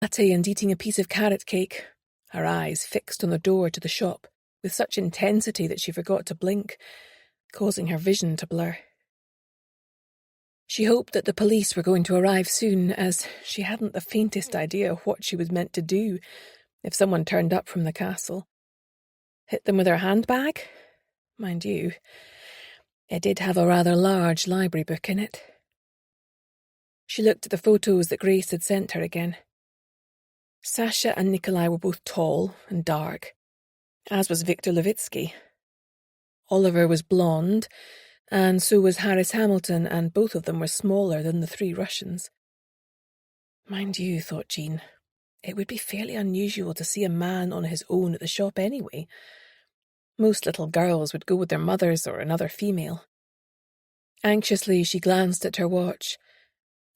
latte and eating a piece of carrot cake, her eyes fixed on the door to the shop with such intensity that she forgot to blink, causing her vision to blur. She hoped that the police were going to arrive soon, as she hadn't the faintest idea what she was meant to do if someone turned up from the castle. Hit them with her handbag? Mind you, it did have a rather large library book in it. She looked at the photos that Grace had sent her again. Sasha and Nikolai were both tall and dark, as was Victor Levitsky. Oliver was blonde, and so was Harris Hamilton, and both of them were smaller than the 3 Russians. Mind you, thought Jean, it would be fairly unusual to see a man on his own at the shop anyway. Most little girls would go with their mothers or another female. Anxiously, she glanced at her watch.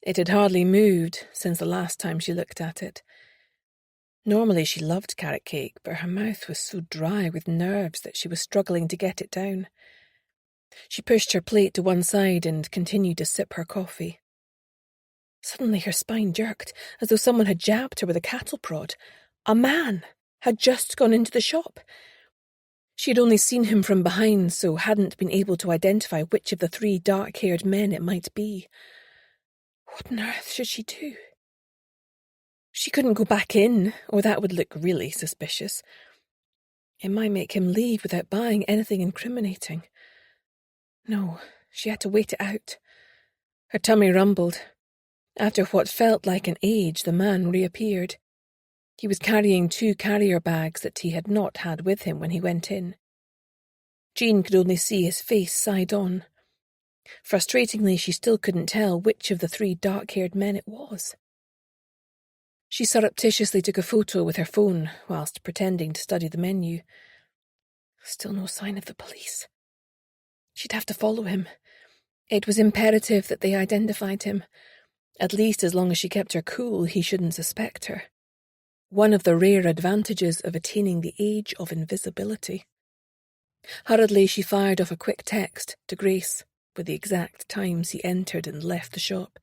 It had hardly moved since the last time she looked at it. Normally she loved carrot cake, but her mouth was so dry with nerves that she was struggling to get it down. She pushed her plate to one side and continued to sip her coffee. Suddenly her spine jerked, as though someone had jabbed her with a cattle prod. A man had just gone into the shop. She had only seen him from behind, so hadn't been able to identify which of the 3 dark-haired men it might be. What on earth should she do? She couldn't go back in, or that would look really suspicious. It might make him leave without buying anything incriminating. No, she had to wait it out. Her tummy rumbled. After what felt like an age, the man reappeared. He was carrying 2 carrier bags that he had not had with him when he went in. Jean could only see his face side on. Frustratingly, she still couldn't tell which of the 3 dark-haired men it was. She surreptitiously took a photo with her phone whilst pretending to study the menu. Still no sign of the police. She'd have to follow him. It was imperative that they identified him. At least as long as she kept her cool, he shouldn't suspect her. One of the rare advantages of attaining the age of invisibility. Hurriedly, she fired off a quick text to Grace with the exact times he entered and left the shop.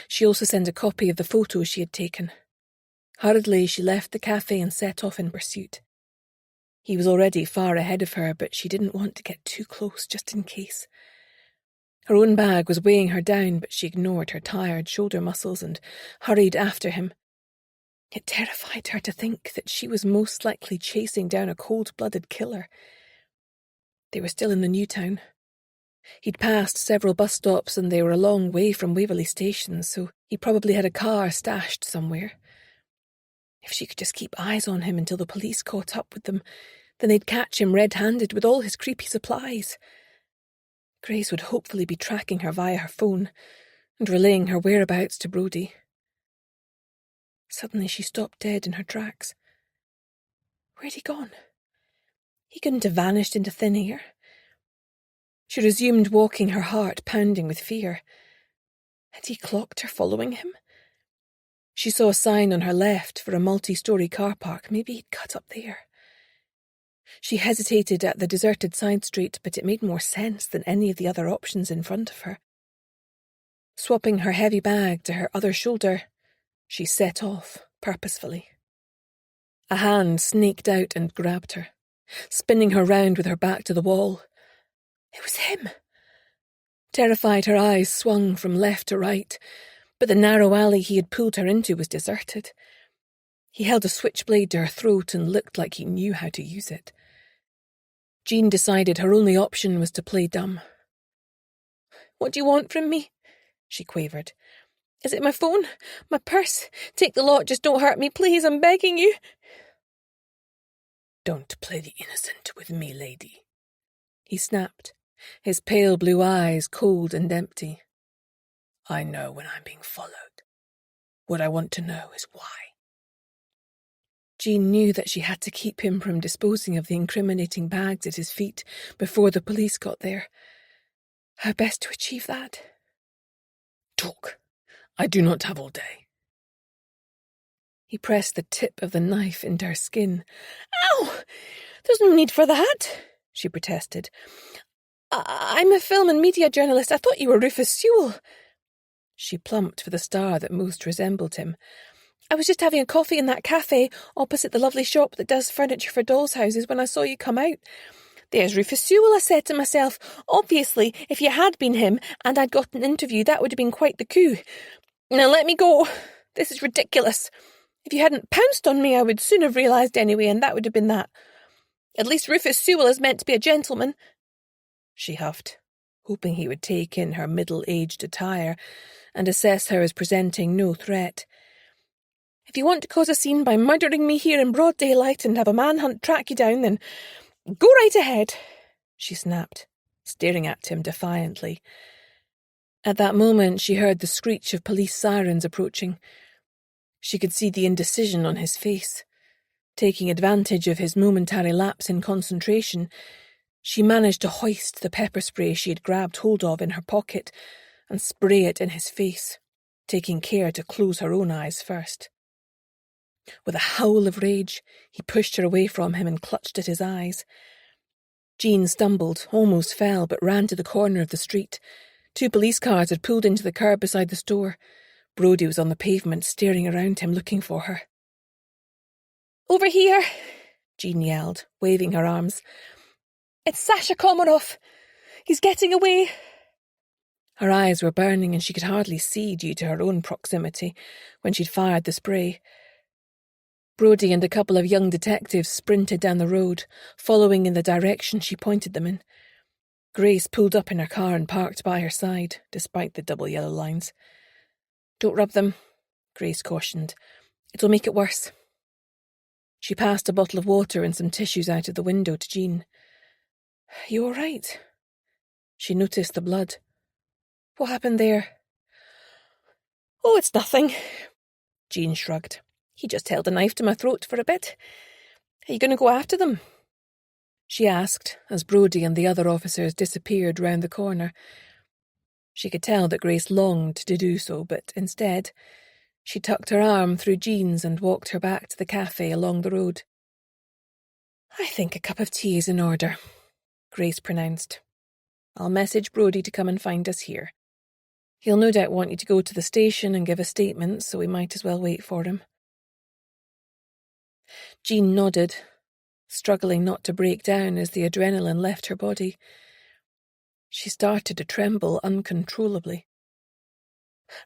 She also sent a copy of the photos she had taken. Hurriedly, she left the cafe and set off in pursuit. He was already far ahead of her, but she didn't want to get too close just in case. Her own bag was weighing her down, but she ignored her tired shoulder muscles and hurried after him. It terrified her to think that she was most likely chasing down a cold-blooded killer. They were still in the new town. He'd passed several bus stops and they were a long way from Waverley Station, so he probably had a car stashed somewhere. If she could just keep eyes on him until the police caught up with them, then they'd catch him red-handed with all his creepy supplies. Grace would hopefully be tracking her via her phone and relaying her whereabouts to Brodie. Suddenly she stopped dead in her tracks. Where'd he gone? He couldn't have vanished into thin air. She resumed walking, her heart pounding with fear. Had he clocked her following him? She saw a sign on her left for a multi-storey car park. Maybe he'd cut up there. She hesitated at the deserted side street, but it made more sense than any of the other options in front of her. Swapping her heavy bag to her other shoulder, she set off, purposefully. A hand snaked out and grabbed her, spinning her round with her back to the wall. It was him. Terrified, her eyes swung from left to right, but the narrow alley he had pulled her into was deserted. He held a switchblade to her throat and looked like he knew how to use it. Jean decided her only option was to play dumb. "What do you want from me?" she quavered. "Is it my phone? My purse? Take the lot, just don't hurt me, please, I'm begging you." "Don't play the innocent with me, lady," he snapped, his pale blue eyes cold and empty. "I know when I'm being followed. What I want to know is why." Jean knew that she had to keep him from disposing of the incriminating bags at his feet before the police got there. How best to achieve that? "Talk. I do not have all day." He pressed the tip of the knife into her skin. "Ow! There's no need for that," she protested. I'm a film and media journalist. I thought you were Rufus Sewell." She plumped for the star that most resembled him. I was just having a coffee in that cafe opposite the lovely shop that does furniture for dolls' houses when I saw you come out. There's Rufus Sewell, I said to myself. Obviously, if you had been him and I'd got an interview, that would have been quite the coup. Now let me go. This is ridiculous. If you hadn't pounced on me, I would soon have realised anyway, and that would have been that. At least Rufus Sewell is meant to be a gentleman. She huffed, hoping he would take in her middle-aged attire and assess her as presenting no threat. If you want to cause a scene by murdering me here in broad daylight and have a manhunt track you down, then go right ahead, she snapped, staring at him defiantly. At that moment she heard the screech of police sirens approaching. She could see the indecision on his face. Taking advantage of his momentary lapse in concentration, she managed to hoist the pepper spray she had grabbed hold of in her pocket and spray it in his face, taking care to close her own eyes first. With a howl of rage, he pushed her away from him and clutched at his eyes. Jean stumbled, almost fell, but ran to the corner of the street. 2 police cars had pulled into the curb beside the store. Brodie was on the pavement, staring around him, looking for her. "Over here!" Jean yelled, waving her arms. "It's Sasha Komarov! He's getting away!" Her eyes were burning and she could hardly see due to her own proximity when she'd fired the spray. Brodie and a couple of young detectives sprinted down the road, following in the direction she pointed them in. Grace pulled up in her car and parked by her side, despite the double yellow lines. "Don't rub them," Grace cautioned. "It'll make it worse." She passed a bottle of water and some tissues out of the window to Jean. "You all right?" She noticed the blood. "What happened there?" "Oh, it's nothing." Jean shrugged. "He just held a knife to my throat for a bit. Are you going to go after them?" she asked, as Brodie and the other officers disappeared round the corner. She could tell that Grace longed to do so, but instead, she tucked her arm through Jean's and walked her back to the cafe along the road. "I think a cup of tea is in order," Grace pronounced. "I'll message Brodie to come and find us here. He'll no doubt want you to go to the station and give a statement, so we might as well wait for him." Jean nodded, struggling not to break down as the adrenaline left her body. She started to tremble uncontrollably.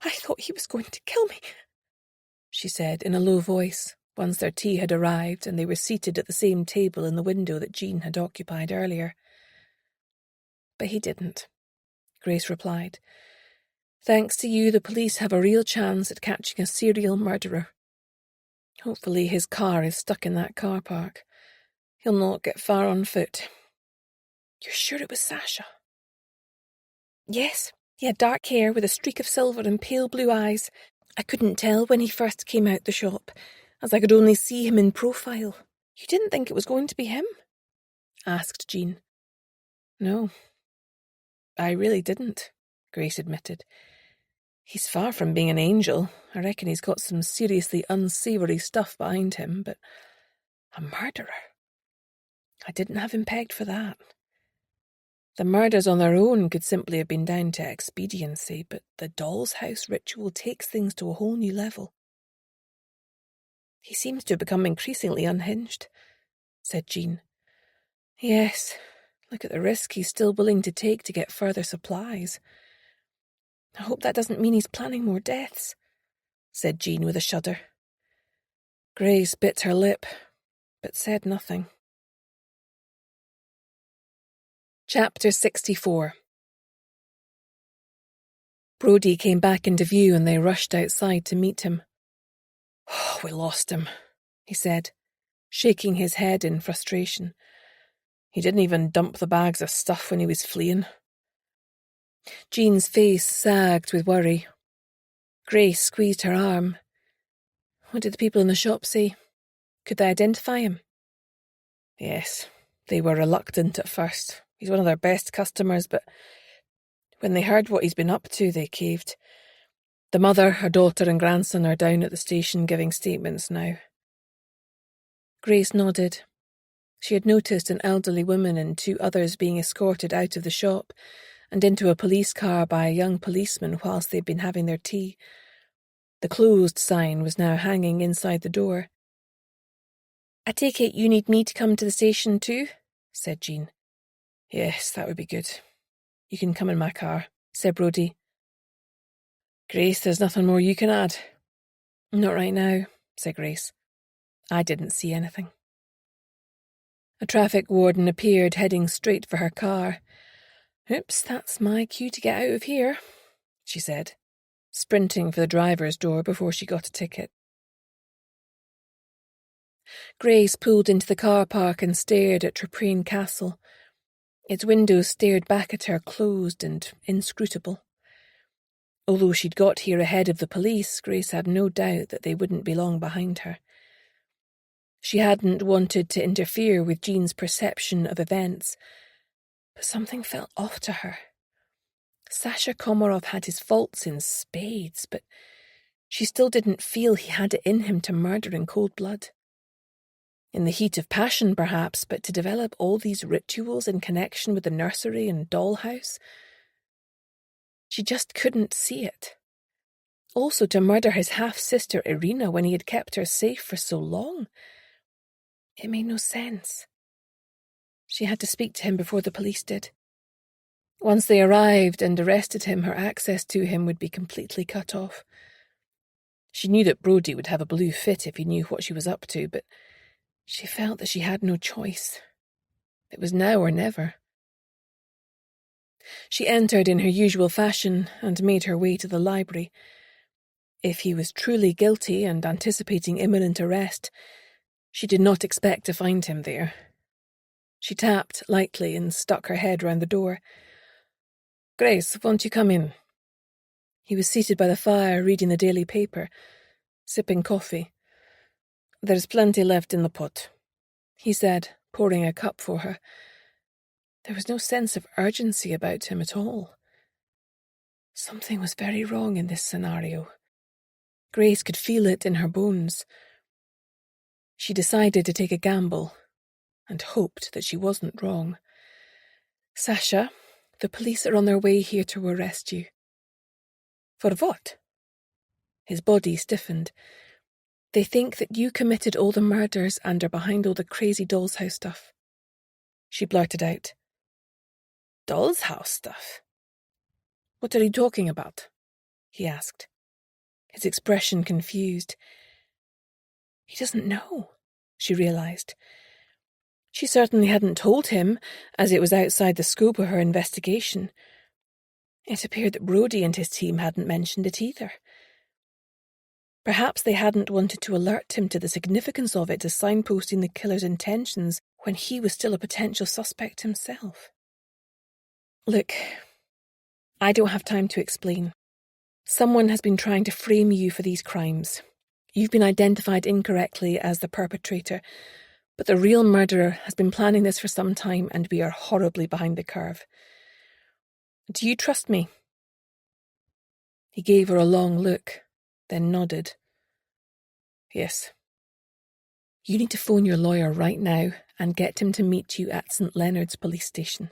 "I thought he was going to kill me," she said in a low voice, once their tea had arrived and they were seated at the same table in the window that Jean had occupied earlier. "But he didn't," Grace replied. "Thanks to you, the police have a real chance at catching a serial murderer. Hopefully his car is stuck in that car park. He'll not get far on foot." "You're sure it was Sasha?" "Yes, he had dark hair with a streak of silver and pale blue eyes. I couldn't tell when he first came out the shop, as I could only see him in profile." "You didn't think it was going to be him?" asked Jean. "No, I really didn't," Grace admitted. "He's far from being an angel. I reckon he's got some seriously unsavoury stuff behind him, but a murderer? I didn't have him pegged for that. The murders on their own could simply have been down to expediency, but the doll's house ritual takes things to a whole new level." "He seems to have become increasingly unhinged," said Jean. "Yes, look at the risk he's still willing to take to get further supplies. I hope that doesn't mean he's planning more deaths," said Jean with a shudder. Grace bit her lip, but said nothing. Chapter 64. Brodie came back into view and they rushed outside to meet him. "Oh, we lost him," he said, shaking his head in frustration. "He didn't even dump the bags of stuff when he was fleeing." Jean's face sagged with worry. Grace squeezed her arm. "What did the people in the shop say? Could they identify him?" "Yes, they were reluctant at first. He's one of their best customers, but when they heard what he's been up to, they caved. The mother, her daughter and grandson are down at the station giving statements now." Grace nodded. She had noticed an elderly woman and 2 others being escorted out of the shop and into a police car by a young policeman whilst they'd been having their tea. The closed sign was now hanging inside the door. "I take it you need me to come to the station too?" said Jean. "Yes, that would be good. You can come in my car," said Brodie. "Grace, there's nothing more you can add?" "Not right now," said Grace. "I didn't see anything." A traffic warden appeared, heading straight for her car. "Oops, that's my cue to get out of here," she said, sprinting for the driver's door before she got a ticket. Grace pulled into the car park and stared at Traprain Castle. Its windows stared back at her, closed and inscrutable. Although she'd got here ahead of the police, Grace had no doubt that they wouldn't be long behind her. She hadn't wanted to interfere with Jean's perception of events, but something felt off to her. Sasha Komarov had his faults in spades, but she still didn't feel he had it in him to murder in cold blood. In the heat of passion, perhaps, but to develop all these rituals in connection with the nursery and dollhouse, she just couldn't see it. Also to murder his half-sister Irina when he had kept her safe for so long. It made no sense. She had to speak to him before the police did. Once they arrived and arrested him, her access to him would be completely cut off. She knew that Brodie would have a blue fit if he knew what she was up to, but she felt that she had no choice. It was now or never. She entered in her usual fashion and made her way to the library. If he was truly guilty and anticipating imminent arrest, she did not expect to find him there. She tapped lightly and stuck her head round the door. "Grace, won't you come in?" He was seated by the fire, reading the daily paper, sipping coffee. "There's plenty left in the pot," he said, pouring a cup for her. There was no sense of urgency about him at all. Something was very wrong in this scenario. Grace could feel it in her bones. She decided to take a gamble and hoped that she wasn't wrong. "Sasha, the police are on their way here to arrest you." "For what?" His body stiffened. "They think that you committed all the murders and are behind all the crazy doll's house stuff." She blurted out. "Doll's house stuff? What are you talking about?" he asked, his expression confused. He doesn't know, she realised. She certainly hadn't told him, as it was outside the scope of her investigation. It appeared that Brodie and his team hadn't mentioned it either. Perhaps they hadn't wanted to alert him to the significance of it as signposting the killer's intentions when he was still a potential suspect himself. "Look, I don't have time to explain. Someone has been trying to frame you for these crimes. You've been identified incorrectly as the perpetrator, but the real murderer has been planning this for some time, and we are horribly behind the curve. Do you trust me?" He gave her a long look, then nodded. "Yes." "You need to phone your lawyer right now and get him to meet you at St. Leonard's police station.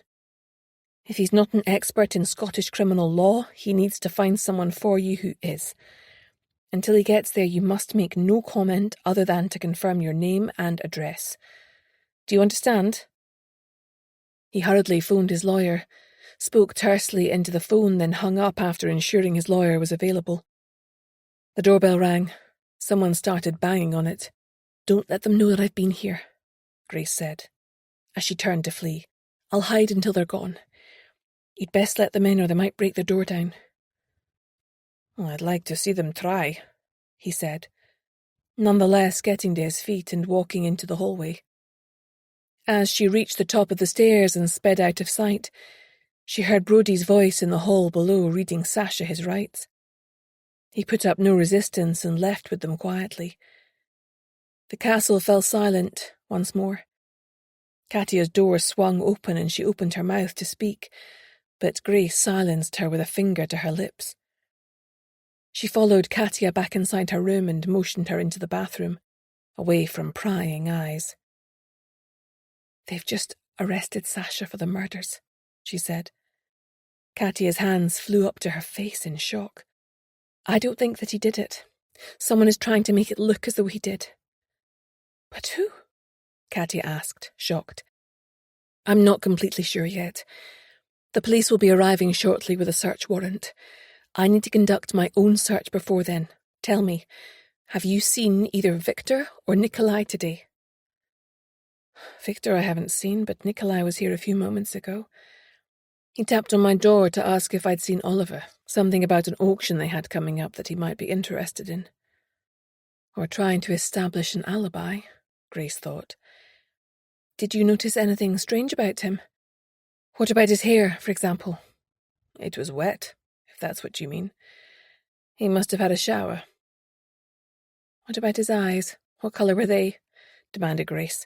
If he's not an expert in Scottish criminal law, he needs to find someone for you who is. Until he gets there, you must make no comment other than to confirm your name and address. Do you understand?" He hurriedly phoned his lawyer, spoke tersely into the phone, then hung up after ensuring his lawyer was available. The doorbell rang. Someone started banging on it. "Don't let them know that I've been here," Grace said, as she turned to flee. "I'll hide until they're gone. You'd best let them in or they might break the door down." "Well, I'd like to see them try," he said, nonetheless getting to his feet and walking into the hallway. As she reached the top of the stairs and sped out of sight, she heard Brodie's voice in the hall below reading Sasha his rights. He put up no resistance and left with them quietly. The castle fell silent once more. Katia's door swung open and she opened her mouth to speak, but Grace silenced her with a finger to her lips. She followed Katia back inside her room and motioned her into the bathroom, away from prying eyes. "They've just arrested Sasha for the murders," she said. Katia's hands flew up to her face in shock. "I don't think that he did it. Someone is trying to make it look as though he did. But who? Katia asked, shocked. I'm not completely sure yet. The police will be arriving shortly with a search warrant. I need to conduct my own search before then. Tell me, have you seen either Victor or Nikolai today? Victor I haven't seen, but Nikolai was here a few moments ago. He tapped on my door to ask if I'd seen Oliver, something about an auction they had coming up that he might be interested in. Or trying to establish an alibi, Grace thought. Did you notice anything strange about him? What about his hair, for example? It was wet, if that's what you mean. He must have had a shower. What about his eyes? What colour were they? Demanded Grace.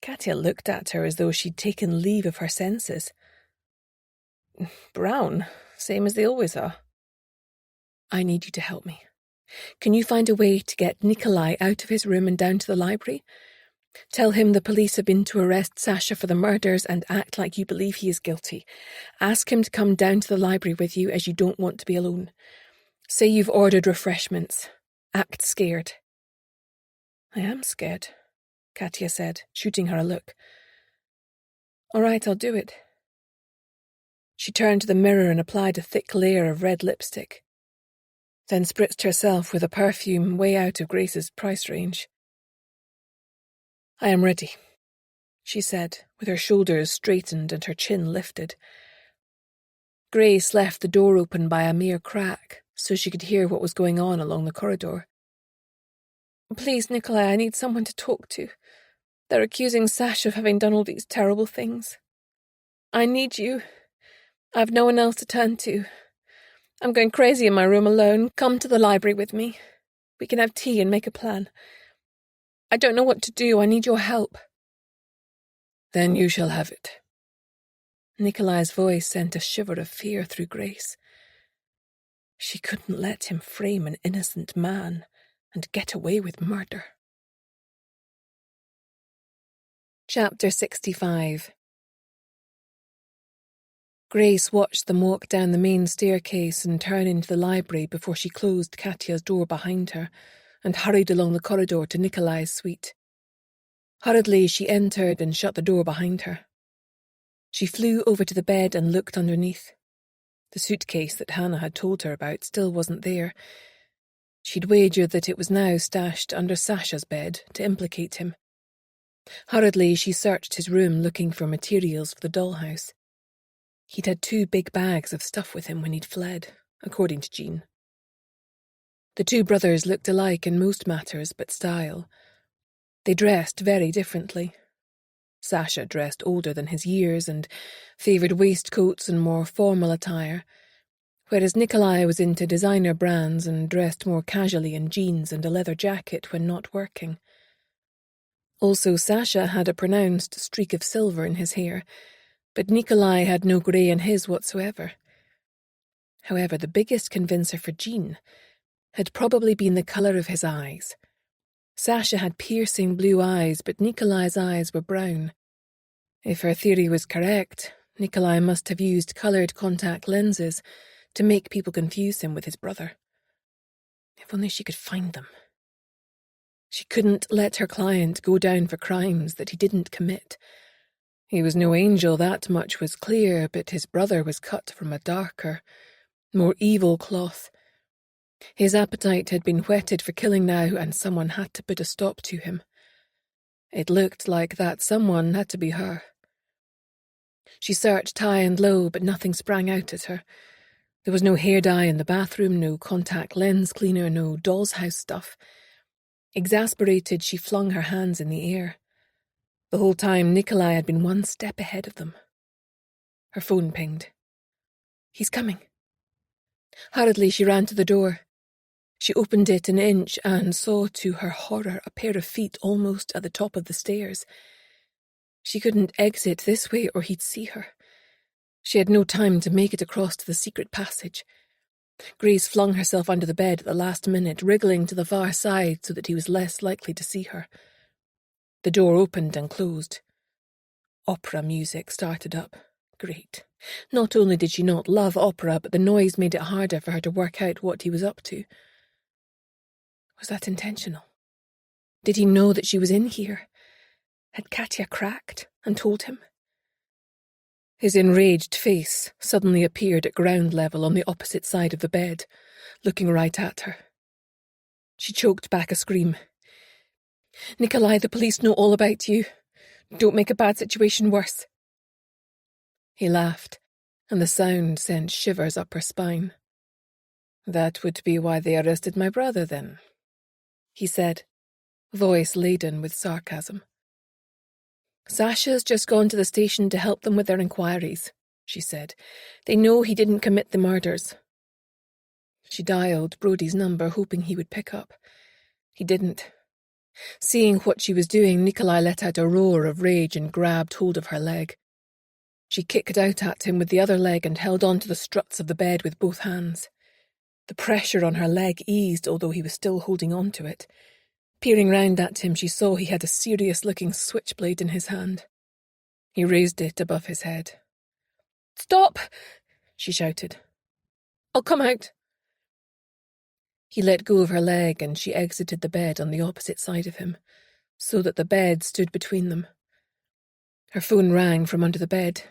Katia looked at her as though she'd taken leave of her senses. Brown, same as they always are. I need you to help me. Can you find a way to get Nikolai out of his room and down to the library? Tell him the police have been to arrest Sasha for the murders and act like you believe he is guilty. Ask him to come down to the library with you as you don't want to be alone. Say you've ordered refreshments. Act scared. I am scared, Katia said, shooting her a look. All right, I'll do it. She turned to the mirror and applied a thick layer of red lipstick, then spritzed herself with a perfume way out of Grace's price range. I am ready, she said, with her shoulders straightened and her chin lifted. Grace left the door open by a mere crack so she could hear what was going on along the corridor. Please, Nikolai, I need someone to talk to. They're accusing Sasha of having done all these terrible things. I need you. I've no one else to turn to. I'm going crazy in my room alone. Come to the library with me. We can have tea and make a plan. I don't know what to do. I need your help. Then you shall have it. Nikolai's voice sent a shiver of fear through Grace. She couldn't let him frame an innocent man and get away with murder. Chapter 65. Grace watched them walk down the main staircase and turn into the library before she closed Katia's door behind her and hurried along the corridor to Nikolai's suite. Hurriedly, she entered and shut the door behind her. She flew over to the bed and looked underneath. The suitcase that Hannah had told her about still wasn't there. She'd wagered that it was now stashed under Sasha's bed to implicate him. Hurriedly, she searched his room looking for materials for the dollhouse. He'd had 2 big bags of stuff with him when he'd fled, according to Jean. The 2 brothers looked alike in most matters but style. They dressed very differently. Sasha dressed older than his years and favoured waistcoats and more formal attire, whereas Nikolai was into designer brands and dressed more casually in jeans and a leather jacket when not working. Also, Sasha had a pronounced streak of silver in his hair, but Nikolai had no grey in his whatsoever. However, the biggest convincer for Jean had probably been the colour of his eyes. Sasha had piercing blue eyes, but Nikolai's eyes were brown. If her theory was correct, Nikolai must have used coloured contact lenses to make people confuse him with his brother. If only she could find them. She couldn't let her client go down for crimes that he didn't commit. He was no angel, that much was clear, but his brother was cut from a darker, more evil cloth. His appetite had been whetted for killing now, and someone had to put a stop to him. It looked like that someone had to be her. She searched high and low, but nothing sprang out at her. There was no hair dye in the bathroom, no contact lens cleaner, no doll's house stuff. Exasperated, she flung her hands in the air. The whole time, Nikolai had been one step ahead of them. Her phone pinged. He's coming. Hurriedly, she ran to the door. She opened it an inch and saw, to her horror, a pair of feet almost at the top of the stairs. She couldn't exit this way or he'd see her. She had no time to make it across to the secret passage. Grace flung herself under the bed at the last minute, wriggling to the far side so that he was less likely to see her. The door opened and closed. Opera music started up. Great. Not only did she not love opera, but the noise made it harder for her to work out what he was up to. Was that intentional? Did he know that she was in here? Had Katya cracked and told him? His enraged face suddenly appeared at ground level on the opposite side of the bed, looking right at her. She choked back a scream. "Nikolai, the police know all about you. Don't make a bad situation worse." He laughed, and the sound sent shivers up her spine. "That would be why they arrested my brother, then," he said, voice laden with sarcasm. "Sasha's just gone to the station to help them with their inquiries," she said. "They know he didn't commit the murders." She dialed Brody's number, hoping he would pick up. He didn't. Seeing what she was doing, Nikolai let out a roar of rage and grabbed hold of her leg. She kicked out at him with the other leg and held on to the struts of the bed with both hands. The pressure on her leg eased, although he was still holding on to it. Peering round at him, she saw he had a serious-looking switchblade in his hand. He raised it above his head. "Stop!" she shouted. "I'll come out." He let go of her leg and she exited the bed on the opposite side of him, so that the bed stood between them. Her phone rang from under the bed.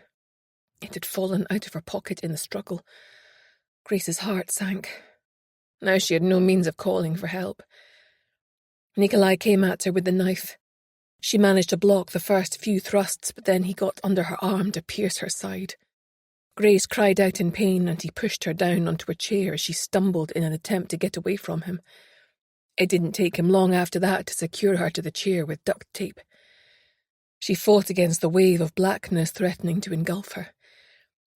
It had fallen out of her pocket in the struggle. Grace's heart sank. Now she had no means of calling for help. Nikolai came at her with the knife. She managed to block the first few thrusts, but then he got under her arm to pierce her side. Grace cried out in pain, and he pushed her down onto a chair as she stumbled in an attempt to get away from him. It didn't take him long after that to secure her to the chair with duct tape. She fought against the wave of blackness threatening to engulf her.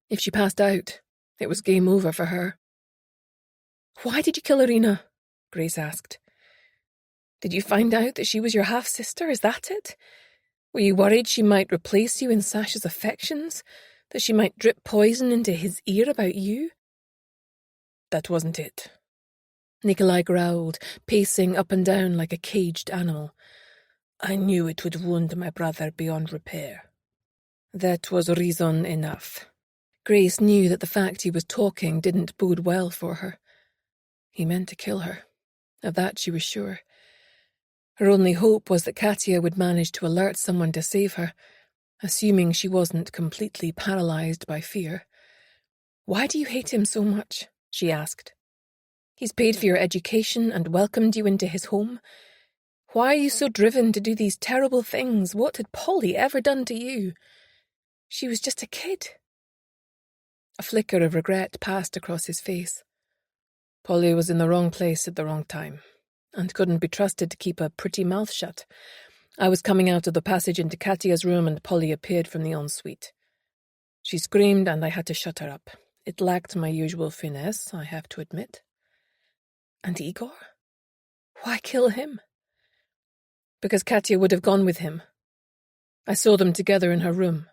If she passed out, it was game over for her. "Why did you kill Irina?" Grace asked. "Did you find out that she was your half-sister? Is that it? Were you worried she might replace you in Sasha's affections? That she might drip poison into his ear about you?" "That wasn't it," Nikolai growled, pacing up and down like a caged animal. "I knew it would wound my brother beyond repair. That was reason enough." Grace knew that the fact he was talking didn't bode well for her. He meant to kill her. Of that she was sure. Her only hope was that Katya would manage to alert someone to save her, assuming she wasn't completely paralyzed by fear. "Why do you hate him so much?" she asked. "He's paid for your education and welcomed you into his home. Why are you so driven to do these terrible things? What had Polly ever done to you? She was just a kid." A flicker of regret passed across his face. Polly was in the wrong place at the wrong time, and couldn't be trusted to keep a pretty mouth shut. I was coming out of the passage into Katya's room and Polly appeared from the ensuite. She screamed and I had to shut her up. It lacked my usual finesse, I have to admit. And Igor? Why kill him? Because Katya would have gone with him. I saw them together in her room.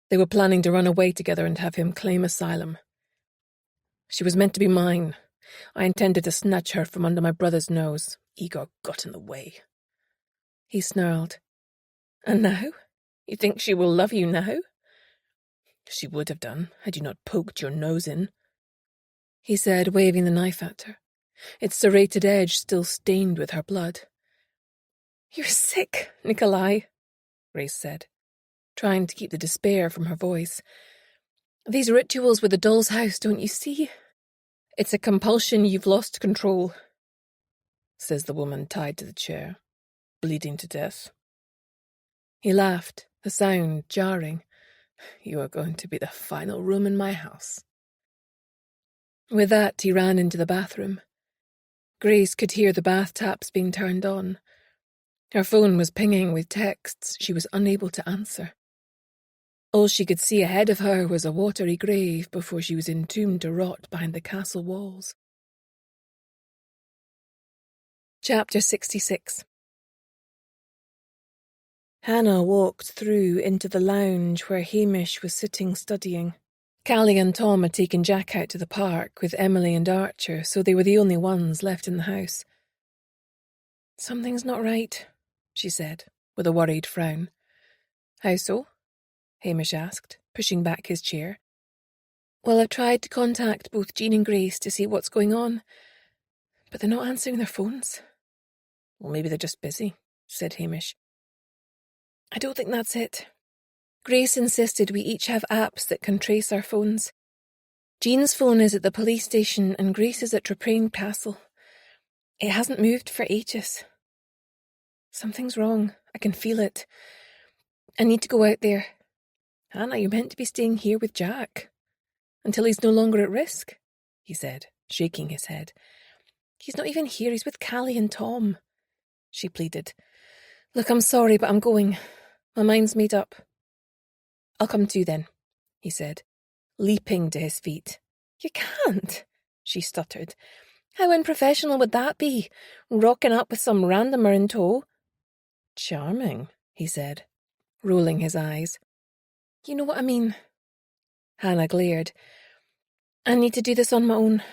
They were planning to run away together and have him claim asylum. She was meant to be mine. I intended to snatch her from under my brother's nose. Igor got in the way. He snarled. "And now? You think she will love you now?" "She would have done, had you not poked your nose in," he said, waving the knife at her, its serrated edge still stained with her blood. "You're sick, Nikolai," Grace said, trying to keep the despair from her voice. "These rituals with the doll's house, don't you see? It's a compulsion you've lost control," says the woman tied to the chair, bleeding to death. He laughed, the sound jarring. "You are going to be the final room in my house." With that, he ran into the bathroom. Grace could hear the bath taps being turned on. Her phone was pinging with texts she was unable to answer. All she could see ahead of her was a watery grave before she was entombed to rot behind the castle walls. Chapter 66. Hannah walked through into the lounge where Hamish was sitting studying. Callie and Tom had taken Jack out to the park with Emily and Archer, so they were the only ones left in the house. "Something's not right," she said, with a worried frown. "How so?" Hamish asked, pushing back his chair. "Well, I've tried to contact both Jean and Grace to see what's going on. But they're not answering their phones. Well, maybe they're just busy, said Hamish. I don't think that's it. Grace insisted we each have apps that can trace our phones. Jean's phone is at the police station and Grace is at Traprain Castle. It hasn't moved for ages. Something's wrong. I can feel it. I need to go out there. Hannah, you're meant to be staying here with Jack. Until he's no longer at risk, he said, shaking his head. He's not even here. He's with Callie and Tom, she pleaded. Look, I'm sorry, but I'm going. My mind's made up. I'll come too then, he said, leaping to his feet. You can't, she stuttered. How unprofessional would that be, rocking up with some randomer in tow? Charming, he said, rolling his eyes. You know what I mean. Hannah glared. I need to do this on my own.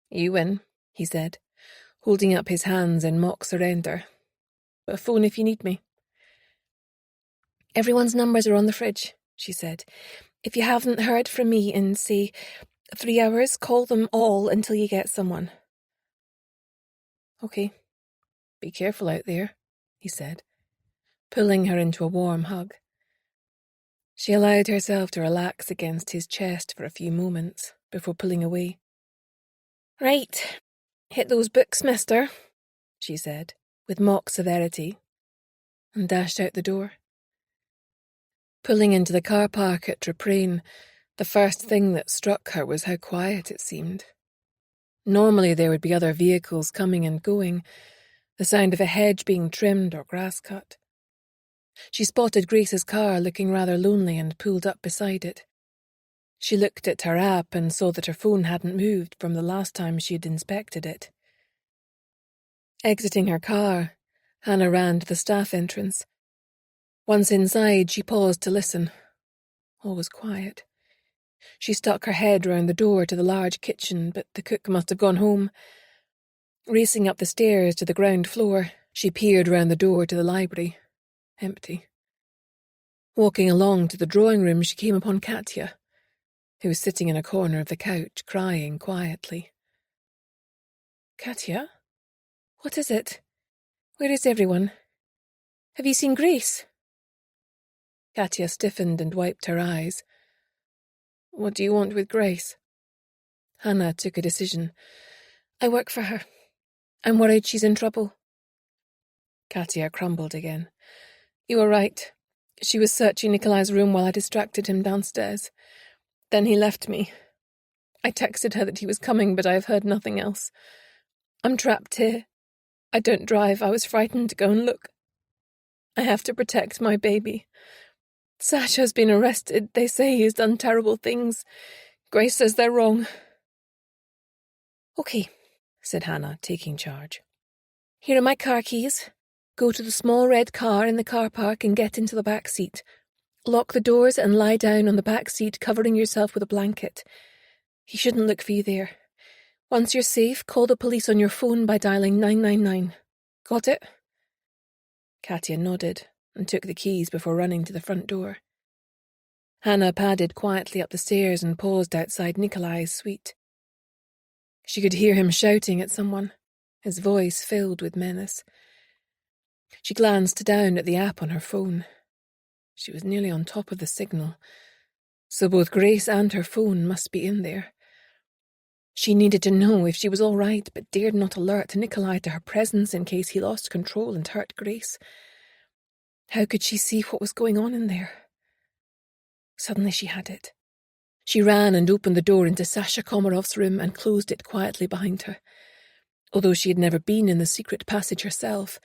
You win, he said, holding up his hands in mock surrender. But phone if you need me. Everyone's numbers are on the fridge, she said. If you haven't heard from me in, say, 3 hours, call them all until you get someone. Okay. Be careful out there, he said, pulling her into a warm hug. She allowed herself to relax against his chest for a few moments before pulling away. Right. Hit those books, mister, she said, with mock severity, and dashed out the door. Pulling into the car park at Traprain, the first thing that struck her was how quiet it seemed. Normally there would be other vehicles coming and going, the sound of a hedge being trimmed or grass cut. She spotted Grace's car looking rather lonely and pulled up beside it. She looked at her app and saw that her phone hadn't moved from the last time she had inspected it. Exiting her car, Hannah ran to the staff entrance. Once inside, she paused to listen. All was quiet. She stuck her head round the door to the large kitchen, but the cook must have gone home. Racing up the stairs to the ground floor, she peered round the door to the library. Empty. Walking along to the drawing room, she came upon Katya, who was sitting in a corner of the couch, crying quietly. Katya? What is it? Where is everyone? Have you seen Grace? Katya stiffened and wiped her eyes. What do you want with Grace? Hannah took a decision. I work for her. I'm worried she's in trouble. Katya crumbled again. You were right. She was searching Nikolai's room while I distracted him downstairs. Then he left me. I texted her that he was coming, but I have heard nothing else. I'm trapped here. I don't drive. I was frightened to go and look. I have to protect my baby. Sasha's been arrested. They say he's done terrible things. Grace says they're wrong. Okay, said Hannah, taking charge. Here are my car keys. Go to the small red car in the car park and get into the back seat. Lock the doors and lie down on the back seat, covering yourself with a blanket. He shouldn't look for you there. Once you're safe, call the police on your phone by dialing 999. Got it? Katya nodded and took the keys before running to the front door. Hannah padded quietly up the stairs and paused outside Nikolai's suite. She could hear him shouting at someone, his voice filled with menace. She glanced down at the app on her phone. She was nearly on top of the signal, so both Grace and her phone must be in there. She needed to know if she was all right, but dared not alert Nikolai to her presence in case he lost control and hurt Grace. How could she see what was going on in there? Suddenly she had it. She ran and opened the door into Sasha Komarov's room and closed it quietly behind her. Although she had never been in the secret passage herself,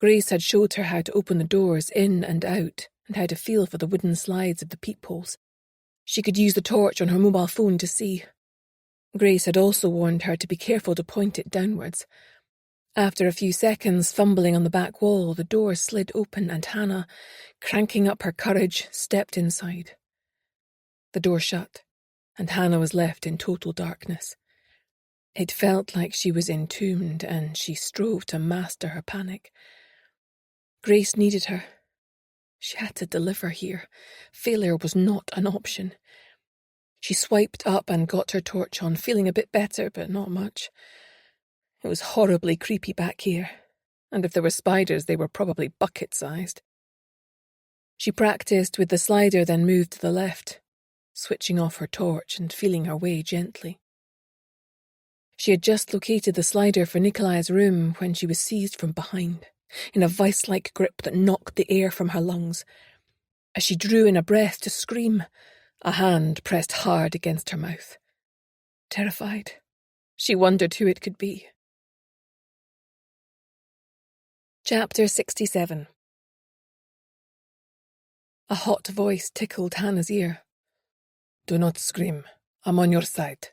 Grace had showed her how to open the doors in and out and how to feel for the wooden slides of the peepholes. She could use the torch on her mobile phone to see. Grace had also warned her to be careful to point it downwards. After a few seconds fumbling on the back wall, the door slid open and Hannah, cranking up her courage, stepped inside. The door shut, and Hannah was left in total darkness. It felt like she was entombed, and she strove to master her panic. Grace needed her. She had to deliver here. Failure was not an option. She swiped up and got her torch on, feeling a bit better, but not much. It was horribly creepy back here, and if there were spiders, they were probably bucket-sized. She practiced with the slider, then moved to the left, switching off her torch and feeling her way gently. She had just located the slider for Nikolai's room when she was seized from behind, in a vice-like grip that knocked the air from her lungs. As she drew in a breath to scream, a hand pressed hard against her mouth. Terrified, she wondered who it could be. Chapter 67. A hot voice tickled Hannah's ear. "Do not scream. I'm on your side.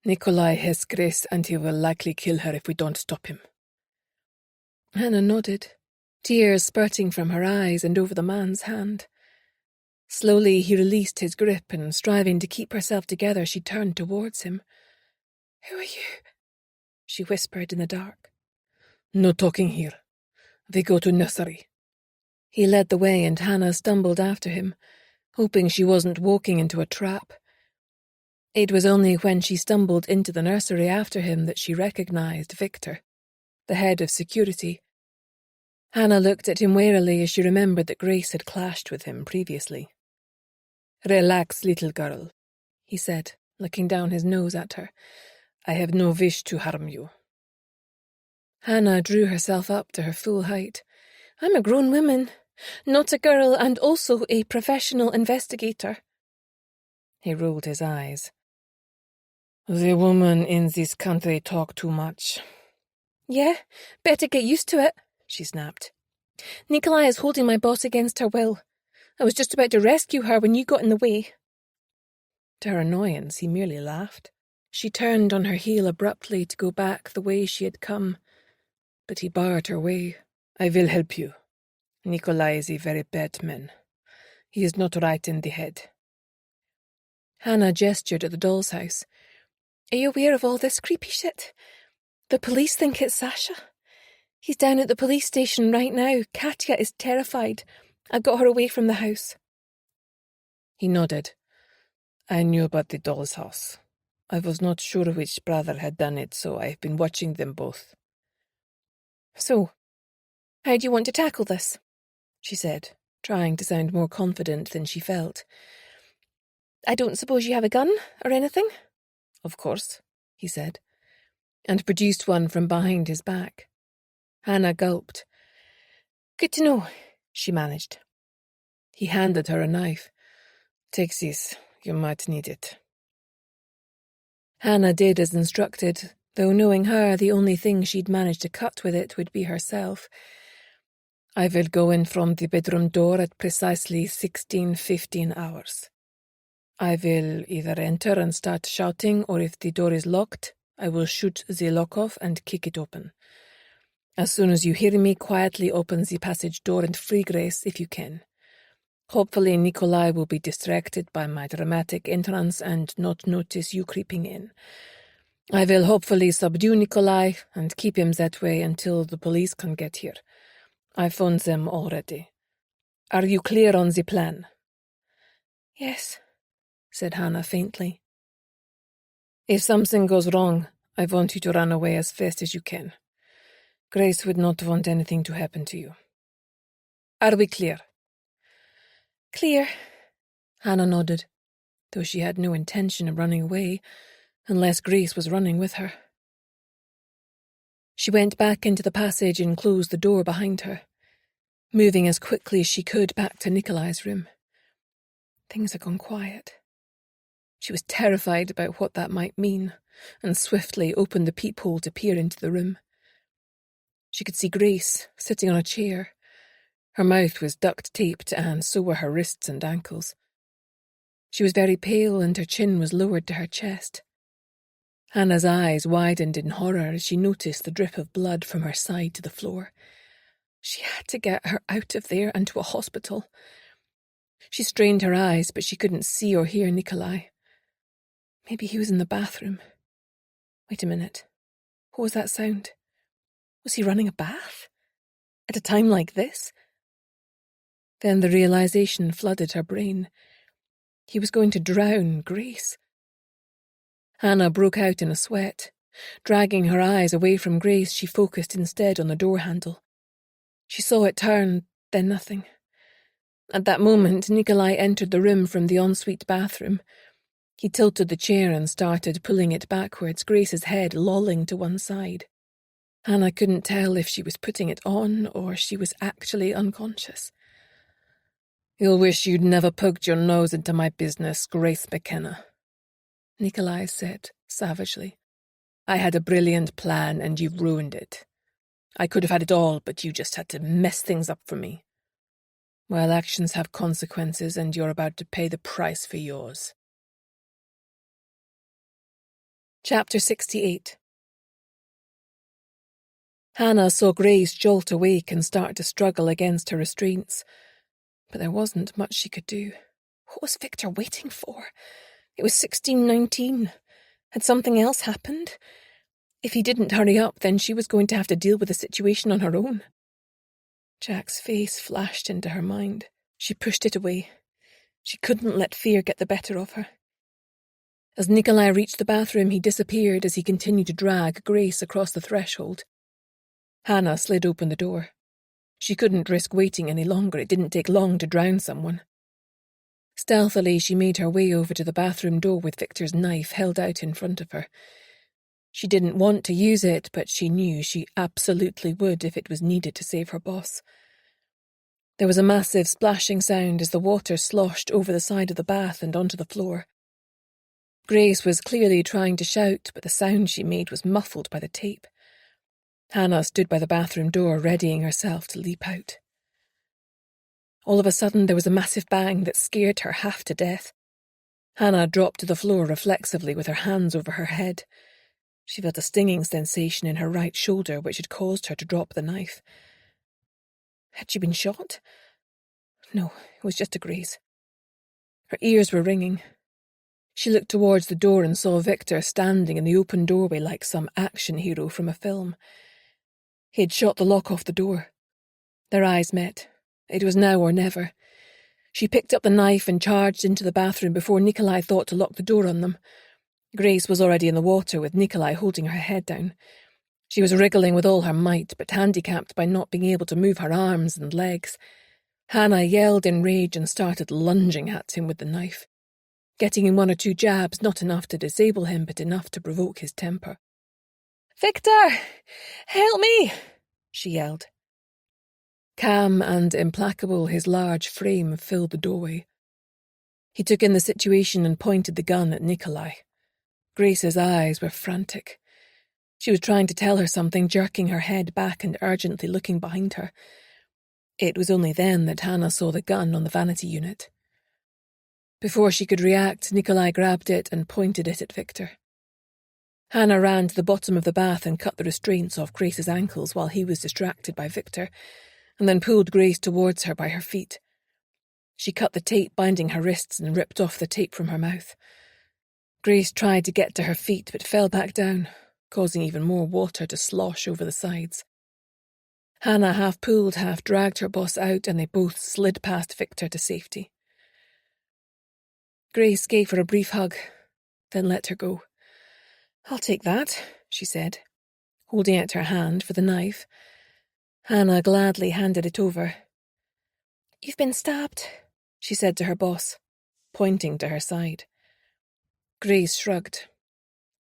Nikolai has Grace and he will likely kill her if we don't stop him." Hannah nodded, tears spurting from her eyes and over the man's hand. Slowly he released his grip, and striving to keep herself together, she turned towards him. "Who are you?" she whispered in the dark. "No talking here. We go to nursery." He led the way, and Hannah stumbled after him, hoping she wasn't walking into a trap. It was only when she stumbled into the nursery after him that she recognized Victor, the head of security. Hannah looked at him warily as she remembered that Grace had clashed with him previously. "Relax, little girl," he said, looking down his nose at her. "I have no wish to harm you." Hannah drew herself up to her full height. "I'm a grown woman, not a girl, and also a professional investigator." He rolled his eyes. "The women in this country talk too much." "Yeah, better get used to it," she snapped. "Nikolai is holding my boss against her will. I was just about to rescue her when you got in the way." To her annoyance, he merely laughed. She turned on her heel abruptly to go back the way she had come, but he barred her way. "I will help you. Nikolai is a very bad man. He is not right in the head." Hannah gestured at the doll's house. "Are you aware of all this creepy shit? The police think it's Sasha. He's down at the police station right now. Katya is terrified. I got her away from the house." He nodded. "I knew about the doll's house. I was not sure which brother had done it, so I've been watching them both." "So, how do you want to tackle this?" she said, trying to sound more confident than she felt. "I don't suppose you have a gun or anything?" "Of course," he said, and produced one from behind his back. Hannah gulped. "Good to know," she managed. He handed her a knife. "Take this. You might need it." Hannah did as instructed, though knowing her, the only thing she'd managed to cut with it would be herself. "I will go in from the bedroom door at precisely 16:15 hours. I will either enter and start shouting, or if the door is locked, I will shoot the lock off and kick it open. As soon as you hear me, quietly open the passage door and free Grace if you can. Hopefully Nikolai will be distracted by my dramatic entrance and not notice you creeping in. I will hopefully subdue Nikolai and keep him that way until the police can get here. I phoned them already. Are you clear on the plan?" "Yes," said Hannah faintly. "If something goes wrong, I want you to run away as fast as you can. Grace would not want anything to happen to you. Are we clear?" "Clear," Hannah nodded, though she had no intention of running away, unless Grace was running with her. She went back into the passage and closed the door behind her, moving as quickly as she could back to Nikolai's room. Things had gone quiet. She was terrified about what that might mean, and swiftly opened the peephole to peer into the room. She could see Grace sitting on a chair. Her mouth was duct-taped, and so were her wrists and ankles. She was very pale, and her chin was lowered to her chest. Hannah's eyes widened in horror as she noticed the drip of blood from her side to the floor. She had to get her out of there and to a hospital. She strained her eyes, but she couldn't see or hear Nikolai. Maybe he was in the bathroom. Wait a minute. What was that sound? Was he running a bath? At a time like this? Then the realization flooded her brain. He was going to drown Grace. Hannah broke out in a sweat, Dragging her eyes away from Grace, she focused instead on the door handle. She saw it turn, then nothing. At that moment, Nikolai entered the room from the ensuite bathroom. He tilted the chair and started pulling it backwards, Grace's head lolling to one side. Hannah couldn't tell if she was putting it on or she was actually unconscious. "You'll wish you'd never poked your nose into my business, Grace McKenna," Nikolai said savagely. "I had a brilliant plan and you've ruined it. I could have had it all, but you just had to mess things up for me. Well, actions have consequences and you're about to pay the price for yours." Chapter 68. Hannah saw Grace jolt awake and start to struggle against her restraints. But there wasn't much she could do. What was Victor waiting for? It was 16:19. Had something else happened? If he didn't hurry up, then she was going to have to deal with the situation on her own. Jack's face flashed into her mind. She pushed it away. She couldn't let fear get the better of her. As Nikolai reached the bathroom, he disappeared as he continued to drag Grace across the threshold. Hannah slid open the door. She couldn't risk waiting any longer. It didn't take long to drown someone. Stealthily, she made her way over to the bathroom door with Victor's knife held out in front of her. She didn't want to use it, but she knew she absolutely would if it was needed to save her boss. There was a massive splashing sound as the water sloshed over the side of the bath and onto the floor. Grace was clearly trying to shout, but the sound she made was muffled by the tape. Hannah stood by the bathroom door, readying herself to leap out. All of a sudden, there was a massive bang that scared her half to death. Hannah dropped to the floor reflexively with her hands over her head. She felt a stinging sensation in her right shoulder, which had caused her to drop the knife. Had she been shot? No, it was just a graze. Her ears were ringing. She looked towards the door and saw Victor standing in the open doorway like some action hero from a film. He had shot the lock off the door. Their eyes met. It was now or never. She picked up the knife and charged into the bathroom before Nikolai thought to lock the door on them. Grace was already in the water, with Nikolai holding her head down. She was wriggling with all her might, but handicapped by not being able to move her arms and legs. Hannah yelled in rage and started lunging at him with the knife. Getting in one or two jabs, not enough to disable him, but enough to provoke his temper. "Victor! Help me!" she yelled. Calm and implacable, his large frame filled the doorway. He took in the situation and pointed the gun at Nikolai. Grace's eyes were frantic. She was trying to tell her something, jerking her head back and urgently looking behind her. It was only then that Hannah saw the gun on the vanity unit. Before she could react, Nikolai grabbed it and pointed it at Victor. Hannah ran to the bottom of the bath and cut the restraints off Grace's ankles while he was distracted by Victor, and then pulled Grace towards her by her feet. She cut the tape binding her wrists and ripped off the tape from her mouth. Grace tried to get to her feet but fell back down, causing even more water to slosh over the sides. Hannah half pulled, half dragged her boss out, and they both slid past Victor to safety. Grace gave her a brief hug, then let her go. "I'll take that," she said, holding out her hand for the knife. Hannah gladly handed it over. "You've been stabbed," she said to her boss, pointing to her side. Grace shrugged.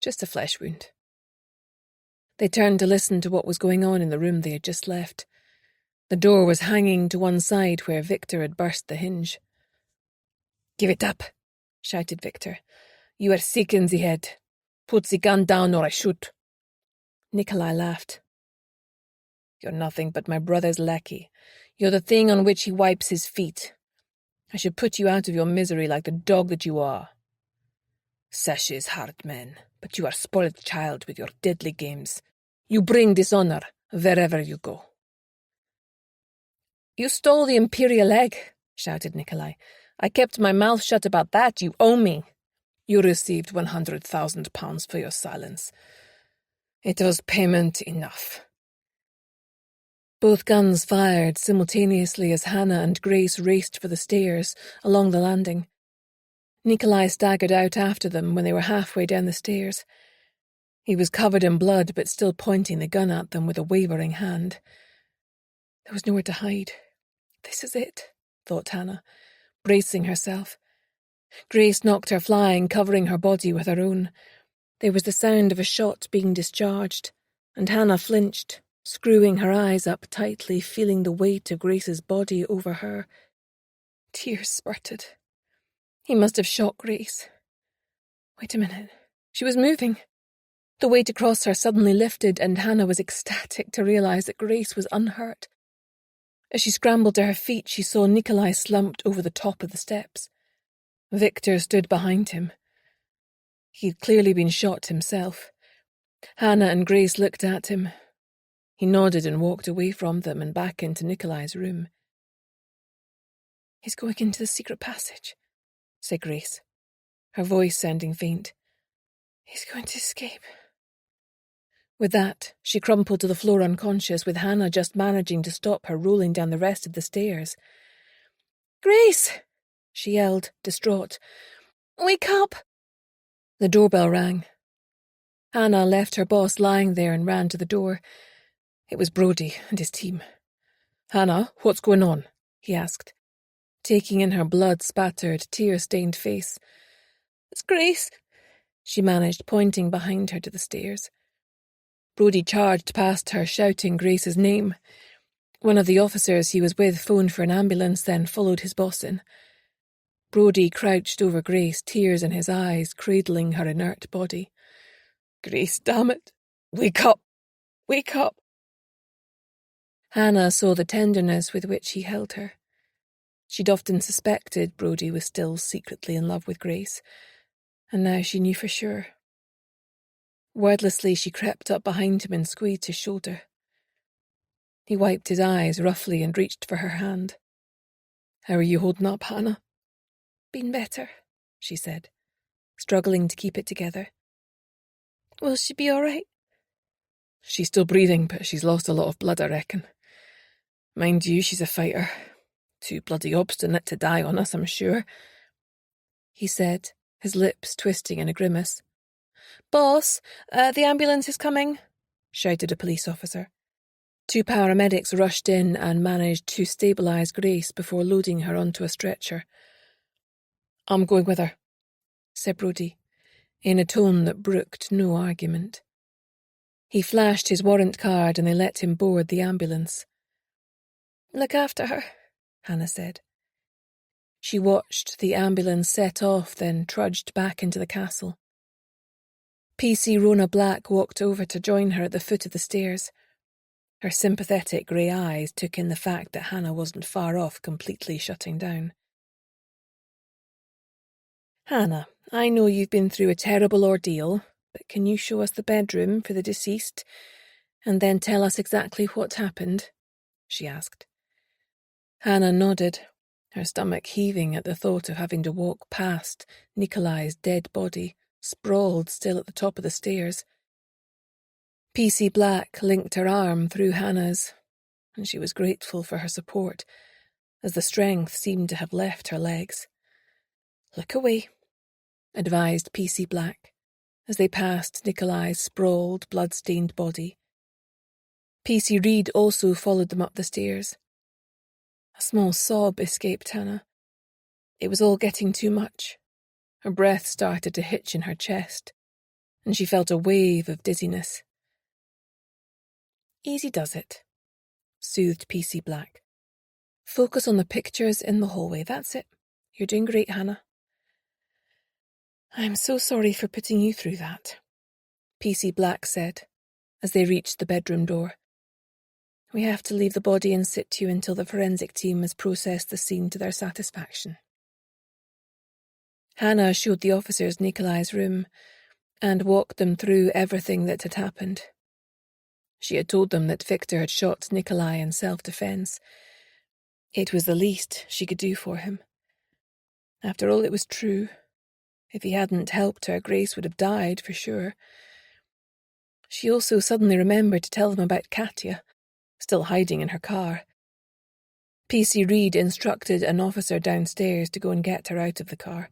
"Just a flesh wound." They turned to listen to what was going on in the room they had just left. The door was hanging to one side where Victor had burst the hinge. "Give it up," shouted Victor. "You are sick in the head. Put the gun down or I shoot." Nikolai laughed. "You're nothing but my brother's lackey. You're the thing on which he wipes his feet. I should put you out of your misery like the dog that you are. Sash is hard, man, but you are spoiled child with your deadly games. You bring dishonor wherever you go." "You stole the imperial egg," shouted Nikolai. "I kept my mouth shut about that. You owe me." "You received 100,000 pounds for your silence. It was payment enough." Both guns fired simultaneously as Hannah and Grace raced for the stairs along the landing. Nikolai staggered out after them when they were halfway down the stairs. He was covered in blood, but still pointing the gun at them with a wavering hand. There was nowhere to hide. This is it, thought Hannah, bracing herself. Grace knocked her flying, covering her body with her own. There was the sound of a shot being discharged, and Hannah flinched, screwing her eyes up tightly, feeling the weight of Grace's body over her. Tears spurted. He must have shot Grace. Wait a minute. She was moving. The weight across her suddenly lifted, and Hannah was ecstatic to realise that Grace was unhurt. As she scrambled to her feet, she saw Nikolai slumped over the top of the steps. Victor stood behind him. He'd clearly been shot himself. Hannah and Grace looked at him. He nodded and walked away from them and back into Nikolai's room. "He's going into the secret passage," said Grace, her voice sounding faint. "He's going to escape." With that, she crumpled to the floor unconscious, with Hannah just managing to stop her rolling down the rest of the stairs. "Grace!" she yelled, distraught. "Wake up!" The doorbell rang. Hannah left her boss lying there and ran to the door. It was Brody and his team. "Hannah, what's going on?" he asked, taking in her blood-spattered, tear-stained face. "It's Grace," she managed, pointing behind her to the stairs. Brody charged past her, shouting Grace's name. One of the officers he was with phoned for an ambulance, then followed his boss in. Brody crouched over Grace, tears in his eyes, cradling her inert body. "Grace, damn it! Wake up! Wake up!" Hannah saw the tenderness with which he held her. She'd often suspected Brody was still secretly in love with Grace, and now she knew for sure. Wordlessly, she crept up behind him and squeezed his shoulder. He wiped his eyes roughly and reached for her hand. "How are you holding up, Hannah?" "Been better," she said, struggling to keep it together. "Will she be all right?" "She's still breathing, but she's lost a lot of blood, I reckon. Mind you, she's a fighter. Too bloody obstinate to die on us, I'm sure," he said, his lips twisting in a grimace. "Boss, the ambulance is coming," shouted a police officer. 2 paramedics rushed in and managed to stabilise Grace before loading her onto a stretcher. "I'm going with her," said Brody, in a tone that brooked no argument. He flashed his warrant card and they let him board the ambulance. "Look after her," Hannah said. She watched the ambulance set off, then trudged back into the castle. PC Rona Black walked over to join her at the foot of the stairs. Her sympathetic grey eyes took in the fact that Hannah wasn't far off completely shutting down. "Hannah, I know you've been through a terrible ordeal, but can you show us the bedroom for the deceased, and then tell us exactly what happened?" she asked. Hannah nodded, her stomach heaving at the thought of having to walk past Nikolai's dead body, sprawled still at the top of the stairs. PC Black linked her arm through Hannah's, and she was grateful for her support, as the strength seemed to have left her legs. "Look away," advised PC Black, as they passed Nikolai's sprawled, blood-stained body. PC Reed also followed them up the stairs. A small sob escaped Hannah. It was all getting too much. Her breath started to hitch in her chest, and she felt a wave of dizziness. "Easy does it," soothed PC Black. "Focus on the pictures in the hallway, that's it. You're doing great, Hannah." "I'm so sorry for putting you through that," PC Black said, as they reached the bedroom door. "We have to leave the body in situ until the forensic team has processed the scene to their satisfaction." Hannah showed the officers Nikolai's room and walked them through everything that had happened. She had told them that Victor had shot Nikolai in self-defense. It was the least she could do for him. After all, it was true. If he hadn't helped her, Grace would have died for sure. She also suddenly remembered to tell them about Katya, still hiding in her car. PC Reed instructed an officer downstairs to go and get her out of the car.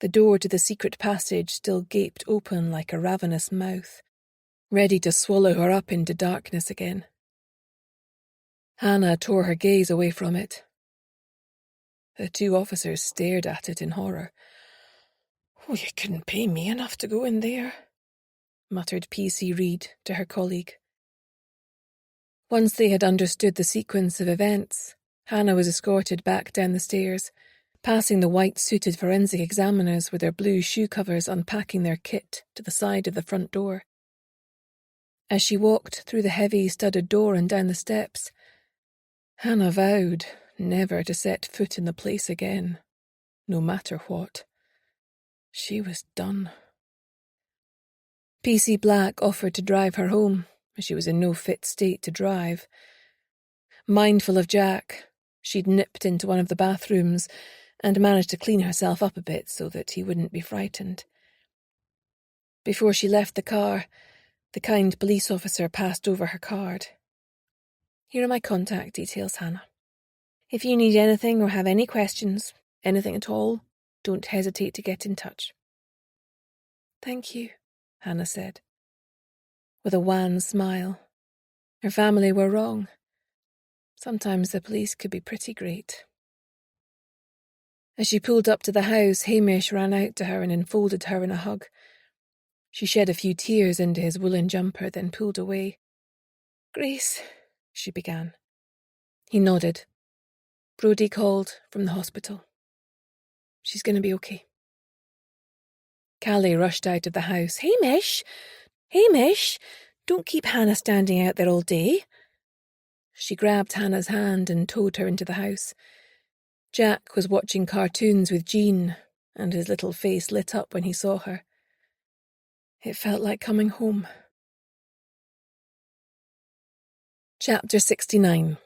The door to the secret passage still gaped open like a ravenous mouth, ready to swallow her up into darkness again. Hannah tore her gaze away from it. The two officers stared at it in horror. "Oh, you couldn't pay me enough to go in there," muttered P.C. Reed to her colleague. Once they had understood the sequence of events, Hannah was escorted back down the stairs, passing the white-suited forensic examiners with their blue shoe covers unpacking their kit to the side of the front door. As she walked through the heavy studded door and down the steps, Hannah vowed never to set foot in the place again, no matter what. She was done. P.C. Black offered to drive her home, as she was in no fit state to drive. Mindful of Jack, she'd nipped into one of the bathrooms and managed to clean herself up a bit so that he wouldn't be frightened. Before she left the car, the kind police officer passed over her card. "Here are my contact details, Hannah. If you need anything or have any questions, anything at all, don't hesitate to get in touch." "Thank you," Hannah said, with a wan smile. Her family were wrong. Sometimes the police could be pretty great. As she pulled up to the house, Hamish ran out to her and enfolded her in a hug. She shed a few tears into his woolen jumper, then pulled away. "Grace," she began. He nodded. "Brodie called from the hospital. She's going to be okay." Callie rushed out of the house. "Hamish! Hamish! Don't keep Hannah standing out there all day." She grabbed Hannah's hand and towed her into the house. Jack was watching cartoons with Jean, and his little face lit up when he saw her. It felt like coming home. Chapter 69.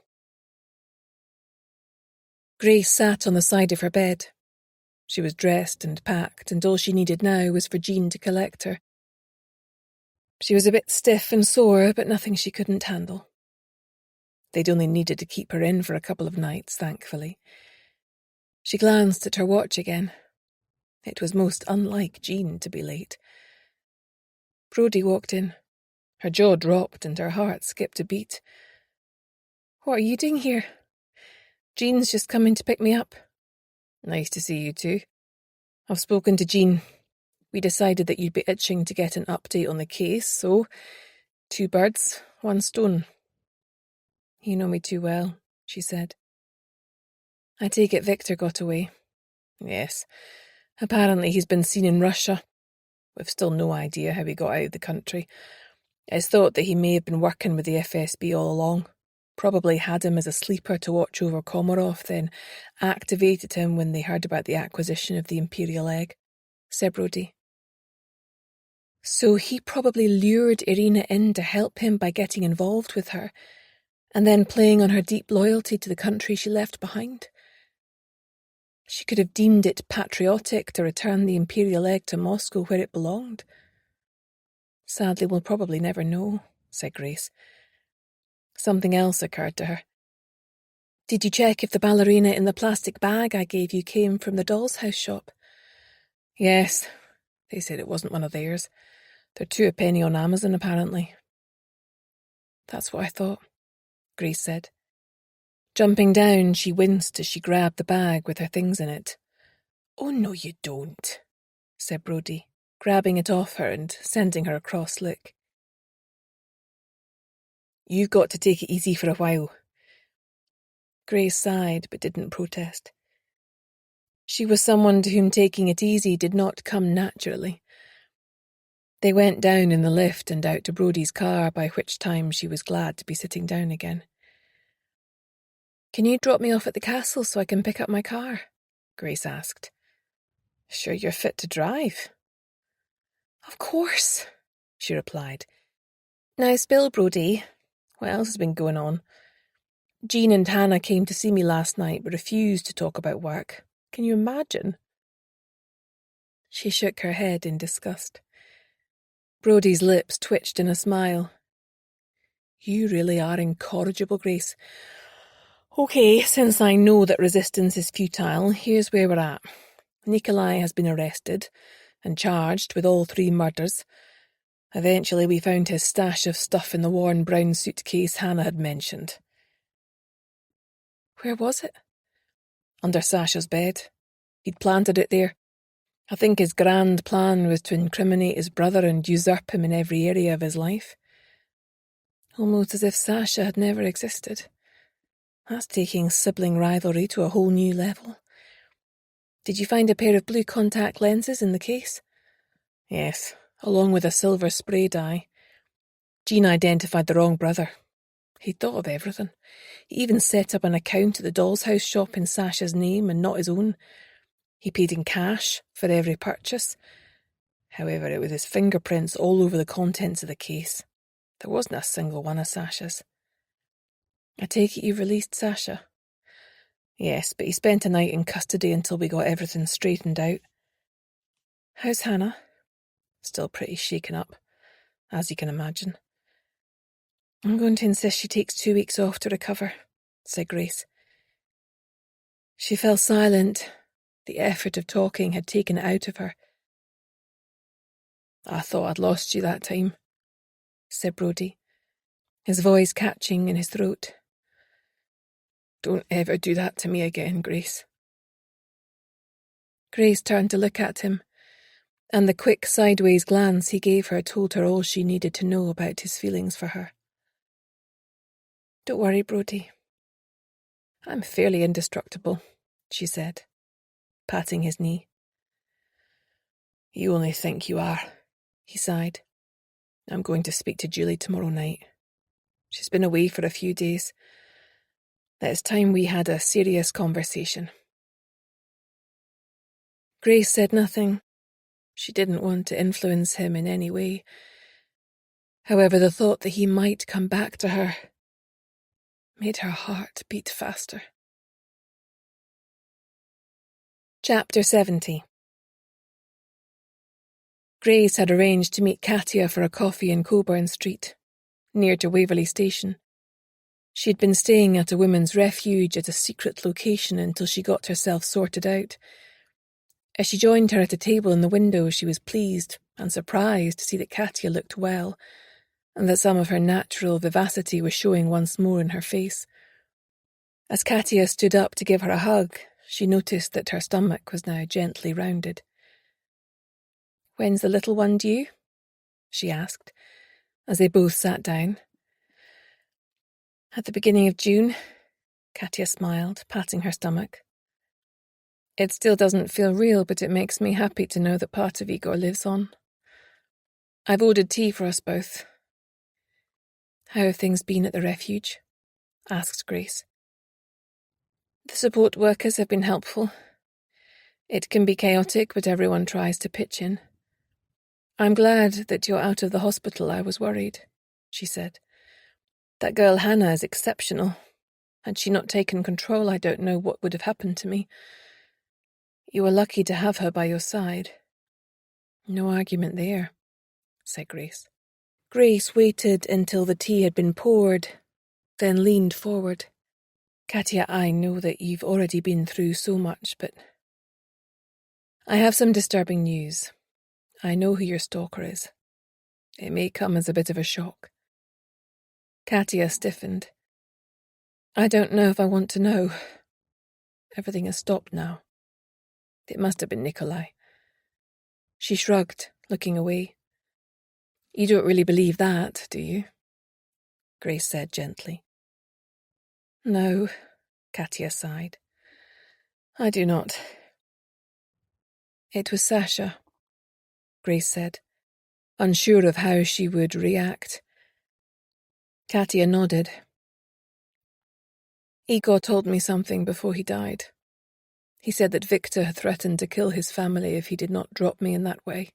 Grace sat on the side of her bed. She was dressed and packed, and all she needed now was for Jean to collect her. She was a bit stiff and sore, but nothing she couldn't handle. They'd only needed to keep her in for a couple of nights, thankfully. She glanced at her watch again. It was most unlike Jean to be late. Brodie walked in. Her jaw dropped and her heart skipped a beat. "What are you doing here?" "Jean's just coming to pick me up." "Nice to see you too. I've spoken to Jean. We decided that you'd be itching to get an update on the case, so 2 birds, 1 stone. "You know me too well," she said. "I take it Victor got away." "Yes. Apparently he's been seen in Russia. We've still no idea how he got out of the country. It's thought that he may have been working with the FSB all along. Probably had him as a sleeper to watch over Komarov, then activated him when they heard about the acquisition of the Imperial egg," said Brodie. "So he probably lured Irina in to help him by getting involved with her, and then playing on her deep loyalty to the country she left behind. She could have deemed it patriotic to return the Imperial egg to Moscow where it belonged." "Sadly, we'll probably never know," said Grace. Something else occurred to her. "Did you check if the ballerina in the plastic bag I gave you came from the doll's house shop?" "Yes. They said it wasn't one of theirs. They're 2 a penny on Amazon, apparently." "That's what I thought," Grace said. Jumping down, she winced as she grabbed the bag with her things in it. "Oh, no, you don't," said Brodie, grabbing it off her and sending her a cross look. "You've got to take it easy for a while." Grace sighed but didn't protest. She was someone to whom taking it easy did not come naturally. They went down in the lift and out to Brodie's car, by which time she was glad to be sitting down again. "Can you drop me off at the castle so I can pick up my car?" Grace asked. "Sure you're fit to drive?" "Of course," she replied. "Now spill, Brodie. What else has been going on?" "Jean and Hannah came to see me last night but refused to talk about work. Can you imagine?" She shook her head in disgust. Brodie's lips twitched in a smile. "You really are incorrigible, Grace. Okay, since I know that resistance is futile, here's where we're at. Nikolai has been arrested and charged with all 3 murders. Eventually we found his stash of stuff in the worn brown suitcase Hannah had mentioned. Where was it? Under Sasha's bed. He'd planted it there. I think his grand plan was to incriminate his brother and usurp him in every area of his life. Almost as if Sasha had never existed. That's taking sibling rivalry to a whole new level. Did you find a pair of blue contact lenses in the case? Yes, along with a silver spray dye. Jean identified the wrong brother. He'd thought of everything. He even set up an account at the doll's house shop in Sasha's name and not his own. He paid in cash for every purchase. However, it was his fingerprints all over the contents of the case. There wasn't a single one of Sasha's. I take it you've released Sasha? Yes, but he spent a night in custody until we got everything straightened out. How's Hannah? Still pretty shaken up, as you can imagine. I'm going to insist she takes 2 weeks off to recover, said Grace. She fell silent. The effort of talking had taken it out of her. I thought I'd lost you that time, said Brodie, his voice catching in his throat. Don't ever do that to me again, Grace. Grace turned to look at him, and the quick sideways glance he gave her told her all she needed to know about his feelings for her. Don't worry, Brodie. I'm fairly indestructible, she said, patting his knee. You only think you are, he sighed. I'm going to speak to Julie tomorrow night. She's been away for a few days. It's time we had a serious conversation. Grace said nothing. She didn't want to influence him in any way. However, the thought that he might come back to her made her heart beat faster. Chapter 70. Grace had arranged to meet Katia for a coffee in Coburn Street, near to Waverley Station. She'd been staying at a women's refuge at a secret location until she got herself sorted out. As she joined her at a table in the window, she was pleased and surprised to see that Katia looked well, and that some of her natural vivacity was showing once more in her face. As Katia stood up to give her a hug, she noticed that her stomach was now gently rounded. When's the little one due? She asked, as they both sat down. At the beginning of June, Katia smiled, patting her stomach. It still doesn't feel real, but it makes me happy to know that part of Igor lives on. I've ordered tea for us both. How have things been at the refuge? Asked Grace. The support workers have been helpful. It can be chaotic, but everyone tries to pitch in. I'm glad that you're out of the hospital. I was worried, she said. That girl Hannah is exceptional. Had she not taken control, I don't know what would have happened to me. You were lucky to have her by your side. No argument there, said Grace. Grace waited until the tea had been poured, then leaned forward. Katia, I know that you've already been through so much, but I have some disturbing news. I know who your stalker is. It may come as a bit of a shock. Katia stiffened. I don't know if I want to know. Everything has stopped now. It must have been Nikolai. She shrugged, looking away. You don't really believe that, do you? Grace said gently. No, Katia sighed. I do not. It was Sasha, Grace said, unsure of how she would react. Katia nodded. Igor told me something before he died. He said that Victor had threatened to kill his family if he did not drop me in that way.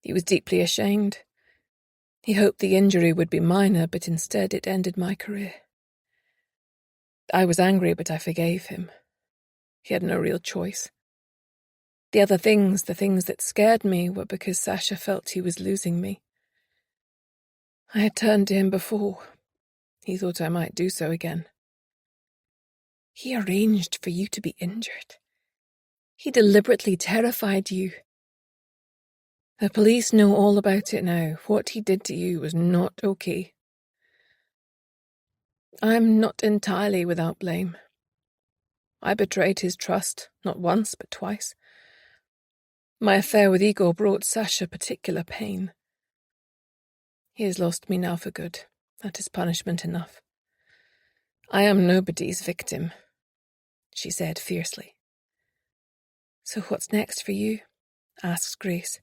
He was deeply ashamed. He hoped the injury would be minor, but instead it ended my career. I was angry, but I forgave him. He had no real choice. The things that scared me, were because Sasha felt he was losing me. I had turned to him before. He thought I might do so again. He arranged for you to be injured. He deliberately terrified you. The police know all about it now. What he did to you was not okay. I'm not entirely without blame. I betrayed his trust, not once, but twice. My affair with Igor brought Sasha particular pain. He has lost me now for good. That is punishment enough. I am nobody's victim, she said fiercely. So what's next for you? Asked Grace.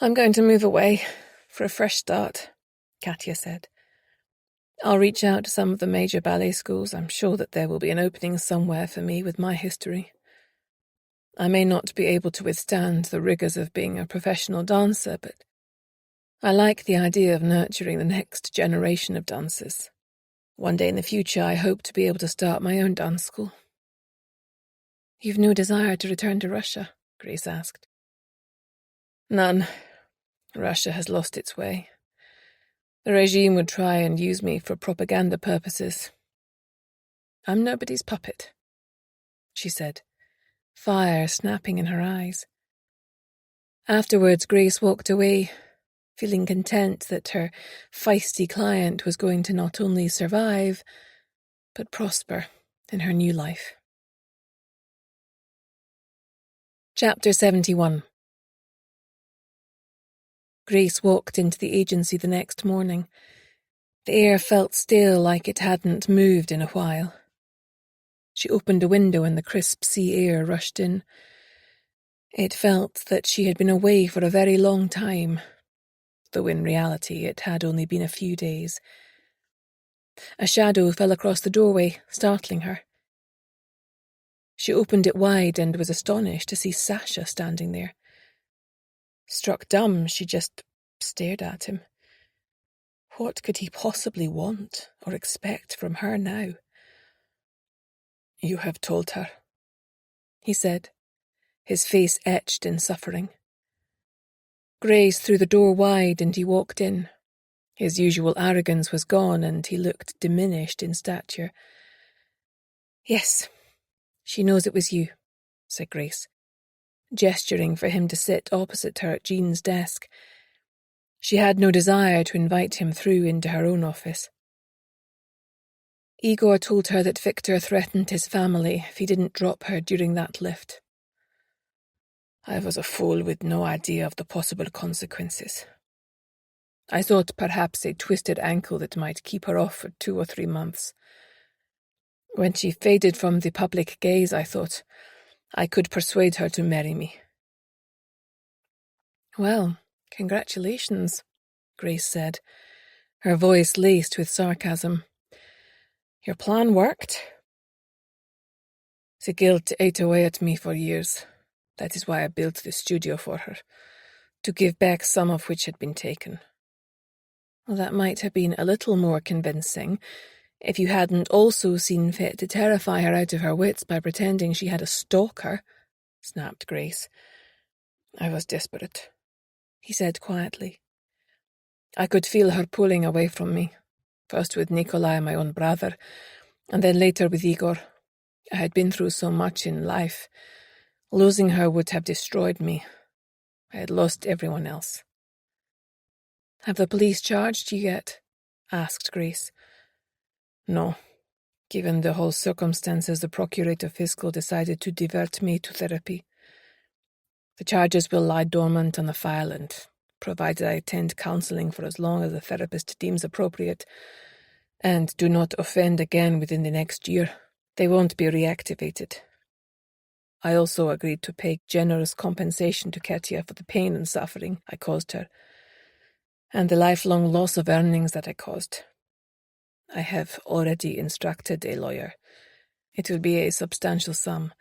I'm going to move away, for a fresh start, Katya said. I'll reach out to some of the major ballet schools. I'm sure that there will be an opening somewhere for me with my history. I may not be able to withstand the rigours of being a professional dancer, but I like the idea of nurturing the next generation of dancers. One day in the future, I hope to be able to start my own dance school. You've no desire to return to Russia? Grace asked. None. Russia has lost its way. The regime would try and use me for propaganda purposes. I'm nobody's puppet, she said, fire snapping in her eyes. Afterwards, Grace walked away, feeling content that her feisty client was going to not only survive, but prosper in her new life. Chapter 71. Grace walked into the agency the next morning. The air felt stale, like it hadn't moved in a while. She opened a window and the crisp sea air rushed in. It felt that she had been away for a very long time, though in reality it had only been a few days. A shadow fell across the doorway, startling her. She opened it wide and was astonished to see Sasha standing there. Struck dumb, she just stared at him. What could he possibly want or expect from her now? You have told her, he said, his face etched in suffering. Grace threw the door wide and he walked in. His usual arrogance was gone and he looked diminished in stature. Yes, she knows it was you, said Grace, gesturing for him to sit opposite her at Jean's desk. She had no desire to invite him through into her own office. Igor told her that Victor threatened his family if he didn't drop her during that lift. I was a fool with no idea of the possible consequences. I thought perhaps a twisted ankle that might keep her off for 2 or 3 months. When she faded from the public gaze, I thought I could persuade her to marry me. Well, congratulations, Grace said, her voice laced with sarcasm. Your plan worked. The guilt ate away at me for years. That is why I built the studio for her, to give back some of which had been taken. Well, that might have been a little more convincing if you hadn't also seen fit to terrify her out of her wits by pretending she had a stalker, snapped Grace. I was desperate, he said quietly. I could feel her pulling away from me, first with Nikolai, my own brother, and then later with Igor. I had been through so much in life. Losing her would have destroyed me. I had lost everyone else. Have the police charged you yet? Asked Grace. No. Given the whole circumstances, the Procurator Fiscal decided to divert me to therapy. The charges will lie dormant on the file and, provided I attend counselling for as long as the therapist deems appropriate, and do not offend again within the next year, they won't be reactivated. I also agreed to pay generous compensation to Katya for the pain and suffering I caused her, and the lifelong loss of earnings that I caused. I have already instructed a lawyer. It will be a substantial sum.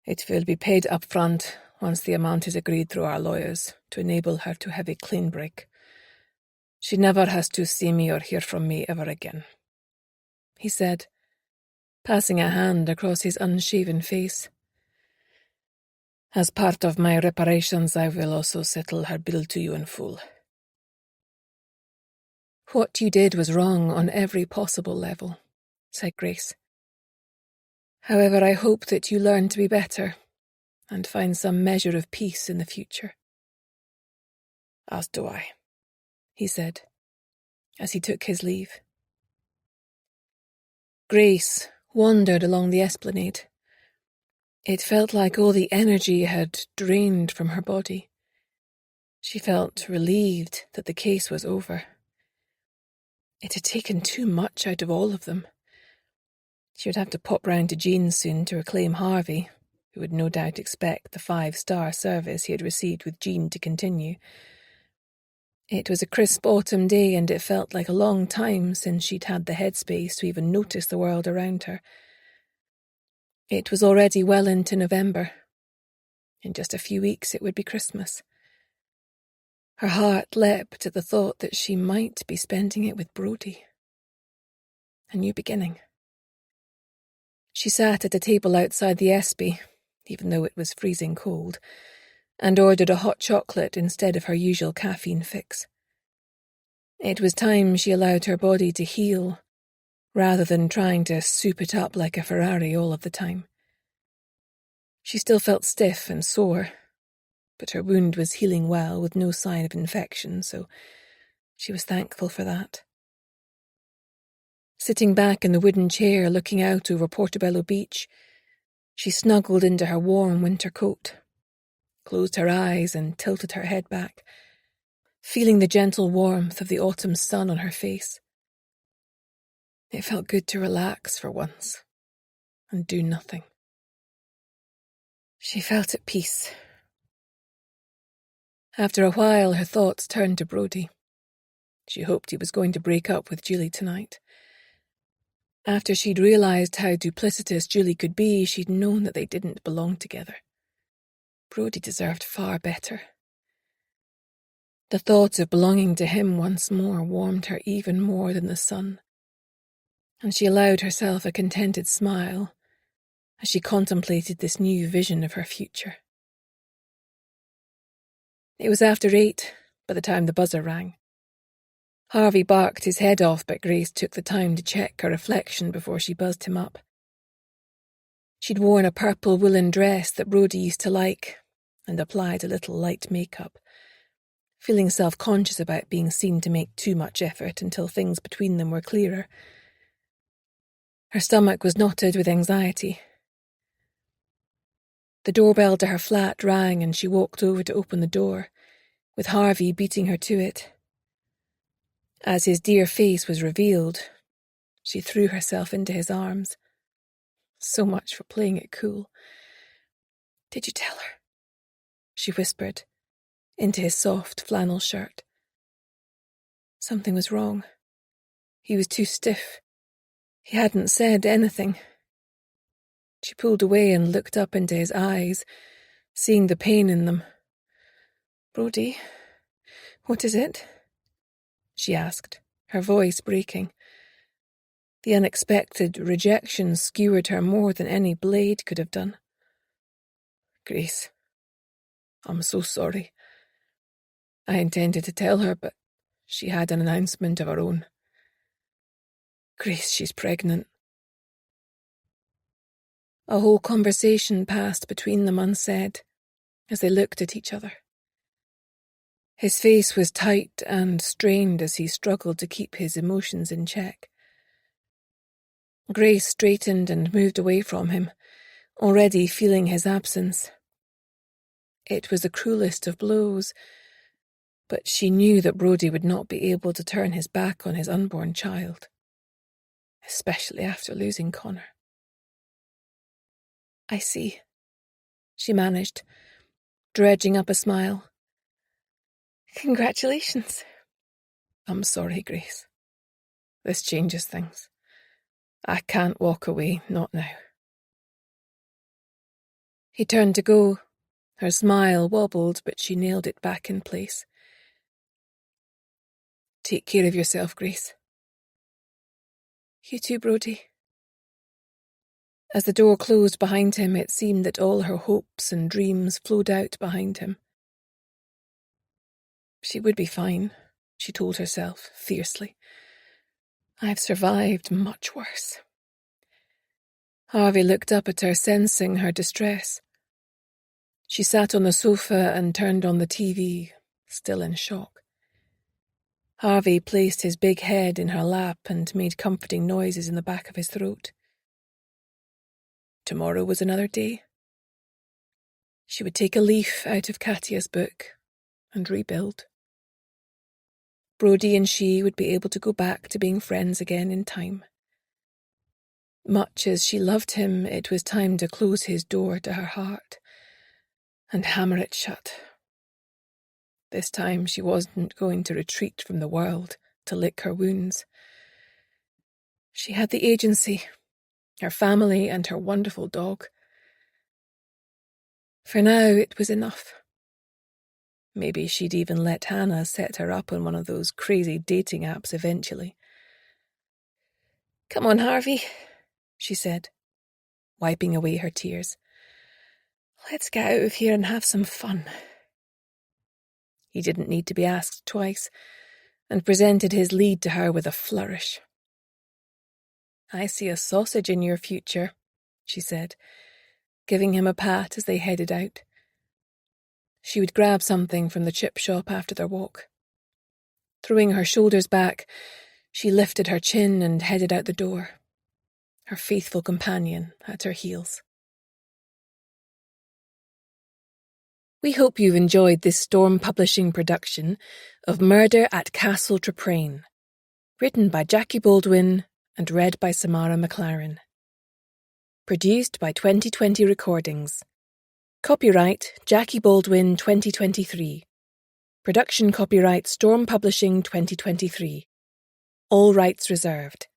It will be paid up front once the amount is agreed through our lawyers to enable her to have a clean break. She never has to see me or hear from me ever again, he said, passing a hand across his unshaven face. As part of my reparations, I will also settle her bill to you in full. What you did was wrong on every possible level, said Grace. However, I hope that you learn to be better and find some measure of peace in the future." "As do I," he said, as he took his leave. Grace wandered along the esplanade. It felt like all the energy had drained from her body. She felt relieved that the case was over. It had taken too much out of all of them. She would have to pop round to Jean's soon to reclaim Harvey, who would no doubt expect the 5-star service he had received with Jean to continue. It was a crisp autumn day, and it felt like a long time since she'd had the headspace to even notice the world around her. It was already well into November. In just a few weeks it would be Christmas. Her heart leapt at the thought that she might be spending it with Brodie. A new beginning. She sat at a table outside the Espy, even though it was freezing cold, and ordered a hot chocolate instead of her usual caffeine fix. It was time she allowed her body to heal, rather than trying to soup it up like a Ferrari all of the time. She still felt stiff and sore, but her wound was healing well with no sign of infection, so she was thankful for that. Sitting back in the wooden chair looking out over Portobello Beach, she snuggled into her warm winter coat, closed her eyes and tilted her head back, feeling the gentle warmth of the autumn sun on her face. It felt good to relax for once and do nothing. She felt at peace. After a while, her thoughts turned to Brodie. She hoped he was going to break up with Julie tonight. After she'd realised how duplicitous Julie could be, she'd known that they didn't belong together. Brodie deserved far better. The thought of belonging to him once more warmed her even more than the sun, and she allowed herself a contented smile as she contemplated this new vision of her future. It was after 8 by the time the buzzer rang. Harvey barked his head off, but Grace took the time to check her reflection before she buzzed him up. She'd worn a purple woolen dress that Brodie used to like and applied a little light makeup, feeling self-conscious about being seen to make too much effort until things between them were clearer. Her stomach was knotted with anxiety. The doorbell to her flat rang and she walked over to open the door, with Harvey beating her to it. As his dear face was revealed, she threw herself into his arms. So much for playing it cool. "Did you tell her?" she whispered, into his soft flannel shirt. Something was wrong. He was too stiff. He hadn't said anything. She pulled away and looked up into his eyes, seeing the pain in them. "Brodie, what is it?" she asked, her voice breaking. The unexpected rejection skewered her more than any blade could have done. "Grace, I'm so sorry. I intended to tell her, but she had an announcement of her own. Grace, she's pregnant." A whole conversation passed between them unsaid, as they looked at each other. His face was tight and strained as he struggled to keep his emotions in check. Grace straightened and moved away from him, already feeling his absence. It was the cruelest of blows, but she knew that Brodie would not be able to turn his back on his unborn child, especially after losing Connor. "I see," she managed, dredging up a smile. "Congratulations." "I'm sorry, Grace. This changes things. I can't walk away, not now." He turned to go. Her smile wobbled, but she nailed it back in place. "Take care of yourself, Grace." "You too, Brodie." As the door closed behind him, it seemed that all her hopes and dreams flowed out behind him. She would be fine, she told herself fiercely. I've survived much worse. Harvey looked up at her, sensing her distress. She sat on the sofa and turned on the TV, still in shock. Harvey placed his big head in her lap and made comforting noises in the back of his throat. Tomorrow was another day. She would take a leaf out of Katya's book and rebuild. Brodie and she would be able to go back to being friends again in time. Much as she loved him, it was time to close his door to her heart and hammer it shut. This time she wasn't going to retreat from the world to lick her wounds. She had the agency, her family and her wonderful dog. For now it was enough. Maybe she'd even let Hannah set her up on one of those crazy dating apps eventually. "Come on, Harvey," she said, wiping away her tears. "Let's get out of here and have some fun." He didn't need to be asked twice, and presented his lead to her with a flourish. "I see a sausage in your future," she said, giving him a pat as they headed out. She would grab something from the chip shop after their walk. Throwing her shoulders back, she lifted her chin and headed out the door, her faithful companion at her heels. We hope you've enjoyed this Storm Publishing production of Murder at Castle Traprain, written by Jackie Baldwin and read by Samara McLaren. Produced by 2020 Recordings. Copyright Jackie Baldwin 2023. Production copyright Storm Publishing 2023. All rights reserved.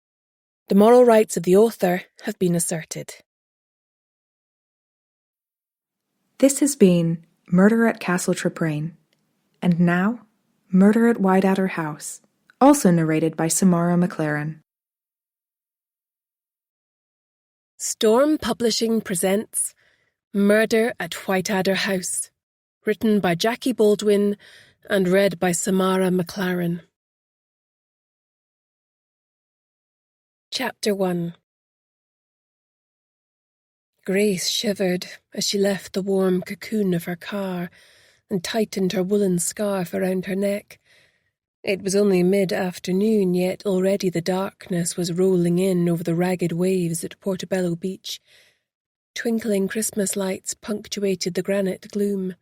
The moral rights of the author have been asserted. This has been Murder at Castle Traprain, and now Murder at Whiteadder House, also narrated by Samara McLaren. Storm Publishing presents Murder at Whiteadder House, written by Jackie Baldwin and read by Samara McLaren. Chapter 1. Grace shivered as she left the warm cocoon of her car and tightened her woolen scarf around her neck. It was only mid-afternoon, yet already the darkness was rolling in over the ragged waves at Portobello Beach. Twinkling Christmas lights punctuated the granite gloom.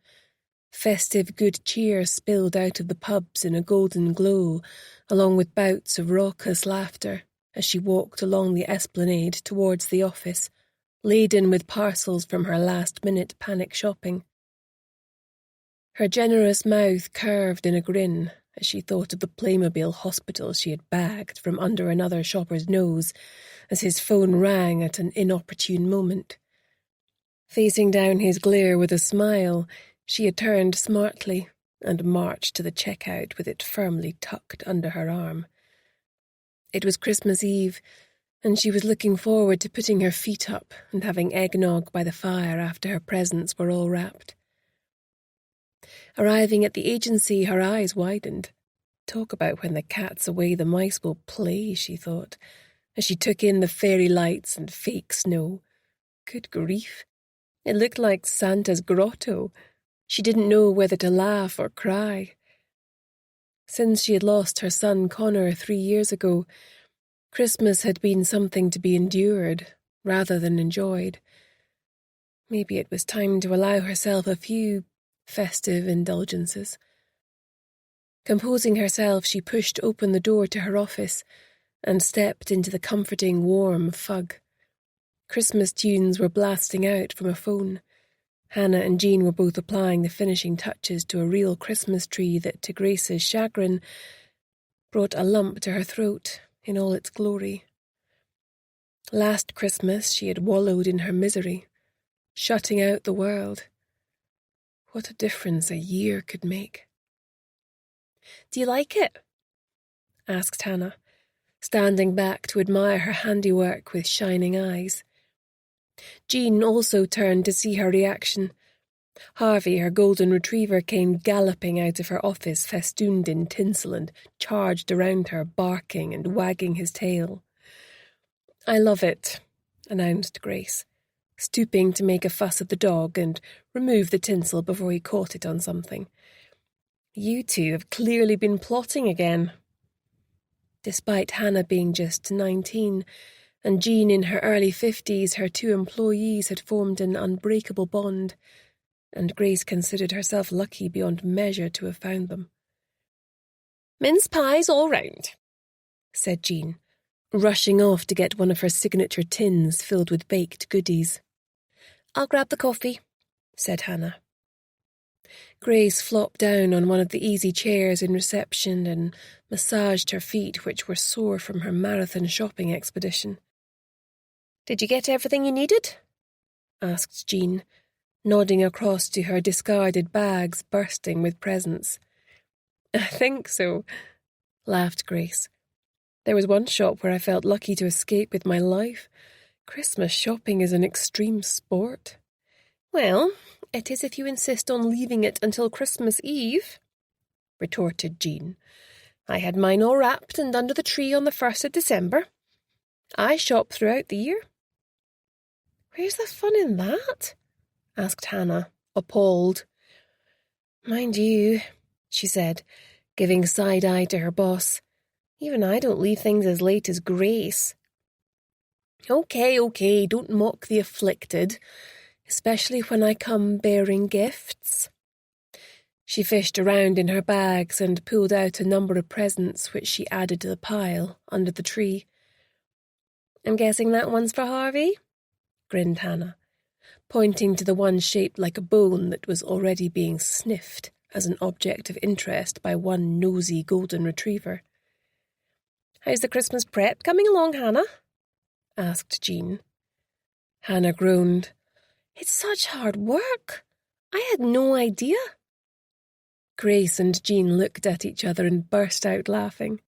Festive good cheer spilled out of the pubs in a golden glow, along with bouts of raucous laughter as she walked along the esplanade towards the office, laden with parcels from her last-minute panic shopping. Her generous mouth curved in a grin as she thought of the Playmobil hospital she had bagged from under another shopper's nose as his phone rang at an inopportune moment. Facing down his glare with a smile, she had turned smartly and marched to the checkout with it firmly tucked under her arm. It was Christmas Eve, and she was looking forward to putting her feet up and having eggnog by the fire after her presents were all wrapped. Arriving at the agency, her eyes widened. Talk about when the cat's away the mice will play, she thought, as she took in the fairy lights and fake snow. Good grief. It looked like Santa's grotto. She didn't know whether to laugh or cry. Since she had lost her son Connor 3 years ago, Christmas had been something to be endured rather than enjoyed. Maybe it was time to allow herself a few festive indulgences. Composing herself, she pushed open the door to her office and stepped into the comforting, warm fug. Christmas tunes were blasting out from a phone. Hannah and Jean were both applying the finishing touches to a real Christmas tree that, to Grace's chagrin, brought a lump to her throat in all its glory. Last Christmas she had wallowed in her misery, shutting out the world. What a difference a year could make. "Do you like it?" asked Hannah, standing back to admire her handiwork with shining eyes. Jean also turned to see her reaction. Harvey, her golden retriever, came galloping out of her office festooned in tinsel and charged around her, barking and wagging his tail. "I love it. announced Grace, stooping to make a fuss at the dog and remove the tinsel before he caught it on something. You two have clearly been plotting again. Despite Hannah being just 19 and Jean in her early 50s, her two employees had formed an unbreakable bond, and Grace considered herself lucky beyond measure to have found them. "Mince pies all round," said Jean, rushing off to get one of her signature tins filled with baked goodies. "I'll grab the coffee," said Hannah. Grace flopped down on one of the easy chairs in reception and massaged her feet, which were sore from her marathon shopping expedition. "Did you get everything you needed?" asked Jean, nodding across to her discarded bags bursting with presents. "I think so," laughed Grace. "There was one shop where I felt lucky to escape with my life. Christmas shopping is an extreme sport." "Well, it is if you insist on leaving it until Christmas Eve," retorted Jean. "I had mine all wrapped and under the tree on the 1st of December. I shop throughout the year." "Where's the fun in that?" asked Hannah, appalled. "Mind you," she said, giving side-eye to her boss, "even I don't leave things as late as Grace." Okay, don't mock the afflicted, especially when I come bearing gifts." She fished around in her bags and pulled out a number of presents which she added to the pile under the tree. "I'm guessing that one's for Harvey?" grinned Hannah, pointing to the one shaped like a bone that was already being sniffed as an object of interest by one nosy golden retriever. "How's the Christmas prep coming along, Hannah?" asked Jean. Hannah groaned. "It's such hard work. I had no idea." Grace and Jean looked at each other and burst out laughing.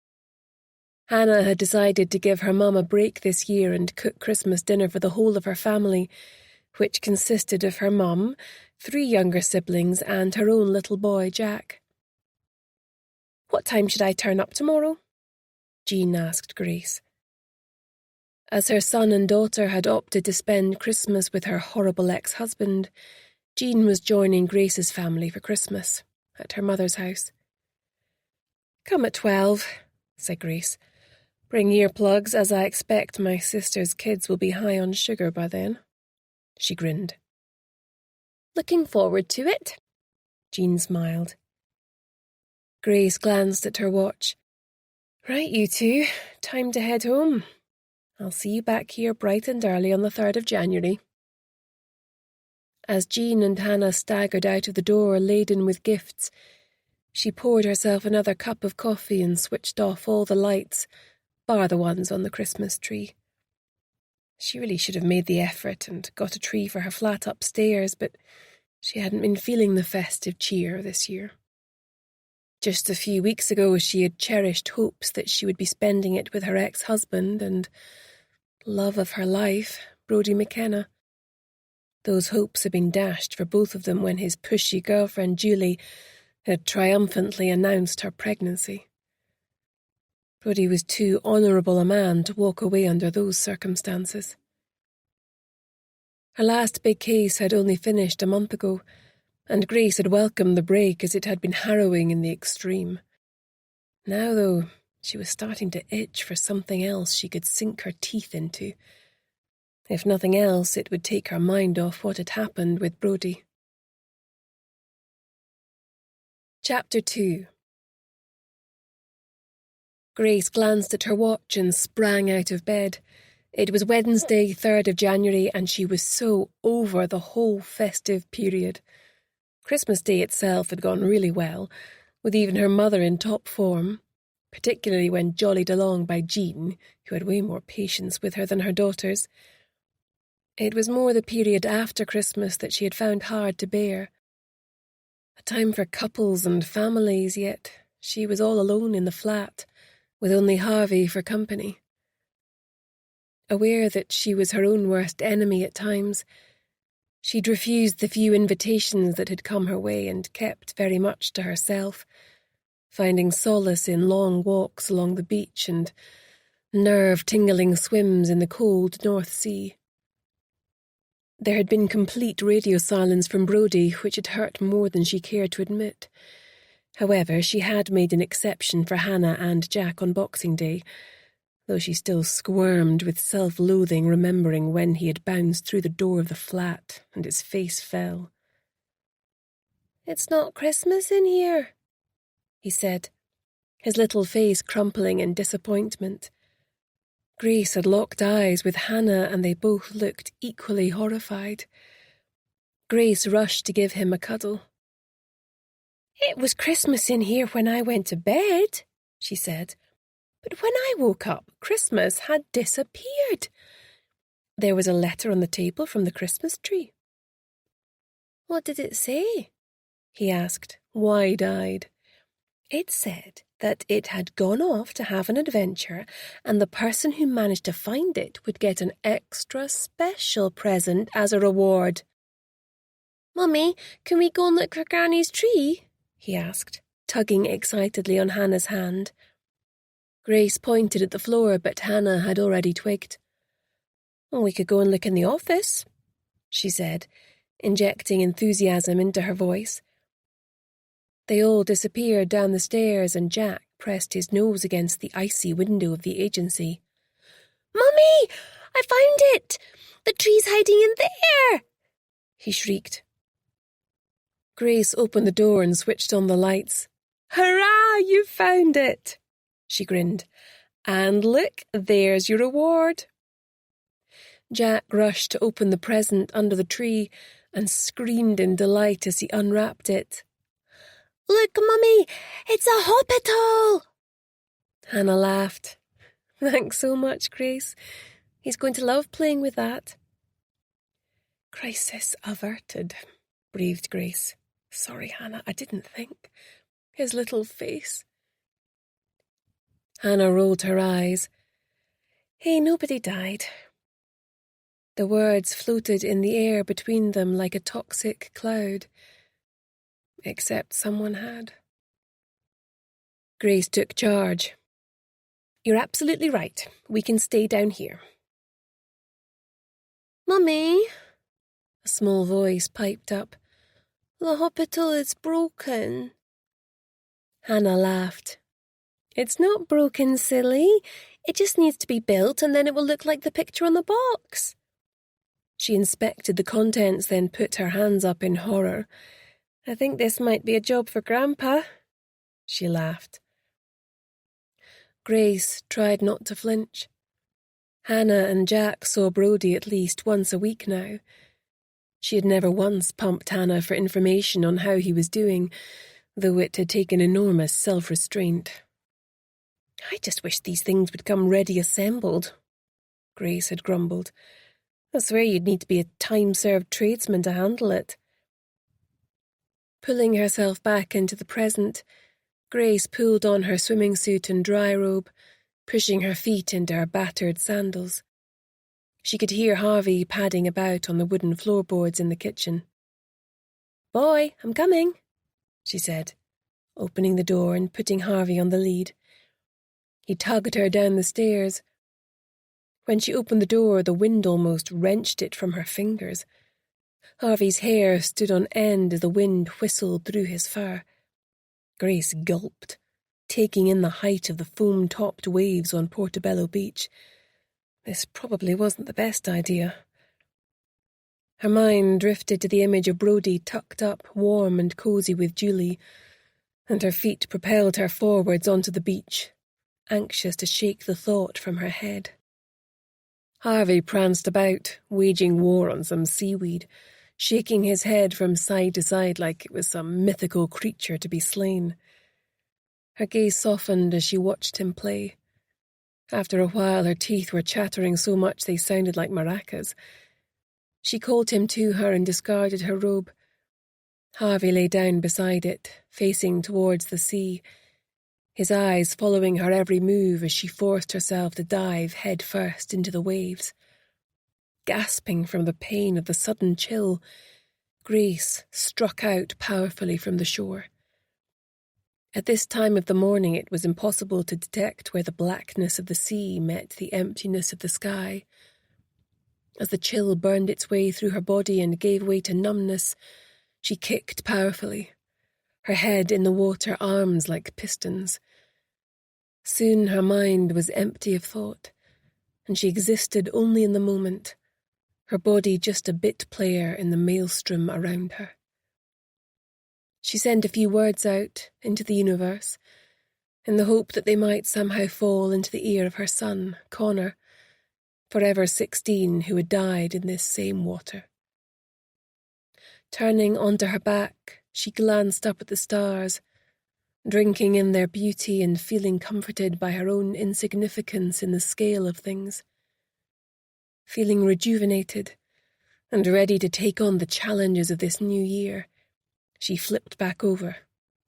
Hannah had decided to give her mum a break this year and cook Christmas dinner for the whole of her family, which consisted of her mum, 3 younger siblings, and her own little boy, Jack. "What time should I turn up tomorrow?" Jean asked Grace. As her son and daughter had opted to spend Christmas with her horrible ex-husband, Jean was joining Grace's family for Christmas at her mother's house. "Come at 12, said Grace. "Bring earplugs, as I expect my sister's kids will be high on sugar by then." She grinned. "Looking forward to it," Jean smiled. Grace glanced at her watch. "Right, you two, time to head home. I'll see you back here bright and early on the 3rd of January. As Jean and Hannah staggered out of the door laden with gifts, she poured herself another cup of coffee and switched off all the lights, bar the ones on the Christmas tree. She really should have made the effort and got a tree for her flat upstairs, but she hadn't been feeling the festive cheer this year. Just a few weeks ago she had cherished hopes that she would be spending it with her ex-husband and love of her life, Brodie McKenna. Those hopes had been dashed for both of them when his pushy girlfriend Julie had triumphantly announced her pregnancy. Brodie was too honourable a man to walk away under those circumstances. Her last big case had only finished a month ago, and Grace had welcomed the break as it had been harrowing in the extreme. Now, though, she was starting to itch for something else she could sink her teeth into. If nothing else, it would take her mind off what had happened with Brodie. Chapter 2. Grace glanced at her watch and sprang out of bed. It was Wednesday, 3rd of January, and she was so over the whole festive period. Christmas Day itself had gone really well, with even her mother in top form, particularly when jollied along by Jean, who had way more patience with her than her daughters. It was more the period after Christmas that she had found hard to bear. A time for couples and families, yet she was all alone in the flat, with only Harvey for company. Aware that she was her own worst enemy at times, she'd refused the few invitations that had come her way and kept very much to herself, finding solace in long walks along the beach and nerve-tingling swims in the cold North Sea. There had been complete radio silence from Brodie, which had hurt more than she cared to admit. However, she had made an exception for Hannah and Jack on Boxing Day, though she still squirmed with self-loathing remembering when he had bounced through the door of the flat and his face fell. "It's not Christmas in here," he said, his little face crumpling in disappointment. Grace had locked eyes with Hannah and they both looked equally horrified. Grace rushed to give him a cuddle. "It was Christmas in here when I went to bed," she said. "But when I woke up, Christmas had disappeared. There was a letter on the table from the Christmas tree." "What did it say?" he asked, wide-eyed. "It said that it had gone off to have an adventure, and the person who managed to find it would get an extra special present as a reward." "Mummy, can we go and look for Granny's tree?" he asked, tugging excitedly on Hannah's hand. Grace pointed at the floor, but Hannah had already twigged. "We could go and look in the office," she said, injecting enthusiasm into her voice. They all disappeared down the stairs and Jack pressed his nose against the icy window of the agency. "Mummy, I found it! The tree's hiding in there!" he shrieked. Grace opened the door and switched on the lights. "Hurrah, you found it!" she grinned. "And look, there's your reward." Jack rushed to open the present under the tree and screamed in delight as he unwrapped it. "Look, Mummy, it's a hospital!" Hannah laughed. "Thanks so much, Grace. He's going to love playing with that." "Crisis averted," breathed Grace. "Sorry, Hannah, I didn't think. His little face." Hannah rolled her eyes. "Hey, nobody died." The words floated in the air between them like a toxic cloud. Except someone had. Grace took charge. "You're absolutely right. We can stay down here." "Mummy," a small voice piped up, "the hospital is broken." Hannah laughed. "It's not broken, silly. It just needs to be built and then it will look like the picture on the box." She inspected the contents, then put her hands up in horror. "I think this might be a job for Grandpa." She laughed. Grace tried not to flinch. Hannah and Jack saw Brodie at least once a week now. She had never once pumped Hannah for information on how he was doing, though it had taken enormous self-restraint. "I just wish these things would come ready assembled," Grace had grumbled. "I swear you'd need to be a time-served tradesman to handle it." Pulling herself back into the present, Grace pulled on her swimming suit and dry robe, pushing her feet into her battered sandals. She could hear Harvey padding about on the wooden floorboards in the kitchen. "Boy, I'm coming," she said, opening the door and putting Harvey on the lead. He tugged her down the stairs. When she opened the door, the wind almost wrenched it from her fingers. Harvey's hair stood on end as the wind whistled through his fur. Grace gulped, taking in the height of the foam-topped waves on Portobello Beach. This probably wasn't the best idea. Her mind drifted to the image of Brodie tucked up, warm and cosy with Julie, and her feet propelled her forwards onto the beach, anxious to shake the thought from her head. Harvey pranced about, waging war on some seaweed, shaking his head from side to side like it was some mythical creature to be slain. Her gaze softened as she watched him play. After a while, her teeth were chattering so much they sounded like maracas. She called him to her and discarded her robe. Harvey lay down beside it, facing towards the sea, his eyes following her every move as she forced herself to dive head first into the waves. Gasping from the pain of the sudden chill, Grace struck out powerfully from the shore. At this time of the morning it was impossible to detect where the blackness of the sea met the emptiness of the sky. As the chill burned its way through her body and gave way to numbness, she kicked powerfully, her head in the water, arms like pistons. Soon her mind was empty of thought, and she existed only in the moment, her body just a bit player in the maelstrom around her. She sent a few words out into the universe, in the hope that they might somehow fall into the ear of her son, Connor, forever 16, who had died in this same water. Turning onto her back, she glanced up at the stars, drinking in their beauty and feeling comforted by her own insignificance in the scale of things. Feeling rejuvenated and ready to take on the challenges of this new year, she flipped back over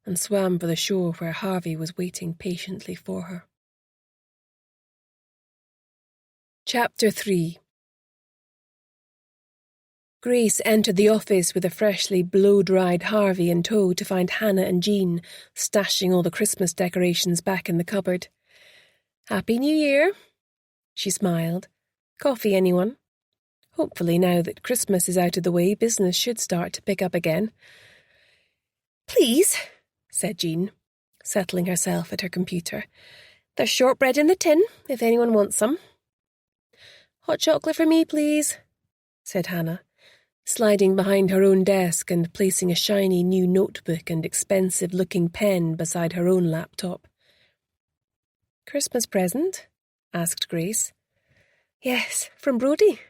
and swam for the shore where Harvey was waiting patiently for her. Chapter 3. Grace entered the office with a freshly blow-dried Harvey in tow to find Hannah and Jean stashing all the Christmas decorations back in the cupboard. "Happy New Year," she smiled. "Coffee, anyone? Hopefully now that Christmas is out of the way, business should start to pick up again." "Please," said Jean, settling herself at her computer. "There's shortbread in the tin, if anyone wants some." "Hot chocolate for me, please," said Hannah, sliding behind her own desk and placing a shiny new notebook and expensive-looking pen beside her own laptop. "Christmas present?" asked Grace. "Yes, from Brodie."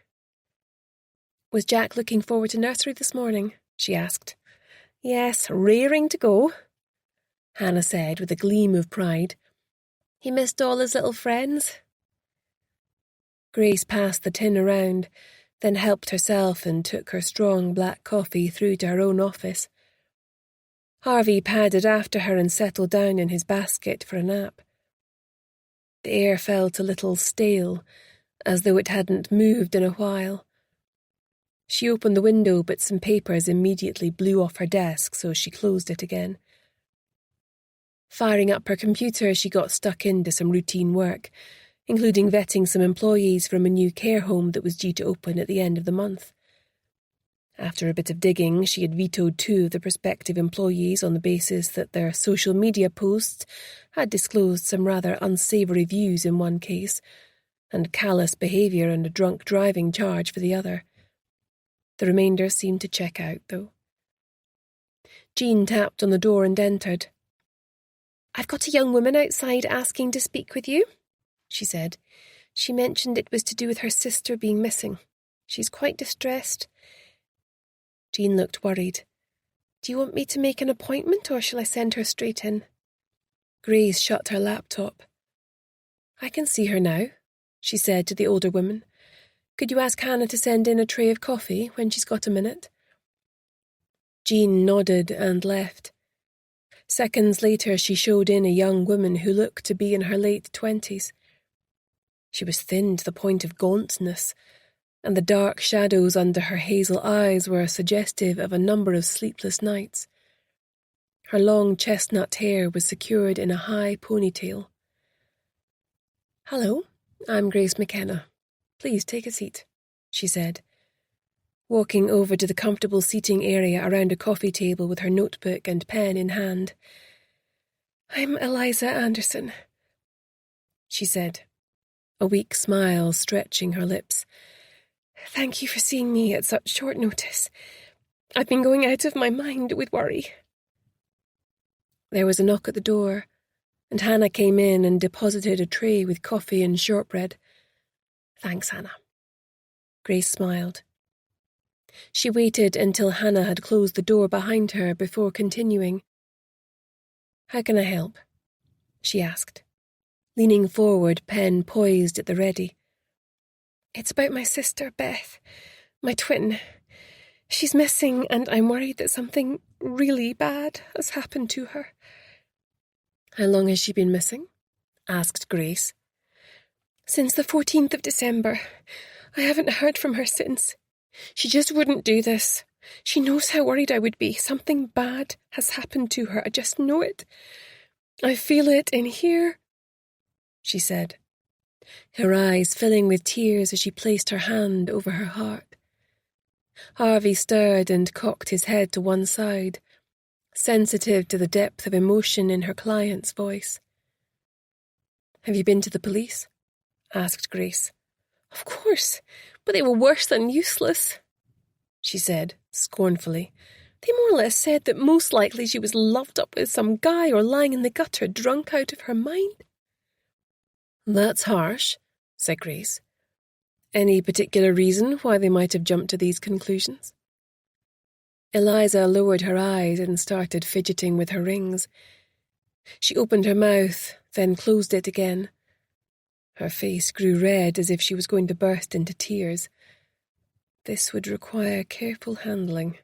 "Was Jack looking forward to nursery this morning?" she asked. "Yes, raring to go," Hannah said with a gleam of pride. "He missed all his little friends." Grace passed the tin around, then helped herself and took her strong black coffee through to her own office. Harvey padded after her and settled down in his basket for a nap. The air felt a little stale, as though it hadn't moved in a while. She opened the window, but some papers immediately blew off her desk, so she closed it again. Firing up her computer, she got stuck into some routine work, including vetting some employees from a new care home that was due to open at the end of the month. After a bit of digging, she had vetoed 2 of the prospective employees on the basis that their social media posts had disclosed some rather unsavoury views in one case, and callous behaviour and a drunk driving charge for the other. The remainder seemed to check out, though. Jean tapped on the door and entered. "I've got a young woman outside asking to speak with you," she said. "She mentioned it was to do with her sister being missing. She's quite distressed." Jean looked worried. "Do you want me to make an appointment, or shall I send her straight in?" Grace shut her laptop. "I can see her now," she said to the older woman. "Could you ask Hannah to send in a tray of coffee when she's got a minute?" Jean nodded and left. Seconds later, she showed in a young woman who looked to be in her late 20s. She was thin to the point of gauntness, and the dark shadows under her hazel eyes were suggestive of a number of sleepless nights. Her long chestnut hair was secured in a high ponytail. "Hello, I'm Grace McKenna. Please take a seat," she said, walking over to the comfortable seating area around a coffee table with her notebook and pen in hand. "I'm Eliza Anderson," she said, a weak smile stretching her lips. "Thank you for seeing me at such short notice. I've been going out of my mind with worry." There was a knock at the door, and Hannah came in and deposited a tray with coffee and shortbread. "Thanks, Hannah." Grace smiled. She waited until Hannah had closed the door behind her before continuing. "How can I help?" she asked, leaning forward, pen poised at the ready. "It's about my sister, Beth, my twin. She's missing, and I'm worried that something really bad has happened to her." "How long has she been missing?" asked Grace. "Since the 14th of December. I haven't heard from her since. She just wouldn't do this. She knows how worried I would be. Something bad has happened to her. I just know it. I feel it in here," she said. her eyes filling with tears as she placed her hand over her heart. Harvey stirred and cocked his head to one side, sensitive to the depth of emotion in her client's voice. "Have you been to the police?" asked Grace. "Of course, but they were worse than useless," she said, scornfully. "They more or less said that most likely she was loved up with some guy or lying in the gutter drunk out of her mind." "That's harsh," said Grace. "Any particular reason why they might have jumped to these conclusions?" Eliza lowered her eyes and started fidgeting with her rings. She opened her mouth, then closed it again. Her face grew red as if she was going to burst into tears. This would require careful handling.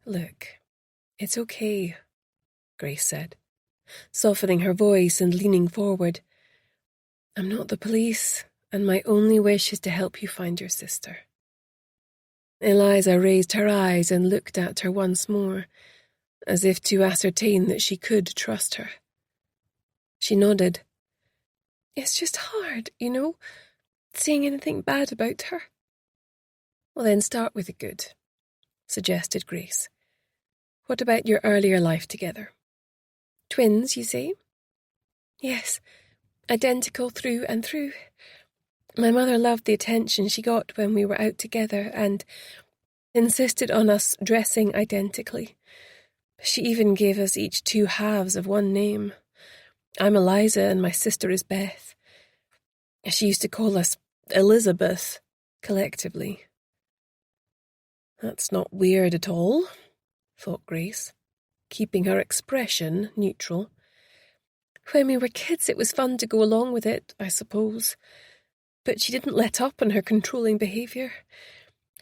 "Look, it's okay," Grace said, softening her voice and leaning forward. "I'm not the police, and my only wish is to help you find your sister." Eliza raised her eyes and looked at her once more, as if to ascertain that she could trust her. She nodded. "It's just hard, saying anything bad about her." "Well, then start with the good," suggested Grace. "What about your earlier life together? Twins, you say?" "Yes, identical through and through. My mother loved the attention she got when we were out together and insisted on us dressing identically. She even gave us each two halves of one name. I'm Eliza and my sister is Beth. She used to call us Elizabeth, collectively." "That's not weird at all," thought Grace, keeping her expression neutral. "When we were kids it was fun to go along with it, I suppose. But she didn't let up on her controlling behaviour.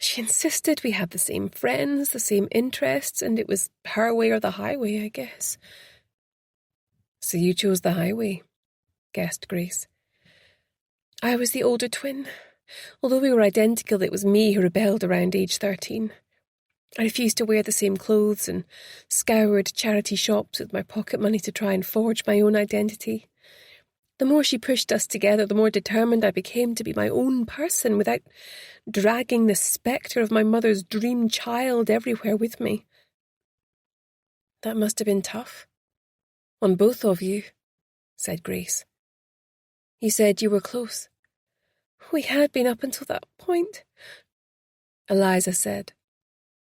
She insisted we had the same friends, the same interests, and it was her way or the highway, I guess." "So you chose the highway," guessed Grace. "I was the older twin. Although we were identical, it was me who rebelled around age 13. I refused to wear the same clothes and scoured charity shops with my pocket money to try and forge my own identity. The more she pushed us together, the more determined I became to be my own person without dragging the spectre of my mother's dream child everywhere with me." "That must have been tough. On both of you," said Grace. "You said you were close." "We had been up until that point," Eliza said,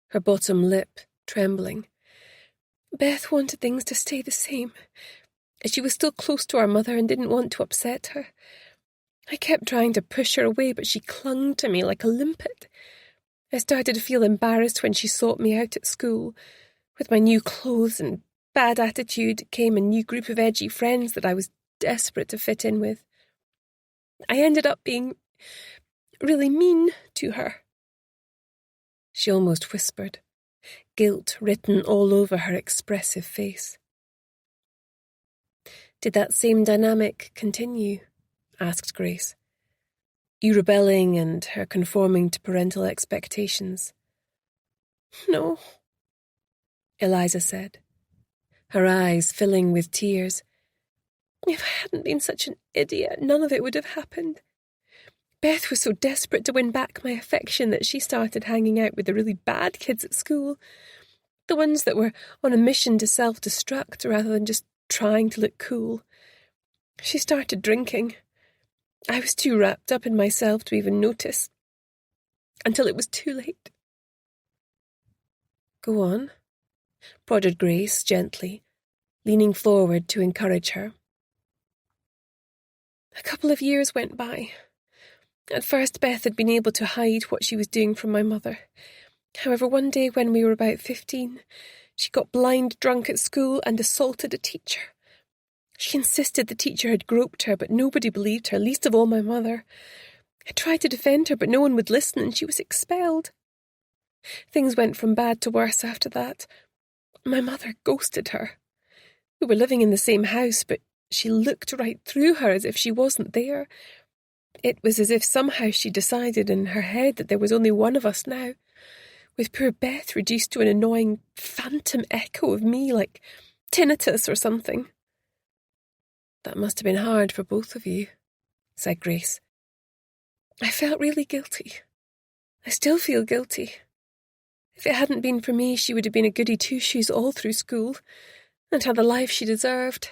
her bottom lip trembling. "Beth wanted things to stay the same. She was still close to our mother and didn't want to upset her. I kept trying to push her away, but she clung to me like a limpet. I started to feel embarrassed when she sought me out at school. With my new clothes and bad attitude came a new group of edgy friends that I was desperate to fit in with. I ended up being really mean to her." She almost whispered, guilt written all over her expressive face. "Did that same dynamic continue?" asked Grace. "You rebelling and her conforming to parental expectations?" "No," Eliza said, her eyes filling with tears. "If I hadn't been such an idiot, none of it would have happened. Beth was so desperate to win back my affection that she started hanging out with the really bad kids at school, the ones that were on a mission to self-destruct rather than just trying to look cool. She started drinking. I was too wrapped up in myself to even notice, until it was too late." "Go on," prodded Grace gently, leaning forward to encourage her. "A couple of years went by. At first Beth had been able to hide what she was doing from my mother. However, one day when we were about 15, she got blind drunk at school and assaulted a teacher. She insisted the teacher had groped her, but nobody believed her, least of all my mother. I tried to defend her, but no one would listen, and she was expelled. Things went from bad to worse after that. My mother ghosted her. We were living in the same house, but she looked right through her as if she wasn't there. It was as if somehow she decided in her head that there was only one of us now, with poor Beth reduced to an annoying phantom echo of me, like tinnitus or something." "That must have been hard for both of you," said Grace. I felt really guilty. I still feel guilty. If it hadn't been for me, she would have been a goody two-shoes all through school and had the life she deserved.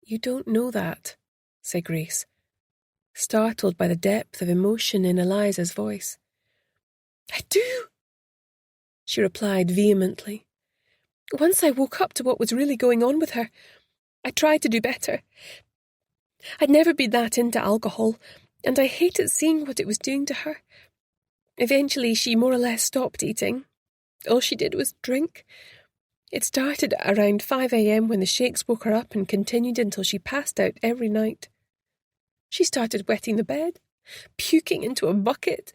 You don't know that, said Grace, startled by the depth of emotion in Eliza's voice. I do, she replied vehemently. Once I woke up to what was really going on with her, I tried to do better. I'd never been that into alcohol, and I hated seeing what it was doing to her. Eventually, she more or less stopped eating. All she did was drink. It started at around 5 a.m. when the shakes woke her up and continued until she passed out every night. She started wetting the bed, puking into a bucket.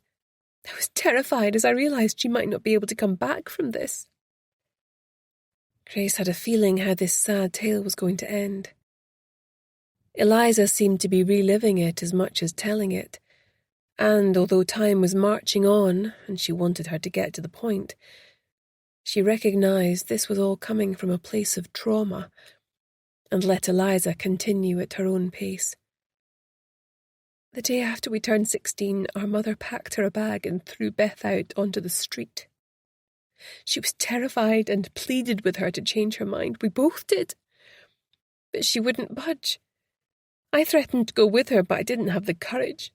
I was terrified as I realised she might not be able to come back from this. Grace had a feeling how this sad tale was going to end. Eliza seemed to be reliving it as much as telling it, and although time was marching on and she wanted her to get to the point, she recognised this was all coming from a place of trauma and let Eliza continue at her own pace. The day after we turned 16, our mother packed her a bag and threw Beth out onto the street. She was terrified and pleaded with her to change her mind. We both did. But she wouldn't budge. I threatened to go with her, but I didn't have the courage.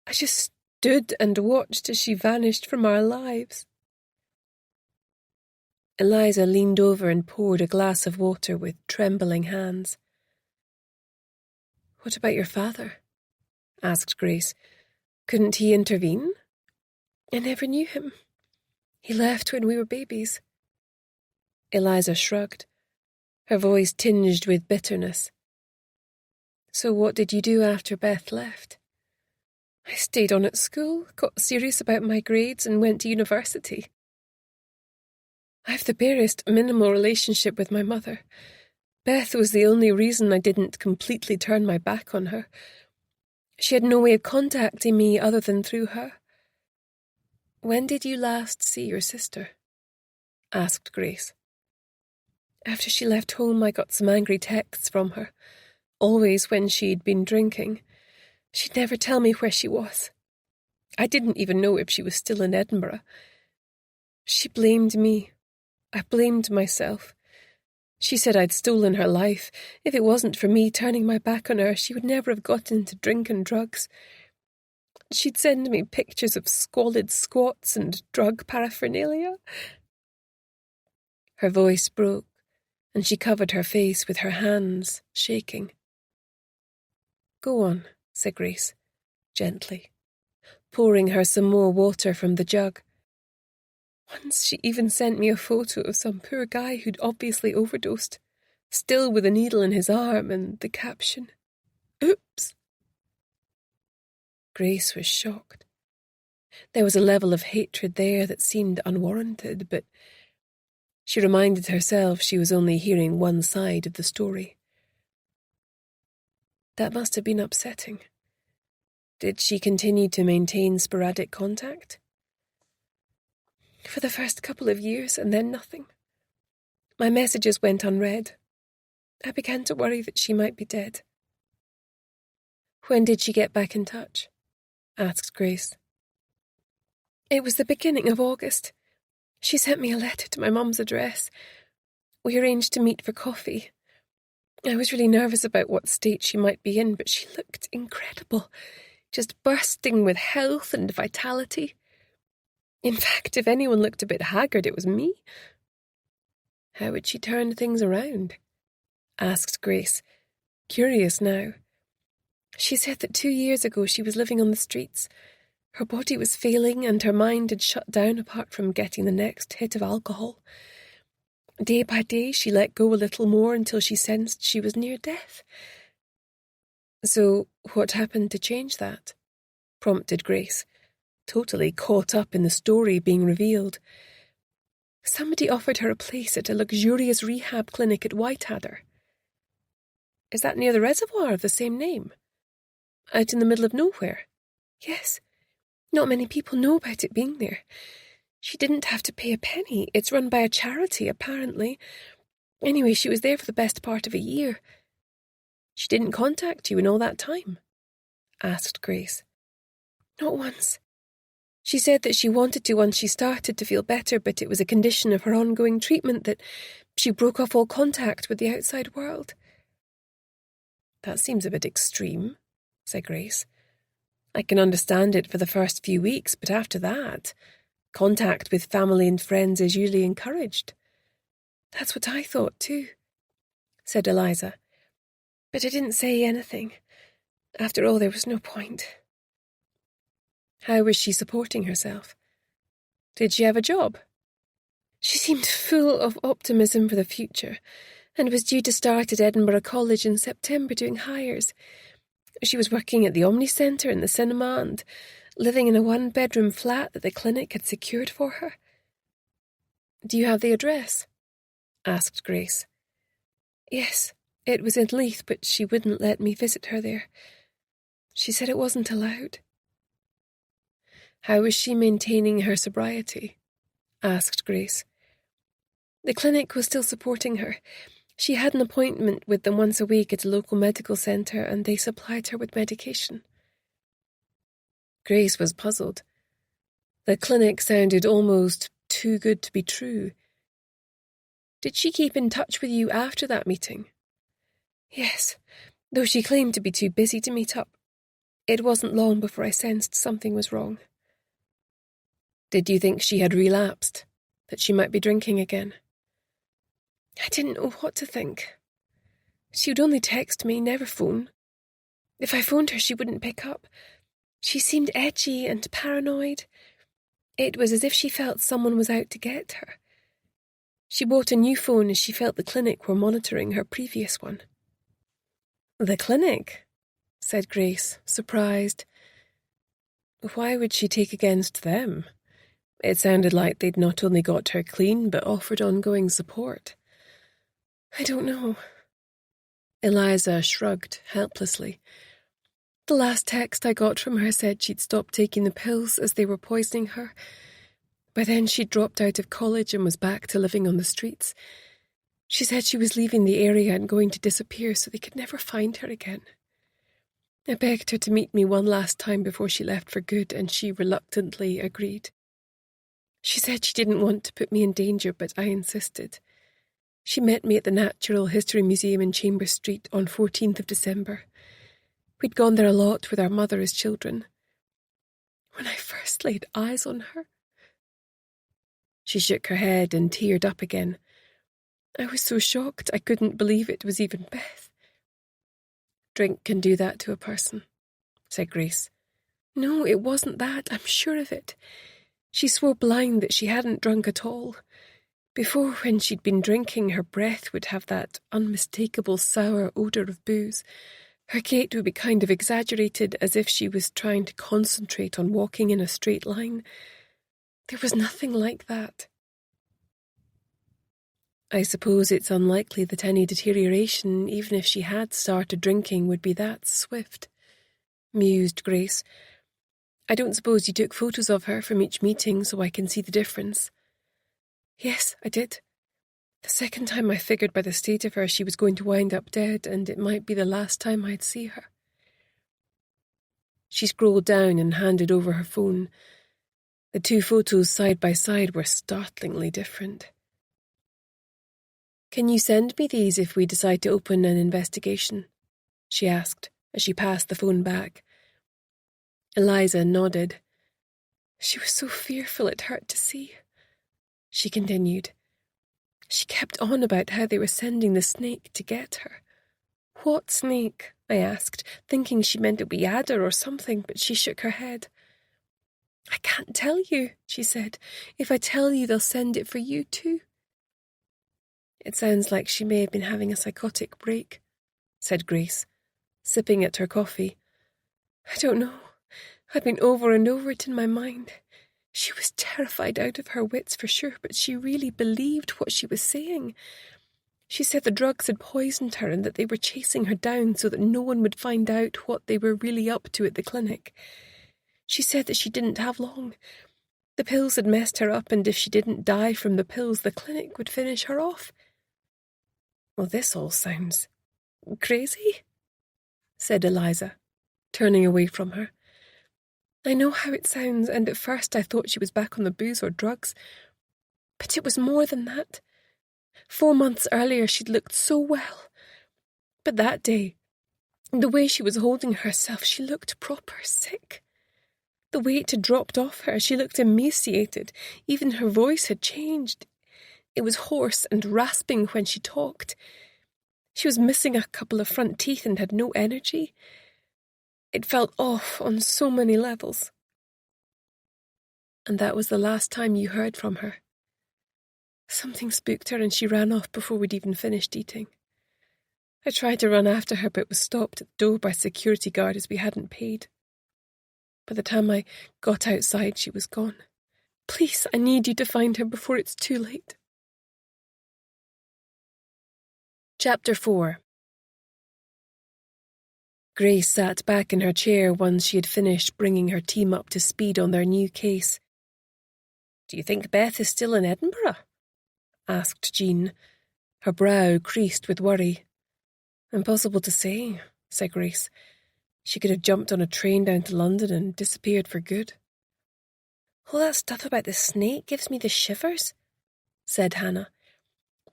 I just stood and watched as she vanished from our lives. Eliza leaned over and poured a glass of water with trembling hands. What about your father? Asked Grace. Couldn't he intervene? I never knew him. He left when we were babies. Eliza shrugged, her voice tinged with bitterness. So what did you do after Beth left? I stayed on at school, got serious about my grades, and went to university. I have the barest minimal relationship with my mother. Beth was the only reason I didn't completely turn my back on her. She had no way of contacting me other than through her. When did you last see your sister? Asked Grace. After she left home, I got some angry texts from her, always when she'd been drinking. She'd never tell me where she was. I didn't even know if she was still in Edinburgh. She blamed me. I blamed myself. She said I'd stolen her life. If it wasn't for me turning my back on her, she would never have got into drink and drugs. She'd send me pictures of squalid squats and drug paraphernalia. Her voice broke, and she covered her face with her hands, shaking. Go on, said Grace, gently, pouring her some more water from the jug. Once she even sent me a photo of some poor guy who'd obviously overdosed, still with a needle in his arm, and the caption, "Oops." Grace was shocked. There was a level of hatred there that seemed unwarranted, but she reminded herself she was only hearing one side of the story. That must have been upsetting. Did she continue to maintain sporadic contact? For the first couple of years, and then nothing. My messages went unread. I began to worry that she might be dead. When did she get back in touch? Asked Grace. It was the beginning of August. She sent me a letter to my mum's address. We arranged to meet for coffee. I was really nervous about what state she might be in, but she looked incredible, just bursting with health and vitality. In fact, if anyone looked a bit haggard, it was me. How had she turned things around? Asked Grace, curious now. She said that 2 years ago she was living on the streets. Her body was failing and her mind had shut down apart from getting the next hit of alcohol. Day by day she let go a little more until she sensed she was near death. So what happened to change that? Prompted Grace, totally caught up in the story being revealed. Somebody offered her a place at a luxurious rehab clinic at Whiteadder. Is that near the reservoir of the same name? Out in the middle of nowhere? Yes. Not many people know about it being there. She didn't have to pay a penny. It's run by a charity, apparently. Anyway, she was there for the best part of a year. She didn't contact you in all that time?" asked Grace. "Not once. She said that she wanted to once she started to feel better, but it was a condition of her ongoing treatment that she broke off all contact with the outside world." "That seems a bit extreme," said Grace. "I can understand it for the first few weeks, but after that, contact with family and friends is usually encouraged." "That's what I thought too," said Eliza. "But I didn't say anything. After all, there was no point." "How was she supporting herself? Did she have a job?" "She seemed full of optimism for the future, and was due to start at Edinburgh College in September doing hires. She was working at the Omni Centre and the cinema and living in a one-bedroom flat that the clinic had secured for her." "Do you have the address?" asked Grace. "Yes, it was in Leith, but she wouldn't let me visit her there. She said it wasn't allowed." "How was she maintaining her sobriety?" asked Grace. "The clinic was still supporting her. She had an appointment with them once a week at a local medical centre, and they supplied her with medication." Grace was puzzled. The clinic sounded almost too good to be true. "Did she keep in touch with you after that meeting?" "Yes, though she claimed to be too busy to meet up. It wasn't long before I sensed something was wrong." "Did you think she had relapsed? That she might be drinking again?" "I didn't know what to think. She would only text me, never phone. If I phoned her, she wouldn't pick up. She seemed edgy and paranoid. It was as if she felt someone was out to get her. She bought a new phone as she felt the clinic were monitoring her previous one." "The clinic?" said Grace, surprised. "Why would she take against them? It sounded like they'd not only got her clean, but offered ongoing support." "I don't know." Eliza shrugged helplessly. "The last text I got from her said she'd stopped taking the pills as they were poisoning her. By then she'd dropped out of college and was back to living on the streets. She said she was leaving the area and going to disappear so they could never find her again. I begged her to meet me one last time before she left for good, and she reluctantly agreed. She said she didn't want to put me in danger, but I insisted. She met me at the Natural History Museum in Chambers Street on 14th of December. We'd gone there a lot with our mother as children. When I first laid eyes on her..." She shook her head and teared up again. "I was so shocked I couldn't believe it was even Beth." "Drink can do that to a person," said Grace. "No, it wasn't that. I'm sure of it. She swore blind that she hadn't drunk at all. Before, when she'd been drinking, her breath would have that unmistakable sour odour of booze. Her gait would be kind of exaggerated, as if she was trying to concentrate on walking in a straight line. There was nothing like that." "I suppose it's unlikely that any deterioration, even if she had started drinking, would be that swift," mused Grace. "I don't suppose you took photos of her from each meeting so I can see the difference?" "Yes, I did. The second time I figured by the state of her she was going to wind up dead, and it might be the last time I'd see her." She scrolled down and handed over her phone. The two photos side by side were startlingly different. "Can you send me these if we decide to open an investigation?" she asked as she passed the phone back. Eliza nodded. "She was so fearful it hurt to see," she continued. "She kept on about how they were sending the snake to get her." "What snake?" I asked, thinking she meant a wee adder or something, but she shook her head. "I can't tell you," she said. "If I tell you, they'll send it for you too." "It sounds like she may have been having a psychotic break," said Grace, sipping at her coffee. "I don't know. I've been over and over it in my mind. She was terrified out of her wits for sure, but she really believed what she was saying. She said the drugs had poisoned her and that they were chasing her down so that no one would find out what they were really up to at the clinic. She said that she didn't have long. The pills had messed her up, and if she didn't die from the pills, the clinic would finish her off." "Well, this all sounds crazy," said Eliza, turning away from her. I know how it sounds, and at first I thought she was back on the booze or drugs. But it was more than that. 4 months earlier she'd looked so well. But that day, the way she was holding herself, she looked proper sick. The weight had dropped off her, she looked emaciated, even her voice had changed. It was hoarse and rasping when she talked. She was missing a couple of front teeth and had no energy. It felt off on so many levels. And that was the last time you heard from her. Something spooked her and she ran off before we'd even finished eating. I tried to run after her but was stopped at the door by a security guard as we hadn't paid. By the time I got outside, she was gone. Please, I need you to find her before it's too late. Chapter 4. Grace sat back in her chair once she had finished bringing her team up to speed on their new case. Do you think Beth is still in Edinburgh? Asked Jean, her brow creased with worry. Impossible to say, said Grace. She could have jumped on a train down to London and disappeared for good. All that stuff about the snake gives me the shivers, said Hannah.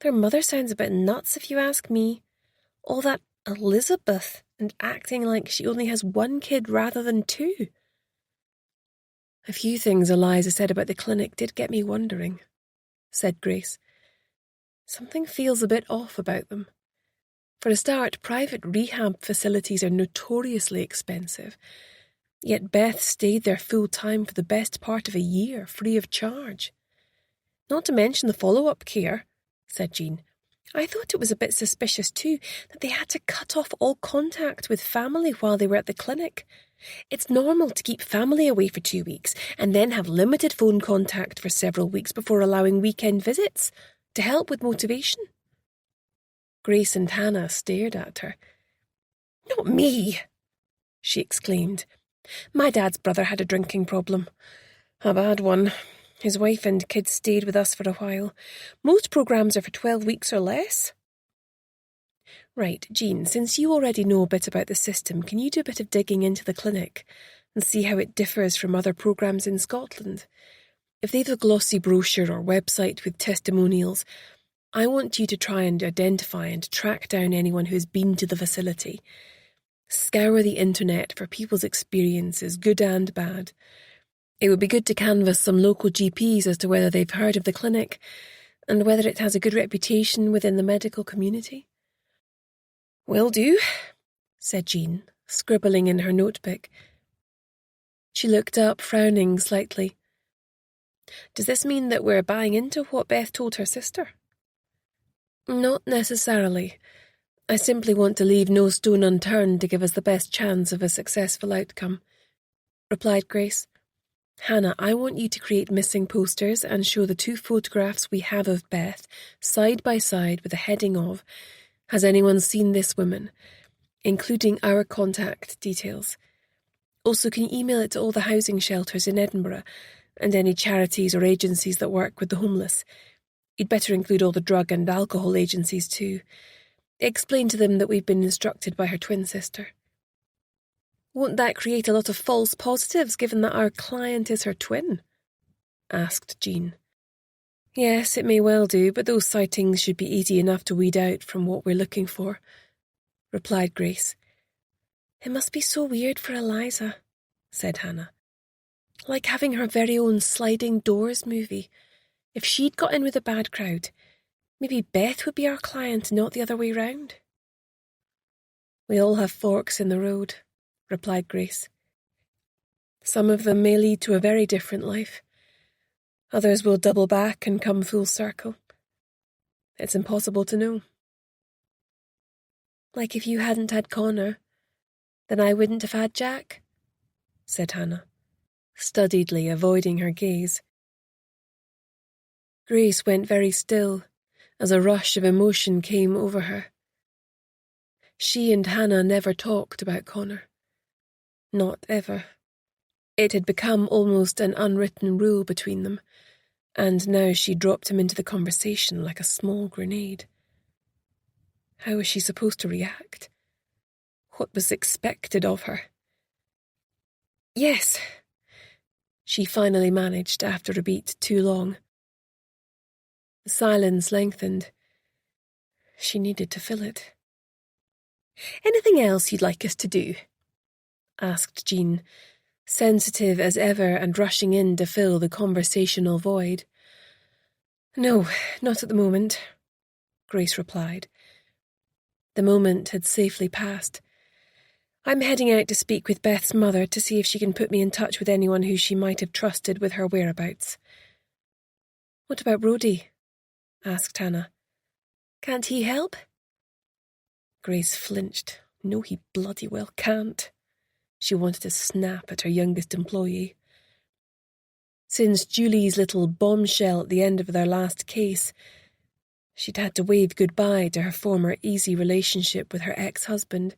Their mother sounds a bit nuts if you ask me. All that Elizabeth and acting like she only has 1 kid rather than 2. A few things Eliza said about the clinic did get me wondering, said Grace. Something feels a bit off about them. For a start, private rehab facilities are notoriously expensive, yet Beth stayed there full-time for the best part of a year, free of charge. Not to mention the follow-up care, said Jean. I thought it was a bit suspicious too, that they had to cut off all contact with family while they were at the clinic. It's normal to keep family away for 2 weeks, and then have limited phone contact for several weeks before allowing weekend visits, to help with motivation. Grace and Hannah stared at her. Not me, she exclaimed. My dad's brother had a drinking problem. A bad one. His wife and kids stayed with us for a while. Most programmes are for 12 weeks or less. Right, Jean, since you already know a bit about the system, can you do a bit of digging into the clinic and see how it differs from other programmes in Scotland? If they've a glossy brochure or website with testimonials, I want you to try and identify and track down anyone who has been to the facility. Scour the internet for people's experiences, good and bad. It would be good to canvass some local GPs as to whether they've heard of the clinic and whether it has a good reputation within the medical community. Will do, said Jean, scribbling in her notebook. She looked up, frowning slightly. Does this mean that we're buying into what Beth told her sister? Not necessarily. I simply want to leave no stone unturned to give us the best chance of a successful outcome, replied Grace. Hannah, I want you to create missing posters and show the 2 photographs we have of Beth, side by side with a heading of, Has anyone seen this woman? Including our contact details. Also, can you email it to all the housing shelters in Edinburgh and any charities or agencies that work with the homeless? You'd better include all the drug and alcohol agencies too. Explain to them that we've been instructed by her twin sister. Won't that create a lot of false positives given that our client is her twin? Asked Jean. Yes, it may well do, but those sightings should be easy enough to weed out from what we're looking for, replied Grace. It must be so weird for Eliza, said Hannah. Like having her very own sliding doors movie. If she'd got in with a bad crowd, maybe Beth would be our client, not the other way round. We all have forks in the road, replied Grace. Some of them may lead to a very different life. Others will double back and come full circle. It's impossible to know. Like if you hadn't had Connor, then I wouldn't have had Jack, said Hannah, studiedly avoiding her gaze. Grace went very still as a rush of emotion came over her. She and Hannah never talked about Connor. Not ever. It had become almost an unwritten rule between them, and now she dropped him into the conversation like a small grenade. How was she supposed to react? what was expected of her. Yes, she finally managed after a beat too long. The silence lengthened. She needed to fill it. Anything else you'd like us to do? Asked Jean, sensitive as ever and rushing in to fill the conversational void. No, not at the moment, Grace replied. The moment had safely passed. I'm heading out to speak with Beth's mother to see if she can put me in touch with anyone who she might have trusted with her whereabouts. What about Rhodey? Asked Hannah. Can't he help? Grace flinched. No, he bloody well can't. She wanted to snap at her youngest employee. Since Julie's little bombshell at the end of their last case, she'd had to wave goodbye to her former easy relationship with her ex-husband,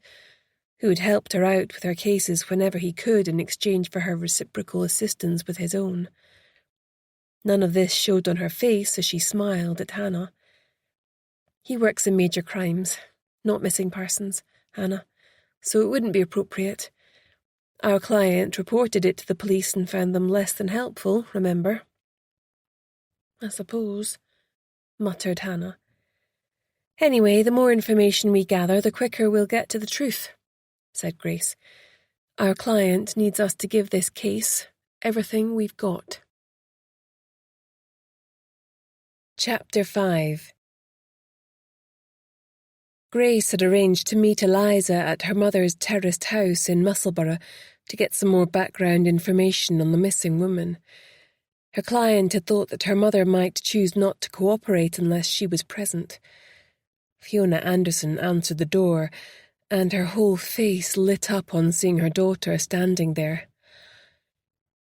who had helped her out with her cases whenever he could in exchange for her reciprocal assistance with his own. None of this showed on her face as she smiled at Hannah. He works in major crimes, not missing persons, Hannah, so it wouldn't be appropriate. Our client reported it to the police and found them less than helpful, remember? I suppose, muttered Hannah. Anyway, the more information we gather, the quicker we'll get to the truth, said Grace. Our client needs us to give this case everything we've got. Chapter 5. Grace had arranged to meet Eliza at her mother's terraced house in Musselburgh to get some more background information on the missing woman. Her client had thought that her mother might choose not to cooperate unless she was present. Fiona Anderson answered the door, and her whole face lit up on seeing her daughter standing there.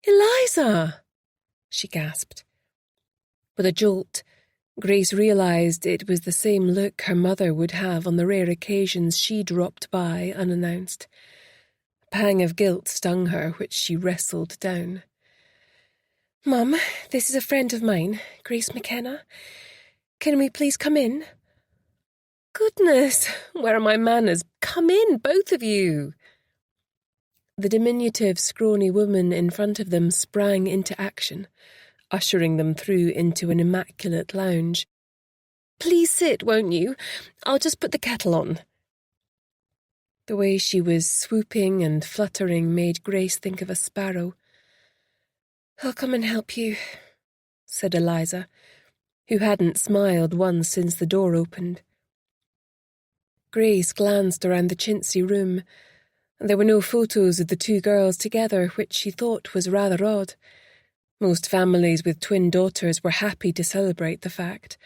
"Eliza!" she gasped. With a jolt, Grace realised it was the same look her mother would have on the rare occasions she dropped by unannounced. A pang of guilt stung her, which she wrestled down. "Mum, this is a friend of mine, Grace McKenna. Can we please come in?" "Goodness, where are my manners? Come in, both of you!" The diminutive, scrawny woman in front of them sprang into action, ushering them through into an immaculate lounge. "Please sit, won't you? I'll just put the kettle on." The way she was swooping and fluttering made Grace think of a sparrow. "I'll come and help you," said Eliza, who hadn't smiled once since the door opened. Grace glanced around the chintzy room. There were no photos of the two girls together, which she thought was rather odd. Most families with twin daughters were happy to celebrate the fact.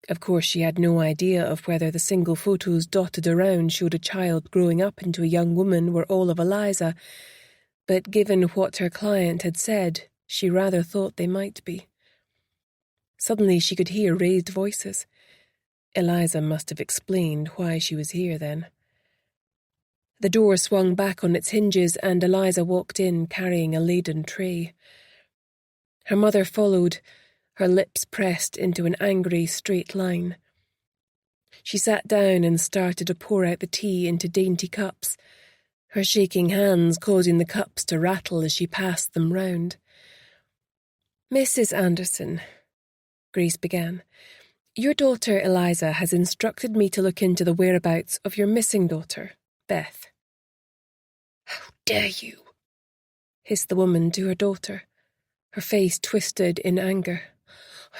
Of course, she had no idea of whether the single photos dotted around showed a child growing up into a young woman were all of Eliza, but given what her client had said, she rather thought they might be. Suddenly she could hear raised voices. Eliza must have explained why she was here then. The door swung back on its hinges and Eliza walked in carrying a laden tray. Her mother followed, her lips pressed into an angry straight line. She sat down and started to pour out the tea into dainty cups, her shaking hands causing the cups to rattle as she passed them round. "Mrs. Anderson," Grace began, "your daughter Eliza has instructed me to look into the whereabouts of your missing daughter, Beth." "How dare you?" hissed the woman to her daughter, her face twisted in anger.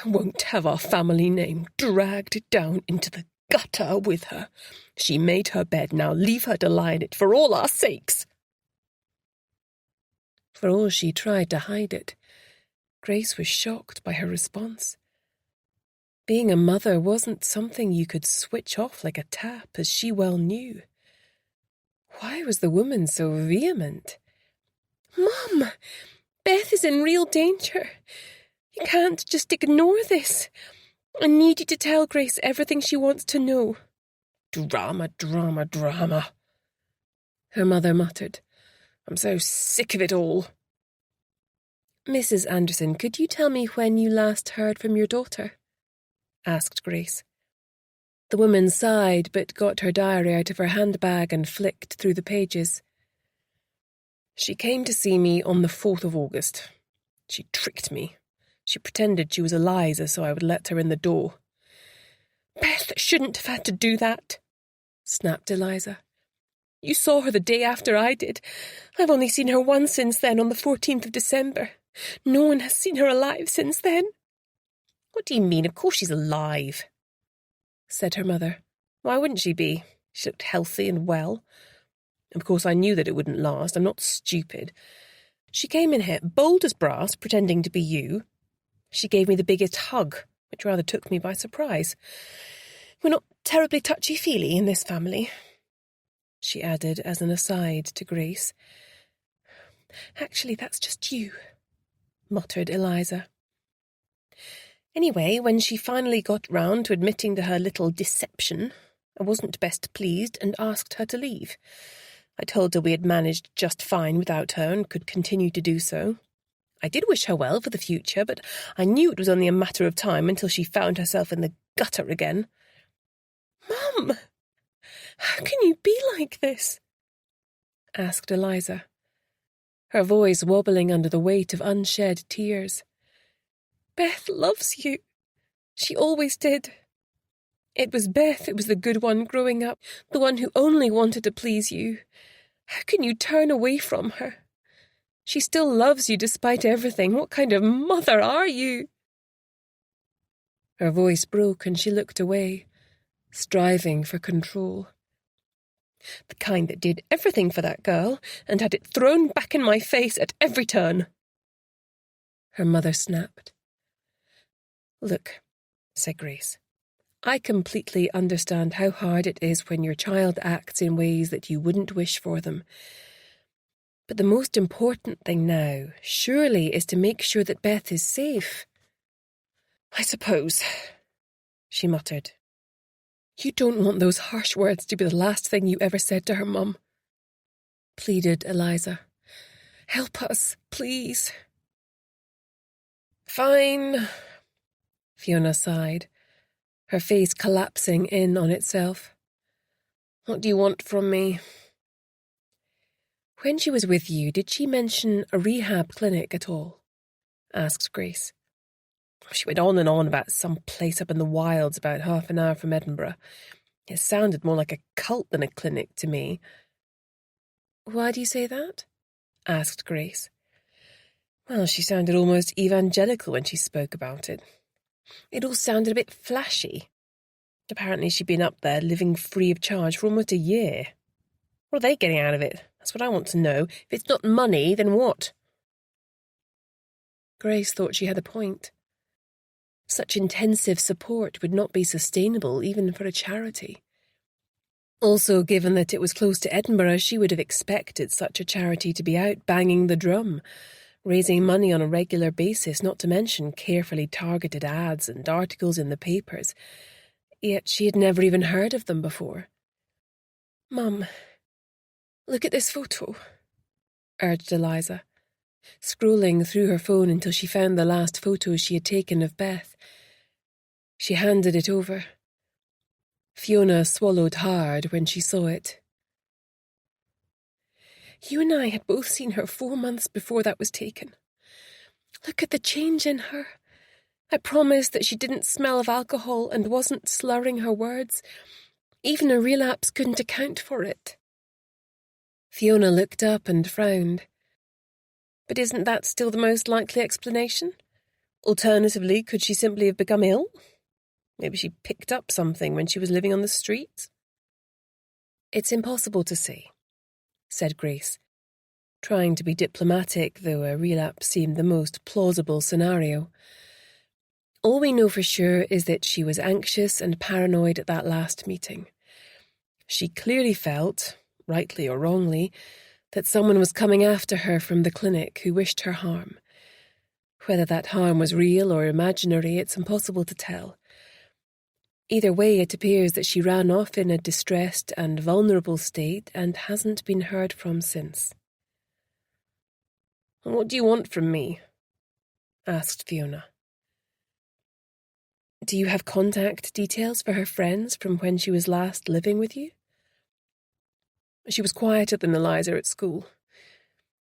"I won't have our family name dragged down into the gutter with her. She made her bed, now leave her to lie in it for all our sakes." For all she tried to hide it, Grace was shocked by her response. Being a mother wasn't something you could switch off like a tap, as she well knew. Why was the woman so vehement? "Mum, Beth is in real danger. You can't just ignore this. I need you to tell Grace everything she wants to know." "Drama, drama, drama," her mother muttered. "I'm so sick of it all." "Mrs. Anderson, could you tell me when you last heard from your daughter?" asked Grace. The woman sighed, but got her diary out of her handbag and flicked through the pages. She came to see me on the 4th of August. She tricked me. She pretended she was Eliza so I would let her in the door. Beth shouldn't have had to do that, snapped Eliza. You saw her the day after I did. I've only seen her once since then, on the 14th of December. No one has seen her alive since then. What do you mean? Of course she's alive, said her mother. Why wouldn't she be? She looked healthy and well. Of course, I knew that it wouldn't last. I'm not stupid. She came in here, bold as brass, pretending to be you. She gave me the biggest hug, which rather took me by surprise. We're not terribly touchy-feely in this family, she added as an aside to Grace. Actually, that's just you, muttered Eliza. Anyway, when she finally got round to admitting to her little deception, I wasn't best pleased and asked her to leave. I told her we had managed just fine without her and could continue to do so. I did wish her well for the future, but I knew it was only a matter of time until she found herself in the gutter again. Mum, how can you be like this? Asked Eliza, her voice wobbling under the weight of unshed tears. Beth loves you. She always did. It was Beth who was the good one growing up, the one who only wanted to please you. How can you turn away from her? She still loves you despite everything. What kind of mother are you? Her voice broke and she looked away, striving for control. The kind that did everything for that girl and had it thrown back in my face at every turn. Her mother snapped. Look, said Grace, I completely understand how hard it is when your child acts in ways that you wouldn't wish for them. But the most important thing now, surely, is to make sure that Beth is safe. I suppose, she muttered. You don't want those harsh words to be the last thing you ever said to her, Mum, pleaded Eliza. Help us, please. Fine, Fiona sighed, her face collapsing in on itself. What do you want from me? When she was with you, did she mention a rehab clinic at all? Asked Grace. She went on and on about some place up in the wilds about half an hour from Edinburgh. It sounded more like a cult than a clinic to me. Why do you say that? Asked Grace. Well, she sounded almost evangelical when she spoke about it. It all sounded a bit flashy. Apparently she'd been up there living free of charge for almost a year. What are they getting out of it? That's what I want to know. If it's not money, then what? Grace thought she had a point. Such intensive support would not be sustainable even for a charity. Also, given that it was close to Edinburgh, she would have expected such a charity to be out banging the drum, raising money on a regular basis, not to mention carefully targeted ads and articles in the papers. Yet she had never even heard of them before. Mum, look at this photo, urged Eliza, scrolling through her phone until she found the last photo she had taken of Beth. She handed it over. Fiona swallowed hard when she saw it. You and I had both seen her 4 months before that was taken. Look at the change in her. I promised that she didn't smell of alcohol and wasn't slurring her words. Even a relapse couldn't account for it. Fiona looked up and frowned. But isn't that still the most likely explanation? Alternatively, could she simply have become ill? Maybe she picked up something when she was living on the streets? It's impossible to say, said Grace, trying to be diplomatic, though a relapse seemed the most plausible scenario. All we know for sure is that she was anxious and paranoid at that last meeting. She clearly felt, rightly or wrongly, that someone was coming after her from the clinic who wished her harm. Whether that harm was real or imaginary, it's impossible to tell. Either way, it appears that she ran off in a distressed and vulnerable state and hasn't been heard from since. What do you want from me? Asked Fiona. Do you have contact details for her friends from when she was last living with you? She was quieter than Eliza at school.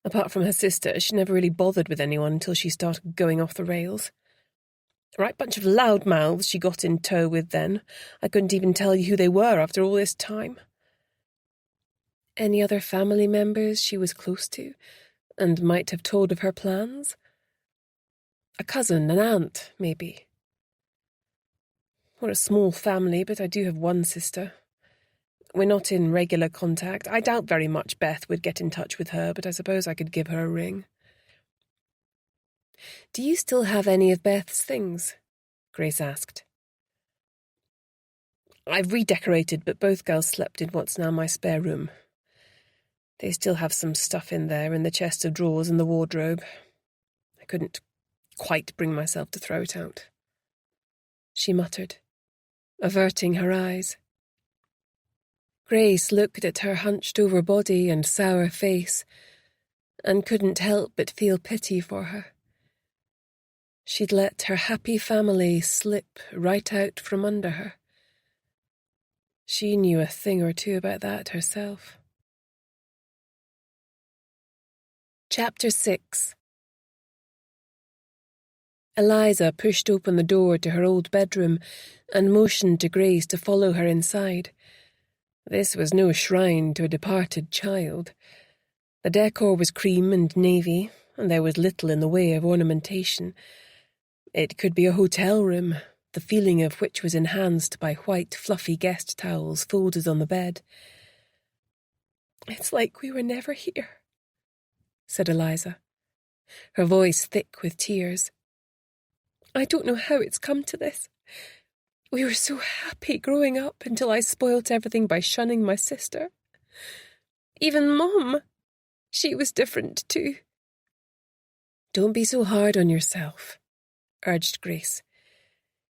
Apart from her sister, she never really bothered with anyone until she started going off the rails. A right bunch of loudmouths she got in tow with then. I couldn't even tell you who they were after all this time. Any other family members she was close to, and might have told of her plans? A cousin, an aunt, maybe. We're a small family, but I do have one sister. We're not in regular contact. I doubt very much Beth would get in touch with her, but I suppose I could give her a ring. Do you still have any of Beth's things? Grace asked. I've redecorated, but both girls slept in what's now my spare room. They still have some stuff in there, in the chest of drawers and the wardrobe. I couldn't quite bring myself to throw it out. She muttered, averting her eyes. Grace looked at her hunched-over body and sour face, and couldn't help but feel pity for her. She'd let her happy family slip right out from under her. She knew a thing or two about that herself. Chapter 6. Eliza pushed open the door to her old bedroom and motioned to Grace to follow her inside. This was no shrine to a departed child. The decor was cream and navy, and there was little in the way of ornamentation. It could be a hotel room, the feeling of which was enhanced by white, fluffy guest towels folded on the bed. "It's like we were never here," said Eliza, her voice thick with tears. "I don't know how it's come to this. We were so happy growing up until I spoilt everything by shunning my sister. Even Mom, she was different too." "Don't be so hard on yourself," urged Grace.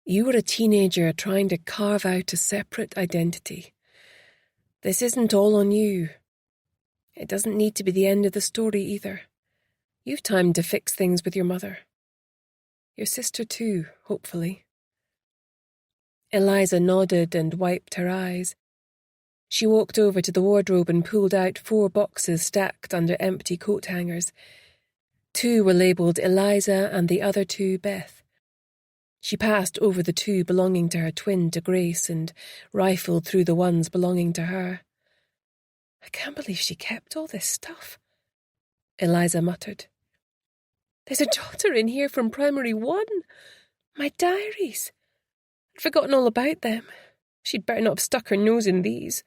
"You were a teenager trying to carve out a separate identity. This isn't all on you. It doesn't need to be the end of the story either. You've time to fix things with your mother. Your sister too, hopefully." Eliza nodded and wiped her eyes. She walked over to the wardrobe and pulled out 4 boxes stacked under empty coat hangers. 2 were labelled Eliza and the other 2 Beth. She passed over the 2 belonging to her twin to Grace and rifled through the ones belonging to her. "I can't believe she kept all this stuff," Eliza muttered. "There's a jotter in here from Primary 1. My diaries. I'd forgotten all about them. She'd better not have stuck her nose in these."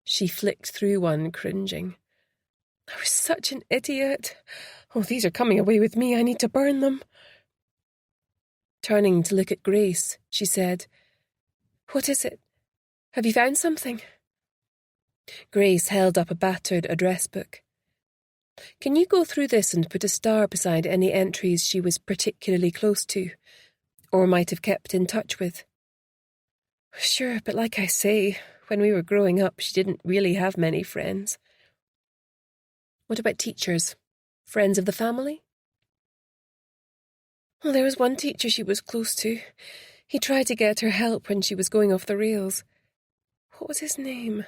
She flicked through one, cringing. "I was such an idiot. Oh, these are coming away with me. I need to burn them." Turning to look at Grace, she said, "What is it? Have you found something?" Grace held up a battered address book. "Can you go through this and put a star beside any entries she was particularly close to, or might have kept in touch with?" "Sure, but like I say, when we were growing up, she didn't really have many friends." "What about teachers? Friends of the family?" "Well, there was one teacher she was close to. He tried to get her help when she was going off the rails. What was his name?"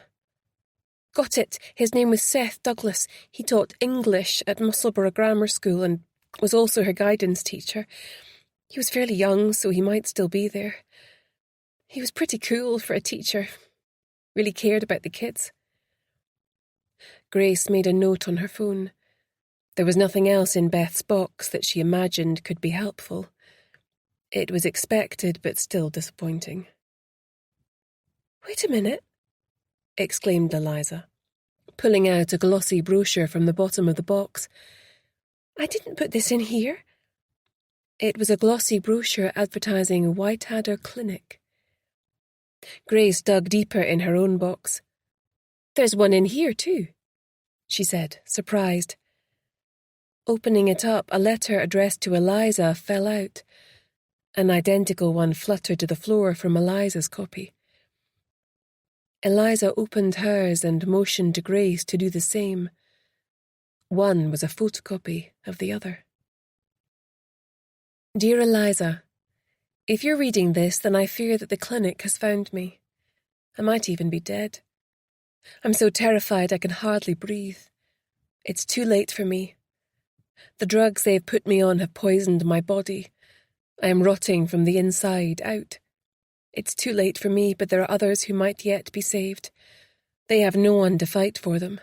"Got it. His name was Seth Douglas. He taught English at Musselburgh Grammar School and was also her guidance teacher. He was fairly young, so he might still be there. He was pretty cool for a teacher. Really cared about the kids." Grace made a note on her phone. There was nothing else in Beth's box that she imagined could be helpful. It was expected, but still disappointing. "Wait a minute," exclaimed Eliza, pulling out a glossy brochure from the bottom of the box. "I didn't put this in here." It was a glossy brochure advertising Whiteadder Clinic. Grace dug deeper in her own box. "There's one in here too," she said, surprised. Opening it up, a letter addressed to Eliza fell out. An identical one fluttered to the floor from Eliza's copy. Eliza opened hers and motioned to Grace to do the same. One was a photocopy of the other. "Dear Eliza, If you're reading this, then I fear that the clinic has found me. I might even be dead. I'm so terrified I can hardly breathe. It's too late for me. The drugs they have put me on have poisoned my body. I am rotting from the inside out. It's too late for me, but there are others who might yet be saved. They have no one to fight for them.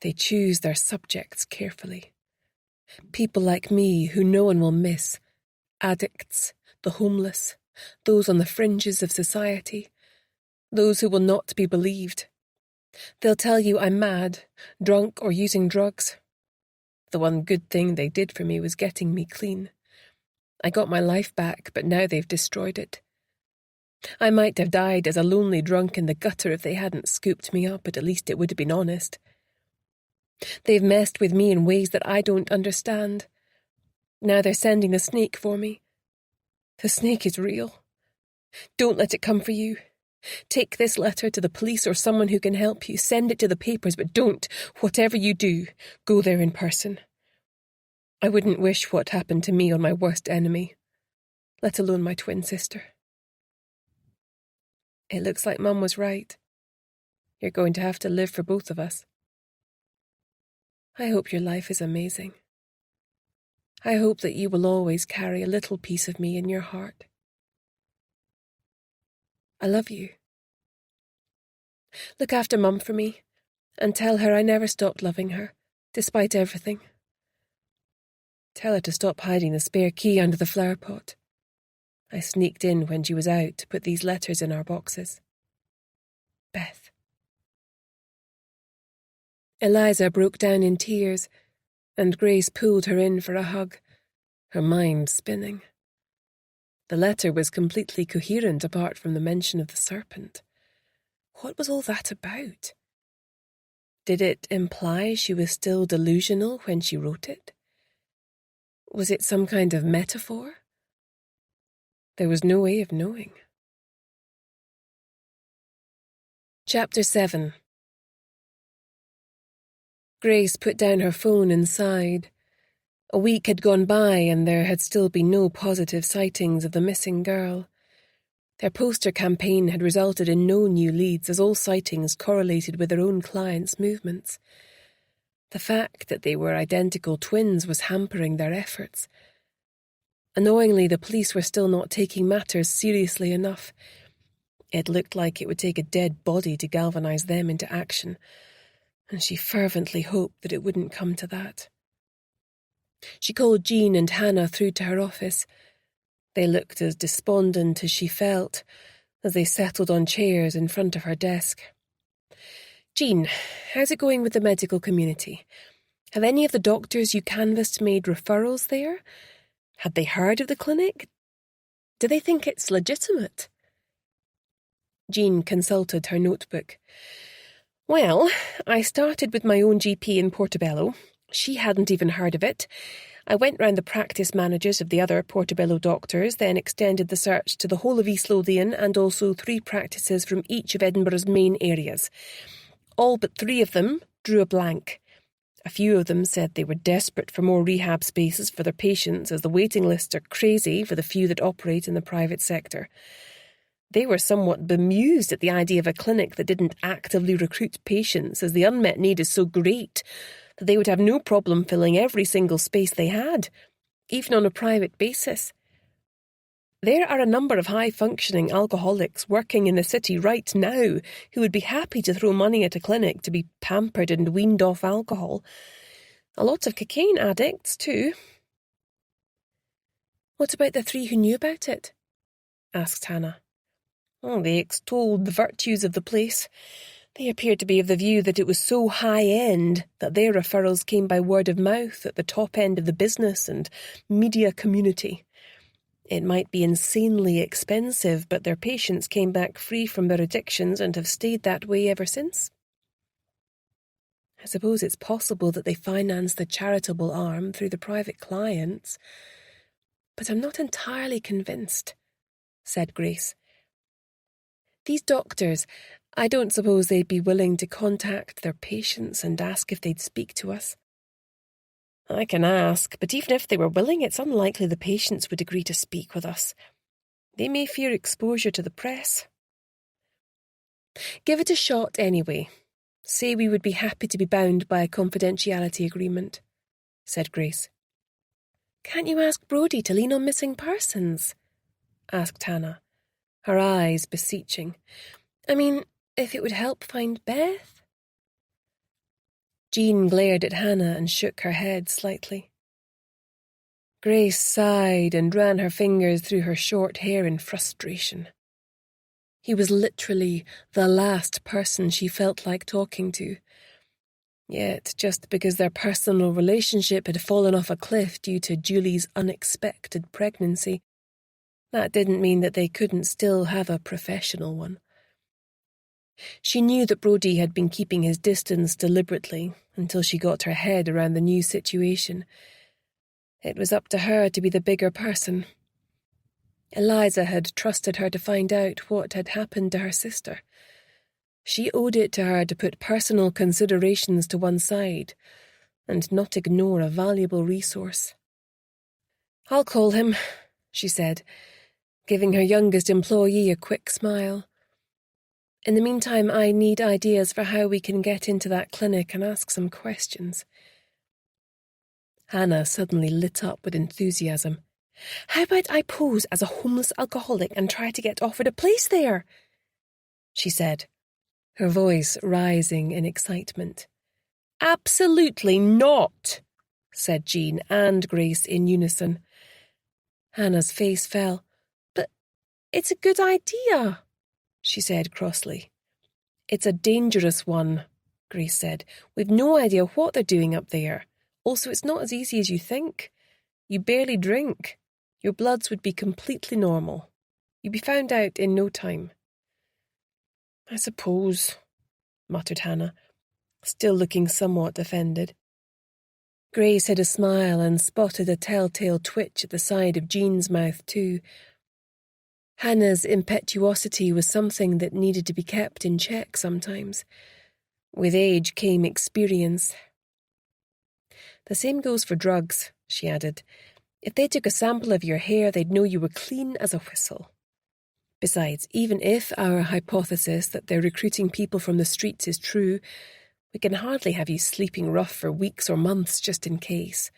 They choose their subjects carefully. People like me who no one will miss. Addicts, the homeless, those on the fringes of society, those who will not be believed. They'll tell you I'm mad, drunk, or using drugs. The one good thing they did for me was getting me clean. I got my life back, but now they've destroyed it. I might have died as a lonely drunk in the gutter if they hadn't scooped me up, but at least it would have been honest. They've messed with me in ways that I don't understand. Now they're sending the snake for me. The snake is real. Don't let it come for you. Take this letter to the police or someone who can help you. Send it to the papers, but don't, whatever you do, go there in person. I wouldn't wish what happened to me on my worst enemy, let alone my twin sister. It looks like Mum was right. You're going to have to live for both of us. I hope your life is amazing. I hope that you will always carry a little piece of me in your heart. I love you. Look after Mum for me, and tell her I never stopped loving her, despite everything. Tell her to stop hiding the spare key under the flower pot. I sneaked in when she was out to put these letters in our boxes. Beth. Eliza broke down in tears, and Grace pulled her in for a hug, her mind spinning. The letter was completely coherent apart from the mention of the serpent. What was all that about? Did it imply she was still delusional when she wrote it? Was it some kind of metaphor? There was no way of knowing. Chapter 7. Grace put down her phone and sighed. A week had gone by and there had still been no positive sightings of the missing girl. Their poster campaign had resulted in no new leads as all sightings correlated with their own clients' movements. The fact that they were identical twins was hampering their efforts. Annoyingly, the police were still not taking matters seriously enough. It looked like it would take a dead body to galvanize them into action, and she fervently hoped that it wouldn't come to that. She called Jean and Hannah through to her office. They looked as despondent as she felt as they settled on chairs in front of her desk. Jean, how's it going with the medical community? Have any of the doctors you canvassed made referrals there? Had they heard of the clinic? Do they think it's legitimate? Jean consulted her notebook. Well, I started with my own GP in Portobello. She hadn't even heard of it. I went round the practice managers of the other Portobello doctors, then extended the search to the whole of East Lothian and also 3 practices from each of Edinburgh's main areas. All but 3 of them drew a blank. A few of them said they were desperate for more rehab spaces for their patients, as the waiting lists are crazy for the few that operate in the private sector. They were somewhat bemused at the idea of a clinic that didn't actively recruit patients, as the unmet need is so great that they would have no problem filling every single space they had, even on a private basis. There are a number of high-functioning alcoholics working in the city right now who would be happy to throw money at a clinic to be pampered and weaned off alcohol. A lot of cocaine addicts, too. What about the 3 who knew about it? Asked Hannah. Oh, they extolled the virtues of the place. They appeared to be of the view that it was so high-end that their referrals came by word of mouth at the top end of the business and media community. It might be insanely expensive, but their patients came back free from their addictions and have stayed that way ever since. I suppose it's possible that they finance the charitable arm through the private clients, but I'm not entirely convinced, said Grace. These doctors, I don't suppose they'd be willing to contact their patients and ask if they'd speak to us. I can ask, but even if they were willing, it's unlikely the patients would agree to speak with us. They may fear exposure to the press. Give it a shot anyway. Say we would be happy to be bound by a confidentiality agreement, said Grace. Can't you ask Brodie to lean on missing persons? Asked Hannah, her eyes beseeching. I mean, if it would help find Beth? Jean glared at Hannah and shook her head slightly. Grace sighed and ran her fingers through her short hair in frustration. He was literally the last person she felt like talking to. Yet, just because their personal relationship had fallen off a cliff due to Julie's unexpected pregnancy, that didn't mean that they couldn't still have a professional one. She knew that Brodie had been keeping his distance deliberately until she got her head around the new situation. It was up to her to be the bigger person. Eliza had trusted her to find out what had happened to her sister. She owed it to her to put personal considerations to one side and not ignore a valuable resource. I'll call him, she said, giving her youngest employee a quick smile. In the meantime, I need ideas for how we can get into that clinic and ask some questions. Hannah suddenly lit up with enthusiasm. How about I pose as a homeless alcoholic and try to get offered a place there? She said, her voice rising in excitement. Absolutely not, said Jean and Grace in unison. Hannah's face fell. But it's a good idea, she said crossly. It's a dangerous one, Grace said. We've no idea what they're doing up there. Also, it's not as easy as you think. You barely drink. Your bloods would be completely normal. You'd be found out in no time. I suppose, muttered Hannah, still looking somewhat offended. Grace hid a smile and spotted a telltale twitch at the side of Jean's mouth too. Hannah's impetuosity was something that needed to be kept in check sometimes. With age came experience. The same goes for drugs, she added. If they took a sample of your hair, they'd know you were clean as a whistle. Besides, even if our hypothesis that they're recruiting people from the streets is true, we can hardly have you sleeping rough for weeks or months just in case.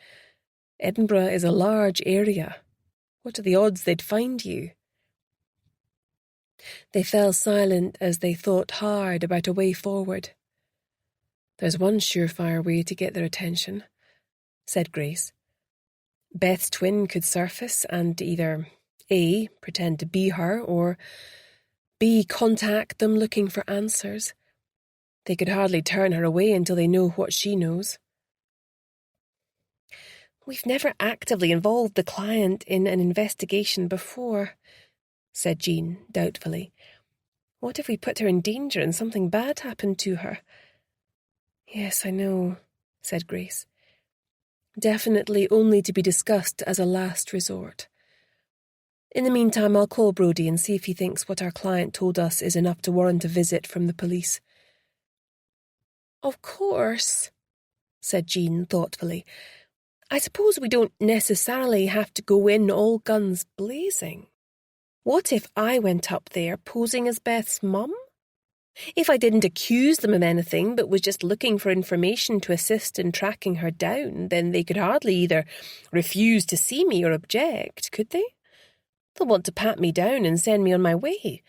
Edinburgh is a large area. What are the odds they'd find you? They fell silent as they thought hard about a way forward. There's one surefire way to get their attention, said Grace. Beth's twin could surface and either A, pretend to be her, or B, contact them looking for answers. They could hardly turn her away until they know what she knows. We've never actively involved the client in an investigation before, said Jean doubtfully. What if we put her in danger and something bad happened to her? Yes, I know, said Grace. Definitely only to be discussed as a last resort. In the meantime, I'll call Brodie and see if he thinks what our client told us is enough to warrant a visit from the police. Of course, said Jean thoughtfully. I suppose we don't necessarily have to go in all guns blazing. What if I went up there posing as Beth's mum? If I didn't accuse them of anything but was just looking for information to assist in tracking her down, then they could hardly either refuse to see me or object, could they? They'll want to pat me down and send me on my way.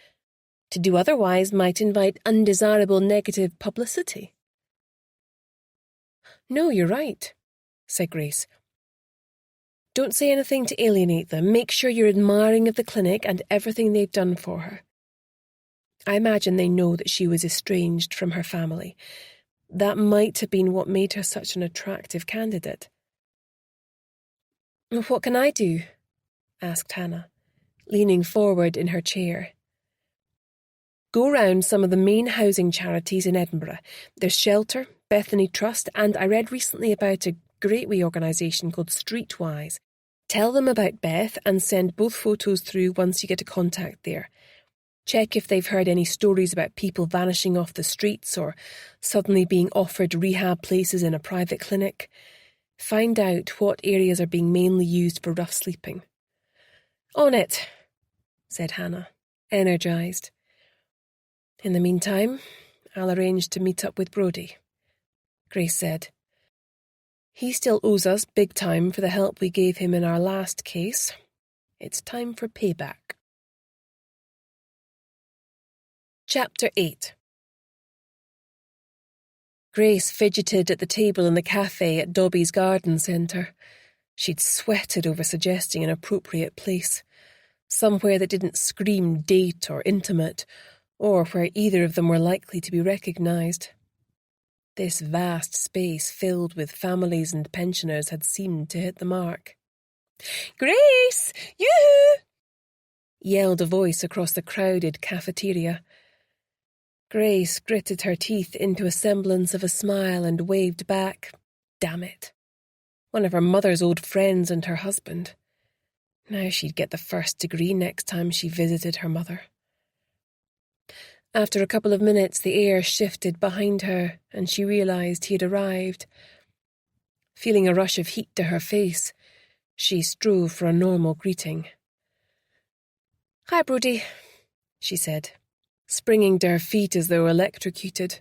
To do otherwise might invite undesirable negative publicity. No, you're right, said Grace. Don't say anything to alienate them. Make sure you're admiring of the clinic and everything they've done for her. I imagine they know that she was estranged from her family. That might have been what made her such an attractive candidate. What can I do? Asked Hannah, leaning forward in her chair. Go round some of the main housing charities in Edinburgh. There's Shelter, Bethany Trust, and I read recently about a great wee organisation called Streetwise. Tell them about Beth and send both photos through once you get a contact there. Check if they've heard any stories about people vanishing off the streets or suddenly being offered rehab places in a private clinic. Find out what areas are being mainly used for rough sleeping. On it, said Hannah, energised. In the meantime, I'll arrange to meet up with Brodie, Grace said. He still owes us big time for the help we gave him in our last case. It's time for payback. Chapter 8. Grace fidgeted at the table in the cafe at Dobby's garden centre. She'd sweated over suggesting an appropriate place, somewhere that didn't scream date or intimate, or where either of them were likely to be recognised. This vast space filled with families and pensioners had seemed to hit the mark. "Grace! Yoo-hoo!" yelled a voice across the crowded cafeteria. Grace gritted her teeth into a semblance of a smile and waved back. Damn it. One of her mother's old friends and her husband. Now she'd get the first degree next time she visited her mother. After a couple of minutes, the air shifted behind her, and she realised he had arrived. Feeling a rush of heat to her face, she strove for a normal greeting. "Hi, Brodie," she said, springing to her feet as though electrocuted,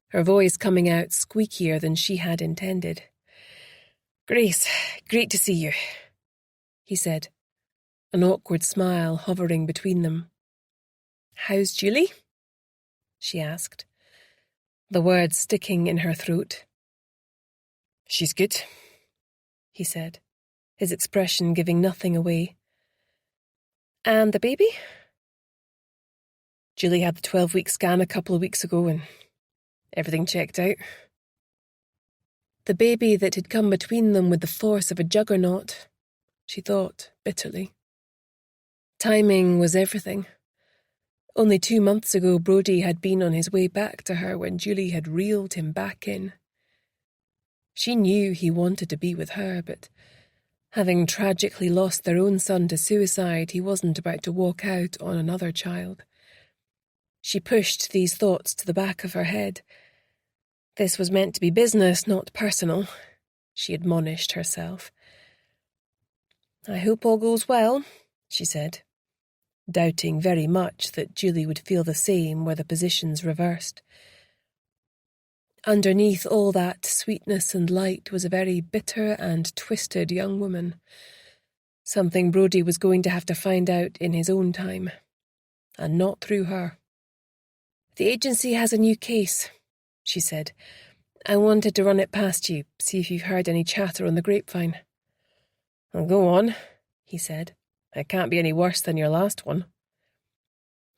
her voice coming out squeakier than she had intended. "Grace, great to see you," he said, an awkward smile hovering between them. "How's Julie?" she asked, the words sticking in her throat. "She's good," he said, his expression giving nothing away. "And the baby?" Julie had the 12-week scan a couple of weeks ago and everything checked out. The baby that had come between them with the force of a juggernaut, she thought bitterly. Timing was everything. Only 2 months ago, Brodie had been on his way back to her when Julie had reeled him back in. She knew he wanted to be with her, but having tragically lost their own son to suicide, he wasn't about to walk out on another child. She pushed these thoughts to the back of her head. This was meant to be business, not personal, she admonished herself. "I hope all goes well," she said, doubting very much that Julie would feel the same were the positions reversed. Underneath all that sweetness and light was a very bitter and twisted young woman, something Brodie was going to have to find out in his own time, and not through her. "The agency has a new case," she said. "I wanted to run it past you, see if you've heard any chatter on the grapevine." "Well, go on," he said. "It can't be any worse than your last one."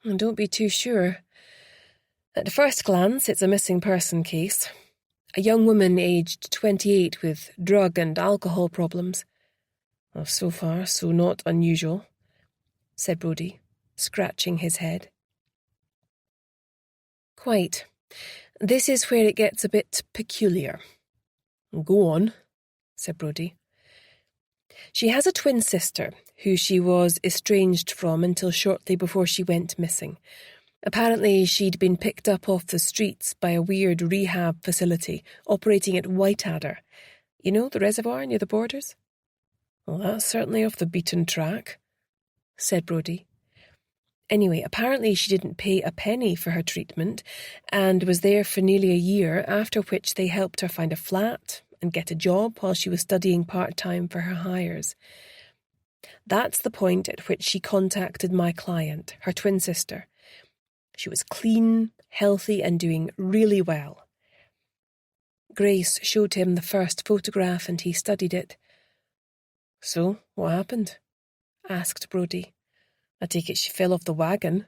"And don't be too sure. At first glance, it's a missing person case. A young woman aged 28 with drug and alcohol problems." "Well, so far, so not unusual," said Brodie, scratching his head. "Quite. This is where it gets a bit peculiar." "Go on," said Brodie. "She has a twin sister, who she was estranged from until shortly before she went missing. Apparently she'd been picked up off the streets by a weird rehab facility operating at Whiteadder. You know, the reservoir near the borders?" "Well, that's certainly off the beaten track," said Brodie. "Anyway, apparently she didn't pay a penny for her treatment and was there for nearly a year, after which they helped her find a flat and get a job while she was studying part-time for her hires. That's the point at which she contacted my client, her twin sister. She was clean, healthy, and doing really well." Grace showed him the first photograph and he studied it. "So, what happened?" asked Brodie. "I take it she fell off the wagon."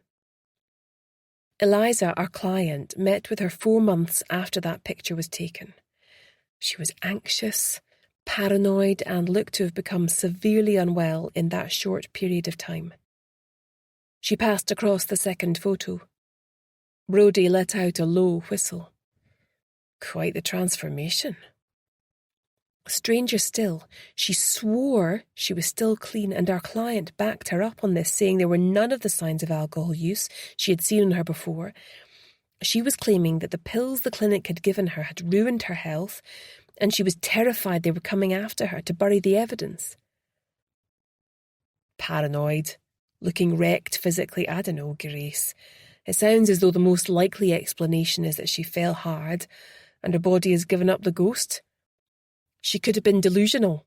"Eliza, our client, met with her 4 months after that picture was taken. She was anxious, paranoid, and looked to have become severely unwell in that short period of time." She passed across the second photo. Brodie let out a low whistle. "Quite the transformation." Stranger still, she swore she was still clean, and our client backed her up on this, saying there were none of the signs of alcohol use she had seen in her before, She was claiming that the pills the clinic had given her had ruined her health, and she was terrified they were coming after her to bury the evidence. Paranoid, looking wrecked physically, I don't know, Grace. It sounds as though the most likely explanation is that she fell hard and her body has given up the ghost. She could have been delusional.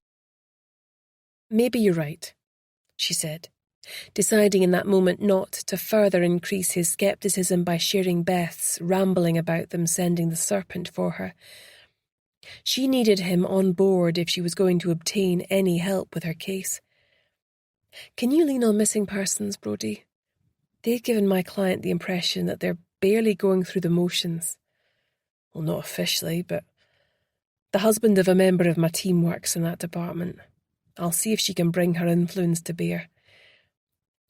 Maybe you're right, she said, deciding in that moment not to further increase his scepticism by sharing Beth's rambling about them sending the serpent for her. She needed him on board if she was going to obtain any help with her case. Can you lean on missing persons, Brodie? They've given my client the impression that they're barely going through the motions. Well, not officially, but the husband of a member of my team works in that department. I'll see if she can bring her influence to bear.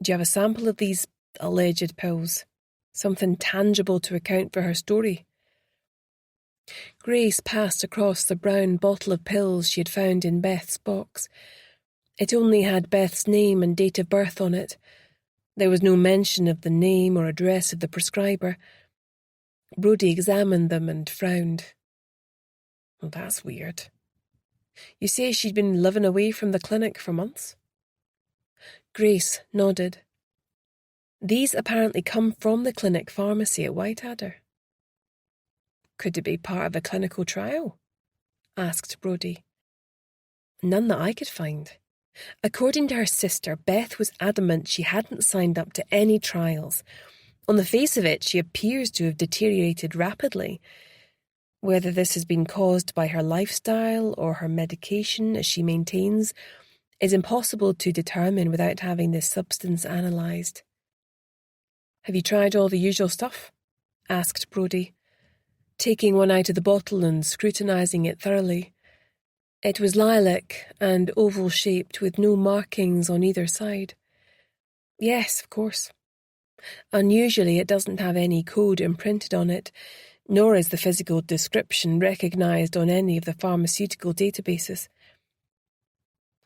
Do you have a sample of these alleged pills? Something tangible to account for her story? Grace passed across the brown bottle of pills she had found in Beth's box. It only had Beth's name and date of birth on it. There was no mention of the name or address of the prescriber. Brodie examined them and frowned. Well, that's weird. You say she'd been living away from the clinic for months? Grace nodded. These apparently come from the clinic pharmacy at Whiteadder. Could it be part of a clinical trial? Asked Brodie. None that I could find. According to her sister, Beth was adamant she hadn't signed up to any trials. On the face of it, she appears to have deteriorated rapidly. Whether this has been caused by her lifestyle or her medication, as she maintains, is impossible to determine without having this substance analysed. Have you tried all the usual stuff? Asked Brodie, taking one out of the bottle and scrutinising it thoroughly. It was lilac and oval-shaped with no markings on either side. Yes, of course. Unusually, it doesn't have any code imprinted on it, nor is the physical description recognised on any of the pharmaceutical databases.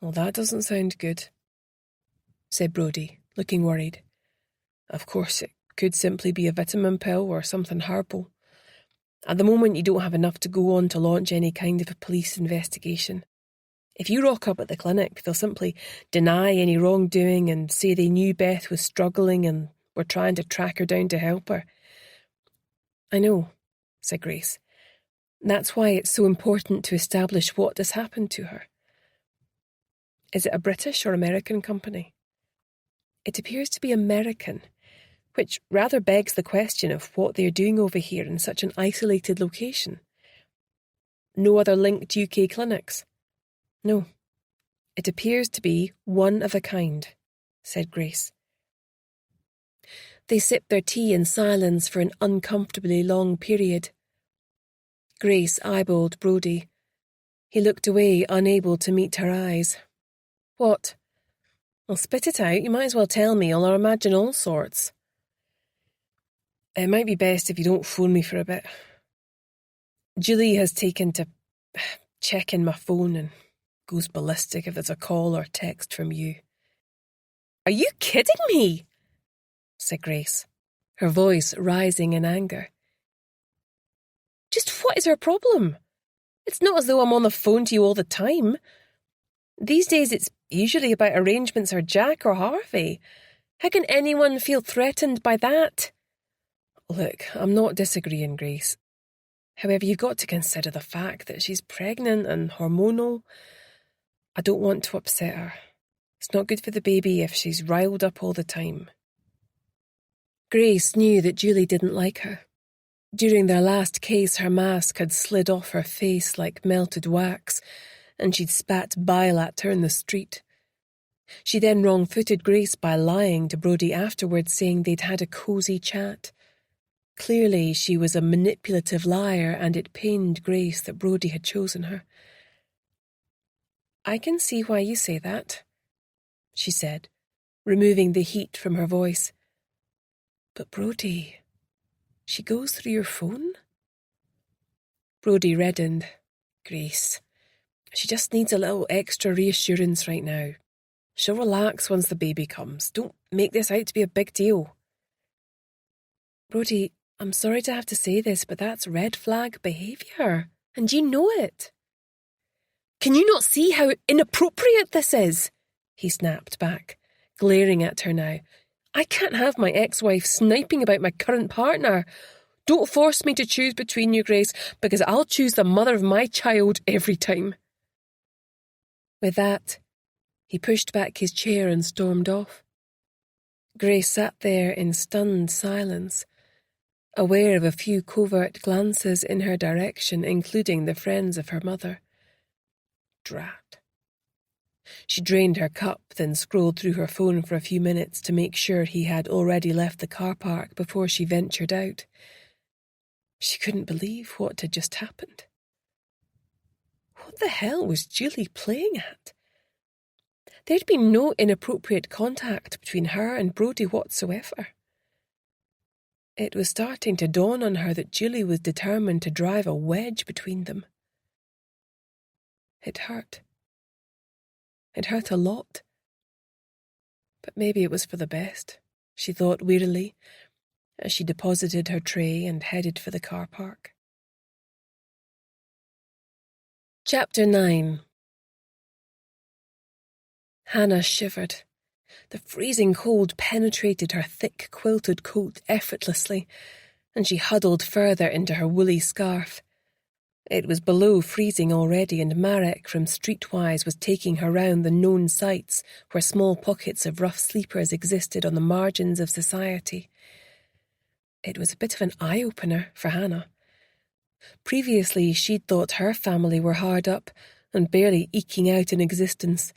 Well, that doesn't sound good, said Brodie, looking worried. Of course, it could simply be a vitamin pill or something herbal. At the moment, you don't have enough to go on to launch any kind of a police investigation. If you rock up at the clinic, they'll simply deny any wrongdoing and say they knew Beth was struggling and were trying to track her down to help her. I know, said Grace. That's why it's so important to establish what has happened to her. Is it a British or American company? It appears to be American, which rather begs the question of what they're doing over here in such an isolated location. No other linked UK clinics? No. It appears to be one of a kind, said Grace. They sipped their tea in silence for an uncomfortably long period. Grace eyeballed Brodie. He looked away, unable to meet her eyes. What? Well, spit it out. You might as well tell me, or I'll imagine all sorts. It might be best if you don't phone me for a bit. Julie has taken to checking my phone and goes ballistic if there's a call or text from you. Are you kidding me? Said Grace, her voice rising in anger. Just what is her problem? It's not as though I'm on the phone to you all the time. These days it's usually about arrangements for Jack or Harvey. How can anyone feel threatened by that? Look, I'm not disagreeing, Grace. However, you've got to consider the fact that she's pregnant and hormonal. I don't want to upset her. It's not good for the baby if she's riled up all the time. Grace knew that Julie didn't like her. During their last case, her mask had slid off her face like melted wax, and she'd spat bile at her in the street. She then wrong-footed Grace by lying to Brodie afterwards, saying they'd had a cosy chat. Clearly, she was a manipulative liar, and it pained Grace that Brodie had chosen her. I can see why you say that, she said, removing the heat from her voice. But Brodie, she goes through your phone? Brodie reddened. Grace, she just needs a little extra reassurance right now. She'll relax once the baby comes. Don't make this out to be a big deal. Brodie, I'm sorry to have to say this, but that's red flag behaviour, and you know it. Can you not see how inappropriate this is? He snapped back, glaring at her now. I can't have my ex-wife sniping about my current partner. Don't force me to choose between you, Grace, because I'll choose the mother of my child every time. With that, he pushed back his chair and stormed off. Grace sat there in stunned silence, aware of a few covert glances in her direction, including the friends of her mother. Drat. She drained her cup, then scrolled through her phone for a few minutes to make sure he had already left the car park before she ventured out. She couldn't believe what had just happened. What the hell was Julie playing at? There'd been no inappropriate contact between her and Brodie whatsoever. It was starting to dawn on her that Julie was determined to drive a wedge between them. It hurt. It hurt a lot. But maybe it was for the best, she thought wearily, as she deposited her tray and headed for the car park. Chapter 9. Hannah shivered. The freezing cold penetrated her thick quilted coat effortlessly, and she huddled further into her woolly scarf. It was below freezing already, and Marek from Streetwise was taking her round the known sites where small pockets of rough sleepers existed on the margins of society. It was a bit of an eye-opener for Hannah. Previously, she'd thought her family were hard up and barely eking out an existence.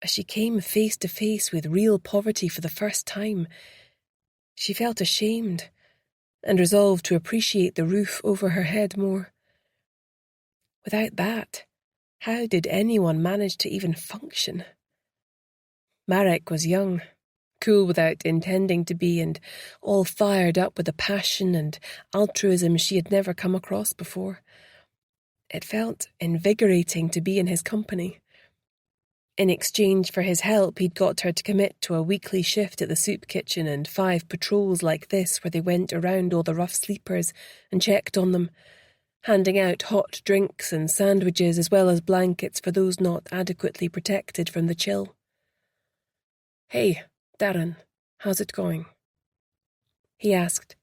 As she came face to face with real poverty for the first time, she felt ashamed and resolved to appreciate the roof over her head more. Without that, how did anyone manage to even function? Marek was young, cool without intending to be, and all fired up with a passion and altruism she had never come across before. It felt invigorating to be in his company. In exchange for his help, he'd got her to commit to a weekly shift at the soup kitchen and 5 patrols like this where they went around all the rough sleepers and checked on them, handing out hot drinks and sandwiches as well as blankets for those not adequately protected from the chill. "Hey, Darren, how's it going?" he asked,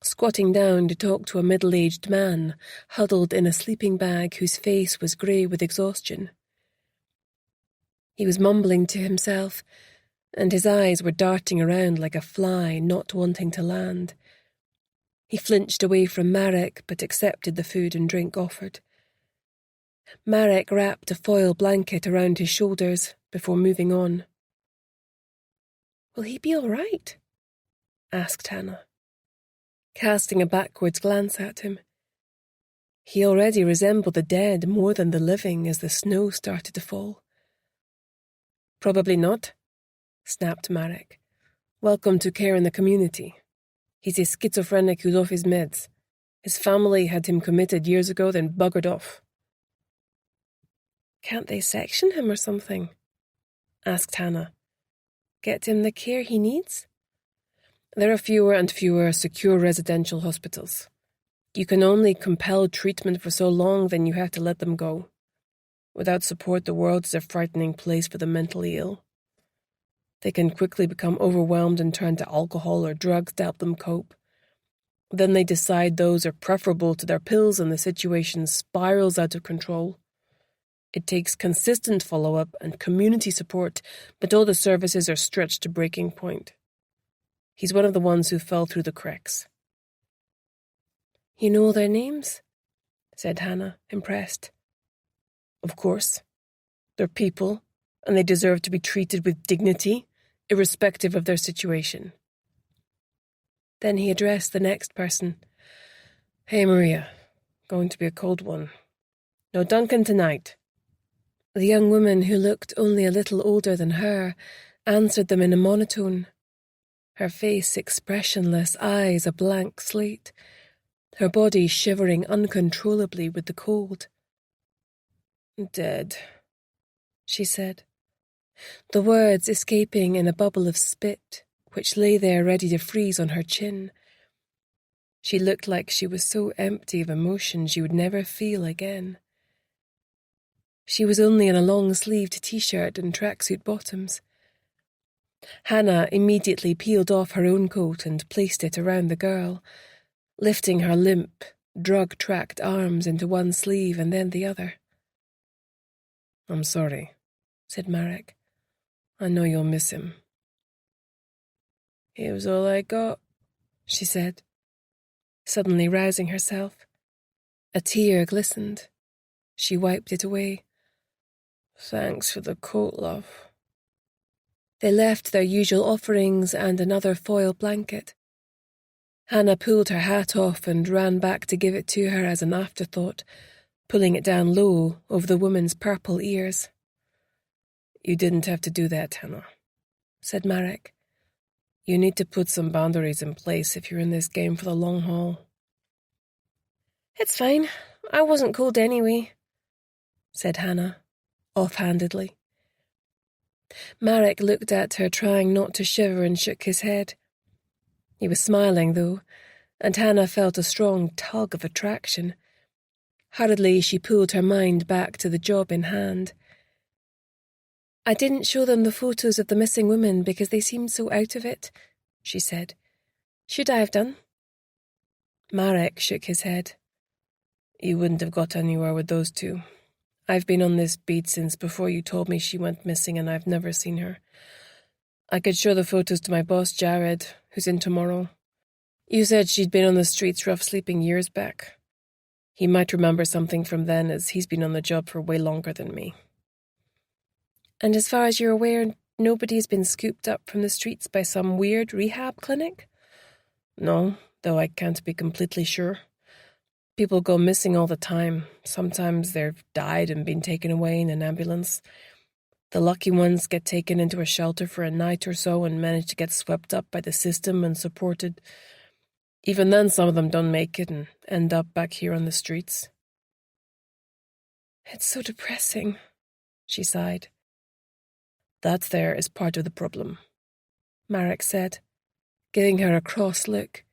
squatting down to talk to a middle-aged man huddled in a sleeping bag whose face was grey with exhaustion. He was mumbling to himself, and his eyes were darting around like a fly not wanting to land. He flinched away from Marek, but accepted the food and drink offered. Marek wrapped a foil blanket around his shoulders before moving on. "Will he be all right?" asked Hannah, casting a backwards glance at him. He already resembled the dead more than the living as the snow started to fall. "Probably not," snapped Marek. "Welcome to care in the community. He's a schizophrenic who's off his meds. His family had him committed years ago, then buggered off." "Can't they section him or something?" asked Hannah. "Get him the care he needs?" "There are fewer and fewer secure residential hospitals. You can only compel treatment for so long, then you have to let them go. Without support, the world is a frightening place for the mentally ill. They can quickly become overwhelmed and turn to alcohol or drugs to help them cope. Then they decide those are preferable to their pills and the situation spirals out of control. It takes consistent follow-up and community support, but all the services are stretched to breaking point. He's one of the ones who fell through the cracks." "You know their names?" said Hannah, impressed. "Of course. They're people, and they deserve to be treated with dignity, irrespective of their situation." Then he addressed the next person. "Hey, Maria. Going to be a cold one. No Duncan tonight." The young woman, who looked only a little older than her, answered them in a monotone. Her face expressionless, eyes a blank slate, her body shivering uncontrollably with the cold. "Dead," she said, the words escaping in a bubble of spit, which lay there ready to freeze on her chin. She looked like she was so empty of emotion she would never feel again. She was only in a long-sleeved t-shirt and tracksuit bottoms. Hannah immediately peeled off her own coat and placed it around the girl, lifting her limp, drug-tracked arms into one sleeve and then the other. "I'm sorry," said Marek. "I know you'll miss him." "It was all I got," she said, suddenly rousing herself. A tear glistened. She wiped it away. "Thanks for the coat, love." They left their usual offerings and another foil blanket. Hannah pulled her hat off and ran back to give it to her as an afterthought, pulling it down low over the woman's purple ears. "You didn't have to do that, Hannah," said Marek. "You need to put some boundaries in place if you're in this game for the long haul." "It's fine. I wasn't cold anyway," said Hannah, offhandedly. Marek looked at her, trying not to shiver, and shook his head. He was smiling, though, and Hannah felt a strong tug of attraction. Hurriedly, she pulled her mind back to the job in hand. "I didn't show them the photos of the missing women because they seemed so out of it," she said. "Should I have done?" Marek shook his head. "You wouldn't have got anywhere with those two. I've been on this beat since before you told me she went missing, and I've never seen her. I could show the photos to my boss, Jared, who's in tomorrow. You said she'd been on the streets rough sleeping years back. He might remember something from then, as he's been on the job for way longer than me." "And as far as you're aware, nobody's been scooped up from the streets by some weird rehab clinic?" "No, though I can't be completely sure. People go missing all the time. Sometimes they've died and been taken away in an ambulance. The lucky ones get taken into a shelter for a night or so and manage to get swept up by the system and supported. Even then, some of them don't make it and end up back here on the streets." "It's so depressing," she sighed. "That there is part of the problem," Marek said, giving her a cross look.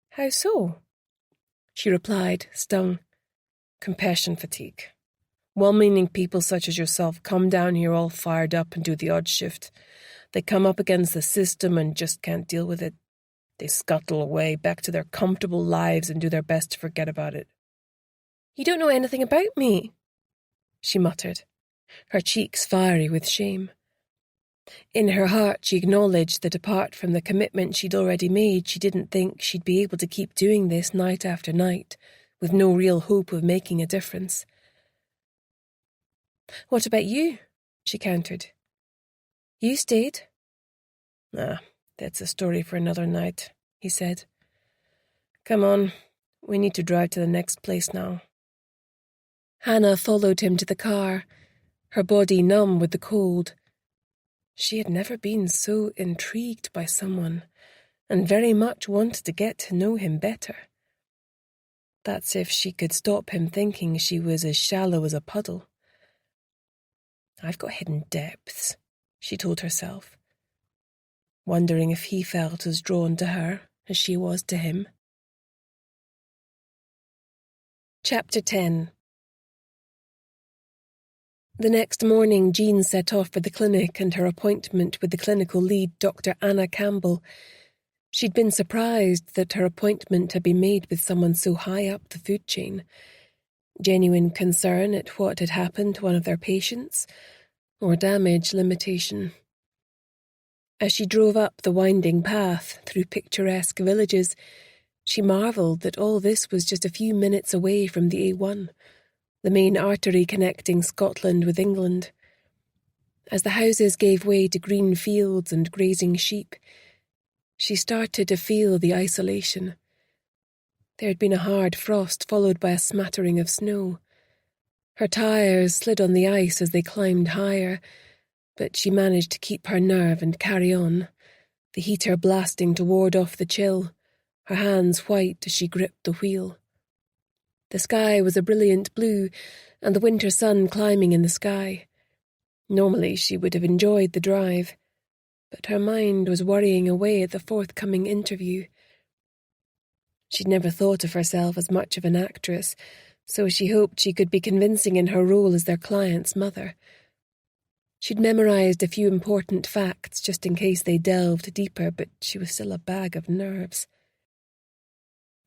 "How so?" She replied, stung. "Compassion fatigue. Well-meaning people such as yourself come down here all fired up and do the odd shift. They come up against the system and just can't deal with it. They scuttle away back to their comfortable lives and do their best to forget about it." "You don't know anything about me," she muttered, her cheeks fiery with shame. In her heart, she acknowledged that apart from the commitment she'd already made, she didn't think she'd be able to keep doing this night after night, with no real hope of making a difference. "What about you?" she countered. "You stayed." That's a story for another night," he said. "Come on, we need to drive to the next place now." Hannah followed him to the car, her body numb with the cold. She had never been so intrigued by someone, and very much wanted to get to know him better. That's if she could stop him thinking she was as shallow as a puddle. "I've got hidden depths," she told herself, wondering if he felt as drawn to her as she was to him. Chapter 10. The next morning, Jean set off for the clinic and her appointment with the clinical lead, Dr. Anna Campbell. She'd been surprised that her appointment had been made with someone so high up the food chain. Genuine concern at what had happened to one of their patients, or damage limitation. As she drove up the winding path through picturesque villages, she marvelled that all this was just a few minutes away from the A1, the main artery connecting Scotland with England. As the houses gave way to green fields and grazing sheep, she started to feel the isolation. There had been a hard frost followed by a smattering of snow. Her tyres slid on the ice as they climbed higher, but she managed to keep her nerve and carry on, the heater blasting to ward off the chill, her hands white as she gripped the wheel. The sky was a brilliant blue, and the winter sun climbing in the sky. Normally she would have enjoyed the drive, but her mind was worrying away at the forthcoming interview. She'd never thought of herself as much of an actress, so she hoped she could be convincing in her role as their client's mother. She'd memorized a few important facts just in case they delved deeper, but she was still a bag of nerves.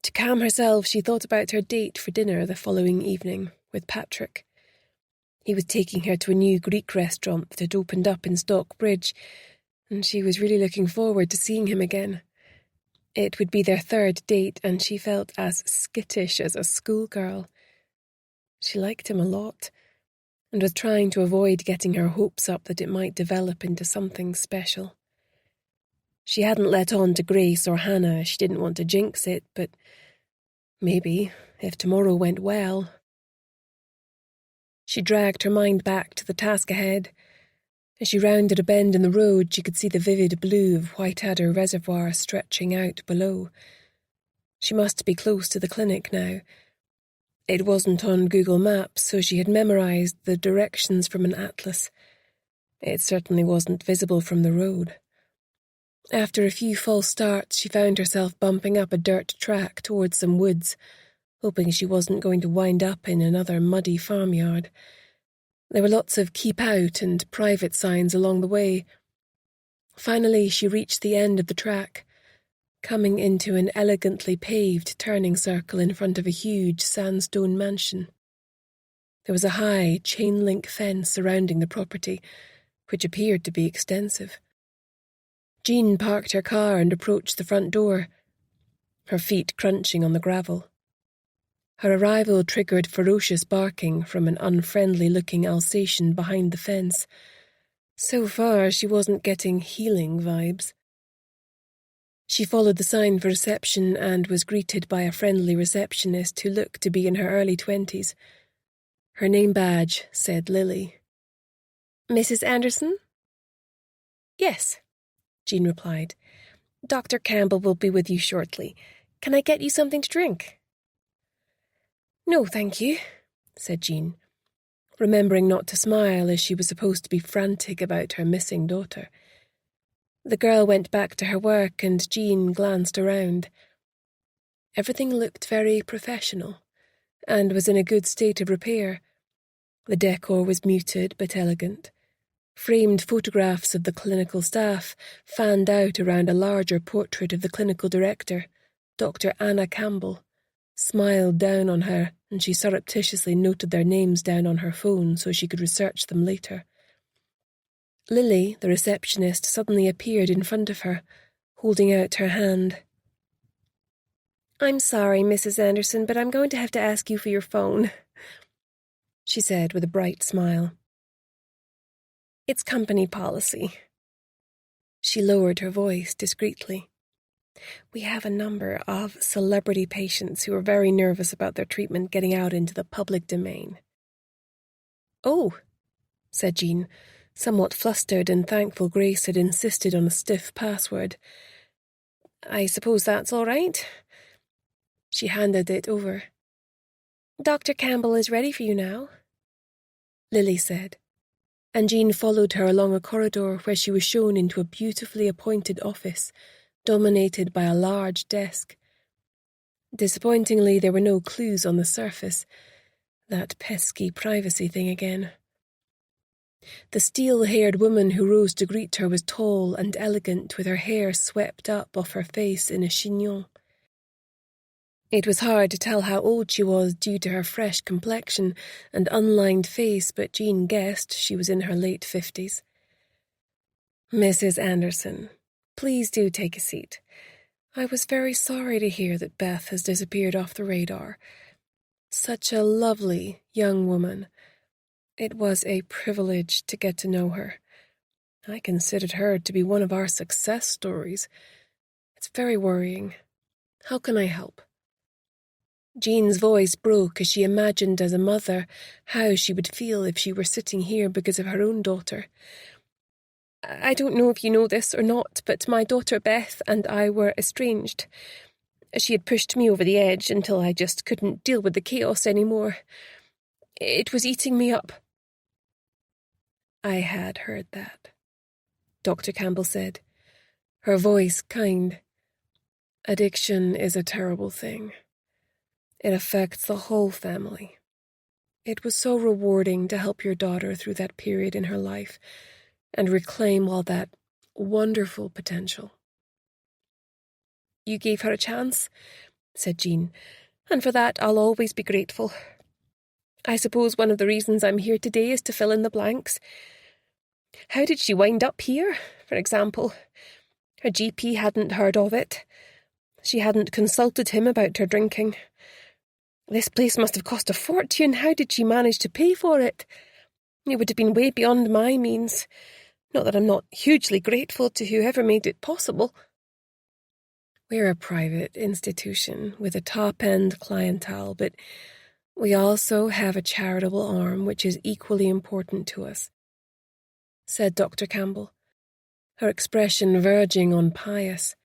To calm herself, she thought about her date for dinner the following evening with Patrick. He was taking her to a new Greek restaurant that had opened up in Stockbridge, and she was really looking forward to seeing him again. It would be their third date, and she felt as skittish as a schoolgirl. She liked him a lot, and was trying to avoid getting her hopes up that it might develop into something special. She hadn't let on to Grace or Hannah, she didn't want to jinx it, but maybe, if tomorrow went well. She dragged her mind back to the task ahead. As she rounded a bend in the road, she could see the vivid blue of Whiteadder Reservoir stretching out below. She must be close to the clinic now. It wasn't on Google Maps, so she had memorized the directions from an atlas. It certainly wasn't visible from the road. After a few false starts, she found herself bumping up a dirt track towards some woods, hoping she wasn't going to wind up in another muddy farmyard. There were lots of keep out and private signs along the way. Finally, she reached the end of the track, coming into an elegantly paved turning circle in front of a huge sandstone mansion. There was a high chain-link fence surrounding the property, which appeared to be extensive. Jean parked her car and approached the front door, her feet crunching on the gravel. Her arrival triggered ferocious barking from an unfriendly-looking Alsatian behind the fence. So far, she wasn't getting healing vibes. She followed the sign for reception and was greeted by a friendly receptionist who looked to be in her early 20s. Her name badge said Lily. "Mrs. Anderson?" "Yes," Jean replied. "Dr. Campbell will be with you shortly. Can I get you something to drink?" "No, thank you," said Jean, remembering not to smile as she was supposed to be frantic about her missing daughter. The girl went back to her work and Jean glanced around. Everything looked very professional and was in a good state of repair. The decor was muted but elegant. Framed photographs of the clinical staff fanned out around a larger portrait of the clinical director, Dr. Anna Campbell, smiled down on her, and she surreptitiously noted their names down on her phone so she could research them later. Lily, the receptionist, suddenly appeared in front of her, holding out her hand. "I'm sorry, Mrs. Anderson, but I'm going to have to ask you for your phone," she said with a bright smile. "It's company policy." She lowered her voice discreetly. "We have a number of celebrity patients who are very nervous about their treatment getting out into the public domain." "Oh," said Jean, somewhat flustered and thankful Grace had insisted on a stiff password. "I suppose that's all right." She handed it over. "Dr. Campbell is ready for you now," Lily said, and Jean followed her along a corridor where she was shown into a beautifully appointed office, dominated by a large desk. Disappointingly, there were no clues on the surface. That pesky privacy thing again. The steel-haired woman who rose to greet her was tall and elegant, with her hair swept up off her face in a chignon. It was hard to tell how old she was due to her fresh complexion and unlined face, but Jean guessed she was in her late 50s. "Mrs. Anderson, please do take a seat. I was very sorry to hear that Beth has disappeared off the radar. Such a lovely young woman. It was a privilege to get to know her. I considered her to be one of our success stories. It's very worrying. How can I help?" Jean's voice broke as she imagined as a mother how she would feel if she were sitting here because of her own daughter. "I don't know if you know this or not, but my daughter Beth and I were estranged. She had pushed me over the edge until I just couldn't deal with the chaos anymore. It was eating me up." "I had heard that," Dr. Campbell said, her voice kind. Addiction is a terrible thing. It affects the whole family. It was so rewarding to help your daughter through that period in her life and reclaim all that wonderful potential. You gave her a chance, said Jean, and for that I'll always be grateful. I suppose one of the reasons I'm here today is to fill in the blanks. How did she wind up here, for example? Her GP hadn't heard of it. She hadn't consulted him about her drinking. This place must have cost a fortune. How did she manage to pay for it? It would have been way beyond my means. Not that I'm not hugely grateful to whoever made it possible. We're a private institution with a top-end clientele, but we also have a charitable arm which is equally important to us, said Dr. Campbell, her expression verging on pious.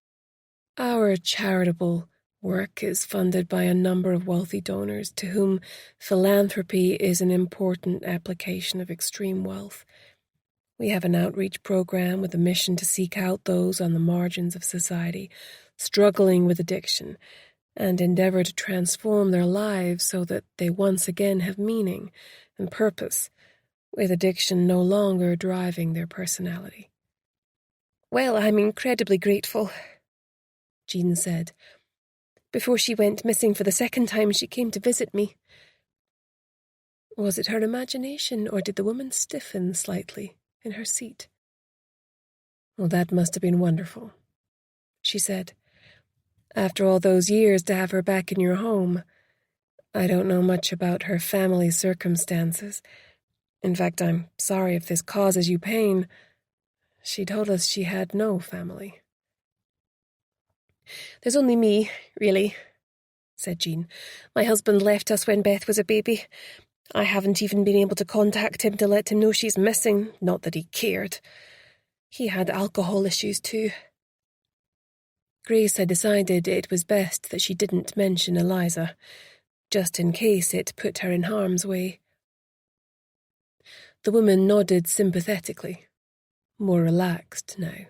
Our charitable work is funded by a number of wealthy donors to whom philanthropy is an important application of extreme wealth. We have an outreach program with a mission to seek out those on the margins of society struggling with addiction and endeavor to transform their lives so that they once again have meaning and purpose, with addiction no longer driving their personality. Well, I'm incredibly grateful, Jean said. Before she went missing for the second time, she came to visit me. Was it her imagination, or did the woman stiffen slightly in her seat? Well, that must have been wonderful, she said. After all those years, to have her back in your home. I don't know much about her family circumstances. In fact, I'm sorry if this causes you pain. She told us she had no family. There's only me, really, said Jean. My husband left us when Beth was a baby. I haven't even been able to contact him to let him know she's missing, not that he cared. He had alcohol issues too. Grace had decided it was best that she didn't mention Eliza, just in case it put her in harm's way. The woman nodded sympathetically, more relaxed now.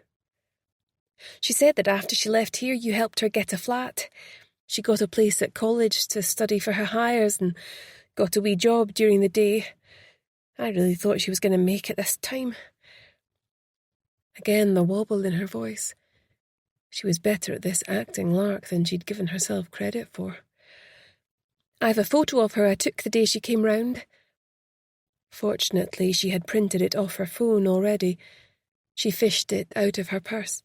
She said that after she left here you helped her get a flat. She got a place at college to study for her hires and got a wee job during the day. I really thought she was going to make it this time. Again the wobble in her voice. She was better at this acting lark than she'd given herself credit for. I've a photo of her I took the day she came round. Fortunately, she had printed it off her phone already. She fished it out of her purse.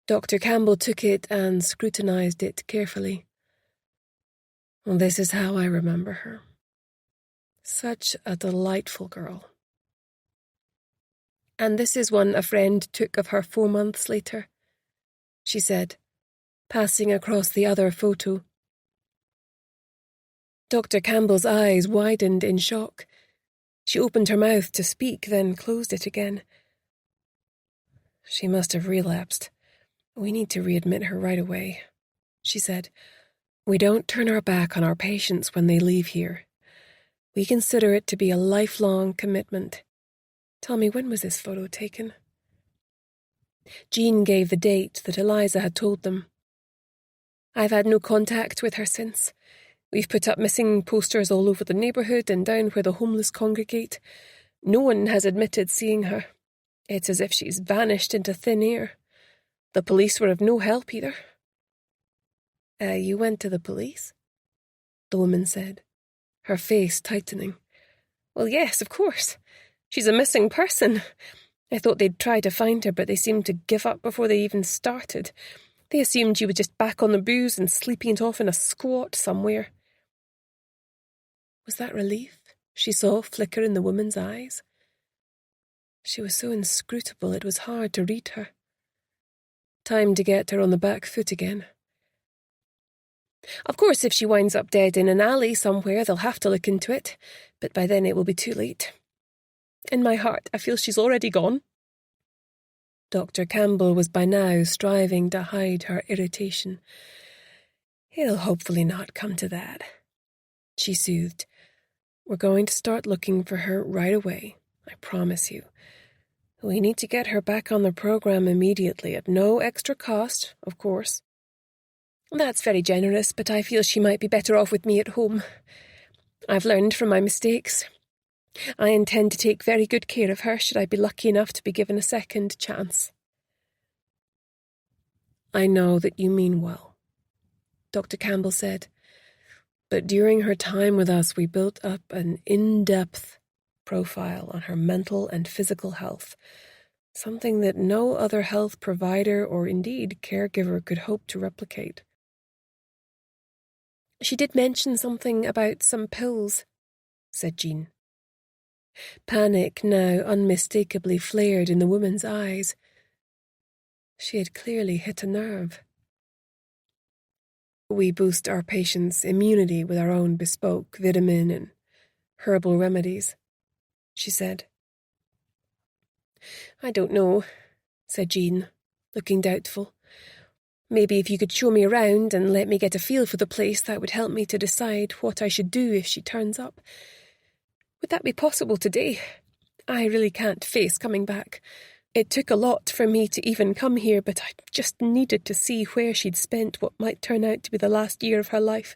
Dr. Campbell took it and scrutinized it carefully. Well, this is how I remember her. Such a delightful girl. And this is one a friend took of her 4 months later, she said, passing across the other photo. Dr. Campbell's eyes widened in shock. She opened her mouth to speak, then closed it again. She must have relapsed. We need to readmit her right away, she said. We don't turn our back on our patients when they leave here. We consider it to be a lifelong commitment. Tell me, when was this photo taken? Jean gave the date that Eliza had told them. I've had no contact with her since. We've put up missing posters all over the neighbourhood and down where the homeless congregate. No one has admitted seeing her. It's as if she's vanished into thin air. The police were of no help either. You went to the police? The woman said, her face tightening. Well, yes, of course. She's a missing person. I thought they'd try to find her, but they seemed to give up before they even started. They assumed she was just back on the booze and sleeping it off in a squat somewhere. Was that relief she saw flicker in the woman's eyes? She was so inscrutable it was hard to read her. Time to get her on the back foot again. Of course, if she winds up dead in an alley somewhere, they'll have to look into it, but by then it will be too late. In my heart, I feel she's already gone. Dr. Campbell was by now striving to hide her irritation. It'll hopefully not come to that, she soothed. We're going to start looking for her right away, I promise you. We need to get her back on the program immediately at no extra cost, of course. That's very generous, but I feel she might be better off with me at home. I've learned from my mistakes. I intend to take very good care of her should I be lucky enough to be given a second chance. I know that you mean well, Dr. Campbell said, but during her time with us we built up an in-depth profile on her mental and physical health, something that no other health provider or indeed caregiver could hope to replicate. She did mention something about some pills, said Jean. Panic now unmistakably flared in the woman's eyes. She had clearly hit a nerve. We boost our patients' immunity with our own bespoke vitamin and herbal remedies, she said. I don't know, said Jean, looking doubtful. Maybe if you could show me around and let me get a feel for the place, that would help me to decide what I should do if she turns up. Would that be possible today? I really can't face coming back. It took a lot for me to even come here, but I just needed to see where she'd spent what might turn out to be the last year of her life.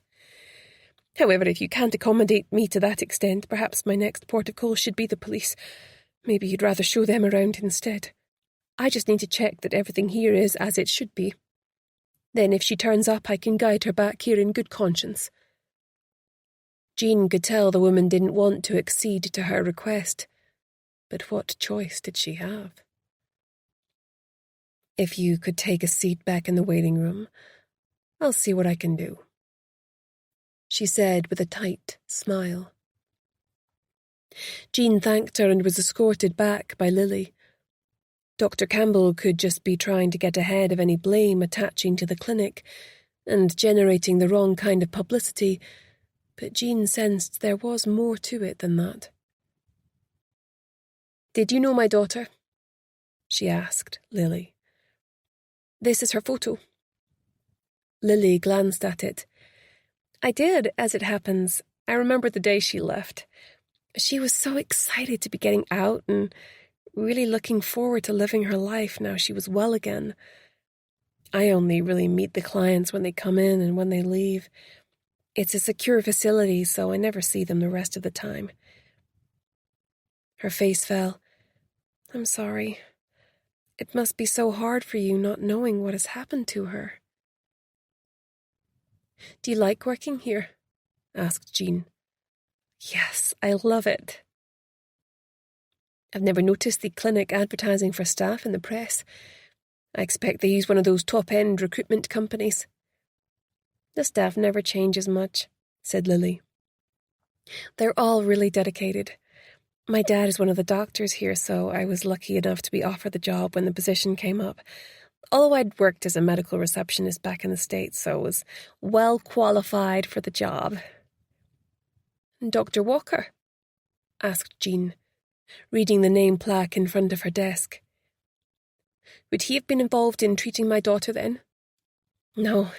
However, if you can't accommodate me to that extent, perhaps my next port of call should be the police. Maybe you'd rather show them around instead. I just need to check that everything here is as it should be. Then if she turns up, I can guide her back here in good conscience. Jean could tell the woman didn't want to accede to her request, but what choice did she have? If you could take a seat back in the waiting room, I'll see what I can do, she said with a tight smile. Jean thanked her and was escorted back by Lily. Dr. Campbell could just be trying to get ahead of any blame attaching to the clinic and generating the wrong kind of publicity, but Jean sensed there was more to it than that. Did you know my daughter? She asked Lily. This is her photo. Lily glanced at it. I did, as it happens. I remember the day she left. She was so excited to be getting out and really looking forward to living her life now she was well again. I only really meet the clients when they come in and when they leave. It's a secure facility, so I never see them the rest of the time. Her face fell. I'm sorry. It must be so hard for you not knowing what has happened to her. Do you like working here? Asked Jean. Yes, I love it. I've never noticed the clinic advertising for staff in the press. I expect they use one of those top-end recruitment companies. The staff never changes much, said Lily. They're all really dedicated. My dad is one of the doctors here, so I was lucky enough to be offered the job when the position came up. Although I'd worked as a medical receptionist back in the States, so I was well qualified for the job. Dr. Walker? Asked Jean, reading the name plaque in front of her desk. Would he have been involved in treating my daughter then? No,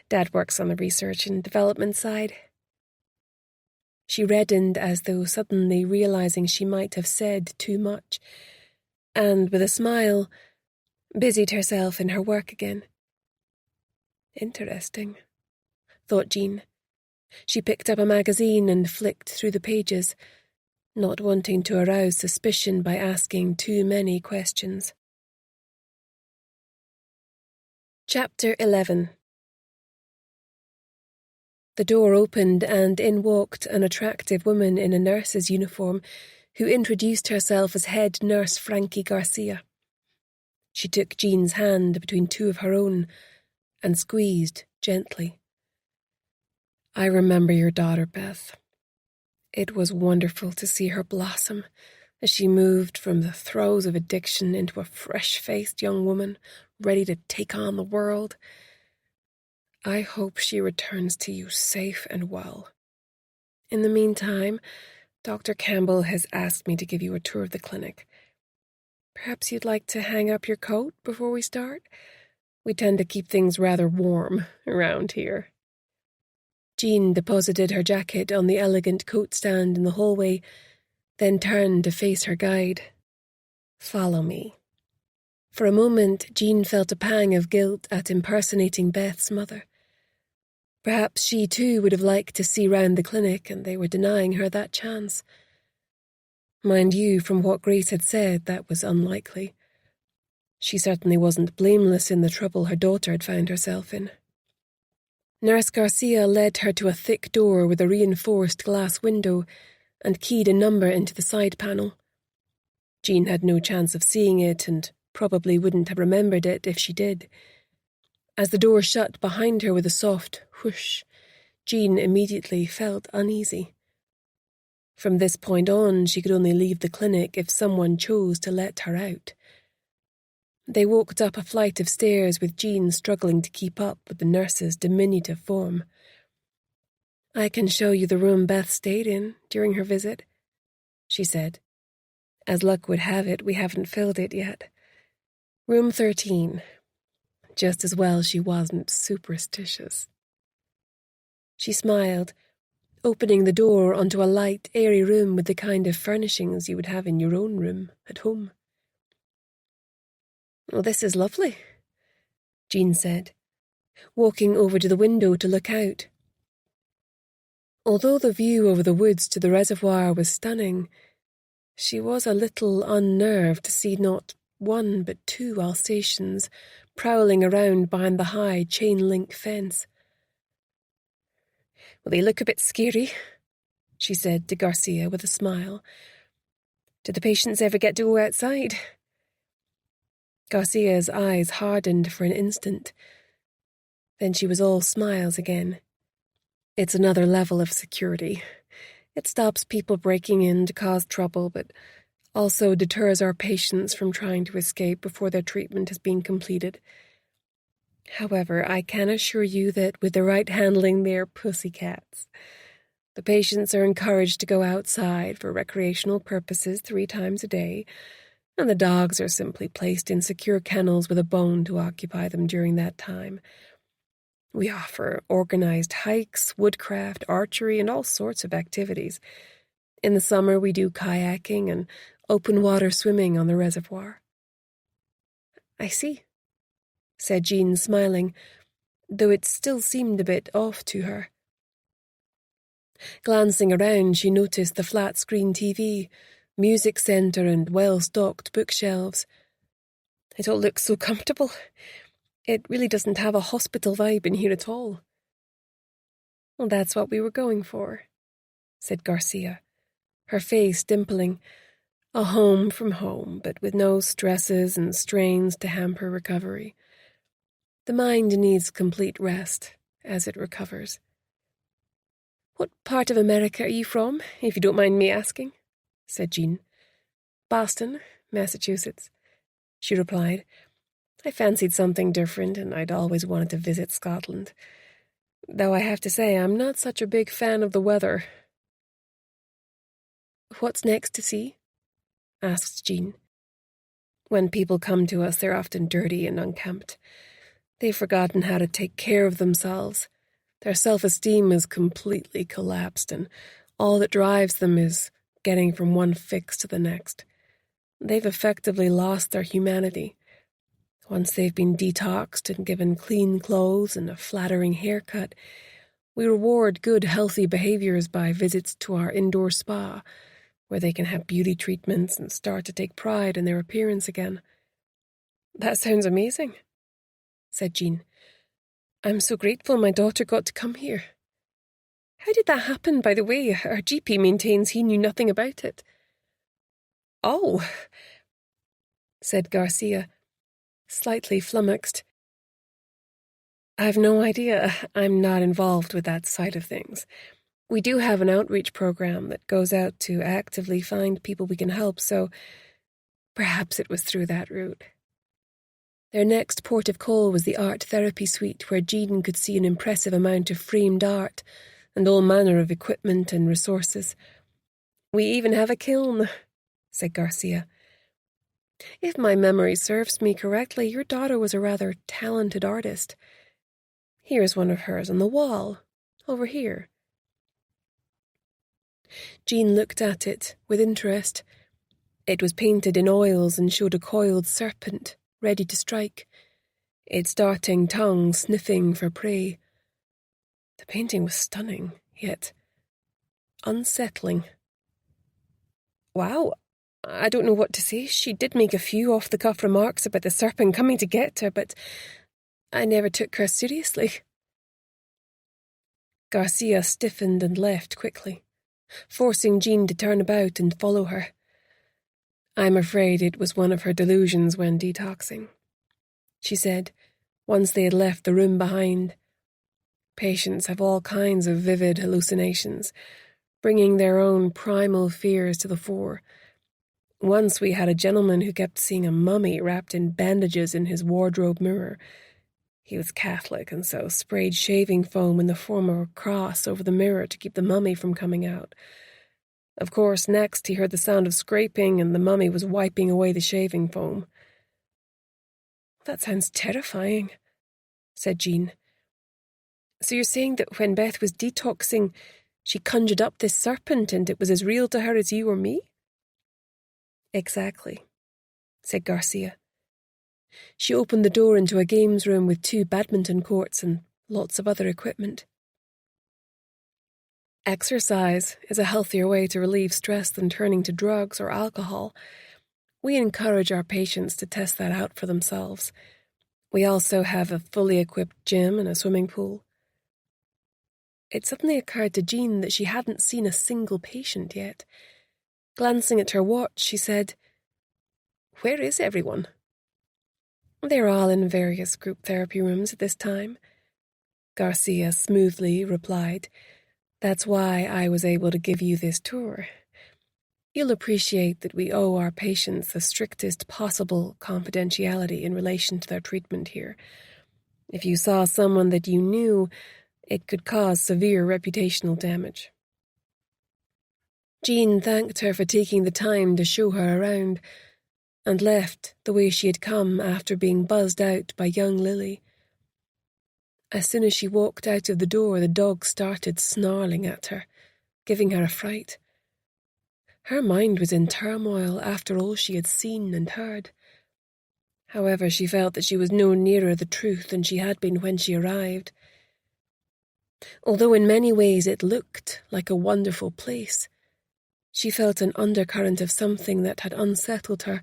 Dad works on the research and development side. She reddened as though suddenly realizing she might have said too much, and with a smile, busied herself in her work again. Interesting, thought Jean. She picked up a magazine and flicked through the pages, not wanting to arouse suspicion by asking too many questions. Chapter 11. The door opened and in walked an attractive woman in a nurse's uniform who introduced herself as head nurse Frankie Garcia. She took Jean's hand between two of her own and squeezed gently. I remember your daughter, Beth. It was wonderful to see her blossom as she moved from the throes of addiction into a fresh-faced young woman ready to take on the world. I hope she returns to you safe and well. In the meantime, Dr. Campbell has asked me to give you a tour of the clinic. Perhaps you'd like to hang up your coat before we start? We tend to keep things rather warm around here. Jean deposited her jacket on the elegant coat stand in the hallway, then turned to face her guide. Follow me. For a moment, Jean felt a pang of guilt at impersonating Beth's mother. Perhaps she too would have liked to see round the clinic, and they were denying her that chance. Mind you, from what Grace had said, that was unlikely. She certainly wasn't blameless in the trouble her daughter had found herself in. Nurse Garcia led her to a thick door with a reinforced glass window and keyed a number into the side panel. Jean had no chance of seeing it and probably wouldn't have remembered it if she did. As the door shut behind her with a soft whoosh, Jean immediately felt uneasy. From this point on, she could only leave the clinic if someone chose to let her out. They walked up a flight of stairs with Jean struggling to keep up with the nurse's diminutive form. "I can show you the room Beth stayed in during her visit," she said. "As luck would have it, we haven't filled it yet. Room 13. Just as well she wasn't superstitious." She smiled, opening the door onto a light, airy room with the kind of furnishings you would have in your own room at home. "Well, this is lovely," Jean said, walking over to the window to look out. Although the view over the woods to the reservoir was stunning, she was a little unnerved to see not one but two Alsatians prowling around behind the high chain-link fence. "Well, they look a bit scary," she said to Garcia with a smile. "Do the patients ever get to go outside?" Garcia's eyes hardened for an instant. Then she was all smiles again. "It's another level of security. It stops people breaking in to cause trouble, but also deters our patients from trying to escape before their treatment has been completed. However, I can assure you that with the right handling, they're pussycats. The patients are encouraged to go outside for recreational purposes 3 times a day, and the dogs are simply placed in secure kennels with a bone to occupy them during that time. We offer organized hikes, woodcraft, archery, and all sorts of activities. In the summer, we do kayaking and open-water swimming on the reservoir." "I see," said Jean, smiling, though it still seemed a bit off to her. Glancing around, she noticed the flat-screen TV, music centre and well-stocked bookshelves. "It all looks so comfortable. It really doesn't have a hospital vibe in here at all." "Well, that's what we were going for," said Garcia, her face dimpling. "A home from home, but with no stresses and strains to hamper recovery. The mind needs complete rest as it recovers." "What part of America are you from, if you don't mind me asking?" said Jean. "Boston, Massachusetts," she replied. "I fancied something different, and I'd always wanted to visit Scotland. Though I have to say I'm not such a big fan of the weather." "What's next to see?" asked Jean. "When people come to us, they're often dirty and unkempt. They've forgotten how to take care of themselves. Their self-esteem is completely collapsed, and all that drives them is getting from one fix to the next. They've effectively lost their humanity. Once they've been detoxed and given clean clothes and a flattering haircut, we reward good, healthy behaviors by visits to our indoor spa, where they can have beauty treatments and start to take pride in their appearance again." "That sounds amazing," said Jean. "I'm so grateful my daughter got to come here. How did that happen, by the way? Our GP maintains he knew nothing about it." "Oh," said Garcia, slightly flummoxed. "I've no idea. I'm not involved with that side of things. We do have an outreach program that goes out to actively find people we can help, so perhaps it was through that route." Their next port of call was the art therapy suite, where Jean could see an impressive amount of framed art and all manner of equipment and resources. "We even have a kiln," said Garcia. "If my memory serves me correctly, your daughter was a rather talented artist. Here's one of hers on the wall, over here." Jean looked at it with interest. It was painted in oils and showed a coiled serpent, ready to strike, its darting tongue sniffing for prey. The painting was stunning, yet unsettling. Wow, I don't know what to say. She did make a few off-the-cuff remarks about the serpent coming to get her, but I never took her seriously. Garcia stiffened and left quickly, forcing Jean to turn about and follow her. I'm afraid it was one of her delusions when detoxing, she said, once they had left the room behind. Patients have all kinds of vivid hallucinations, bringing their own primal fears to the fore. Once we had a gentleman who kept seeing a mummy wrapped in bandages in his wardrobe mirror. He was Catholic and so sprayed shaving foam in the form of a cross over the mirror to keep the mummy from coming out. Of course, next he heard the sound of scraping and the mummy was wiping away the shaving foam. That sounds terrifying, said Jean. So you're saying that when Beth was detoxing, she conjured up this serpent and it was as real to her as you or me? Exactly, said Garcia. She opened the door into a games room with 2 badminton courts and lots of other equipment. Exercise is a healthier way to relieve stress than turning to drugs or alcohol. We encourage our patients to test that out for themselves. We also have a fully equipped gym and a swimming pool. It suddenly occurred to Jean that she hadn't seen a single patient yet. Glancing at her watch, she said, "Where is everyone?" "They're all in various group therapy rooms at this time," Garcia smoothly replied. "That's why I was able to give you this tour. You'll appreciate that we owe our patients the strictest possible confidentiality in relation to their treatment here. If you saw someone that you knew, it could cause severe reputational damage." Jean thanked her for taking the time to show her around, and left the way she had come after being buzzed out by young Lily. As soon as she walked out of the door, the dog started snarling at her, giving her a fright. Her mind was in turmoil after all she had seen and heard. However, she felt that she was no nearer the truth than she had been when she arrived. Although in many ways it looked like a wonderful place, she felt an undercurrent of something that had unsettled her,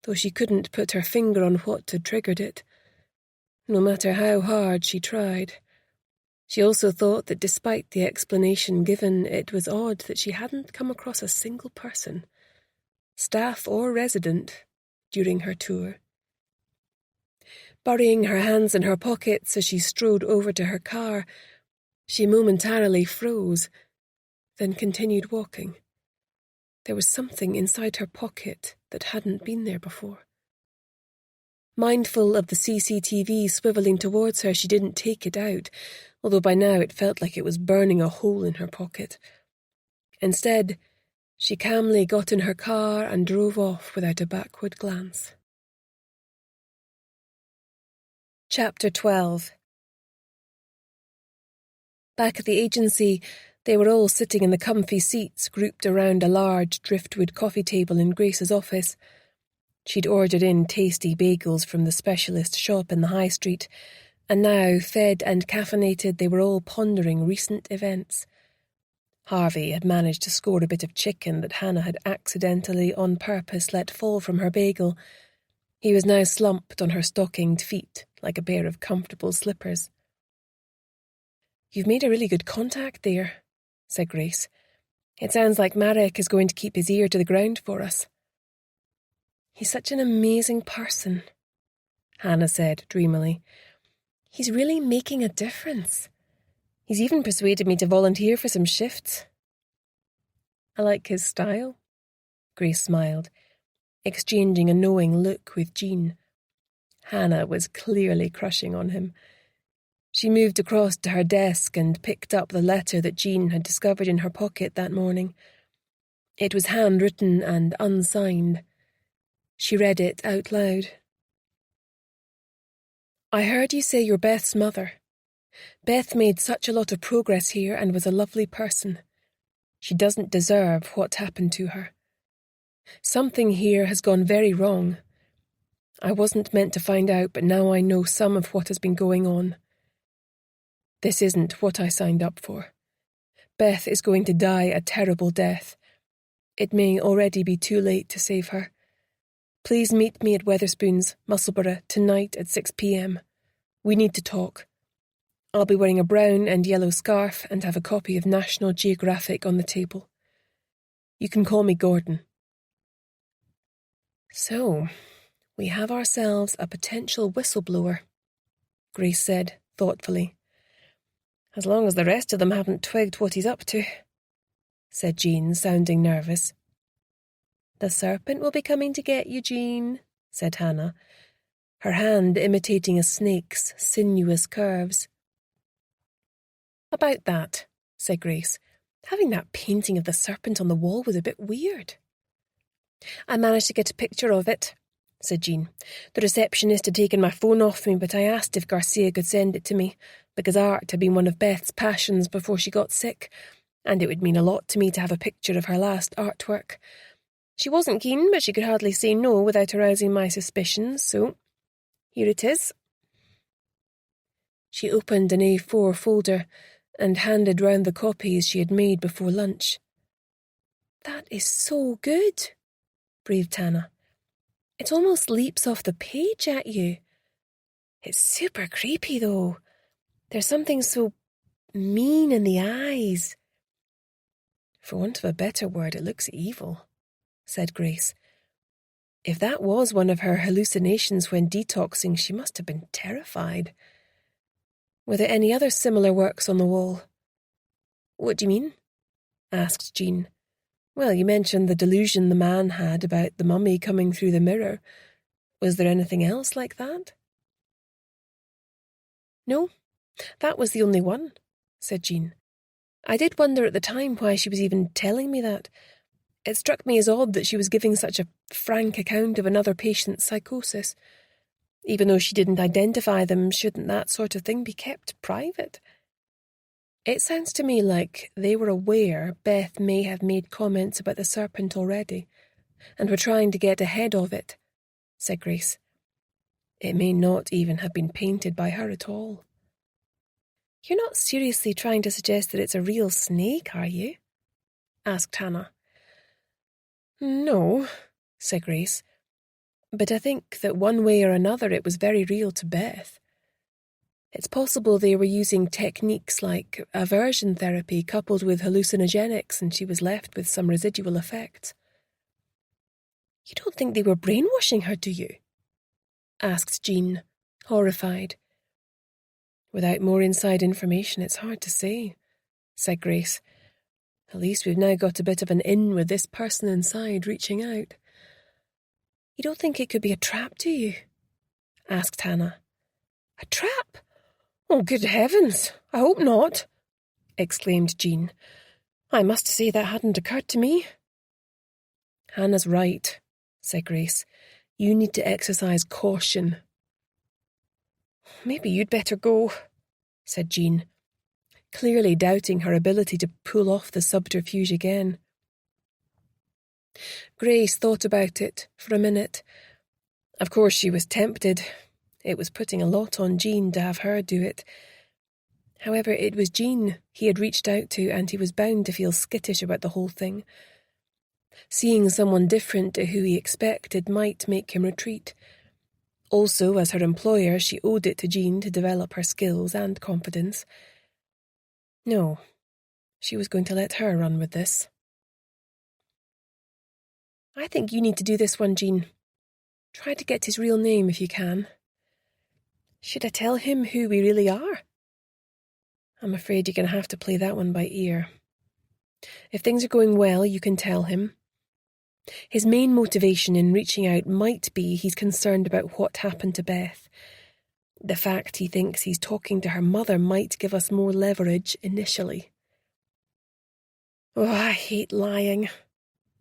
though she couldn't put her finger on what had triggered it, no matter how hard she tried. She also thought that despite the explanation given, it was odd that she hadn't come across a single person, staff or resident, during her tour. Burying her hands in her pockets as she strode over to her car, she momentarily froze, then continued walking. There was something inside her pocket that hadn't been there before. Mindful of the CCTV swiveling towards her, she didn't take it out, although by now it felt like it was burning a hole in her pocket. Instead, she calmly got in her car and drove off without a backward glance. Chapter 12. Back at the agency, they were all sitting in the comfy seats grouped around a large driftwood coffee table in Grace's office. She'd ordered in tasty bagels from the specialist shop in the high street, and now, fed and caffeinated, they were all pondering recent events. Harvey had managed to score a bit of chicken that Hannah had accidentally, on purpose, let fall from her bagel. He was now slumped on her stockinged feet like a pair of comfortable slippers. "You've made a really good contact there," said Grace. "It sounds like Marek is going to keep his ear to the ground for us." "He's such an amazing person," Hannah said dreamily. "He's really making a difference. He's even persuaded me to volunteer for some shifts." "I like his style," Grace smiled, exchanging a knowing look with Jean. Hannah was clearly crushing on him. She moved across to her desk and picked up the letter that Jean had discovered in her pocket that morning. It was handwritten and unsigned. She read it out loud. "I heard you say you're Beth's mother. Beth made such a lot of progress here and was a lovely person. She doesn't deserve what happened to her. Something here has gone very wrong. I wasn't meant to find out, but now I know some of what has been going on. This isn't what I signed up for. Beth is going to die a terrible death. It may already be too late to save her. Please meet me at Wetherspoons, Musselburgh, tonight at 6 p.m. We need to talk. I'll be wearing a brown and yellow scarf and have a copy of National Geographic on the table. You can call me Gordon. So, we have ourselves a potential whistleblower, Grace said thoughtfully. As long as the rest of them haven't twigged what he's up to, said Jean, sounding nervous. The serpent will be coming to get you, Jean, said Hannah, her hand imitating a snake's sinuous curves. About that, said Grace. Having that painting of the serpent on the wall was a bit weird. I managed to get a picture of it, said Jean. The receptionist had taken my phone off me, but I asked if Garcia could send it to me, because art had been one of Beth's passions before she got sick, and it would mean a lot to me to have a picture of her last artwork. She wasn't keen, but she could hardly say no without arousing my suspicions, so here it is. She opened an A4 folder and handed round the copies she had made before lunch. That is so good, breathed Hannah. It almost leaps off the page at you. It's super creepy, though. There's something so mean in the eyes. For want of a better word, it looks evil, said Grace. If that was one of her hallucinations when detoxing, she must have been terrified. Were there any other similar works on the wall? What do you mean? Asked Jean. Well, you mentioned the delusion the man had about the mummy coming through the mirror. Was there anything else like that? No, that was the only one, said Jean. I did wonder at the time why she was even telling me that. It struck me as odd that she was giving such a frank account of another patient's psychosis. Even though she didn't identify them, shouldn't that sort of thing be kept private? It sounds to me like they were aware Beth may have made comments about the serpent already, and were trying to get ahead of it, said Grace. It may not even have been painted by her at all. You're not seriously trying to suggest that it's a real snake, are you? Asked Hannah. No, said Grace, but I think that one way or another it was very real to Beth. It's possible they were using techniques like aversion therapy coupled with hallucinogenics, and she was left with some residual effects. You don't think they were brainwashing her, do you? Asked Jean, horrified. Without more inside information, it's hard to say, said Grace. At least we've now got a bit of an in with this person inside reaching out. You don't think it could be a trap, do you? Asked Hannah. A trap? Oh, good heavens, I hope not, exclaimed Jean. I must say that hadn't occurred to me. Hannah's right, said Grace. You need to exercise caution. Maybe you'd better go, said Jean, clearly doubting her ability to pull off the subterfuge again. Grace thought about it for a minute. Of course she was tempted. It was putting a lot on Jean to have her do it. However, it was Jean he had reached out to, and he was bound to feel skittish about the whole thing. Seeing someone different to who he expected might make him retreat. Also, as her employer, she owed it to Jean to develop her skills and confidence. No, she was going to let her run with this. I think you need to do this one, Jean. Try to get his real name if you can. Should I tell him who we really are? I'm afraid you're going to have to play that one by ear. If things are going well, you can tell him. His main motivation in reaching out might be he's concerned about what happened to Beth. The fact he thinks he's talking to her mother might give us more leverage initially. Oh, I hate lying,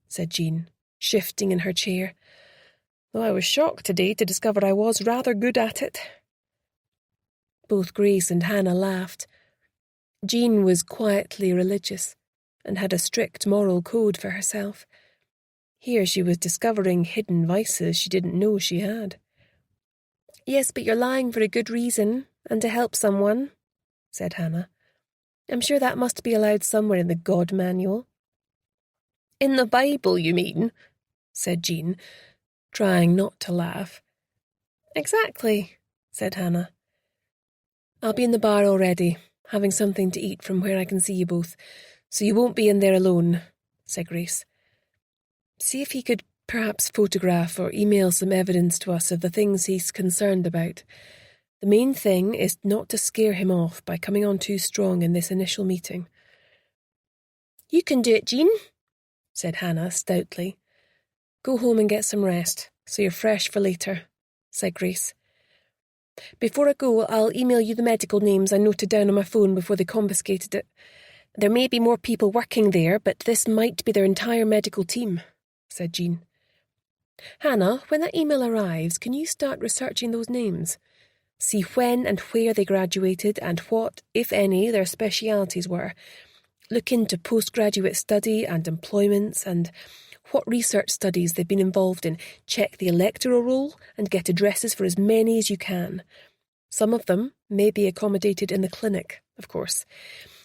said Jean, shifting in her chair, though I was shocked today to discover I was rather good at it. Both Grace and Hannah laughed. Jean was quietly religious and had a strict moral code for herself. Here she was discovering hidden vices she didn't know she had. Yes, but you're lying for a good reason, and to help someone, said Hannah. "I'm sure that must be allowed somewhere in the God Manual." "In the Bible, you mean?" said Jean, trying not to laugh. "Exactly," said Hannah. "I'll be in the bar already, having something to eat from where I can see you both, so you won't be in there alone," said Grace. "See if he could perhaps photograph or email some evidence to us of the things he's concerned about. The main thing is not to scare him off by coming on too strong in this initial meeting." "You can do it, Jean," said Hannah stoutly. "Go home and get some rest, so you're fresh for later," said Grace. "Before I go, I'll email you the medical names I noted down on my phone before they confiscated it. There may be more people working there, but this might be their entire medical team," said Jean. "Hannah, when that email arrives, can you start researching those names? See when and where they graduated and what, if any, their specialities were. Look into postgraduate study and employments and what research studies they've been involved in. Check the electoral roll and get addresses for as many as you can. Some of them may be accommodated in the clinic, of course.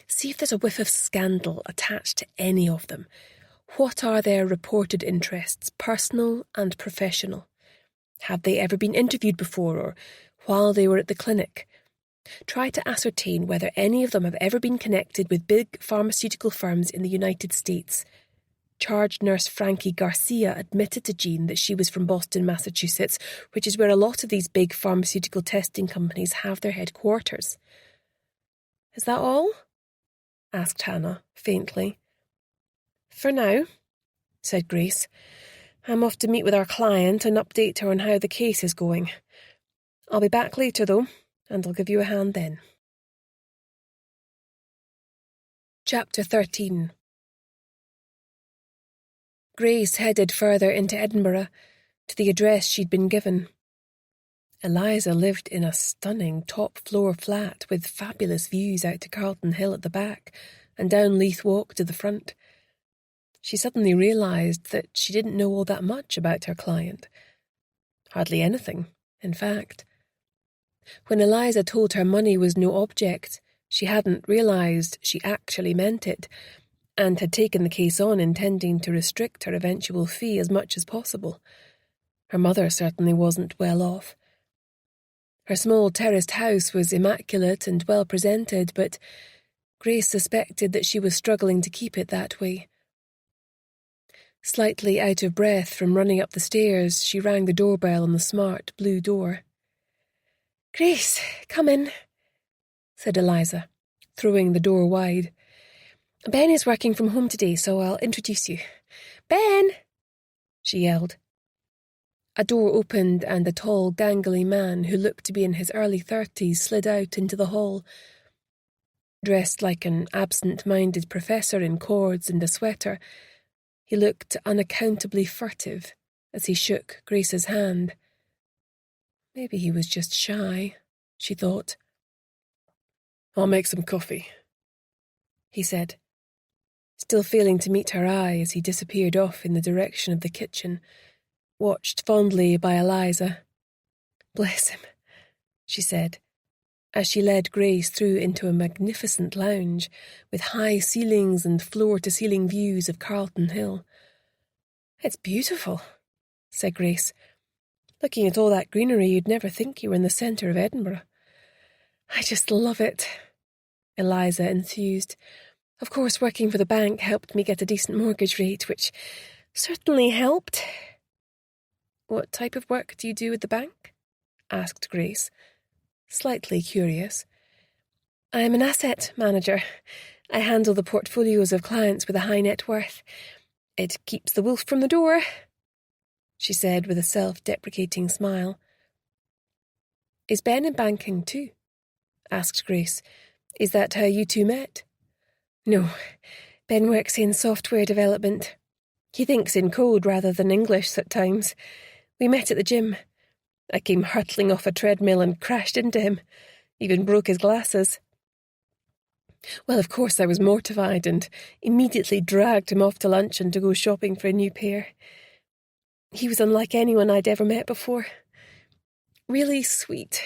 See if there's a whiff of scandal attached to any of them. What are their reported interests, personal and professional? Have they ever been interviewed before or while they were at the clinic? Try to ascertain whether any of them have ever been connected with big pharmaceutical firms in the United States. Charge nurse Frankie Garcia admitted to Jean that she was from Boston, Massachusetts, which is where a lot of these big pharmaceutical testing companies have their headquarters." "Is that all?" asked Hannah, faintly. "For now," said Grace. "I'm off to meet with our client and update her on how the case is going. I'll be back later, though, and I'll give you a hand then." Chapter 13. Grace headed further into Edinburgh, to the address she'd been given. Eliza lived in a stunning top-floor flat with fabulous views out to Carlton Hill at the back and down Leith Walk to the front. She suddenly realised that she didn't know all that much about her client. Hardly anything, in fact. When Eliza told her money was no object, she hadn't realised she actually meant it, and had taken the case on intending to restrict her eventual fee as much as possible. Her mother certainly wasn't well off. Her small terraced house was immaculate and well presented, but Grace suspected that she was struggling to keep it that way. Slightly out of breath from running up the stairs, she rang the doorbell on the smart blue door. "Grace, come in," said Eliza, throwing the door wide. "Ben is working from home today, so I'll introduce you. Ben!" she yelled. A door opened and a tall, gangly man who looked to be in his early 30s slid out into the hall. Dressed like an absent-minded professor in cords and a sweater, he looked unaccountably furtive as he shook Grace's hand. Maybe he was just shy, she thought. "I'll make some coffee," he said, still failing to meet her eye as he disappeared off in the direction of the kitchen, watched fondly by Eliza. "Bless him," she said, as she led Grace through into a magnificent lounge with high ceilings and floor-to-ceiling views of Carlton Hill. "It's beautiful," said Grace. "Looking at all that greenery, you'd never think you were in the centre of Edinburgh." "I just love it," Eliza enthused. "Of course, working for the bank helped me get a decent mortgage rate, which certainly helped." "What type of work do you do with the bank?" asked Grace, slightly curious. "I'm an asset manager. I handle the portfolios of clients with a high net worth. It keeps the wolf from the door," she said with a self-deprecating smile. "Is Ben in banking too?" asked Grace. "Is that how you two met?" "No, Ben works in software development. He thinks in code rather than English at times. We met at the gym. I came hurtling off a treadmill and crashed into him, even broke his glasses. Well, of course I was mortified and immediately dragged him off to lunch and to go shopping for a new pair. He was unlike anyone I'd ever met before. Really sweet.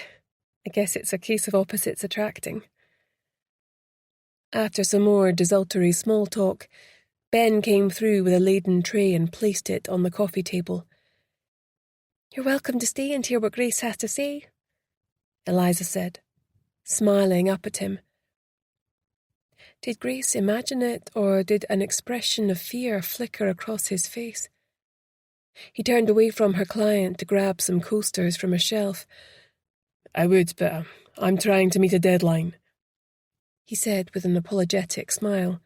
I guess it's a case of opposites attracting." After some more desultory small talk, Ben came through with a laden tray and placed it on the coffee table. "You're welcome to stay and hear what Grace has to say," Eliza said, smiling up at him. Did Grace imagine it, or did an expression of fear flicker across his face? He turned away from her client to grab some coasters from a shelf. "I would, but I'm trying to meet a deadline," he said with an apologetic smile.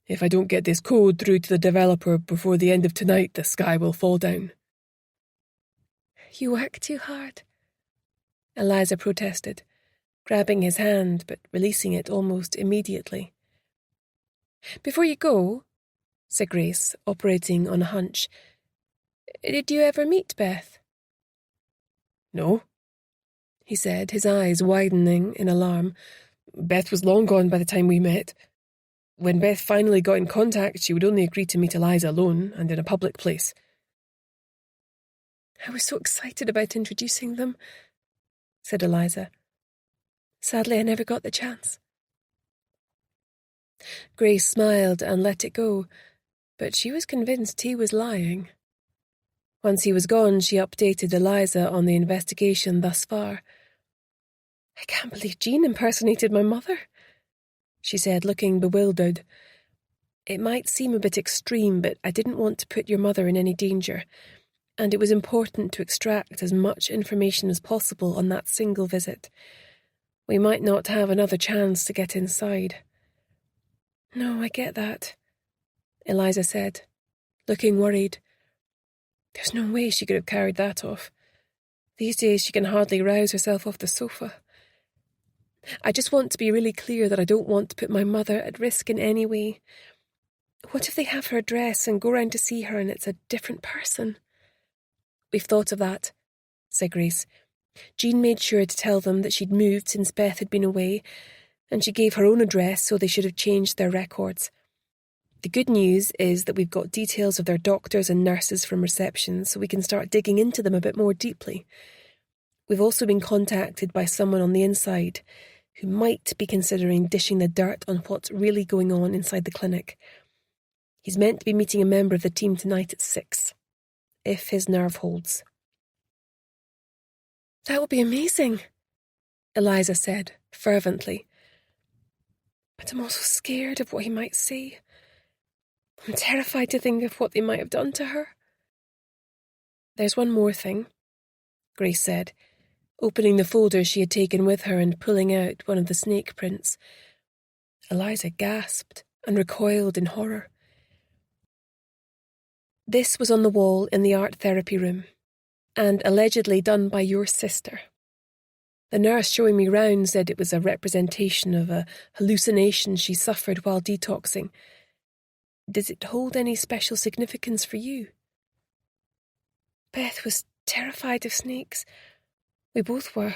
"If I don't get this code through to the developer before the end of tonight, the sky will fall down." "You work too hard," Eliza protested, grabbing his hand but releasing it almost immediately. "Before you go," said Grace, operating on a hunch, "did you ever meet Beth?" "No," he said, his eyes widening in alarm. "Beth was long gone by the time we met. When Beth finally got in contact, she would only agree to meet Eliza alone and in a public place." "I was so excited about introducing them," said Eliza. "Sadly, I never got the chance." Grace smiled and let it go, but she was convinced he was lying. Once he was gone, she updated Eliza on the investigation thus far. "I can't believe Jean impersonated my mother," she said, looking bewildered. "It might seem a bit extreme, but I didn't want to put your mother in any danger, and it was important to extract as much information as possible on that single visit. We might not have another chance to get inside." "No, I get that," Eliza said, looking worried. "There's no way she could have carried that off. These days she can hardly rouse herself off the sofa. I just want to be really clear that I don't want to put my mother at risk in any way. What if they have her address and go round to see her and it's a different person?" "We've thought of that," said Grace. "Jean made sure to tell them that she'd moved since Beth had been away, and she gave her own address, so they should have changed their records. The good news is that we've got details of their doctors and nurses from reception, so we can start digging into them a bit more deeply. We've also been contacted by someone on the inside who might be considering dishing the dirt on what's really going on inside the clinic. He's meant to be meeting a member of the team tonight at 6, if his nerve holds." "That would be amazing," Eliza said, fervently. "But I'm also scared of what he might say. I'm terrified to think of what they might have done to her." "There's one more thing," Grace said, opening the folder she had taken with her and pulling out one of the snake prints. Eliza gasped and recoiled in horror. "This was on the wall in the art therapy room, and allegedly done by your sister. The nurse showing me round said it was a representation of a hallucination she suffered while detoxing. Does it hold any special significance for you?" "Beth was terrified of snakes. We both were.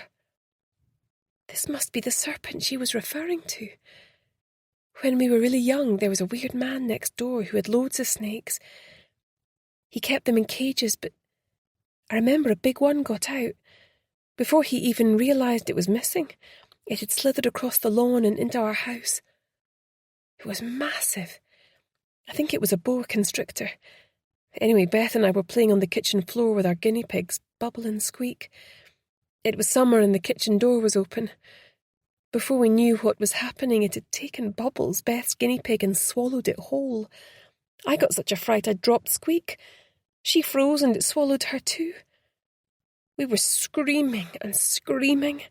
This must be the serpent she was referring to. When we were really young, there was a weird man next door who had loads of snakes. He kept them in cages, but I remember a big one got out. Before he even realised it was missing, it had slithered across the lawn and into our house. It was massive. I think it was a boa constrictor. Anyway, Beth and I were playing on the kitchen floor with our guinea pigs, Bubble and Squeak. It was summer and the kitchen door was open. Before we knew what was happening, it had taken Bubbles, Beth's guinea pig, and swallowed it whole. I got such a fright I dropped Squeak. She froze and it swallowed her too. We were screaming and screaming.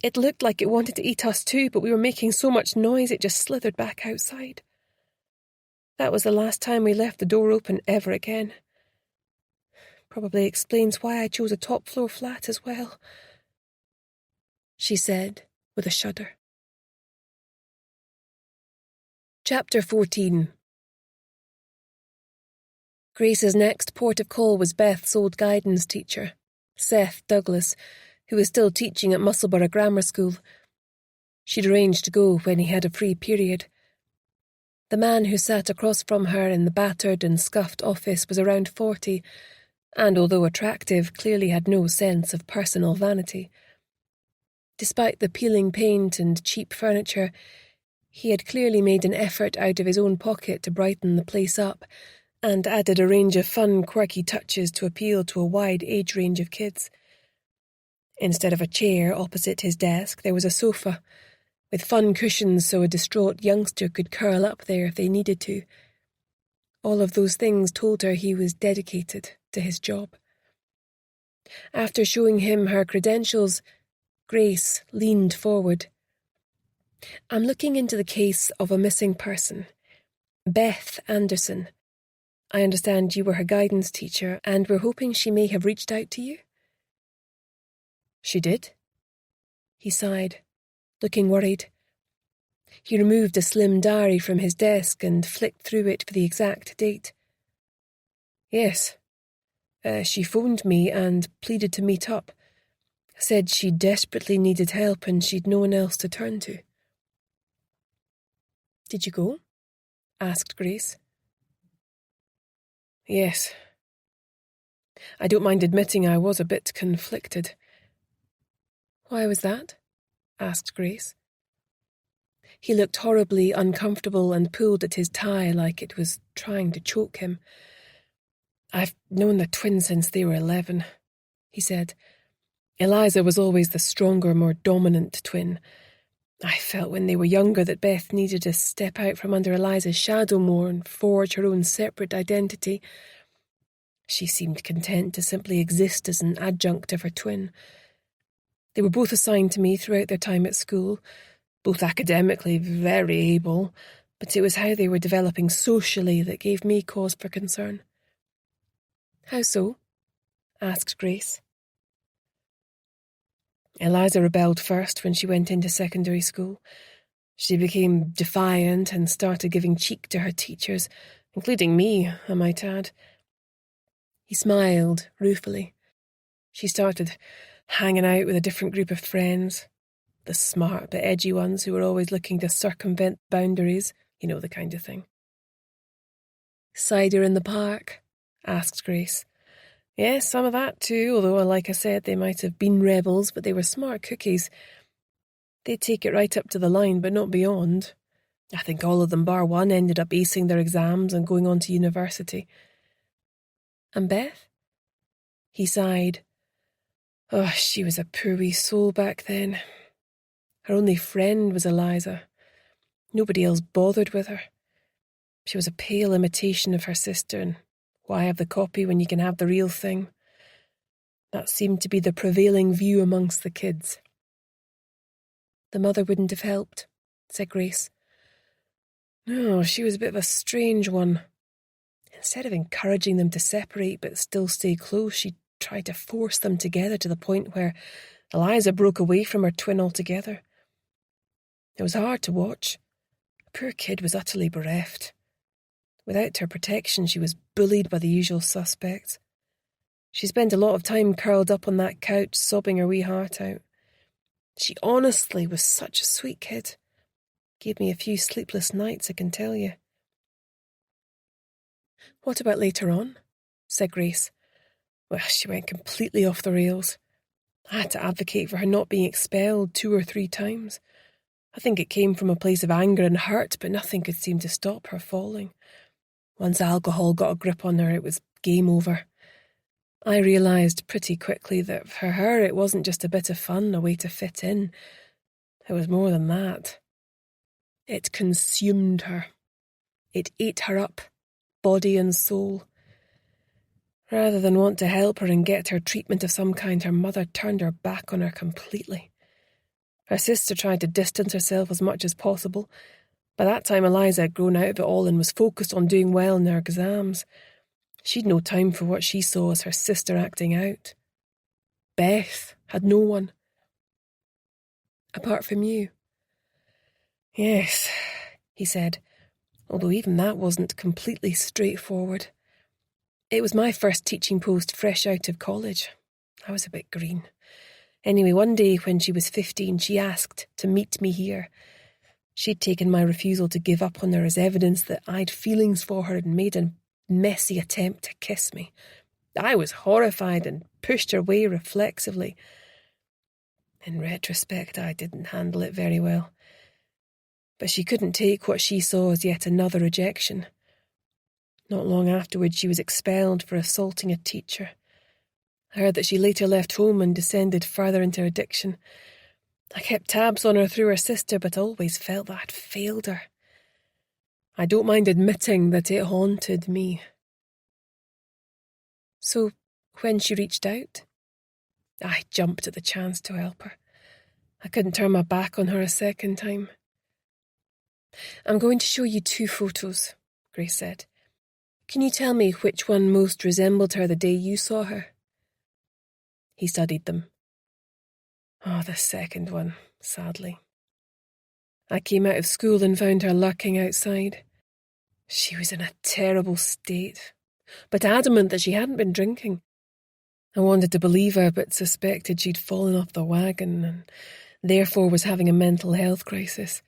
It looked like it wanted to eat us too, but we were making so much noise it just slithered back outside. That was the last time we left the door open ever again. Probably explains why I chose a top-floor flat as well," she said with a shudder. Chapter 14. Grace's next port of call was Beth's old guidance teacher, Seth Douglas, who was still teaching at Musselburgh Grammar School. She'd arranged to go when he had a free period. The man who sat across from her in the battered and scuffed office was around 40, and although attractive, clearly had no sense of personal vanity. Despite the peeling paint and cheap furniture, He had clearly made an effort out of his own pocket to brighten the place up, and added a range of fun, quirky touches to appeal to a wide age range of kids. Instead of a chair opposite his desk, there was a sofa, with fun cushions so a distraught youngster could curl up there if they needed to. All of those things told her he was dedicated to his job. After showing him her credentials, Grace leaned forward. "I'm looking into the case of a missing person, Beth Anderson. I understand you were her guidance teacher, and we're hoping she may have reached out to you." "She did?" He sighed, looking worried. He removed a slim diary from his desk and flicked through it for the exact date. "Yes. She phoned me and pleaded to meet up. Said she desperately needed help and she'd no one else to turn to." "Did you go?" asked Grace. "Yes. I don't mind admitting I was a bit conflicted." "Why was that?" asked Grace. He looked horribly uncomfortable and pulled at his tie like it was trying to choke him. "I've known the twins since they were 11, he said. "Eliza was always the stronger, more dominant twin. I felt when they were younger that Beth needed to step out from under Eliza's shadow more and forge her own separate identity. She seemed content to simply exist as an adjunct of her twin. They were both assigned to me throughout their time at school, both academically very able, but it was how they were developing socially that gave me cause for concern." "How so?" asked Grace. "Eliza rebelled first when she went into secondary school. She became defiant and started giving cheek to her teachers, including me, I might add." He smiled ruefully. "She started hanging out with a different group of friends. The smart but edgy ones who were always looking to circumvent boundaries, you know, the kind of thing." "Cider in the park?" asked Grace. "Yes, some of that too, although, like I said, they might have been rebels, but they were smart cookies. They'd take it right up to the line, but not beyond. I think all of them, bar one, ended up acing their exams and going on to university." "And Beth?" He sighed. "Oh, she was a poor wee soul back then. Her only friend was Eliza. Nobody else bothered with her. She was a pale imitation of her sister, and why have the copy when you can have the real thing? That seemed to be the prevailing view amongst the kids." "The mother wouldn't have helped," said Grace. "No, she was a bit of a strange one. Instead of encouraging them to separate but still stay close, she tried to force them together to the point where Eliza broke away from her twin altogether. It was hard to watch. The poor kid was utterly bereft. Without her protection, she was bullied by the usual suspects. She spent a lot of time curled up on that couch, sobbing her wee heart out. She honestly was such a sweet kid. Gave me a few sleepless nights, I can tell you." "What about later on?" said Grace. "Well, she went completely off the rails. I had to advocate for her not being expelled 2 or 3 times. I think it came from a place of anger and hurt, but nothing could seem to stop her falling. Once alcohol got a grip on her, it was game over. I realised pretty quickly that for her it wasn't just a bit of fun, a way to fit in. It was more than that. It consumed her. It ate her up, body and soul. Rather than want to help her and get her treatment of some kind, her mother turned her back on her completely. Her sister tried to distance herself as much as possible. By that time, Eliza had grown out of it all and was focused on doing well in her exams. She'd no time for what she saw as her sister acting out. Beth had no one. Apart from you." "Yes," he said, although even that wasn't completely straightforward. "It was my first teaching post fresh out of college. I was a bit green. Anyway, one day when she was 15, she asked to meet me here. She'd taken my refusal to give up on her as evidence that I'd feelings for her and made a messy attempt to kiss me. I was horrified and pushed her away reflexively. In retrospect, I didn't handle it very well. But she couldn't take what she saw as yet another rejection. Not long afterwards, she was expelled for assaulting a teacher. I heard that she later left home and descended further into addiction. I kept tabs on her through her sister, but always felt that I'd failed her. I don't mind admitting that it haunted me. So, when she reached out, I jumped at the chance to help her. I couldn't turn my back on her a second time. "I'm going to show you 2 photos," Grace said. "Can you tell me which one most resembled her the day you saw her?" He studied them. "Oh, the second one, sadly. I came out of school and found her lurking outside. She was in a terrible state, but adamant that she hadn't been drinking. I wanted to believe her, but suspected she'd fallen off the wagon and therefore was having a mental health crisis.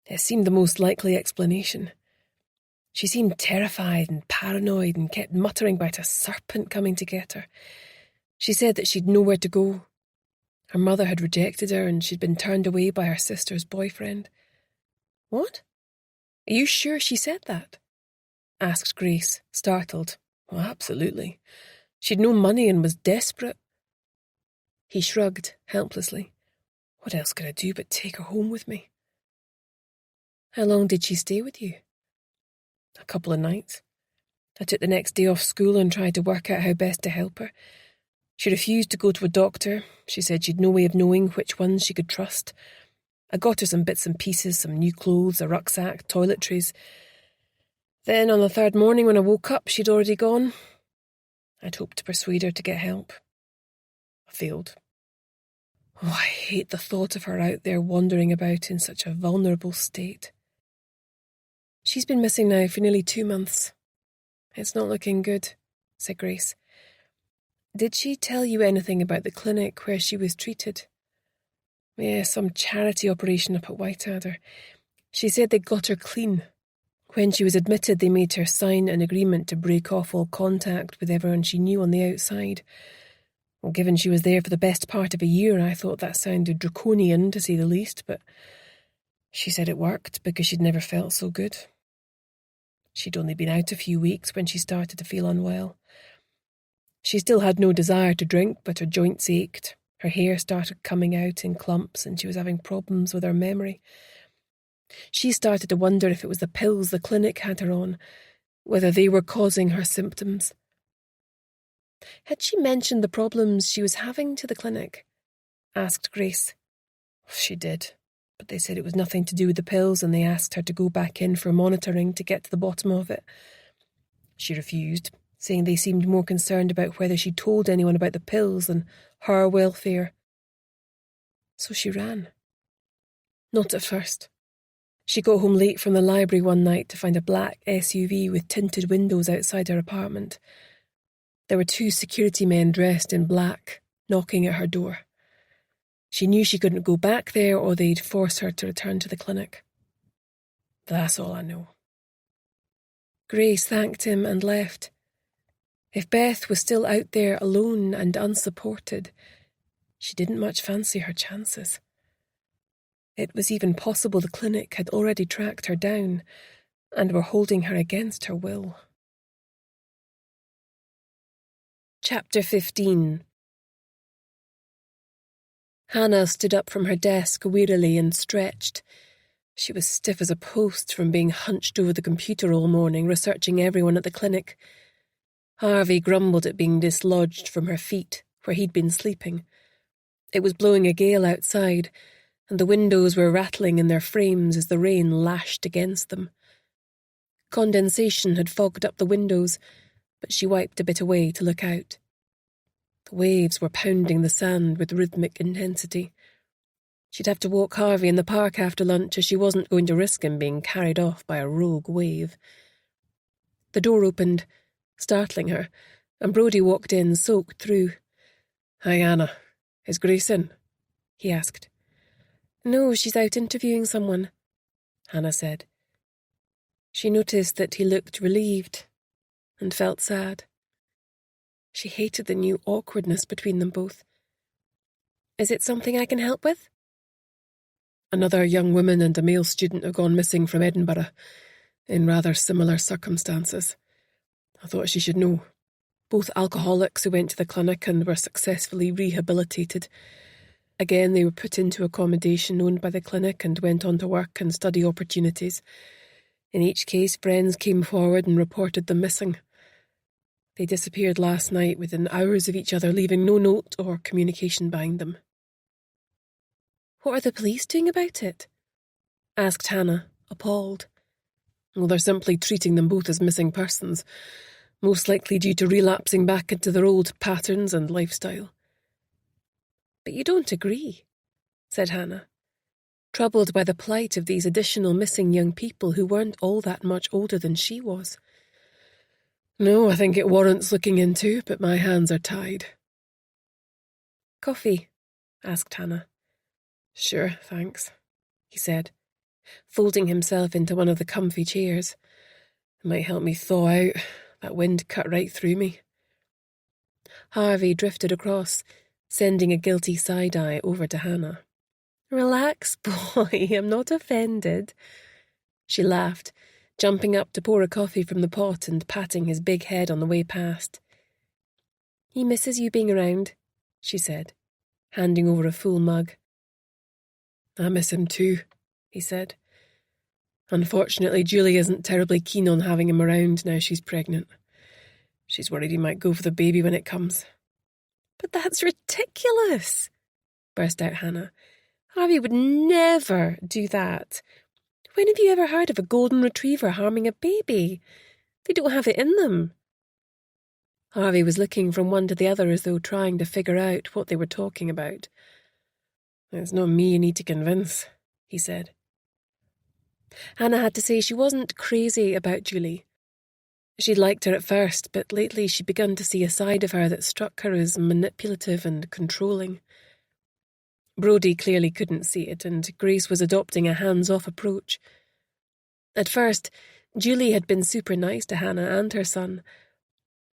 It seemed the most likely explanation. She seemed terrified and paranoid and kept muttering about a serpent coming to get her. She said that she'd nowhere to go. Her mother had rejected her and she'd been turned away by her sister's boyfriend." "What? Are you sure she said that?" asked Grace, startled. "Well, absolutely. She'd no money and was desperate." He shrugged helplessly. "What else could I do but take her home with me?" "How long did she stay with you?" "A couple of nights. I took the next day off school and tried to work out how best to help her. She refused to go to a doctor. She said she'd no way of knowing which ones she could trust. I got her some bits and pieces, some new clothes, a rucksack, toiletries. Then on the 3rd morning when I woke up, she'd already gone. I'd hoped to persuade her to get help. I failed. Oh, I hate the thought of her out there wandering about in such a vulnerable state." "She's been missing now for nearly 2 months. It's not looking good," said Grace. "Did she tell you anything about the clinic where she was treated?" "Yeah, some charity operation up at Whiteadder. She said they got her clean. When she was admitted, they made her sign an agreement to break off all contact with everyone she knew on the outside. Well, given she was there for the best part of a year, I thought that sounded draconian, to say the least, but she said it worked because she'd never felt so good. She'd only been out a few weeks when she started to feel unwell. She still had no desire to drink, but her joints ached, her hair started coming out in clumps, and she was having problems with her memory. She started to wonder if it was the pills the clinic had her on, whether they were causing her symptoms." "Had she mentioned the problems she was having to the clinic?" asked Grace. "She did, but they said it was nothing to do with the pills and they asked her to go back in for monitoring to get to the bottom of it. She refused, saying they seemed more concerned about whether she told anyone about the pills than her welfare. So she ran." "Not at first. She got home late from the library one night to find a black SUV with tinted windows outside her apartment. There were 2 security men dressed in black, knocking at her door. She knew she couldn't go back there or they'd force her to return to the clinic. That's all I know." Grace thanked him and left. If Beth was still out there alone and unsupported, she didn't much fancy her chances. It was even possible the clinic had already tracked her down and were holding her against her will. Chapter 15. Hannah stood up from her desk wearily and stretched. She was stiff as a post from being hunched over the computer all morning, researching everyone at the clinic. Harvey grumbled at being dislodged from her feet, where he'd been sleeping. It was blowing a gale outside, and the windows were rattling in their frames as the rain lashed against them. Condensation had fogged up the windows, but she wiped a bit away to look out. The waves were pounding the sand with rhythmic intensity. She'd have to walk Harvey in the park after lunch, as she wasn't going to risk him being carried off by a rogue wave. The door opened, startling her, and Brodie walked in, soaked through. "Hi, Anna. Is Grace in?" he asked. "No, she's out interviewing someone," Hannah said. She noticed that he looked relieved and felt sad. She hated the new awkwardness between them both. "Is it something I can help with?" Another young woman and a male student have gone missing from Edinburgh, in rather similar circumstances. I thought she should know. Both alcoholics who went to the clinic and were successfully rehabilitated. Again, they were put into accommodation owned by the clinic and went on to work and study opportunities. In each case, friends came forward and reported them missing. They disappeared last night within hours of each other, leaving no note or communication behind them. "What are the police doing about it?" asked Hannah, appalled. Well, they're simply treating them both as missing persons, most likely due to relapsing back into their old patterns and lifestyle. "But you don't agree," said Hannah, troubled by the plight of these additional missing young people who weren't all that much older than she was. "No, I think it warrants looking into, but my hands are tied." "Coffee?" asked Hannah. "Sure, thanks," he said, folding himself into one of the comfy chairs. "It might help me thaw out. That wind cut right through me." Harvey drifted across, sending a guilty side-eye over to Hannah. "Relax, boy, I'm not offended." She laughed, jumping up to pour a coffee from the pot and patting his big head on the way past. "He misses you being around," she said, handing over a full mug. "I miss him too," he said. "Unfortunately, Julie isn't terribly keen on having him around now she's pregnant. She's worried he might go for the baby when it comes." "But that's ridiculous," burst out Hannah. "Harvey would never do that. When have you ever heard of a golden retriever harming a baby? They don't have it in them." Harvey was looking from one to the other as though trying to figure out what they were talking about. "It's not me you need to convince," he said. Hannah had to say she wasn't crazy about Julie. She'd liked her at first, but lately she'd begun to see a side of her that struck her as manipulative and controlling. Brodie clearly couldn't see it, and Grace was adopting a hands-off approach. At first, Julie had been super nice to Hannah and her son,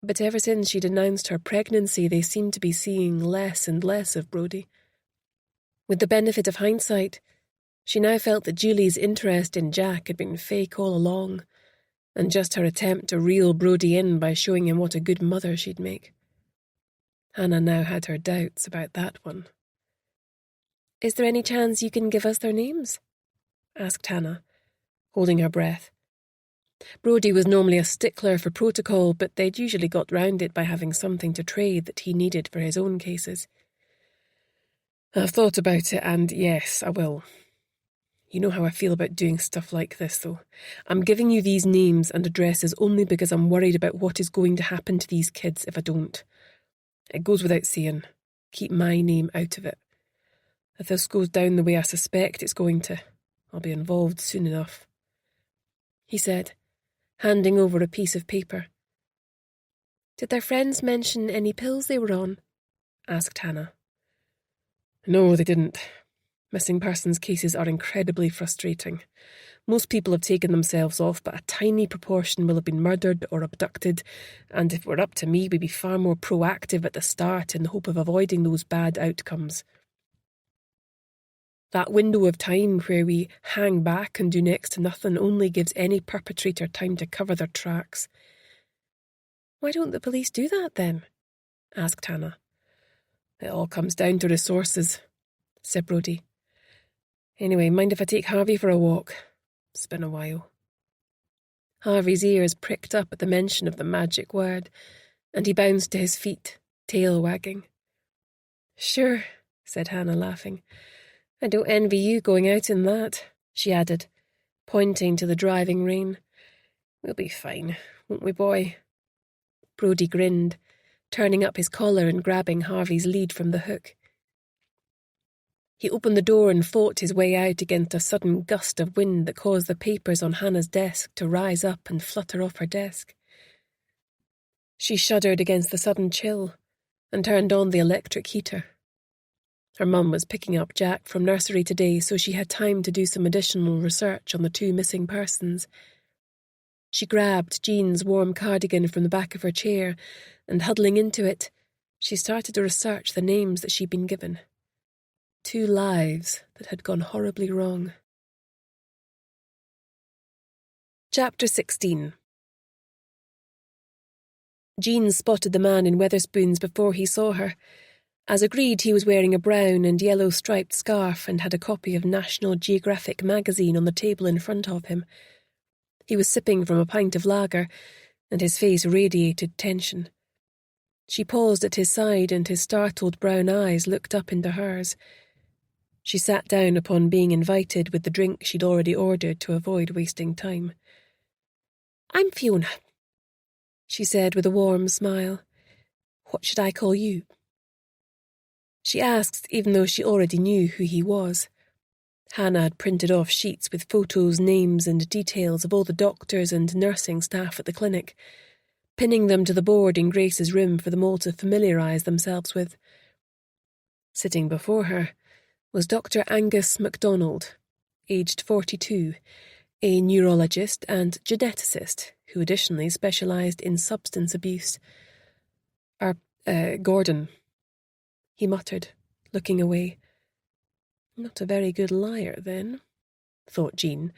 but ever since she'd announced her pregnancy, they seemed to be seeing less and less of Brodie. With the benefit of hindsight, she now felt that Julie's interest in Jack had been fake all along, and just her attempt to reel Brodie in by showing him what a good mother she'd make. Hannah now had her doubts about that one. "Is there any chance you can give us their names?" asked Hannah, holding her breath. Brodie was normally a stickler for protocol, but they'd usually got round it by having something to trade that he needed for his own cases. "I've thought about it, and yes, I will. You know how I feel about doing stuff like this, though. I'm giving you these names and addresses only because I'm worried about what is going to happen to these kids if I don't. It goes without saying. Keep my name out of it. If this goes down the way I suspect it's going to, I'll be involved soon enough," he said, handing over a piece of paper. "Did their friends mention any pills they were on?" asked Hannah. "No, they didn't. Missing persons cases are incredibly frustrating. Most people have taken themselves off, but a tiny proportion will have been murdered or abducted, and if it were up to me, we'd be far more proactive at the start in the hope of avoiding those bad outcomes. That window of time where we hang back and do next to nothing only gives any perpetrator time to cover their tracks." "Why don't the police do that then?" asked Hannah. "It all comes down to resources," said Brodie. "Anyway, mind if I take Harvey for a walk? It's been a while." Harvey's ears pricked up at the mention of the magic word, and he bounced to his feet, tail wagging. "Sure," said Hannah, laughing. "I don't envy you going out in that," she added, pointing to the driving rain. "We'll be fine, won't we, boy?" Brodie grinned, turning up his collar and grabbing Harvey's lead from the hook. He opened the door and fought his way out against a sudden gust of wind that caused the papers on Hannah's desk to rise up and flutter off her desk. She shuddered against the sudden chill and turned on the electric heater. Her mum was picking up Jack from nursery today, so she had time to do some additional research on the two missing persons. She grabbed Jean's warm cardigan from the back of her chair, and huddling into it, she started to research the names that she'd been given. 2 lives that had gone horribly wrong. Chapter 16. Jean spotted the man in Weatherspoons before he saw her. As agreed, he was wearing a brown and yellow striped scarf and had a copy of National Geographic magazine on the table in front of him. He was sipping from a pint of lager, and his face radiated tension. She paused at his side, and his startled brown eyes looked up into hers. She sat down upon being invited with the drink she'd already ordered to avoid wasting time. "I'm Fiona," she said with a warm smile. "What should I call you?" She asked, even though she already knew who he was. Hannah had printed off sheets with photos, names, and details of all the doctors and nursing staff at the clinic, pinning them to the board in Grace's room for them all to familiarise themselves with. Sitting before her was Dr. Angus MacDonald, aged 42, a neurologist and geneticist who additionally specialised in substance abuse. Gordon, he muttered, looking away. Not a very good liar, then, thought Jean.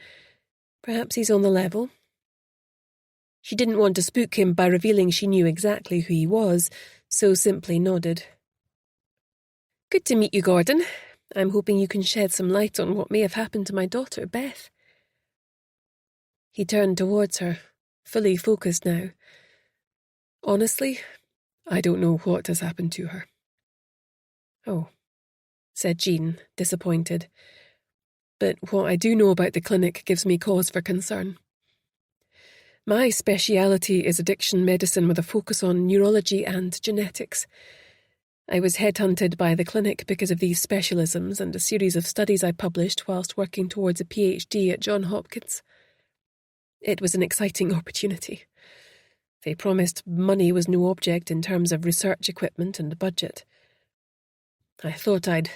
Perhaps he's on the level. She didn't want to spook him by revealing she knew exactly who he was, so simply nodded. "Good to meet you, Gordon. I'm hoping you can shed some light on what may have happened to my daughter, Beth." He turned towards her, fully focused now. "Honestly, I don't know what has happened to her." "Oh," said Jean, disappointed. "But what I do know about the clinic gives me cause for concern. My speciality is addiction medicine with a focus on neurology and genetics. I was headhunted by the clinic because of these specialisms and a series of studies I published whilst working towards a PhD at Johns Hopkins. It was an exciting opportunity. They promised money was no object in terms of research equipment and budget. I thought I'd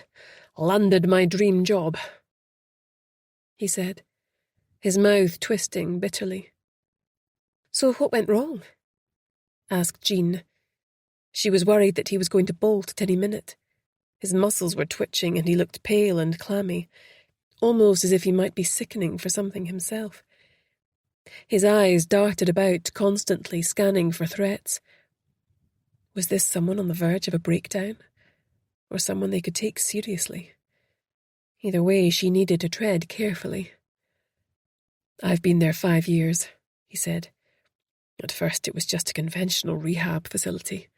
landed my dream job," he said, his mouth twisting bitterly. "So what went wrong?" asked Jean. She was worried that he was going to bolt at any minute. His muscles were twitching and he looked pale and clammy, almost as if he might be sickening for something himself. His eyes darted about, constantly scanning for threats. Was this someone on the verge of a breakdown? Or someone they could take seriously? Either way, she needed to tread carefully. "I've been there 5 years," he said. "At first it was just a conventional rehab facility.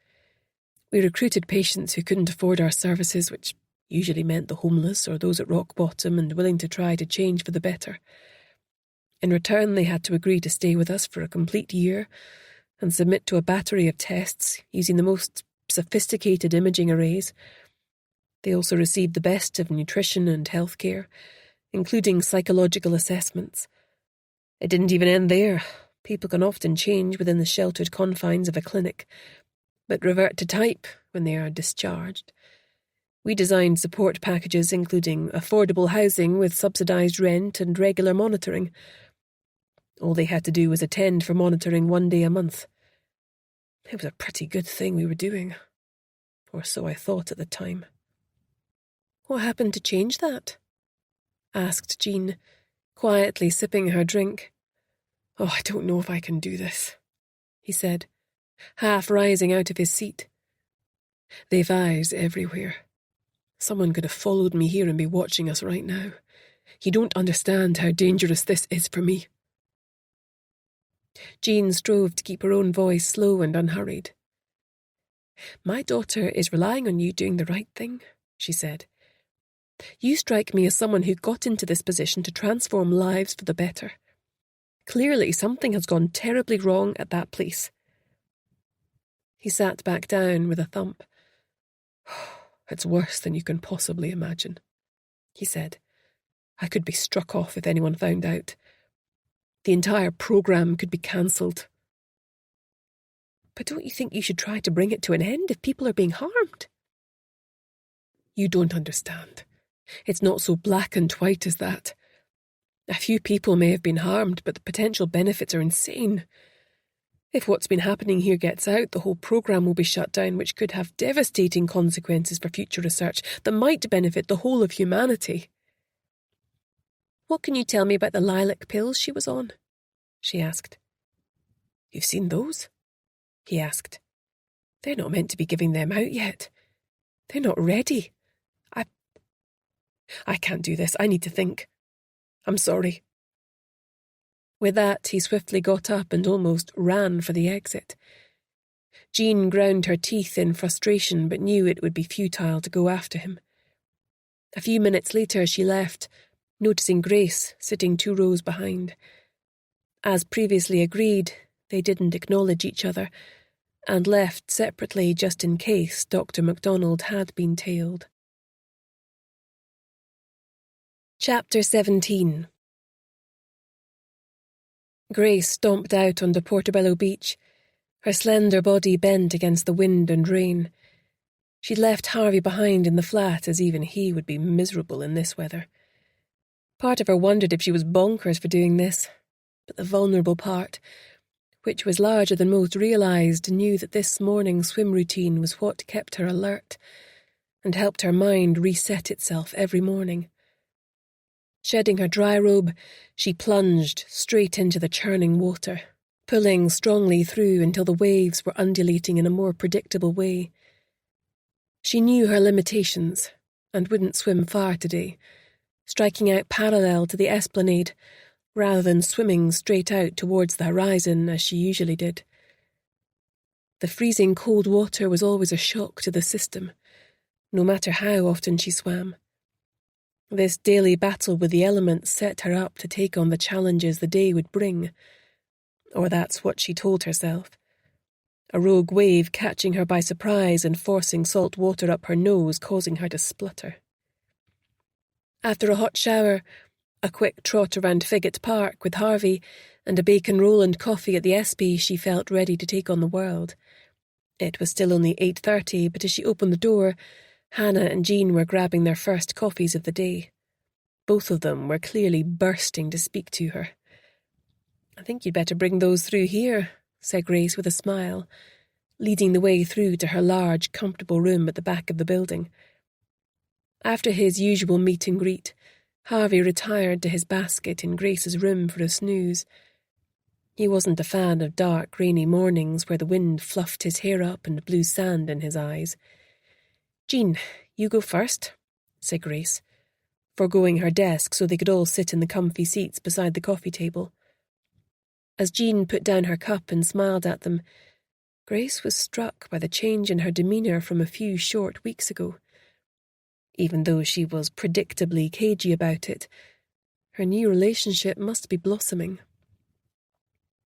We recruited patients who couldn't afford our services, which usually meant the homeless or those at rock bottom and willing to try to change for the better. In return, they had to agree to stay with us for a complete year and submit to a battery of tests using the most sophisticated imaging arrays. They also received the best of nutrition and health care, including psychological assessments. It didn't even end there. People can often change within the sheltered confines of a clinic, but revert to type when they are discharged. We designed support packages including affordable housing with subsidised rent and regular monitoring. All they had to do was attend for monitoring 1 day a month. It was a pretty good thing we were doing, or so I thought at the time." "What happened to change that?" asked Jean, quietly sipping her drink. "Oh, I don't know if I can do this," he said, half rising out of his seat. "They've eyes everywhere. Someone could have followed me here and be watching us right now. You don't understand how dangerous this is for me." Jean strove to keep her own voice slow and unhurried. "My daughter is relying on you doing the right thing," she said. "You strike me as someone who got into this position to transform lives for the better. Clearly something has gone terribly wrong at that place." He sat back down with a thump. "It's worse than you can possibly imagine," he said. "I could be struck off if anyone found out. The entire program could be cancelled." "But don't you think you should try to bring it to an end if people are being harmed?" "You don't understand. It's not so black and white as that. A few people may have been harmed, but the potential benefits are insane. If what's been happening here gets out, the whole programme will be shut down, which could have devastating consequences for future research that might benefit the whole of humanity. What can you tell me about the lilac pills she was on? She asked. You've seen those? He asked. They're not meant to be giving them out yet. They're not ready. I can't do this. I need to think. I'm sorry. With that, he swiftly got up and almost ran for the exit. Jean ground her teeth in frustration but knew it would be futile to go after him. A few minutes later she left, noticing Grace sitting 2 rows behind. As previously agreed, they didn't acknowledge each other, and left separately just in case Dr. MacDonald had been tailed. Chapter 17. Grace stomped out onto Portobello Beach, her slender body bent against the wind and rain. She'd left Harvey behind in the flat, as even he would be miserable in this weather. Part of her wondered if she was bonkers for doing this, but the vulnerable part, which was larger than most realised, knew that this morning's swim routine was what kept her alert and helped her mind reset itself every morning. Shedding her dry robe, she plunged straight into the churning water, pulling strongly through until the waves were undulating in a more predictable way. She knew her limitations and wouldn't swim far today, striking out parallel to the esplanade rather than swimming straight out towards the horizon as she usually did. The freezing cold water was always a shock to the system, no matter how often she swam. This daily battle with the elements set her up to take on the challenges the day would bring. Or that's what she told herself. A rogue wave catching her by surprise and forcing salt water up her nose, causing her to splutter. After a hot shower, a quick trot around Figget Park with Harvey, and a bacon roll and coffee at the Espy, she felt ready to take on the world. It was still only 8:30, but as she opened the door, Hannah and Jean were grabbing their first coffees of the day. Both of them were clearly bursting to speak to her. I think you'd better bring those through here, said Grace with a smile, leading the way through to her large, comfortable room at the back of the building. After his usual meet and greet, Harvey retired to his basket in Grace's room for a snooze. He wasn't a fan of dark, rainy mornings where the wind fluffed his hair up and blew sand in his eyes. Jean, you go first, said Grace, foregoing her desk so they could all sit in the comfy seats beside the coffee table. As Jean put down her cup and smiled at them, Grace was struck by the change in her demeanour from a few short weeks ago. Even though she was predictably cagey about it, her new relationship must be blossoming.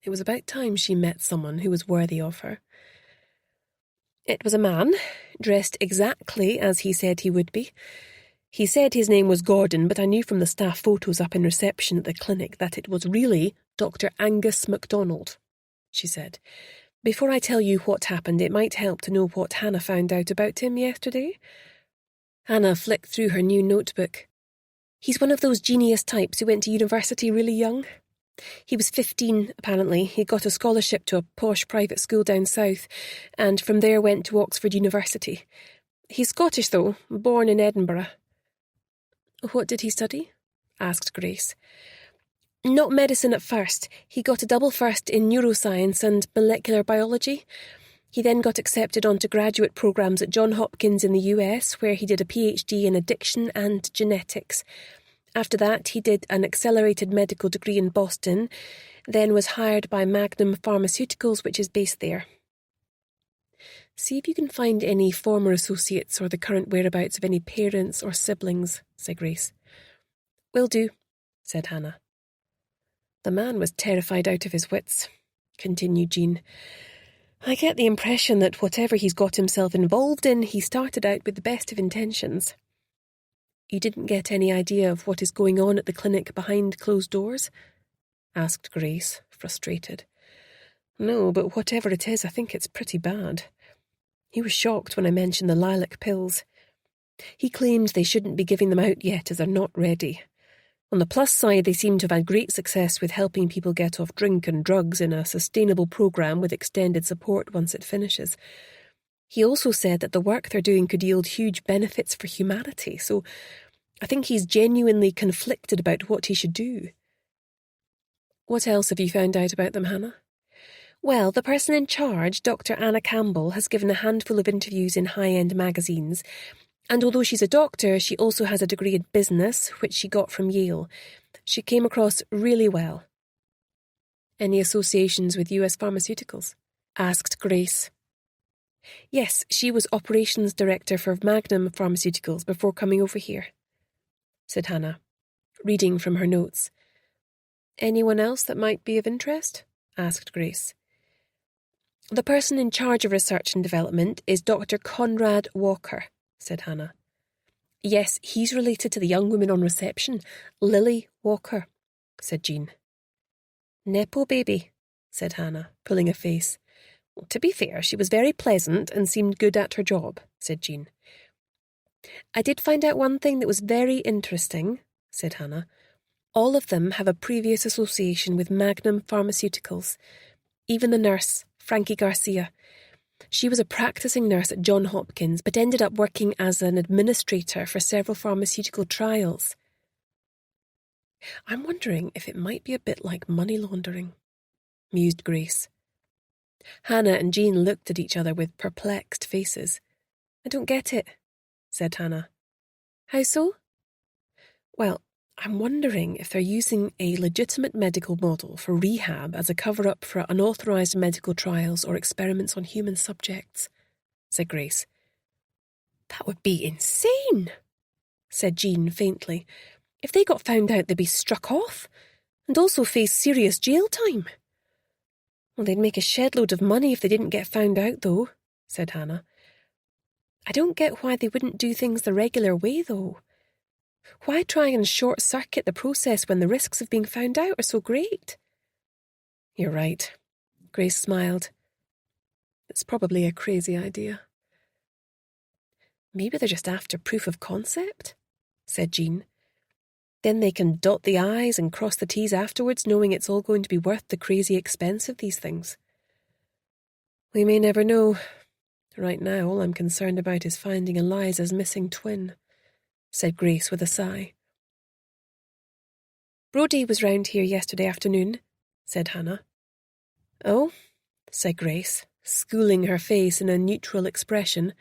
It was about time she met someone who was worthy of her. It was a man, dressed exactly as he said he would be. He said his name was Gordon, but I knew from the staff photos up in reception at the clinic that it was really Dr. Angus MacDonald, she said. Before I tell you what happened, it might help to know what Hannah found out about him yesterday. Hannah flicked through her new notebook. He's one of those genius types who went to university really young. He was 15, apparently. He got a scholarship to a posh private school down south, and from there went to Oxford University. He's Scottish, though, born in Edinburgh. What did he study? Asked Grace. Not medicine at first. He got a double first in neuroscience and molecular biology. He then got accepted onto graduate programs at Johns Hopkins in the US, where he did a PhD in addiction and genetics. After that, he did an accelerated medical degree in Boston, then was hired by Magnum Pharmaceuticals, which is based there. See if you can find any former associates or the current whereabouts of any parents or siblings, said Grace. Will do, said Hannah. The man was terrified out of his wits, continued Jean. I get the impression that whatever he's got himself involved in, he started out with the best of intentions. You didn't get any idea of what is going on at the clinic behind closed doors? Asked Grace, frustrated. No, but whatever it is, I think it's pretty bad. He was shocked when I mentioned the lilac pills. He claimed they shouldn't be giving them out yet as they're not ready. On the plus side, they seem to have had great success with helping people get off drink and drugs in a sustainable programme with extended support once it finishes. He also said that the work they're doing could yield huge benefits for humanity, so I think he's genuinely conflicted about what he should do. What else have you found out about them, Hannah? Well, the person in charge, Dr. Anna Campbell, has given a handful of interviews in high-end magazines, and although she's a doctor, she also has a degree in business, which she got from Yale. She came across really well. Any associations with US pharmaceuticals? Asked Grace. Yes, she was operations director for Magnum Pharmaceuticals before coming over here, said Hannah, reading from her notes. Anyone else that might be of interest? Asked Grace. The person in charge of research and development is Dr. Conrad Walker, said Hannah. Yes, he's related to the young woman on reception, Lily Walker, said Jean. Nepo baby, said Hannah, pulling a face. Well, to be fair, she was very pleasant and seemed good at her job, said Jean. I did find out one thing that was very interesting, said Hannah. All of them have a previous association with Magnum Pharmaceuticals. Even the nurse, Frankie Garcia. She was a practicing nurse at Johns Hopkins, but ended up working as an administrator for several pharmaceutical trials. I'm wondering if it might be a bit like money laundering, mused Grace. Hannah and Jean looked at each other with perplexed faces. I don't get it, said Hannah. How so? Well, I'm wondering if they're using a legitimate medical model for rehab as a cover-up for unauthorised medical trials or experiments on human subjects, said Grace. That would be insane, said Jean faintly. If they got found out, they'd be struck off, and also face serious jail time. Well, they'd make a shed-load of money if they didn't get found out, though, said Hannah. I don't get why they wouldn't do things the regular way, though. Why try and short-circuit the process when the risks of being found out are so great? You're right, Grace smiled. It's probably a crazy idea. Maybe they're just after proof of concept, said Jean. Then they can dot the I's and cross the T's afterwards, knowing it's all going to be worth the crazy expense of these things. We may never know. Right now, all I'm concerned about is finding Eliza's missing twin, said Grace with a sigh. Brodie was round here yesterday afternoon, said Hannah. Oh, said Grace, schooling her face in a neutral expression.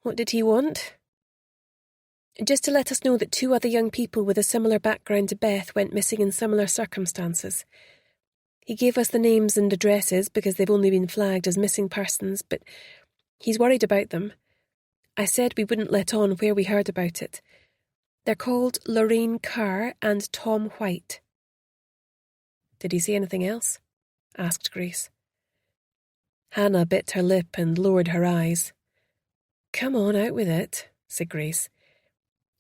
What did he want? Just to let us know that 2 other young people with a similar background to Beth went missing in similar circumstances. He gave us the names and addresses because they've only been flagged as missing persons, but he's worried about them. I said we wouldn't let on where we heard about it. They're called Lorraine Kerr and Tom White. Did he say anything else? Asked Grace. Hannah bit her lip and lowered her eyes. Come on, out with it, said Grace.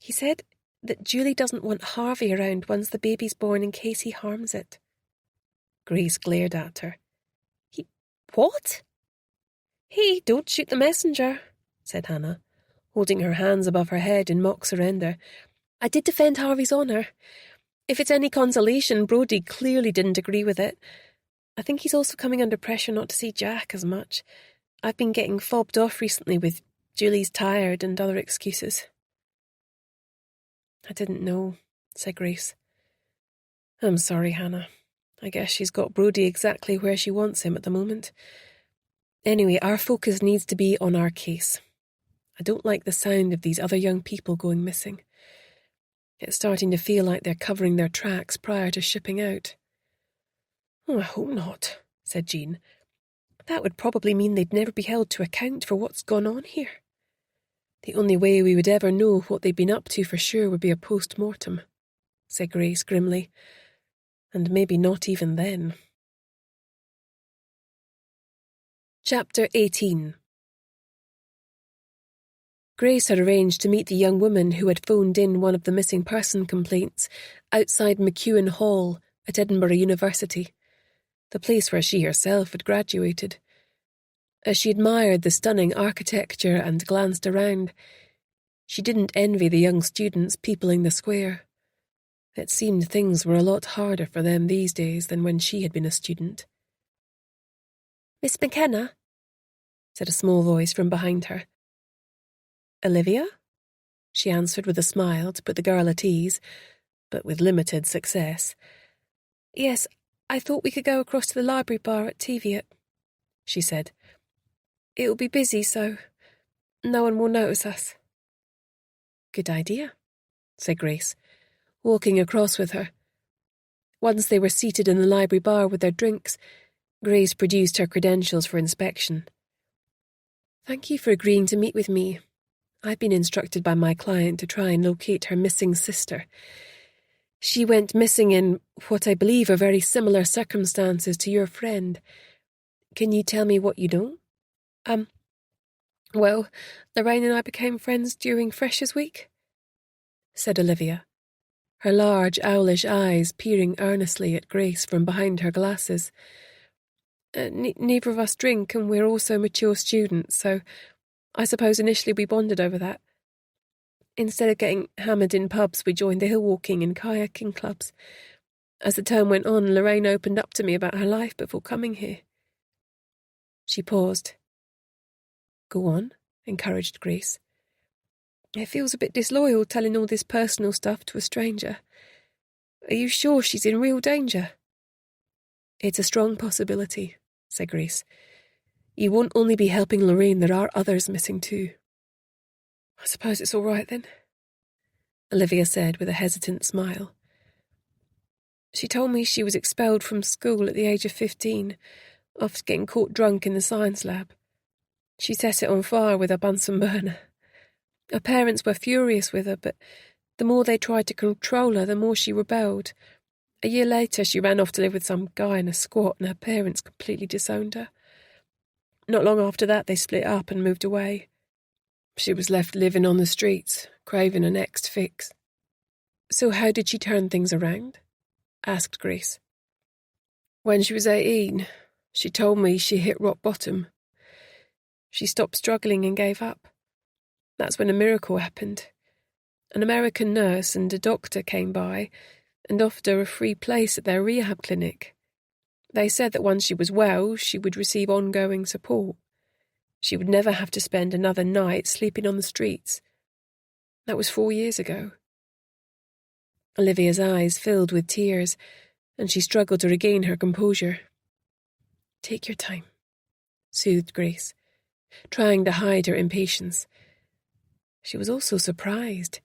He said that Julie doesn't want Harvey around once the baby's born in case he harms it. Grace glared at her. He... what? Hey, don't shoot the messenger, said Hannah, holding her hands above her head in mock surrender. I did defend Harvey's honour. If it's any consolation, Brodie clearly didn't agree with it. I think he's also coming under pressure not to see Jack as much. I've been getting fobbed off recently with Julie's tired and other excuses. I didn't know, said Grace. I'm sorry, Hannah. I guess she's got Brodie exactly where she wants him at the moment. Anyway, our focus needs to be on our case. I don't like the sound of these other young people going missing. It's starting to feel like they're covering their tracks prior to shipping out. Oh, I hope not, said Jean. That would probably mean they'd never be held to account for what's gone on here. The only way we would ever know what they'd been up to for sure would be a post-mortem, said Grace grimly. And maybe not even then. Chapter 18. Grace had arranged to meet the young woman who had phoned in one of the missing person complaints outside McEwen Hall at Edinburgh University, the place where she herself had graduated. As she admired the stunning architecture and glanced around, she didn't envy the young students peopling the square. It seemed things were a lot harder for them these days than when she had been a student. "Miss McKenna?" said a small voice from behind her. "Olivia?" she answered with a smile to put the girl at ease, but with limited success. "Yes, I thought we could go across to the library bar at Teviot," she said. "It'll be busy, so no one will notice us." "Good idea," said Grace, walking across with her. Once they were seated in the library bar with their drinks, Grace produced her credentials for inspection. "Thank you for agreeing to meet with me. I've been instructed by my client to try and locate her missing sister. She went missing in what I believe are very similar circumstances to your friend. Can you tell me what you know?" Well, Lorraine and I became friends during Freshers' Week," said Olivia, her large, owlish eyes peering earnestly at Grace from behind her glasses. Neither of us drink, and we're also mature students, so I suppose initially we bonded over that. Instead of getting hammered in pubs, we joined the hill-walking and kayaking clubs. As the term went on, Lorraine opened up to me about her life before coming here." She paused. "Go on," encouraged Grace. "It feels a bit disloyal telling all this personal stuff to a stranger. Are you sure she's in real danger?" "It's a strong possibility," said Grace. "You won't only be helping Lorraine, there are others missing too." "I suppose it's all right then," Olivia said with a hesitant smile. "She told me she was expelled from school at the age of 15 after getting caught drunk in the science lab. She set it on fire with a Bunsen burner. Her parents were furious with her, but the more they tried to control her, the more she rebelled. A year later, she ran off to live with some guy in a squat, and her parents completely disowned her. Not long after that, they split up and moved away. She was left living on the streets, craving her next fix." "So how did she turn things around?" asked Grace. "When she was 18, she told me she hit rock bottom. She stopped struggling and gave up. That's when a miracle happened. An American nurse and a doctor came by and offered her a free place at their rehab clinic. They said that once she was well, she would receive ongoing support. She would never have to spend another night sleeping on the streets. That was 4 years ago." Olivia's eyes filled with tears, and she struggled to regain her composure. "Take your time," soothed Grace, trying to hide her impatience. She was also surprised.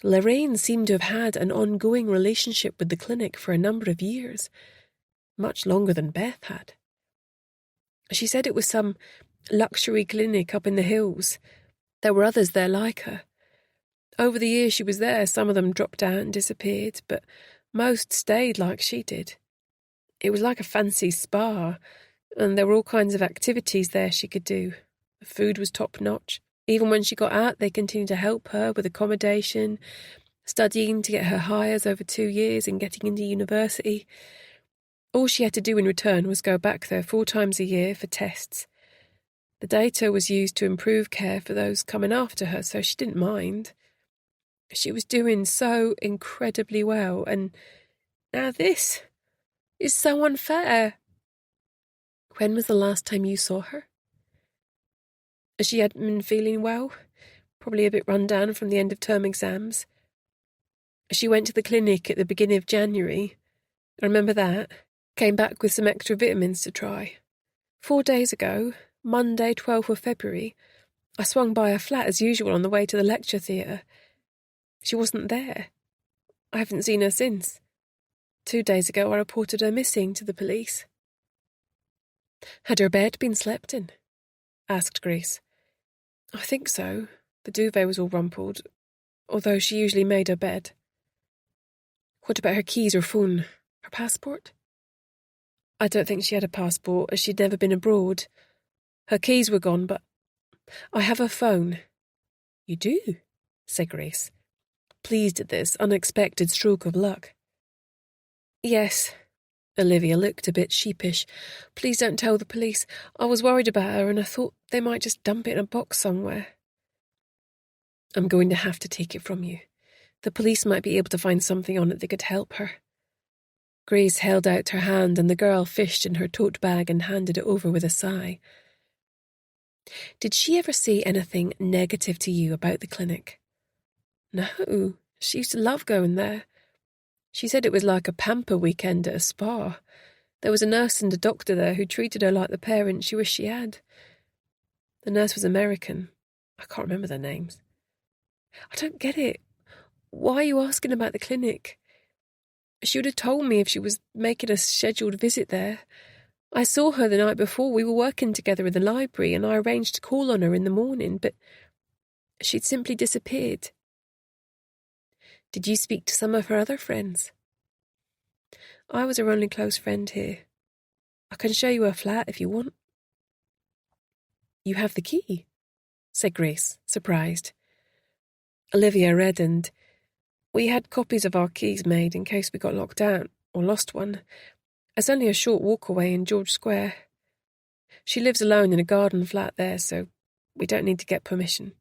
Lorraine seemed to have had an ongoing relationship with the clinic for a number of years, much longer than Beth had. She said it was some luxury clinic up in the hills. There were others there like her. Over the years she was there, some of them dropped out and disappeared, but most stayed like she did. It was like a fancy spa, and there were all kinds of activities there she could do. The food was top-notch. Even when she got out, they continued to help her with accommodation, studying to get her hires over 2 years and getting into university. All she had to do in return was go back there 4 times a year for tests. The data was used to improve care for those coming after her, so she didn't mind. She was doing so incredibly well, and now this is so unfair." "When was the last time you saw her?" "She hadn't been feeling well, probably a bit run down from the end-of-term exams. She went to the clinic at the beginning of January. I remember that. Came back with some extra vitamins to try. 4 days ago, Monday, 12th of February, I swung by her flat as usual on the way to the lecture theatre. She wasn't there. I haven't seen her since. 2 days ago I reported her missing to the police." "Had her bed been slept in?" asked Grace. "I think so. The duvet was all rumpled, although she usually made her bed." "What about her keys or phone? Her passport?" "I don't think she had a passport, as she'd never been abroad. Her keys were gone, but I have her phone." "You do?" said Grace, pleased at this unexpected stroke of luck. "Yes." Olivia looked a bit sheepish. "Please don't tell the police. I was worried about her and I thought they might just dump it in a box somewhere." "I'm going to have to take it from you. The police might be able to find something on it that could help her. Grace held out her hand and the girl fished in her tote bag and handed it over with a sigh. Did she ever say anything negative to you about the clinic? No, she used to love going there. She said it was like a pamper weekend at a spa. There was a nurse and a doctor there who treated her like the parents she wished she had. The nurse was American. I can't remember their names. I don't get it. Why are you asking about the clinic? She would have told me if she was making a scheduled visit there. I saw her the night before. We were working together in the library and I arranged to call on her in the morning, but she'd simply disappeared. Did you speak to some of her other friends? I was her only close friend here. I can show you her flat if you want. You have the key, said Grace, surprised. Olivia reddened. We had copies of our keys made in case we got locked out or lost one. It's only a short walk away in George Square. She lives alone in a garden flat there, so we don't need to get permission.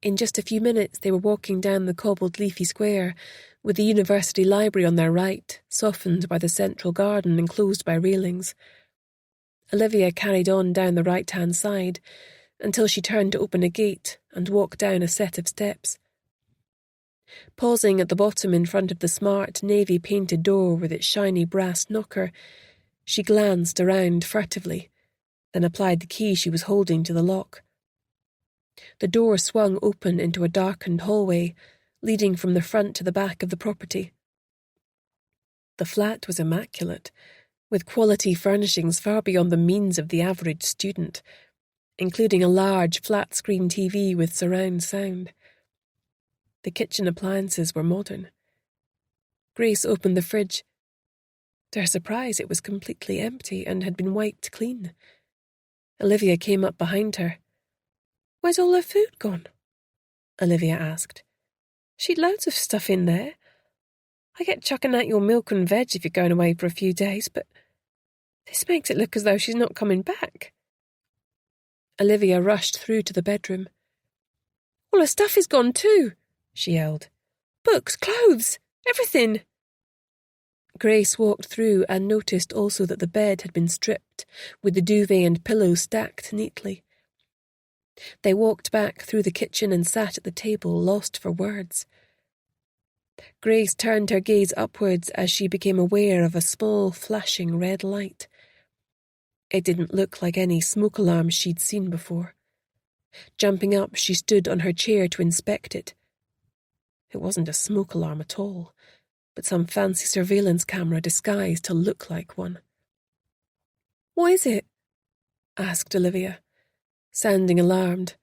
In just a few minutes they were walking down the cobbled leafy square, with the university library on their right, softened by the central garden enclosed by railings. Olivia carried on down the right-hand side until she turned to open a gate and walk down a set of steps. Pausing at the bottom in front of the smart navy-painted door with its shiny brass knocker, she glanced around furtively, then applied the key she was holding to the lock. The door swung open into a darkened hallway, leading from the front to the back of the property. The flat was immaculate, with quality furnishings far beyond the means of the average student, including a large flat-screen TV with surround sound. The kitchen appliances were modern. Grace opened the fridge. To her surprise, it was completely empty and had been wiped clean. Olivia came up behind her. "Where's all her food gone?" Olivia asked. "She'd loads of stuff in there. I get chucking out your milk and veg if you're going away for a few days, but this makes it look as though she's not coming back." Olivia rushed through to the bedroom. "All her stuff is gone too," she yelled. "Books, clothes, everything." Grace walked through and noticed also that the bed had been stripped, with the duvet and pillows stacked neatly. They walked back through the kitchen and sat at the table, lost for words. Grace turned her gaze upwards as she became aware of a small, flashing red light. It didn't look like any smoke alarm she'd seen before. Jumping up, she stood on her chair to inspect it. It wasn't a smoke alarm at all, but some fancy surveillance camera disguised to look like one. "What is it?" asked Olivia, sounding alarmed.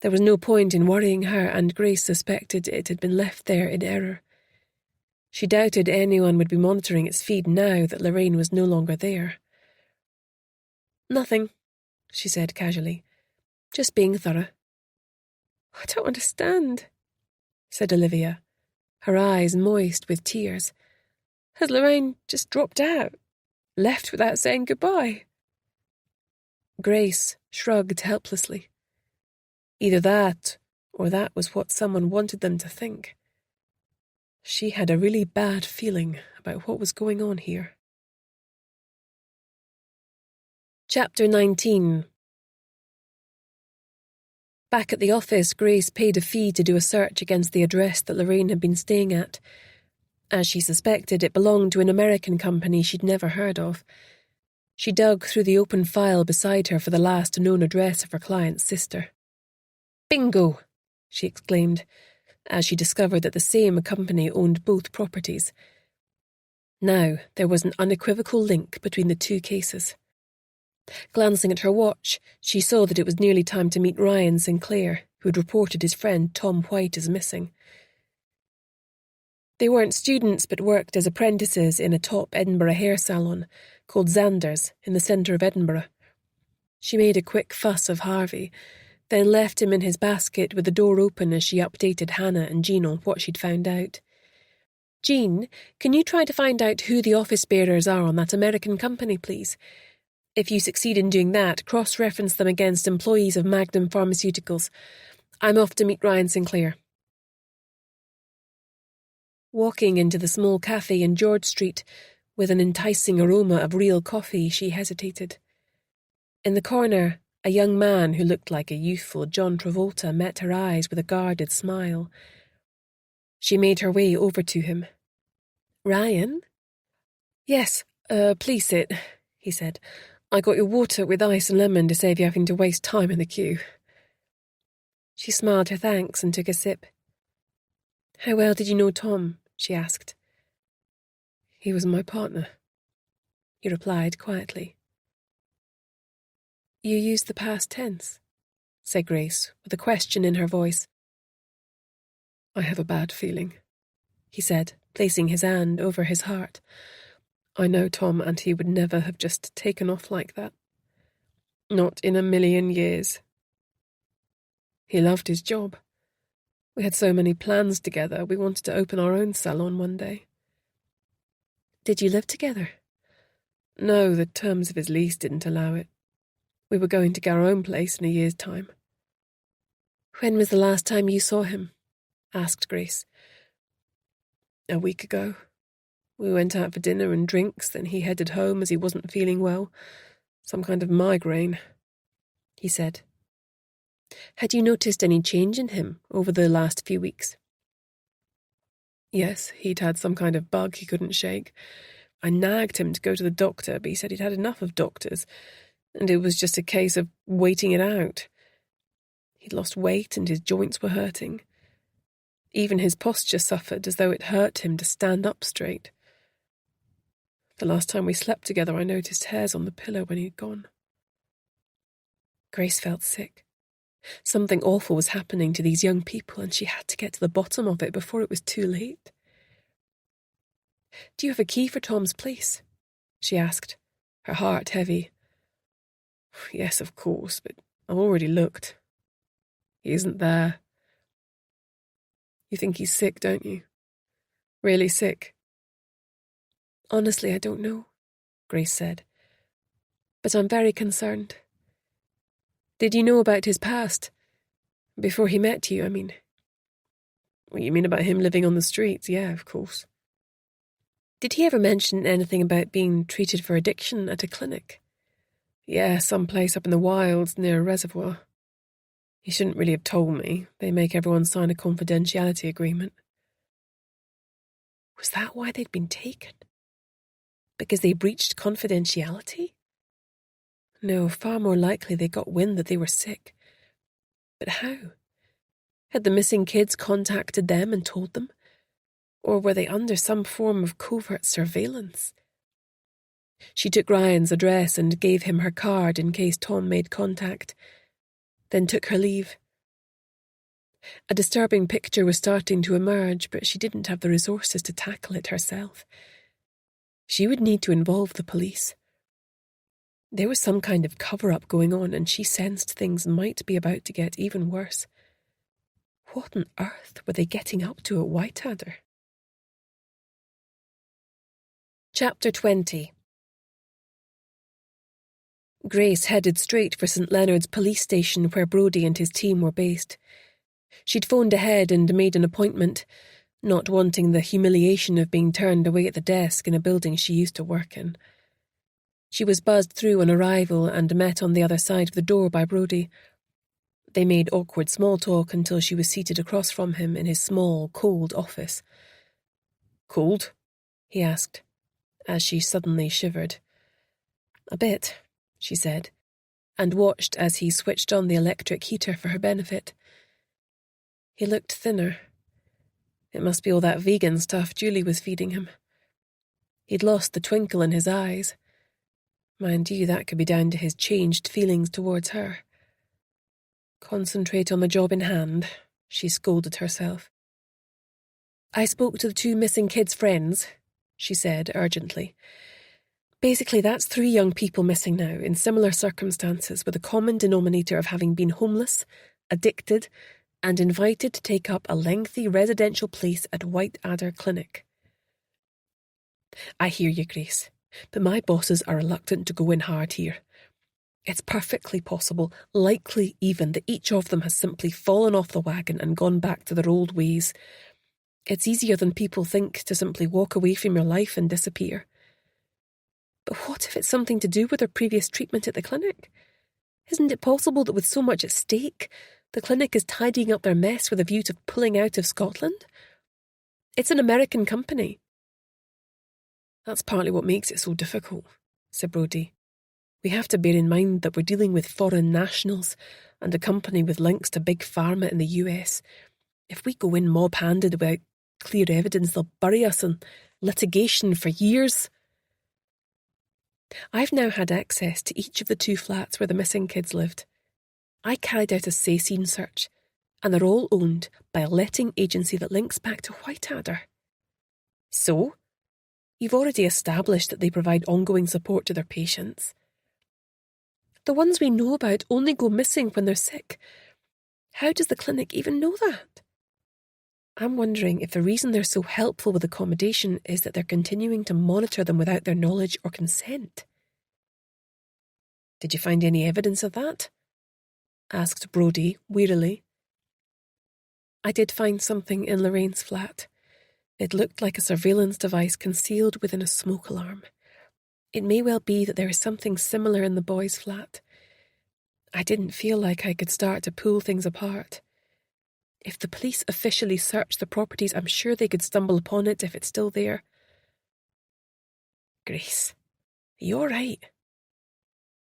There was no point in worrying her, and Grace suspected it had been left there in error. She doubted anyone would be monitoring its feed now that Lorraine was no longer there. "Nothing," she said casually. "Just being thorough." "I don't understand," said Olivia, her eyes moist with tears. "Has Lorraine just dropped out? Left without saying goodbye?" Grace shrugged helplessly. Either that, or that was what someone wanted them to think. She had a really bad feeling about what was going on here. Chapter 19. Back at the office, Grace paid a fee to do a search against the address that Lorraine had been staying at. As she suspected, it belonged to an American company she'd never heard of. She dug through the open file beside her for the last known address of her client's sister. "Bingo!" she exclaimed, as she discovered that the same company owned both properties. Now there was an unequivocal link between the two cases. Glancing at her watch, she saw that it was nearly time to meet Ryan Sinclair, who had reported his friend Tom White as missing. They weren't students but worked as apprentices in a top Edinburgh hair salon called Xander's in the centre of Edinburgh. She made a quick fuss of Harvey, then left him in his basket with the door open as she updated Hannah and Jean on what she'd found out. "Jean, can you try to find out who the office bearers are on that American company, please? If you succeed in doing that, cross-reference them against employees of Magnum Pharmaceuticals. I'm off to meet Ryan Sinclair. Walking into the small cafe in George Street with an enticing aroma of real coffee, she hesitated. In the corner, a young man who looked like a youthful John Travolta met her eyes with a guarded smile. She made her way over to him. "Ryan?" "Yes, please sit," he said. "I got your water with ice and lemon to save you having to waste time in the queue." She smiled her thanks and took a sip. "How well did you know Tom?" she asked. "He was my partner," he replied quietly. "You used the past tense," said Grace, with a question in her voice. "I have a bad feeling," he said, placing his hand over his heart. "I know Tom, and he would never have just taken off like that. Not in a million years. He loved his job. We had so many plans together. We wanted to open our own salon one day." "Did you live together?" "No, the terms of his lease didn't allow it. We were going to get our own place in a year's time." "When was the last time you saw him?" asked Grace. "A week ago. We went out for dinner and drinks, then he headed home as he wasn't feeling well. Some kind of migraine," he said. "Had you noticed any change in him over the last few weeks?" "Yes, he'd had some kind of bug he couldn't shake. I nagged him to go to the doctor, but he said he'd had enough of doctors, and it was just a case of waiting it out. He'd lost weight and his joints were hurting. Even his posture suffered, as though it hurt him to stand up straight. The last time we slept together, I noticed hairs on the pillow when he'd gone." Grace felt sick. Something awful was happening to these young people, and she had to get to the bottom of it before it was too late. "Do you have a key for Tom's place?" she asked, her heart heavy. "Yes, of course, but I've already looked. He isn't there." "You think he's sick, don't you? Really sick?" "Honestly, I don't know," Grace said. "But I'm very concerned." "Did you know about his past? Before he met you, I mean." "What you mean about him living on the streets? Yeah, of course." "Did he ever mention anything about being treated for addiction at a clinic?" "Yeah, some place up in the wilds near a reservoir. He shouldn't really have told me. They make everyone sign a confidentiality agreement." Was that why they'd been taken? Because they breached confidentiality? No, far more likely they got wind that they were sick. But how? Had the missing kids contacted them and told them? Or were they under some form of covert surveillance? She took Ryan's address and gave him her card in case Tom made contact, then took her leave. A disturbing picture was starting to emerge, but she didn't have the resources to tackle it herself. She would need to involve the police. There was some kind of cover-up going on, and she sensed things might be about to get even worse. What on earth were they getting up to at Whiteadder? Chapter 20. Grace headed straight for St. Leonard's police station where Brodie and his team were based. She'd phoned ahead and made an appointment, not wanting the humiliation of being turned away at the desk in a building she used to work in. She was buzzed through on arrival and met on the other side of the door by Brodie. They made awkward small talk until she was seated across from him in his small, cold office. "Cold?" he asked, as she suddenly shivered. "A bit," she said, and watched as he switched on the electric heater for her benefit. He looked thinner. It must be all that vegan stuff Julie was feeding him. He'd lost the twinkle in his eyes. Mind you, that could be down to his changed feelings towards her. Concentrate on the job in hand, she scolded herself. "I spoke to the 2 missing kids' friends," she said urgently. "Basically, that's 3 young people missing now, in similar circumstances, with a common denominator of having been homeless, addicted, and invited to take up a lengthy residential place at Whiteadder Clinic." "I hear you, Grace, but my bosses are reluctant to go in hard here. It's perfectly possible, likely even, that each of them has simply fallen off the wagon and gone back to their old ways. It's easier than people think to simply walk away from your life and disappear. But what if it's something to do with her previous treatment at the clinic? Isn't it possible that with so much at stake, the clinic is tidying up their mess with a view to pulling out of Scotland? It's an American company. That's partly what makes it so difficult, said Brodie. We have to bear in mind that we're dealing with foreign nationals and a company with links to big pharma in the US. If we go in mob-handed without clear evidence, they'll bury us in litigation for years. I've now had access to each of the 2 flats where the missing kids lived. I carried out a say-scene search, and they're all owned by a letting agency that links back to Whiteadder. So, you've already established that they provide ongoing support to their patients. The ones we know about only go missing when they're sick. How does the clinic even know that? I'm wondering if the reason they're so helpful with accommodation is that they're continuing to monitor them without their knowledge or consent. Did you find any evidence of that? Asked Brodie wearily. I did find something in Lorraine's flat. It looked like a surveillance device concealed within a smoke alarm. It may well be that there is something similar in the boys' flat. I didn't feel like I could start to pull things apart. If the police officially search the properties, I'm sure they could stumble upon it if it's still there. Grace, are you all right?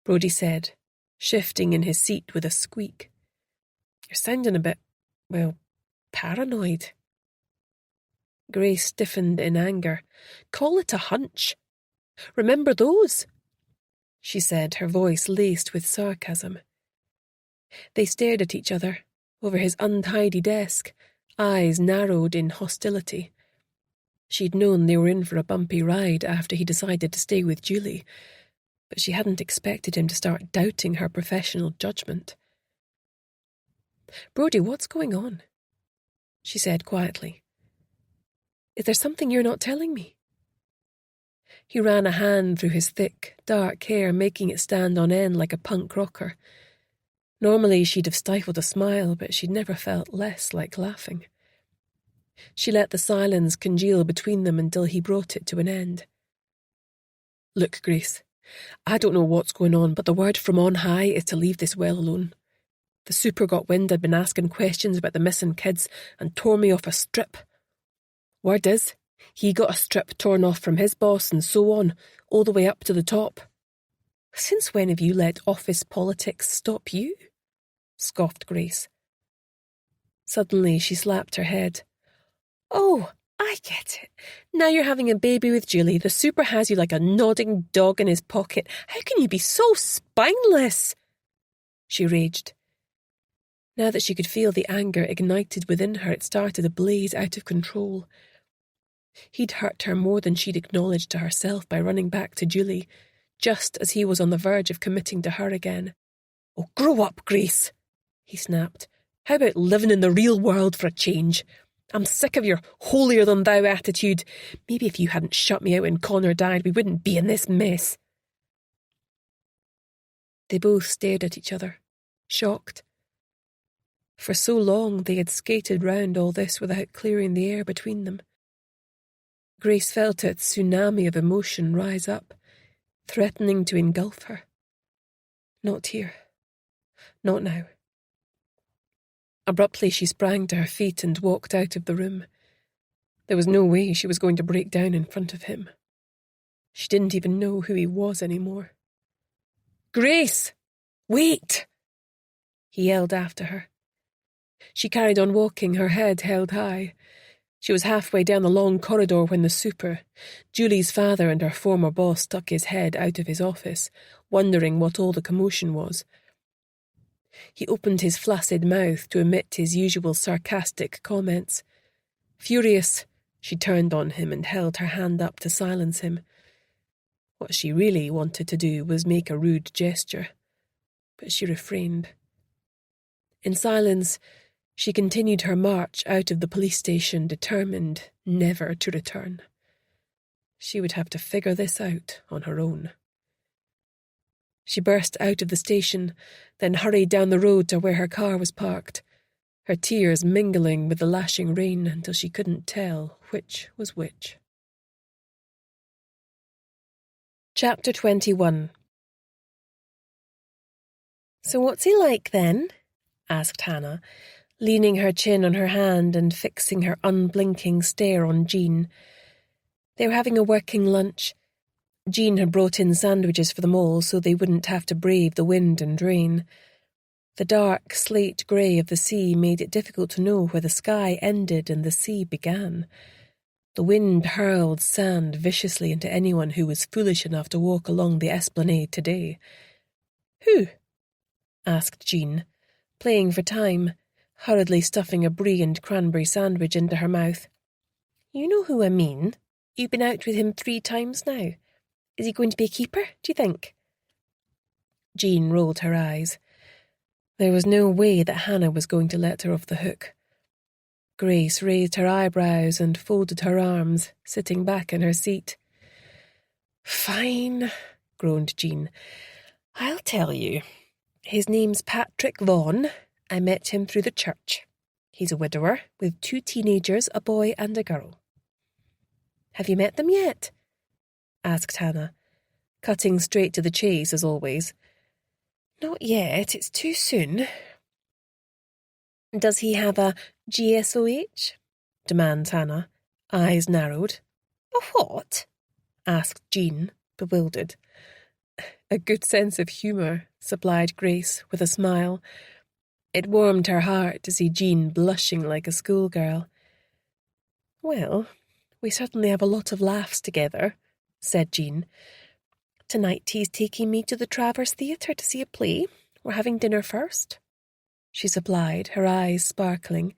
Brodie said, shifting in his seat with a squeak. You're sounding a bit, paranoid. Grace stiffened in anger. Call it a hunch. Remember those? She said, her voice laced with sarcasm. They stared at each other, over his untidy desk, eyes narrowed in hostility. She'd known they were in for a bumpy ride after he decided to stay with Julie, but she hadn't expected him to start doubting her professional judgment. Brodie, what's going on? She said quietly. Is there something you're not telling me? He ran a hand through his thick, dark hair, making it stand on end like a punk rocker. Normally she'd have stifled a smile, but she'd never felt less like laughing. She let the silence congeal between them until he brought it to an end. Look, Grace, I don't know what's going on, but the word from on high is to leave this well alone. The super got wind I'd been asking questions about the missing kids and tore me off a strip. Word is, he got a strip torn off from his boss and so on, all the way up to the top. Since when have you let office politics stop you? Scoffed Grace. Suddenly she slapped her head. Oh, I get it. Now you're having a baby with Julie. The super has you like a nodding dog in his pocket. How can you be so spineless? She raged. Now that she could feel the anger ignited within her, it started to blaze out of control. He'd hurt her more than she'd acknowledged to herself by running back to Julie, just as he was on the verge of committing to her again. Oh, grow up, Grace, he snapped. How about living in the real world for a change? I'm sick of your holier-than-thou attitude. Maybe if you hadn't shut me out when Connor died, we wouldn't be in this mess. They both stared at each other, shocked. For so long they had skated round all this without clearing the air between them. Grace felt a tsunami of emotion rise up, threatening to engulf her. Not here. Not now. Abruptly she sprang to her feet and walked out of the room. There was no way she was going to break down in front of him. She didn't even know who he was anymore. Grace! Wait! He yelled after her. She carried on walking, her head held high. She was halfway down the long corridor when the super, Julie's father and her former boss, stuck his head out of his office, wondering what all the commotion was. He opened his flaccid mouth to emit his usual sarcastic comments. Furious, she turned on him and held her hand up to silence him. What she really wanted to do was make a rude gesture, but she refrained. In silence, she continued her march out of the police station, determined never to return. She would have to figure this out on her own. She burst out of the station, then hurried down the road to where her car was parked. her tears mingling with the lashing rain until she couldn't tell which was which. Chapter 21. "So what's he like, then?" asked Hannah, leaning her chin on her hand and fixing her unblinking stare on Jean. They were having a working lunch. Jean had brought in sandwiches for them all so they wouldn't have to brave the wind and rain. The dark slate grey of the sea made it difficult to know where the sky ended and the sea began. The wind hurled sand viciously into anyone who was foolish enough to walk along the esplanade today. "Who?" asked Jean, playing for time, hurriedly stuffing a brie and cranberry sandwich into her mouth. "You know who I mean. You've been out with him 3 times now. Is he going to be a keeper, do you think?" Jean rolled her eyes. There was no way that Hannah was going to let her off the hook. Grace raised her eyebrows and folded her arms, sitting back in her seat. "Fine," groaned Jean. "I'll tell you. His name's Patrick Vaughan. I met him through the church. He's a widower, with 2 teenagers, a boy and a girl." "Have you met them yet?" asked Hannah, cutting straight to the chase as always. "Not yet, it's too soon." "Does he have a GSOH?" demands Hannah, eyes narrowed. "A what?" asked Jean, bewildered. "A good sense of humour," supplied Grace with a smile. It warmed her heart to see Jean blushing like a schoolgirl. "Well, we certainly have a lot of laughs together," said Jean. "Tonight he's taking me to the Travers Theatre to see a play. We're having dinner first," she supplied, her eyes sparkling.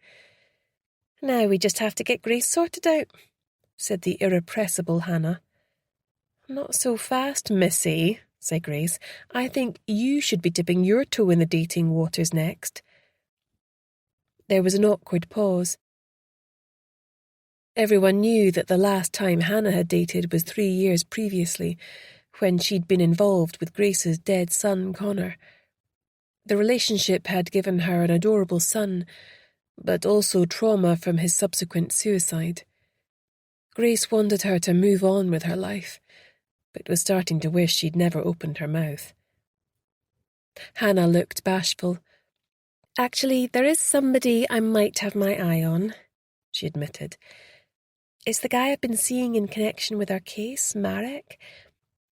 "Now we just have to get Grace sorted out," said the irrepressible Hannah. "Not so fast, missy," said Grace. "I think you should be dipping your toe in the dating waters next." There was an awkward pause. Everyone knew that the last time Hannah had dated was 3 years previously, when she'd been involved with Grace's dead son, Connor. The relationship had given her an adorable son, but also trauma from his subsequent suicide. Grace wanted her to move on with her life, but was starting to wish she'd never opened her mouth. Hannah looked bashful. "Actually, there is somebody I might have my eye on," she admitted. "It's the guy I've been seeing in connection with our case, Marek.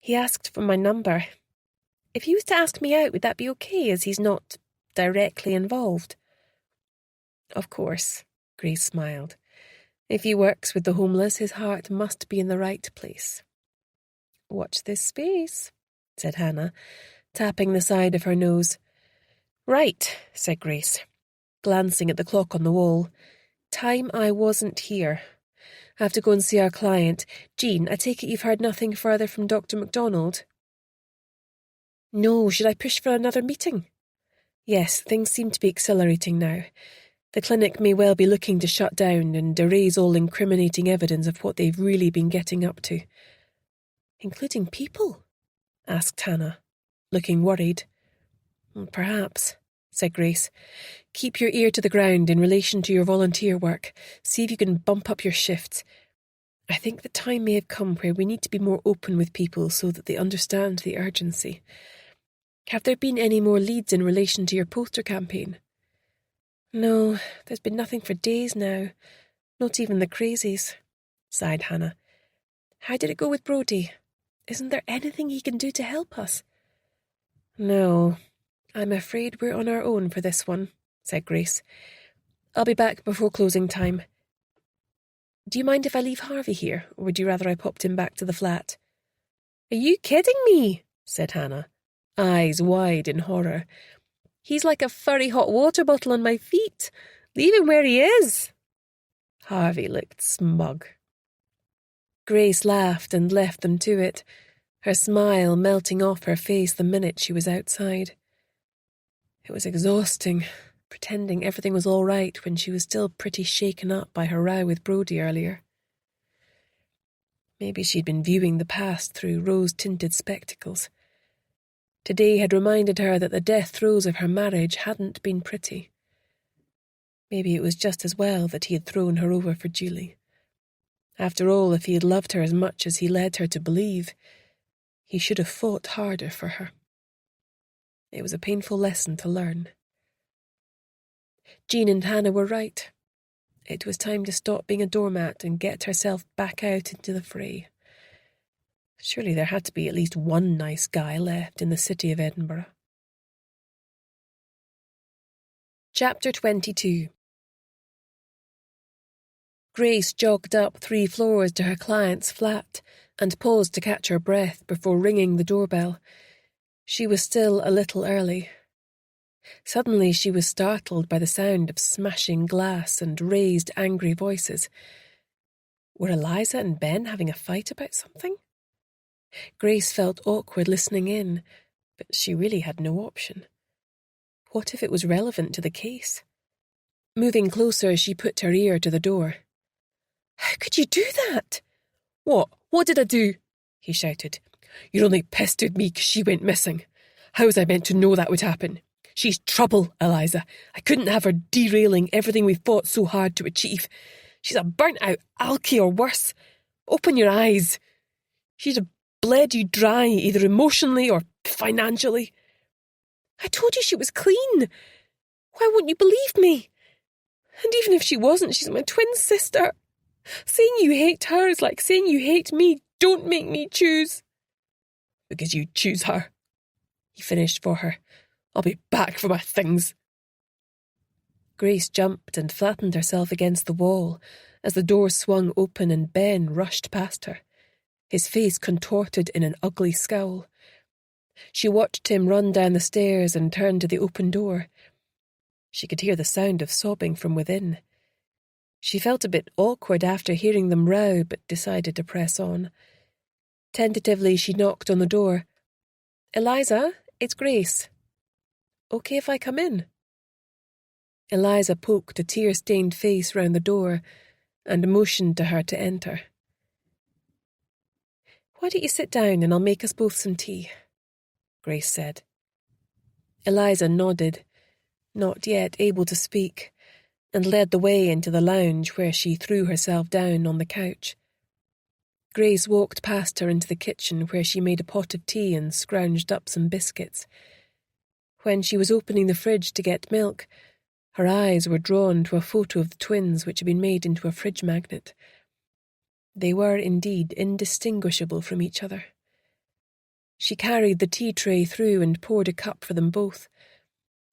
He asked for my number. If he was to ask me out, would that be okay, as he's not directly involved?" "Of course," Grace smiled. "If he works with the homeless, his heart must be in the right place." "Watch this space," said Hannah, tapping the side of her nose. "Right," said Grace, glancing at the clock on the wall. "Time I wasn't here. I have to go and see our client. Jean, I take it you've heard nothing further from Dr. MacDonald?" "No, should I push for another meeting?" "Yes, things seem to be accelerating now. The clinic may well be looking to shut down and erase all incriminating evidence of what they've really been getting up to." "Including people?" asked Hannah, looking worried. "Perhaps," said Grace. "Keep your ear to the ground in relation to your volunteer work. See if you can bump up your shifts. I think the time may have come where we need to be more open with people so that they understand the urgency. Have there been any more leads in relation to your poster campaign?" "No, there's been nothing for days now. Not even the crazies," sighed Hannah. "How did it go with Brodie? Isn't there anything he can do to help us?" "No, I'm afraid we're on our own for this one," said Grace. "I'll be back before closing time. Do you mind if I leave Harvey here, or would you rather I popped him back to the flat?" "Are you kidding me?" said Hannah, eyes wide in horror. "He's like a furry hot water bottle on my feet. Leave him where he is." Harvey looked smug. Grace laughed and left them to it, her smile melting off her face the minute she was outside. It was exhausting, pretending everything was all right when she was still pretty shaken up by her row with Brodie earlier. Maybe she'd been viewing the past through rose-tinted spectacles. Today had reminded her that the death throes of her marriage hadn't been pretty. Maybe it was just as well that he had thrown her over for Julie. After all, if he had loved her as much as he led her to believe, he should have fought harder for her. It was a painful lesson to learn. Jean and Hannah were right. It was time to stop being a doormat and get herself back out into the fray. Surely there had to be at least one nice guy left in the city of Edinburgh. Chapter 22. Grace jogged up 3 floors to her client's flat and paused to catch her breath before ringing the doorbell. She was still a little early. Suddenly she was startled by the sound of smashing glass and raised, angry voices. Were Eliza and Ben having a fight about something? Grace felt awkward listening in, but she really had no option. What if it was relevant to the case? Moving closer, she put her ear to the door. "How could you do that?" What did I do?" he shouted. "You're only pestered me because she went missing. How was I meant to know that would happen? She's trouble, Eliza. I couldn't have her derailing everything we've fought so hard to achieve. She's a burnt-out alkie or worse. Open your eyes. She'd have bled you dry, either emotionally or financially. I told you she was clean. Why won't you believe me? And even if she wasn't, she's my twin sister. Saying you hate her is like saying you hate me. Don't make me choose." "Because you choose her," he finished for her. "I'll be back for my things." Grace jumped and flattened herself against the wall as the door swung open and Ben rushed past her, his face contorted in an ugly scowl. She watched him run down the stairs and turn to the open door. She could hear the sound of sobbing from within. She felt a bit awkward after hearing them row, but decided to press on. Tentatively, she knocked on the door. "Eliza, it's Grace. Okay if I come in?" Eliza poked a tear-stained face round the door and motioned to her to enter. "Why don't you sit down and I'll make us both some tea?" Grace said. Eliza nodded, not yet able to speak, and led the way into the lounge where she threw herself down on the couch. Grace walked past her into the kitchen where she made a pot of tea and scrounged up some biscuits. When she was opening the fridge to get milk, her eyes were drawn to a photo of the twins which had been made into a fridge magnet. They were indeed indistinguishable from each other. She carried the tea tray through and poured a cup for them both.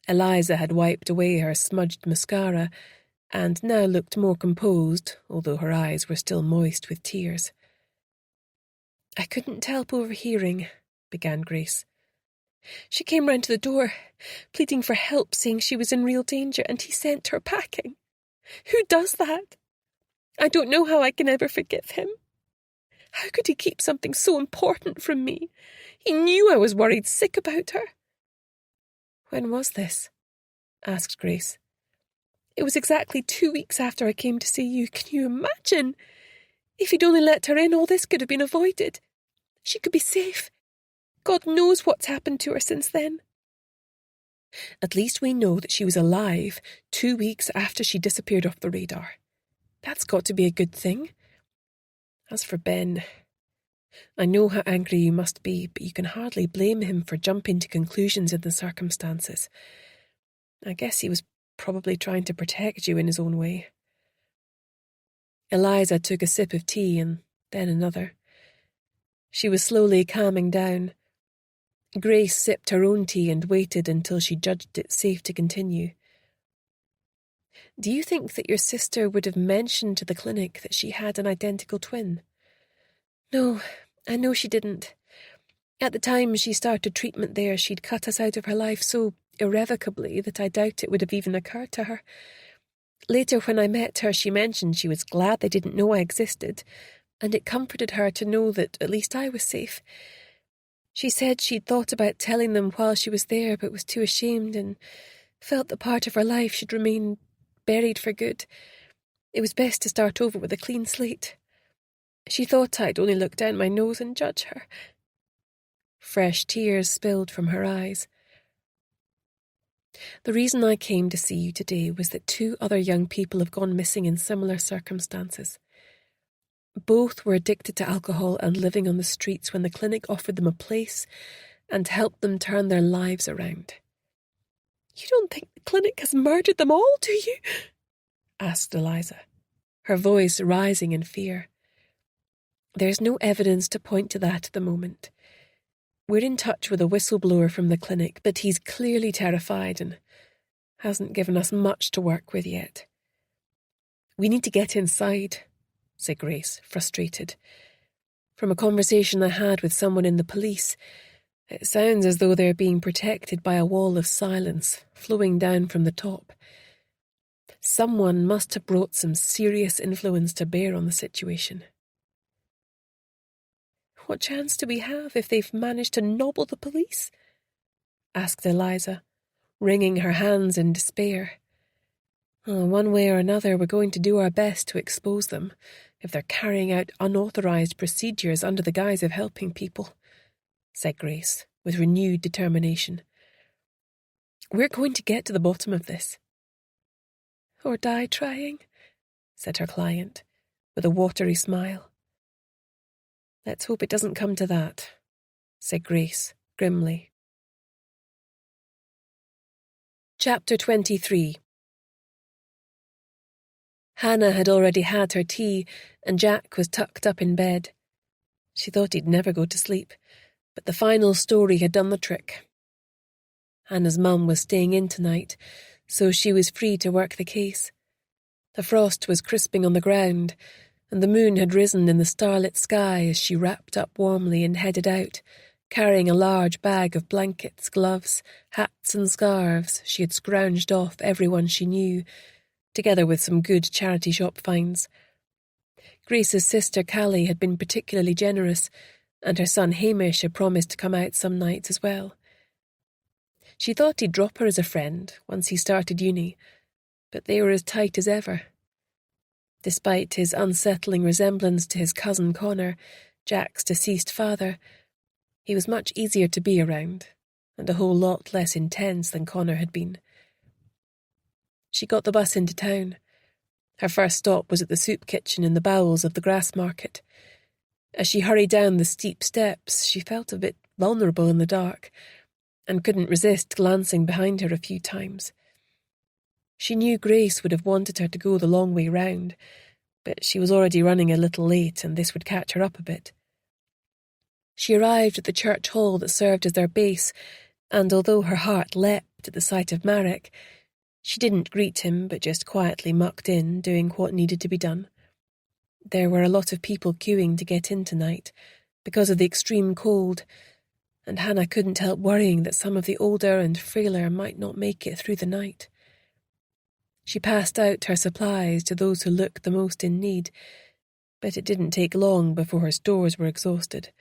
Eliza had wiped away her smudged mascara and now looked more composed, although her eyes were still moist with tears. "I couldn't help overhearing," began Grace. "She came round to the door, pleading for help, saying she was in real danger, and he sent her packing. Who does that? I don't know how I can ever forgive him. How could he keep something so important from me? He knew I was worried sick about her." "When was this?" asked Grace. "It was exactly 2 weeks after I came to see you. Can you imagine? If he'd only let her in, all this could have been avoided. She could be safe. God knows what's happened to her since then." "At least we know that she was alive 2 weeks after she disappeared off the radar. That's got to be a good thing. As for Ben, I know how angry you must be, but you can hardly blame him for jumping to conclusions in the circumstances. I guess he was probably trying to protect you in his own way." Eliza took a sip of tea and then another. She was slowly calming down. Grace sipped her own tea and waited until she judged it safe to continue. "Do you think that your sister would have mentioned to the clinic that she had an identical twin?" "No, I know she didn't. At the time she started treatment there, she'd cut us out of her life so irrevocably that I doubt it would have even occurred to her. Later, when I met her, she mentioned she was glad they didn't know I existed, and it comforted her to know that at least I was safe. She said she'd thought about telling them while she was there, but was too ashamed and felt that part of her life should remain buried for good. It was best to start over with a clean slate. She thought I'd only look down my nose and judge her." Fresh tears spilled from her eyes. The reason I came to see you today was that 2 other young people have gone missing in similar circumstances. Both were addicted to alcohol and living on the streets when the clinic offered them a place and helped them turn their lives around. You don't think the clinic has murdered them all, do you? Asked Eliza, her voice rising in fear. There's no evidence to point to that at the moment. We're in touch with a whistleblower from the clinic, but he's clearly terrified and hasn't given us much to work with yet. We need to get inside, said Grace, frustrated. From a conversation I had with someone in the police, it sounds as though they're being protected by a wall of silence flowing down from the top. Someone must have brought some serious influence to bear on the situation. What chance do we have if they've managed to nobble the police? Asked Eliza, wringing her hands in despair. One way or another, we're going to do our best to expose them if they're carrying out unauthorized procedures under the guise of helping people, said Grace, with renewed determination. We're going to get to the bottom of this. Or die trying, said her client, with a watery smile. Let's hope it doesn't come to that, said Grace, grimly. Chapter 23. Hannah had already had her tea, and Jack was tucked up in bed. She thought he'd never go to sleep, but the final story had done the trick. Hannah's mum was staying in tonight, so she was free to work the case. The frost was crisping on the ground, and the moon had risen in the starlit sky as she wrapped up warmly and headed out, carrying a large bag of blankets, gloves, hats and scarves she had scrounged off everyone she knew, together with some good charity shop finds. Grace's sister Callie had been particularly generous, and her son Hamish had promised to come out some nights as well. She thought he'd drop her as a friend once he started uni, but they were as tight as ever. Despite his unsettling resemblance to his cousin Connor, Jack's deceased father, he was much easier to be around, and a whole lot less intense than Connor had been. She got the bus into town. Her first stop was at the soup kitchen in the bowels of the grass market. As she hurried down the steep steps, she felt a bit vulnerable in the dark, and couldn't resist glancing behind her a few times. She knew Grace would have wanted her to go the long way round, but she was already running a little late and this would catch her up a bit. She arrived at the church hall that served as their base, and although her heart leapt at the sight of Marek, she didn't greet him but just quietly mucked in, doing what needed to be done. There were a lot of people queuing to get in tonight because of the extreme cold, and Hannah couldn't help worrying that some of the older and frailer might not make it through the night. She passed out her supplies to those who looked the most in need, but it didn't take long before her stores were exhausted.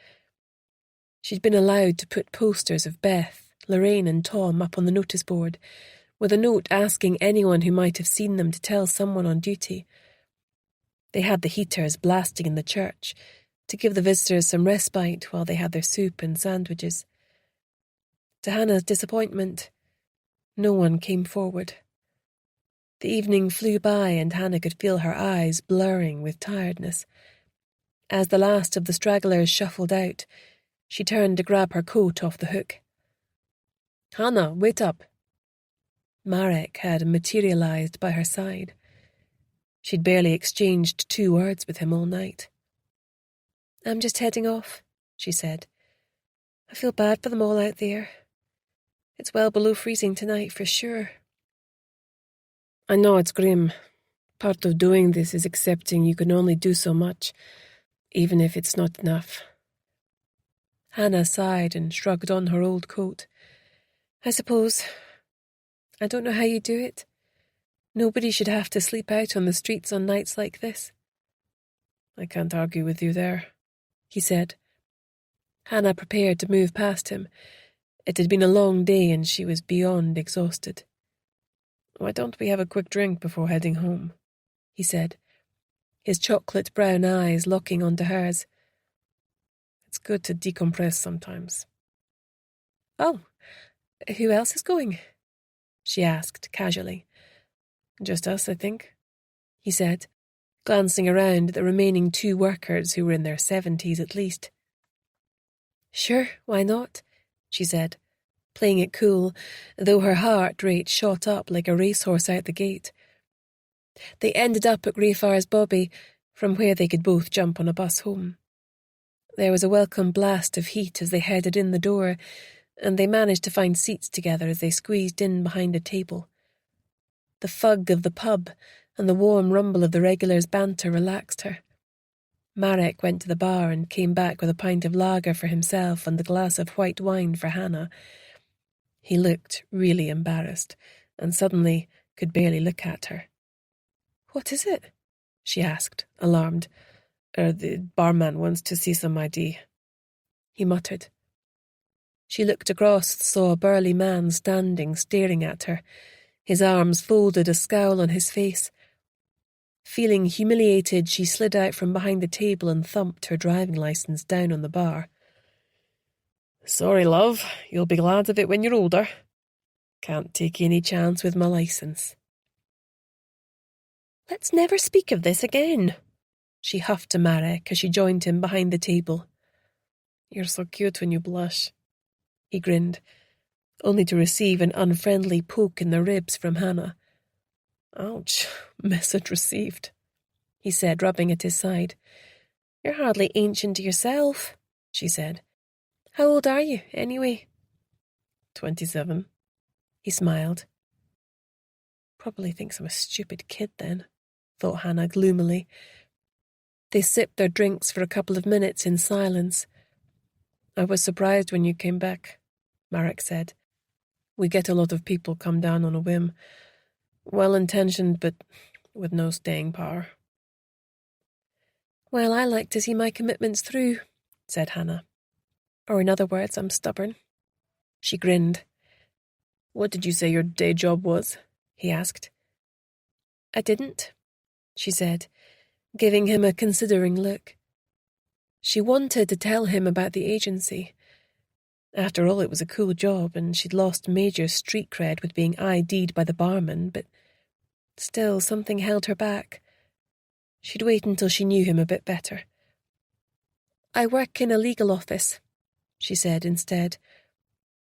She'd been allowed to put posters of Beth, Lorraine and Tom up on the notice board, with a note asking anyone who might have seen them to tell someone on duty. They had the heaters blasting in the church to give the visitors some respite while they had their soup and sandwiches. To Hannah's disappointment, no one came forward. The evening flew by and Hannah could feel her eyes blurring with tiredness. As the last of the stragglers shuffled out, she turned to grab her coat off the hook. "Hannah, wait up." Marek had materialized by her side. She'd barely exchanged 2 words with him all night. "I'm just heading off," she said. "I feel bad for them all out there. It's well below freezing tonight for sure." "I know it's grim. Part of doing this is accepting you can only do so much, even if it's not enough." Hannah sighed and shrugged on her old coat. "I suppose. I don't know how you do it. Nobody should have to sleep out on the streets on nights like this." "I can't argue with you there," he said. Hannah prepared to move past him. It had been a long day and she was beyond exhausted. "Why don't we have a quick drink before heading home?" he said, his chocolate brown eyes locking onto hers. "It's good to decompress sometimes." "Oh, who else is going?" she asked casually. "Just us, I think," he said, glancing around at the remaining 2 workers who were in their 70s at least. "Sure, why not?" she said, playing it cool, though her heart rate shot up like a racehorse out the gate. They ended up at Greyfriars Bobby, from where they could both jump on a bus home. There was a welcome blast of heat as they headed in the door, and they managed to find seats together as they squeezed in behind a table. The fug of the pub and the warm rumble of the regulars' banter relaxed her. Marek went to the bar and came back with a pint of lager for himself and a glass of white wine for Hannah. He looked really embarrassed, and suddenly could barely look at her. "What is it?" she asked, alarmed. The barman wants to see some ID," he muttered. She looked across and saw a burly man standing, staring at her, his arms folded, a scowl on his face. Feeling humiliated, she slid out from behind the table and thumped her driving licence down on the bar. "Sorry, love, you'll be glad of it when you're older. Can't take any chance with my licence." "Let's never speak of this again," she huffed to Marek as she joined him behind the table. "You're so cute when you blush," he grinned, only to receive an unfriendly poke in the ribs from Hannah. "Ouch, message received," he said, rubbing at his side. "You're hardly ancient yourself," she said. "How old are you, anyway?" 27, he smiled. "Probably thinks I'm a stupid kid then," thought Hannah gloomily. They sipped their drinks for a couple of minutes in silence. "I was surprised when you came back," Marek said. "We get a lot of people come down on a whim. Well-intentioned, but with no staying power." "Well, I like to see my commitments through," said Hannah. "Or in other words, I'm stubborn." She grinned. "What did you say your day job was?" he asked. "I didn't," she said, giving him a considering look. She wanted to tell him about the agency. After all, it was a cool job, and she'd lost major street cred with being ID'd by the barman, but still something held her back. She'd wait until she knew him a bit better. "I work in a legal office," she said instead.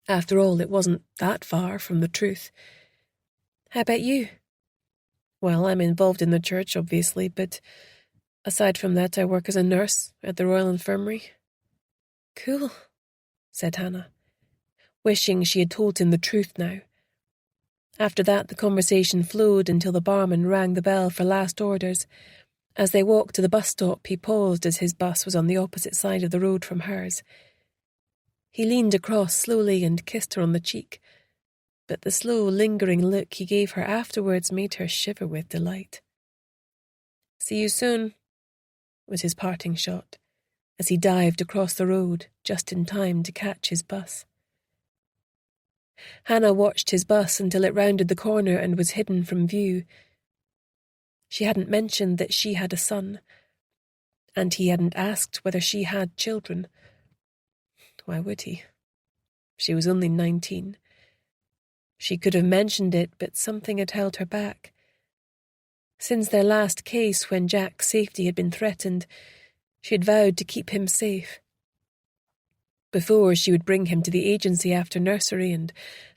After all, it wasn't that far from the truth. "How about you?" "Well, I'm involved in the church, obviously, but aside from that, I work as a nurse at the Royal Infirmary." "Cool," said Hannah, wishing she had told him the truth now. After that, the conversation flowed until the barman rang the bell for last orders. As they walked to the bus stop, he paused as his bus was on the opposite side of the road from hers. He leaned across slowly and kissed her on the cheek, but the slow, lingering look he gave her afterwards made her shiver with delight. "See you soon," was his parting shot, as he dived across the road just in time to catch his bus. Hannah watched his bus until it rounded the corner and was hidden from view. She hadn't mentioned that she had a son, and he hadn't asked whether she had children. Why would he? She was only 19. She could have mentioned it, but something had held her back. Since their last case, when Jack's safety had been threatened, she had vowed to keep him safe. Before, she would bring him to the agency after nursery and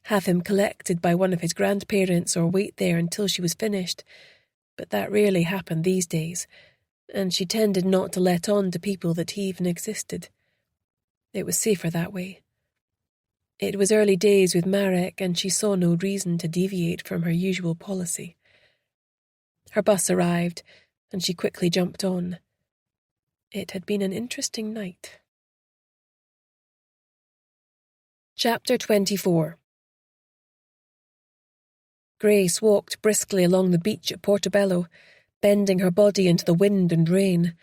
have him collected by one of his grandparents or wait there until she was finished, but that rarely happened these days, and she tended not to let on to people that he even existed. It was safer that way. It was early days with Marek, and she saw no reason to deviate from her usual policy. Her bus arrived, and she quickly jumped on. It had been an interesting night. Chapter 24. Grace walked briskly along the beach at Portobello, bending her body into the wind and rain.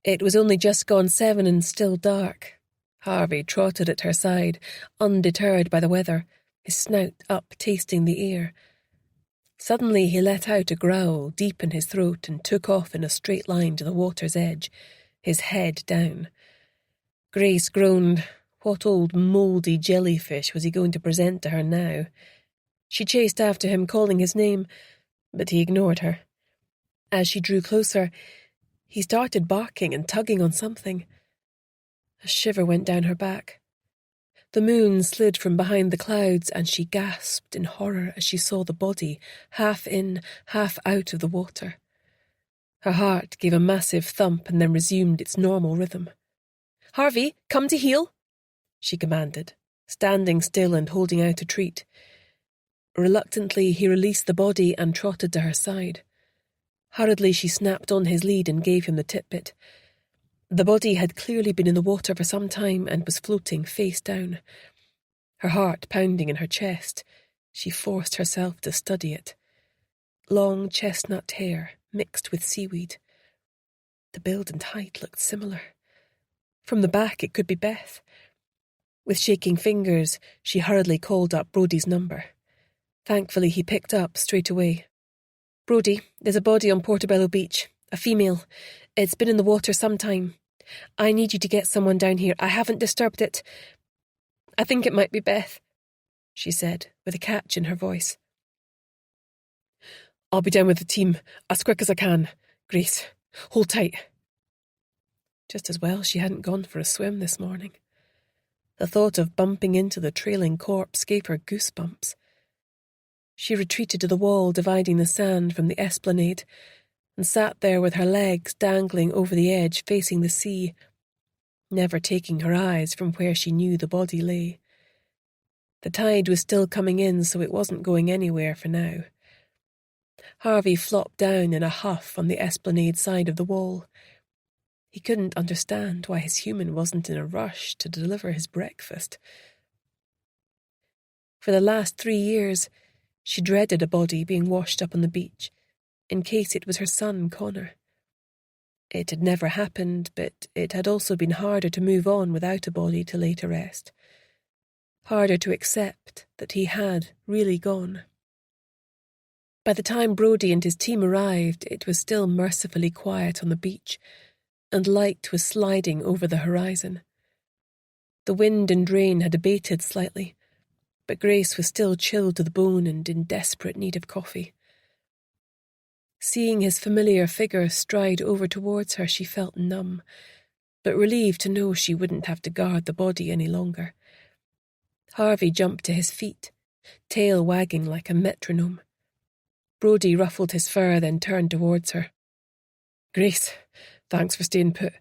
It was only just gone 7 and still dark. Harvey trotted at her side, undeterred by the weather, his snout up tasting the air. Suddenly he let out a growl deep in his throat and took off in a straight line to the water's edge, his head down. Grace groaned. What old mouldy jellyfish was he going to present to her now? She chased after him, calling his name, but he ignored her. As she drew closer, he started barking and tugging on something. A shiver went down her back. The moon slid from behind the clouds, and she gasped in horror as she saw the body, half in, half out of the water. Her heart gave a massive thump and then resumed its normal rhythm. "Harvey, come to heel," she commanded, standing still and holding out a treat. Reluctantly, he released the body and trotted to her side. Hurriedly, she snapped on his lead and gave him the titbit. The body had clearly been in the water for some time and was floating face down. Her heart pounding in her chest, she forced herself to study it. Long chestnut hair mixed with seaweed. The build and height looked similar. From the back it could be Beth. With shaking fingers, she hurriedly called up Brodie's number. Thankfully, he picked up straight away. "Brodie, there's a body on Portobello Beach. A female. It's been in the water some time. I need you to get someone down here. I haven't disturbed it. I think it might be Beth," she said, with a catch in her voice. "I'll be down with the team, as quick as I can. Grace, hold tight." Just as well she hadn't gone for a swim this morning. The thought of bumping into the trailing corpse gave her goosebumps. She retreated to the wall dividing the sand from the esplanade and sat there with her legs dangling over the edge facing the sea, never taking her eyes from where she knew the body lay. The tide was still coming in, so it wasn't going anywhere for now. Harvey flopped down in a huff on the esplanade side of the wall. He couldn't understand why his human wasn't in a rush to deliver his breakfast. For the last 3 years, she dreaded a body being washed up on the beach, in case it was her son, Connor. It had never happened, but it had also been harder to move on without a body to lay to rest. Harder to accept that he had really gone. By the time Brodie and his team arrived, it was still mercifully quiet on the beach, and light was sliding over the horizon. The wind and rain had abated slightly, but Grace was still chilled to the bone and in desperate need of coffee. Seeing his familiar figure stride over towards her, she felt numb, but relieved to know she wouldn't have to guard the body any longer. Harvey jumped to his feet, tail wagging like a metronome. Brodie ruffled his fur, then turned towards her. "Grace, thanks for staying put.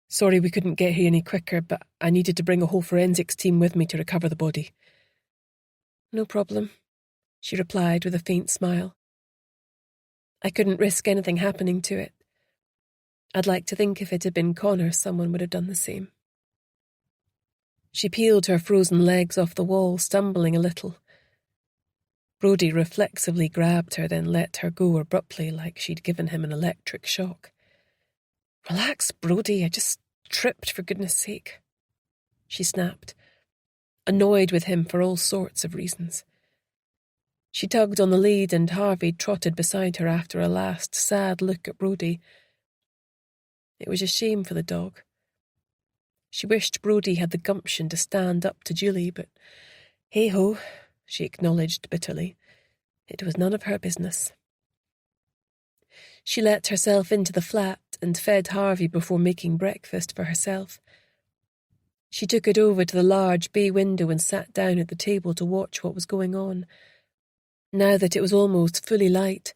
Sorry we couldn't get here any quicker, but I needed to bring a whole forensics team with me to recover the body." "No problem," she replied with a faint smile. "I couldn't risk anything happening to it. I'd like to think if it had been Connor, someone would have done the same." She peeled her frozen legs off the wall, stumbling a little. Brodie reflexively grabbed her, then let her go abruptly like she'd given him an electric shock. "Relax, Brodie, I just tripped, for goodness sake," she snapped, annoyed with him for all sorts of reasons. She tugged on the lead and Harvey trotted beside her after a last sad look at Brodie. It was a shame for the dog. She wished Brodie had the gumption to stand up to Julie, but hey-ho, she acknowledged bitterly. It was none of her business. She let herself into the flat and fed Harvey before making breakfast for herself. She took it over to the large bay window and sat down at the table to watch what was going on. Now that it was almost fully light,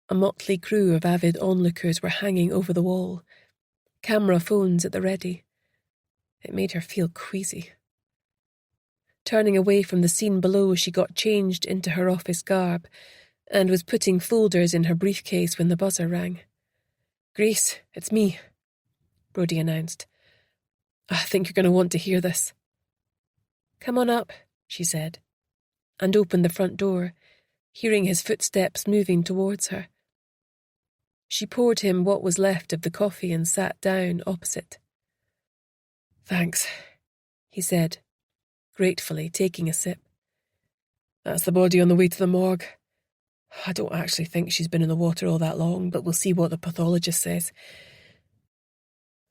a motley crew of avid onlookers were hanging over the wall, camera phones at the ready. It made her feel queasy. Turning away from the scene below, she got changed into her office garb and was putting folders in her briefcase when the buzzer rang. "Grace, it's me," Brodie announced. "I think you're going to want to hear this." "Come on up," she said, and opened the front door, hearing his footsteps moving towards her. She poured him what was left of the coffee and sat down opposite. "Thanks," he said, gratefully taking a sip. "That's the body on the way to the morgue. I don't actually think she's been in the water all that long, but we'll see what the pathologist says.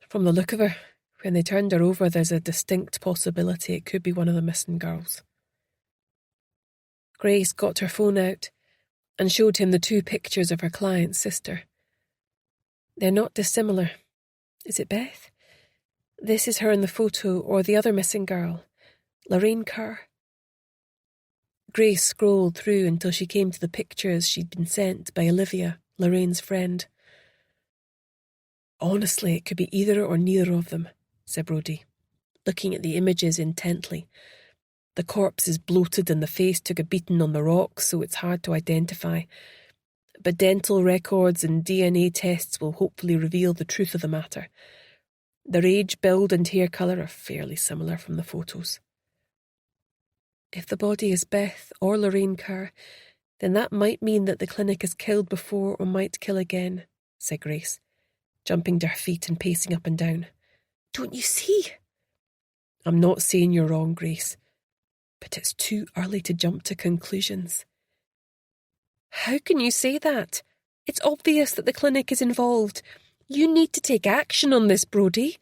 From the look of her, when they turned her over, there's a distinct possibility it could be one of the missing girls." Grace got her phone out and showed him the 2 pictures of her client's sister. They're not dissimilar. Is it Beth? This is her in the photo, or the other missing girl, Lorraine Kerr. Grace scrolled through until she came to the pictures she'd been sent by Olivia, Lorraine's friend. Honestly, it could be either or neither of them, said Brodie, looking at the images intently. The corpse is bloated and the face took a beating on the rocks, so it's hard to identify. But dental records and DNA tests will hopefully reveal the truth of the matter. Their age, build and hair colour are fairly similar from the photos. If the body is Beth or Lorraine Kerr, then that might mean that the clinic has killed before or might kill again, said Grace, jumping to her feet and pacing up and down. Don't you see? I'm not saying you're wrong, Grace, but it's too early to jump to conclusions. How can you say that? It's obvious that the clinic is involved. You need to take action on this, Brodie.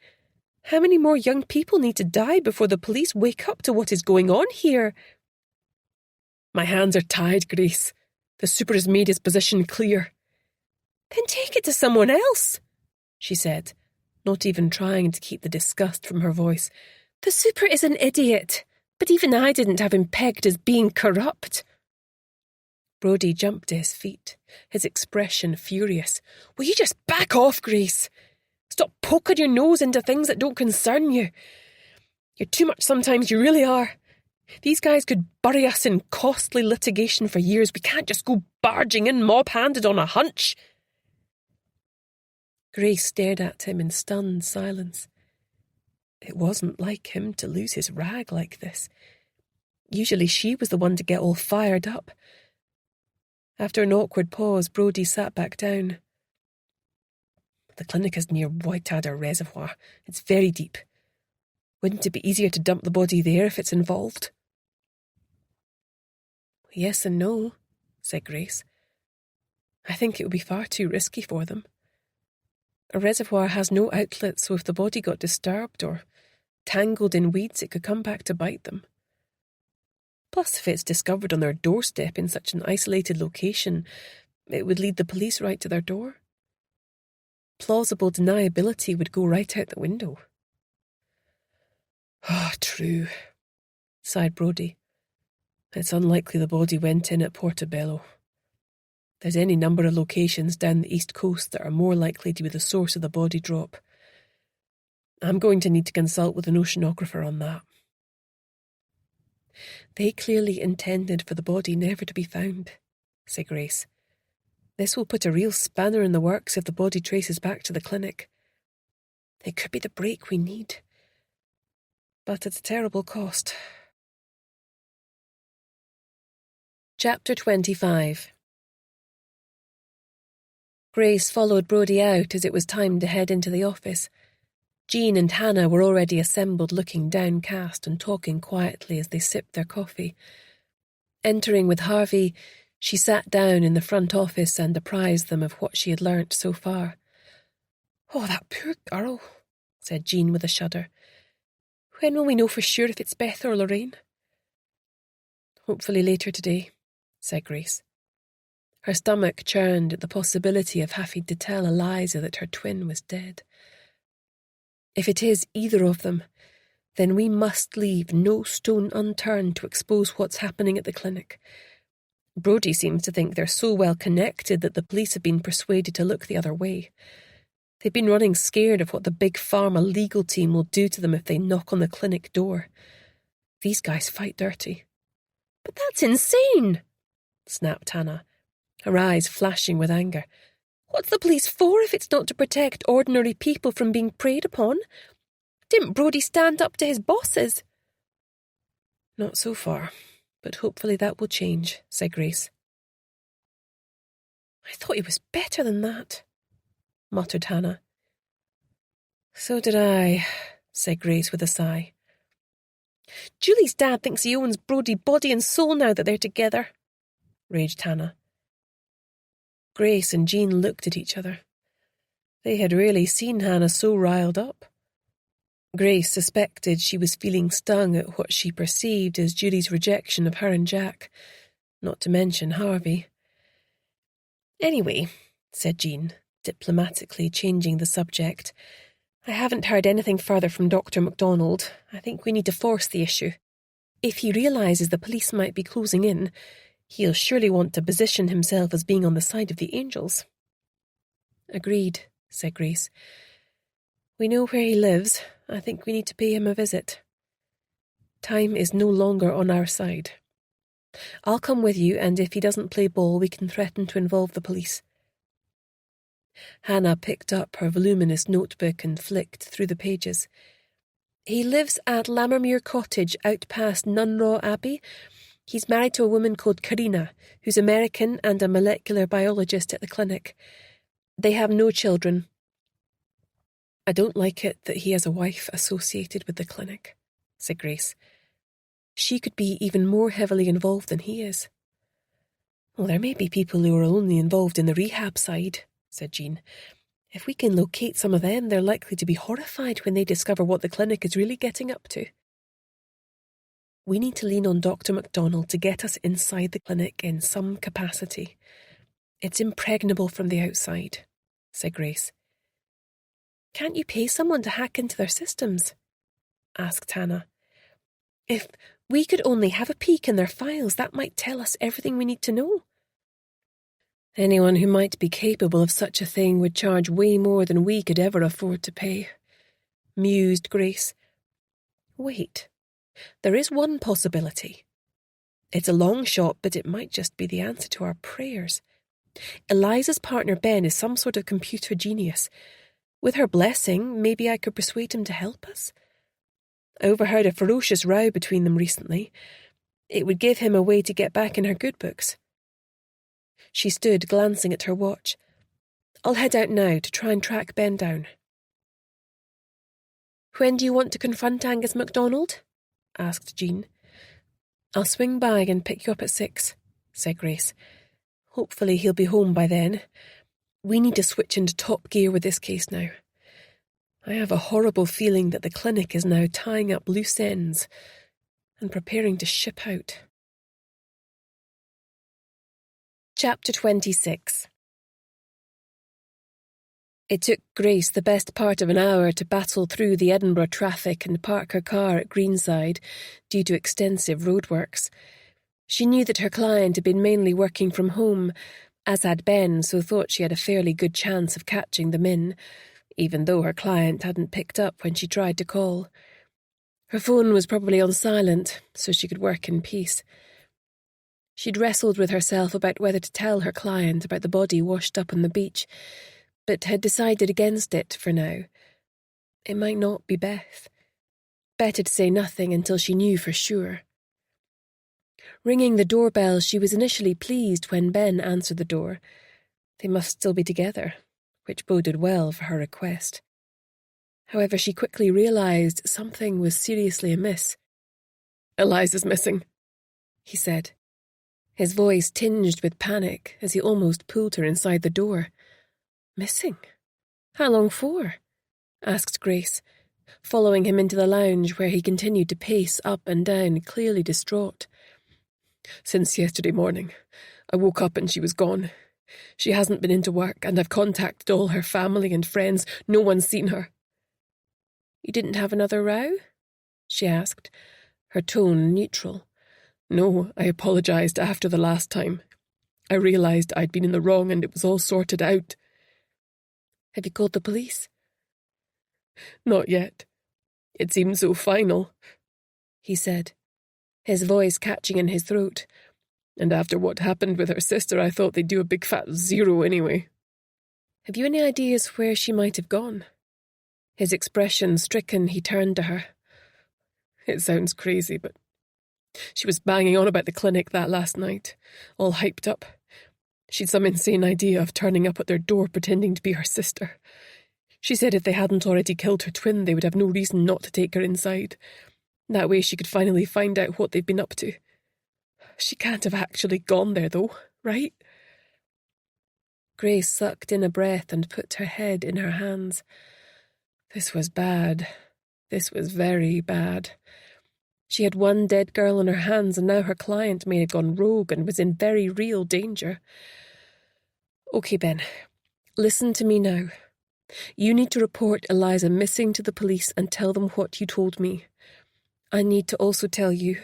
How many more young people need to die before the police wake up to what is going on here? My hands are tied, Grace. The super has made his position clear. Then take it to someone else, she said, not even trying to keep the disgust from her voice. The super is an idiot, but even I didn't have him pegged as being corrupt. Brodie jumped to his feet, his expression furious. Will you just back off, Grace? Stop poking your nose into things that don't concern you. You're too much sometimes, you really are. These guys could bury us in costly litigation for years. We can't just go barging in mob-handed on a hunch. Grace stared at him in stunned silence. It wasn't like him to lose his rag like this. Usually she was the one to get all fired up. After an awkward pause, Brodie sat back down. The clinic is near Whiteadder Reservoir. It's very deep. Wouldn't it be easier to dump the body there if it's involved? Yes and no, said Grace. I think it would be far too risky for them. A reservoir has no outlet, so if the body got disturbed or tangled in weeds, it could come back to bite them. Plus, if it's discovered on their doorstep in such an isolated location, it would lead the police right to their door. Plausible deniability would go right out the window. Ah, true, sighed Brodie. It's unlikely the body went in at Portobello. There's any number of locations down the east coast that are more likely to be the source of the body drop. I'm going to need to consult with an oceanographer on that. They clearly intended for the body never to be found, said Grace. This will put a real spanner in the works if the body traces back to the clinic. It could be the break we need. But at a terrible cost. Chapter 25. Grace followed Brodie out as it was time to head into the office. Jean and Hannah were already assembled, looking downcast and talking quietly as they sipped their coffee. Entering with Harvey, she sat down in the front office and apprised them of what she had learnt so far. Oh, that poor girl, said Jean with a shudder. When will we know for sure if it's Beth or Lorraine? Hopefully later today, said Grace. Her stomach churned at the possibility of having to tell Eliza that her twin was dead. If it is either of them, then we must leave no stone unturned to expose what's happening at the clinic. Brodie seems to think they're so well connected that the police have been persuaded to look the other way. They've been running scared of what the big pharma legal team will do to them if they knock on the clinic door. These guys fight dirty. But that's insane, snapped Hannah, her eyes flashing with anger. What's the police for if it's not to protect ordinary people from being preyed upon? Didn't Brodie stand up to his bosses? Not so far, but hopefully that will change, said Grace. I thought he was better than that, muttered Hannah. So did I, said Grace with a sigh. Julie's dad thinks he owns Brodie body and soul now that they're together, raged Hannah. Grace and Jean looked at each other. They had rarely seen Hannah so riled up. Grace suspected she was feeling stung at what she perceived as Julie's rejection of her and Jack, not to mention Harvey. Anyway, said Jean, diplomatically changing the subject, I haven't heard anything further from Dr. MacDonald. I think we need to force the issue. If he realises the police might be closing in, he'll surely want to position himself as being on the side of the angels. Agreed, said Grace. We know where he lives. I think we need to pay him a visit. Time is no longer on our side. I'll come with you, and if he doesn't play ball, we can threaten to involve the police. Hannah picked up her voluminous notebook and flicked through the pages. He lives at Lammermuir Cottage out past Nunraw Abbey. He's married to a woman called Karina, who's American and a molecular biologist at the clinic. They have no children. I don't like it that he has a wife associated with the clinic, said Grace. She could be even more heavily involved than he is. Well, there may be people who are only involved in the rehab side, said Jean. If we can locate some of them, they're likely to be horrified when they discover what the clinic is really getting up to. We need to lean on Dr. MacDonald to get us inside the clinic in some capacity. It's impregnable from the outside, said Grace. Can't you pay someone to hack into their systems? Asked Hannah. If we could only have a peek in their files, that might tell us everything we need to know. Anyone who might be capable of such a thing would charge way more than we could ever afford to pay, mused Grace. Wait, there is one possibility. It's a long shot, but it might just be the answer to our prayers. Eliza's partner Ben is some sort of computer genius. With her blessing, maybe I could persuade him to help us. I overheard a ferocious row between them recently. It would give him a way to get back in her good books. She stood, glancing at her watch. I'll head out now to try and track Ben down. When do you want to confront Angus MacDonald? Asked Jean. I'll swing by and pick you up at 6, said Grace. Hopefully he'll be home by then. We need to switch into top gear with this case now. I have a horrible feeling that the clinic is now tying up loose ends and preparing to ship out. Chapter 26. It took Grace the best part of an hour to battle through the Edinburgh traffic and park her car at Greenside due to extensive roadworks. She knew that her client had been mainly working from home, as had Ben, so thought she had a fairly good chance of catching them in, even though her client hadn't picked up when she tried to call. Her phone was probably on silent, so she could work in peace. She'd wrestled with herself about whether to tell her client about the body washed up on the beach, but had decided against it for now. It might not be Beth. Better to say nothing until she knew for sure. Ringing the doorbell, she was initially pleased when Ben answered the door. They must still be together, which boded well for her request. However, she quickly realised something was seriously amiss. "Eliza's missing," he said, his voice tinged with panic as he almost pulled her inside the door. "Missing? How long for?" asked Grace, following him into the lounge where he continued to pace up and down, clearly distraught. "Since yesterday morning. I woke up and she was gone. She hasn't been into work, and I've contacted all her family and friends. No one's seen her." "You didn't have another row?" she asked, her tone neutral. "No, I apologised after the last time. I realised I'd been in the wrong and it was all sorted out." "Have you called the police?" "Not yet. It seemed so final," he said, his voice catching in his throat. "And after what happened with her sister, I thought they'd do a big fat 0 anyway." "Have you any ideas where she might have gone?" His expression stricken, he turned to her. "It sounds crazy, but she was banging on about the clinic that last night, all hyped up. She'd some insane idea of turning up at their door pretending to be her sister. She said if they hadn't already killed her twin, they would have no reason not to take her inside. That way she could finally find out what they've been up to. She can't have actually gone there, though, right?" Grace sucked in a breath and put her head in her hands. This was bad. This was very bad. She had one dead girl on her hands, and now her client may have gone rogue and was in very real danger. Okay, Ben, listen to me now. You need to report Eliza missing to the police and tell them what you told me. I need to also tell you,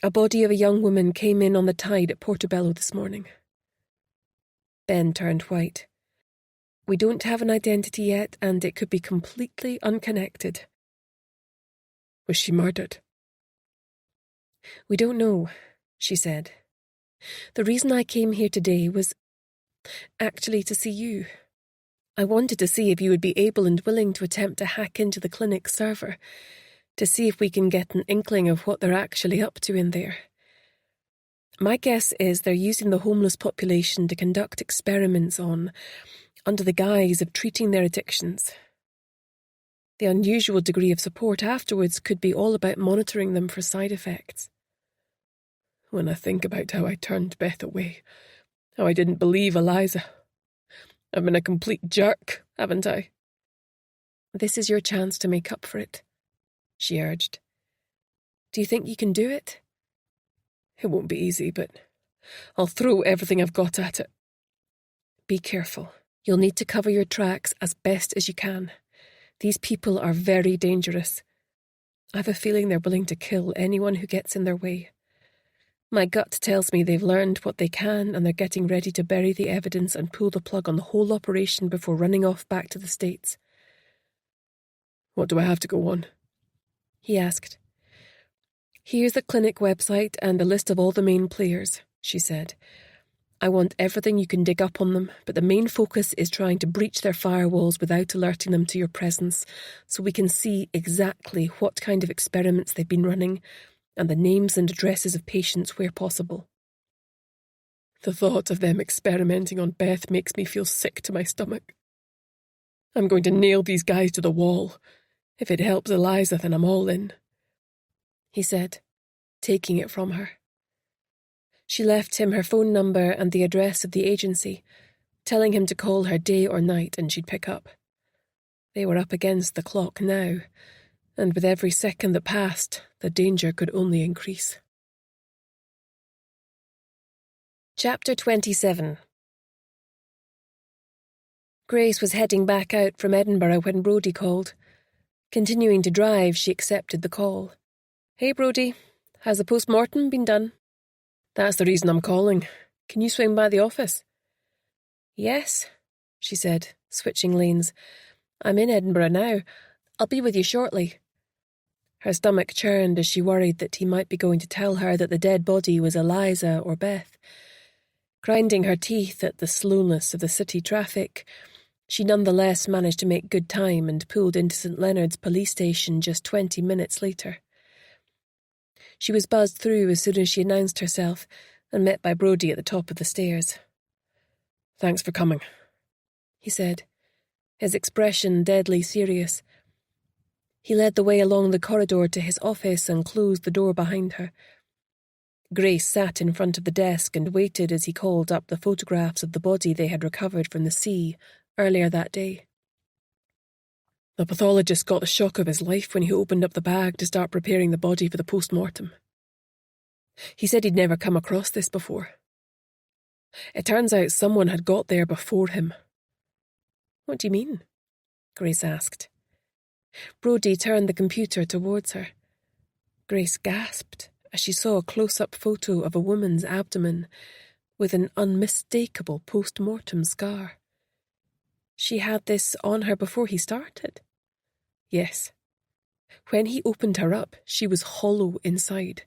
a body of a young woman came in on the tide at Portobello this morning. Ben turned white. We don't have an identity yet, and it could be completely unconnected. Was she murdered? We don't know, she said. The reason I came here today was actually to see you. I wanted to see if you would be able and willing to attempt to hack into the clinic's server, to see if we can get an inkling of what they're actually up to in there. My guess is they're using the homeless population to conduct experiments on, under the guise of treating their addictions. The unusual degree of support afterwards could be all about monitoring them for side effects. When I think about how I turned Beth away, how I didn't believe Eliza, I've been a complete jerk, haven't I? This is your chance to make up for it, she urged. Do you think you can do it? It won't be easy, but I'll throw everything I've got at it. Be careful. You'll need to cover your tracks as best as you can. These people are very dangerous. I have a feeling they're willing to kill anyone who gets in their way. My gut tells me they've learned what they can and they're getting ready to bury the evidence and pull the plug on the whole operation before running off back to the States. What do I have to go on? He asked. Here's the clinic website and a list of all the main players, she said. I want everything you can dig up on them, but the main focus is trying to breach their firewalls without alerting them to your presence, so we can see exactly what kind of experiments they've been running, and the names and addresses of patients where possible. The thought of them experimenting on Beth makes me feel sick to my stomach. I'm going to nail these guys to the wall. If it helps Eliza, then I'm all in, he said, taking it from her. She left him her phone number and the address of the agency, telling him to call her day or night and she'd pick up. They were up against the clock now, and with every second that passed, the danger could only increase. Chapter 27. Grace was heading back out from Edinburgh when Brodie called. Continuing to drive, she accepted the call. Hey, Brodie, has the post-mortem been done? That's the reason I'm calling. Can you swing by the office? Yes, she said, switching lanes. I'm in Edinburgh now. I'll be with you shortly. Her stomach churned as she worried that he might be going to tell her that the dead body was Eliza or Beth. Grinding her teeth at the slowness of the city traffic, she nonetheless managed to make good time and pulled into St Leonard's police station just 20 minutes later. She was buzzed through as soon as she announced herself and met by Brodie at the top of the stairs. Thanks for coming, he said, his expression deadly serious. He led the way along the corridor to his office and closed the door behind her. Grace sat in front of the desk and waited as he called up the photographs of the body they had recovered from the sea earlier that day. The pathologist got the shock of his life when he opened up the bag to start preparing the body for the post-mortem. He said he'd never come across this before. It turns out someone had got there before him. What do you mean? Grace asked. Brodie turned the computer towards her. Grace gasped as she saw a close-up photo of a woman's abdomen with an unmistakable post-mortem scar. She had this on her before he started. Yes. When he opened her up, she was hollow inside.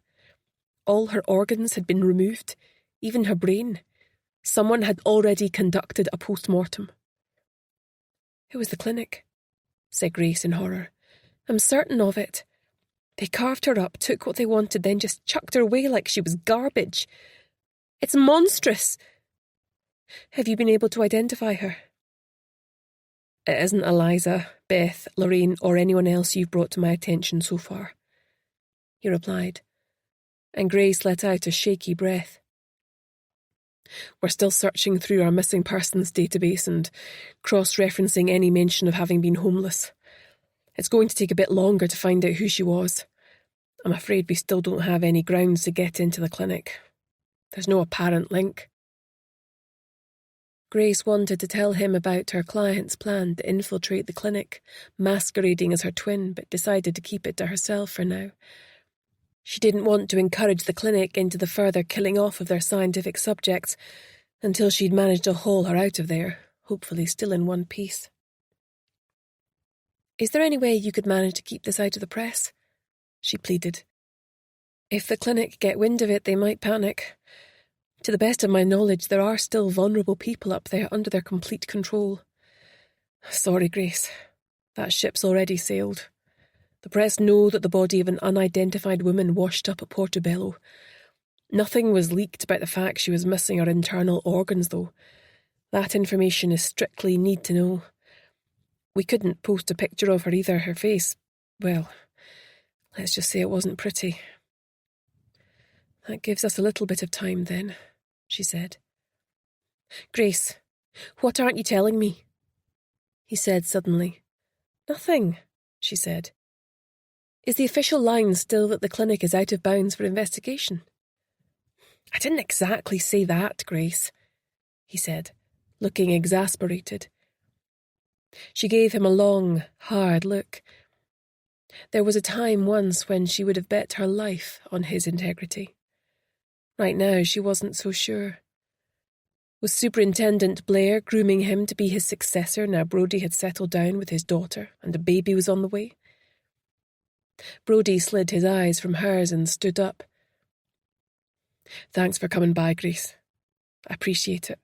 All her organs had been removed, even her brain. Someone had already conducted a post-mortem. It was the clinic, said Grace in horror. I'm certain of it. They carved her up, took what they wanted, then just chucked her away like she was garbage. It's monstrous. Have you been able to identify her? It isn't Eliza, Beth, Lorraine, or anyone else you've brought to my attention so far, he replied, and Grace let out a shaky breath. We're still searching through our missing persons database and cross-referencing any mention of having been homeless. It's going to take a bit longer to find out who she was. I'm afraid we still don't have any grounds to get into the clinic. There's no apparent link. Grace wanted to tell him about her client's plan to infiltrate the clinic, masquerading as her twin, but decided to keep it to herself for now. She didn't want to encourage the clinic into the further killing off of their scientific subjects until she'd managed to haul her out of there, hopefully still in one piece. Is there any way you could manage to keep this out of the press? She pleaded. If the clinic get wind of it, they might panic. To the best of my knowledge, there are still vulnerable people up there under their complete control. Sorry, Grace. That ship's already sailed. The press know that the body of an unidentified woman washed up at Portobello. Nothing was leaked about the fact she was missing her internal organs, though. That information is strictly need to know. We couldn't post a picture of her either. Her face, well, let's just say it wasn't pretty. That gives us a little bit of time then, she said. Grace, what aren't you telling me? He said suddenly. Nothing, she said. Is the official line still that the clinic is out of bounds for investigation? I didn't exactly say that, Grace, he said, looking exasperated. She gave him a long, hard look. There was a time once when she would have bet her life on his integrity. Right now, she wasn't so sure. Was Superintendent Blair grooming him to be his successor now Brodie had settled down with his daughter and a baby was on the way? Brodie slid his eyes from hers and stood up. Thanks for coming by, Grace. I appreciate it.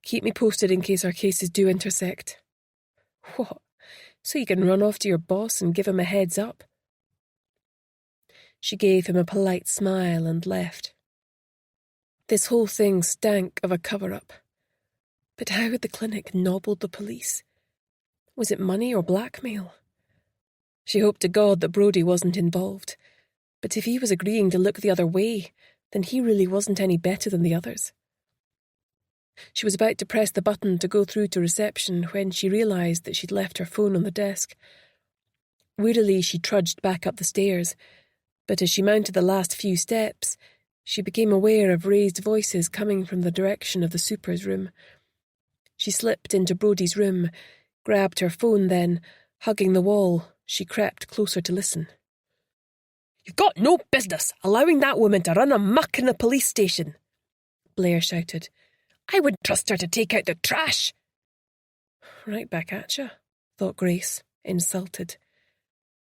Keep me posted in case our cases do intersect. What? So you can run off to your boss and give him a heads up? She gave him a polite smile and left. This whole thing stank of a cover-up. But how had the clinic nobbled the police? Was it money or blackmail? She hoped to God that Brodie wasn't involved. But if he was agreeing to look the other way, then he really wasn't any better than the others. She was about to press the button to go through to reception when she realised that she'd left her phone on the desk. Wearily, she trudged back up the stairs, but as she mounted the last few steps, she became aware of raised voices coming from the direction of the super's room. She slipped into Brodie's room, grabbed her phone, then, hugging the wall, she crept closer to listen. You've got no business allowing that woman to run amok in the police station, Blair shouted. I wouldn't trust her to take out the trash. Right back at you, thought Grace, insulted.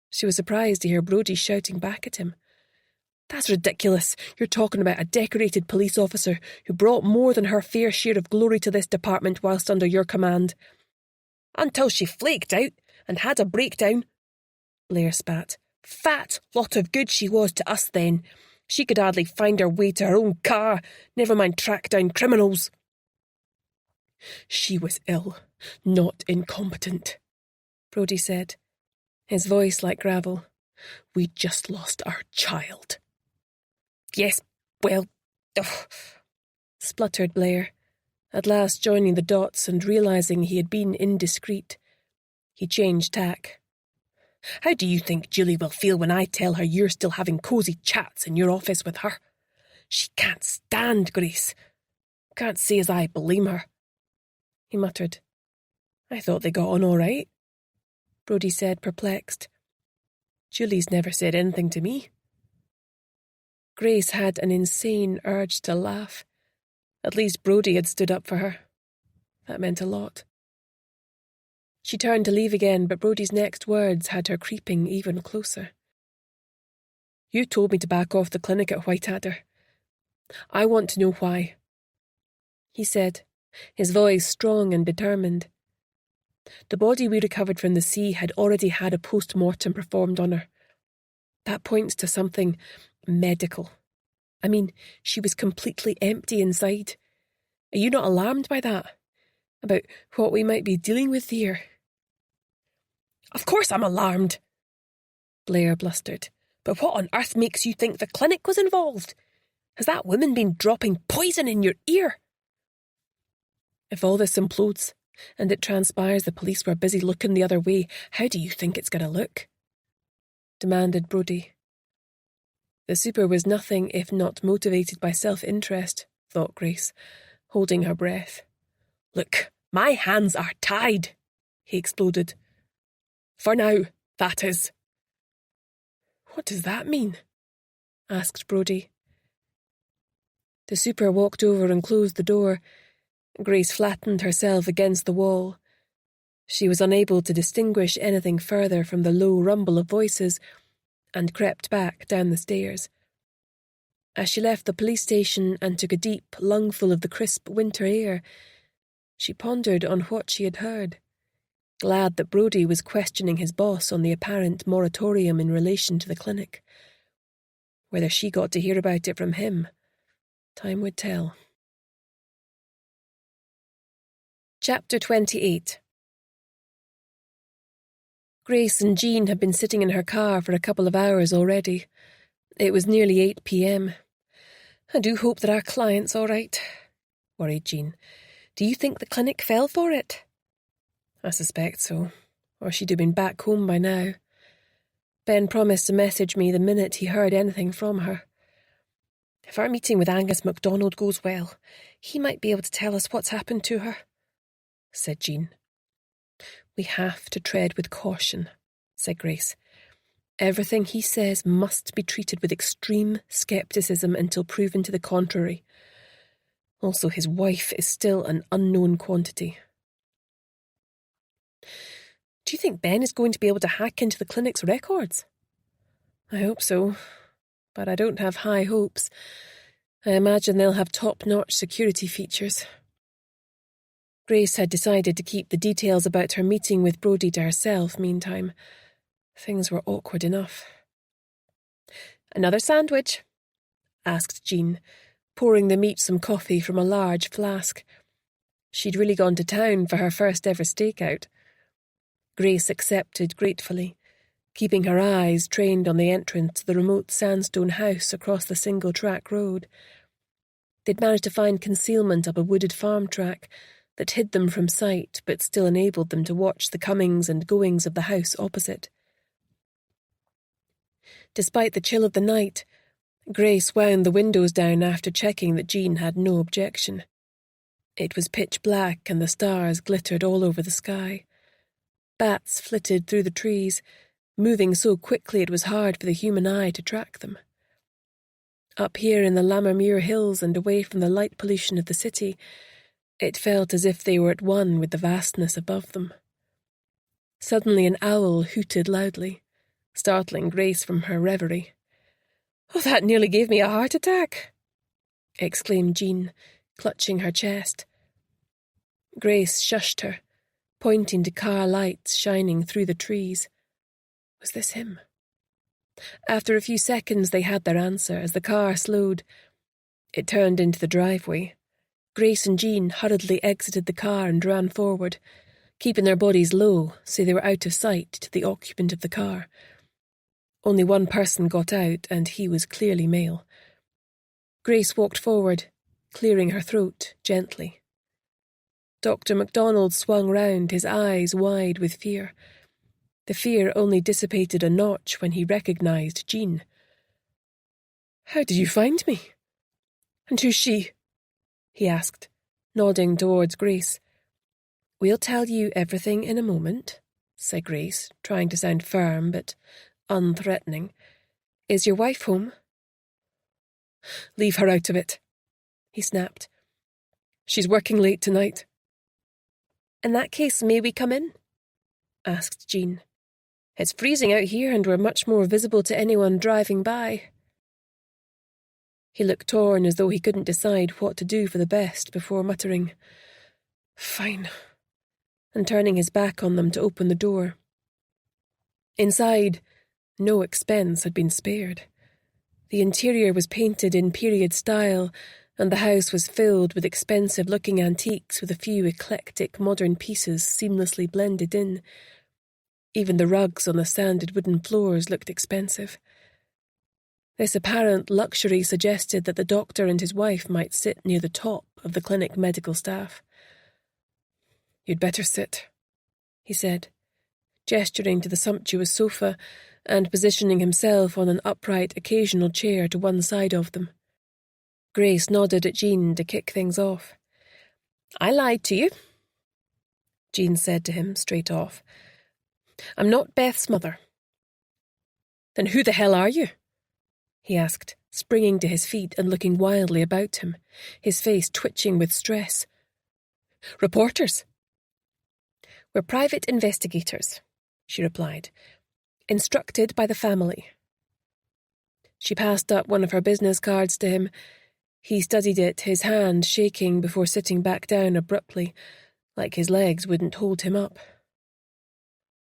She was surprised to hear Brodie shouting back at him. That's ridiculous. You're talking about a decorated police officer who brought more than her fair share of glory to this department whilst under your command. Until she flaked out and had a breakdown, Blair spat. Fat lot of good she was to us then. She could hardly find her way to her own car, never mind track down criminals. She was ill, not incompetent, Brodie said, his voice like gravel. We just lost our child. Yes, well, spluttered Blair, at last joining the dots and realising he had been indiscreet. He changed tack. How do you think Julie will feel when I tell her you're still having cosy chats in your office with her? She can't stand Grace. Can't say as I blame her. He muttered. I thought they got on all right, Brodie said, perplexed. Julie's never said anything to me. Grace had an insane urge to laugh. At least Brodie had stood up for her. That meant a lot. She turned to leave again, but Brodie's next words had her creeping even closer. You told me to back off the clinic at Whiteadder. I want to know why, he said, his voice strong and determined. The body we recovered from the sea had already had a post-mortem performed on her. That points to something medical. I mean, she was completely empty inside. Are you not alarmed by that? About what we might be dealing with here? Of course I'm alarmed, Blair blustered. But what on earth makes you think the clinic was involved? Has that woman been dropping poison in your ear? If all this implodes, and it transpires the police were busy looking the other way, how do you think it's going to look? Demanded Brodie, The super was nothing if not motivated by self-interest, thought Grace, holding her breath. "Look, my hands are tied," he exploded. "For now, that is." "What does that mean?" asked Brodie. The super walked over and closed the door. Grace flattened herself against the wall. She was unable to distinguish anything further from the low rumble of voices and crept back down the stairs. As she left the police station and took a deep lungful of the crisp winter air, she pondered on what she had heard, glad that Brodie was questioning his boss on the apparent moratorium in relation to the clinic. Whether she got to hear about it from him, time would tell. Chapter 28. Grace and Jean had been sitting in her car for a couple of hours already. It was nearly 8 p.m. "I do hope that our client's all right," worried Jean. "Do you think the clinic fell for it?" "I suspect so, or she'd have been back home by now. Ben promised to message me the minute he heard anything from her. If our meeting with Angus MacDonald goes well, he might be able to tell us what's happened to her," said Jean. "We have to tread with caution," said Grace. "Everything he says must be treated with extreme scepticism until proven to the contrary. Also, his wife is still an unknown quantity." "Do you think Ben is going to be able to hack into the clinic's records?" "I hope so, but I don't have high hopes. I imagine they'll have top-notch security features." Grace had decided to keep the details about her meeting with Brodie to herself meantime. Things were awkward enough. "Another sandwich?" asked Jean, pouring the meat some coffee from a large flask. She'd really gone to town for her first ever stakeout. Grace accepted gratefully, keeping her eyes trained on the entrance to the remote sandstone house across the single-track road. They'd managed to find concealment up a wooded farm track that hid them from sight but still enabled them to watch the comings and goings of the house opposite. Despite the chill of the night, Grace wound the windows down after checking that Jean had no objection. It was pitch black and the stars glittered all over the sky. Bats flitted through the trees, moving so quickly it was hard for the human eye to track them. Up here in the Lammermuir Hills and away from the light pollution of the city, it felt as if they were at one with the vastness above them. Suddenly an owl hooted loudly, startling Grace from her reverie. "Oh, that nearly gave me a heart attack!" exclaimed Jean, clutching her chest. Grace shushed her, pointing to car lights shining through the trees. Was this him? After a few seconds they had their answer as the car slowed. It turned into the driveway. Grace and Jean hurriedly exited the car and ran forward, keeping their bodies low so they were out of sight to the occupant of the car. Only one person got out, and he was clearly male. Grace walked forward, clearing her throat gently. Dr. MacDonald swung round, his eyes wide with fear. The fear only dissipated a notch when he recognised Jean. "How did you find me? And who's she?" he asked, nodding towards Grace. "We'll tell you everything in a moment," said Grace, trying to sound firm but unthreatening. "Is your wife home?" "Leave her out of it," he snapped. "She's working late tonight." "In that case, may we come in?" asked Jean. "It's freezing out here and we're much more visible to anyone driving by." He looked torn as though he couldn't decide what to do for the best before muttering, "Fine," and turning his back on them to open the door. Inside, no expense had been spared. The interior was painted in period style, and the house was filled with expensive-looking antiques with a few eclectic modern pieces seamlessly blended in. Even the rugs on the sanded wooden floors looked expensive. This apparent luxury suggested that the doctor and his wife might sit near the top of the clinic medical staff. "You'd better sit," he said, gesturing to the sumptuous sofa, and positioning himself on an upright occasional chair to one side of them. Grace nodded at Jean to kick things off. "I lied to you," Jean said to him straight off. "I'm not Beth's mother." "Then who the hell are you?" he asked, springing to his feet and looking wildly about him, his face twitching with stress. "Reporters." "We're private investigators," she replied, "instructed by the family." She passed up one of her business cards to him. He studied it, his hand shaking before sitting back down abruptly, like his legs wouldn't hold him up.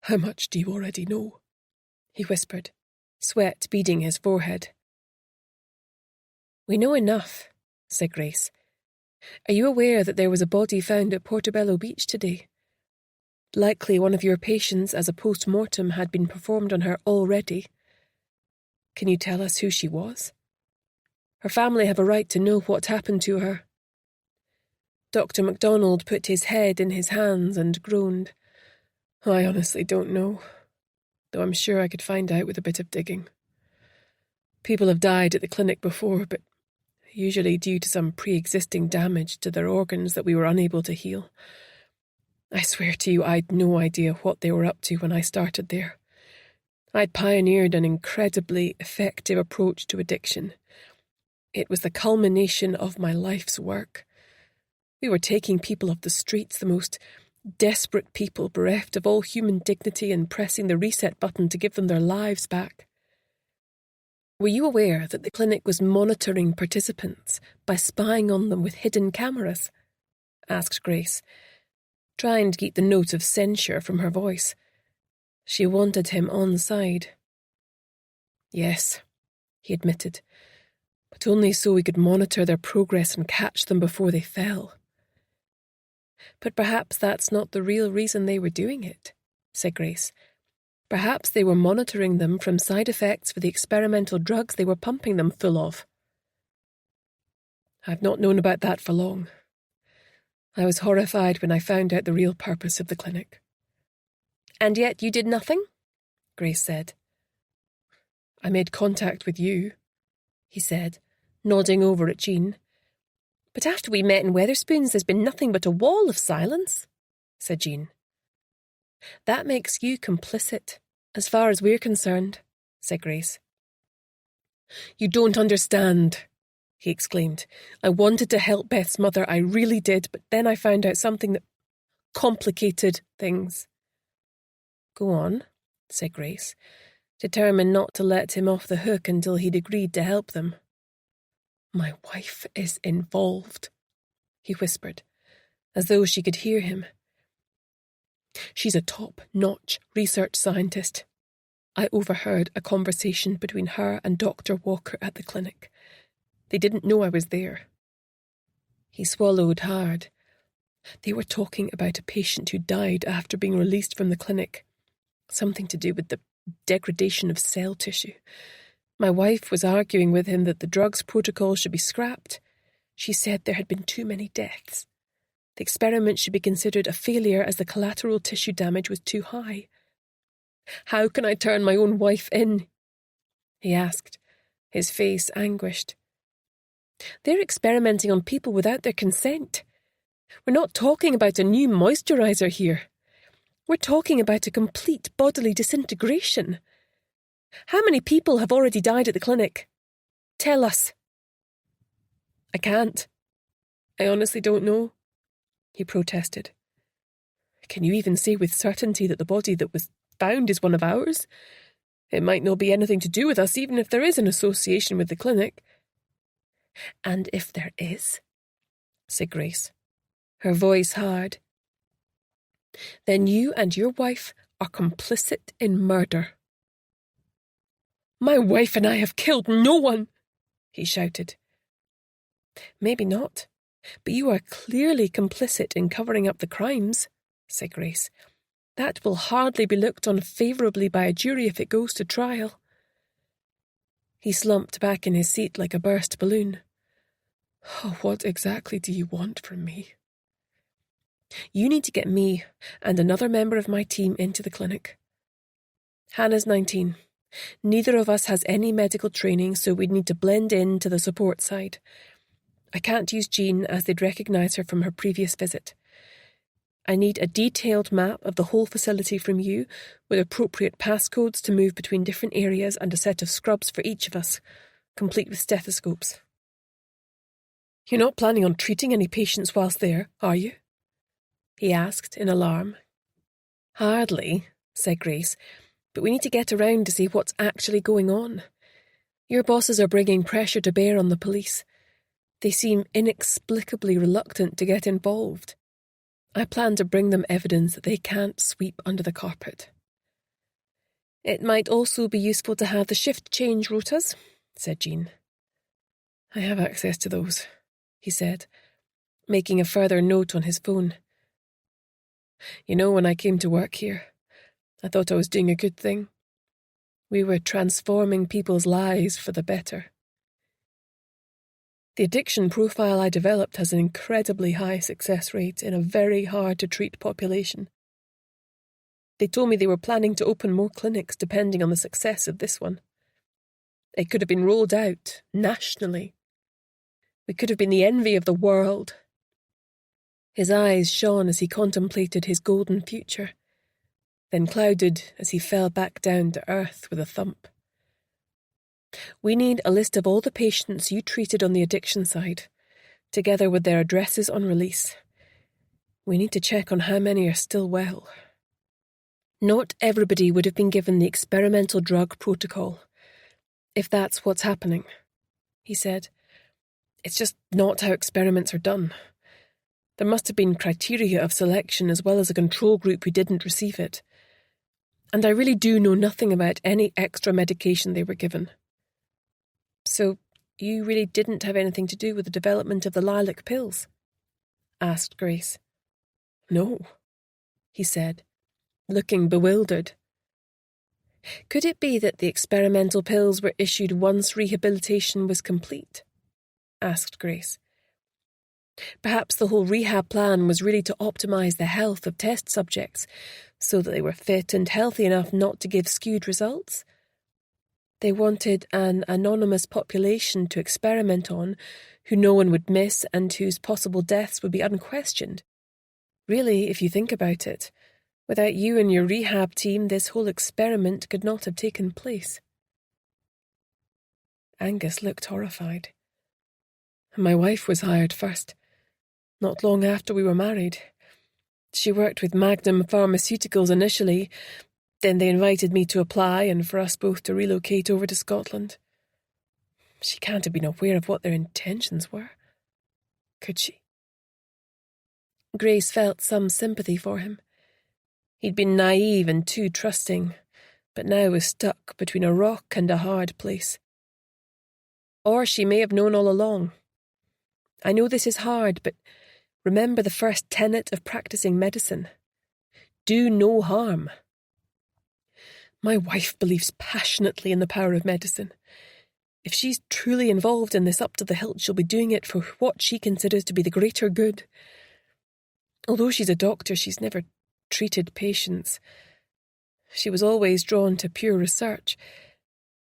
"How much do you already know?" he whispered, sweat beading his forehead. "We know enough," said Grace. "Are you aware that there was a body found at Portobello Beach today? Likely one of your patients, as a post-mortem had been performed on her already. Can you tell us who she was? Her family have a right to know what happened to her." Dr. MacDonald put his head in his hands and groaned. "I honestly don't know, though I'm sure I could find out with a bit of digging. People have died at the clinic before, but usually due to some pre-existing damage to their organs that we were unable to heal. I swear to you, I'd no idea what they were up to when I started there. I'd pioneered an incredibly effective approach to addiction. It was the culmination of my life's work. We were taking people off the streets, the most desperate people bereft of all human dignity, and pressing the reset button to give them their lives back. Were you aware that the clinic was monitoring participants by spying on them with hidden cameras?" asked Grace, trying to keep the note of censure from her voice. She wanted him on side. "Yes," he admitted, "but only so we could monitor their progress and catch them before they fell." "But perhaps that's not the real reason they were doing it," said Grace. "Perhaps they were monitoring them from side effects for the experimental drugs they were pumping them full of." "I've not known about that for long. I was horrified when I found out the real purpose of the clinic." "And yet you did nothing?" Grace said. "I made contact with you," he said, nodding over at Jean. "But after we met in Wetherspoons, there's been nothing but a wall of silence," said Jean. "That makes you complicit, as far as we're concerned," said Grace. "You don't understand," he exclaimed. "I wanted to help Beth's mother, I really did, but then I found out something that complicated things." "Go on," said Grace, determined not to let him off the hook until he'd agreed to help them. "My wife is involved," he whispered, as though she could hear him. "She's a top-notch research scientist. I overheard a conversation between her and Dr. Walker at the clinic. They didn't know I was there." He swallowed hard. They were talking about a patient who died after being released from the clinic. Something to do with the degradation of cell tissue. My wife was arguing with him that the drugs protocol should be scrapped. She said there had been too many deaths. The experiment should be considered a failure as the collateral tissue damage was too high. "How can I turn my own wife in?" he asked, his face anguished. "They're experimenting on people without their consent. We're not talking about a new moisturizer here. We're talking about a complete bodily disintegration. How many people have already died at the clinic? Tell us." "I can't. I honestly don't know," he protested. "Can you even say with certainty that the body that was found is one of ours? It might not be anything to do with us, even if there is an association with the clinic." "And if there is," said Grace, her voice hard, "then you and your wife are complicit in murder." "My wife and I have killed no one," he shouted. "Maybe not, but you are clearly complicit in covering up the crimes," said Grace. "That will hardly be looked on favourably by a jury if it goes to trial." He slumped back in his seat like a burst balloon. "Oh, what exactly do you want from me?" "You need to get me and another member of my team into the clinic. Hannah's 19. Neither of us has any medical training, so we'd need to blend in to the support side. I can't use Jean as they'd recognise her from her previous visit. I need a detailed map of the whole facility from you, with appropriate passcodes to move between different areas and a set of scrubs for each of us, complete with stethoscopes. You're not planning on treating any patients whilst there, are you? He asked in alarm. Hardly, said Grace, but we need to get around to see what's actually going on. Your bosses are bringing pressure to bear on the police. They seem inexplicably reluctant to get involved. I plan to bring them evidence that they can't sweep under the carpet. It might also be useful to have the shift change rotas, said Jean. I have access to those, he said, making a further note on his phone. You know, when I came to work here, I thought I was doing a good thing. We were transforming people's lives for the better. The addiction profile I developed has an incredibly high success rate in a very hard-to-treat population. They told me they were planning to open more clinics depending on the success of this one. It could have been rolled out nationally. We could have been the envy of the world. His eyes shone as he contemplated his golden future, then clouded as he fell back down to earth with a thump. We need a list of all the patients you treated on the addiction side, together with their addresses on release. We need to check on how many are still well. Not everybody would have been given the experimental drug protocol, if that's what's happening, he said. It's just not how experiments are done. There must have been criteria of selection as well as a control group who didn't receive it. And I really do know nothing about any extra medication they were given. So, you really didn't have anything to do with the development of the lilac pills? Asked Grace. No, he said, looking bewildered. Could it be that the experimental pills were issued once rehabilitation was complete? Asked Grace. Perhaps the whole rehab plan was really to optimize the health of test subjects, so that they were fit and healthy enough not to give skewed results? They wanted an anonymous population to experiment on, who no one would miss and whose possible deaths would be unquestioned. Really, if you think about it, without you and your rehab team, this whole experiment could not have taken place. Angus looked horrified. My wife was hired first, not long after we were married. She worked with Magnum Pharmaceuticals initially, then they invited me to apply and for us both to relocate over to Scotland. She can't have been aware of what their intentions were, could she? Grace felt some sympathy for him. He'd been naive and too trusting, but now was stuck between a rock and a hard place. Or she may have known all along. I know this is hard, but remember the first tenet of practicing medicine. Do no harm. My wife believes passionately in the power of medicine. If she's truly involved in this up to the hilt, she'll be doing it for what she considers to be the greater good. Although she's a doctor, she's never treated patients. She was always drawn to pure research.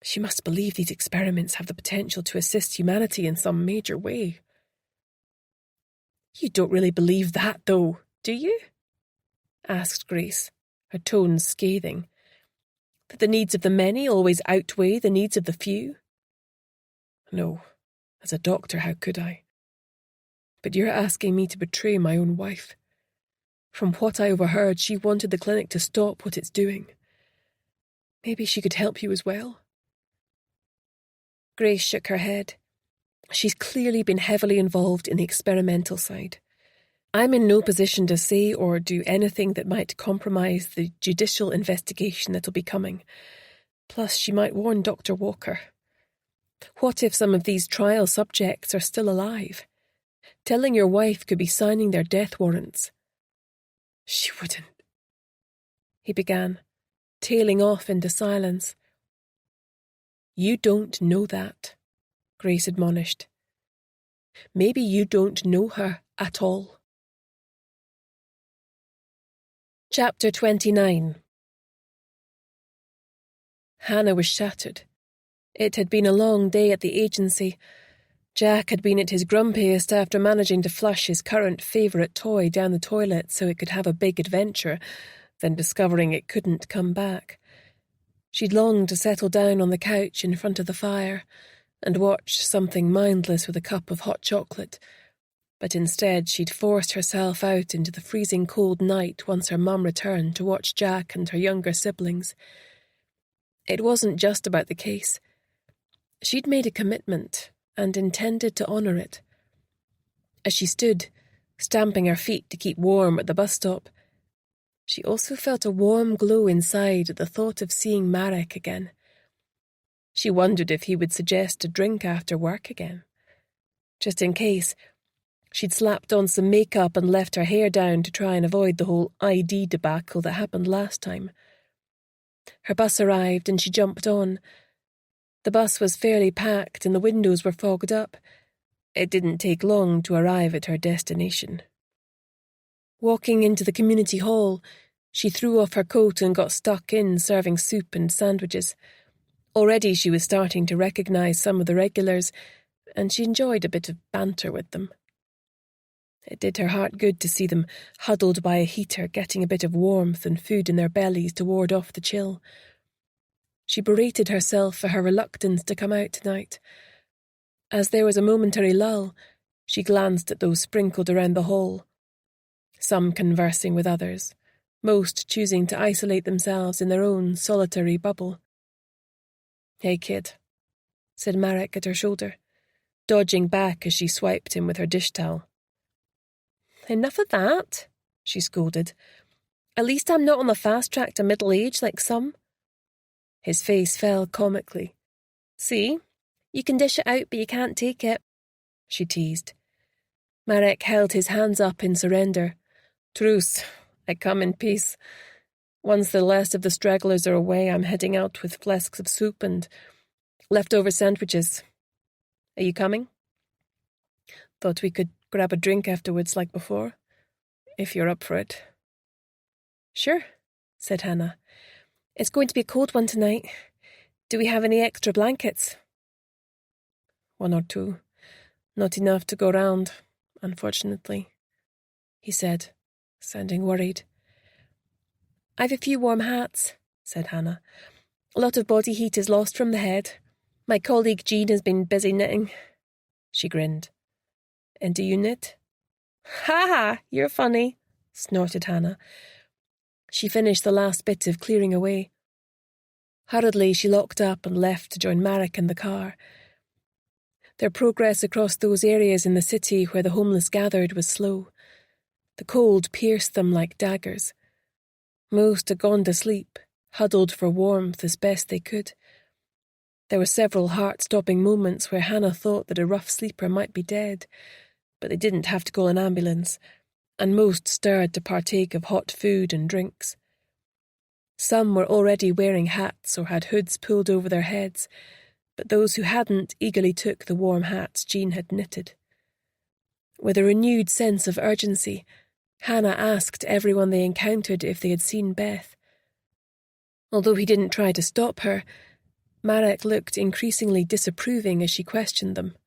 She must believe these experiments have the potential to assist humanity in some major way. You don't really believe that, though, do you? Asked Grace, her tone scathing. That the needs of the many always outweigh the needs of the few? No, as a doctor, how could I? But you're asking me to betray my own wife. From what I overheard, she wanted the clinic to stop what it's doing. Maybe she could help you as well? Grace shook her head. She's clearly been heavily involved in the experimental side. I'm in no position to say or do anything that might compromise the judicial investigation that'll be coming. Plus, she might warn Dr. Walker. What if some of these trial subjects are still alive? Telling your wife could be signing their death warrants. She wouldn't, he began, tailing off into silence. You don't know that, Grace admonished. Maybe you don't know her at all. Chapter 29. Hannah was shattered. It had been a long day at the agency. Jack had been at his grumpiest after managing to flush his current favourite toy down the toilet so it could have a big adventure, then discovering it couldn't come back. She'd longed to settle down on the couch in front of the fire and watch something mindless with a cup of hot chocolate, but instead she'd forced herself out into the freezing cold night once her mum returned to watch Jack and her younger siblings. It wasn't just about the case. She'd made a commitment and intended to honour it. As she stood, stamping her feet to keep warm at the bus stop, she also felt a warm glow inside at the thought of seeing Marek again. She wondered if he would suggest a drink after work again. Just in case, she'd slapped on some makeup and left her hair down to try and avoid the whole ID debacle that happened last time. Her bus arrived and she jumped on. The bus was fairly packed and the windows were fogged up. It didn't take long to arrive at her destination. Walking into the community hall, she threw off her coat and got stuck in serving soup and sandwiches. Already she was starting to recognise some of the regulars, and she enjoyed a bit of banter with them. It did her heart good to see them huddled by a heater, getting a bit of warmth and food in their bellies to ward off the chill. She berated herself for her reluctance to come out tonight. As there was a momentary lull, she glanced at those sprinkled around the hall, some conversing with others, most choosing to isolate themselves in their own solitary bubble. "Hey, kid," said Marek at her shoulder, dodging back as she swiped him with her dish towel. "Enough of that," she scolded. "At least I'm not on the fast track to middle age like some." His face fell comically. "See? You can dish it out, but you can't take it," she teased. Marek held his hands up in surrender. "Truce. I come in peace. Once the last of the stragglers are away, I'm heading out with flasks of soup and leftover sandwiches. Are you coming? Thought we could grab a drink afterwards like before, if you're up for it." "Sure," said Hannah. "It's going to be a cold one tonight. Do we have any extra blankets?" "1 or 2. Not enough to go round, unfortunately," he said, sounding worried. "I've a few warm hats," said Hannah. "A lot of body heat is lost from the head. My colleague Jean has been busy knitting." She grinned. "And do you knit?" "Ha ha, you're funny," snorted Hannah. She finished the last bit of clearing away. Hurriedly, she locked up and left to join Marek in the car. Their progress across those areas in the city where the homeless gathered was slow. The cold pierced them like daggers. Most had gone to sleep, huddled for warmth as best they could. There were several heart-stopping moments where Hannah thought that a rough sleeper might be dead, but they didn't have to call an ambulance, and most stirred to partake of hot food and drinks. Some were already wearing hats or had hoods pulled over their heads, but those who hadn't eagerly took the warm hats Jean had knitted. With a renewed sense of urgency, Hannah asked everyone they encountered if they had seen Beth. Although he didn't try to stop her, Marek looked increasingly disapproving as she questioned them.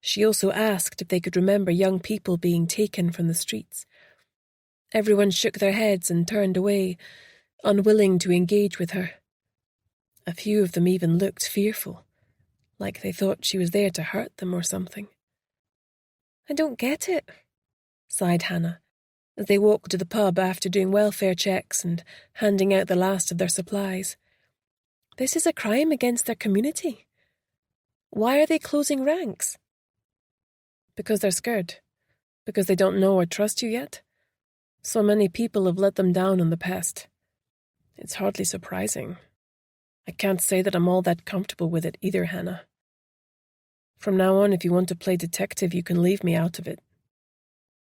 She also asked if they could remember young people being taken from the streets. Everyone shook their heads and turned away, unwilling to engage with her. A few of them even looked fearful, like they thought she was there to hurt them or something. "I don't get it," sighed Hannah, as they walked to the pub after doing welfare checks and handing out the last of their supplies. "This is a crime against their community. Why are they closing ranks?" "Because they're scared. Because they don't know or trust you yet. So many people have let them down in the past. It's hardly surprising. I can't say that I'm all that comfortable with it either, Hannah. From now on, if you want to play detective, you can leave me out of it.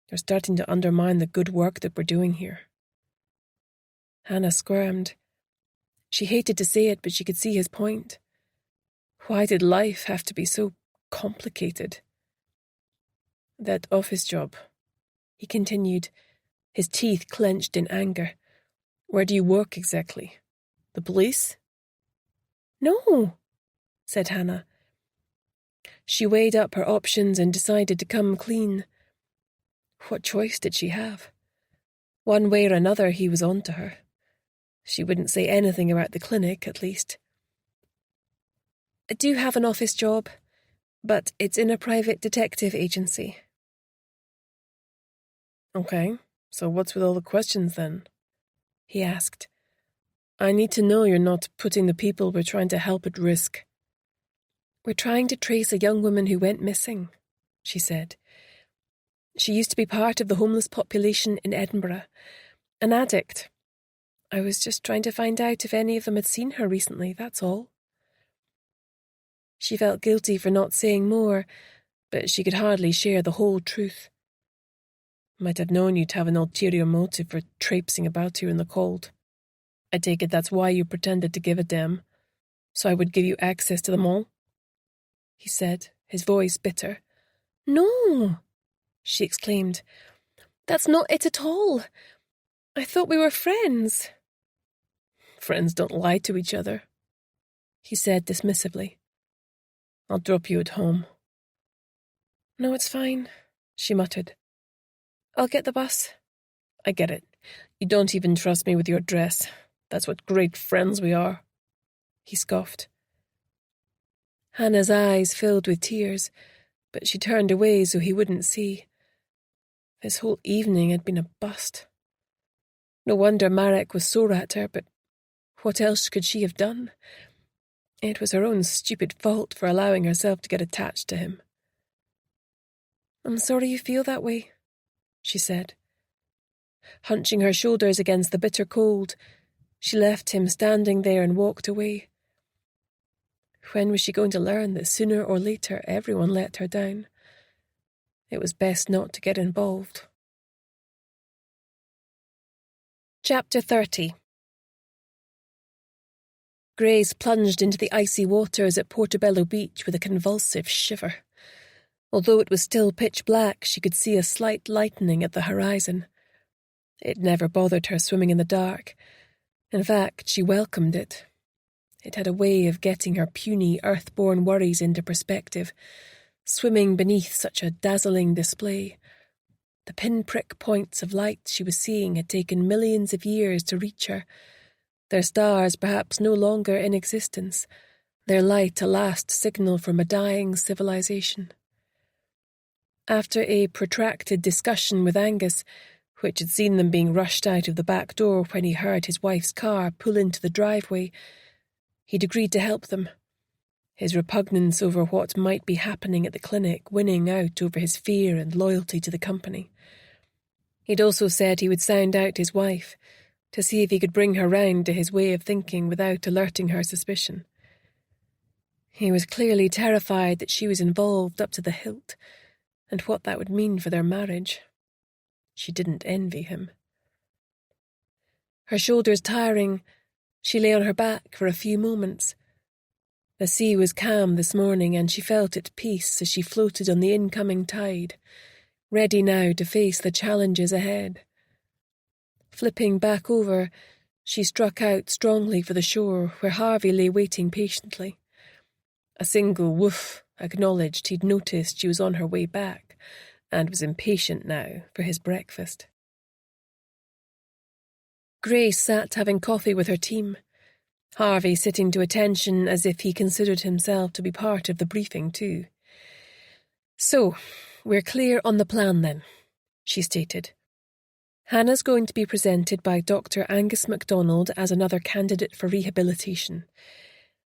They're starting to undermine the good work that we're doing here." Hannah squirmed. She hated to say it, but she could see his point. Why did life have to be so complicated? "That office job," he continued, his teeth clenched in anger. "Where do you work exactly? The police?" No, said Hannah. She weighed up her options and decided to come clean. What choice did she have? One way or another, he was on to her. She wouldn't say anything about the clinic, at least. I do have an office job, but it's in a private detective agency. Okay, so what's with all the questions then? He asked. I need to know you're not putting the people we're trying to help at risk. We're trying to trace a young woman who went missing, she said. She used to be part of the homeless population in Edinburgh, an addict. I was just trying to find out if any of them had seen her recently, that's all. She felt guilty for not saying more, but she could hardly share the whole truth. Might have known you'd have an ulterior motive for traipsing about here in the cold. I take it that's why you pretended to give a damn, so I would give you access to them all? He said, his voice bitter. No, she exclaimed. That's not it at all. I thought we were friends. Friends don't lie to each other, he said dismissively. I'll drop you at home. No, it's fine, she muttered. I'll get the bus. I get it. You don't even trust me with your dress. That's what great friends we are, he scoffed. Hannah's eyes filled with tears, but she turned away so he wouldn't see. This whole evening had been a bust. No wonder Marek was sore at her, but what else could she have done? It was her own stupid fault for allowing herself to get attached to him. I'm sorry you feel that way, she said. Hunching her shoulders against the bitter cold, she left him standing there and walked away. When was she going to learn that sooner or later everyone let her down? It was best not to get involved. Chapter 30. Grace plunged into the icy waters at Portobello Beach with a convulsive shiver. Although it was still pitch black, she could see a slight lightening at the horizon. It never bothered her swimming in the dark. In fact, she welcomed it. It had a way of getting her puny, earth-born worries into perspective, swimming beneath such a dazzling display. The pinprick points of light she was seeing had taken millions of years to reach her, their stars perhaps no longer in existence, their light a last signal from a dying civilization. After a protracted discussion with Angus, which had seen them being rushed out of the back door when he heard his wife's car pull into the driveway, he'd agreed to help them, his repugnance over what might be happening at the clinic winning out over his fear and loyalty to the company. He'd also said he would sound out his wife, to see if he could bring her round to his way of thinking without alerting her suspicion. He was clearly terrified that she was involved up to the hilt, and what that would mean for their marriage. She didn't envy him. Her shoulders tiring, she lay on her back for a few moments. The sea was calm this morning, and she felt at peace as she floated on the incoming tide, ready now to face the challenges ahead. Flipping back over, she struck out strongly for the shore where Harvey lay waiting patiently. A single woof acknowledged he'd noticed she was on her way back and was impatient now for his breakfast. Grace sat having coffee with her team, Harvey sitting to attention as if he considered himself to be part of the briefing too. So, we're clear on the plan then, she stated. Hannah's going to be presented by Dr. Angus MacDonald as another candidate for rehabilitation.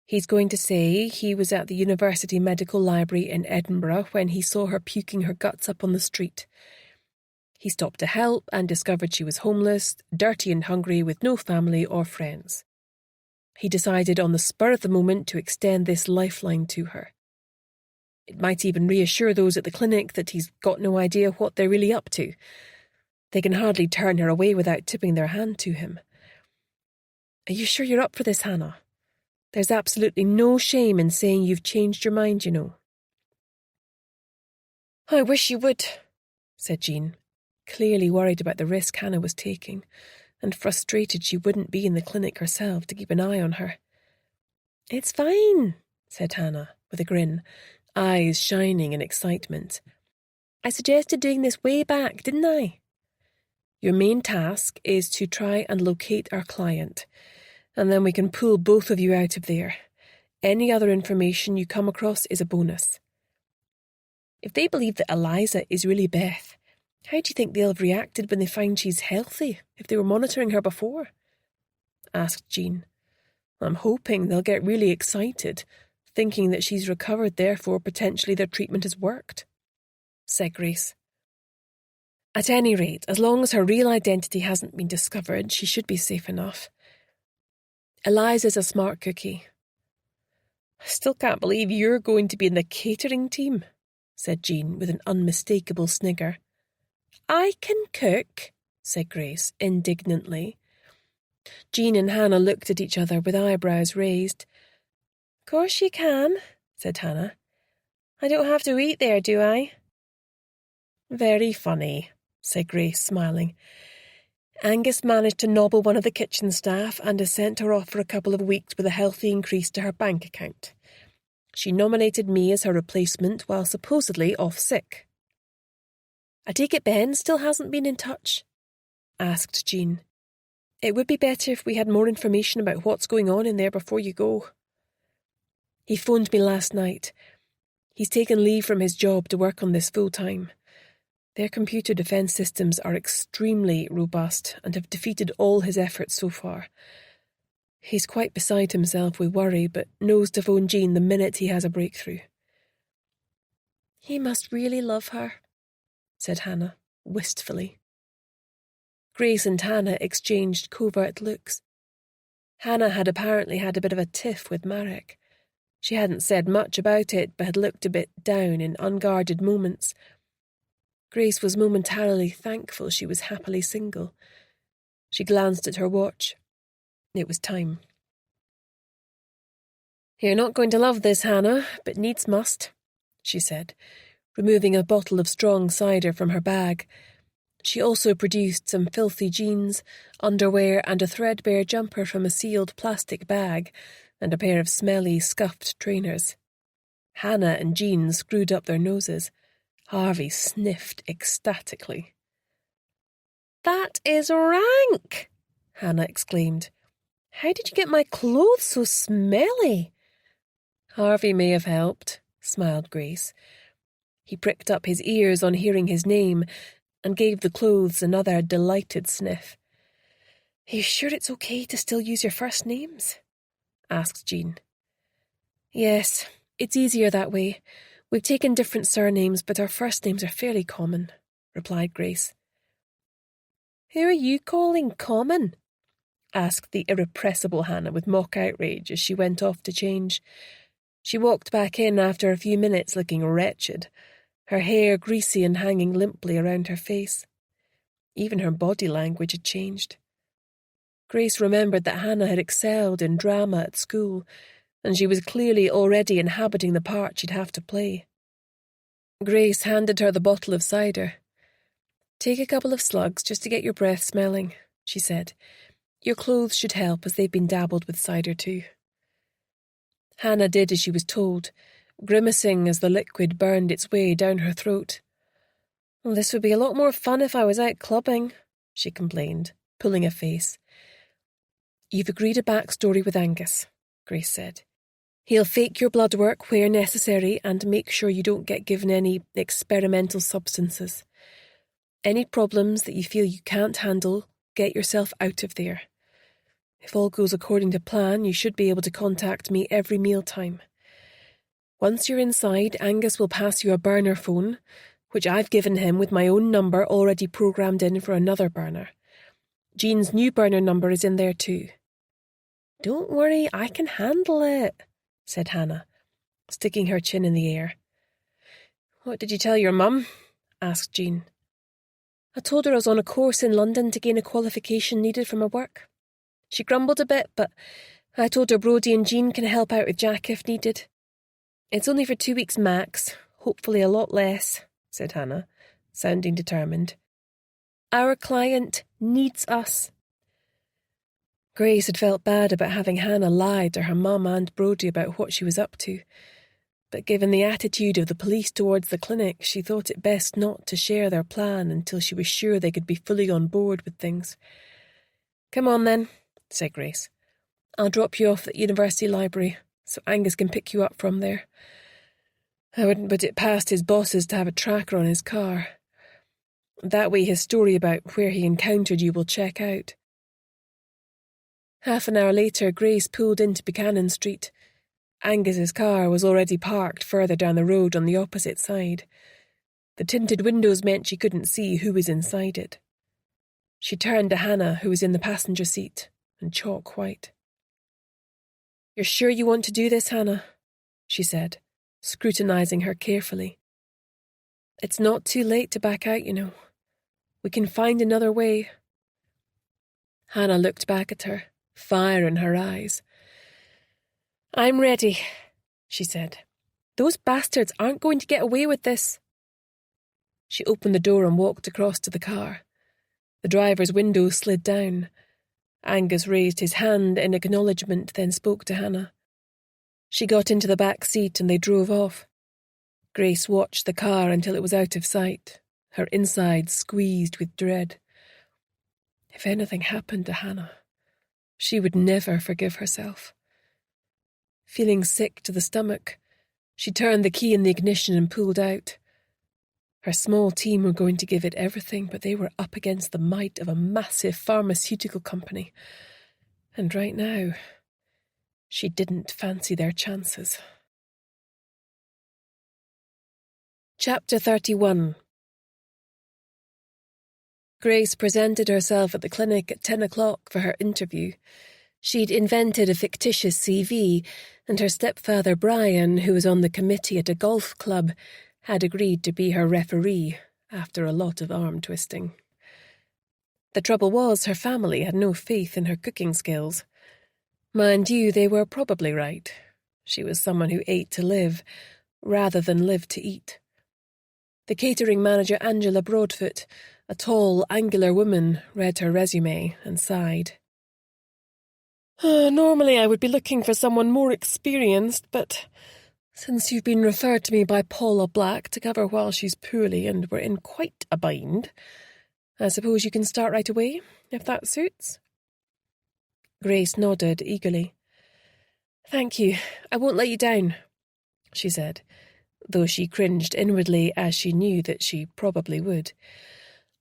He's going to say he was at the University Medical Library in Edinburgh when he saw her puking her guts up on the street. He stopped to help and discovered she was homeless, dirty and hungry with no family or friends. He decided on the spur of the moment to extend this lifeline to her. It might even reassure those at the clinic that he's got no idea what they're really up to. They can hardly turn her away without tipping their hand to him. Are you sure you're up for this, Hannah? There's absolutely no shame in saying you've changed your mind, you know. I wish you would, said Jean, clearly worried about the risk Hannah was taking, and frustrated she wouldn't be in the clinic herself to keep an eye on her. It's fine, said Hannah, with a grin, eyes shining in excitement. I suggested doing this way back, didn't I? Your main task is to try and locate our client, and then we can pull both of you out of there. Any other information you come across is a bonus. If they believe that Eliza is really Beth, how do you think they'll have reacted when they find she's healthy, if they were monitoring her before? Asked Jean. I'm hoping they'll get really excited, thinking that she's recovered, therefore potentially their treatment has worked, said Grace. At any rate, as long as her real identity hasn't been discovered, she should be safe enough. Eliza's a smart cookie. I still can't believe you're going to be in the catering team, said Jean with an unmistakable snigger. I can cook, said Grace indignantly. Jean and Hannah looked at each other with eyebrows raised. Of course you can, said Hannah. I don't have to eat there, do I? Very funny, said Grace, smiling. Angus managed to nobble one of the kitchen staff and has sent her off for a couple of weeks with a healthy increase to her bank account. She nominated me as her replacement while supposedly off sick. I take it Ben still hasn't been in touch? Asked Jean. It would be better if we had more information about what's going on in there before you go. He phoned me last night. He's taken leave from his job to work on this full-time. Their computer defence systems are extremely robust and have defeated all his efforts so far. He's quite beside himself with worry, but knows to phone Jean the minute he has a breakthrough. He must really love her, said Hannah, wistfully. Grace and Hannah exchanged covert looks. Hannah had apparently had a bit of a tiff with Marek. She hadn't said much about it, but had looked a bit down in unguarded moments. Grace was momentarily thankful she was happily single. She glanced at her watch. It was time. You're not going to love this, Hannah, but needs must, she said, removing a bottle of strong cider from her bag. She also produced some filthy jeans, underwear and a threadbare jumper from a sealed plastic bag and a pair of smelly, scuffed trainers. Hannah and Jean screwed up their noses. Harvey sniffed ecstatically. That is rank, Hannah exclaimed. How did you get my clothes so smelly? Harvey may have helped, smiled Grace. He pricked up his ears on hearing his name and gave the clothes another delighted sniff. Are you sure it's okay to still use your first names? Asked Jean. Yes, it's easier that way. We've taken different surnames, but our first names are fairly common, replied Grace. Who are you calling common? Asked the irrepressible Hannah with mock outrage as she went off to change. She walked back in after a few minutes looking wretched, her hair greasy and hanging limply around her face. Even her body language had changed. Grace remembered that Hannah had excelled in drama at school, and she was clearly already inhabiting the part she'd have to play. Grace handed her the bottle of cider. Take a couple of slugs just to get your breath smelling, she said. Your clothes should help as they've been dabbled with cider too. Hannah did as she was told, grimacing as the liquid burned its way down her throat. Well, this would be a lot more fun if I was out clubbing, she complained, pulling a face. You've agreed a backstory with Angus, Grace said. He'll fake your blood work where necessary and make sure you don't get given any experimental substances. Any problems that you feel you can't handle, get yourself out of there. If all goes according to plan, you should be able to contact me every mealtime. Once you're inside, Angus will pass you a burner phone, which I've given him with my own number already programmed in for another burner. Jean's new burner number is in there too. Don't worry, I can handle it, said Hannah, sticking her chin in the air. What did you tell your mum? Asked Jean. I told her I was on a course in London to gain a qualification needed for my work. She grumbled a bit, but I told her Brodie and Jean can help out with Jack if needed. It's only for 2 weeks max, hopefully a lot less, said Hannah, sounding determined. Our client needs us. Grace had felt bad about having Hannah lie to her mum and Brodie about what she was up to, but given the attitude of the police towards the clinic, she thought it best not to share their plan until she was sure they could be fully on board with things. "Come on then," said Grace. "I'll drop you off at the university library, so Angus can pick you up from there. I wouldn't put it past his bosses to have a tracker on his car. That way his story about where he encountered you will check out." Half an hour later, Grace pulled into Buchanan Street. Angus's car was already parked further down the road on the opposite side. The tinted windows meant she couldn't see who was inside it. She turned to Hannah, who was in the passenger seat, and chalk white. "You're sure you want to do this, Hannah?" she said, scrutinizing her carefully. "It's not too late to back out, you know. We can find another way." Hannah looked back at her, fire in her eyes. "I'm ready," she said. "Those bastards aren't going to get away with this." She opened the door and walked across to the car. The driver's window slid down. Angus raised his hand in acknowledgement, then spoke to Hannah. She got into the back seat and they drove off. Grace watched the car until it was out of sight, her insides squeezed with dread. If anything happened to Hannah, she would never forgive herself. Feeling sick to the stomach, she turned the key in the ignition and pulled out. Her small team were going to give it everything, but they were up against the might of a massive pharmaceutical company. And right now, she didn't fancy their chances. Chapter 31. Grace presented herself at the clinic at 10 o'clock for her interview. She'd invented a fictitious CV, and her stepfather Brian, who was on the committee at a golf club, had agreed to be her referee after a lot of arm twisting. The trouble was her family had no faith in her cooking skills. Mind you, they were probably right. She was someone who ate to live, rather than lived to eat. The catering manager Angela Broadfoot, a tall, angular woman, read her resume and sighed. "Normally I would be looking for someone more experienced, but since you've been referred to me by Paula Black to cover while she's poorly and we're in quite a bind, I suppose you can start right away, if that suits?" Grace nodded eagerly. "Thank you. I won't let you down," she said, though she cringed inwardly as she knew that she probably would.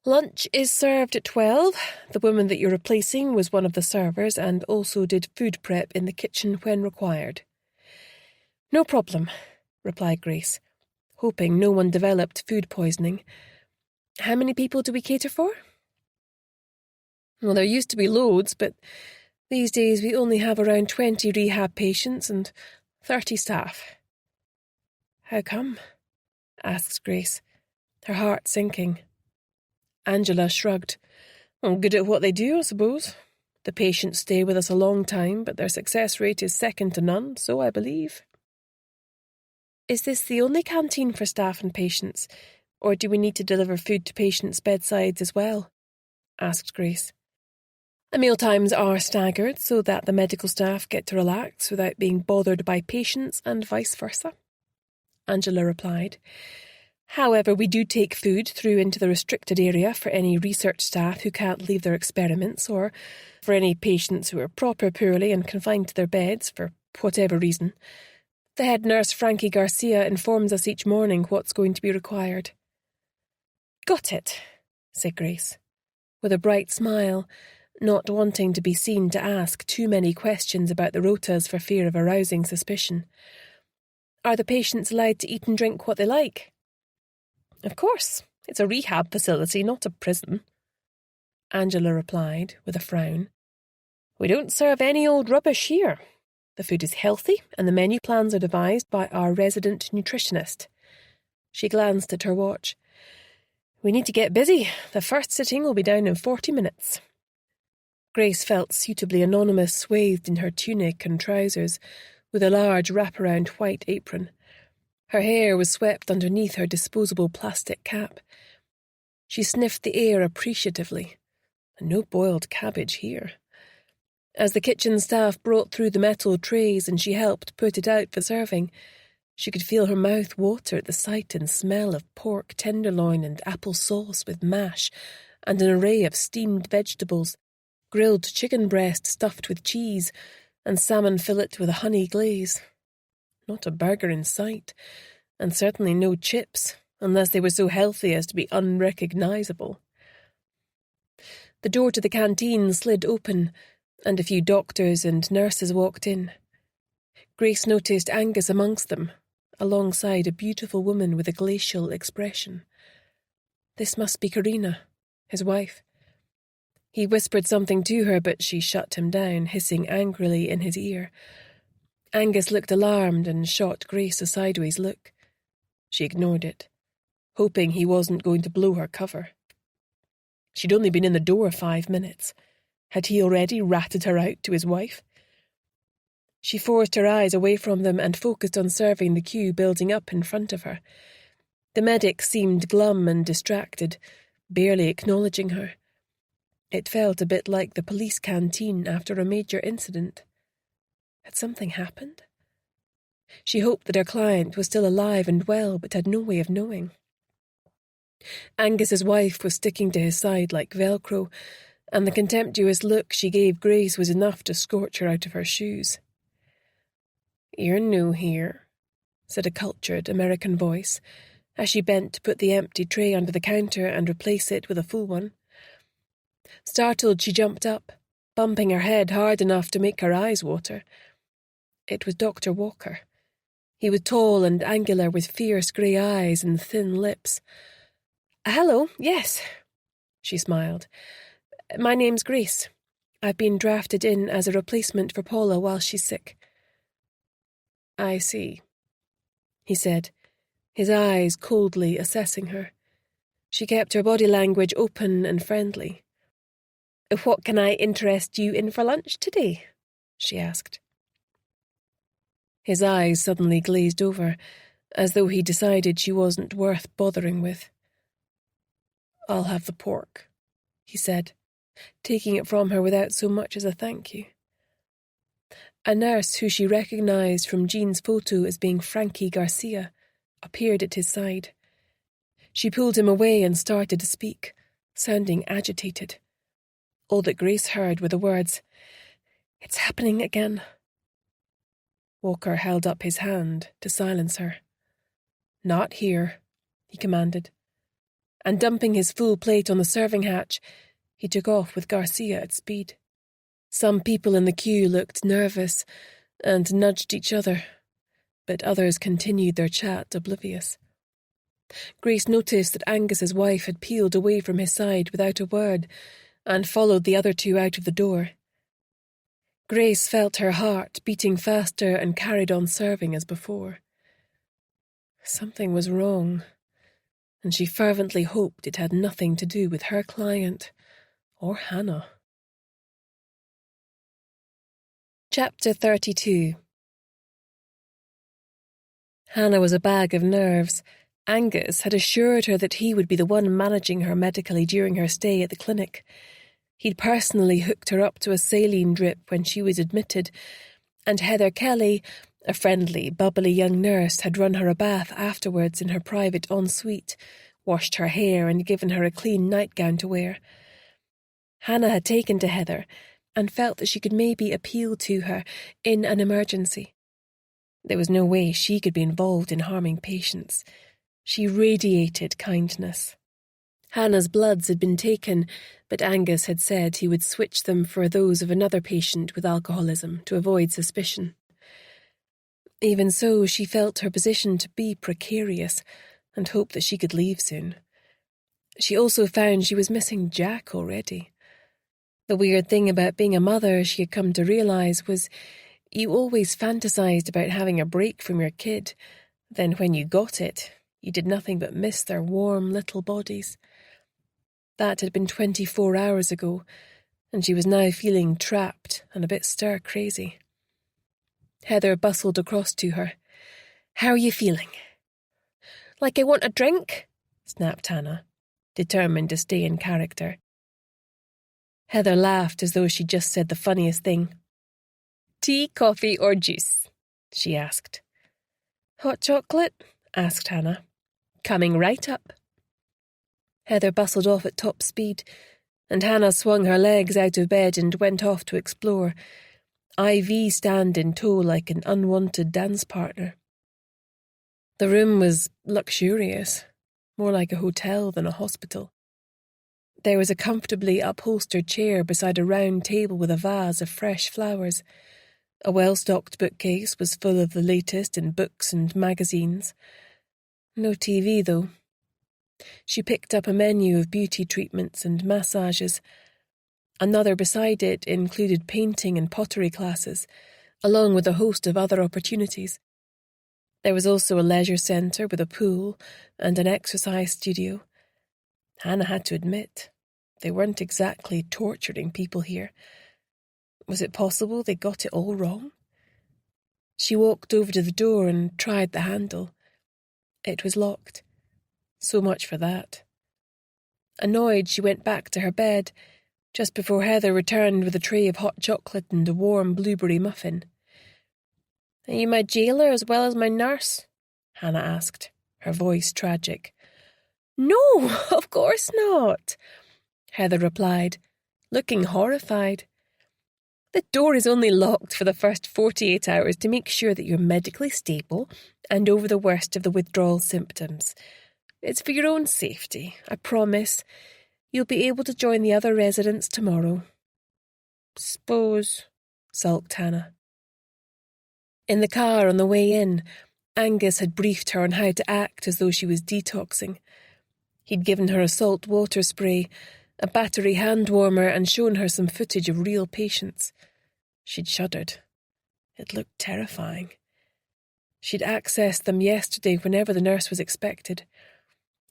"Lunch is served at 12. The woman that you're replacing was one of the servers and also did food prep in the kitchen when required." "No problem," replied Grace, hoping no one developed food poisoning. "How many people do we cater for?" "Well, there used to be loads, but these days we only have around 20 rehab patients and 30 staff." "How come?" asked Grace, her heart sinking. Angela shrugged. "Well, good at what they do, I suppose. The patients stay with us a long time, but their success rate is second to none, so I believe." "Is this the only canteen for staff and patients, or do we need to deliver food to patients' bedsides as well?" asked Grace. "The mealtimes are staggered so that the medical staff get to relax without being bothered by patients and vice versa," Angela replied. "However, we do take food through into the restricted area for any research staff who can't leave their experiments or for any patients who are proper poorly and confined to their beds for whatever reason. The head nurse, Frankie Garcia, informs us each morning what's going to be required." "Got it," said Grace, with a bright smile, not wanting to be seen to ask too many questions about the rotas for fear of arousing suspicion. "Are the patients allowed to eat and drink what they like?" "Of course. It's a rehab facility, not a prison," Angela replied, with a frown. "We don't serve any old rubbish here. The food is healthy, and the menu plans are devised by our resident nutritionist." She glanced at her watch. "We need to get busy. The first sitting will be down in 40 minutes. Grace felt suitably anonymous, swathed in her tunic and trousers, with a large wraparound white apron. Her hair was swept underneath her disposable plastic cap. She sniffed the air appreciatively. And no boiled cabbage here. As the kitchen staff brought through the metal trays and she helped put it out for serving, she could feel her mouth water at the sight and smell of pork tenderloin and apple sauce with mash and an array of steamed vegetables, grilled chicken breast stuffed with cheese, and salmon fillet with a honey glaze. Not a burger in sight, and certainly no chips, unless they were so healthy as to be unrecognisable. The door to the canteen slid open, and a few doctors and nurses walked in. Grace noticed Angus amongst them, alongside a beautiful woman with a glacial expression. This must be Karina, his wife. He whispered something to her, but she shut him down, hissing angrily in his ear. Angus looked alarmed and shot Grace a sideways look. She ignored it, hoping he wasn't going to blow her cover. She'd only been in the door 5 minutes. Had he already ratted her out to his wife? She forced her eyes away from them and focused on serving the queue building up in front of her. The medic seemed glum and distracted, barely acknowledging her. It felt a bit like the police canteen after a major incident. Had something happened? She hoped that her client was still alive and well, but had no way of knowing. Angus's wife was sticking to his side like Velcro, and the contemptuous look she gave Grace was enough to scorch her out of her shoes. "You're new here," said a cultured American voice, as she bent to put the empty tray under the counter and replace it with a full one. Startled, she jumped up, bumping her head hard enough to make her eyes water. It was Dr. Walker. He was tall and angular with fierce grey eyes and thin lips. "Hello, yes," she smiled. "My name's Grace. I've been drafted in as a replacement for Paula while she's sick." "I see," he said, his eyes coldly assessing her. She kept her body language open and friendly. "What can I interest you in for lunch today?" she asked. His eyes suddenly glazed over, as though he decided she wasn't worth bothering with. "I'll have the pork," he said, taking it from her without so much as a thank you. A nurse who she recognised from Jean's photo as being Frankie Garcia appeared at his side. She pulled him away and started to speak, sounding agitated. All that Grace heard were the words, "It's happening again." Walker held up his hand to silence her. "Not here," he commanded. And dumping his full plate on the serving hatch, he took off with Garcia at speed. Some people in the queue looked nervous and nudged each other, but others continued their chat oblivious. Grace noticed that Angus's wife had peeled away from his side without a word and followed the other two out of the door. Grace felt her heart beating faster and carried on serving as before. Something was wrong, and she fervently hoped it had nothing to do with her client or Hannah. Chapter 32. Hannah was a bag of nerves. Angus had assured her that he would be the one managing her medically during her stay at the clinic. He'd personally hooked her up to a saline drip when she was admitted, and Heather Kelly, a friendly, bubbly young nurse, had run her a bath afterwards in her private ensuite, washed her hair and given her a clean nightgown to wear. Hannah had taken to Heather and felt that she could maybe appeal to her in an emergency. There was no way she could be involved in harming patients. She radiated kindness. Hannah's bloods had been taken, but Angus had said he would switch them for those of another patient with alcoholism to avoid suspicion. Even so, she felt her position to be precarious and hoped that she could leave soon. She also found she was missing Jack already. The weird thing about being a mother, she had come to realise, was you always fantasised about having a break from your kid. Then when you got it, you did nothing but miss their warm little bodies. That had been 24 hours ago, and she was now feeling trapped and a bit stir-crazy. Heather bustled across to her. "How are you feeling?" "Like I want a drink?" snapped Hannah, determined to stay in character. Heather laughed as though she'd just said the funniest thing. "Tea, coffee, or juice?" she asked. "Hot chocolate?" asked Hannah. "Coming right up." Heather bustled off at top speed, and Hannah swung her legs out of bed and went off to explore, IV stand in tow like an unwanted dance partner. The room was luxurious, more like a hotel than a hospital. There was a comfortably upholstered chair beside a round table with a vase of fresh flowers. A well-stocked bookcase was full of the latest in books and magazines. No TV, though. She picked up a menu of beauty treatments and massages. Another beside it included painting and pottery classes, along with a host of other opportunities. There was also a leisure centre with a pool and an exercise studio. Hannah had to admit, they weren't exactly torturing people here. Was it possible they got it all wrong? She walked over to the door and tried the handle. It was locked. So much for that. Annoyed, she went back to her bed, just before Heather returned with a tray of hot chocolate and a warm blueberry muffin. "Are you my jailer as well as my nurse?" Hannah asked, her voice tragic. "No, of course not," Heather replied, looking horrified. "The door is only locked for the first 48 hours to make sure that you're medically stable and over the worst of the withdrawal symptoms. It's for your own safety, I promise. You'll be able to join the other residents tomorrow." "S'pose," sulked Hannah. In the car on the way in, Angus had briefed her on how to act as though she was detoxing. He'd given her a salt water spray, a battery hand warmer, and shown her some footage of real patients. She'd shuddered. It looked terrifying. She'd accessed them yesterday whenever the nurse was expected.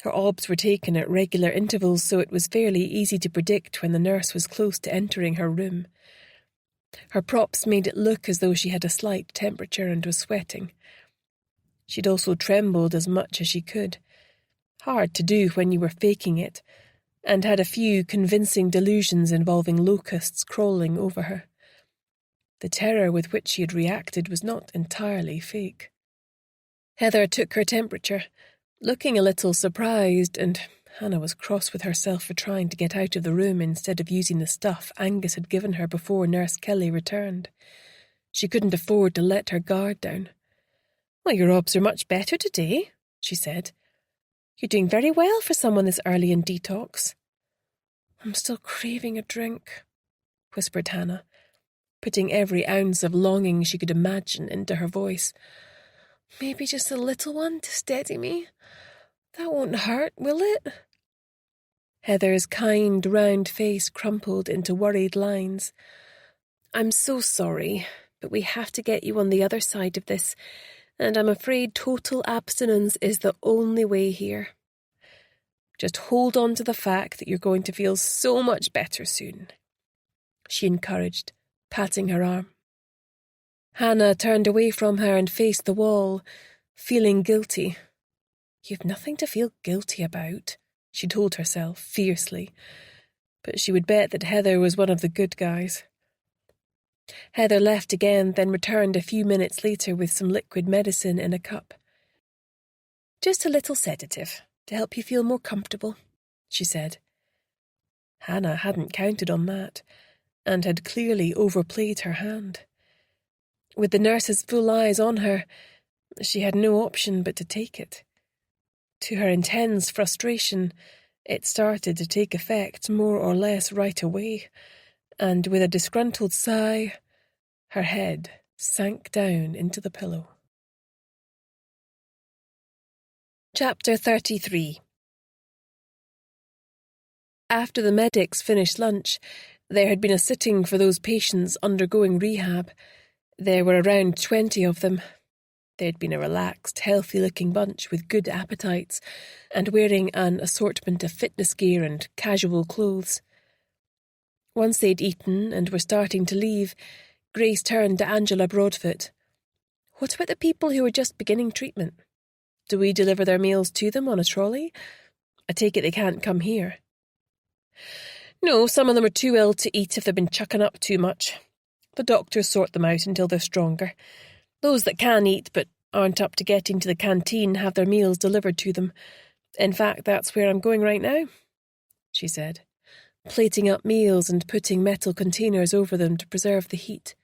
Her obs were taken at regular intervals, so it was fairly easy to predict when the nurse was close to entering her room. Her props made it look as though she had a slight temperature and was sweating. She'd also trembled as much as she could. Hard to do when you were faking it, and had a few convincing delusions involving locusts crawling over her. The terror with which she had reacted was not entirely fake. Heather took her temperature, looking a little surprised, and Hannah was cross with herself for trying to get out of the room instead of using the stuff Angus had given her before Nurse Kelly returned. She couldn't afford to let her guard down. "Well, your obs are much better today," she said. "You're doing very well for someone this early in detox." "I'm still craving a drink," whispered Hannah, putting every ounce of longing she could imagine into her voice. "Maybe just a little one to steady me. That won't hurt, will it?" Heather's kind, round face crumpled into worried lines. "I'm so sorry, but we have to get you on the other side of this, and I'm afraid total abstinence is the only way here. Just hold on to the fact that you're going to feel so much better soon," she encouraged, patting her arm. Hannah turned away from her and faced the wall, feeling guilty. "You've nothing to feel guilty about," she told herself fiercely, but she would bet that Heather was one of the good guys. Heather left again, then returned a few minutes later with some liquid medicine in a cup. "Just a little sedative, to help you feel more comfortable," she said. Hannah hadn't counted on that, and had clearly overplayed her hand. With the nurse's full eyes on her, she had no option but to take it. To her intense frustration, it started to take effect more or less right away, and with a disgruntled sigh, her head sank down into the pillow. Chapter 33. After the medics finished lunch, there had been a sitting for those patients undergoing rehab. There were around 20 of them. They'd been a relaxed, healthy-looking bunch with good appetites and wearing an assortment of fitness gear and casual clothes. Once they'd eaten and were starting to leave, Grace turned to Angela Broadfoot. "What about the people who are just beginning treatment? Do we deliver their meals to them on a trolley? I take it they can't come here." No, some of them are too ill to eat if they've been chucking up too much. The doctors sort them out until they're stronger. Those that can eat but aren't up to getting to the canteen have their meals delivered to them. In fact, that's where I'm going right now, she said, plating up meals and putting metal containers over them to preserve the heat.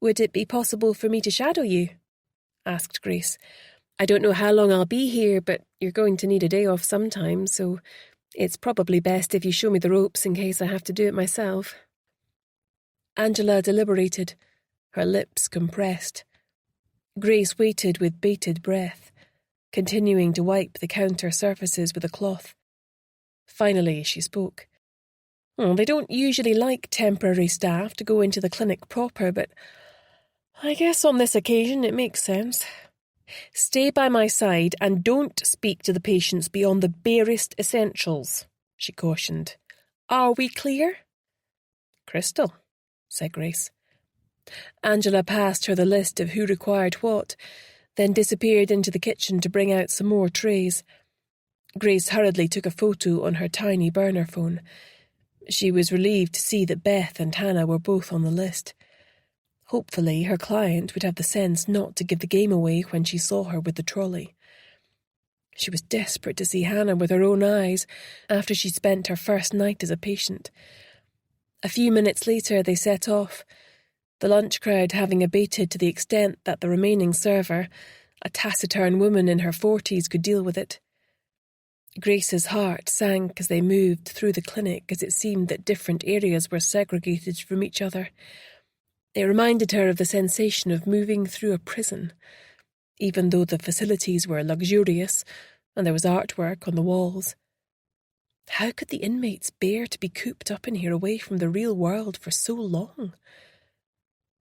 Would it be possible for me to shadow you? Asked Grace. I don't know how long I'll be here, but you're going to need a day off sometime, so it's probably best if you show me the ropes in case I have to do it myself. Angela deliberated, her lips compressed. Grace waited with bated breath, continuing to wipe the counter surfaces with a cloth. Finally, she spoke. They don't usually like temporary staff to go into the clinic proper, but I guess on this occasion it makes sense. Stay by my side and don't speak to the patients beyond the barest essentials, she cautioned. Are we clear? Crystal, said Grace. Angela passed her the list of who required what, then disappeared into the kitchen to bring out some more trays. Grace hurriedly took a photo on her tiny burner phone. She was relieved to see that Beth and Hannah were both on the list. Hopefully, her client would have the sense not to give the game away when she saw her with the trolley. She was desperate to see Hannah with her own eyes after she spent her first night as a patient. A few minutes later, they set off, the lunch crowd having abated to the extent that the remaining server, a taciturn woman in her 40s, could deal with it. Grace's heart sank as they moved through the clinic, as it seemed that different areas were segregated from each other. It reminded her of the sensation of moving through a prison, even though the facilities were luxurious and there was artwork on the walls. How could the inmates bear to be cooped up in here away from the real world for so long?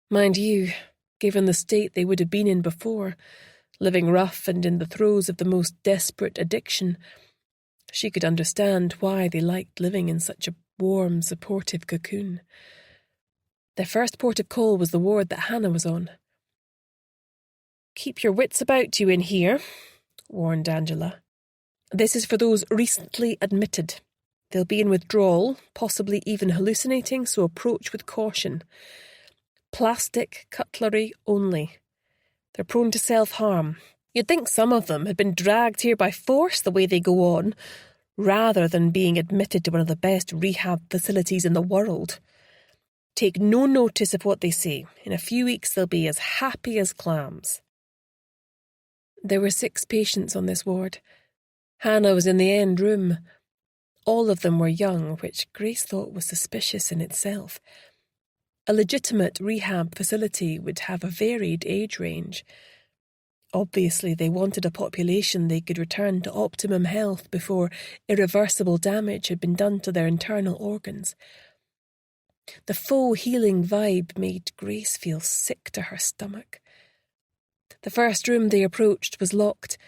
Mind you, given the state they would have been in before, living rough and in the throes of the most desperate addiction, she could understand why they liked living in such a warm, supportive cocoon. Their first port of call was the ward that Hannah was on. Keep your wits about you in here, warned Angela. This is for those recently admitted. They'll be in withdrawal, possibly even hallucinating, so approach with caution. Plastic cutlery only. They're prone to self-harm. You'd think some of them had been dragged here by force the way they go on, rather than being admitted to one of the best rehab facilities in the world. Take no notice of what they say. In a few weeks they'll be as happy as clams. There were 6 patients on this ward. Hannah was in the end room. All of them were young, which Grace thought was suspicious in itself. A legitimate rehab facility would have a varied age range. Obviously, they wanted a population they could return to optimum health before irreversible damage had been done to their internal organs. The faux healing vibe made Grace feel sick to her stomach. The first room they approached was locked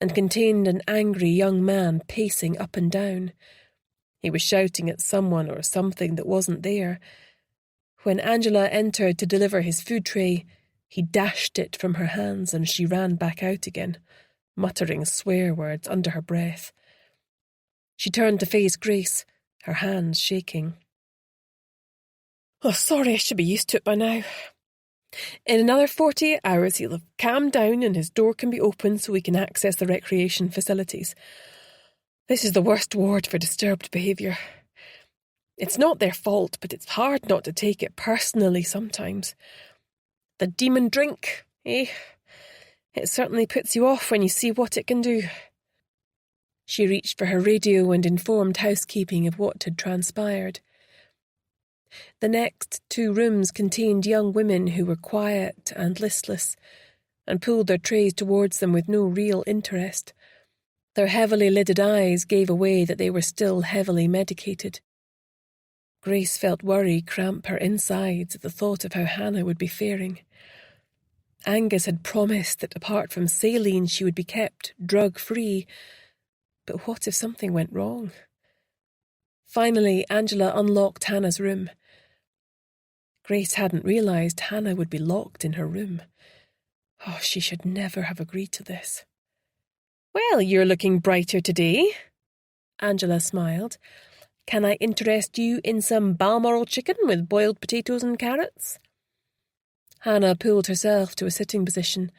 and contained an angry young man pacing up and down. He was shouting at someone or something that wasn't there. When Angela entered to deliver his food tray, he dashed it from her hands and she ran back out again, muttering swear words under her breath. She turned to face Grace, her hands shaking. Oh, sorry, I should be used to it by now. In another 48 hours he'll have calmed down and his door can be opened so we can access the recreation facilities. This is the worst ward for disturbed behaviour. It's not their fault, but it's hard not to take it personally sometimes. The demon drink, eh? It certainly puts you off when you see what it can do. She reached for her radio and informed housekeeping of what had transpired. The next 2 rooms contained young women who were quiet and listless, and pulled their trays towards them with no real interest. Their heavily lidded eyes gave away that they were still heavily medicated. Grace felt worry cramp her insides at the thought of how Hannah would be faring. Angus had promised that apart from saline she would be kept drug-free, but what if something went wrong? Finally, Angela unlocked Hannah's room. Grace hadn't realised Hannah would be locked in her room. Oh, she should never have agreed to this. Well, you're looking brighter today, Angela smiled. Can I interest you in some Balmoral chicken with boiled potatoes and carrots? Hannah pulled herself to a sitting position.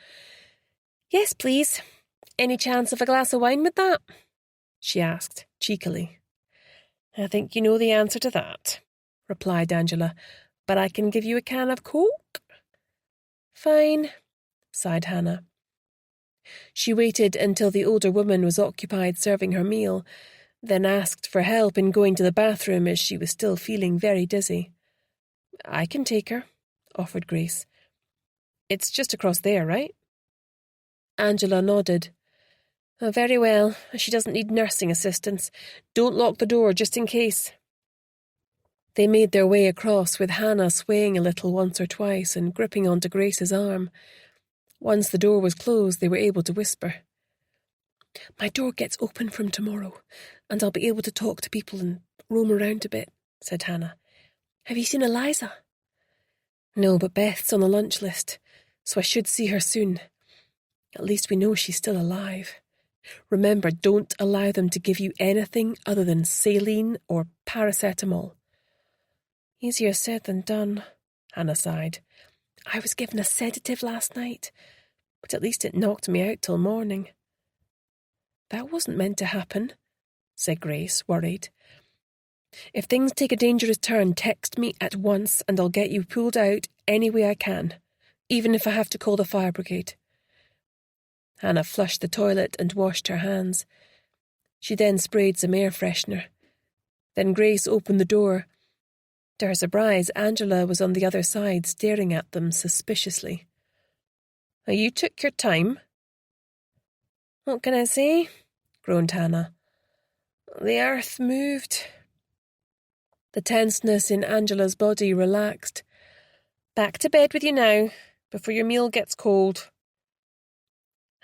Yes, please. Any chance of a glass of wine with that? She asked, cheekily. I think you know the answer to that, replied Angela, but I can give you a can of Coke. Fine, sighed Hannah. She waited until the older woman was occupied serving her meal, then asked for help in going to the bathroom as she was still feeling very dizzy. I can take her, offered Grace. It's just across there, right? Angela nodded. Oh, very well. She doesn't need nursing assistance. Don't lock the door, just in case. They made their way across, with Hannah swaying a little once or twice and gripping onto Grace's arm. Once the door was closed, they were able to whisper. My door gets open from tomorrow, and I'll be able to talk to people and roam around a bit, said Hannah. Have you seen Eliza? No, but Beth's on the lunch list, so I should see her soon. At least we know she's still alive. Remember, don't allow them to give you anything other than saline or paracetamol. Easier said than done, Hannah sighed. I was given a sedative last night, but at least it knocked me out till morning. That wasn't meant to happen, said Grace, worried. If things take a dangerous turn, text me at once and I'll get you pulled out any way I can, even if I have to call the fire brigade. Hannah flushed the toilet and washed her hands. She then sprayed some air freshener. Then Grace opened the door. To her surprise, Angela was on the other side, staring at them suspiciously. You took your time. What can I say? Groaned Hannah. The earth moved. The tenseness in Angela's body relaxed. Back to bed with you now, before your meal gets cold.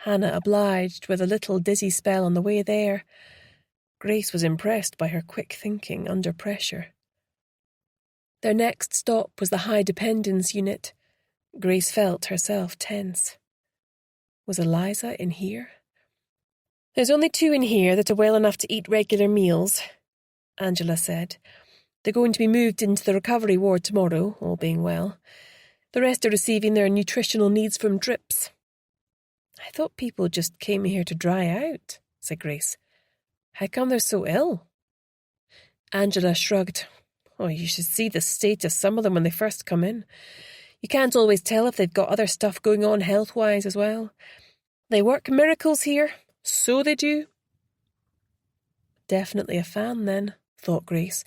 Hannah obliged, with a little dizzy spell on the way there. Grace was impressed by her quick thinking under pressure. Their next stop was the high dependence unit. Grace felt herself tense. Was Eliza in here? There's only 2 in here that are well enough to eat regular meals, Angela said. They're going to be moved into the recovery ward tomorrow, all being well. The rest are receiving their nutritional needs from drips. I thought people just came here to dry out, said Grace. How come they're so ill? Angela shrugged. Oh, you should see the state of some of them when they first come in. You can't always tell if they've got other stuff going on health-wise as well. They work miracles here, so they do. Definitely a fan, then, thought Grace,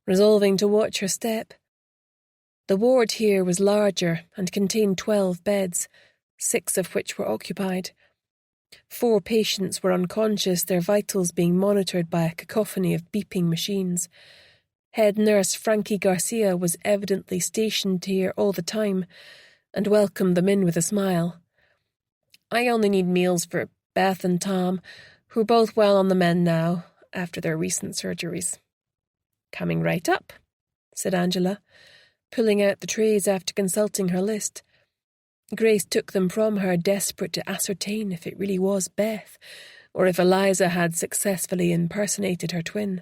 resolving to watch her step. The ward here was larger and contained 12 beds, 6 of which were occupied. 4 patients were unconscious, their vitals being monitored by a cacophony of beeping machines. Head nurse Frankie Garcia was evidently stationed here all the time and welcomed them in with a smile. I only need meals for Beth and Tom, who are both well on the mend now, after their recent surgeries. Coming right up, said Angela, pulling out the trays after consulting her list. Grace took them from her, desperate to ascertain if it really was Beth, or if Eliza had successfully impersonated her twin.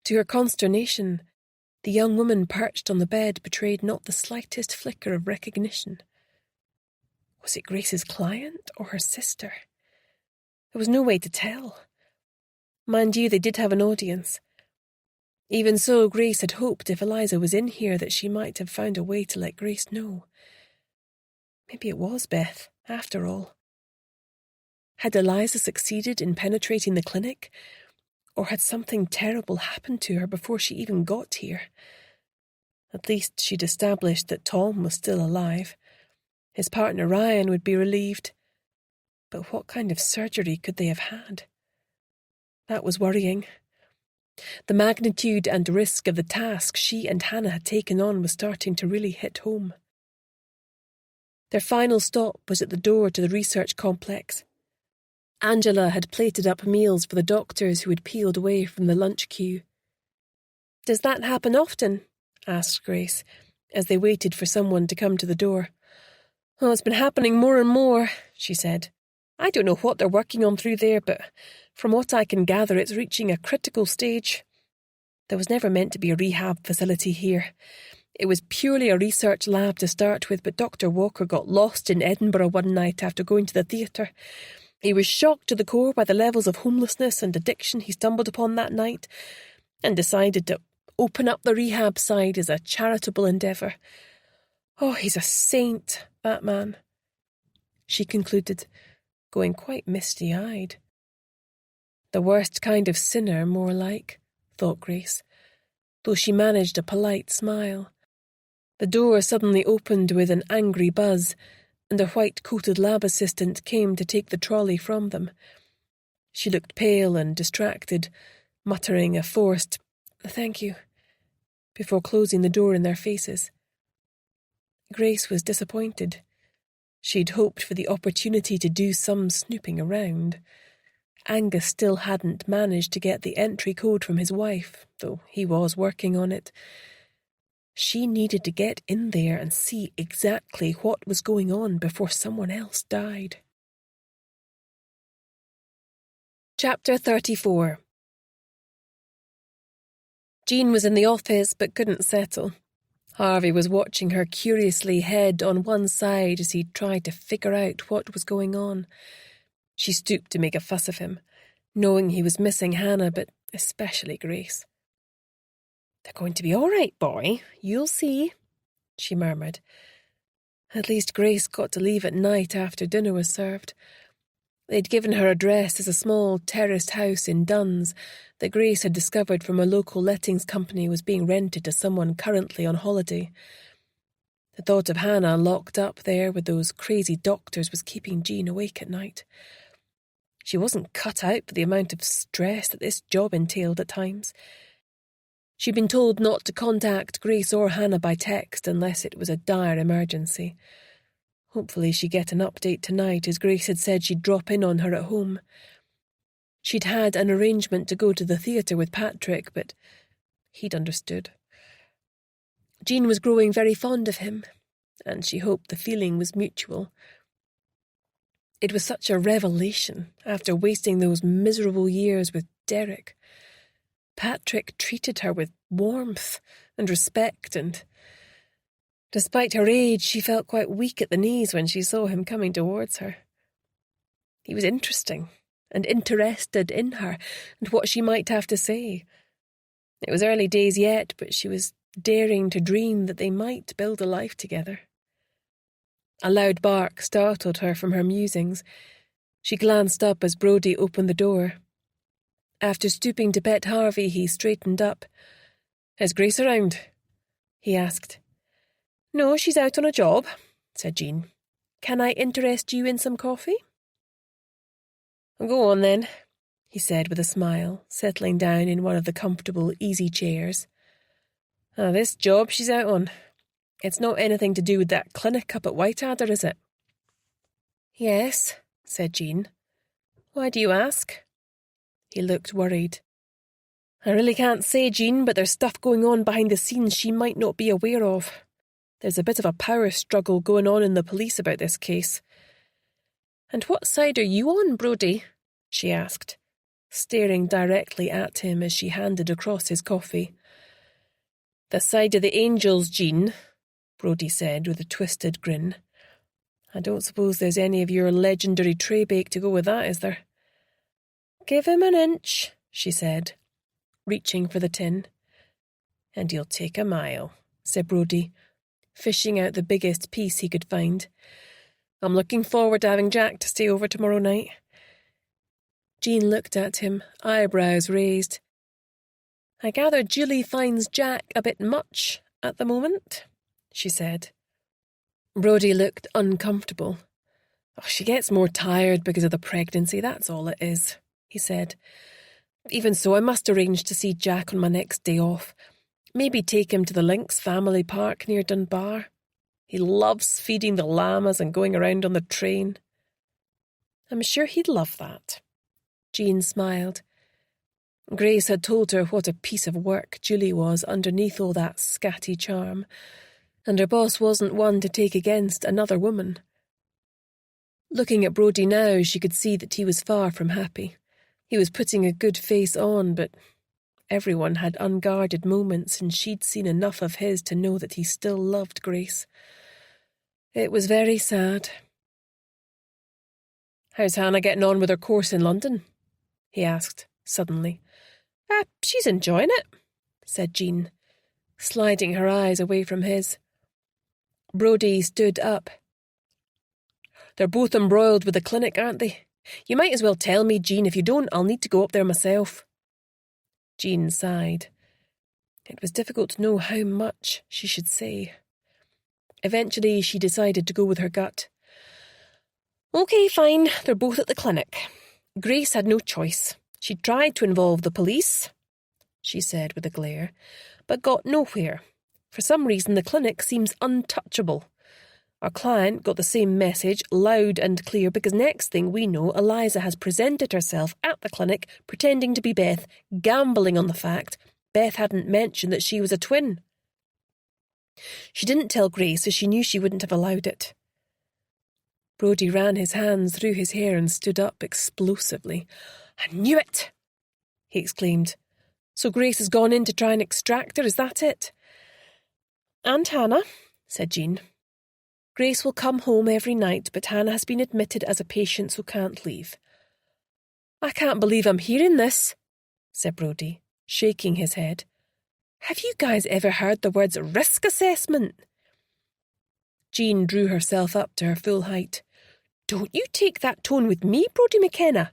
To her consternation, the young woman perched on the bed betrayed not the slightest flicker of recognition. Was it Grace's client or her sister? There was no way to tell. Mind you, they did have an audience. Even so, Grace had hoped if Eliza was in here that she might have found a way to let Grace know. Maybe it was Beth, after all. Had Eliza succeeded in penetrating the clinic, or had something terrible happened to her before she even got here? At least she'd established that Tom was still alive. His partner Ryan would be relieved. But what kind of surgery could they have had? That was worrying. The magnitude and risk of the task she and Hannah had taken on was starting to really hit home. Their final stop was at the door to the research complex. Angela had plated up meals for the doctors who had peeled away from the lunch queue. Does that happen often? Asked Grace, as they waited for someone to come to the door. Oh, it's been happening more and more, she said. I don't know what they're working on through there, but from what I can gather, it's reaching a critical stage. There was never meant to be a rehab facility here. It was purely a research lab to start with, but Dr. Walker got lost in Edinburgh one night after going to the theatre. He was shocked to the core by the levels of homelessness and addiction he stumbled upon that night, and decided to open up the rehab side as a charitable endeavour. Oh, he's a saint, that man, she concluded, going quite misty-eyed. The worst kind of sinner, more like, thought Grace, though she managed a polite smile. The door suddenly opened with an angry buzz, and a white-coated lab assistant came to take the trolley from them. She looked pale and distracted, muttering a forced, "Thank you," before closing the door in their faces. Grace was disappointed. She'd hoped for the opportunity to do some snooping around. Angus still hadn't managed to get the entry code from his wife, though he was working on it. She needed to get in there and see exactly what was going on before someone else died. Chapter 34. Jean was in the office but couldn't settle. Harvey was watching her curiously, head on one side, as he tried to figure out what was going on. She stooped to make a fuss of him, knowing he was missing Hannah, but especially Grace. "They're going to be all right, boy. You'll see," she murmured. At least Grace got to leave at night after dinner was served. They'd given her address as a small terraced house in Duns that Grace had discovered from a local lettings company was being rented to someone currently on holiday. The thought of Hannah locked up there with those crazy doctors was keeping Jean awake at night. She wasn't cut out for the amount of stress that this job entailed at times. She'd been told not to contact Grace or Hannah by text unless it was a dire emergency. Hopefully she'd get an update tonight, as Grace had said she'd drop in on her at home. She'd had an arrangement to go to the theatre with Patrick, but he'd understood. Jean was growing very fond of him, and she hoped the feeling was mutual. It was such a revelation after wasting those miserable years with Derek. Patrick treated her with warmth and respect, and despite her age, she felt quite weak at the knees when she saw him coming towards her. He was interesting and interested in her and what she might have to say. It was early days yet, but she was daring to dream that they might build a life together. A loud bark startled her from her musings. She glanced up as Brodie opened the door. After stooping to pet Harvey, he straightened up. "Is Grace around?" he asked. "No, she's out on a job," said Jean. "Can I interest you in some coffee?" "Go on, then," he said with a smile, settling down in one of the comfortable, easy chairs. This job she's out on. It's not anything to do with that clinic up at Whiteadder, is it?" "Yes," said Jean. "Why do you ask?" He looked worried. "I really can't say, Jean, but there's stuff going on behind the scenes she might not be aware of. There's a bit of a power struggle going on in the police about this case." "And what side are you on, Brodie?" she asked, staring directly at him as she handed across his coffee. "The side of the angels, Jean," Brodie said with a twisted grin. "I don't suppose there's any of your legendary tray bake to go with that, is there?" "Give him an inch," she said, reaching for the tin. "And you'll take a mile," said Brodie, fishing out the biggest piece he could find. "I'm looking forward to having Jack to stay over tomorrow night." Jean looked at him, eyebrows raised. "I gather Julie finds Jack a bit much at the moment," she said. Brodie looked uncomfortable. "She gets more tired because of the pregnancy, that's all it is," he said. "Even so, I must arrange to see Jack on my next day off. Maybe take him to the Lynx Family Park near Dunbar. He loves feeding the llamas and going around on the train." "I'm sure he'd love that." Jean smiled. Grace had told her what a piece of work Julie was underneath all that scatty charm, and her boss wasn't one to take against another woman. Looking at Brodie now, she could see that he was far from happy. He was putting a good face on, but Everyone had unguarded moments, and she'd seen enough of his to know that he still loved Grace. It was very sad. "How's Hannah getting on with her course in London?" he asked, suddenly. She's enjoying it," said Jean, sliding her eyes away from his. Brodie stood up. "They're both embroiled with the clinic, aren't they? You might as well tell me, Jean. If you don't, I'll need to go up there myself." Jean sighed. It was difficult to know how much she should say. Eventually, she decided to go with her gut. "OK, fine, they're both at the clinic. Grace had no choice. She tried to involve the police," she said with a glare, "but got nowhere. For some reason, the clinic seems untouchable. Our client got the same message, loud and clear, because next thing we know, Eliza has presented herself at the clinic pretending to be Beth, gambling on the fact Beth hadn't mentioned that she was a twin. She didn't tell Grace, as she knew she wouldn't have allowed it." Brodie ran his hands through his hair and stood up explosively. "I knew it!" he exclaimed. "So Grace has gone in to try and extract her, is that it?" "And Hannah," said Jean. "Grace will come home every night, but Hannah has been admitted as a patient, so can't leave." "I can't believe I'm hearing this," said Brodie, shaking his head. "Have you guys ever heard the words risk assessment?" Jean drew herself up to her full height. "Don't you take that tone with me, Brodie McKenna.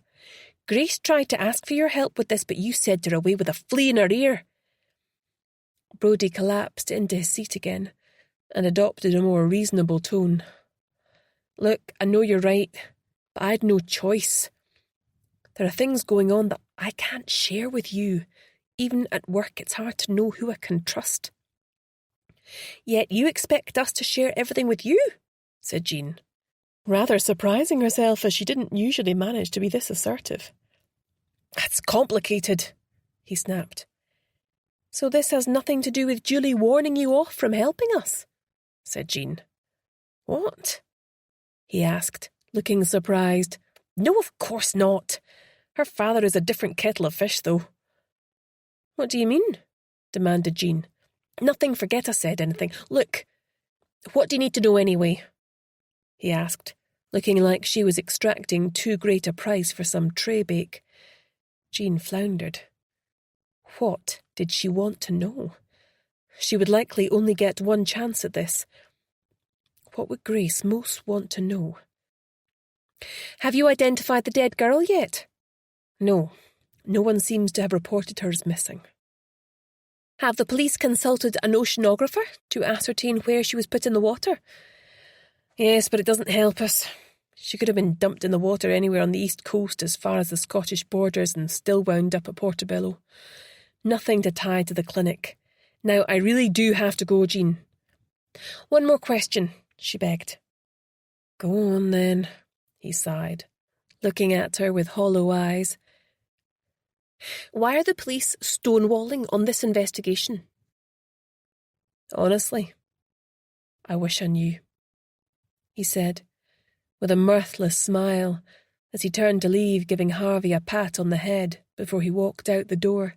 Grace tried to ask for your help with this, but you sent her away with a flea in her ear." Brodie collapsed into his seat again and adopted a more reasonable tone. "Look, I know you're right, but I had no choice. There are things going on that I can't share with you. Even at work, it's hard to know who I can trust." "Yet you expect us to share everything with you," said Jean, rather surprising herself, as she didn't usually manage to be this assertive. "That's complicated," he snapped. "So this has nothing to do with Julie warning you off from helping us?" said Jean. "What?" he asked, looking surprised. "No, of course not. Her father is a different kettle of fish, though." "What do you mean?" demanded Jean. "Nothing, forget I said anything. Look, what do you need to know anyway?" he asked, looking like she was extracting too great a price for some tray bake. Jean floundered. What did she want to know? She would likely only get one chance at this. What would Grace most want to know? "Have you identified the dead girl yet?" "No. No one seems to have reported her as missing." "Have the police consulted an oceanographer to ascertain where she was put in the water?" "Yes, but it doesn't help us. She could have been dumped in the water anywhere on the east coast as far as the Scottish borders and still wound up at Portobello. Nothing to tie to the clinic. Now, I really do have to go, Jean." "One more question," she begged. "Go on, then," he sighed, looking at her with hollow eyes. "Why are the police stonewalling on this investigation?" "Honestly, I wish I knew," he said, with a mirthless smile, as he turned to leave, giving Harvey a pat on the head before he walked out the door.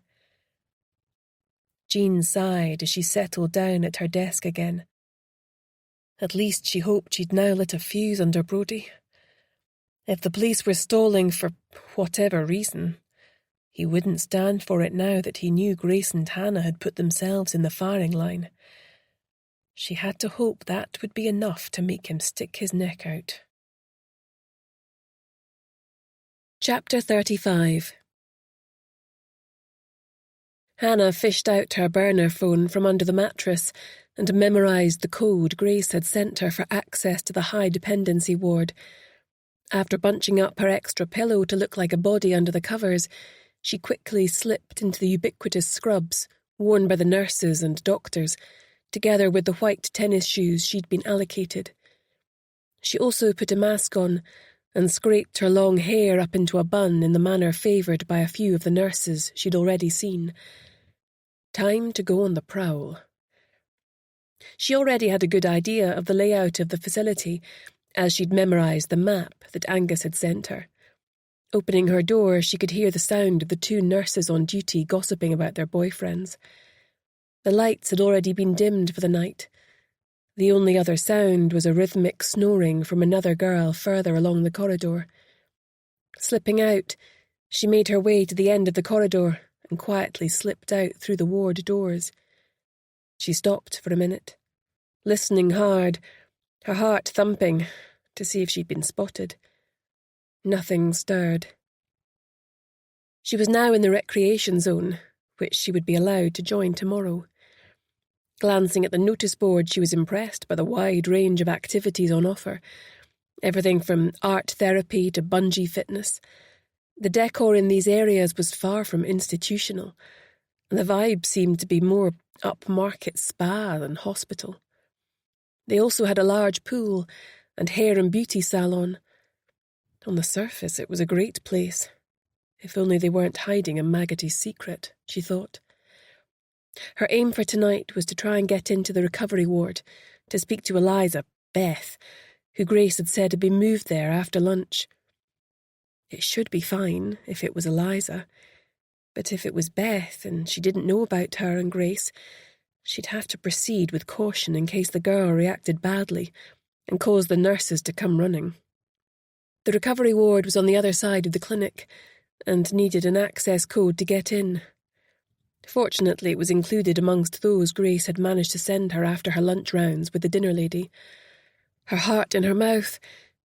Jean sighed as she settled down at her desk again. At least she hoped she'd now lit a fuse under Brodie. If the police were stalling for whatever reason, he wouldn't stand for it now that he knew Grace and Hannah had put themselves in the firing line. She had to hope that would be enough to make him stick his neck out. Chapter 35. Hannah fished out her burner phone from under the mattress and memorised the code Grace had sent her for access to the high dependency ward. After bunching up her extra pillow to look like a body under the covers, she quickly slipped into the ubiquitous scrubs worn by the nurses and doctors, together with the white tennis shoes she'd been allocated. She also put a mask on and scraped her long hair up into a bun in the manner favoured by a few of the nurses she'd already seen. Time to go on the prowl. She already had a good idea of the layout of the facility, as she'd memorised the map that Angus had sent her. Opening her door, she could hear the sound of the two nurses on duty gossiping about their boyfriends. The lights had already been dimmed for the night. The only other sound was a rhythmic snoring from another girl further along the corridor. Slipping out, she made her way to the end of the corridor and quietly slipped out through the ward doors. She stopped for a minute, listening hard, her heart thumping, to see if she'd been spotted. Nothing stirred. She was now in the recreation zone, which she would be allowed to join tomorrow. Glancing at the notice board, she was impressed by the wide range of activities on offer. Everything from art therapy to bungee fitness. The decor in these areas was far from institutional, and the vibe seemed to be more upmarket spa than hospital. They also had a large pool and hair and beauty salon. On the surface, it was a great place. If only they weren't hiding a maggoty secret, she thought. Her aim for tonight was to try and get into the recovery ward, to speak to Eliza, Beth, who Grace had said had been moved there after lunch. It should be fine if it was Eliza, but if it was Beth and she didn't know about her and Grace, she'd have to proceed with caution in case the girl reacted badly and caused the nurses to come running. The recovery ward was on the other side of the clinic and needed an access code to get in. Fortunately, it was included amongst those Grace had managed to send her after her lunch rounds with the dinner lady. Her heart in her mouth,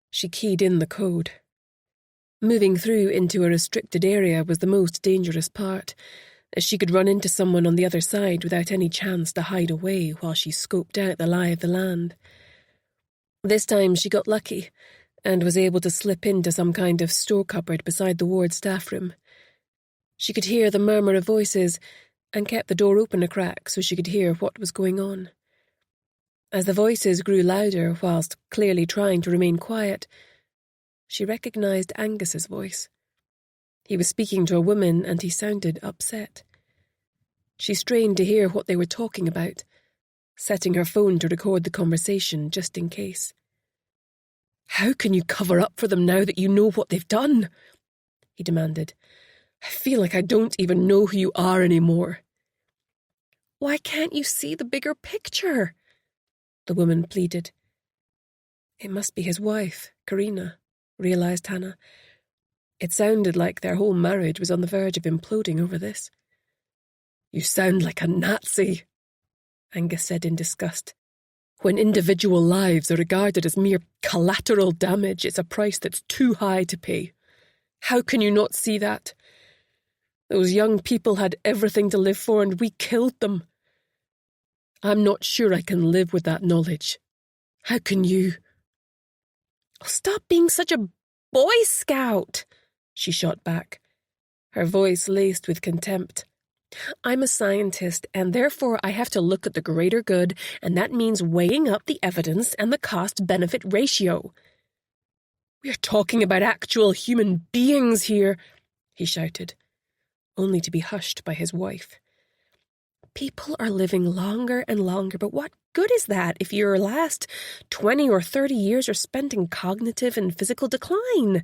she keyed in the code. Moving through into a restricted area was the most dangerous part, as she could run into someone on the other side without any chance to hide away while she scoped out the lie of the land. This time she got lucky, and was able to slip into some kind of store cupboard beside the ward staff room. She could hear the murmur of voices, and kept the door open a crack so she could hear what was going on. As the voices grew louder whilst clearly trying to remain quiet, she recognised Angus's voice. He was speaking to a woman and he sounded upset. She strained to hear what they were talking about, setting her phone to record the conversation just in case. "How can you cover up for them now that you know what they've done?" he demanded. "I feel like I don't even know who you are anymore." "Why can't you see the bigger picture?" the woman pleaded. It must be his wife, Karina, realised Hannah. It sounded like their whole marriage was on the verge of imploding over this. "You sound like a Nazi," Angus said in disgust. "When individual lives are regarded as mere collateral damage, it's a price that's too high to pay. How can you not see that? Those young people had everything to live for and we killed them. I'm not sure I can live with that knowledge. How can you?" "Oh, stop being such a Boy Scout," she shot back, her voice laced with contempt. "I'm a scientist, and therefore I have to look at the greater good, and that means weighing up the evidence and the cost-benefit ratio." "We're talking about actual human beings here," he shouted, only to be hushed by his wife. "People are living longer and longer, but what good is that if your last 20 or 30 years are spent in cognitive and physical decline?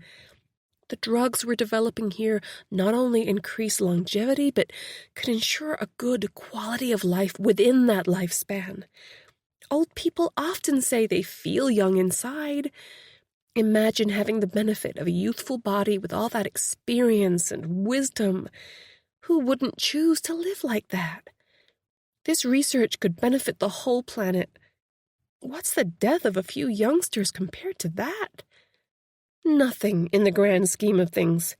The drugs we're developing here not only increase longevity, but could ensure a good quality of life within that lifespan. Old people often say they feel young inside. Imagine having the benefit of a youthful body with all that experience and wisdom. Who wouldn't choose to live like that? This research could benefit the whole planet. What's the death of a few youngsters compared to that? Nothing in the grand scheme of things.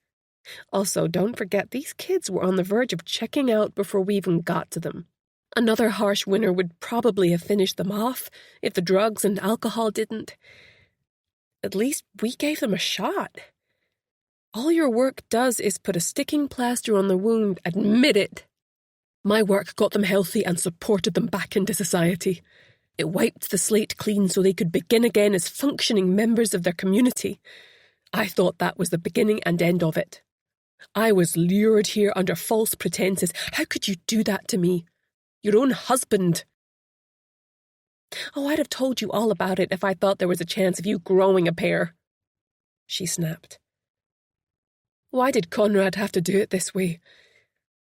Also, don't forget these kids were on the verge of checking out before we even got to them. Another harsh winter would probably have finished them off if the drugs and alcohol didn't. At least we gave them a shot. All your work does is put a sticking plaster on the wound. Admit it. My work got them healthy and supported them back into society. It wiped the slate clean so they could begin again as functioning members of their community. I thought that was the beginning and end of it. I was lured here under false pretenses. How could you do that to me? Your own husband. Oh, I'd have told you all about it if I thought there was a chance of you growing a pair," she snapped. Why did Conrad have to do it this way?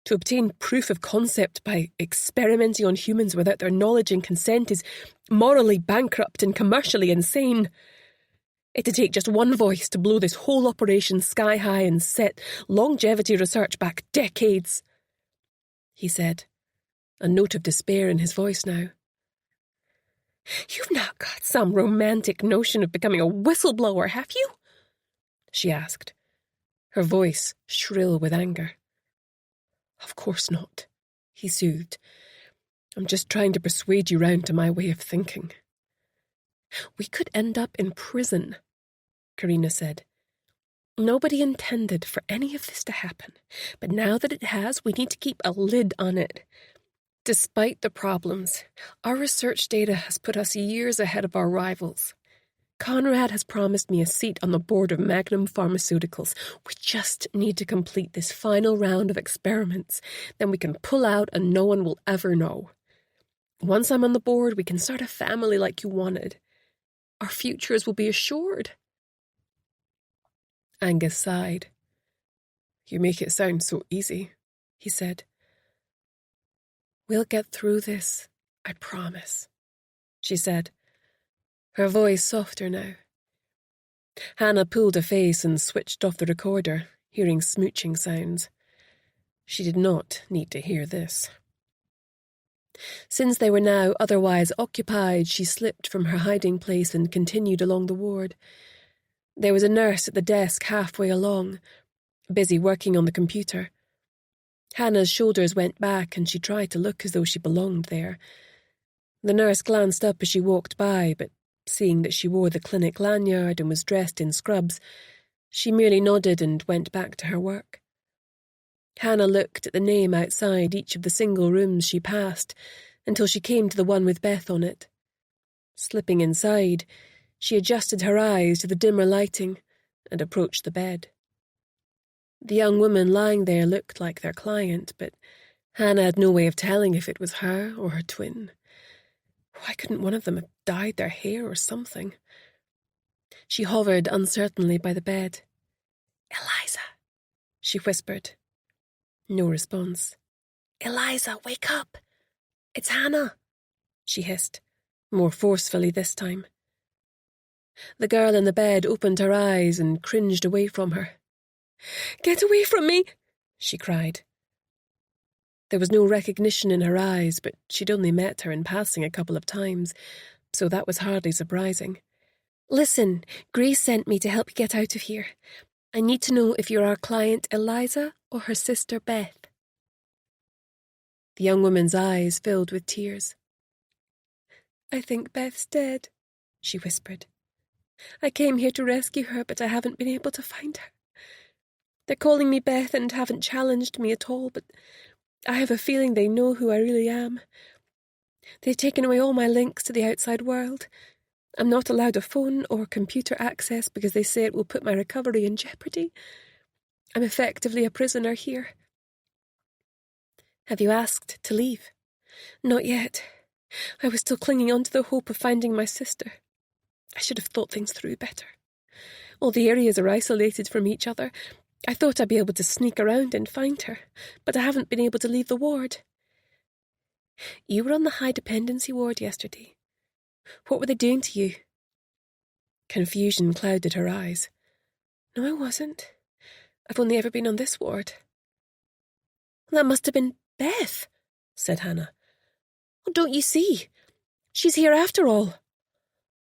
To obtain proof of concept by experimenting on humans without their knowledge and consent is morally bankrupt and commercially insane. It'd take just one voice to blow this whole operation sky high and set longevity research back decades, he said, a note of despair in his voice now. You've not got some romantic notion of becoming a whistleblower, have you? She asked, her voice shrill with anger. Of course not, he soothed. I'm just trying to persuade you round to my way of thinking. We could end up in prison, Karina said. Nobody intended for any of this to happen, but now that it has, we need to keep a lid on it. Despite the problems, our research data has put us years ahead of our rivals. Conrad has promised me a seat on the board of Magnum Pharmaceuticals. We just need to complete this final round of experiments. Then we can pull out and no one will ever know. Once I'm on the board, we can start a family like you wanted. Our futures will be assured. Angus sighed. You make it sound so easy, he said. We'll get through this, I promise, she said, her voice softer now. Hannah pulled a face and switched off the recorder, hearing smooching sounds. She did not need to hear this. Since they were now otherwise occupied, she slipped from her hiding place and continued along the ward. There was a nurse at the desk halfway along, busy working on the computer. Hannah's shoulders went back and she tried to look as though she belonged there. The nurse glanced up as she walked by, but seeing that she wore the clinic lanyard and was dressed in scrubs, she merely nodded and went back to her work. Hannah looked at the name outside each of the single rooms she passed until she came to the one with Beth on it. Slipping inside, she adjusted her eyes to the dimmer lighting and approached the bed. The young woman lying there looked like their client, but Hannah had no way of telling if it was her or her twin. Why couldn't one of them have dyed their hair or something? She hovered uncertainly by the bed. Eliza, she whispered. No response. Eliza, wake up! It's Hannah, she hissed, more forcefully this time. The girl in the bed opened her eyes and cringed away from her. Get away from me, she cried. There was no recognition in her eyes, but she'd only met her in passing a couple of times, so that was hardly surprising. Listen, Grace sent me to help you get out of here. I need to know if you're our client Eliza or her sister Beth. The young woman's eyes filled with tears. I think Beth's dead, she whispered. I came here to rescue her, but I haven't been able to find her. They're calling me Beth and haven't challenged me at all, but I have a feeling they know who I really am. They've taken away all my links to the outside world. I'm not allowed a phone or computer access because they say it will put my recovery in jeopardy. I'm effectively a prisoner here. Have you asked to leave? Not yet. I was still clinging on to the hope of finding my sister. I should have thought things through better. All the areas are isolated from each other. I thought I'd be able to sneak around and find her, but I haven't been able to leave the ward. You were on the high dependency ward yesterday. What were they doing to you? Confusion clouded her eyes. No, I wasn't. I've only ever been on this ward. That must have been Beth, said Hannah. Oh, don't you see? She's here after all.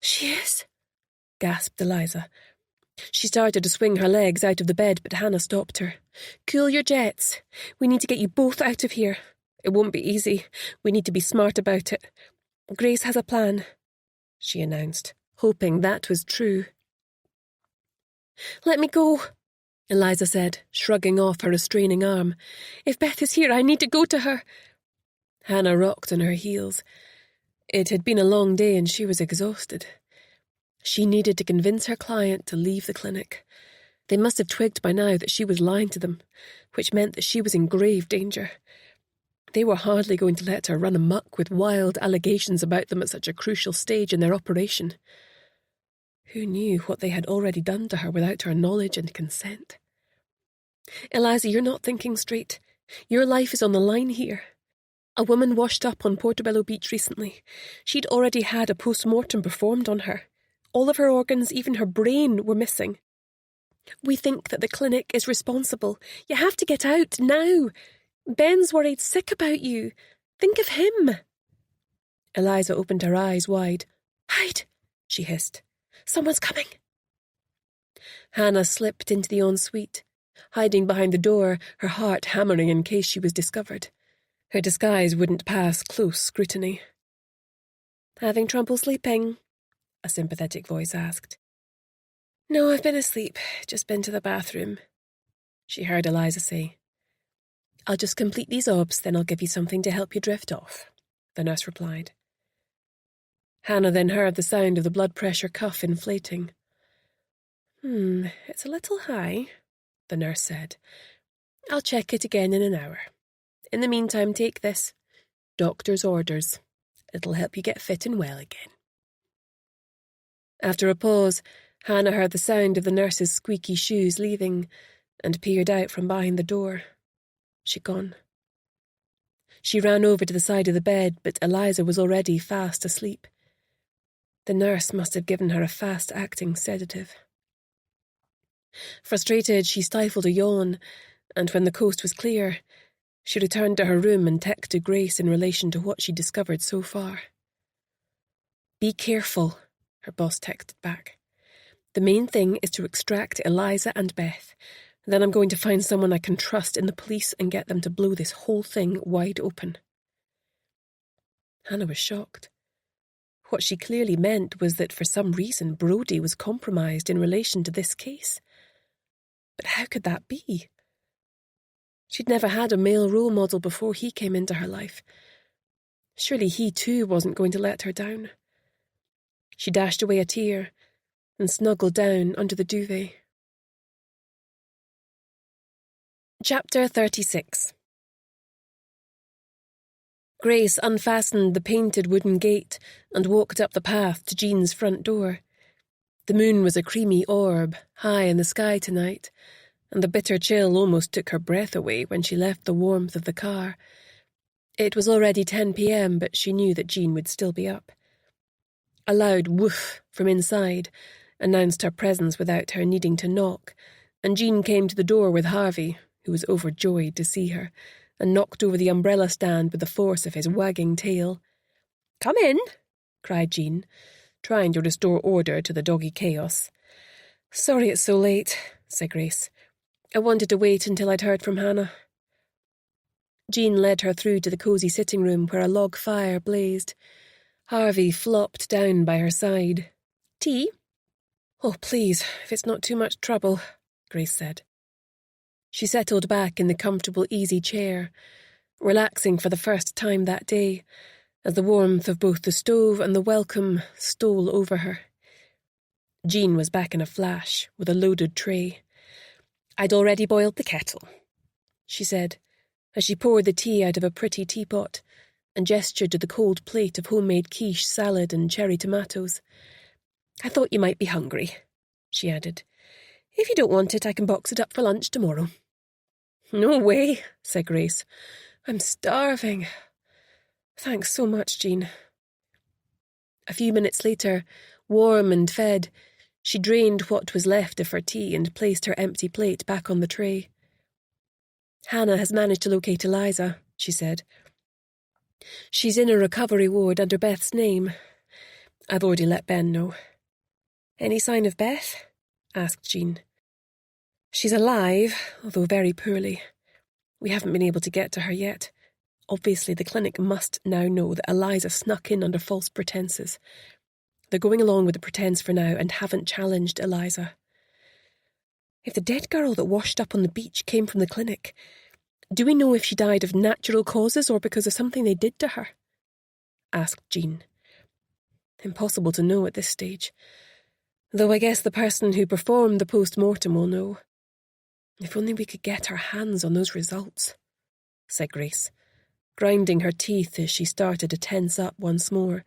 She is? Gasped Eliza. She started to swing her legs out of the bed, but Hannah stopped her. Cool your jets. We need to get you both out of here. It won't be easy. We need to be smart about it. Grace has a plan, she announced, hoping that was true. Let me go, Eliza said, shrugging off her restraining arm. If Beth is here, I need to go to her. Hannah rocked on her heels. It had been a long day and she was exhausted. She needed to convince her client to leave the clinic. They must have twigged by now that she was lying to them, which meant that she was in grave danger. They were hardly going to let her run amok with wild allegations about them at such a crucial stage in their operation. Who knew what they had already done to her without her knowledge and consent? Eliza, you're not thinking straight. Your life is on the line here. A woman washed up on Portobello Beach recently. She'd already had a post-mortem performed on her. All of her organs, even her brain, were missing. We think that the clinic is responsible. You have to get out now. Ben's worried sick about you. Think of him. Eliza opened her eyes wide. Hide, she hissed. Someone's coming. Hannah slipped into the ensuite, hiding behind the door, her heart hammering in case she was discovered. Her disguise wouldn't pass close scrutiny. Having trouble sleeping? A sympathetic voice asked. No, I've been asleep. Just been to the bathroom, she heard Eliza say. I'll just complete these obs, then I'll give you something to help you drift off, the nurse replied. Hannah then heard the sound of the blood pressure cuff inflating. It's a little high, the nurse said. I'll check it again in an hour. In the meantime, take this. Doctor's orders. It'll help you get fit and well again. After a pause, Hannah heard the sound of the nurse's squeaky shoes leaving and peered out from behind the door. She'd gone. She ran over to the side of the bed, but Eliza was already fast asleep. The nurse must have given her a fast-acting sedative. Frustrated, she stifled a yawn, and when the coast was clear, she returned to her room and texted Grace in relation to what she'd discovered so far. Be careful, her boss texted back. The main thing is to extract Eliza and Beth. Then I'm going to find someone I can trust in the police and get them to blow this whole thing wide open. Hannah was shocked. What she clearly meant was that for some reason Brodie was compromised in relation to this case. But how could that be? She'd never had a male role model before he came into her life. Surely he too wasn't going to let her down. She dashed away a tear and snuggled down under the duvet. Chapter 36. Grace unfastened the painted wooden gate and walked up the path to Jean's front door. The moon was a creamy orb, high in the sky tonight, and the bitter chill almost took her breath away when she left the warmth of the car. It was already 10 p.m, but she knew that Jean would still be up. A loud woof from inside announced her presence without her needing to knock, and Jean came to the door with Harvey, who was overjoyed to see her, and knocked over the umbrella stand with the force of his wagging tail. "Come in," cried Jean, trying to restore order to the doggy chaos. "Sorry it's so late," said Grace. "I wanted to wait until I'd heard from Hannah." Jean led her through to the cosy sitting room where a log fire blazed. Harvey flopped down by her side. "Tea?" "Oh, please, if it's not too much trouble," Grace said. She settled back in the comfortable, easy chair, relaxing for the first time that day, as the warmth of both the stove and the welcome stole over her. Jean was back in a flash, with a loaded tray. "I'd already boiled the kettle," she said, as she poured the tea out of a pretty teapot and gestured to the cold plate of homemade quiche, salad and cherry tomatoes. "I thought you might be hungry," she added. "If you don't want it, I can box it up for lunch tomorrow." "No way," said Grace. "I'm starving." "Thanks so much, Jean." A few minutes later, warm and fed, she drained what was left of her tea and placed her empty plate back on the tray. "Hannah has managed to locate Eliza," she said. "She's in a recovery ward under Beth's name. I've already let Ben know." "Any sign of Beth?" asked Jean. "She's alive, although very poorly. We haven't been able to get to her yet. Obviously, the clinic must now know that Eliza snuck in under false pretenses. They're going along with the pretense for now and haven't challenged Eliza. If the dead girl that washed up on the beach came from the clinic, do we know if she died of natural causes or because of something they did to her?" asked Jean. "Impossible to know at this stage. Though I guess the person who performed the post-mortem will know. If only we could get our hands on those results," said Grace, grinding her teeth as she started to tense up once more.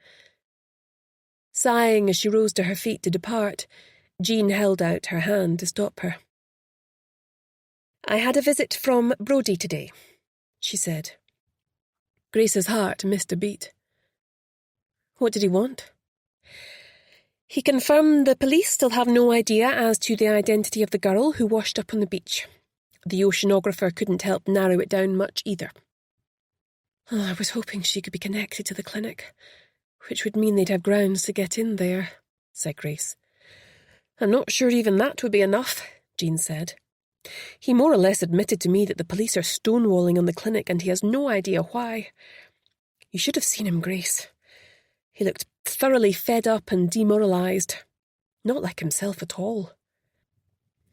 Sighing as she rose to her feet to depart, Jean held out her hand to stop her. "I had a visit from Brodie today," she said. Grace's heart missed a beat. "What did he want?" "He confirmed the police still have no idea as to the identity of the girl who washed up on the beach. The oceanographer couldn't help narrow it down much either." "Oh, I was hoping she could be connected to the clinic, which would mean they'd have grounds to get in there," said Grace. "I'm not sure even that would be enough," Jean said. "He more or less admitted to me that the police are stonewalling on the clinic and he has no idea why. You should have seen him, Grace. He looked thoroughly fed up and demoralised. Not like himself at all."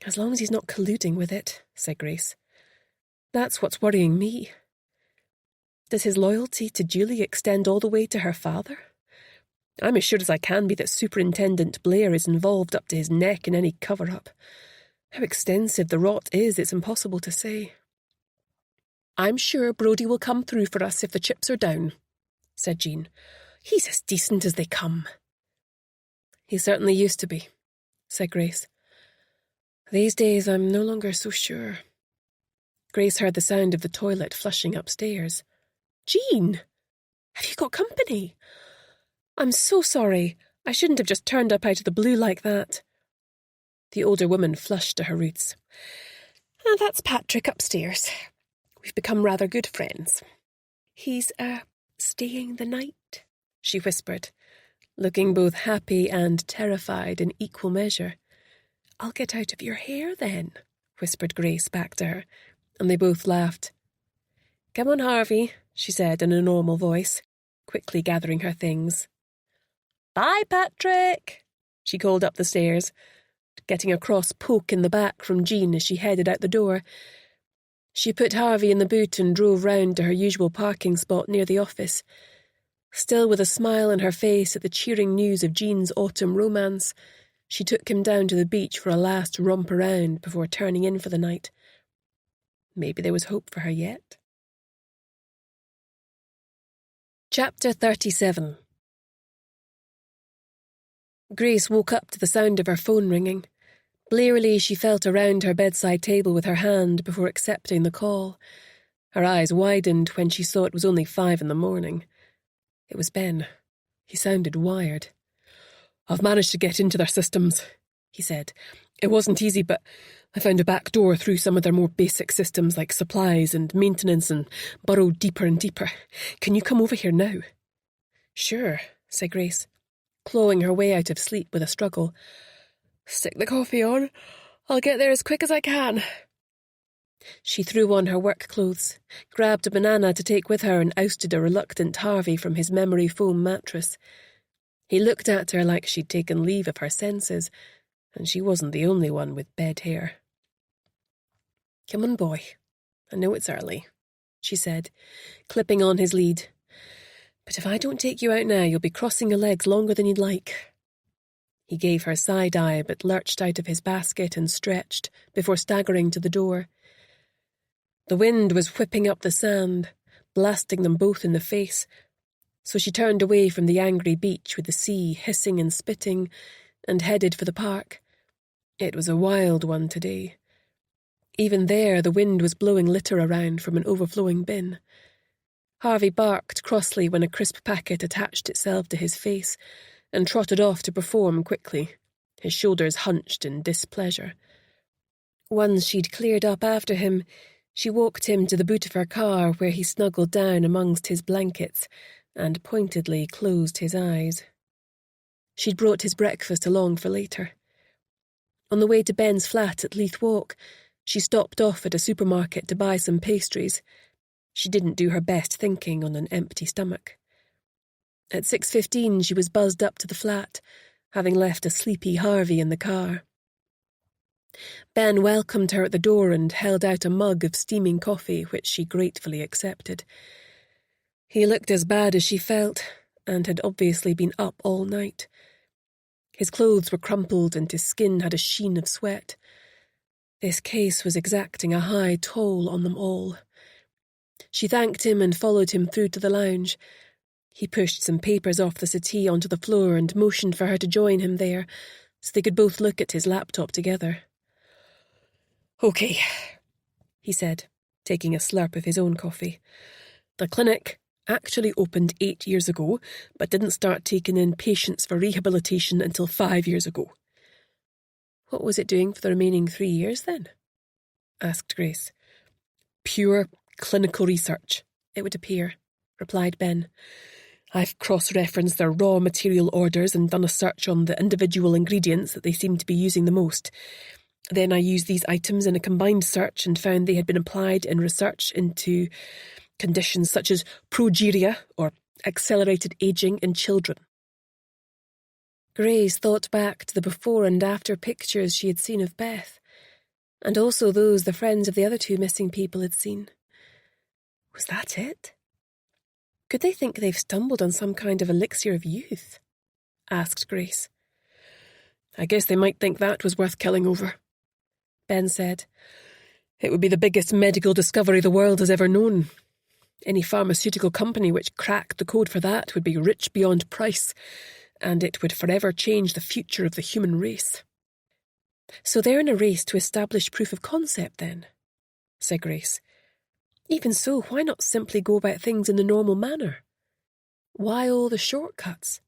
"As long as he's not colluding with it," said Grace. "That's what's worrying me. Does his loyalty to Julie extend all the way to her father? I'm as sure as I can be that Superintendent Blair is involved up to his neck in any cover-up. How extensive the rot is, it's impossible to say." "I'm sure Brodie will come through for us if the chips are down," said Jean. "He's as decent as they come." "He certainly used to be," said Grace. "These days I'm no longer so sure." Grace heard the sound of the toilet flushing upstairs. "Jean! Have you got company? I'm so sorry. I shouldn't have just turned up out of the blue like that." The older woman flushed to her roots. "That's Patrick upstairs. We've become rather good friends. He's, staying the night," she whispered, looking both happy and terrified in equal measure. "I'll get out of your hair then," whispered Grace back to her, and they both laughed. "Come on, Harvey," she said in a normal voice, quickly gathering her things. "Bye, Patrick," she called up the stairs, getting a cross poke in the back from Jean as she headed out the door. She put Harvey in the boot and drove round to her usual parking spot near the office. Still with a smile on her face at the cheering news of Jean's autumn romance, she took him down to the beach for a last romp around before turning in for the night. Maybe there was hope for her yet. Chapter 37. Grace woke up to the sound of her phone ringing. Blearily she felt around her bedside table with her hand before accepting the call. Her eyes widened when she saw it was only 5 a.m. It was Ben. He sounded wired. "I've managed to get into their systems," he said. "It wasn't easy, but I found a back door through some of their more basic systems like supplies and maintenance and burrowed deeper and deeper. Can you come over here now?" "Sure," said Grace, clawing her way out of sleep with a struggle. "Stick the coffee on. I'll get there as quick as I can." She threw on her work clothes, grabbed a banana to take with her and ousted a reluctant Harvey from his memory foam mattress. He looked at her like she'd taken leave of her senses, and she wasn't the only one with bed hair. "Come on, boy. I know it's early," she said, clipping on his lead. "But if I don't take you out now, you'll be crossing your legs longer than you'd like." He gave her side-eye but lurched out of his basket and stretched before staggering to the door. The wind was whipping up the sand, blasting them both in the face, so she turned away from the angry beach with the sea hissing and spitting and headed for the park. It was a wild one today. Even there the wind was blowing litter around from an overflowing bin. Harvey barked crossly when a crisp packet attached itself to his face and trotted off to perform quickly, his shoulders hunched in displeasure. Once she'd cleared up after him, she walked him to the boot of her car where he snuggled down amongst his blankets and pointedly closed his eyes. She'd brought his breakfast along for later. On the way to Ben's flat at Leith Walk, she stopped off at a supermarket to buy some pastries. She didn't do her best thinking on an empty stomach. At 6:15 she was buzzed up to the flat, having left a sleepy Harvey in the car. Ben welcomed her at the door and held out a mug of steaming coffee, which she gratefully accepted. He looked as bad as she felt, and had obviously been up all night. His clothes were crumpled and his skin had a sheen of sweat. This case was exacting a high toll on them all. She thanked him and followed him through to the lounge. He pushed some papers off the settee onto the floor and motioned for her to join him there, so they could both look at his laptop together. "Okay," he said, taking a slurp of his own coffee. The clinic actually opened 8 years ago, but didn't start taking in patients for rehabilitation until 5 years ago. What was it doing for the remaining 3 years, then? Asked Grace. Pure clinical research, it would appear, replied Ben. I've cross-referenced their raw material orders and done a search on the individual ingredients that they seem to be using the most. Then I used these items in a combined search and found they had been applied in research into conditions such as progeria, or accelerated aging in children. Grace thought back to the before and after pictures she had seen of Beth, and also those the friends of the other 2 missing people had seen. Was that it? Could they think they've stumbled on some kind of elixir of youth? Asked Grace. I guess they might think that was worth killing over, Ben said. It would be the biggest medical discovery the world has ever known. Any pharmaceutical company which cracked the code for that would be rich beyond price, and it would forever change the future of the human race. So they're in a race to establish proof of concept, then, said Grace. Even so, why not simply go about things in the normal manner? Why all the shortcuts?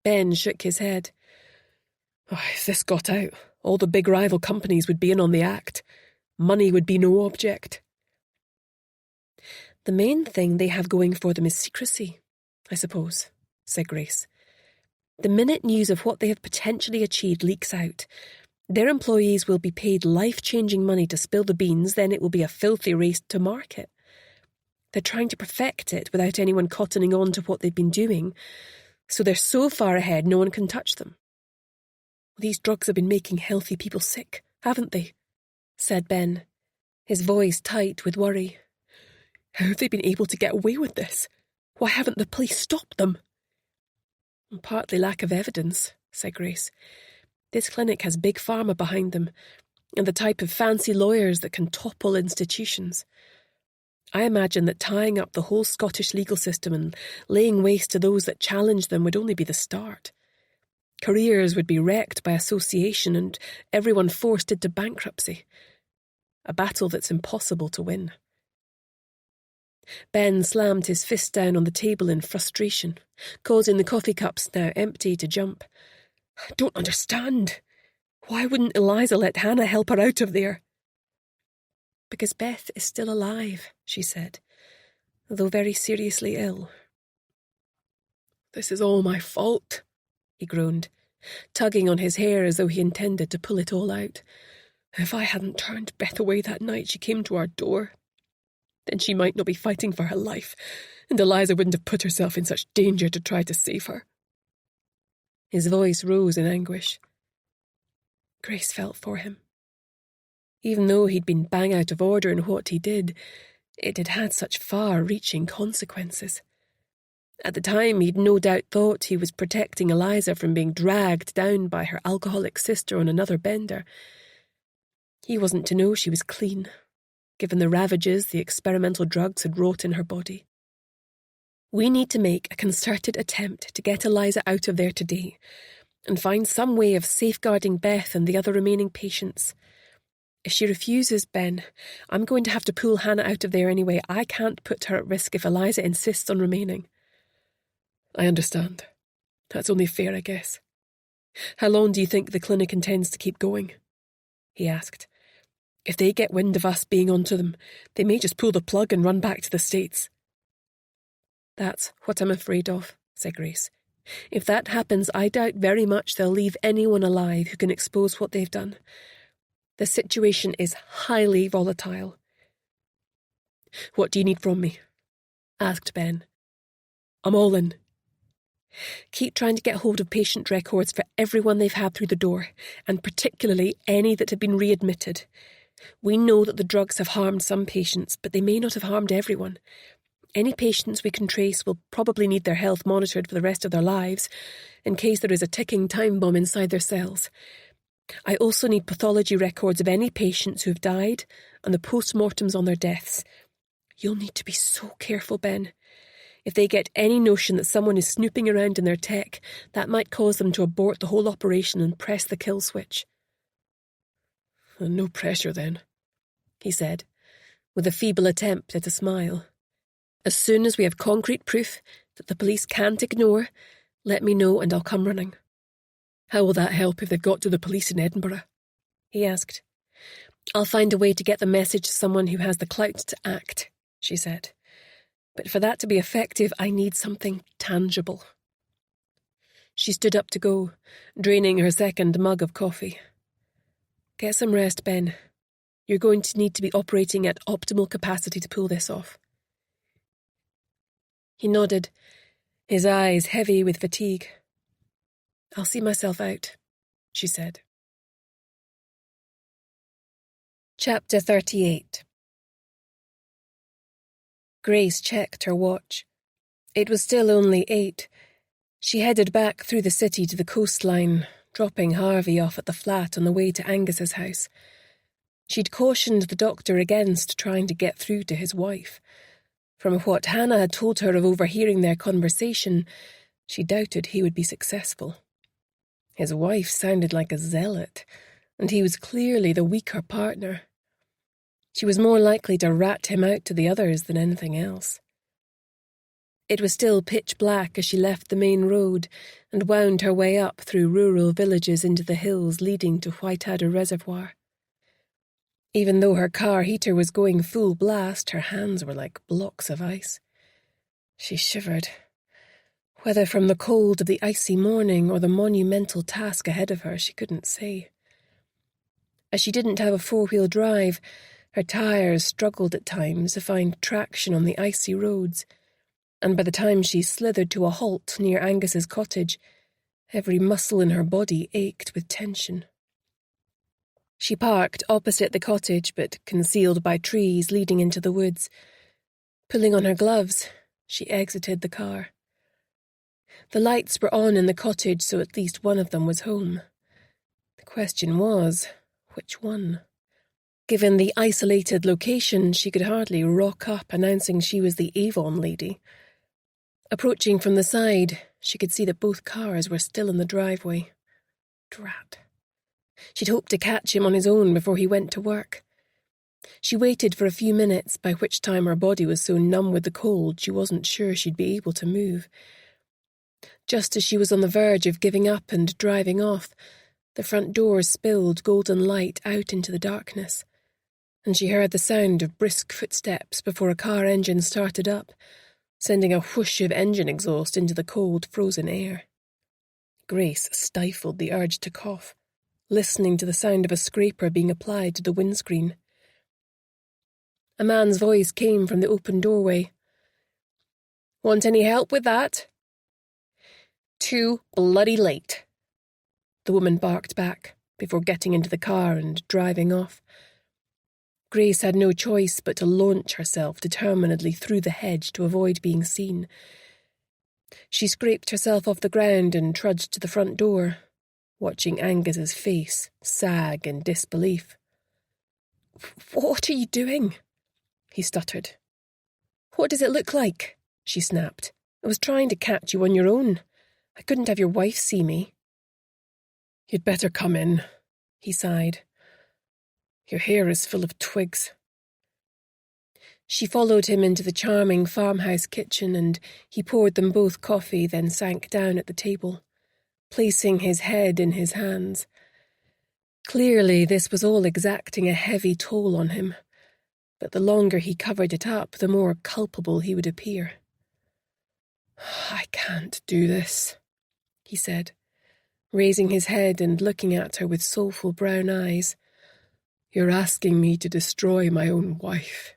Ben shook his head. Oh, if this got out, all the big rival companies would be in on the act. Money would be no object. The main thing they have going for them is secrecy, I suppose, said Grace. The minute news of what they have potentially achieved leaks out, their employees will be paid life-changing money to spill the beans, then it will be a filthy race to market. They're trying to perfect it without anyone cottoning on to what they've been doing, so they're so far ahead no one can touch them. These drugs have been making healthy people sick, haven't they? Said Ben, his voice tight with worry. How have they been able to get away with this? Why haven't the police stopped them? Partly lack of evidence, said Grace. This clinic has big pharma behind them, and the type of fancy lawyers that can topple institutions. I imagine that tying up the whole Scottish legal system and laying waste to those that challenge them would only be the start. Careers would be wrecked by association and everyone forced into bankruptcy. A battle that's impossible to win. Ben slammed his fist down on the table in frustration, causing the coffee cups, now empty, to jump. I don't understand. Why wouldn't Eliza let Hannah help her out of there? Because Beth is still alive, she said, though very seriously ill. This is all my fault, he groaned, tugging on his hair as though he intended to pull it all out. If I hadn't turned Beth away that night she came to our door, then she might not be fighting for her life, and Eliza wouldn't have put herself in such danger to try to save her. His voice rose in anguish. Grace felt for him. Even though he'd been bang out of order in what he did, it had had such far-reaching consequences. At the time, he'd no doubt thought he was protecting Eliza from being dragged down by her alcoholic sister on another bender. He wasn't to know she was clean, given the ravages the experimental drugs had wrought in her body. We need to make a concerted attempt to get Eliza out of there today and find some way of safeguarding Beth and the other remaining patients. If she refuses, Ben, I'm going to have to pull Hannah out of there anyway. I can't put her at risk if Eliza insists on remaining. I understand. That's only fair, I guess. How long do you think the clinic intends to keep going? He asked. If they get wind of us being onto them, they may just pull the plug and run back to the States. That's what I'm afraid of, said Grace. If that happens, I doubt very much they'll leave anyone alive who can expose what they've done. The situation is highly volatile. What do you need from me? Asked Ben. I'm all in. Keep trying to get hold of patient records for everyone they've had through the door, and particularly any that have been readmitted. We know that the drugs have harmed some patients, but they may not have harmed everyone. Any patients we can trace will probably need their health monitored for the rest of their lives, in case there is a ticking time bomb inside their cells. I also need pathology records of any patients who have died and the post-mortems on their deaths. You'll need to be so careful, Ben. If they get any notion that someone is snooping around in their tech, that might cause them to abort the whole operation and press the kill switch. No pressure, then, he said, with a feeble attempt at a smile. "As soon as we have concrete proof that the police can't ignore, let me know and I'll come running." "How will that help if they've got to the police in Edinburgh?" he asked. "I'll find a way to get the message to someone who has the clout to act," she said. "But for that to be effective, I need something tangible." She stood up to go, draining her second mug of coffee. "Get some rest, Ben. You're going to need to be operating at optimal capacity to pull this off." He nodded, his eyes heavy with fatigue. "I'll see myself out," she said. Chapter 38. Grace checked her watch. It was still only 8. She headed back through the city to the coastline, dropping Harvey off at the flat on the way to Angus's house. She'd cautioned the doctor against trying to get through to his wife. From what Hannah had told her of overhearing their conversation, she doubted he would be successful. His wife sounded like a zealot, and he was clearly the weaker partner. She was more likely to rat him out to the others than anything else. It was still pitch black as she left the main road and wound her way up through rural villages into the hills leading to Whiteadder Reservoir. Even though her car heater was going full blast, her hands were like blocks of ice. She shivered, whether from the cold of the icy morning or the monumental task ahead of her, she couldn't say. As she didn't have a four-wheel drive, her tyres struggled at times to find traction on the icy roads, and by the time she slithered to a halt near Angus's cottage, every muscle in her body ached with tension. She parked opposite the cottage, but concealed by trees leading into the woods. Pulling on her gloves, she exited the car. The lights were on in the cottage, so at least one of them was home. The question was, which one? Given the isolated location, she could hardly rock up announcing she was the Avon lady. Approaching from the side, she could see that both cars were still in the driveway. Drat. She'd hoped to catch him on his own before he went to work. She waited for a few minutes, by which time her body was so numb with the cold she wasn't sure she'd be able to move. Just as she was on the verge of giving up and driving off, the front door spilled golden light out into the darkness, and she heard the sound of brisk footsteps before a car engine started up, sending a whoosh of engine exhaust into the cold, frozen air. Grace stifled the urge to cough, listening to the sound of a scraper being applied to the windscreen. A man's voice came from the open doorway. "Want any help with that?" "Too bloody late," the woman barked back, before getting into the car and driving off. Grace had no choice but to launch herself determinedly through the hedge to avoid being seen. She scraped herself off the ground and trudged to the front door, watching Angus's face sag in disbelief. "What are you doing?" he stuttered. "What does it look like?" she snapped. "I was trying to catch you on your own. I couldn't have your wife see me." "You'd better come in," he sighed. "Your hair is full of twigs." She followed him into the charming farmhouse kitchen, and he poured them both coffee, then sank down at the table, placing his head in his hands. Clearly, this was all exacting a heavy toll on him, but the longer he covered it up, the more culpable he would appear. "I can't do this," he said, raising his head and looking at her with soulful brown eyes. "You're asking me to destroy my own wife."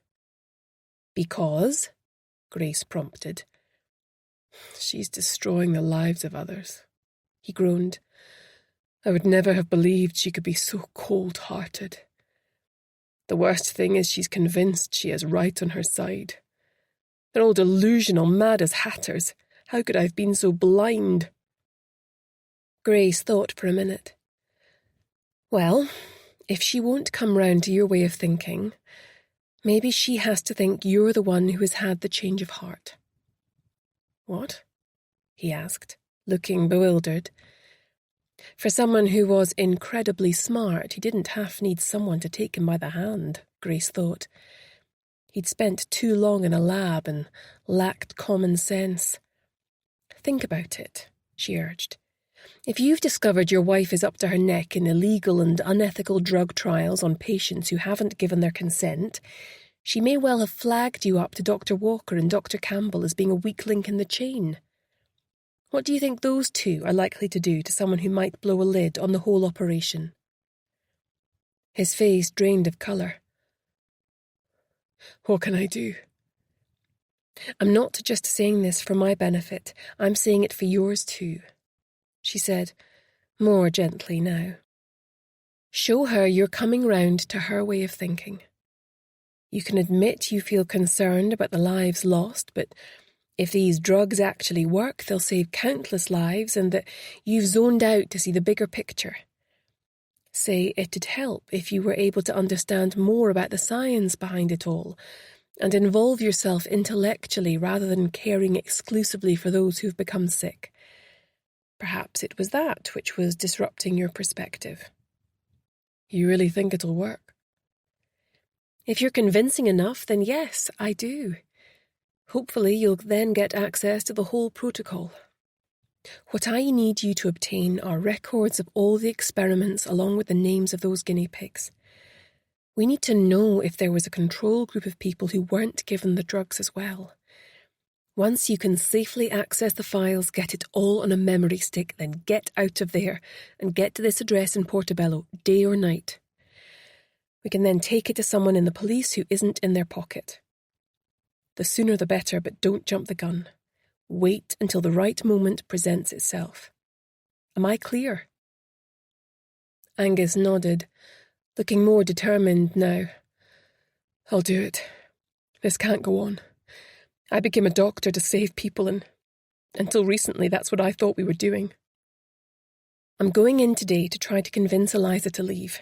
"Because?" Grace prompted. "She's destroying the lives of others," he groaned. "I would never have believed she could be so cold-hearted. The worst thing is she's convinced she is right on her side. They're all delusional, mad as hatters. How could I have been so blind?" Grace thought for a minute. "Well, if she won't come round to your way of thinking, maybe she has to think you're the one who has had the change of heart." "What?" he asked, looking bewildered. For someone who was incredibly smart, he didn't half need someone to take him by the hand. Grace thought. He'd spent too long in a lab and lacked common sense. Think about it, she urged. If you've discovered your wife is up to her neck in illegal and unethical drug trials on patients who haven't given their consent, she may well have flagged you up to Dr. Walker and Dr. Campbell as being a weak link in the chain. What do you think those two are likely to do to someone who might blow a lid on the whole operation? His face drained of colour. What can I do? I'm not just saying this for my benefit, I'm saying it for yours too, she said, more gently now. Show her you're coming round to her way of thinking. You can admit you feel concerned about the lives lost, but if these drugs actually work, they'll save countless lives, and that you've zoned out to see the bigger picture. Say it'd help if you were able to understand more about the science behind it all, and involve yourself intellectually rather than caring exclusively for those who've become sick. Perhaps it was that which was disrupting your perspective. You really think it'll work? If you're convincing enough, then yes, I do. Hopefully you'll then get access to the whole protocol. What I need you to obtain are records of all the experiments along with the names of those guinea pigs. We need to know if there was a control group of people who weren't given the drugs as well. Once you can safely access the files, get it all on a memory stick, then get out of there and get to this address in Portobello, day or night. We can then take it to someone in the police who isn't in their pocket. The sooner the better, but don't jump the gun. Wait until the right moment presents itself. Am I clear? Angus nodded, looking more determined now. I'll do it. This can't go on. I became a doctor to save people, and until recently that's what I thought we were doing. I'm going in today to try to convince Eliza to leave.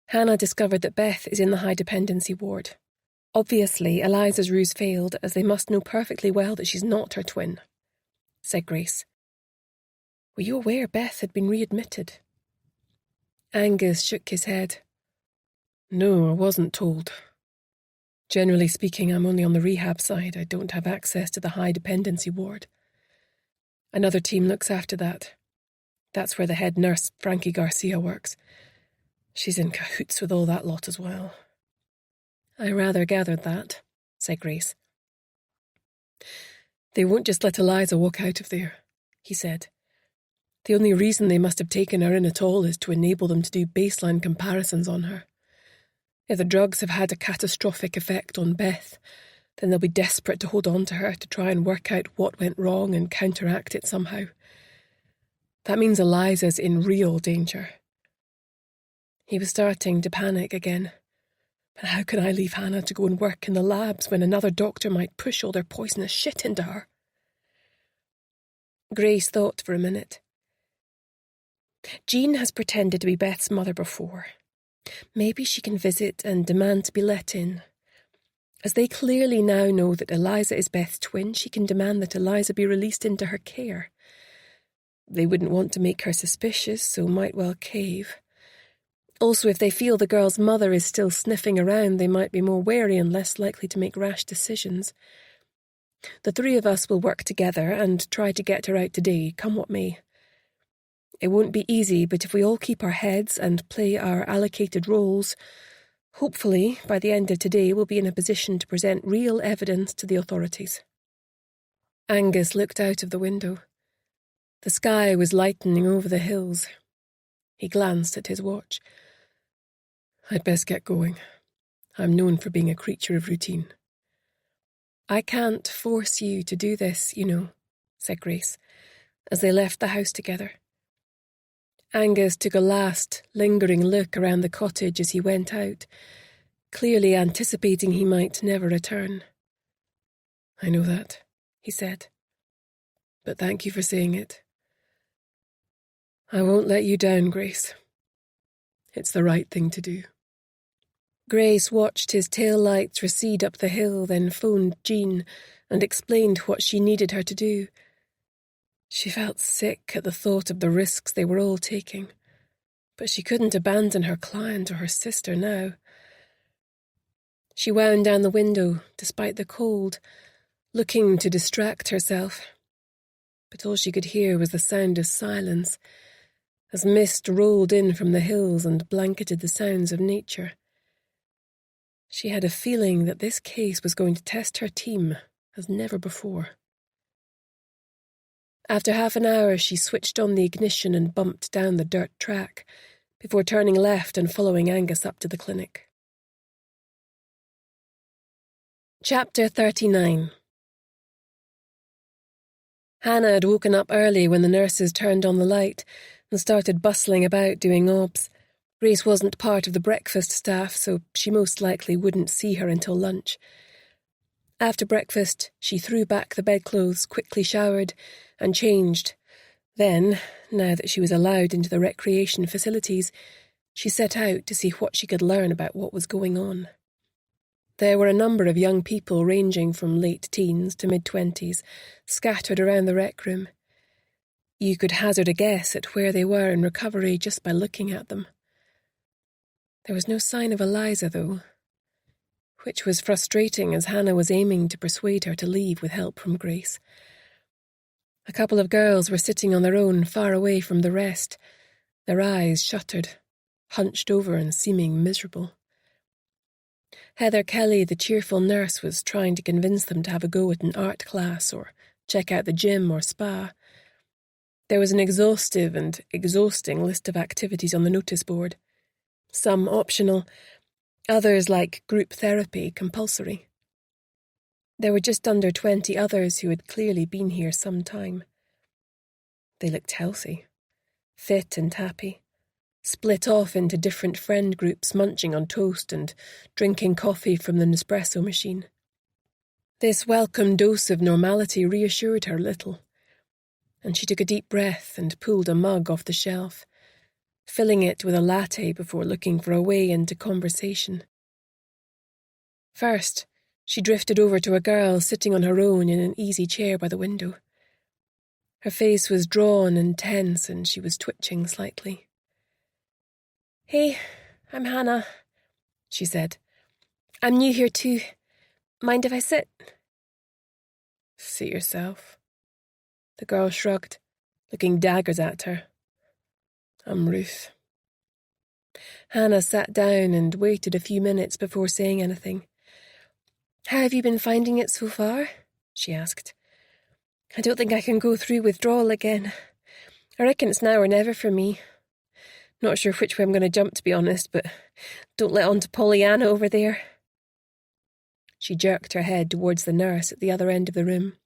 Hannah discovered that Beth is in the high dependency ward. Obviously, Eliza's ruse failed, as they must know perfectly well that she's not her twin, said Grace. Were you aware Beth had been readmitted? Angus shook his head. No, I wasn't told. Generally speaking, I'm only on the rehab side. I don't have access to the high dependency ward. Another team looks after that. That's where the head nurse, Frankie Garcia, works. She's in cahoots with all that lot as well. I rather gathered that, said Grace. They won't just let Eliza walk out of there, he said. The only reason they must have taken her in at all is to enable them to do baseline comparisons on her. If the drugs have had a catastrophic effect on Beth, then they'll be desperate to hold on to her to try and work out what went wrong and counteract it somehow. That means Eliza's in real danger. He was starting to panic again. But how can I leave Hannah to go and work in the labs when another doctor might push all their poisonous shit into her? Grace thought for a minute. Jean has pretended to be Beth's mother before. Maybe she can visit and demand to be let in. As they clearly now know that Eliza is Beth's twin, she can demand that Eliza be released into her care. They wouldn't want to make her suspicious, so might well cave. Also, if they feel the girl's mother is still sniffing around, they might be more wary and less likely to make rash decisions. The three of us will work together and try to get her out today, come what may. It won't be easy, but if we all keep our heads and play our allocated roles, hopefully, by the end of today, we'll be in a position to present real evidence to the authorities. Angus looked out of the window. The sky was lightening over the hills. He glanced at his watch. I'd best get going. I'm known for being a creature of routine. I can't force you to do this, you know, said Grace, as they left the house together. Angus took a last, lingering look around the cottage as he went out, clearly anticipating he might never return. I know that, he said. But thank you for saying it. I won't let you down, Grace. It's the right thing to do. Grace watched his tail lights recede up the hill, then phoned Jean and explained what she needed her to do. She felt sick at the thought of the risks they were all taking, but she couldn't abandon her client or her sister now. She wound down the window, despite the cold, looking to distract herself. But all she could hear was the sound of silence, as mist rolled in from the hills and blanketed the sounds of nature. She had a feeling that this case was going to test her team as never before. After half an hour, she switched on the ignition and bumped down the dirt track, before turning left and following Angus up to the clinic. Chapter 39. Hannah had woken up early when the nurses turned on the light and started bustling about doing obs. Grace wasn't part of the breakfast staff, so she most likely wouldn't see her until lunch. After breakfast, she threw back the bedclothes, quickly showered, and changed. Then, now that she was allowed into the recreation facilities, she set out to see what she could learn about what was going on. There were a number of young people ranging from late teens to mid-20s, scattered around the rec room. You could hazard a guess at where they were in recovery just by looking at them. There was no sign of Eliza, though, which was frustrating as Hannah was aiming to persuade her to leave with help from Grace. A couple of girls were sitting on their own, far away from the rest, their eyes shuttered, hunched over and seeming miserable. Heather Kelly, the cheerful nurse, was trying to convince them to have a go at an art class or check out the gym or spa. There was an exhaustive and exhausting list of activities on the notice board, some optional, others like group therapy compulsory. There were just under 20 others who had clearly been here some time. They looked healthy, fit and happy, split off into different friend groups munching on toast and drinking coffee from the Nespresso machine. This welcome dose of normality reassured her little, and she took a deep breath and pulled a mug off the shelf, filling it with a latte before looking for a way into conversation. First, she drifted over to a girl sitting on her own in an easy chair by the window. Her face was drawn and tense, and she was twitching slightly. "Hey, I'm Hannah," she said. "I'm new here too. Mind if I sit?" "Seat yourself." The girl shrugged, looking daggers at her. "I'm Ruth." Hannah sat down and waited a few minutes before saying anything. "How have you been finding it so far?" she asked. "I don't think I can go through withdrawal again. I reckon it's now or never for me. Not sure which way I'm going to jump, to be honest, but don't let on to Pollyanna over there." She jerked her head towards the nurse at the other end of the room.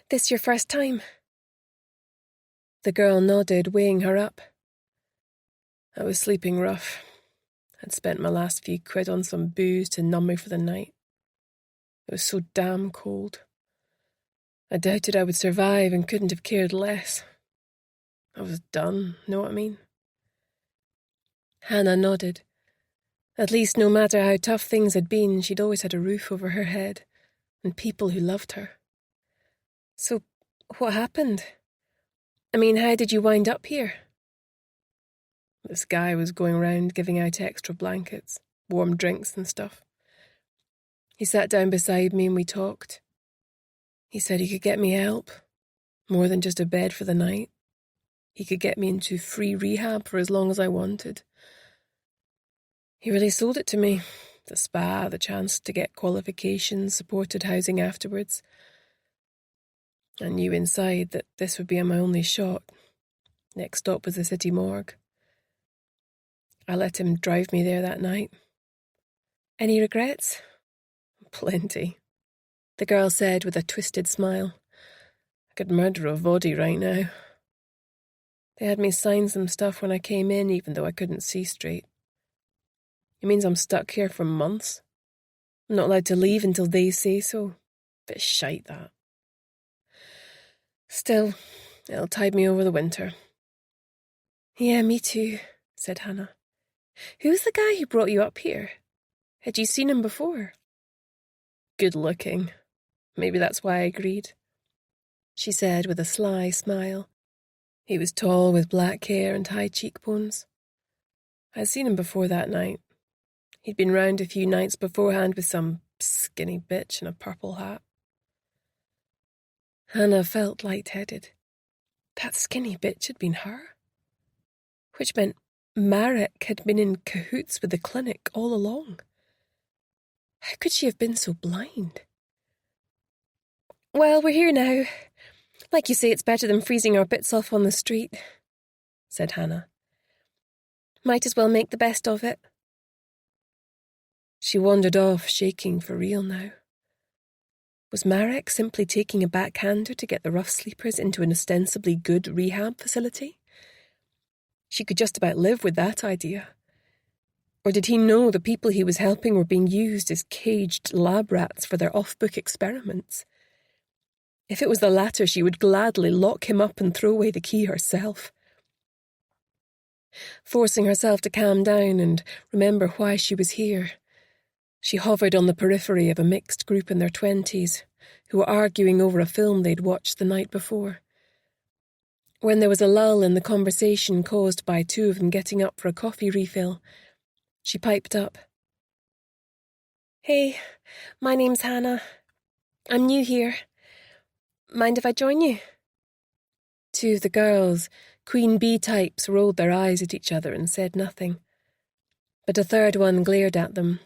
"This your first time?" The girl nodded, weighing her up. "I was sleeping rough. I'd spent my last few quid on some booze to numb me for the night. It was so damn cold. I doubted I would survive and couldn't have cared less. I was done, know what I mean?" Hannah nodded. At least, no matter how tough things had been, she'd always had a roof over her head and people who loved her. "So, what happened? I mean, how did you wind up here?" "This guy was going around giving out extra blankets, warm drinks and stuff. He sat down beside me and we talked. He said he could get me help, more than just a bed for the night. He could get me into free rehab for as long as I wanted. He really sold it to me. The spa, the chance to get qualifications, supported housing afterwards. I knew inside that this would be my only shot. Next stop was the city morgue. I let him drive me there that night." "Any regrets?" "Plenty," the girl said with a twisted smile. "I could murder a body right now. They had me sign some stuff when I came in, even though I couldn't see straight. It means I'm stuck here for months. I'm not allowed to leave until they say so. Bit shite, that. Still, it'll tide me over the winter." "Yeah, me too," said Hannah. "Who's the guy who brought you up here? Had you seen him before?" "Good looking. Maybe that's why I agreed," she said with a sly smile. "He was tall with black hair and high cheekbones. I'd seen him before that night. He'd been round a few nights beforehand with some skinny bitch in a purple hat. Hannah felt lightheaded. That skinny bitch had been her. Which meant Marek had been in cahoots with the clinic all along. How could she have been so blind? "Well, we're here now. Like you say, it's better than freezing our bits off on the street," said Hannah. "Might as well make the best of it." She wandered off, shaking for real now. Was Marek simply taking a backhander to get the rough sleepers into an ostensibly good rehab facility? She could just about live with that idea. Or did he know the people he was helping were being used as caged lab rats for their off-book experiments? If it was the latter, she would gladly lock him up and throw away the key herself. Forcing herself to calm down and remember why she was here, she hovered on the periphery of a mixed group in their 20s who were arguing over a film they'd watched the night before. When there was a lull in the conversation caused by two of them getting up for a coffee refill, she piped up. "Hey, my name's Hannah. I'm new here. Mind if I join you?" Two of the girls, queen bee types, rolled their eyes at each other and said nothing. But a third one glared at them.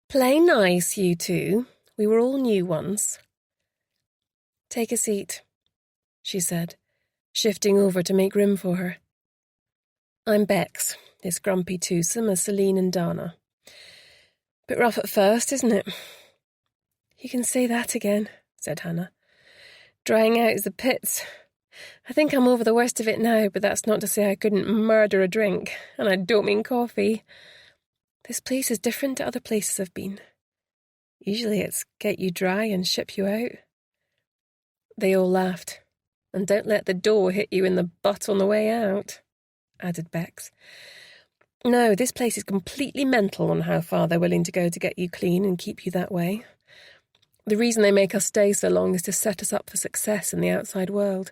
"Play nice, you two. We were all new once." "Take a seat," she said, shifting over to make room for her. "I'm Bex. This grumpy twosome are Celine and Dana. Bit rough at first, isn't it?" "You can say that again," said Hannah. "Drying out is the pits. I think I'm over the worst of it now, but that's not to say I couldn't murder a drink, and I don't mean coffee. This place is different to other places I've been. Usually it's get you dry and ship you out." They all laughed. "And don't let the door hit you in the butt on the way out," added Bex. "No, this place is completely mental on how far they're willing to go to get you clean and keep you that way. The reason they make us stay so long is to set us up for success in the outside world.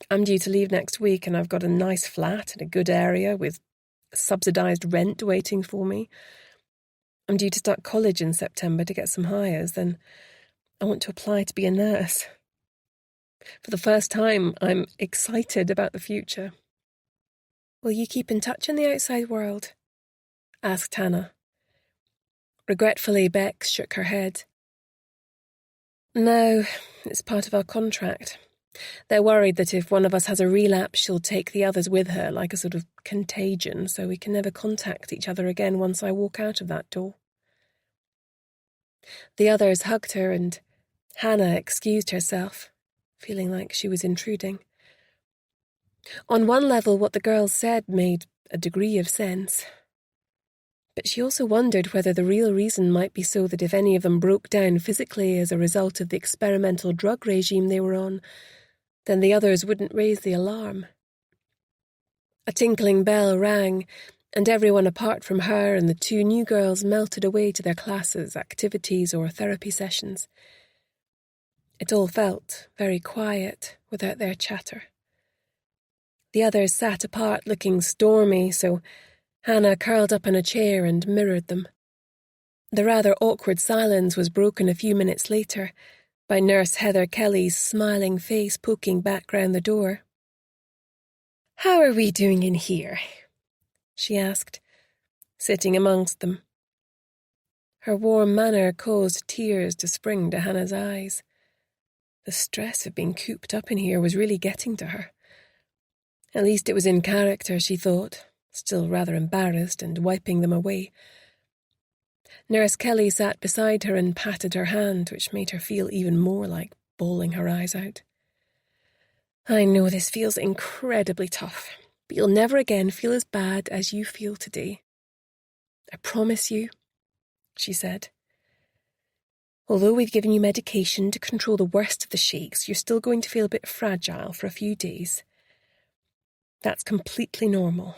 I'm due to leave next week, and I've got a nice flat in a good area with subsidised rent waiting for me. I'm due to start college in September to get some hires, then I want to apply to be a nurse. For the first time, I'm excited about the future." "Will you keep in touch in the outside world?" asked Hannah. Regretfully, Bex shook her head. "No, it's part of our contract. They're worried that if one of us has a relapse, she'll take the others with her like a sort of contagion, so we can never contact each other again once I walk out of that door." The others hugged her, and Hannah excused herself, feeling like she was intruding. On one level, what the girls said made a degree of sense. But she also wondered whether the real reason might be so that if any of them broke down physically as a result of the experimental drug regime they were on, then the others wouldn't raise the alarm. A tinkling bell rang, and everyone apart from her and the two new girls melted away to their classes, activities, or therapy sessions. It all felt very quiet without their chatter. The others sat apart looking stormy, so Hannah curled up in a chair and mirrored them. The rather awkward silence was broken a few minutes later by Nurse Heather Kelly's smiling face poking back round the door. "How are we doing in here?" she asked, sitting amongst them. Her warm manner caused tears to spring to Hannah's eyes. The stress of being cooped up in here was really getting to her. At least it was in character, she thought, still rather embarrassed and wiping them away. Nurse Kelly sat beside her and patted her hand, which made her feel even more like bawling her eyes out. "I know this feels incredibly tough, but you'll never again feel as bad as you feel today. I promise you," she said. "Although we've given you medication to control the worst of the shakes, you're still going to feel a bit fragile for a few days. That's completely normal.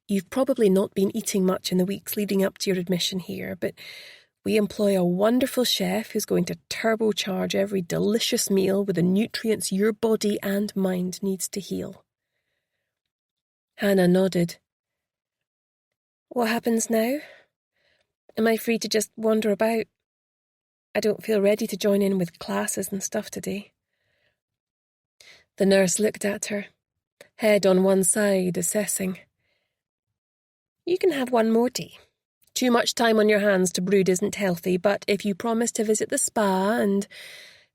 You've probably not been eating much in the weeks leading up to your admission here, but we employ a wonderful chef who's going to turbocharge every delicious meal with the nutrients your body and mind needs to heal." Hannah nodded. What happens now? Am I free to just wander about? I don't feel ready to join in with classes and stuff today. The nurse looked at her, head on one side, assessing. You can have one more tea. Too much time on your hands to brood isn't healthy, but if you promise to visit the spa and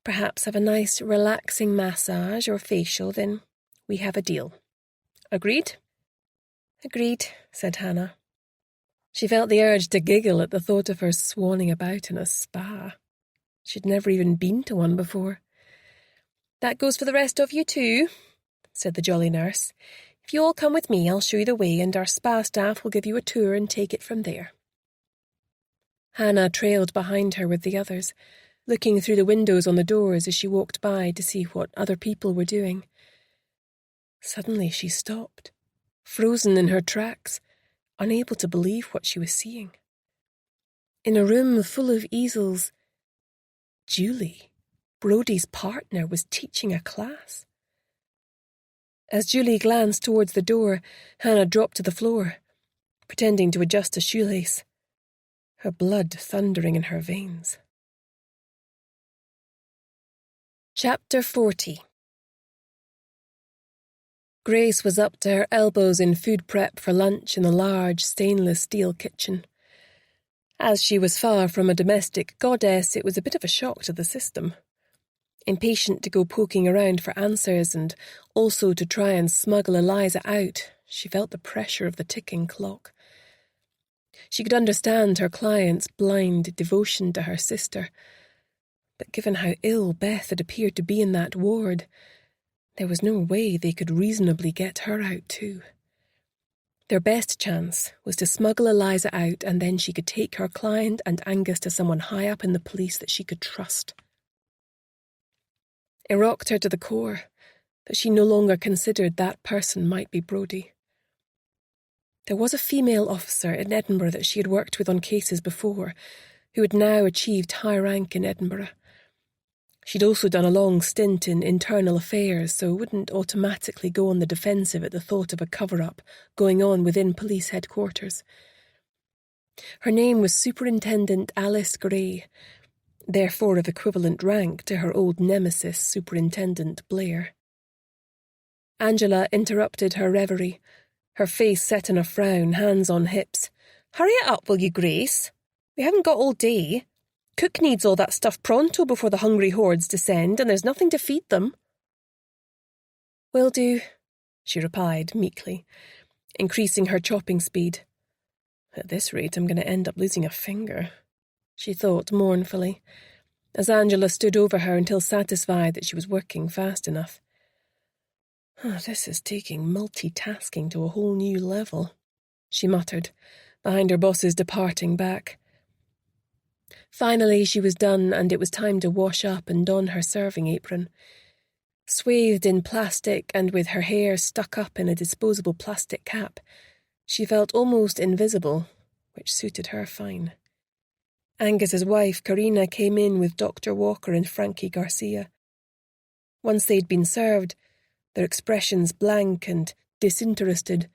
perhaps have a nice relaxing massage or facial, then we have a deal. Agreed? Agreed, said Hannah. She felt the urge to giggle at the thought of her swanning about in a spa. She'd never even been to one before. That goes for the rest of you too, said the jolly nurse. If you all come with me, I'll show you the way, and our spa staff will give you a tour and take it from there. Hannah trailed behind her with the others, looking through the windows on the doors as she walked by to see what other people were doing. Suddenly she stopped, frozen in her tracks, unable to believe what she was seeing. In a room full of easels, Julie, Brodie's partner, was teaching a class. As Julie glanced towards the door, Hannah dropped to the floor, pretending to adjust a shoelace, her blood thundering in her veins. Chapter 40. Grace was up to her elbows in food prep for lunch in the large stainless steel kitchen. As she was far from a domestic goddess, it was a bit of a shock to the system. Impatient to go poking around for answers and also to try and smuggle Eliza out, she felt the pressure of the ticking clock. She could understand her client's blind devotion to her sister, but given how ill Beth had appeared to be in that ward, there was no way they could reasonably get her out too. Their best chance was to smuggle Eliza out, and then she could take her client and Angus to someone high up in the police that she could trust. It rocked her to the core that she no longer considered that person might be Brodie. There was a female officer in Edinburgh that she had worked with on cases before, who had now achieved high rank in Edinburgh. She'd also done a long stint in internal affairs, so wouldn't automatically go on the defensive at the thought of a cover-up going on within police headquarters. Her name was Superintendent Alice Gray, therefore of equivalent rank to her old nemesis, Superintendent Blair. Angela interrupted her reverie, her face set in a frown, hands on hips. "Hurry it up, will you, Grace? We haven't got all day. Cook needs all that stuff pronto before the hungry hordes descend, and there's nothing to feed them." "Will do," she replied meekly, increasing her chopping speed. "At this rate, I'm going to end up losing a finger," she thought mournfully, as Angela stood over her until satisfied that she was working fast enough. "This is taking multitasking to a whole new level," she muttered, behind her boss's departing back. Finally she was done, and it was time to wash up and don her serving apron. Swathed in plastic and with her hair stuck up in a disposable plastic cap, she felt almost invisible, which suited her fine. Angus's wife, Karina, came in with Dr. Walker and Frankie Garcia. Once they'd been served, their expressions blank and disinterested,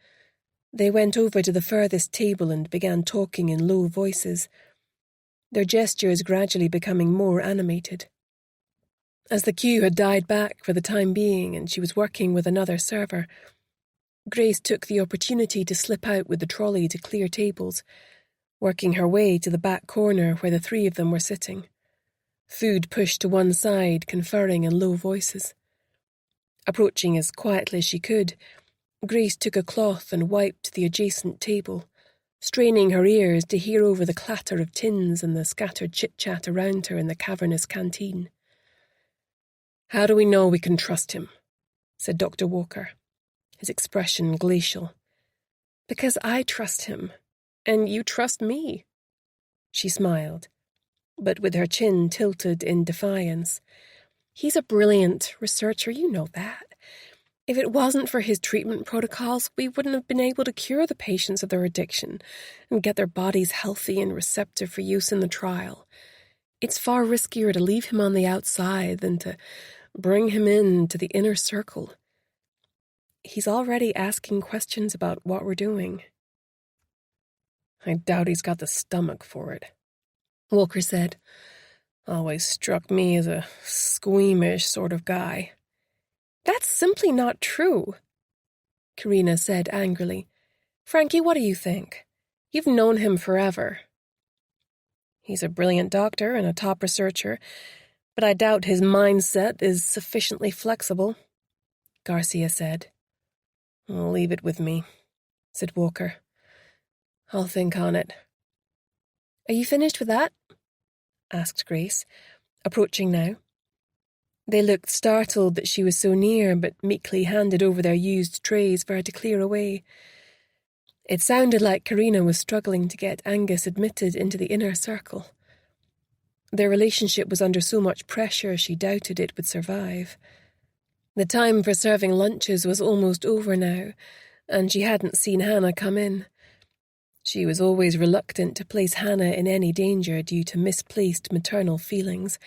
they went over to the furthest table and began talking in low voices, their gestures gradually becoming more animated. As the queue had died back for the time being and she was working with another server, Grace took the opportunity to slip out with the trolley to clear tables, working her way to the back corner where the three of them were sitting. Food pushed to one side, conferring in low voices. Approaching as quietly as she could, Grace took a cloth and wiped the adjacent table, straining her ears to hear over the clatter of tins and the scattered chit-chat around her in the cavernous canteen. "How do we know we can trust him?" said Dr. Walker, his expression glacial. "Because I trust him, and you trust me." She smiled, but with her chin tilted in defiance. "He's a brilliant researcher, you know that. If it wasn't for his treatment protocols, we wouldn't have been able to cure the patients of their addiction and get their bodies healthy and receptive for use in the trial. It's far riskier to leave him on the outside than to bring him into the inner circle. He's already asking questions about what we're doing." I doubt he's got the stomach for it, Walker said. Always struck me as a squeamish sort of guy. That's simply not true, Karina said angrily. Frankie, what do you think? You've known him forever. He's a brilliant doctor and a top researcher, but I doubt his mindset is sufficiently flexible, Garcia said. I'll leave it with me, said Walker. I'll think on it. Are you finished with that? Asked Grace, approaching now. They looked startled that she was so near, but meekly handed over their used trays for her to clear away. It sounded like Karina was struggling to get Angus admitted into the inner circle. Their relationship was under so much pressure she doubted it would survive. The time for serving lunches was almost over now, and she hadn't seen Hannah come in. She was always reluctant to place Hannah in any danger due to misplaced maternal feelings,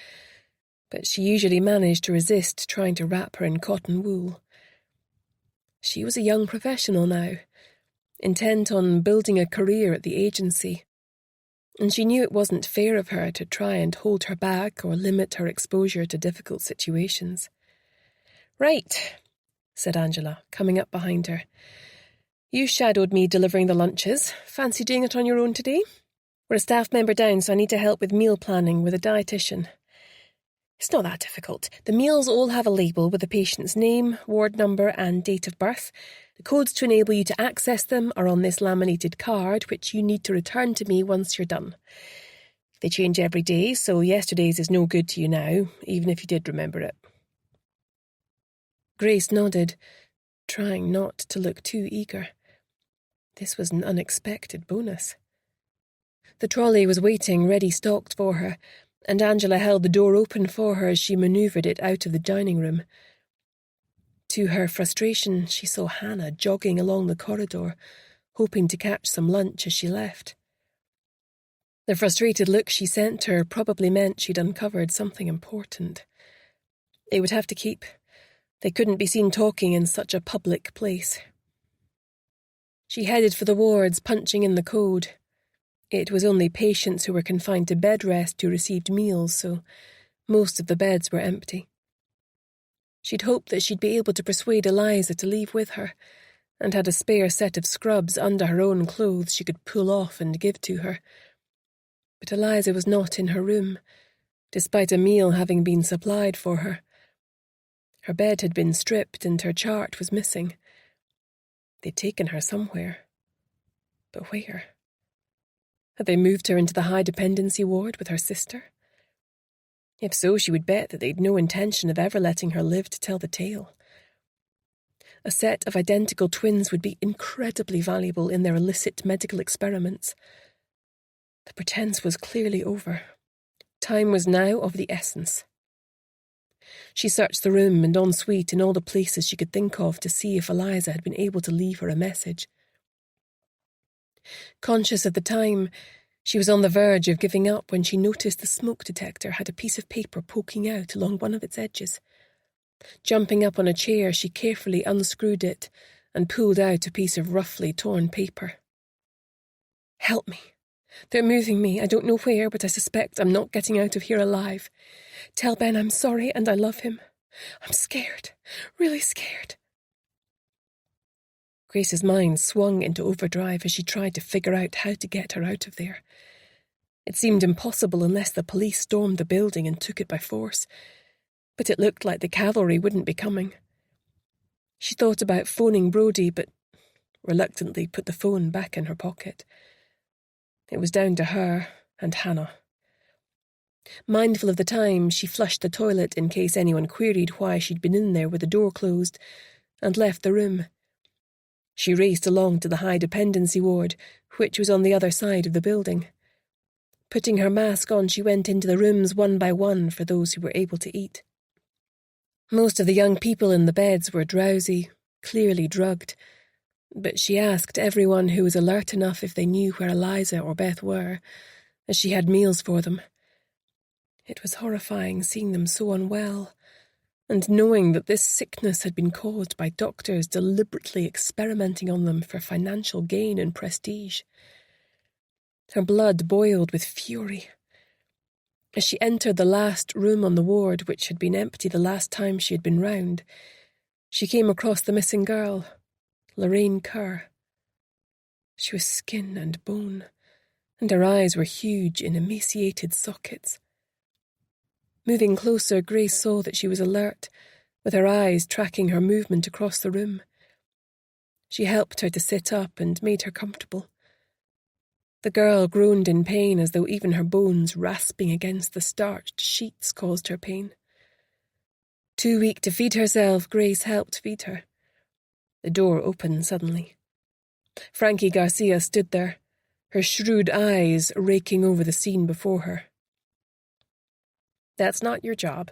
but she usually managed to resist trying to wrap her in cotton wool. She was a young professional now, intent on building a career at the agency, and she knew it wasn't fair of her to try and hold her back or limit her exposure to difficult situations. Right, said Angela, coming up behind her. You shadowed me delivering the lunches. Fancy doing it on your own today? We're a staff member down, so I need to help with meal planning with a dietitian. It's not that difficult. The meals all have a label with the patient's name, ward number and date of birth. The codes to enable you to access them are on this laminated card, which you need to return to me once you're done. They change every day, so yesterday's is no good to you now, even if you did remember it. Grace nodded, trying not to look too eager. This was an unexpected bonus. The trolley was waiting, ready-stocked for her, and Angela held the door open for her as she manoeuvred it out of the dining room. To her frustration, she saw Hannah jogging along the corridor, hoping to catch some lunch as she left. The frustrated look she sent her probably meant she'd uncovered something important. They would have to keep. They couldn't be seen talking in such a public place. She headed for the wards, punching in the code. It was only patients who were confined to bed rest who received meals, so most of the beds were empty. She'd hoped that she'd be able to persuade Eliza to leave with her, and had a spare set of scrubs under her own clothes she could pull off and give to her. But Eliza was not in her room, despite a meal having been supplied for her. Her bed had been stripped and her chart was missing. They'd taken her somewhere. But where? Had they moved her into the high-dependency ward with her sister? If so, she would bet that they'd no intention of ever letting her live to tell the tale. A set of identical twins would be incredibly valuable in their illicit medical experiments. The pretense was clearly over. Time was now of the essence. She searched the room and ensuite in all the places she could think of to see if Eliza had been able to leave her a message. Conscious of the time, she was on the verge of giving up when she noticed the smoke detector had a piece of paper poking out along one of its edges. Jumping up on a chair, she carefully unscrewed it and pulled out a piece of roughly torn paper. Help me. They're moving me. I don't know where, but I suspect I'm not getting out of here alive. Tell Ben I'm sorry and I love him. I'm scared. Really scared. Grace's mind swung into overdrive as she tried to figure out how to get her out of there. It seemed impossible unless the police stormed the building and took it by force, but it looked like the cavalry wouldn't be coming. She thought about phoning Brodie, but reluctantly put the phone back in her pocket. It was down to her and Hannah. Mindful of the time, she flushed the toilet in case anyone queried why she'd been in there with the door closed, and left the room. She raced along to the high-dependency ward, which was on the other side of the building. Putting her mask on, she went into the rooms one by one for those who were able to eat. Most of the young people in the beds were drowsy, clearly drugged, but she asked everyone who was alert enough if they knew where Eliza or Beth were, as she had meals for them. It was horrifying seeing them so unwell, and knowing that this sickness had been caused by doctors deliberately experimenting on them for financial gain and prestige. Her blood boiled with fury. As she entered the last room on the ward, which had been empty the last time she had been round, she came across the missing girl, Lorraine Kerr. She was skin and bone, and her eyes were huge in emaciated sockets. Moving closer, Grace saw that she was alert, with her eyes tracking her movement across the room. She helped her to sit up and made her comfortable. The girl groaned in pain as though even her bones rasping against the starched sheets caused her pain. Too weak to feed herself, Grace helped feed her. The door opened suddenly. Frankie Garcia stood there, her shrewd eyes raking over the scene before her. "That's not your job,"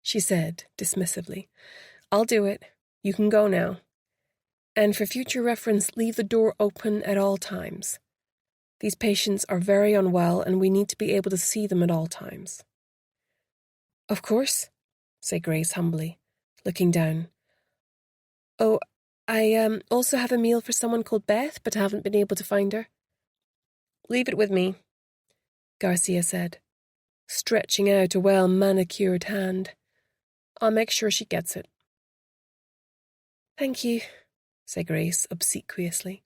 she said dismissively. "I'll do it. You can go now. And for future reference, leave the door open at all times. These patients are very unwell and we need to be able to see them at all times." "Of course," said Grace humbly, looking down. "Oh, I also have a meal for someone called Beth, but haven't been able to find her." "Leave it with me," Garcia said, stretching out a well-manicured hand. "I'll make sure she gets it." "Thank you," said Grace obsequiously,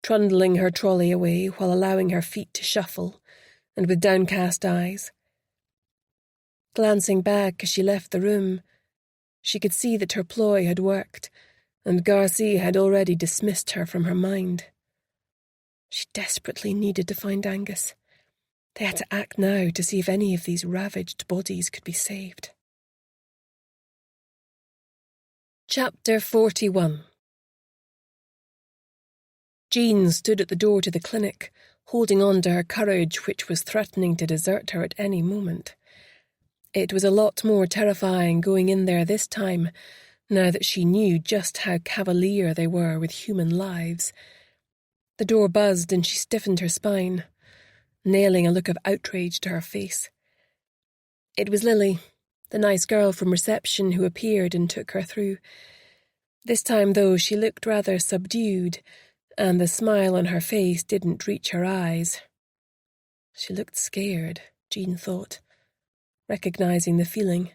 trundling her trolley away while allowing her feet to shuffle, and with downcast eyes. Glancing back as she left the room, she could see that her ploy had worked, and Garcia had already dismissed her from her mind. She desperately needed to find Angus. They had to act now to see if any of these ravaged bodies could be saved. Chapter 41. Jean stood at the door to the clinic, holding on to her courage, which was threatening to desert her at any moment. It was a lot more terrifying going in there this time, now that she knew just how cavalier they were with human lives. The door buzzed and she stiffened her spine, nailing a look of outrage to her face. It was Lily, the nice girl from reception who appeared and took her through. This time, though, she looked rather subdued, and the smile on her face didn't reach her eyes. She looked scared, Jean thought, recognizing the feeling.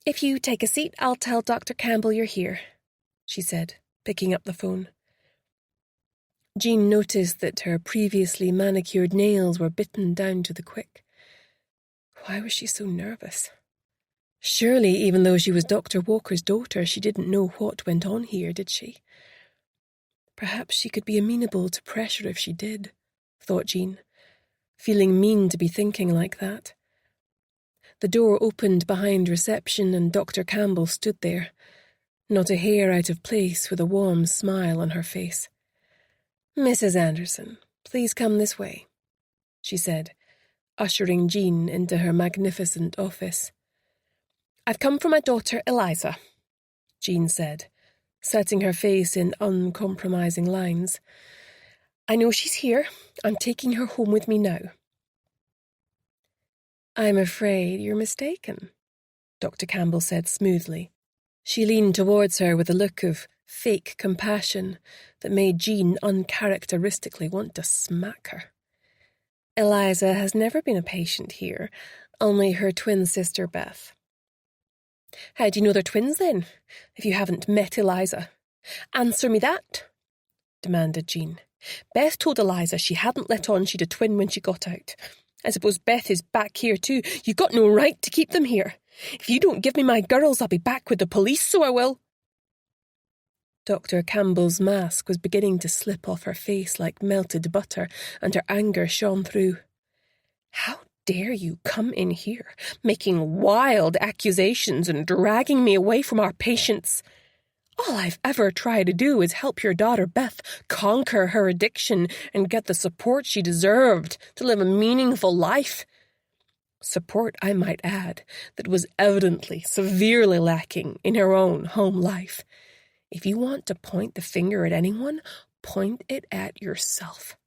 "If you take a seat, I'll tell Dr. Campbell you're here," she said, picking up the phone. Jean noticed that her previously manicured nails were bitten down to the quick. Why was she so nervous? Surely, even though she was Dr. Walker's daughter, she didn't know what went on here, did she? Perhaps she could be amenable to pressure if she did, thought Jean, feeling mean to be thinking like that. The door opened behind reception and Dr. Campbell stood there, not a hair out of place, with a warm smile on her face. "Mrs. Anderson, please come this way," she said, ushering Jean into her magnificent office. "I've come for my daughter Eliza," Jean said, setting her face in uncompromising lines. "I know she's here. I'm taking her home with me now." "I'm afraid you're mistaken," Dr. Campbell said smoothly. She leaned towards her with a look of fake compassion that made Jean uncharacteristically want to smack her. "Eliza has never been a patient here, only her twin sister Beth." "How do you know they're twins, then, if you haven't met Eliza? Answer me that," demanded Jean. "Beth told Eliza she hadn't let on she'd a twin when she got out. I suppose Beth is back here too. You've got no right to keep them here. If you don't give me my girls, I'll be back with the police, so I will." Dr. Campbell's mask was beginning to slip off her face like melted butter, and her anger shone through. "How dare you come in here, making wild accusations and dragging me away from our patients? All I've ever tried to do is help your daughter Beth conquer her addiction and get the support she deserved to live a meaningful life. Support, I might add, that was evidently severely lacking in her own home life. If you want to point the finger at anyone, point it at yourself.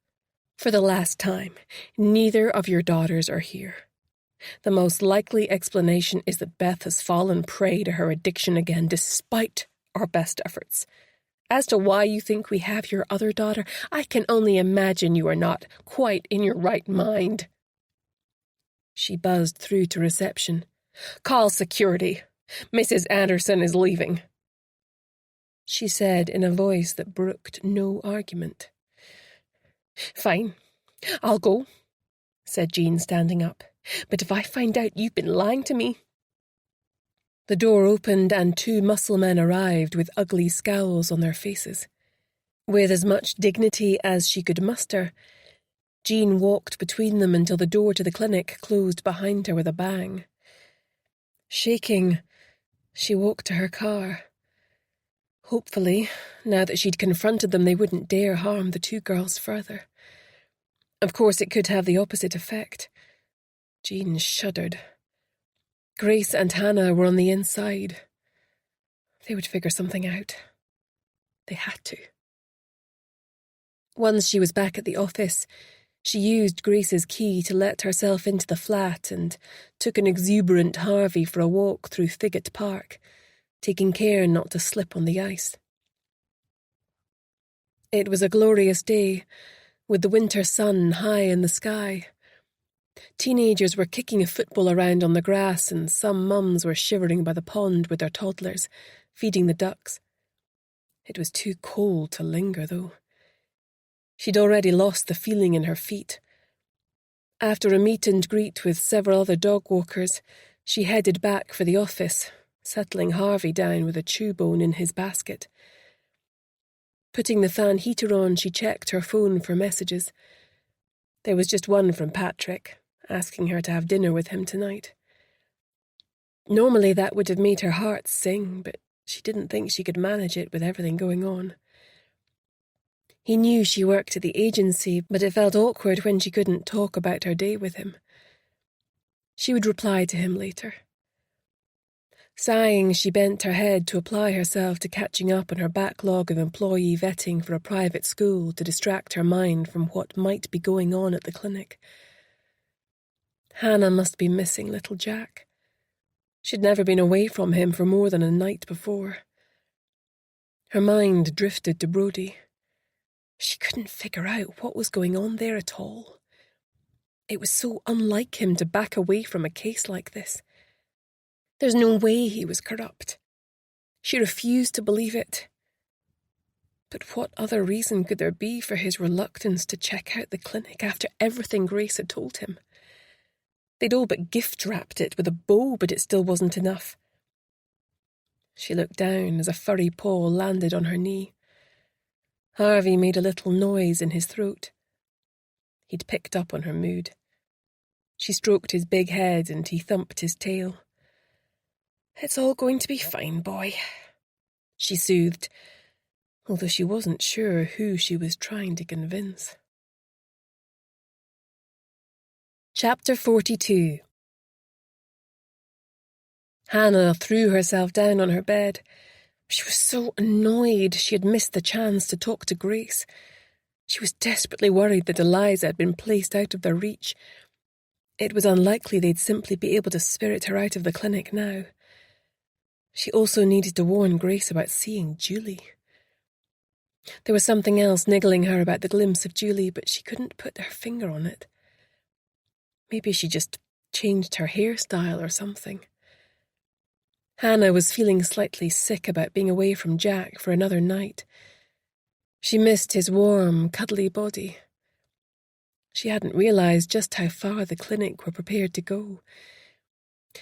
For the last time, neither of your daughters are here. The most likely explanation is that Beth has fallen prey to her addiction again, despite our best efforts. As to why you think we have your other daughter, I can only imagine you are not quite in your right mind." She buzzed through to reception. "Call security. Mrs. Anderson is leaving," she said in a voice that brooked no argument. "Fine, I'll go," said Jean, standing up. "But if I find out you've been lying to me—" The door opened and 2 musclemen arrived with ugly scowls on their faces. With as much dignity as she could muster, Jean walked between them until the door to the clinic closed behind her with a bang. Shaking, she walked to her car. Hopefully, now that she'd confronted them, they wouldn't dare harm the 2 girls further. Of course, it could have the opposite effect. Jean shuddered. Grace and Hannah were on the inside. They would figure something out. They had to. Once she was back at the office, she used Grace's key to let herself into the flat and took an exuberant Harvey for a walk through Figget Park, taking care not to slip on the ice. It was a glorious day, with the winter sun high in the sky. Teenagers were kicking a football around on the grass, and some mums were shivering by the pond with their toddlers, feeding the ducks. It was too cold to linger, though. She'd already lost the feeling in her feet. After a meet and greet with several other dog walkers, she headed back for the office, settling Harvey down with a chew bone in his basket. Putting the fan heater on, she checked her phone for messages. There was just one from Patrick, asking her to have dinner with him tonight. Normally that would have made her heart sing, but she didn't think she could manage it with everything going on. He knew she worked at the agency, but it felt awkward when she couldn't talk about her day with him. She would reply to him later. Sighing, she bent her head to apply herself to catching up on her backlog of employee vetting for a private school to distract her mind from what might be going on at the clinic. Hannah must be missing little Jack. She'd never been away from him for more than a night before. Her mind drifted to Brodie. She couldn't figure out what was going on there at all. It was so unlike him to back away from a case like this. There's no way he was corrupt. She refused to believe it. But what other reason could there be for his reluctance to check out the clinic after everything Grace had told him? They'd all but gift-wrapped it with a bow, but it still wasn't enough. She looked down as a furry paw landed on her knee. Harvey made a little noise in his throat. He'd picked up on her mood. She stroked his big head and he thumped his tail. "It's all going to be fine, boy," she soothed, although she wasn't sure who she was trying to convince. Chapter 42. Hannah threw herself down on her bed. She was so annoyed she had missed the chance to talk to Grace. She was desperately worried that Eliza had been placed out of their reach. It was unlikely they'd simply be able to spirit her out of the clinic now. She also needed to warn Grace about seeing Julie. There was something else niggling her about the glimpse of Julie, but she couldn't put her finger on it. Maybe she just changed her hairstyle or something. Hannah was feeling slightly sick about being away from Jack for another night. She missed his warm, cuddly body. She hadn't realised just how far the clinic were prepared to go.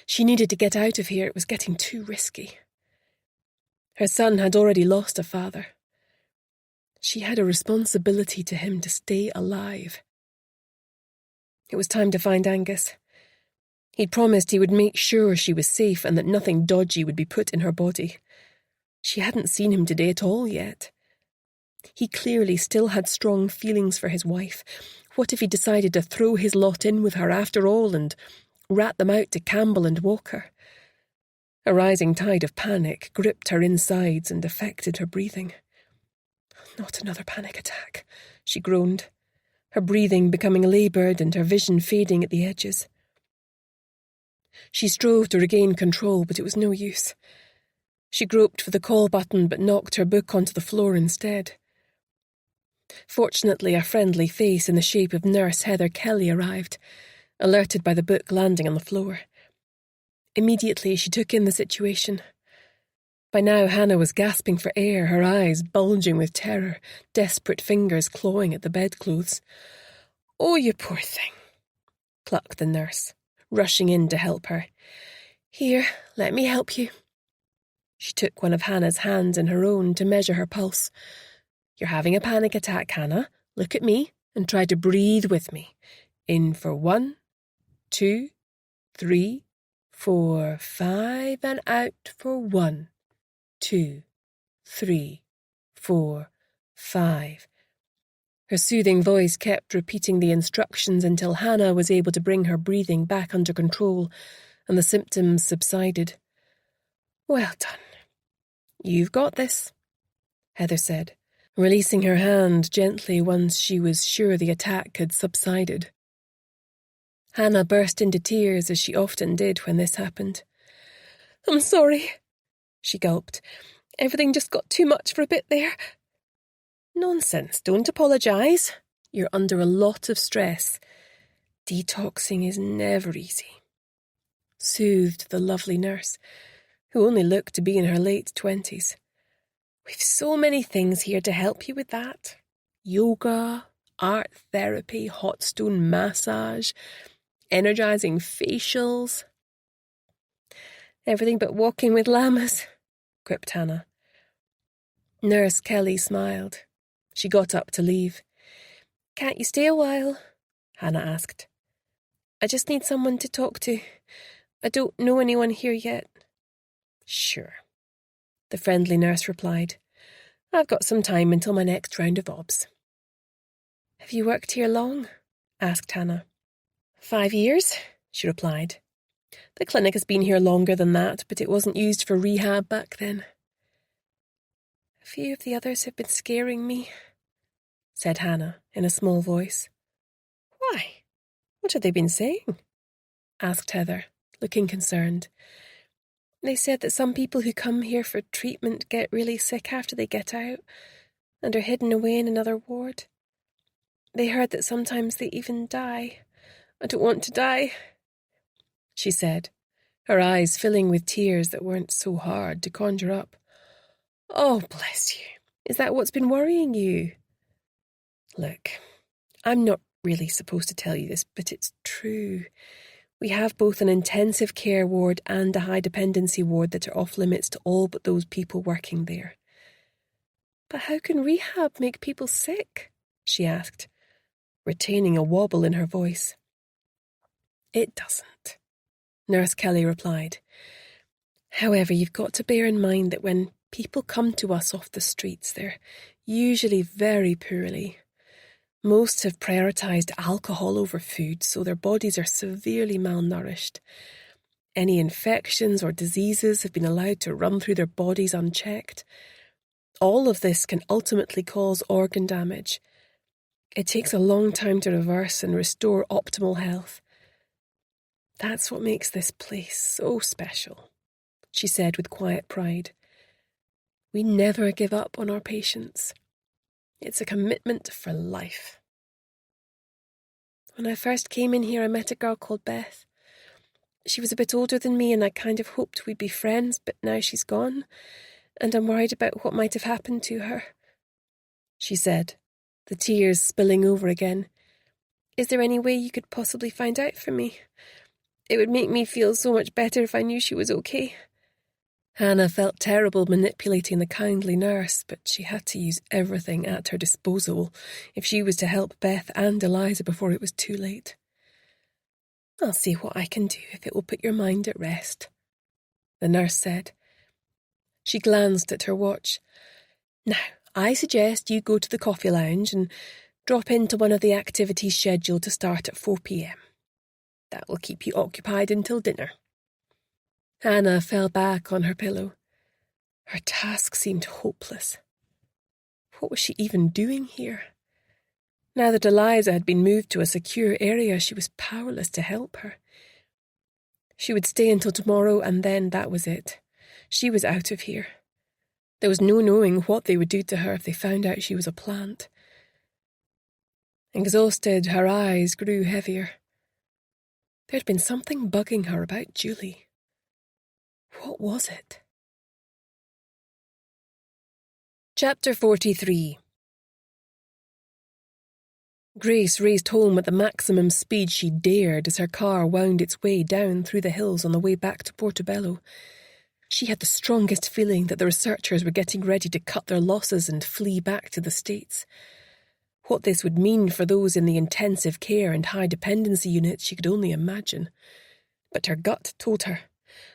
She needed to get out of here. It was getting too risky. Her son had already lost a father. She had a responsibility to him to stay alive. It was time to find Angus. He'd promised he would make sure she was safe and that nothing dodgy would be put in her body. She hadn't seen him today at all yet. He clearly still had strong feelings for his wife. What if he decided to throw his lot in with her after all and rat them out to Campbell and Walker? A rising tide of panic gripped her insides and affected her breathing. "Not another panic attack," she groaned, her breathing becoming laboured and her vision fading at the edges. She strove to regain control, but it was no use. She groped for the call button but knocked her book onto the floor instead. Fortunately, a friendly face in the shape of Nurse Heather Kelly arrived, alerted by the book landing on the floor. Immediately, she took in the situation. By now, Hannah was gasping for air, her eyes bulging with terror, desperate fingers clawing at the bedclothes. "Oh, you poor thing," clucked the nurse, rushing in to help her. "Here, let me help you." She took one of Hannah's hands in her own to measure her pulse. "You're having a panic attack, Hannah. Look at me and try to breathe with me. In for 1, 2, 3, 4, 5, and out for 1, 2, 3, 4, 5. Her soothing voice kept repeating the instructions until Hannah was able to bring her breathing back under control and the symptoms subsided. "Well done. You've got this," Heather said, releasing her hand gently once she was sure the attack had subsided. Hannah burst into tears, as she often did when this happened. "I'm sorry," she gulped. "Everything just got too much for a bit there." "Nonsense, don't apologise. You're under a lot of stress. Detoxing is never easy," soothed the lovely nurse, who only looked to be in her late 20s. "We've so many things here to help you with that. Yoga, art therapy, hot stone massage, energising facials." "Everything but walking with llamas," quipped Hannah. Nurse Kelly smiled. She got up to leave. "Can't you stay a while?" Hannah asked. "I just need someone to talk to. I don't know anyone here yet." "Sure," the friendly nurse replied. "I've got some time until my next round of obs." "Have you worked here long?" asked Hannah. 5 years, she replied. "The clinic has been here longer than that, but it wasn't used for rehab back then." "A few of the others have been scaring me," said Hannah in a small voice. "Why? What have they been saying?" asked Heather, looking concerned. "They said that some people who come here for treatment get really sick after they get out and are hidden away in another ward. They heard that sometimes they even die. I don't want to die," she said, her eyes filling with tears that weren't so hard to conjure up. "Oh, bless you. Is that what's been worrying you?" "Look, I'm not really supposed to tell you this, but it's true. We have both an intensive care ward and a high dependency ward that are off limits to all but those people working there." "But how can rehab make people sick?" she asked, retaining a wobble in her voice. "It doesn't," Nurse Kelly replied. "However, you've got to bear in mind that when people come to us off the streets, they're usually very poorly. Most have prioritised alcohol over food, so their bodies are severely malnourished. Any infections or diseases have been allowed to run through their bodies unchecked. All of this can ultimately cause organ damage. It takes a long time to reverse and restore optimal health. That's what makes this place so special," she said with quiet pride. "We never give up on our patients. It's a commitment for life." "When I first came in here, I met a girl called Beth. She was a bit older than me and I kind of hoped we'd be friends, but now she's gone, and I'm worried about what might have happened to her," she said, the tears spilling over again. "Is there any way you could possibly find out for me? It would make me feel so much better if I knew she was okay." Hannah felt terrible manipulating the kindly nurse, but she had to use everything at her disposal if she was to help Beth and Eliza before it was too late. "I'll see what I can do if it will put your mind at rest," the nurse said. She glanced at her watch. "Now, I suggest you go to the coffee lounge and drop into one of the activities scheduled to start at 4 p.m. That will keep you occupied until dinner." Hannah fell back on her pillow. Her task seemed hopeless. What was she even doing here? Now that Eliza had been moved to a secure area, she was powerless to help her. She would stay until tomorrow, and then that was it. She was out of here. There was no knowing what they would do to her if they found out she was a plant. Exhausted, her eyes grew heavier. There'd been something bugging her about Julie. What was it? Chapter 43. Grace raced home at the maximum speed she dared as her car wound its way down through the hills on the way back to Portobello. She had the strongest feeling that the researchers were getting ready to cut their losses and flee back to the States. What this would mean for those in the intensive care and high dependency units she could only imagine. But her gut told her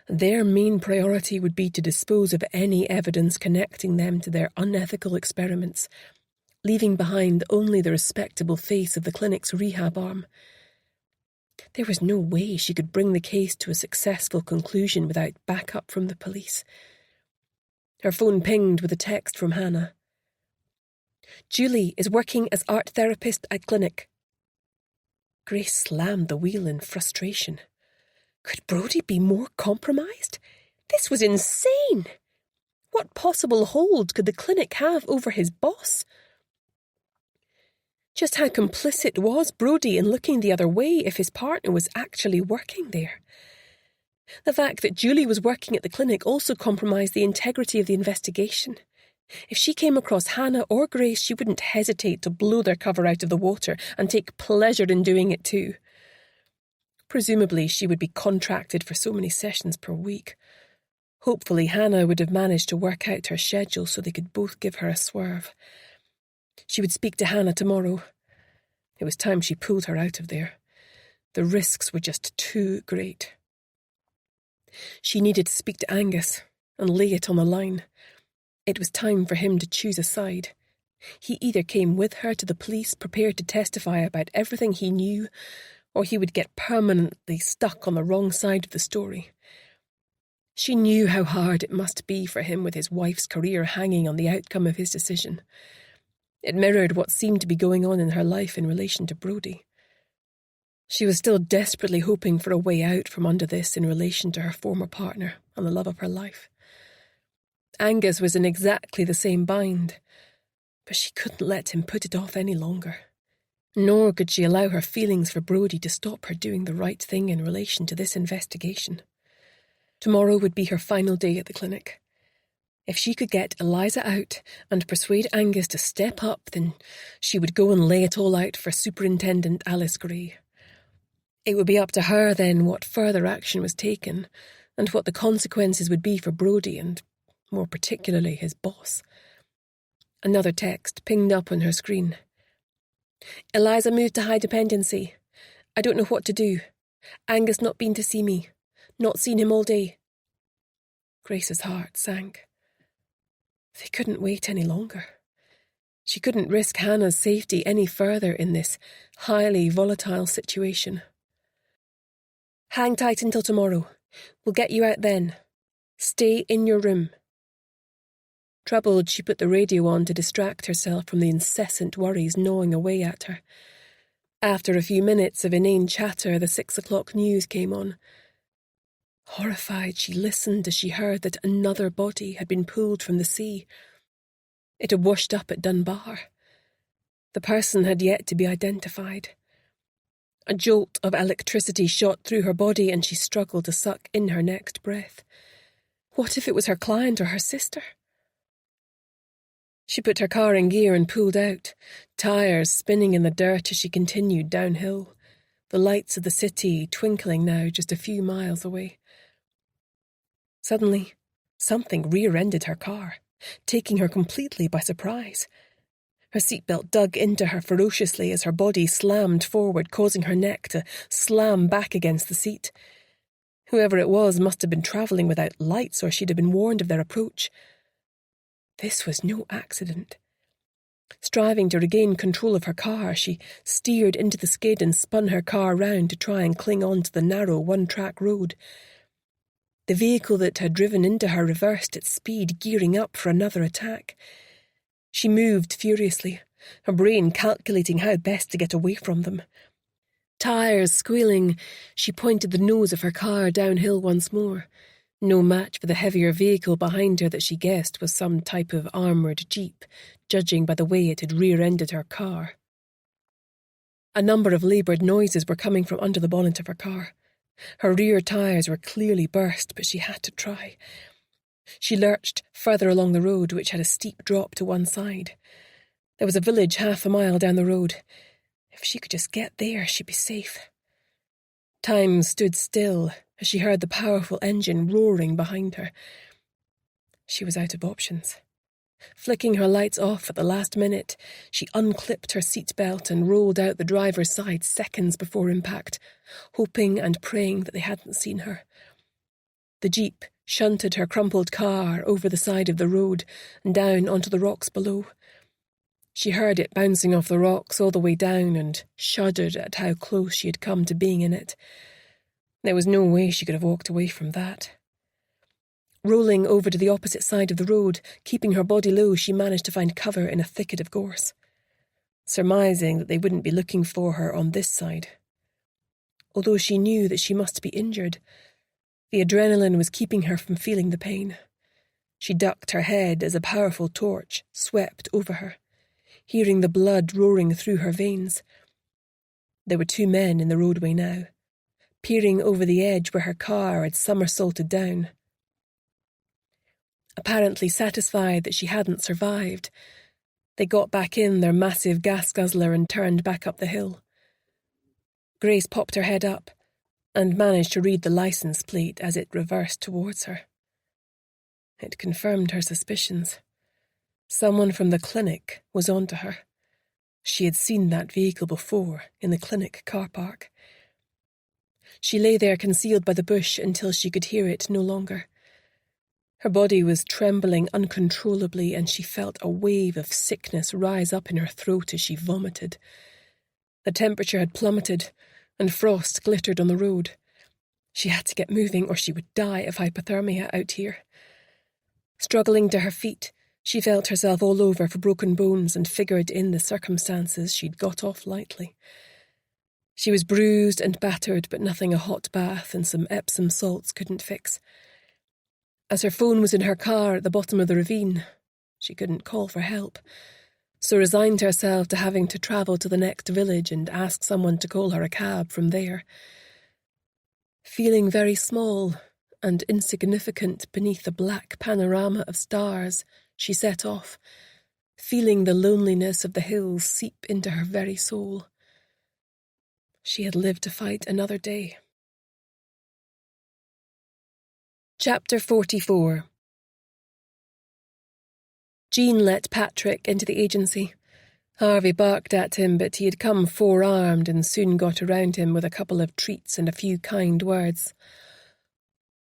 their main priority would be to dispose of any evidence connecting them to their unethical experiments, leaving behind only the respectable face of the clinic's rehab arm. There was no way she could bring the case to a successful conclusion without backup from the police. Her phone pinged with a text from Hannah. Julie is working as art therapist at clinic. Grace slammed the wheel in frustration. Could Brodie be more compromised? This was insane! What possible hold could the clinic have over his boss? Just how complicit was Brodie in looking the other way if his partner was actually working there? The fact that Julie was working at the clinic also compromised the integrity of the investigation. If she came across Hannah or Grace, she wouldn't hesitate to blow their cover out of the water and take pleasure in doing it too. Presumably, she would be contracted for so many sessions per week. Hopefully, Hannah would have managed to work out her schedule so they could both give her a swerve. She would speak to Hannah tomorrow. It was time she pulled her out of there. The risks were just too great. She needed to speak to Angus and lay it on the line. It was time for him to choose a side. He either came with her to the police prepared to testify about everything he knew, or he would get permanently stuck on the wrong side of the story. She knew how hard it must be for him with his wife's career hanging on the outcome of his decision. It mirrored what seemed to be going on in her life in relation to Brodie. She was still desperately hoping for a way out from under this in relation to her former partner and the love of her life. Angus was in exactly the same bind, but she couldn't let him put it off any longer. Nor could she allow her feelings for Brodie to stop her doing the right thing in relation to this investigation. Tomorrow would be her final day at the clinic. If she could get Eliza out and persuade Angus to step up, then she would go and lay it all out for Superintendent Alice Gray. It would be up to her then what further action was taken and what the consequences would be for Brodie and, more particularly, his boss. Another text pinged up on her screen. Eliza moved to high dependency. I don't know what to do. Angus not been to see me. Not seen him all day. Grace's heart sank. They couldn't wait any longer. She couldn't risk Hannah's safety any further in this highly volatile situation. Hang tight until tomorrow. We'll get you out then. Stay in your room. Troubled, she put the radio on to distract herself from the incessant worries gnawing away at her. After a few minutes of inane chatter, the 6 o'clock news came on. Horrified, she listened as she heard that another body had been pulled from the sea. It had washed up at Dunbar. The person had yet to be identified. A jolt of electricity shot through her body and she struggled to suck in her next breath. What if it was her client or her sister? She put her car in gear and pulled out, tyres spinning in the dirt as she continued downhill, the lights of the city twinkling now just a few miles away. Suddenly, something rear-ended her car, taking her completely by surprise. Her seatbelt dug into her ferociously as her body slammed forward, causing her neck to slam back against the seat. Whoever it was must have been travelling without lights, or she'd have been warned of their approach. This was no accident. Striving to regain control of her car, she steered into the skid and spun her car round to try and cling on to the narrow one-track road. The vehicle that had driven into her reversed its speed, gearing up for another attack. She moved furiously, her brain calculating how best to get away from them. Tyres squealing, she pointed the nose of her car downhill once more, no match for the heavier vehicle behind her that she guessed was some type of armoured jeep, judging by the way it had rear-ended her car. A number of laboured noises were coming from under the bonnet of her car. Her rear tyres were clearly burst, but she had to try. She lurched further along the road, which had a steep drop to one side. There was a village half a mile down the road. If she could just get there, she'd be safe. Time stood still as she heard the powerful engine roaring behind her. She was out of options. Flicking her lights off at the last minute, she unclipped her seatbelt and rolled out the driver's side seconds before impact, hoping and praying that they hadn't seen her. The jeep shunted her crumpled car over the side of the road and down onto the rocks below. She heard it bouncing off the rocks all the way down and shuddered at how close she had come to being in it. There was no way she could have walked away from that. Rolling over to the opposite side of the road, keeping her body low, she managed to find cover in a thicket of gorse, surmising that they wouldn't be looking for her on this side. Although she knew that she must be injured, the adrenaline was keeping her from feeling the pain. She ducked her head as a powerful torch swept over her, hearing the blood roaring through her veins. There were 2 men in the roadway now, peering over the edge where her car had somersaulted down. Apparently satisfied that she hadn't survived, they got back in their massive gas guzzler and turned back up the hill. Grace popped her head up and managed to read the license plate as it reversed towards her. It confirmed her suspicions. Someone from the clinic was onto her. She had seen that vehicle before in the clinic car park. She lay there concealed by the bush until she could hear it no longer. Her body was trembling uncontrollably, and she felt a wave of sickness rise up in her throat as she vomited. The temperature had plummeted, and frost glittered on the road. She had to get moving, or she would die of hypothermia out here. Struggling to her feet, she felt herself all over for broken bones and figured in the circumstances she'd got off lightly. She was bruised and battered, but nothing a hot bath and some Epsom salts couldn't fix. As her phone was in her car at the bottom of the ravine, she couldn't call for help, so resigned herself to having to travel to the next village and ask someone to call her a cab from there. Feeling very small and insignificant beneath the black panorama of stars, she set off, feeling the loneliness of the hills seep into her very soul. She had lived to fight another day. Chapter 44. Jean let Patrick into the agency. Harvey barked at him, but he had come four-armed and soon got around him with a couple of treats and a few kind words.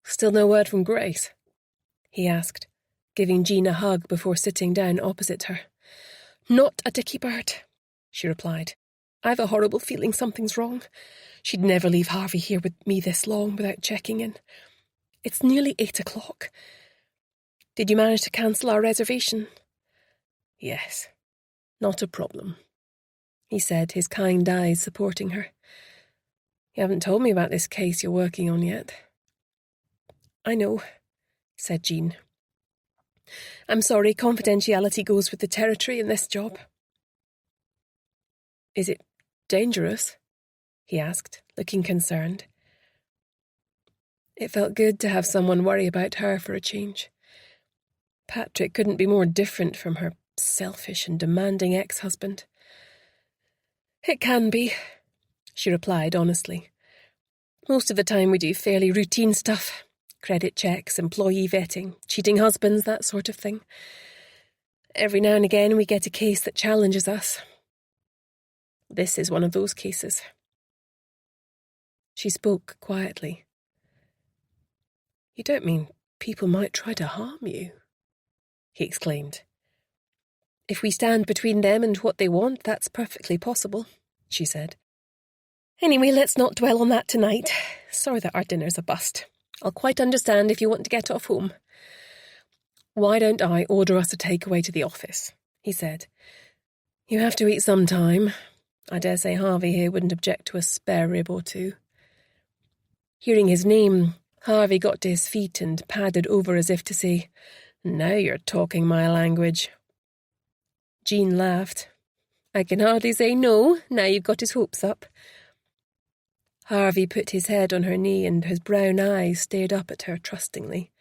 "Still no word from Grace?" he asked, giving Jean a hug before sitting down opposite her. "Not a dicky bird," she replied. "I've a horrible feeling something's wrong. She'd never leave Harvey here with me this long without checking in. It's nearly 8 o'clock. Did you manage to cancel our reservation?" "Yes, not a problem," he said, his kind eyes supporting her. "You haven't told me about this case you're working on yet." "I know," said Jean. "I'm sorry, confidentiality goes with the territory in this job." "Is it dangerous?" he asked, looking concerned. It felt good to have someone worry about her for a change. Patrick couldn't be more different from her selfish and demanding ex-husband. "It can be," she replied honestly. "Most of the time we do fairly routine stuff. Credit checks, employee vetting, cheating husbands, that sort of thing. Every now and again we get a case that challenges us. This is one of those cases." She spoke quietly. "You don't mean people might try to harm you?" he exclaimed. "If we stand between them and what they want, that's perfectly possible," she said. "Anyway, let's not dwell on that tonight. Sorry that our dinner's a bust. I'll quite understand if you want to get off home." "Why don't I order us a takeaway to the office?" he said. "You have to eat some time. I dare say Harvey here wouldn't object to a spare rib or two." Hearing his name, Harvey got to his feet and padded over as if to say, "Now you're talking my language." Jean laughed. "I can hardly say no, now you've got his hopes up." Harvey put his head on her knee and his brown eyes stared up at her trustingly.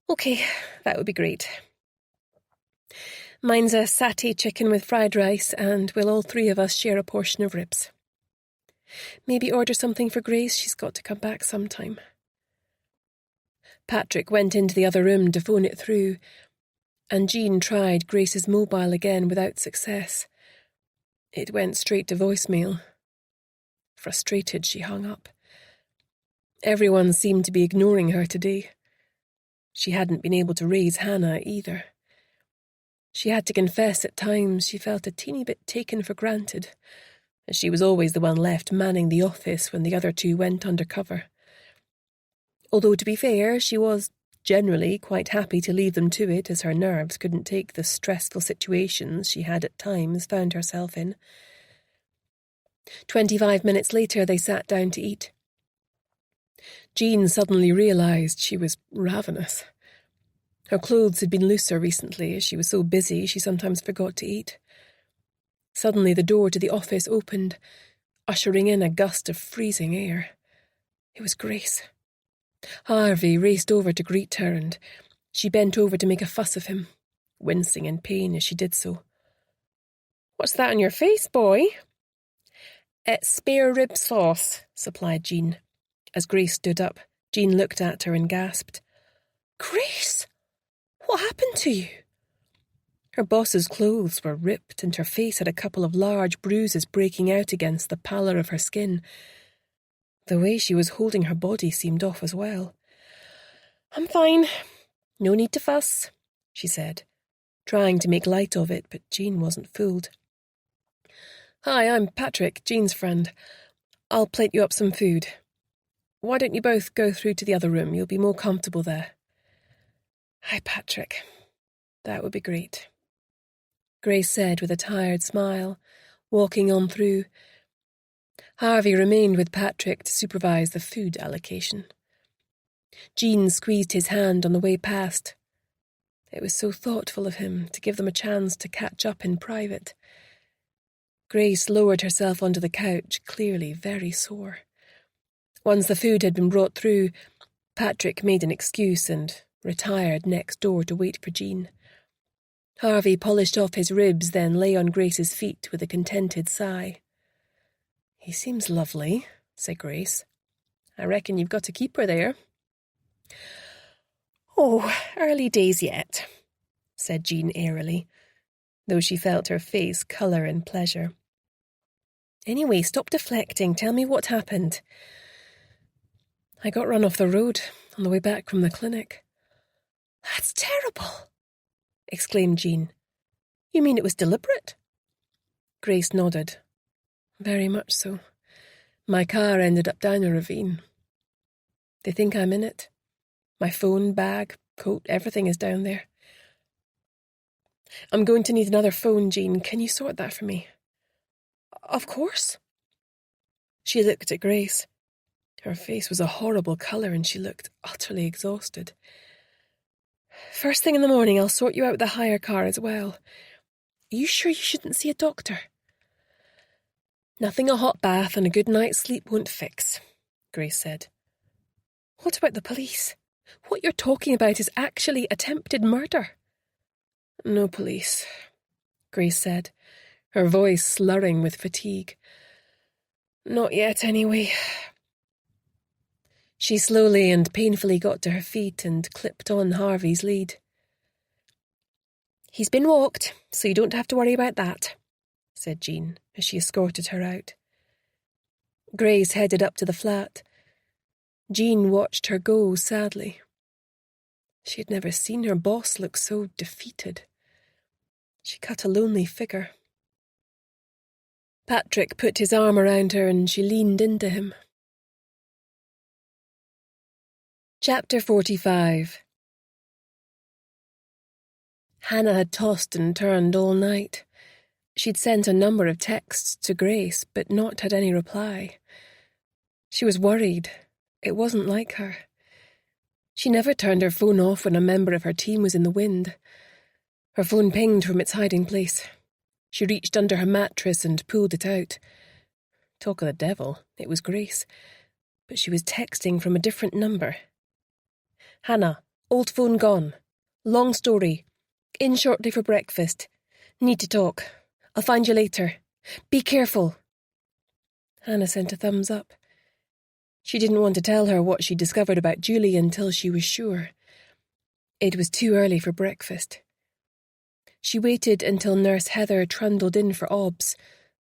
"Okay, that would be great. Mine's a satay chicken with fried rice, and we'll all three of us share a portion of ribs. Maybe order something for Grace, she's got to come back sometime." Patrick went into the other room to phone it through, and Jean tried Grace's mobile again without success. It went straight to voicemail. Frustrated, she hung up. Everyone seemed to be ignoring her today. She hadn't been able to raise Hannah either. She had to confess at times she felt a teeny bit taken for granted, as she was always the one left manning the office when the other two went undercover. Although, to be fair, she was generally quite happy to leave them to it, as her nerves couldn't take the stressful situations she had at times found herself in. 25 minutes later they sat down to eat. Jean suddenly realised she was ravenous. Her clothes had been looser recently, as she was so busy she sometimes forgot to eat. Suddenly the door to the office opened, ushering in a gust of freezing air. It was Grace. Harvey raced over to greet her, and she bent over to make a fuss of him, wincing in pain as she did so. "What's that on your face, boy?" "It's spare rib sauce," supplied Jean. As Grace stood up, Jean looked at her and gasped. "Grace! What happened to you?" Her boss's clothes were ripped, and her face had a couple of large bruises breaking out against the pallor of her skin. The way she was holding her body seemed off as well. "I'm fine. No need to fuss," she said, trying to make light of it, but Jean wasn't fooled. "Hi, I'm Patrick, Jean's friend. I'll plate you up some food. Why don't you both go through to the other room? You'll be more comfortable there." "Hi, Patrick. That would be great," Grace said with a tired smile, walking on through. Harvey remained with Patrick to supervise the food allocation. Jean squeezed his hand on the way past. It was so thoughtful of him to give them a chance to catch up in private. Grace lowered herself onto the couch, clearly very sore. Once the food had been brought through, Patrick made an excuse and retired next door to wait for Jean. Harvey polished off his ribs, then lay on Grace's feet with a contented sigh. "He seems lovely," said Grace. "I reckon you've got to keep her there." "Oh, early days yet," said Jean airily, though she felt her face colour in pleasure. "Anyway, stop deflecting. Tell me what happened." "I got run off the road on the way back from the clinic." "That's terrible," exclaimed Jean. "You mean it was deliberate?" Grace nodded. "Very much so. My car ended up down a ravine. They think I'm in it. My phone, bag, coat, everything is down there. I'm going to need another phone, Jean. Can you sort that for me?" "Of course." She looked at Grace. Her face was a horrible colour and she looked utterly exhausted. "First thing in the morning I'll sort you out with the hire car as well. Are you sure you shouldn't see a doctor?" "Nothing a hot bath and a good night's sleep won't fix," Grace said. "What about the police? What you're talking about is actually attempted murder." "No police," Grace said, her voice slurring with fatigue. "Not yet, anyway." She slowly and painfully got to her feet and clipped on Harvey's lead. "He's been walked, so you don't have to worry about that," said Jean as she escorted her out. Grace headed up to the flat. Jean watched her go sadly. She had never seen her boss look so defeated. She cut a lonely figure. Patrick put his arm around her and she leaned into him. Chapter 45. Hannah had tossed and turned all night. She'd sent a number of texts to Grace, but not had any reply. She was worried, It wasn't like her. She never turned her phone off when a member of her team was in the wind. Her phone pinged from its hiding place. She reached under her mattress and pulled it out. Talk of the devil, it was Grace. But she was texting from a different number. Hannah, old phone gone. Long story. In shortly for breakfast. Need to talk. I'll find you later. Be careful. Hannah sent a thumbs up. She didn't want to tell her what she discovered about Julie until she was sure. It was too early for breakfast. She waited until Nurse Heather trundled in for obs,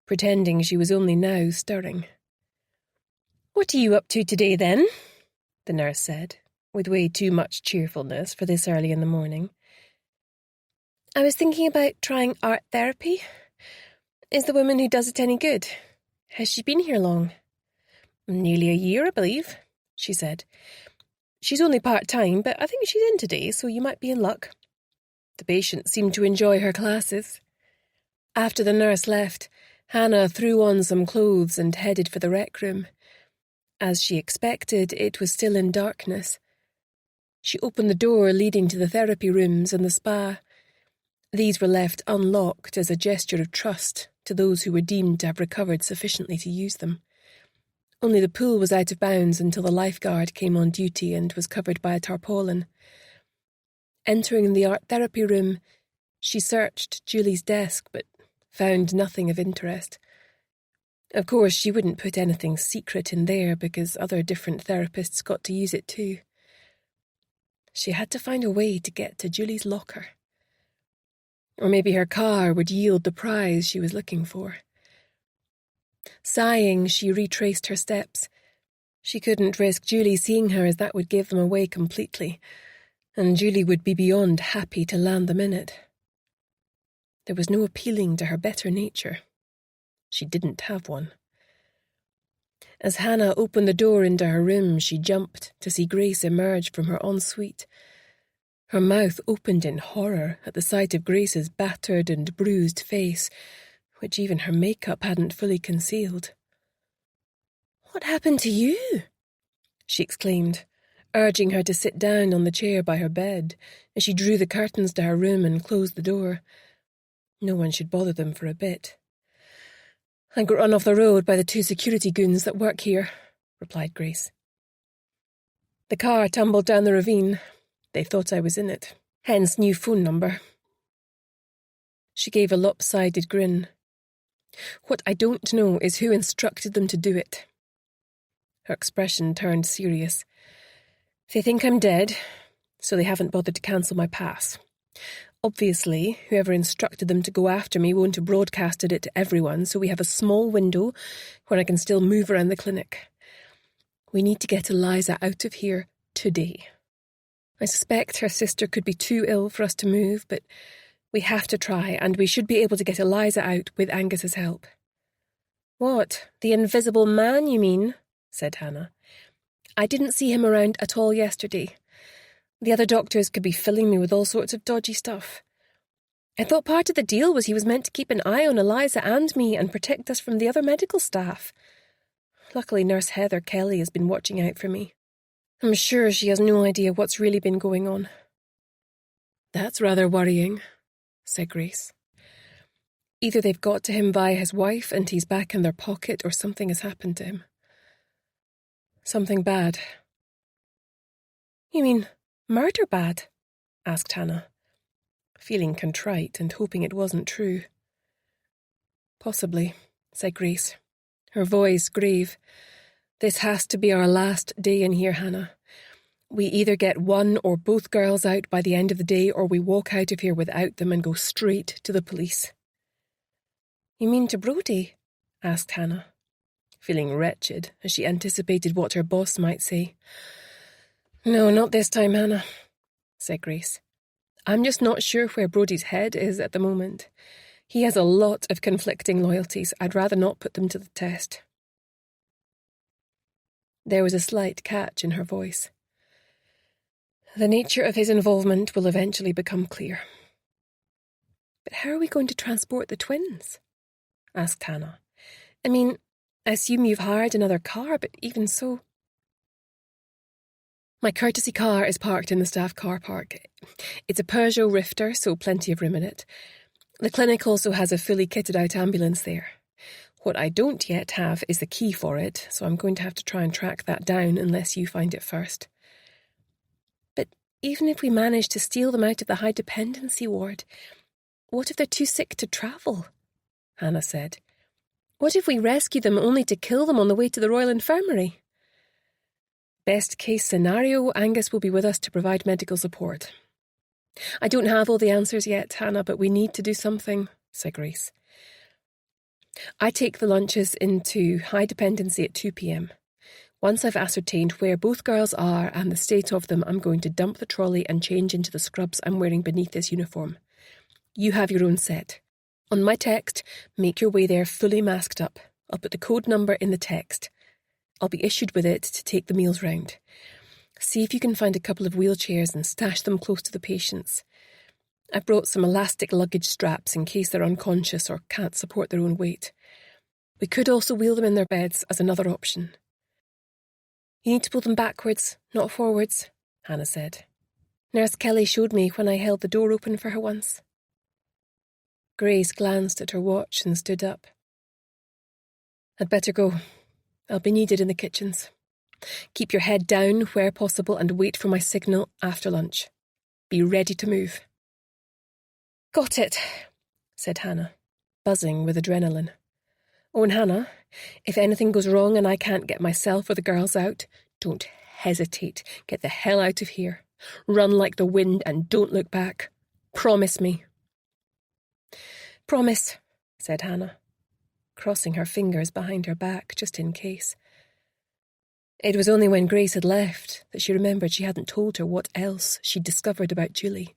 pretending she was only now stirring. "What are you up to today, then?" the nurse said, with way too much cheerfulness for this early in the morning. "I was thinking about trying art therapy. Is the woman who does it any good? Has she been here long?" "Nearly a year, I believe," she said. "She's only part-time, but I think she's in today, so you might be in luck." The patient seemed to enjoy her classes. After the nurse left, Hannah threw on some clothes and headed for the rec room. As she expected, it was still in darkness. She opened the door leading to the therapy rooms and the spa. These were left unlocked as a gesture of trust to those who were deemed to have recovered sufficiently to use them. Only the pool was out of bounds until the lifeguard came on duty and was covered by a tarpaulin. Entering the art therapy room, she searched Julie's desk but found nothing of interest. Of course, she wouldn't put anything secret in there because other different therapists got to use it too. She had to find a way to get to Julie's locker. Or maybe her car would yield the prize she was looking for. Sighing, she retraced her steps. She couldn't risk Julie seeing her, as that would give them away completely, and Julie would be beyond happy to land them in it. There was no appealing to her better nature. She didn't have one. As Hannah opened the door into her room, she jumped to see Grace emerge from her ensuite. Her mouth opened in horror at the sight of Grace's battered and bruised face, which even her makeup hadn't fully concealed. "What happened to you?" she exclaimed, urging her to sit down on the chair by her bed as she drew the curtains to her room and closed the door. No one should bother them for a bit. "I got run off the road by the 2 security goons that work here," replied Grace. "The car tumbled down the ravine. They thought I was in it, hence new phone number." She gave a lopsided grin. "What I don't know is who instructed them to do it." Her expression turned serious. "They think I'm dead, so they haven't bothered to cancel my pass. Obviously, whoever instructed them to go after me won't have broadcasted it to everyone, so we have a small window where I can still move around the clinic. We need to get Eliza out of here today. I suspect her sister could be too ill for us to move, but we have to try, and we should be able to get Eliza out with Angus's help." "What, the invisible man, you mean?" said Hannah. "I didn't see him around at all yesterday. The other doctors could be filling me with all sorts of dodgy stuff. I thought part of the deal was he was meant to keep an eye on Eliza and me and protect us from the other medical staff. Luckily, Nurse Heather Kelly has been watching out for me. I'm sure she has no idea what's really been going on." "That's rather worrying," said Grace. "Either they've got to him via his wife and he's back in their pocket, or something has happened to him. Something bad." "You mean murder bad?" asked Hannah, feeling contrite and hoping it wasn't true. "Possibly," said Grace, her voice grave. "This has to be our last day in here, Hannah. We either get one or both girls out by the end of the day, or we walk out of here without them and go straight to the police." "You mean to Brodie?" asked Hannah, feeling wretched as she anticipated what her boss might say. "No, not this time, Hannah," said Grace. "I'm just not sure where Brodie's head is at the moment. He has a lot of conflicting loyalties. I'd rather not put them to the test." There was a slight catch in her voice. "The nature of his involvement will eventually become clear." "But how are we going to transport the twins?" asked Hannah. "I mean, I assume you've hired another car, but even so..." My courtesy car is parked in the staff car park. It's a Peugeot Rifter, so plenty of room in it. The clinic also has a fully kitted out ambulance there. What I don't yet have is the key for it, so I'm going to have to try and track that down unless you find it first. But even if we manage to steal them out of the high dependency ward, what if they're too sick to travel? Hannah said. What if we rescue them only to kill them on the way to the Royal Infirmary? Best case scenario, Angus will be with us to provide medical support. I don't have all the answers yet, Hannah, but we need to do something, said Grace. I take the lunches into high dependency at 2 p.m. Once I've ascertained where both girls are and the state of them, I'm going to dump the trolley and change into the scrubs I'm wearing beneath this uniform. You have your own set. On my text, make your way there fully masked up. I'll put the code number in the text. I'll be issued with it to take the meals round. See if you can find a couple of wheelchairs and stash them close to the patients. I brought some elastic luggage straps in case they're unconscious or can't support their own weight. We could also wheel them in their beds as another option. You need to pull them backwards, not forwards, Hannah said. Nurse Kelly showed me when I held the door open for her once. Grace glanced at her watch and stood up. I'd better go. I'll be needed in the kitchens. Keep your head down where possible and wait for my signal after lunch. Be ready to move. Got it, said Hannah, buzzing with adrenaline. Oh, and Hannah, if anything goes wrong and I can't get myself or the girls out, don't hesitate. Get the hell out of here. Run like the wind and don't look back. Promise me. Promise, said Hannah, crossing her fingers behind her back just in case. It was only when Grace had left that she remembered she hadn't told her what else she'd discovered about Julie.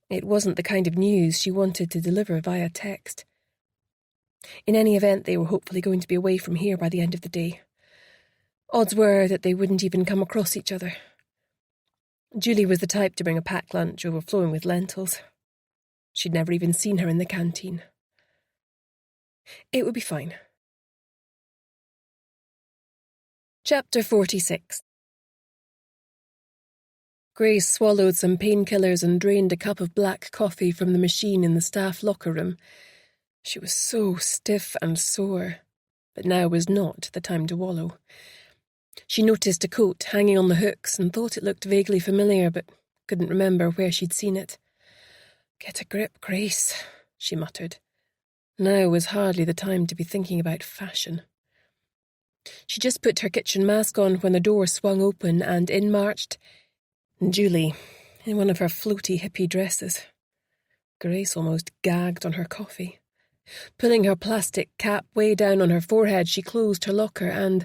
It wasn't the kind of news she wanted to deliver via text. In any event, they were hopefully going to be away from here by the end of the day. Odds were that they wouldn't even come across each other. Julie was the type to bring a packed lunch overflowing with lentils. She'd never even seen her in the canteen. It would be fine. Chapter 46. Grace swallowed some painkillers and drained a cup of black coffee from the machine in the staff locker room. She was so stiff and sore, but now was not the time to wallow. She noticed a coat hanging on the hooks and thought it looked vaguely familiar, but couldn't remember where she'd seen it. Get a grip, Grace, she muttered. Now was hardly the time to be thinking about fashion. She just put her kitchen mask on when the door swung open and in marched Julie, in one of her floaty hippie dresses. Grace almost gagged on her coffee. Pulling her plastic cap way down on her forehead, she closed her locker and,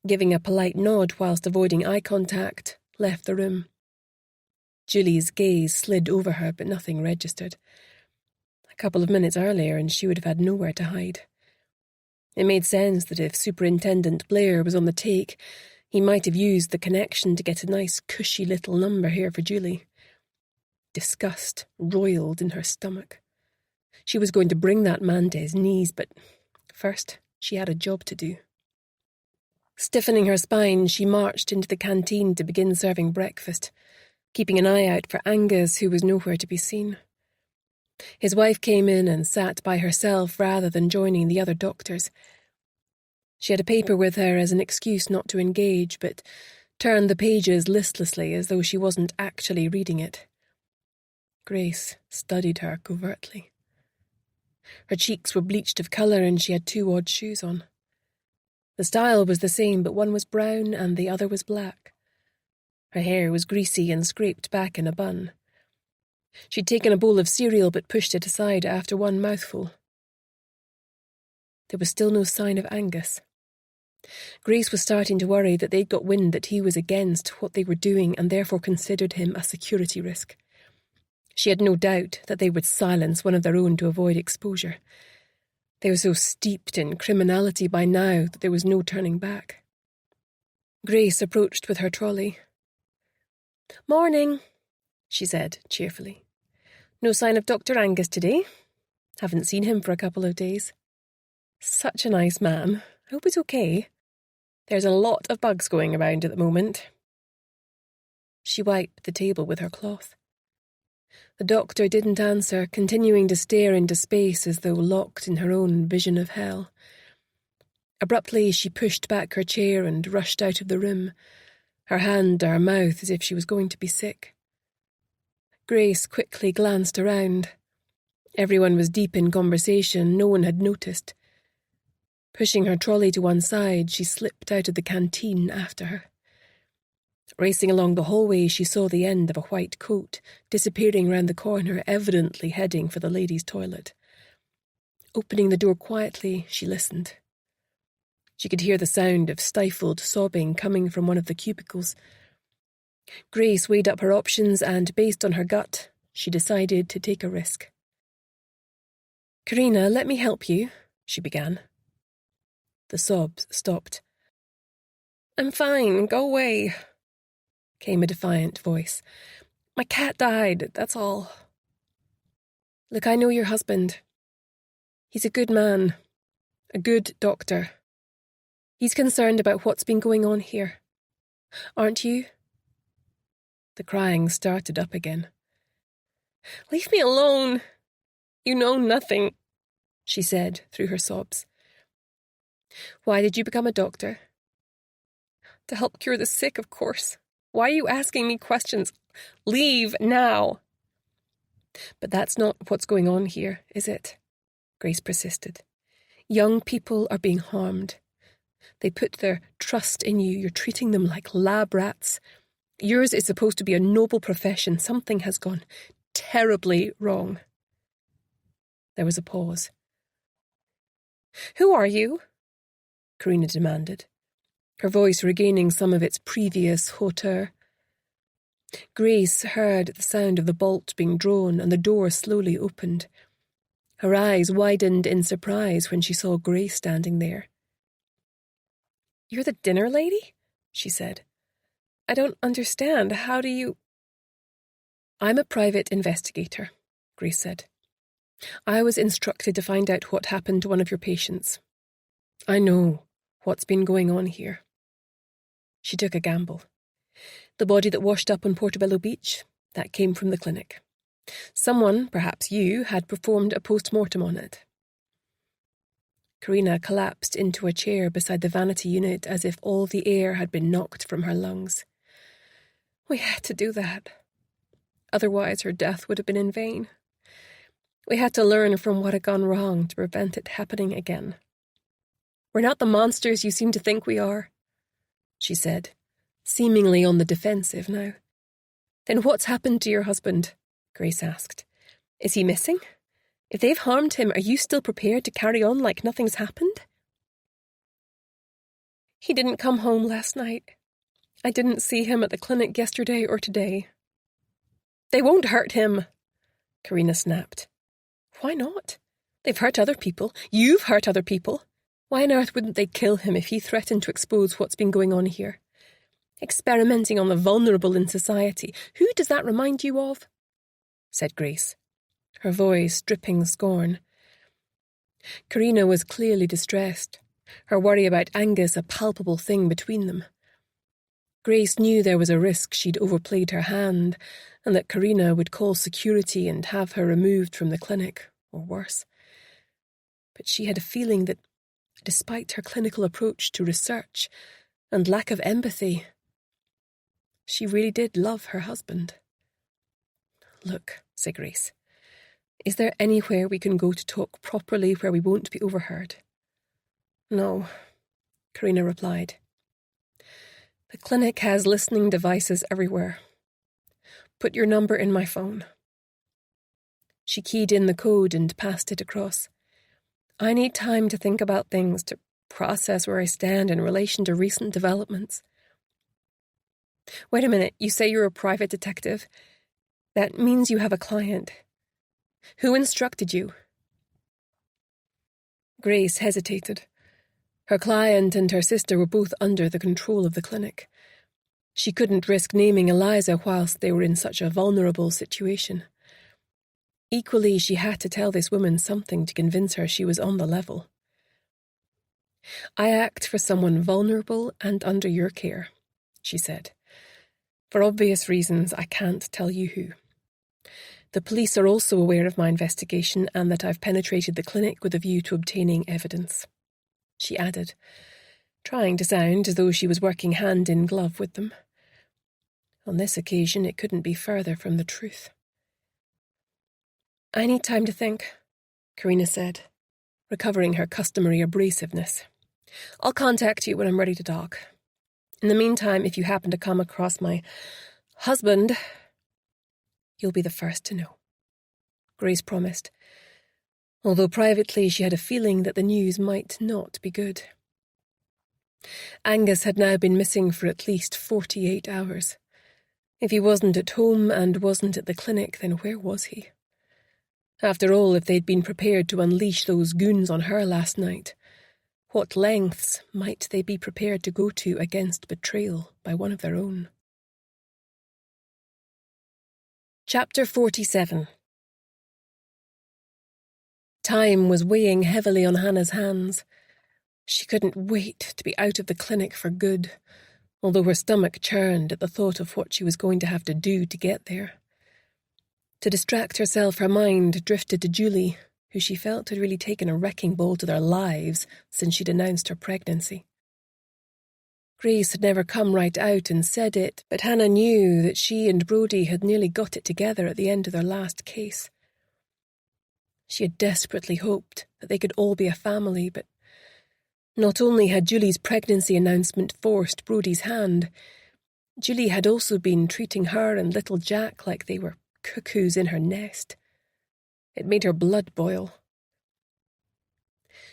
giving a polite nod whilst avoiding eye contact, left the room. Julie's gaze slid over her, but nothing registered. A couple of minutes earlier and she would have had nowhere to hide. It made sense that if Superintendent Blair was on the take, he might have used the connection to get a nice cushy little number here for Julie. Disgust roiled in her stomach. She was going to bring that man to his knees, but first she had a job to do. Stiffening her spine, she marched into the canteen to begin serving breakfast, keeping an eye out for Angus, who was nowhere to be seen. His wife came in and sat by herself rather than joining the other doctors. She had a paper with her as an excuse not to engage, but turned the pages listlessly as though she wasn't actually reading it. Grace studied her covertly. Her cheeks were bleached of colour and she had 2 odd shoes on. The style was the same, but one was brown and the other was black. Her hair was greasy and scraped back in a bun. She'd taken a bowl of cereal but pushed it aside after one mouthful. There was still no sign of Angus. Grace was starting to worry that they'd got wind that he was against what they were doing and therefore considered him a security risk. She had no doubt that they would silence one of their own to avoid exposure. They were so steeped in criminality by now that there was no turning back. Grace approached with her trolley. "Morning," she said cheerfully. "No sign of Dr. Angus today? Haven't seen him for a couple of days. Such a nice man. Hope he's okay. There's a lot of bugs going around at the moment." She wiped the table with her cloth. The doctor didn't answer, continuing to stare into space as though locked in her own vision of hell. Abruptly, she pushed back her chair and rushed out of the room, her hand to her mouth as if she was going to be sick. Grace quickly glanced around. Everyone was deep in conversation, no one had noticed. Pushing her trolley to one side, she slipped out of the canteen after her. Racing along the hallway, she saw the end of a white coat, disappearing round the corner, evidently heading for the ladies' toilet. Opening the door quietly, she listened. She could hear the sound of stifled sobbing coming from one of the cubicles. Grace weighed up her options and, based on her gut, she decided to take a risk. "Karina, let me help you," she began. The sobs stopped. "I'm fine, go away," came a defiant voice. "My cat died, that's all." "Look, I know your husband. He's a good man, a good doctor. He's concerned about what's been going on here. Aren't you?" The crying started up again. "Leave me alone. You know nothing," she said through her sobs. "Why did you become a doctor?" "To help cure the sick, of course. Why are you asking me questions? Leave now." "But that's not what's going on here, is it?" Grace persisted. "Young people are being harmed. They put their trust in you. You're treating them like lab rats. Yours is supposed to be a noble profession. Something has gone terribly wrong." There was a pause. "Who are you?" Karina demanded, her voice regaining some of its previous hauteur. Grace heard the sound of the bolt being drawn and the door slowly opened. Her eyes widened in surprise when she saw Grace standing there. "You're the dinner lady?" she said. "I don't understand. How do you—" "I'm a private investigator," Grace said. "I was instructed to find out what happened to one of your patients. I know what's been going on here." She took a gamble. The body that washed up on Portobello Beach, that came from the clinic. Someone, perhaps you, had performed a post-mortem on it. Karina collapsed into a chair beside the vanity unit as if all the air had been knocked from her lungs. "We had to do that. Otherwise her death would have been in vain. We had to learn from what had gone wrong to prevent it happening again. We're not the monsters you seem to think we are," she said, seemingly on the defensive now. "Then what's happened to your husband?" Grace asked. "Is he missing? If they've harmed him, are you still prepared to carry on like nothing's happened?" "He didn't come home last night. I didn't see him at the clinic yesterday or today." "They won't hurt him," Karina snapped. "Why not? They've hurt other people. You've hurt other people. Why on earth wouldn't they kill him if he threatened to expose what's been going on here? Experimenting on the vulnerable in society. Who does that remind you of?" said Grace, her voice dripping scorn. Karina was clearly distressed, her worry about Angus a palpable thing between them. Grace knew there was a risk she'd overplayed her hand, and that Karina would call security and have her removed from the clinic, or worse. But she had a feeling that, despite her clinical approach to research and lack of empathy, she really did love her husband. "Look," said Grace, "is there anywhere we can go to talk properly where we won't be overheard?" "No," Karina replied. "The clinic has listening devices everywhere. Put your number in my phone." She keyed in the code and passed it across. "I need time to think about things, to process where I stand in relation to recent developments." "Wait a minute, you say you're a private detective. That means you have a client. Who instructed you?" Grace hesitated. Her client and her sister were both under the control of the clinic. She couldn't risk naming Eliza whilst they were in such a vulnerable situation. Equally, she had to tell this woman something to convince her she was on the level. "I act for someone vulnerable and under your care," she said. For obvious reasons, I can't tell you who. The police are also aware of my investigation and that I've penetrated the clinic with a view to obtaining evidence," she added, trying to sound as though she was working hand in glove with them. On this occasion, it couldn't be further from the truth. "I need time to think," Karina said, recovering her customary abrasiveness. "I'll contact you when I'm ready to talk. In the meantime, if you happen to come across my husband, you'll be the first to know," Grace promised, although privately she had a feeling that the news might not be good. Angus had now been missing for at least 48 hours. If he wasn't at home and wasn't at the clinic, then where was he? After all, if they'd been prepared to unleash those goons on her last night, what lengths might they be prepared to go to against betrayal by one of their own? Chapter 47. Time was weighing heavily on Hannah's hands. She couldn't wait to be out of the clinic for good, although her stomach churned at the thought of what she was going to have to do to get there. To distract herself, her mind drifted to Julie, who she felt had really taken a wrecking ball to their lives since she'd announced her pregnancy. Grace had never come right out and said it, but Hannah knew that she and Brodie had nearly got it together at the end of their last case. She had desperately hoped that they could all be a family, but not only had Julie's pregnancy announcement forced Brodie's hand, Julie had also been treating her and little Jack like they were cuckoos in her nest. It made her blood boil.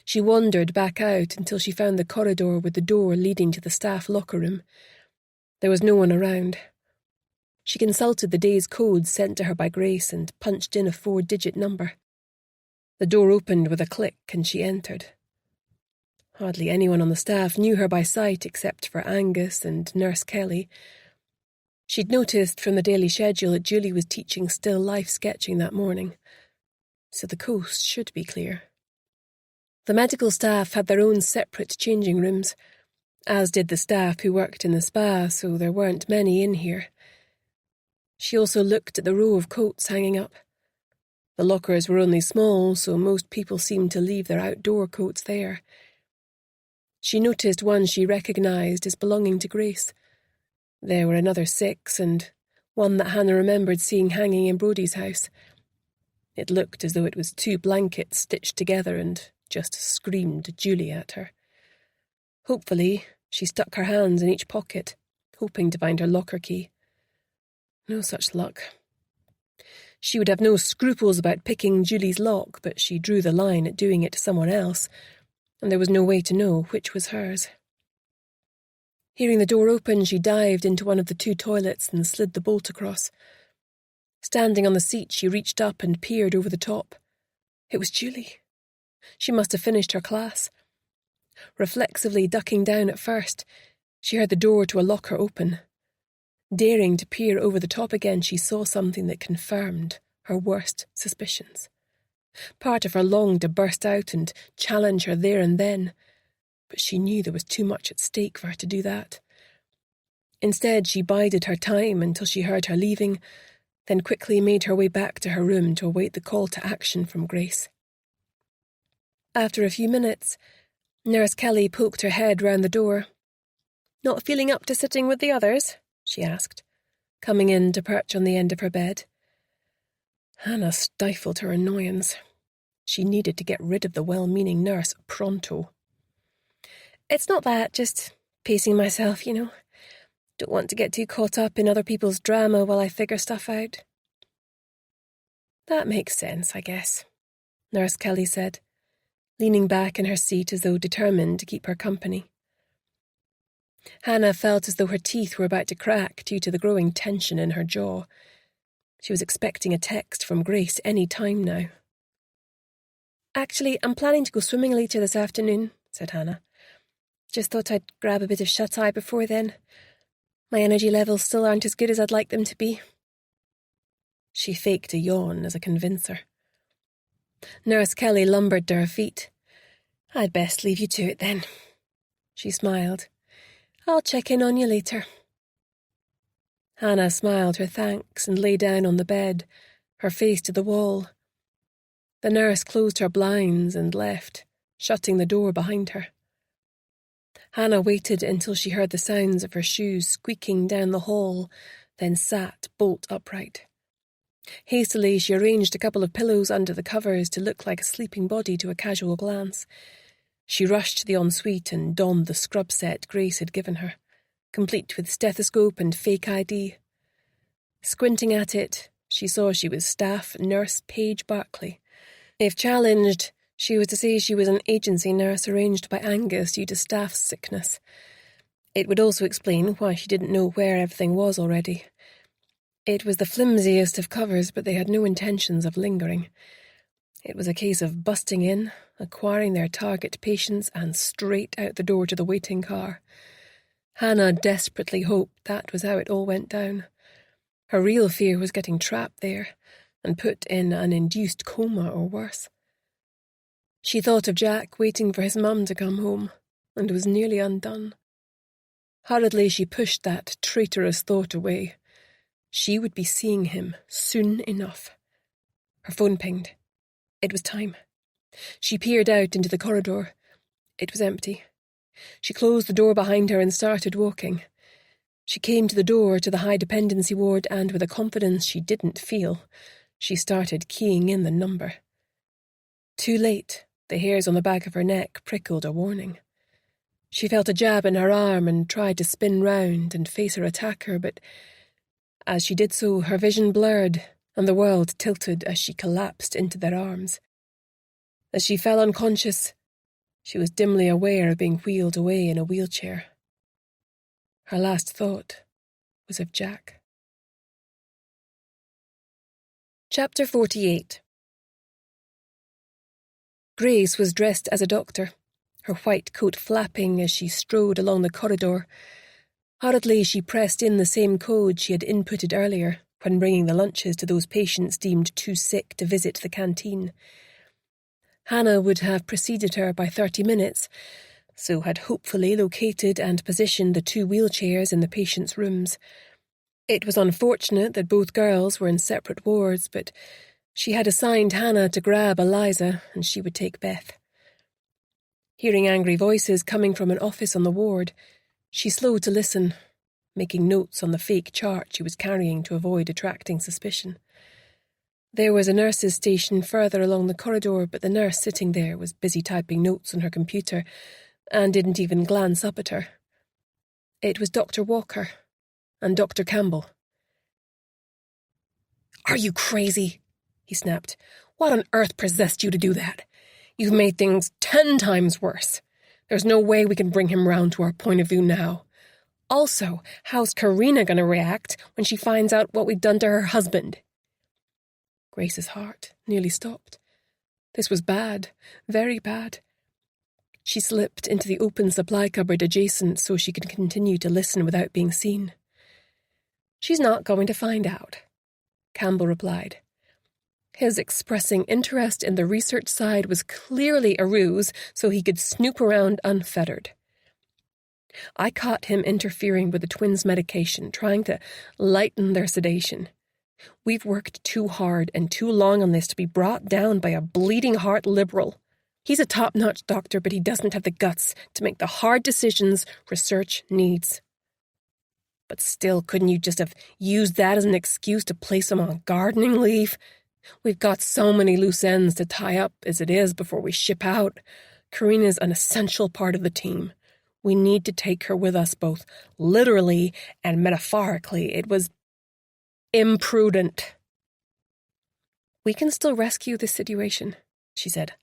She wandered back out until she found the corridor with the door leading to the staff locker room. There was no one around. She consulted the day's code sent to her by Grace and punched in a 4-digit number. The door opened with a click and she entered. Hardly anyone on the staff knew her by sight except for Angus and Nurse Kelly. She'd noticed from the daily schedule that Julie was teaching still life sketching that morning, so the coast should be clear. The medical staff had their own separate changing rooms, as did the staff who worked in the spa, so there weren't many in here. She also looked at the row of coats hanging up. The lockers were only small, so most people seemed to leave their outdoor coats there. She noticed one she recognised as belonging to Grace. There were another 6, and one that Hannah remembered seeing hanging in Brodie's house. It looked as though it was 2 blankets stitched together and just screamed Julie at her. Hopefully, she stuck her hands in each pocket, hoping to find her locker key. No such luck. She would have no scruples about picking Julie's lock, but she drew the line at doing it to someone else, and there was no way to know which was hers. Hearing the door open, she dived into one of the 2 toilets and slid the bolt across. Standing on the seat, she reached up and peered over the top. It was Julie. She must have finished her class. Reflexively ducking down at first, she heard the door to a locker open. Daring to peer over the top again, she saw something that confirmed her worst suspicions. Part of her longed to burst out and challenge her there and then, but she knew there was too much at stake for her to do that. Instead, she bided her time until she heard her leaving, then quickly made her way back to her room to await the call to action from Grace. After a few minutes, Nurse Kelly poked her head round the door. "Not feeling up to sitting with the others?" she asked, coming in to perch on the end of her bed. Hannah stifled her annoyance. She needed to get rid of the well-meaning nurse pronto. "It's not that, just pacing myself, you know. Don't want to get too caught up in other people's drama while I figure stuff out." "That makes sense, I guess," Nurse Kelly said, leaning back in her seat as though determined to keep her company. Hannah felt as though her teeth were about to crack due to the growing tension in her jaw. She was expecting a text from Grace any time now. "Actually, I'm planning to go swimming later this afternoon," said Hannah. "Just thought I'd grab a bit of shut-eye before then. My energy levels still aren't as good as I'd like them to be." She faked a yawn as a convincer. Nurse Kelly lumbered to her feet. "I'd best leave you to it then." She smiled. "I'll check in on you later." Hannah smiled her thanks and lay down on the bed, her face to the wall. The nurse closed her blinds and left, shutting the door behind her. Hannah waited until she heard the sounds of her shoes squeaking down the hall, then sat bolt upright. Hastily, she arranged a couple of pillows under the covers to look like a sleeping body to a casual glance. She rushed to the ensuite and donned the scrub set Grace had given her, complete with stethoscope and fake ID. Squinting at it, she saw she was staff nurse Paige Barclay. If challenged, she was to say she was an agency nurse arranged by Angus due to staff sickness. It would also explain why she didn't know where everything was already. It was the flimsiest of covers, but they had no intentions of lingering. It was a case of busting in, acquiring their target patients, and straight out the door to the waiting car. Hannah desperately hoped that was how it all went down. Her real fear was getting trapped there and put in an induced coma or worse. She thought of Jack waiting for his mum to come home, and was nearly undone. Hurriedly she pushed that traitorous thought away. She would be seeing him soon enough. Her phone pinged. It was time. She peered out into the corridor. It was empty. She closed the door behind her and started walking. She came to the door to the high dependency ward, and with a confidence she didn't feel, she started keying in the number. Too late, the hairs on the back of her neck prickled a warning. She felt a jab in her arm and tried to spin round and face her attacker, but as she did so, her vision blurred, and the world tilted as she collapsed into their arms. As she fell unconscious, she was dimly aware of being wheeled away in a wheelchair. Her last thought was of Jack. Chapter 48. Grace was dressed as a doctor, her white coat flapping as she strode along the corridor. Hurriedly she pressed in the same code she had inputted earlier when bringing the lunches to those patients deemed too sick to visit the canteen. Hannah would have preceded her by 30 minutes, so had hopefully located and positioned the 2 wheelchairs in the patients' rooms. It was unfortunate that both girls were in separate wards, but she had assigned Hannah to grab Eliza, and she would take Beth. Hearing angry voices coming from an office on the ward, she slowed to listen, making notes on the fake chart she was carrying to avoid attracting suspicion. There was a nurse's station further along the corridor, but the nurse sitting there was busy typing notes on her computer and didn't even glance up at her. It was Dr. Walker and Dr. Campbell. "Are you crazy?" he snapped. "What on earth possessed you to do that? You've made things 10 times worse. There's no way we can bring him round to our point of view now. Also, how's Karina going to react when she finds out what we've done to her husband?" Grace's heart nearly stopped. This was bad, very bad. She slipped into the open supply cupboard adjacent so she could continue to listen without being seen. "She's not going to find out," Campbell replied. His expressing interest in the research side was clearly a ruse so he could snoop around unfettered. "I caught him interfering with the twins' medication, trying to lighten their sedation. We've worked too hard and too long on this to be brought down by a bleeding-heart liberal. He's a top-notch doctor, but he doesn't have the guts to make the hard decisions research needs." "But still, couldn't you just have used that as an excuse to place him on gardening leave? We've got so many loose ends to tie up as it is before we ship out. Karina's an essential part of the team. We need to take her with us both literally and metaphorically. It was imprudent." "We can still rescue this situation," she said.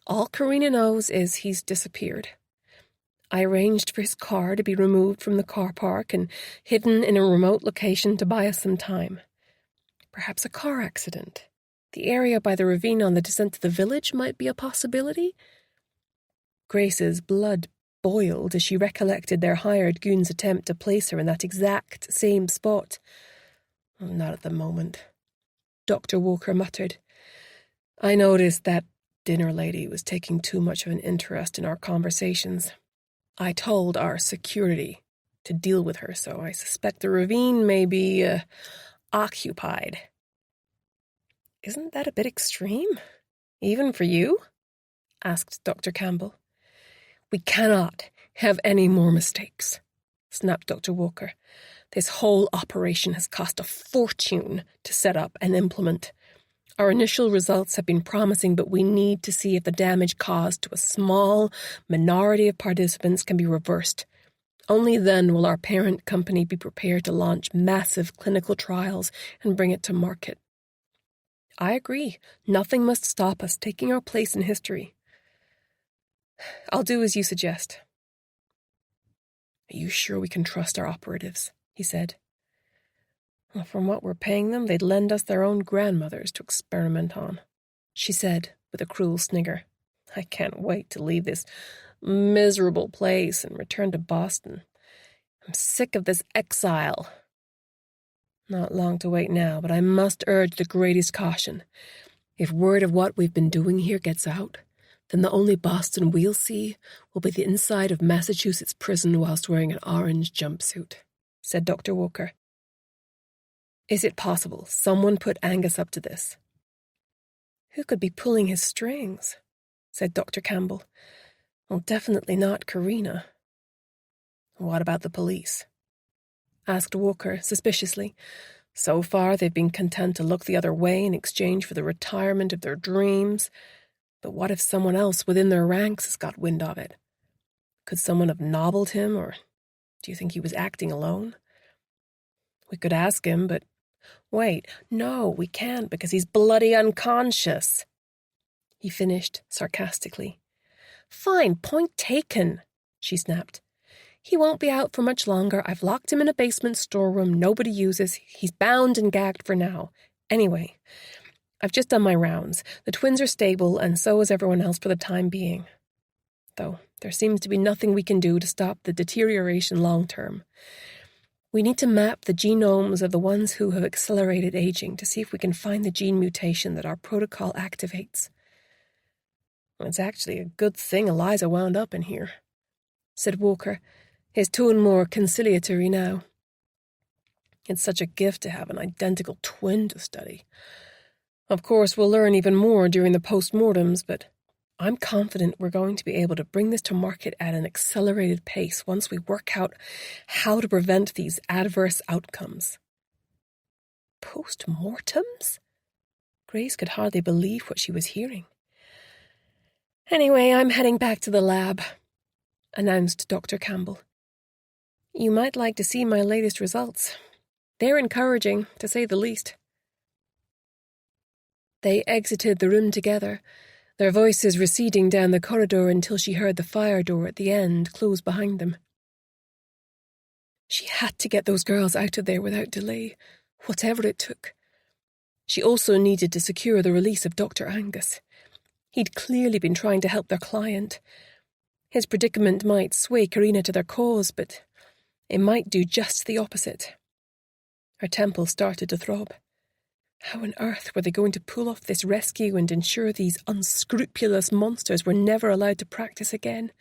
"All Karina knows is he's disappeared. I arranged for his car to be removed from the car park and hidden in a remote location to buy us some time. Perhaps a car accident. The area by the ravine on the descent to the village might be a possibility." Grace's blood boiled as she recollected their hired goon's attempt to place her in that exact same spot. "Not at the moment," Dr. Walker muttered. "I noticed that dinner lady was taking too much of an interest in our conversations. I told our security to deal with her, so I suspect the ravine may be, occupied. Isn't that a bit extreme? Even for you? Asked Dr. Campbell. We cannot have any more mistakes, snapped Dr. Walker. This whole operation has cost a fortune to set up and implement. Our initial results have been promising, but we need to see if the damage caused to a small minority of participants can be reversed. Only then will our parent company be prepared to launch massive clinical trials and bring it to market. I agree. Nothing must stop us taking our place in history. I'll do as you suggest. Are you sure we can trust our operatives? He said. Well, from what we're paying them, they'd lend us their own grandmothers to experiment on, she said with a cruel snigger. I can't wait to leave this miserable place and return to Boston. I'm sick of this exile. Not long to wait now, but I must urge the greatest caution. If word of what we've been doing here gets out, then the only Boston we'll see will be the inside of Massachusetts prison whilst wearing an orange jumpsuit, said Dr. Walker. Is it possible someone put Angus up to this? Who could be pulling his strings? Said Dr. Campbell. Well, definitely not Karina. What about the police? Asked Walker suspiciously. So far, they've been content to look the other way in exchange for the retirement of their dreams. But what if someone else within their ranks has got wind of it? Could someone have nobbled him, or do you think he was acting alone? We could ask him, but... Wait, no, we can't because he's bloody unconscious, he finished sarcastically. Fine, point taken, she snapped. He won't be out for much longer. I've locked him in a basement storeroom nobody uses. He's bound and gagged for now. Anyway, I've just done my rounds. The twins are stable, and so is everyone else for the time being. Though there seems to be nothing we can do to stop the deterioration long term. We need to map the genomes of the ones who have accelerated aging to see if we can find the gene mutation that our protocol activates. It's actually a good thing Eliza wound up in here, said Walker, his tone more conciliatory now. It's such a gift to have an identical twin to study. Of course, we'll learn even more during the post-mortems, but I'm confident we're going to be able to bring this to market at an accelerated pace once we work out how to prevent these adverse outcomes. Post-mortems? Grace could hardly believe what she was hearing. Anyway, I'm heading back to the lab, announced Dr. Campbell. You might like to see my latest results. They're encouraging, to say the least. They exited the room together, their voices receding down the corridor until she heard the fire door at the end close behind them. She had to get those girls out of there without delay, whatever it took. She also needed to secure the release of Dr. Angus. He'd clearly been trying to help their client. His predicament might sway Karina to their cause, but it might do just the opposite. Her temples started to throb. How on earth were they going to pull off this rescue and ensure these unscrupulous monsters were never allowed to practice again?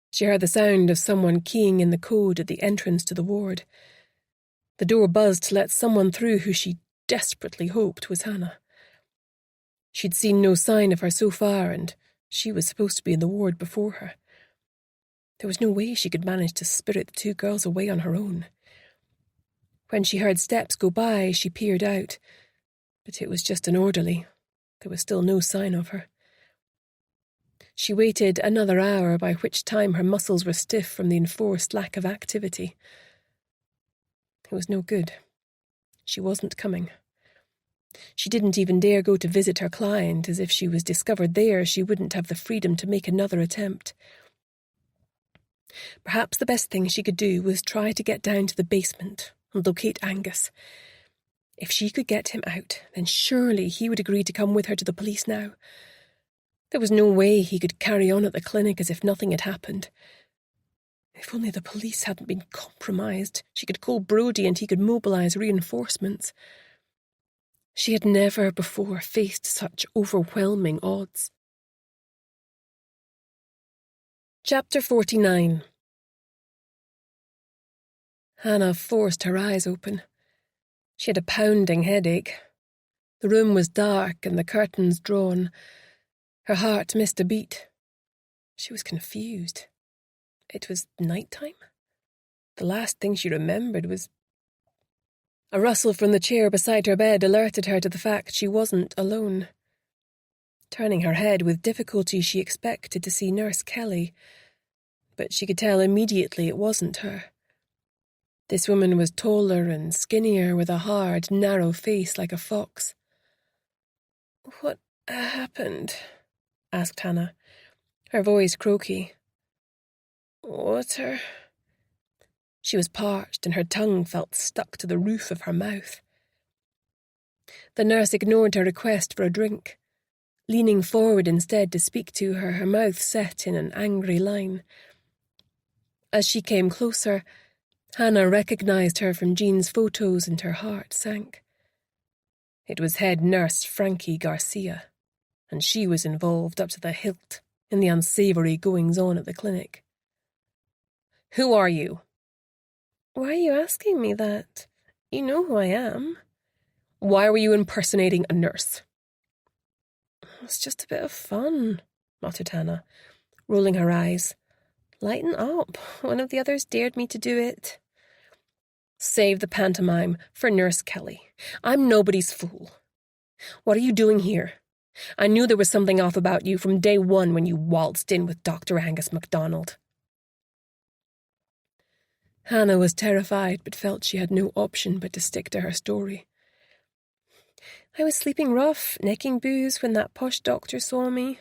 She heard the sound of someone keying in the code at the entrance to the ward. The door buzzed to let someone through who she desperately hoped was Hannah. She'd seen no sign of her so far, and she was supposed to be in the ward before her. There was no way she could manage to spirit the two girls away on her own. When she heard steps go by, she peered out, but it was just an orderly. There was still no sign of her. She waited another hour, by which time her muscles were stiff from the enforced lack of activity. It was no good. She wasn't coming. She didn't even dare go to visit her client, as if she was discovered there she wouldn't have the freedom to make another attempt. Perhaps the best thing she could do was try to get down to the basement and locate Angus. If she could get him out, then surely he would agree to come with her to the police now. There was no way he could carry on at the clinic as if nothing had happened. If only the police hadn't been compromised, she could call Brodie and he could mobilise reinforcements. She had never before faced such overwhelming odds. Chapter 49. Hannah forced her eyes open. She had a pounding headache. The room was dark and the curtains drawn. Her heart missed a beat. She was confused. It was night-time? The last thing she remembered was... A rustle from the chair beside her bed alerted her to the fact she wasn't alone. Turning her head with difficulty, she expected to see Nurse Kelly, but she could tell immediately it wasn't her. This woman was taller and skinnier, with a hard, narrow face like a fox. "What happened?" asked Hannah, her voice croaky. "Water?" She was parched and her tongue felt stuck to the roof of her mouth. The nurse ignored her request for a drink, leaning forward instead to speak to her, her mouth set in an angry line. As she came closer, Hannah recognized her from Jean's photos and her heart sank. It was head nurse Frankie Garcia, and she was involved up to the hilt in the unsavoury goings-on at the clinic. "Who are you?" "Why are you asking me that? You know who I am." "Why were you impersonating a nurse?" "It's just a bit of fun," muttered Hannah, rolling her eyes. "Lighten up. One of the others dared me to do it." "Save the pantomime for Nurse Kelly. I'm nobody's fool. What are you doing here? I knew there was something off about you from day one when you waltzed in with Dr. Angus MacDonald." Hannah was terrified but felt she had no option but to stick to her story. "I was sleeping rough, necking booze when that posh doctor saw me.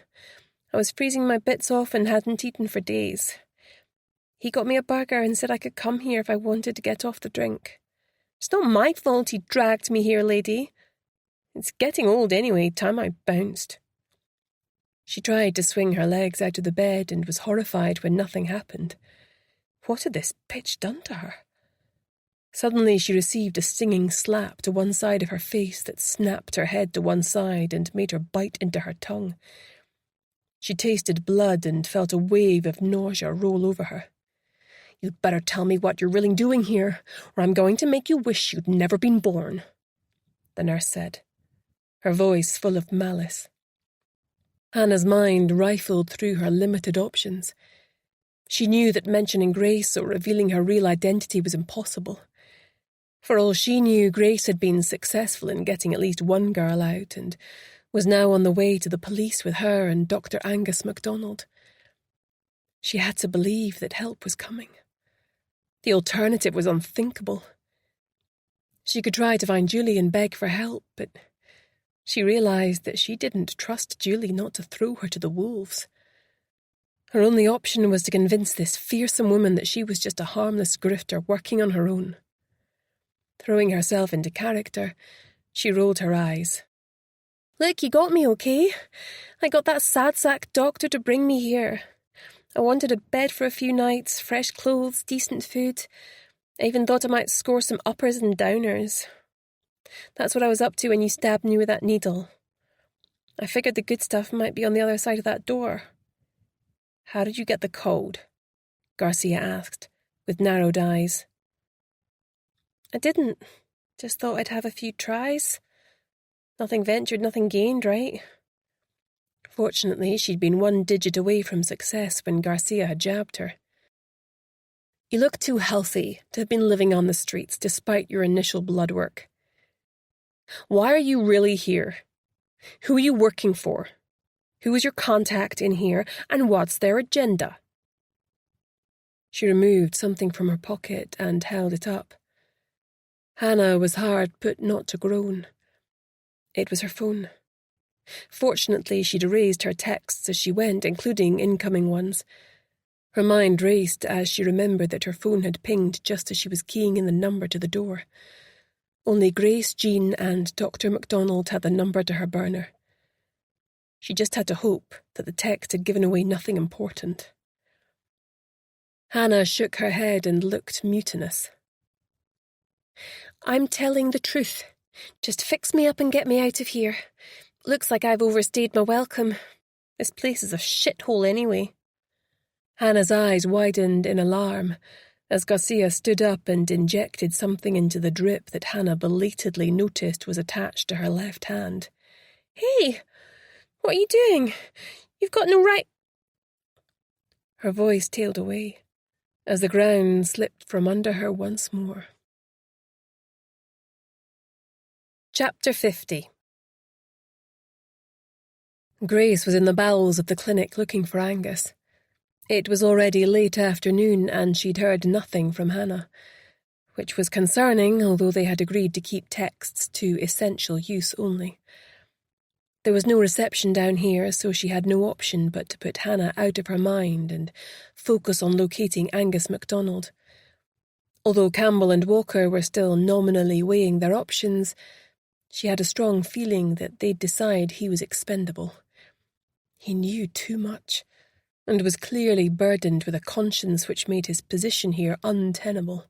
I was freezing my bits off and hadn't eaten for days. He got me a burger and said I could come here if I wanted to get off the drink. It's not my fault he dragged me here, lady. It's getting old anyway, time I bounced." She tried to swing her legs out of the bed and was horrified when nothing happened. What had this bitch done to her? Suddenly she received a stinging slap to one side of her face that snapped her head to one side and made her bite into her tongue. She tasted blood and felt a wave of nausea roll over her. "You'd better tell me what you're really doing here, or I'm going to make you wish you'd never been born," the nurse said, her voice full of malice. Hannah's mind rifled through her limited options. She knew that mentioning Grace or revealing her real identity was impossible. For all she knew, Grace had been successful in getting at least one girl out and was now on the way to the police with her and Dr. Angus MacDonald. She had to believe that help was coming. The alternative was unthinkable. She could try to find Julie and beg for help, but she realised that she didn't trust Julie not to throw her to the wolves. Her only option was to convince this fearsome woman that she was just a harmless grifter working on her own. Throwing herself into character, she rolled her eyes. "Look, you got me, okay? I got that sad sack doctor to bring me here. I wanted a bed for a few nights, fresh clothes, decent food. I even thought I might score some uppers and downers. That's what I was up to when you stabbed me with that needle. I figured the good stuff might be on the other side of that door." "How did you get the code?" Garcia asked, with narrowed eyes. "I didn't. Just thought I'd have a few tries. Nothing ventured, nothing gained, right?" Fortunately, she'd been one digit away from success when Garcia had jabbed her. "You look too healthy to have been living on the streets despite your initial blood work. Why are you really here? Who are you working for? Who is your contact in here, and what's their agenda?" She removed something from her pocket and held it up. Hannah was hard put not to groan. It was her phone. Fortunately, she'd erased her texts as she went, including incoming ones. Her mind raced as she remembered that her phone had pinged just as she was keying in the number to the door. Only Grace, Jean, and Dr. MacDonald had the number to her burner. She just had to hope that the text had given away nothing important. Hannah shook her head and looked mutinous. "I'm telling the truth. Just fix me up and get me out of here. Looks like I've overstayed my welcome. This place is a shithole anyway." Hannah's eyes widened in alarm, as Garcia stood up and injected something into the drip that Hannah belatedly noticed was attached to her left hand. "Hey, what are you doing? You've got no right—" Her voice tailed away as the ground slipped from under her once more. Chapter 50. Grace was in the bowels of the clinic looking for Angus. It was already late afternoon and she'd heard nothing from Hannah, which was concerning, although they had agreed to keep texts to essential use only. There was no reception down here, so she had no option but to put Hannah out of her mind and focus on locating Angus MacDonald. Although Campbell and Walker were still nominally weighing their options, she had a strong feeling that they'd decide he was expendable. He knew too much, and was clearly burdened with a conscience which made his position here untenable.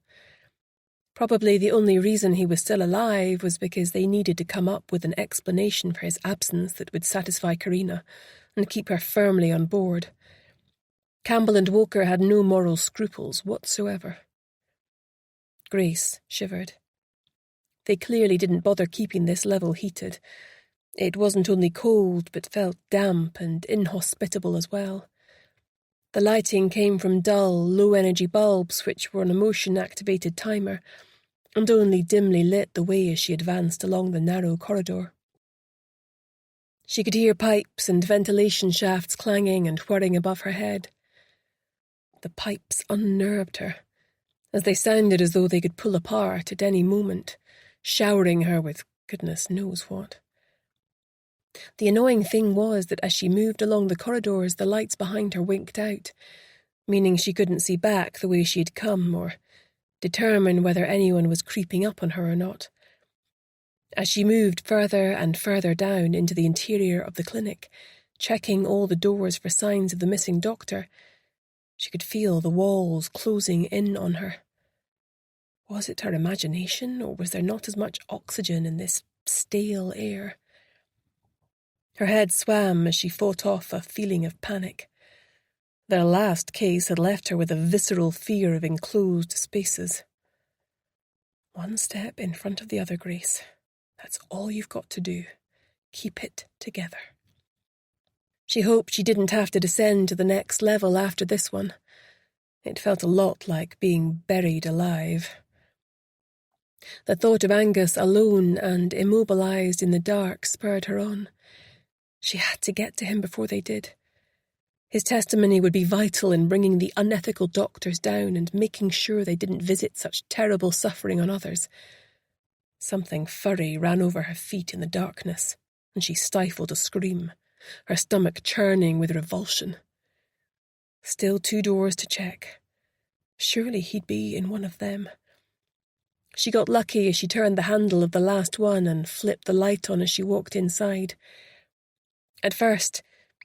Probably the only reason he was still alive was because they needed to come up with an explanation for his absence that would satisfy Karina and keep her firmly on board. Campbell and Walker had no moral scruples whatsoever. Grace shivered. They clearly didn't bother keeping this level heated. It wasn't only cold, but felt damp and inhospitable as well. The lighting came from dull, low-energy bulbs which were on a motion-activated timer, and only dimly lit the way as she advanced along the narrow corridor. She could hear pipes and ventilation shafts clanging and whirring above her head. The pipes unnerved her, as they sounded as though they could pull apart at any moment, showering her with goodness knows what. The annoying thing was that as she moved along the corridors, the lights behind her winked out, meaning she couldn't see back the way she had come or determine whether anyone was creeping up on her or not. As she moved further and further down into the interior of the clinic, checking all the doors for signs of the missing doctor, she could feel the walls closing in on her. Was it her imagination, or was there not as much oxygen in this stale air? Her head swam as she fought off a feeling of panic. Their last case had left her with a visceral fear of enclosed spaces. One step in front of the other, Grace. That's all you've got to do. Keep it together. She hoped she didn't have to descend to the next level after this one. It felt a lot like being buried alive. The thought of Angus alone and immobilized in the dark spurred her on. She had to get to him before they did. His testimony would be vital in bringing the unethical doctors down and making sure they didn't visit such terrible suffering on others. Something furry ran over her feet in the darkness, and she stifled a scream, her stomach churning with revulsion. Still 2 doors to check. Surely he'd be in one of them. She got lucky as she turned the handle of the last one and flipped the light on as she walked inside. At first,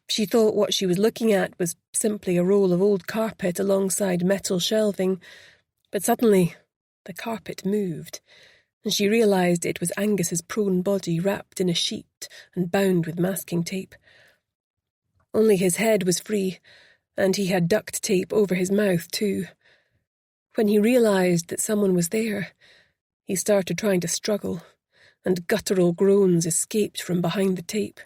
she thought what she was looking at was simply a roll of old carpet alongside metal shelving, but suddenly the carpet moved, and she realised it was Angus's prone body wrapped in a sheet and bound with masking tape. Only his head was free, and he had duct tape over his mouth too. When he realised that someone was there, he started trying to struggle, and guttural groans escaped from behind the tape.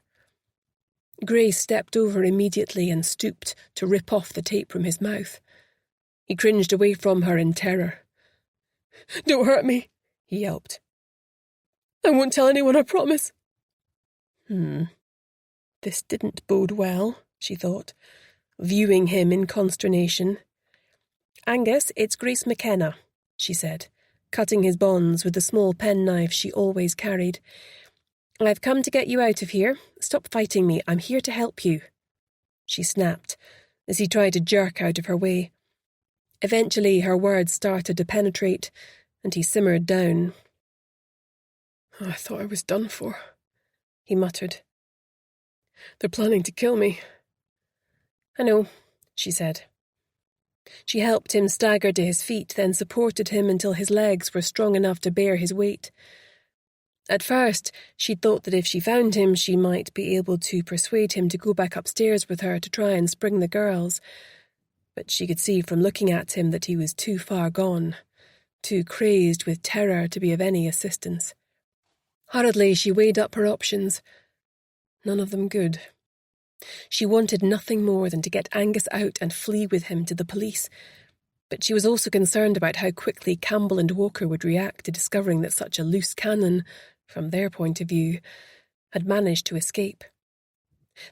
Grace stepped over immediately and stooped to rip off the tape from his mouth. He cringed away from her in terror. "Don't hurt me," he yelped. "I won't tell anyone, I promise." This didn't bode well, she thought, viewing him in consternation. "Angus, it's Grace McKenna," she said, cutting his bonds with the small penknife she always carried. "I've come to get you out of here. Stop fighting me. I'm here to help you," she snapped, as he tried to jerk out of her way. Eventually her words started to penetrate, and he simmered down. "I thought I was done for," he muttered. "They're planning to kill me." "I know," she said. She helped him stagger to his feet, then supported him until his legs were strong enough to bear his weight. At first, she'd thought that if she found him, she might be able to persuade him to go back upstairs with her to try and spring the girls. but she could see from looking at him that he was too far gone, too crazed with terror to be of any assistance. Hurriedly, she weighed up her options. None of them good. She wanted nothing more than to get Angus out and flee with him to the police, but she was also concerned about how quickly Campbell and Walker would react to discovering that such a loose cannon, from their point of view, had managed to escape.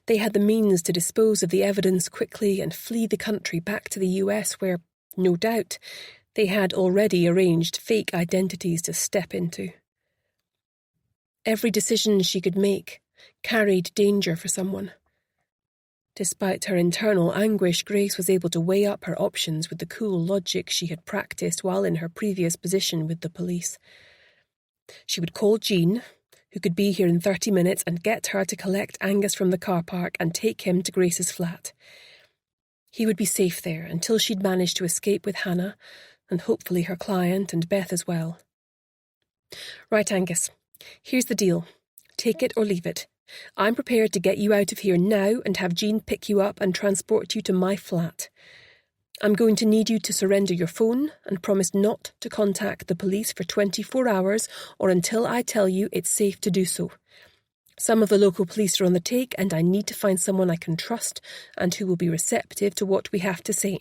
They had the means to dispose of the evidence quickly and flee the country back to the US where, no doubt, they had already arranged fake identities to step into. Every decision she could make carried danger for someone. Despite her internal anguish, Grace was able to weigh up her options with the cool logic she had practiced while in her previous position with the police. She would call Jean, who could be here in 30 minutes, and get her to collect Angus from the car park and take him to Grace's flat. He would be safe there until she'd managed to escape with Hannah, and hopefully her client and Beth as well. Right, Angus, here's the deal. Take it or leave it. I'm prepared to get you out of here now and have Jean pick you up and transport you to my flat. I'm going to need you to surrender your phone and promise not to contact the police for 24 hours or until I tell you it's safe to do so. Some of the local police are on the take, and I need to find someone I can trust and who will be receptive to what we have to say.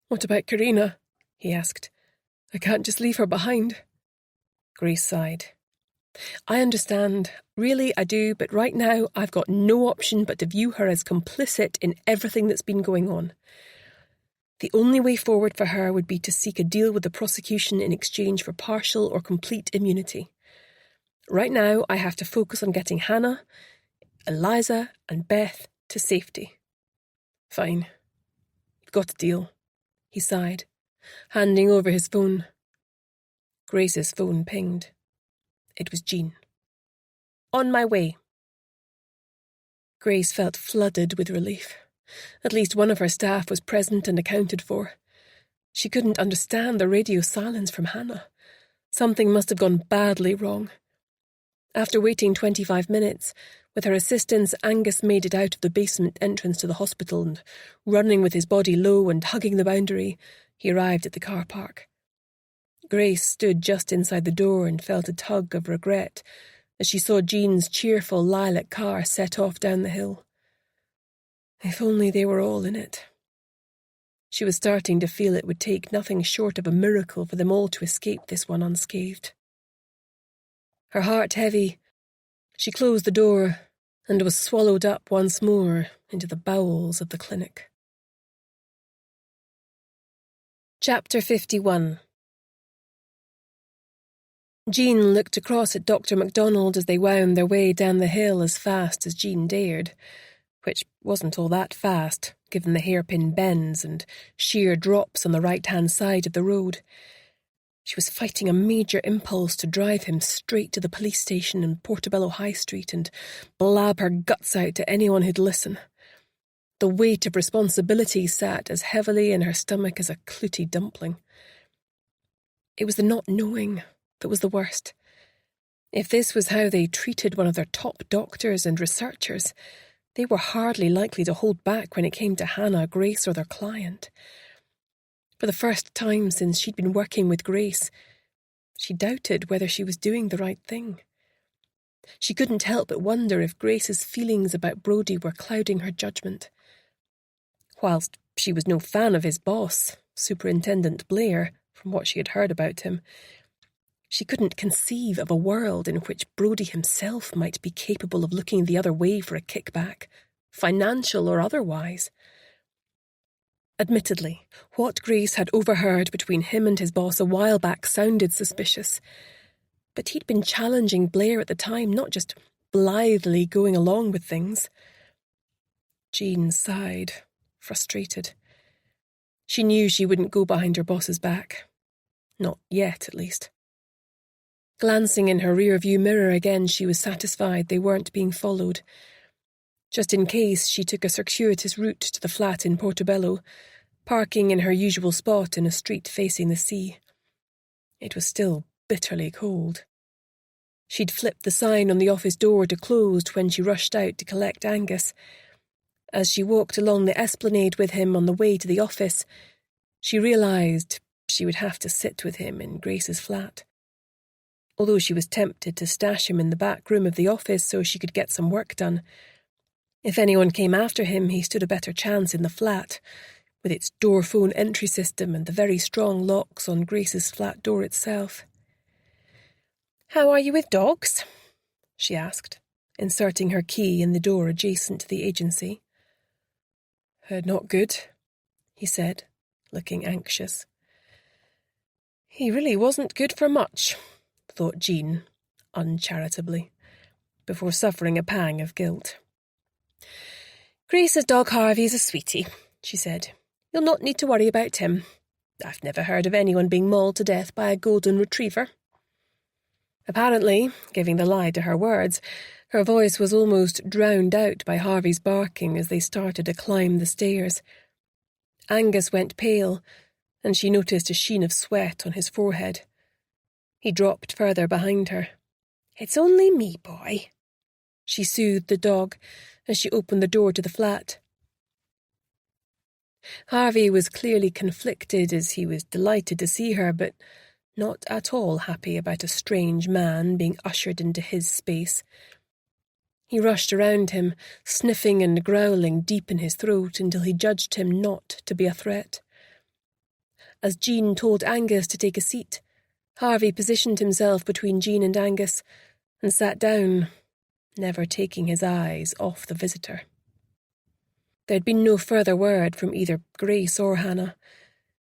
What about Karina? He asked. I can't just leave her behind. Grace sighed. I understand. Really, I do, but right now I've got no option but to view her as complicit in everything that's been going on. The only way forward for her would be to seek a deal with the prosecution in exchange for partial or complete immunity. Right now, I have to focus on getting Hannah, Eliza, and Beth to safety. Fine. You've got a deal, he sighed, handing over his phone. Grace's phone pinged. It was Jean. On my way. Grace felt flooded with relief. At least one of her staff was present and accounted for. She couldn't understand the radio silence from Hannah. Something must have gone badly wrong. After waiting 25 minutes, with her assistance, Angus made it out of the basement entrance to the hospital and, running with his body low and hugging the boundary, he arrived at the car park. Grace stood just inside the door and felt a tug of regret as she saw Jean's cheerful lilac car set off down the hill. If only they were all in it. She was starting to feel it would take nothing short of a miracle for them all to escape this one unscathed. Her heart heavy, she closed the door and was swallowed up once more into the bowels of the clinic. Chapter 51. Jean looked across at Dr. MacDonald as they wound their way down the hill as fast as Jean dared, which wasn't all that fast, given the hairpin bends and sheer drops on the right-hand side of the road. She was fighting a major impulse to drive him straight to the police station in Portobello High Street and blab her guts out to anyone who'd listen. The weight of responsibility sat as heavily in her stomach as a clooty dumpling. It was the not knowing that was the worst. If this was how they treated one of their top doctors and researchers, they were hardly likely to hold back when it came to Hannah, Grace, or their client. For the first time since she'd been working with Grace, she doubted whether she was doing the right thing. She couldn't help but wonder if Grace's feelings about Brodie were clouding her judgment. Whilst she was no fan of his boss, Superintendent Blair, from what she had heard about him, she couldn't conceive of a world in which Brodie himself might be capable of looking the other way for a kickback, financial or otherwise. Admittedly, what Grace had overheard between him and his boss a while back sounded suspicious, but he'd been challenging Blair at the time, not just blithely going along with things. Jean sighed, frustrated. She knew she wouldn't go behind her boss's back. Not yet, at least. Glancing in her rear-view mirror again, she was satisfied they weren't being followed. Just in case, she took a circuitous route to the flat in Portobello, parking in her usual spot in a street facing the sea. It was still bitterly cold. She'd flipped the sign on the office door to closed when she rushed out to collect Angus. As she walked along the esplanade with him on the way to the office, she realised she would have to sit with him in Grace's flat. Although she was tempted to stash him in the back room of the office so she could get some work done. If anyone came after him, he stood a better chance in the flat, with its door phone entry system and the very strong locks on Grace's flat door itself. "How are you with dogs?" she asked, inserting her key in the door adjacent to the agency. "Not good," he said, looking anxious. He really wasn't good for much, thought Jean, uncharitably, before suffering a pang of guilt. "Grace's dog Harvey's a sweetie," she said. "You'll not need to worry about him. I've never heard of anyone being mauled to death by a golden retriever." Apparently, giving the lie to her words, her voice was almost drowned out by Harvey's barking as they started to climb the stairs. Angus went pale, and she noticed a sheen of sweat on his forehead. He dropped further behind her. "It's only me, boy," she soothed the dog as she opened the door to the flat. Harvey was clearly conflicted as he was delighted to see her, but not at all happy about a strange man being ushered into his space. He rushed around him, sniffing and growling deep in his throat until he judged him not to be a threat. As Jean told Angus to take a seat, Harvey positioned himself between Jean and Angus and sat down, never taking his eyes off the visitor. There'd been no further word from either Grace or Hannah,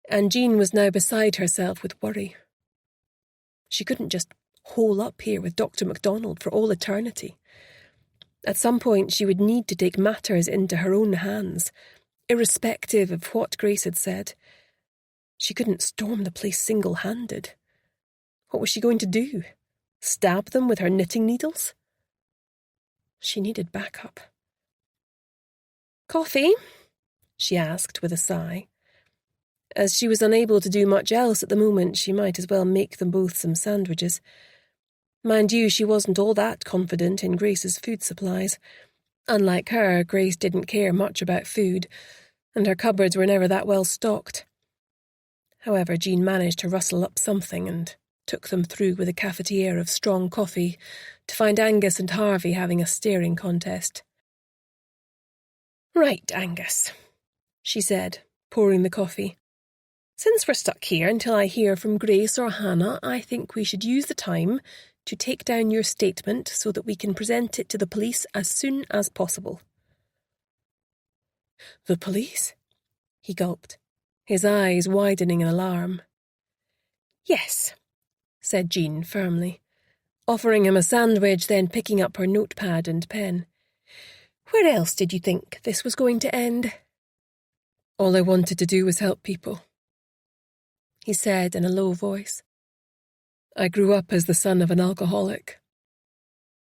and Jean was now beside herself with worry. She couldn't just hole up here with Dr. MacDonald for all eternity. At some point she would need to take matters into her own hands, irrespective of what Grace had said. She couldn't storm the place single-handed. What was she going to do? Stab them with her knitting needles? She needed backup. "Coffee?" she asked with a sigh. As she was unable to do much else at the moment, she might as well make them both some sandwiches. Mind you, she wasn't all that confident in Grace's food supplies. Unlike her, Grace didn't care much about food, and her cupboards were never that well stocked. However, Jean managed to rustle up something and took them through with a cafetiere of strong coffee to find Angus and Harvey having a staring contest. "Right, Angus," she said, pouring the coffee. "Since we're stuck here until I hear from Grace or Hannah, I think we should use the time to take down your statement so that we can present it to the police as soon as possible." "The police?" he gulped, his eyes widening in alarm. "Yes," said Jean firmly, offering him a sandwich, then picking up her notepad and pen. "Where else did you think this was going to end?" "All I wanted to do was help people," he said in a low voice. "I grew up as the son of an alcoholic.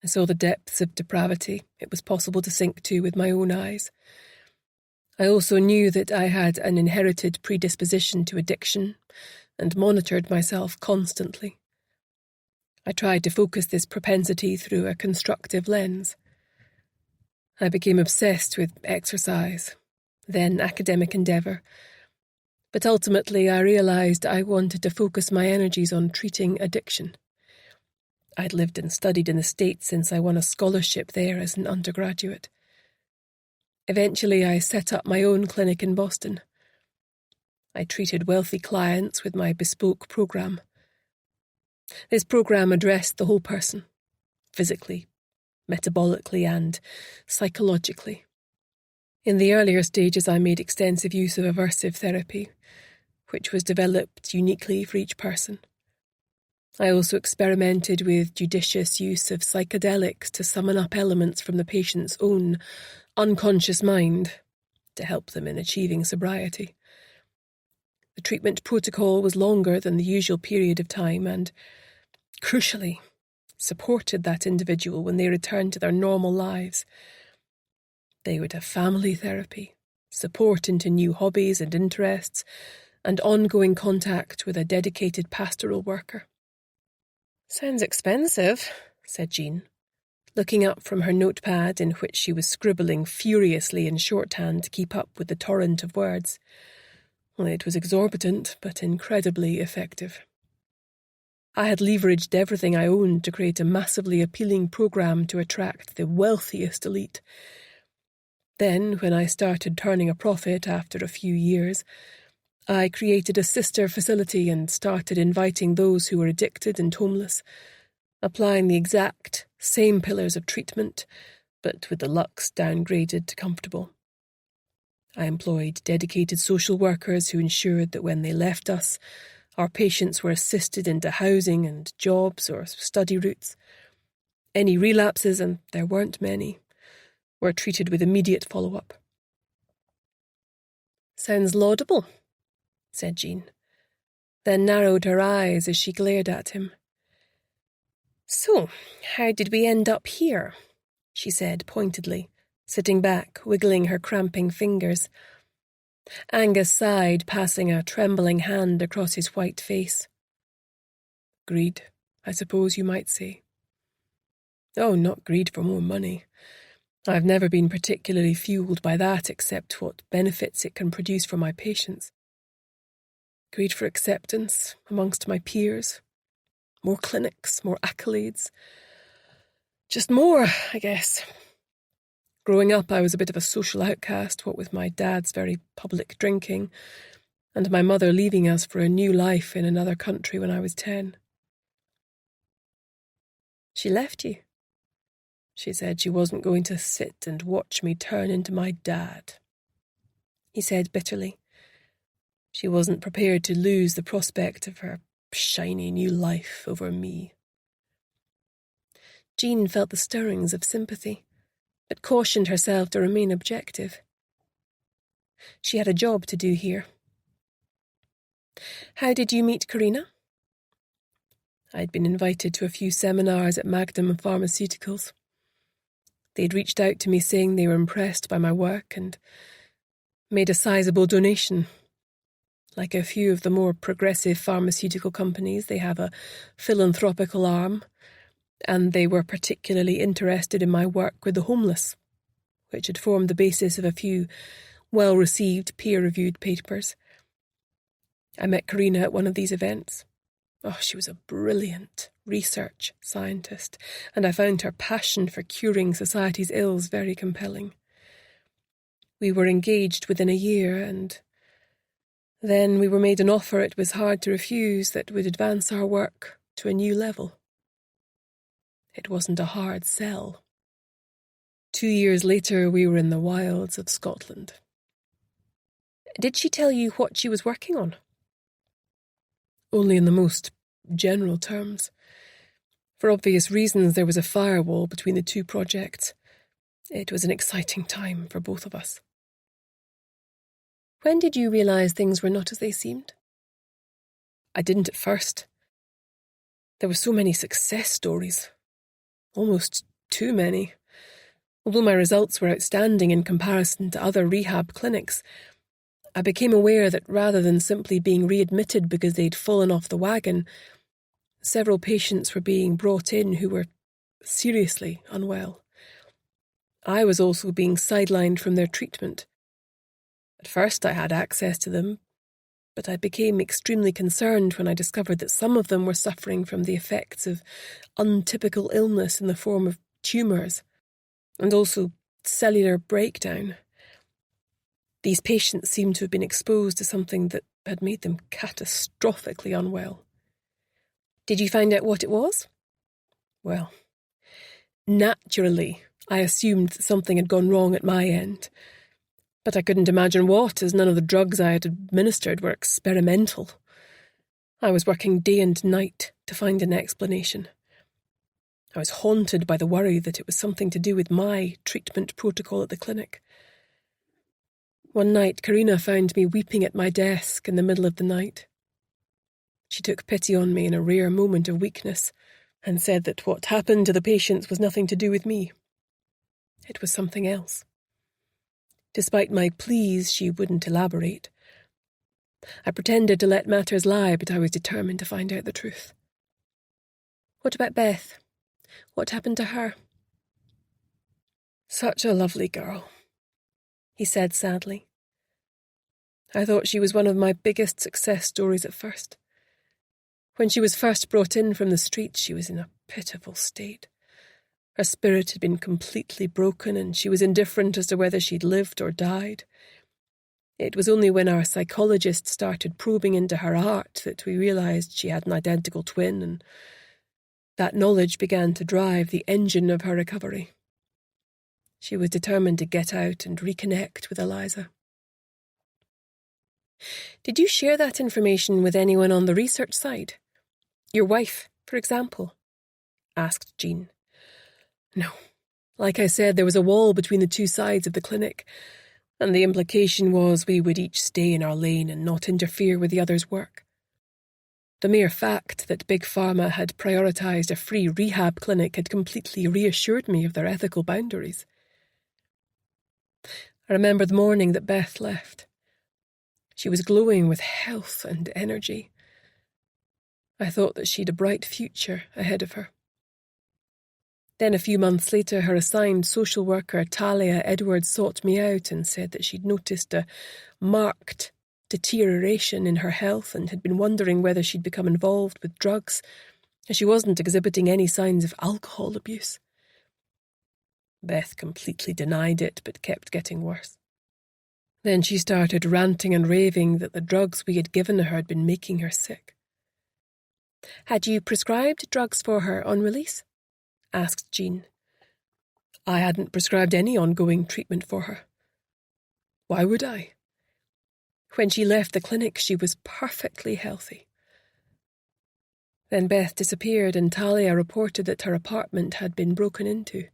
I saw the depths of depravity it was possible to sink to with my own eyes. I also knew that I had an inherited predisposition to addiction and monitored myself constantly. I tried to focus this propensity through a constructive lens. I became obsessed with exercise, then academic endeavour, but ultimately I realised I wanted to focus my energies on treating addiction. I'd lived and studied in the States since I won a scholarship there as an undergraduate. Eventually I set up my own clinic in Boston. I treated wealthy clients with my bespoke programme. This programme addressed the whole person, physically, metabolically and psychologically. In the earlier stages I made extensive use of aversive therapy, which was developed uniquely for each person. I also experimented with judicious use of psychedelics to summon up elements from the patient's own unconscious mind to help them in achieving sobriety. The treatment protocol was longer than the usual period of time and, crucially, supported that individual when they returned to their normal lives. They would have family therapy, support into new hobbies and interests, and ongoing contact with a dedicated pastoral worker. "Sounds expensive," said Jean, looking up from her notepad in which she was scribbling furiously in shorthand to keep up with the torrent of words. Well, it was exorbitant, but incredibly effective. I had leveraged everything I owned to create a massively appealing program to attract the wealthiest elite. Then, when I started turning a profit after a few years, I created a sister facility and started inviting those who were addicted and homeless, applying the exact same pillars of treatment, but with the luxe downgraded to comfortable. I employed dedicated social workers who ensured that when they left us, our patients were assisted into housing and jobs or study routes. Any relapses, and there weren't many, were treated with immediate follow-up. "Sounds laudable," said Jean, then narrowed her eyes as she glared at him. "So, how did we end up here?" she said pointedly, sitting back, wiggling her cramping fingers. Angus sighed, passing a trembling hand across his white face. "Greed, I suppose you might say." "Oh, not greed for more money. I've never been particularly fueled by that except what benefits it can produce for my patients. Greed for acceptance amongst my peers. More clinics, more accolades. Just more, I guess. Growing up, I was a bit of a social outcast, what with my dad's very public drinking, and my mother leaving us for a new life in another country when I was 10. "She left you?" She said she wasn't going to sit and watch me turn into my dad, he said bitterly. She wasn't prepared to lose the prospect of her shiny new life over me. Jean felt the stirrings of sympathy, but cautioned herself to remain objective. She had a job to do here. "How did you meet Karina?" I'd been invited to a few seminars at Magnum Pharmaceuticals. They'd reached out to me saying they were impressed by my work and made a sizable donation. Like a few of the more progressive pharmaceutical companies, they have a philanthropical arm, and they were particularly interested in my work with the homeless, which had formed the basis of a few well-received peer-reviewed papers. I met Karina at one of these events. Oh, she was a brilliant research scientist, and I found her passion for curing society's ills very compelling. We were engaged within a year, and then we were made an offer it was hard to refuse that would advance our work to a new level. It wasn't a hard sell. 2 years later, we were in the wilds of Scotland. Did she tell you what she was working on? Only in the most general terms. For obvious reasons, there was a firewall between the two projects. It was an exciting time for both of us. When did you realise things were not as they seemed? I didn't at first. There were so many success stories. Almost too many. Although my results were outstanding in comparison to other rehab clinics, I became aware that rather than simply being readmitted because they'd fallen off the wagon, several patients were being brought in who were seriously unwell. I was also being sidelined from their treatment. At first I had access to them, but I became extremely concerned when I discovered that some of them were suffering from the effects of untypical illness in the form of tumours, and also cellular breakdown. These patients seemed to have been exposed to something that had made them catastrophically unwell. Did you find out what it was? Well, naturally, I assumed that something had gone wrong at my end, but I couldn't imagine what, as none of the drugs I had administered were experimental. I was working day and night to find an explanation. I was haunted by the worry that it was something to do with my treatment protocol at the clinic. One night, Karina found me weeping at my desk in the middle of the night. She took pity on me in a rare moment of weakness and said that what happened to the patients was nothing to do with me. It was something else. Despite my pleas, she wouldn't elaborate. I pretended to let matters lie, but I was determined to find out the truth. What about Beth? What happened to her? Such a lovely girl, he said sadly. I thought she was one of my biggest success stories at first. When she was first brought in from the street, she was in a pitiful state. Her spirit had been completely broken, and she was indifferent as to whether she'd lived or died. It was only when our psychologist started probing into her art that we realised she had an identical twin, and that knowledge began to drive the engine of her recovery. She was determined to get out and reconnect with Eliza. Did you share that information with anyone on the research side? Your wife, for example? Asked Jean. No. Like I said, there was a wall between the two sides of the clinic, and the implication was we would each stay in our lane and not interfere with the other's work. The mere fact that Big Pharma had prioritised a free rehab clinic had completely reassured me of their ethical boundaries. I remember the morning that Beth left. She was glowing with health and energy. I thought that she'd a bright future ahead of her. Then a few months later, her assigned social worker, Talia Edwards, sought me out and said that she'd noticed a marked deterioration in her health and had been wondering whether she'd become involved with drugs, as she wasn't exhibiting any signs of alcohol abuse. Beth completely denied it, but kept getting worse. Then she started ranting and raving that the drugs we had given her had been making her sick. Had you prescribed drugs for her on release? Asked Jean. I hadn't prescribed any ongoing treatment for her. Why would I? When she left the clinic, she was perfectly healthy. Then Beth disappeared, and Talia reported that her apartment had been broken into.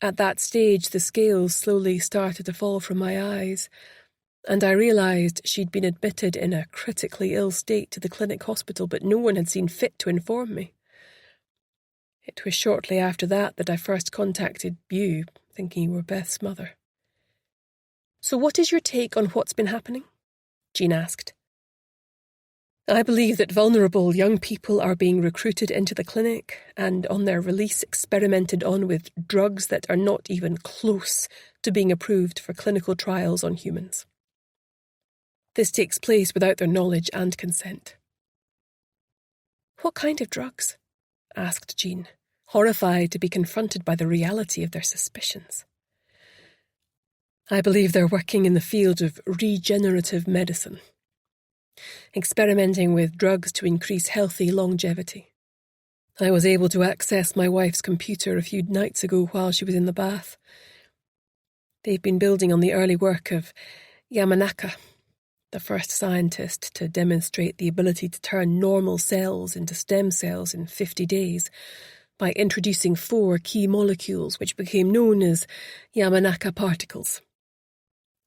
At that stage, the scales slowly started to fall from my eyes, and I realised she'd been admitted in a critically ill state to the clinic hospital, but no one had seen fit to inform me. It was shortly after that I first contacted you, thinking you were Beth's mother. So what is your take on what's been happening? Jean asked. I believe that vulnerable young people are being recruited into the clinic and on their release experimented on with drugs that are not even close to being approved for clinical trials on humans. This takes place without their knowledge and consent. What kind of drugs? Asked Jean, horrified to be confronted by the reality of their suspicions. I believe they're working in the field of regenerative medicine, experimenting with drugs to increase healthy longevity. I was able to access my wife's computer a few nights ago while she was in the bath. They've been building on the early work of Yamanaka, the first scientist to demonstrate the ability to turn normal cells into stem cells in 50 days by introducing 4 key molecules which became known as Yamanaka particles.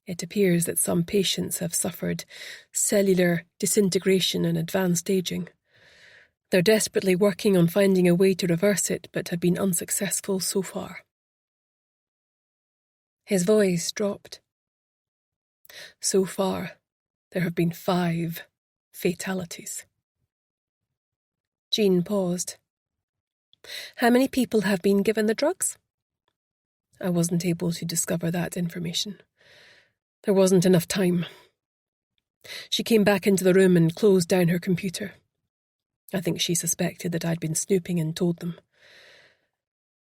It appears that some patients have suffered cellular disintegration and advanced aging. They're desperately working on finding a way to reverse it, but have been unsuccessful so far. His voice dropped. So far, there have been 5 fatalities. Jean paused. How many people have been given the drugs? I wasn't able to discover that information. There wasn't enough time. She came back into the room and closed down her computer. I think she suspected that I'd been snooping and told them.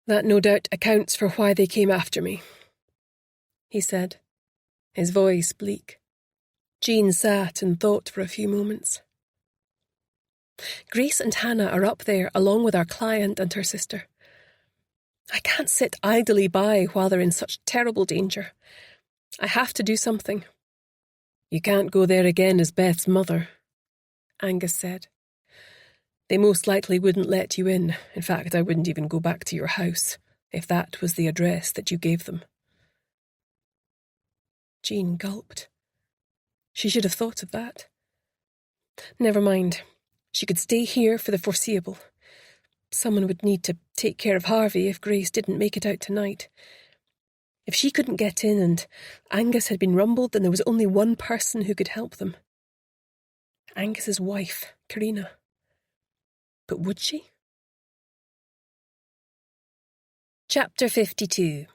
That no doubt accounts for why they came after me, he said, his voice bleak. Jean sat and thought for a few moments. Grace and Hannah are up there along with our client and her sister. I can't sit idly by while they're in such terrible danger. I have to do something. You can't go there again as Beth's mother, Angus said. They most likely wouldn't let you in. In fact, I wouldn't even go back to your house, if that was the address that you gave them. Jean gulped. She should have thought of that. Never mind. She could stay here for the foreseeable. Someone would need to take care of Harvey if Grace didn't make it out tonight. If she couldn't get in and Angus had been rumbled, then there was only one person who could help them. Angus's wife, Karina. But would she? Chapter 52.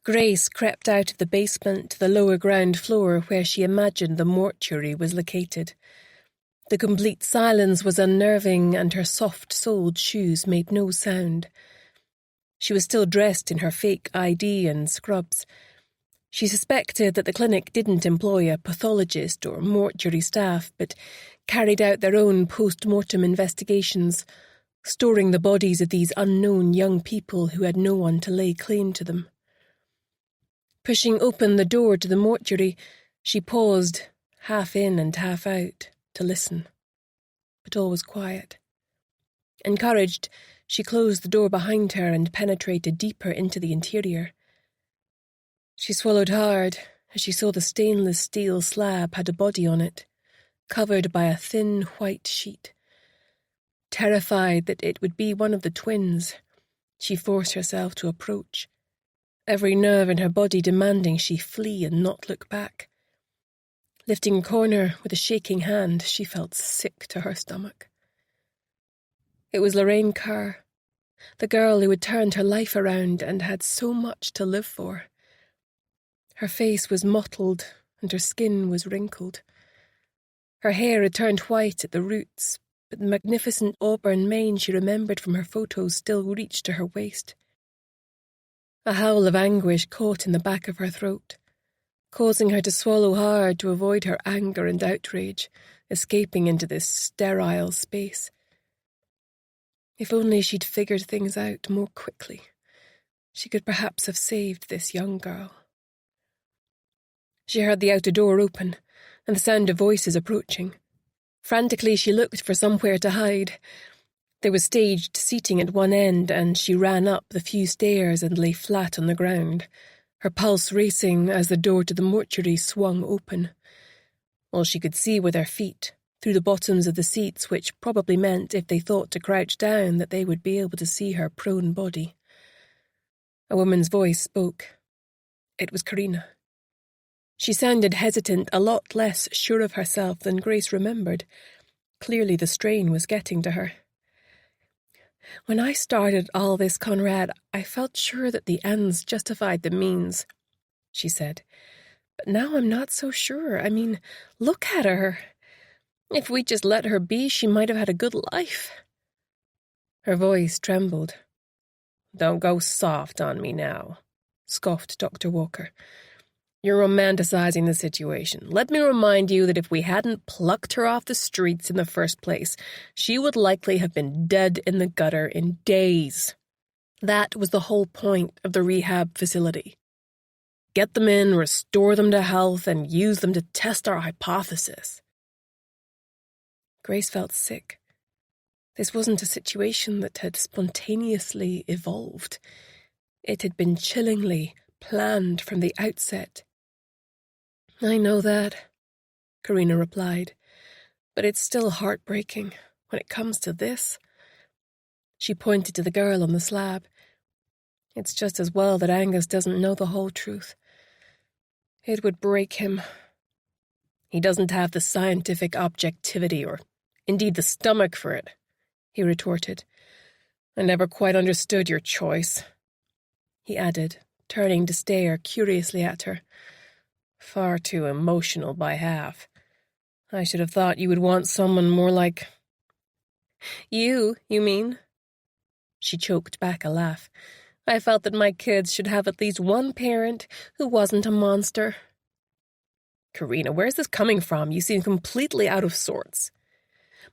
Grace crept out of the basement to the lower ground floor where she imagined the mortuary was located. The complete silence was unnerving, and her soft-soled shoes made no sound. She was still dressed in her fake ID and scrubs. She suspected that the clinic didn't employ a pathologist or mortuary staff, but carried out their own post-mortem investigations, storing the bodies of these unknown young people who had no one to lay claim to them. Pushing open the door to the mortuary, she paused, half in and half out, to listen. But all was quiet. Encouraged, she closed the door behind her and penetrated deeper into the interior. She swallowed hard as she saw the stainless steel slab had a body on it, covered by a thin white sheet. Terrified that it would be one of the twins, she forced herself to approach, every nerve in her body demanding she flee and not look back. Lifting a corner with a shaking hand, she felt sick to her stomach. It was Lorraine Kerr, the girl who had turned her life around and had so much to live for. Her face was mottled and her skin was wrinkled. Her hair had turned white at the roots, but the magnificent auburn mane she remembered from her photos still reached to her waist. A howl of anguish caught in the back of her throat, causing her to swallow hard to avoid her anger and outrage, escaping into this sterile space. If only she'd figured things out more quickly, she could perhaps have saved this young girl. She heard the outer door open, and the sound of voices approaching. Frantically, she looked for somewhere to hide. There was staged seating at one end, and she ran up the few stairs and lay flat on the ground, her pulse racing as the door to the mortuary swung open. All she could see were their feet, through the bottoms of the seats, which probably meant if they thought to crouch down that they would be able to see her prone body. A woman's voice spoke. It was Karina. She sounded hesitant, a lot less sure of herself than Grace remembered. Clearly the strain was getting to her. When I started all this, Conrad, I felt sure that the ends justified the means, she said. But now I'm not so sure. I mean, look at her. If we'd just let her be, she might have had a good life. Her voice trembled. Don't go soft on me now, scoffed Dr. Walker. You're romanticizing the situation. Let me remind you that if we hadn't plucked her off the streets in the first place, she would likely have been dead in the gutter in days. That was the whole point of the rehab facility. Get them in, restore them to health, and use them to test our hypothesis. Grace felt sick. This wasn't a situation that had spontaneously evolved. It had been chillingly planned from the outset. I know that, Karina replied, but it's still heartbreaking when it comes to this. She pointed to the girl on the slab. It's just as well that Angus doesn't know the whole truth. It would break him. He doesn't have the scientific objectivity or indeed the stomach for it, he retorted. I never quite understood your choice, he added, turning to stare curiously at her. Far too emotional by half. I should have thought you would want someone more like... You mean? She choked back a laugh. I felt that my kids should have at least one parent who wasn't a monster. Karina, where's this coming from? You seem completely out of sorts.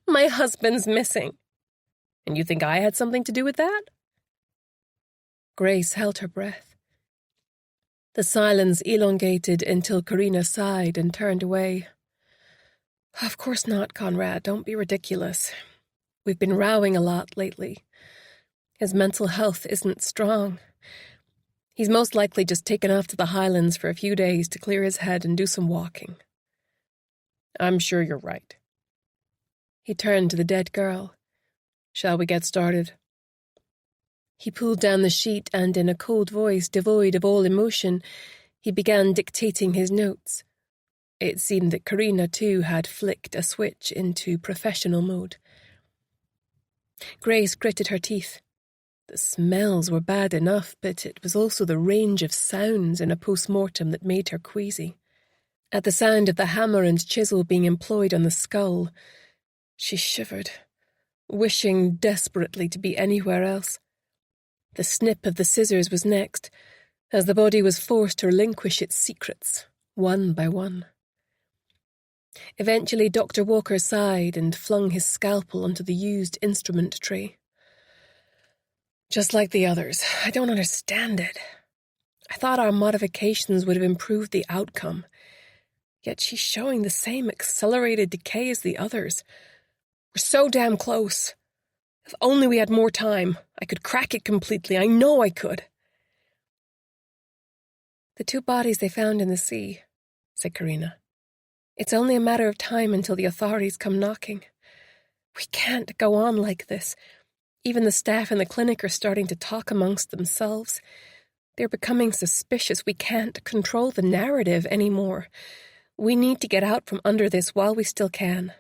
My husband's missing. And you think I had something to do with that? Grace held her breath. The silence elongated until Karina sighed and turned away. Of course not, Conrad. Don't be ridiculous. We've been rowing a lot lately. His mental health isn't strong. He's most likely just taken off to the Highlands for a few days to clear his head and do some walking. I'm sure you're right. He turned to the dead girl. Shall we get started? He pulled down the sheet and, in a cold voice devoid of all emotion, he began dictating his notes. It seemed that Karina, too, had flicked a switch into professional mode. Grace gritted her teeth. The smells were bad enough, but it was also the range of sounds in a post-mortem that made her queasy. At the sound of the hammer and chisel being employed on the skull, she shivered, wishing desperately to be anywhere else. The snip of the scissors was next, as the body was forced to relinquish its secrets, one by one. Eventually Dr. Walker sighed and flung his scalpel onto the used instrument tray. Just like the others, I don't understand it. I thought our modifications would have improved the outcome, yet she's showing the same accelerated decay as the others. We're so damn close. If only we had more time, I could crack it completely. I know I could. The 2 bodies they found in the sea, said Karina. It's only a matter of time until the authorities come knocking. We can't go on like this. Even the staff in the clinic are starting to talk amongst themselves. They're becoming suspicious. We can't control the narrative anymore. We need to get out from under this while we still can.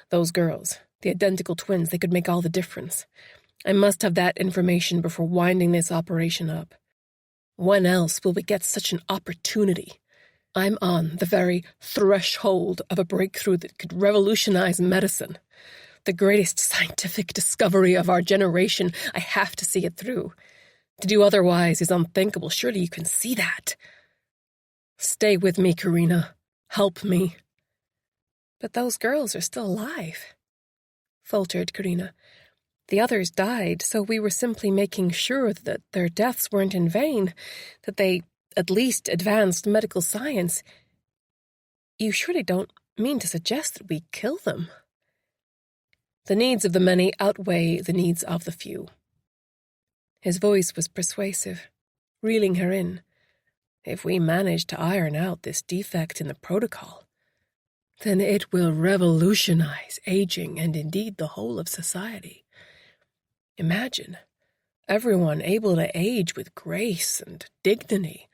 Those girls, the identical twins, they could make all the difference. I must have that information before winding this operation up. When else will we get such an opportunity? I'm on the very threshold of a breakthrough that could revolutionize medicine. The greatest scientific discovery of our generation. I have to see it through. To do otherwise is unthinkable. Surely you can see that. Stay with me, Karina. Help me. But those girls are still alive, faltered Karina. The others died, so we were simply making sure that their deaths weren't in vain, that they at least advanced medical science. You surely don't mean to suggest that we kill them? The needs of the many outweigh the needs of the few. His voice was persuasive, reeling her in. If we manage to iron out this defect in the protocol, then it will revolutionize aging and indeed the whole of society. Imagine everyone able to age with grace and dignity.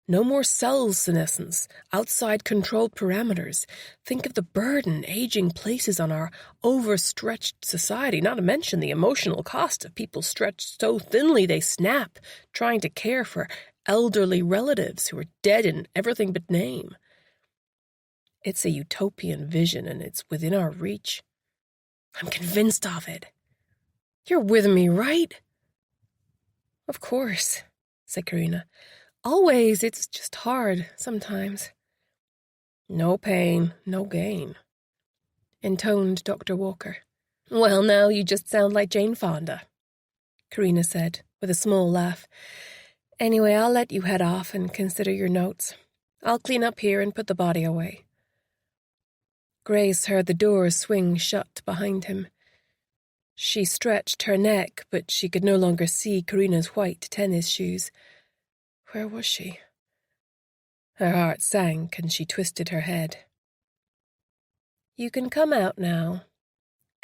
No more cell senescence, outside controlled parameters. Think of the burden aging places on our overstretched society, not to mention the emotional cost of people stretched so thinly they snap, trying to care for elderly relatives who are dead in everything but name. It's a utopian vision, and it's within our reach. I'm convinced of it. You're with me, right? Of course, said Karina. Always, it's just hard, sometimes. No pain, no gain, intoned Dr. Walker. Well, now you just sound like Jane Fonda, Karina said, with a small laugh. Anyway, I'll let you head off and consider your notes. I'll clean up here and put the body away. Grace heard the door swing shut behind him. She stretched her neck, but she could no longer see Karina's white tennis shoes. Where was she? Her heart sank and she twisted her head. You can come out now,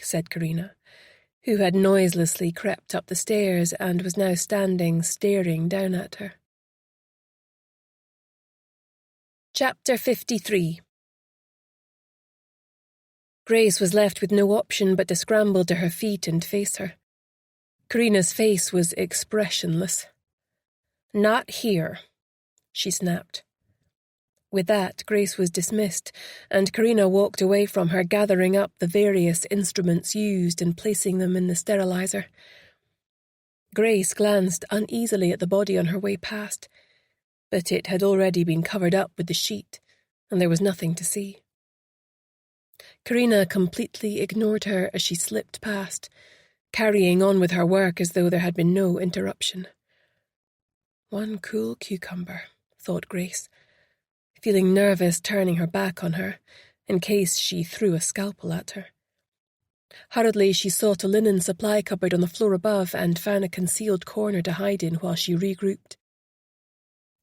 said Karina, who had noiselessly crept up the stairs and was now standing staring down at her. Chapter 53. Grace was left with no option but to scramble to her feet and face her. Karina's face was expressionless. Not here, she snapped. With that, Grace was dismissed, and Karina walked away from her, gathering up the various instruments used and placing them in the sterilizer. Grace glanced uneasily at the body on her way past, but it had already been covered up with the sheet, and there was nothing to see. Karina completely ignored her as she slipped past, carrying on with her work as though there had been no interruption. One cool cucumber, thought Grace, feeling nervous turning her back on her, in case she threw a scalpel at her. Hurriedly she sought a linen supply cupboard on the floor above and found a concealed corner to hide in while she regrouped.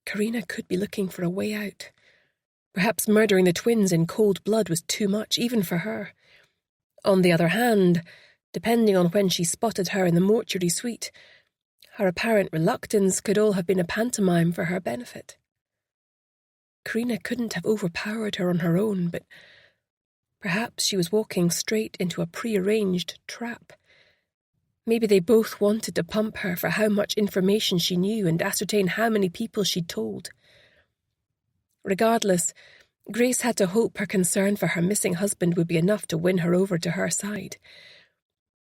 Karina could be looking for a way out. Perhaps murdering the twins in cold blood was too much, even for her. On the other hand, depending on when she spotted her in the mortuary suite, her apparent reluctance could all have been a pantomime for her benefit. Karina couldn't have overpowered her on her own, but perhaps she was walking straight into a prearranged trap. Maybe they both wanted to pump her for how much information she knew and ascertain how many people she'd told. Regardless, Grace had to hope her concern for her missing husband would be enough to win her over to her side.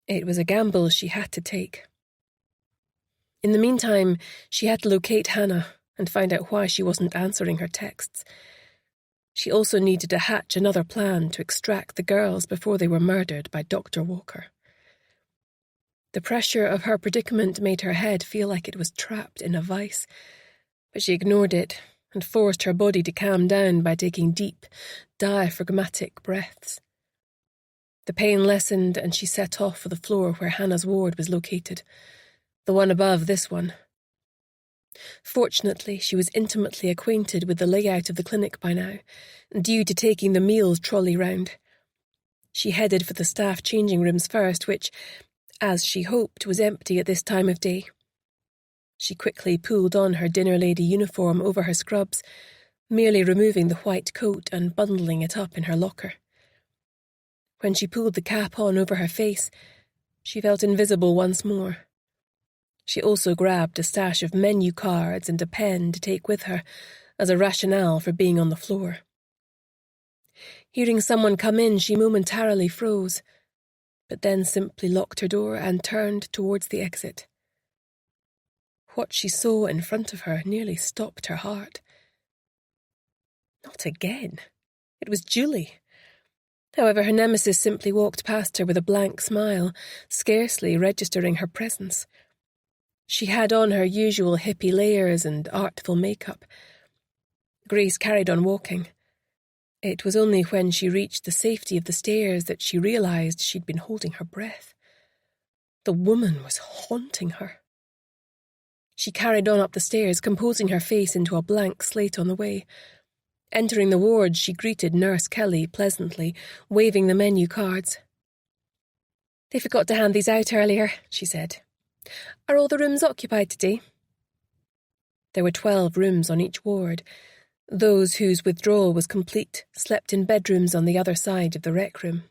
It was a gamble she had to take. In the meantime, she had to locate Hannah and find out why she wasn't answering her texts. She also needed to hatch another plan to extract the girls before they were murdered by Dr. Walker. The pressure of her predicament made her head feel like it was trapped in a vice, but she ignored it and forced her body to calm down by taking deep, diaphragmatic breaths. The pain lessened and she set off for the floor where Hannah's ward was located, the one above this one. Fortunately, she was intimately acquainted with the layout of the clinic by now, due to taking the meals trolley round. She headed for the staff changing rooms first, which, as she hoped, was empty at this time of day. She quickly pulled on her dinner lady uniform over her scrubs, merely removing the white coat and bundling it up in her locker. When she pulled the cap on over her face, she felt invisible once more. She also grabbed a stash of menu cards and a pen to take with her as a rationale for being on the floor. Hearing someone come in, she momentarily froze, but then simply locked her door and turned towards the exit. What she saw in front of her nearly stopped her heart. Not again. It was Julie. However, her nemesis simply walked past her with a blank smile, scarcely registering her presence. She had on her usual hippie layers and artful makeup. Grace carried on walking. It was only when she reached the safety of the stairs that she realized she'd been holding her breath. The woman was haunting her. She carried on up the stairs, composing her face into a blank slate on the way. Entering the ward, she greeted Nurse Kelly pleasantly, waving the menu cards. "They forgot to hand these out earlier," she said. "Are all the rooms occupied today?" There were 12 rooms on each ward. Those whose withdrawal was complete slept in bedrooms on the other side of the rec room.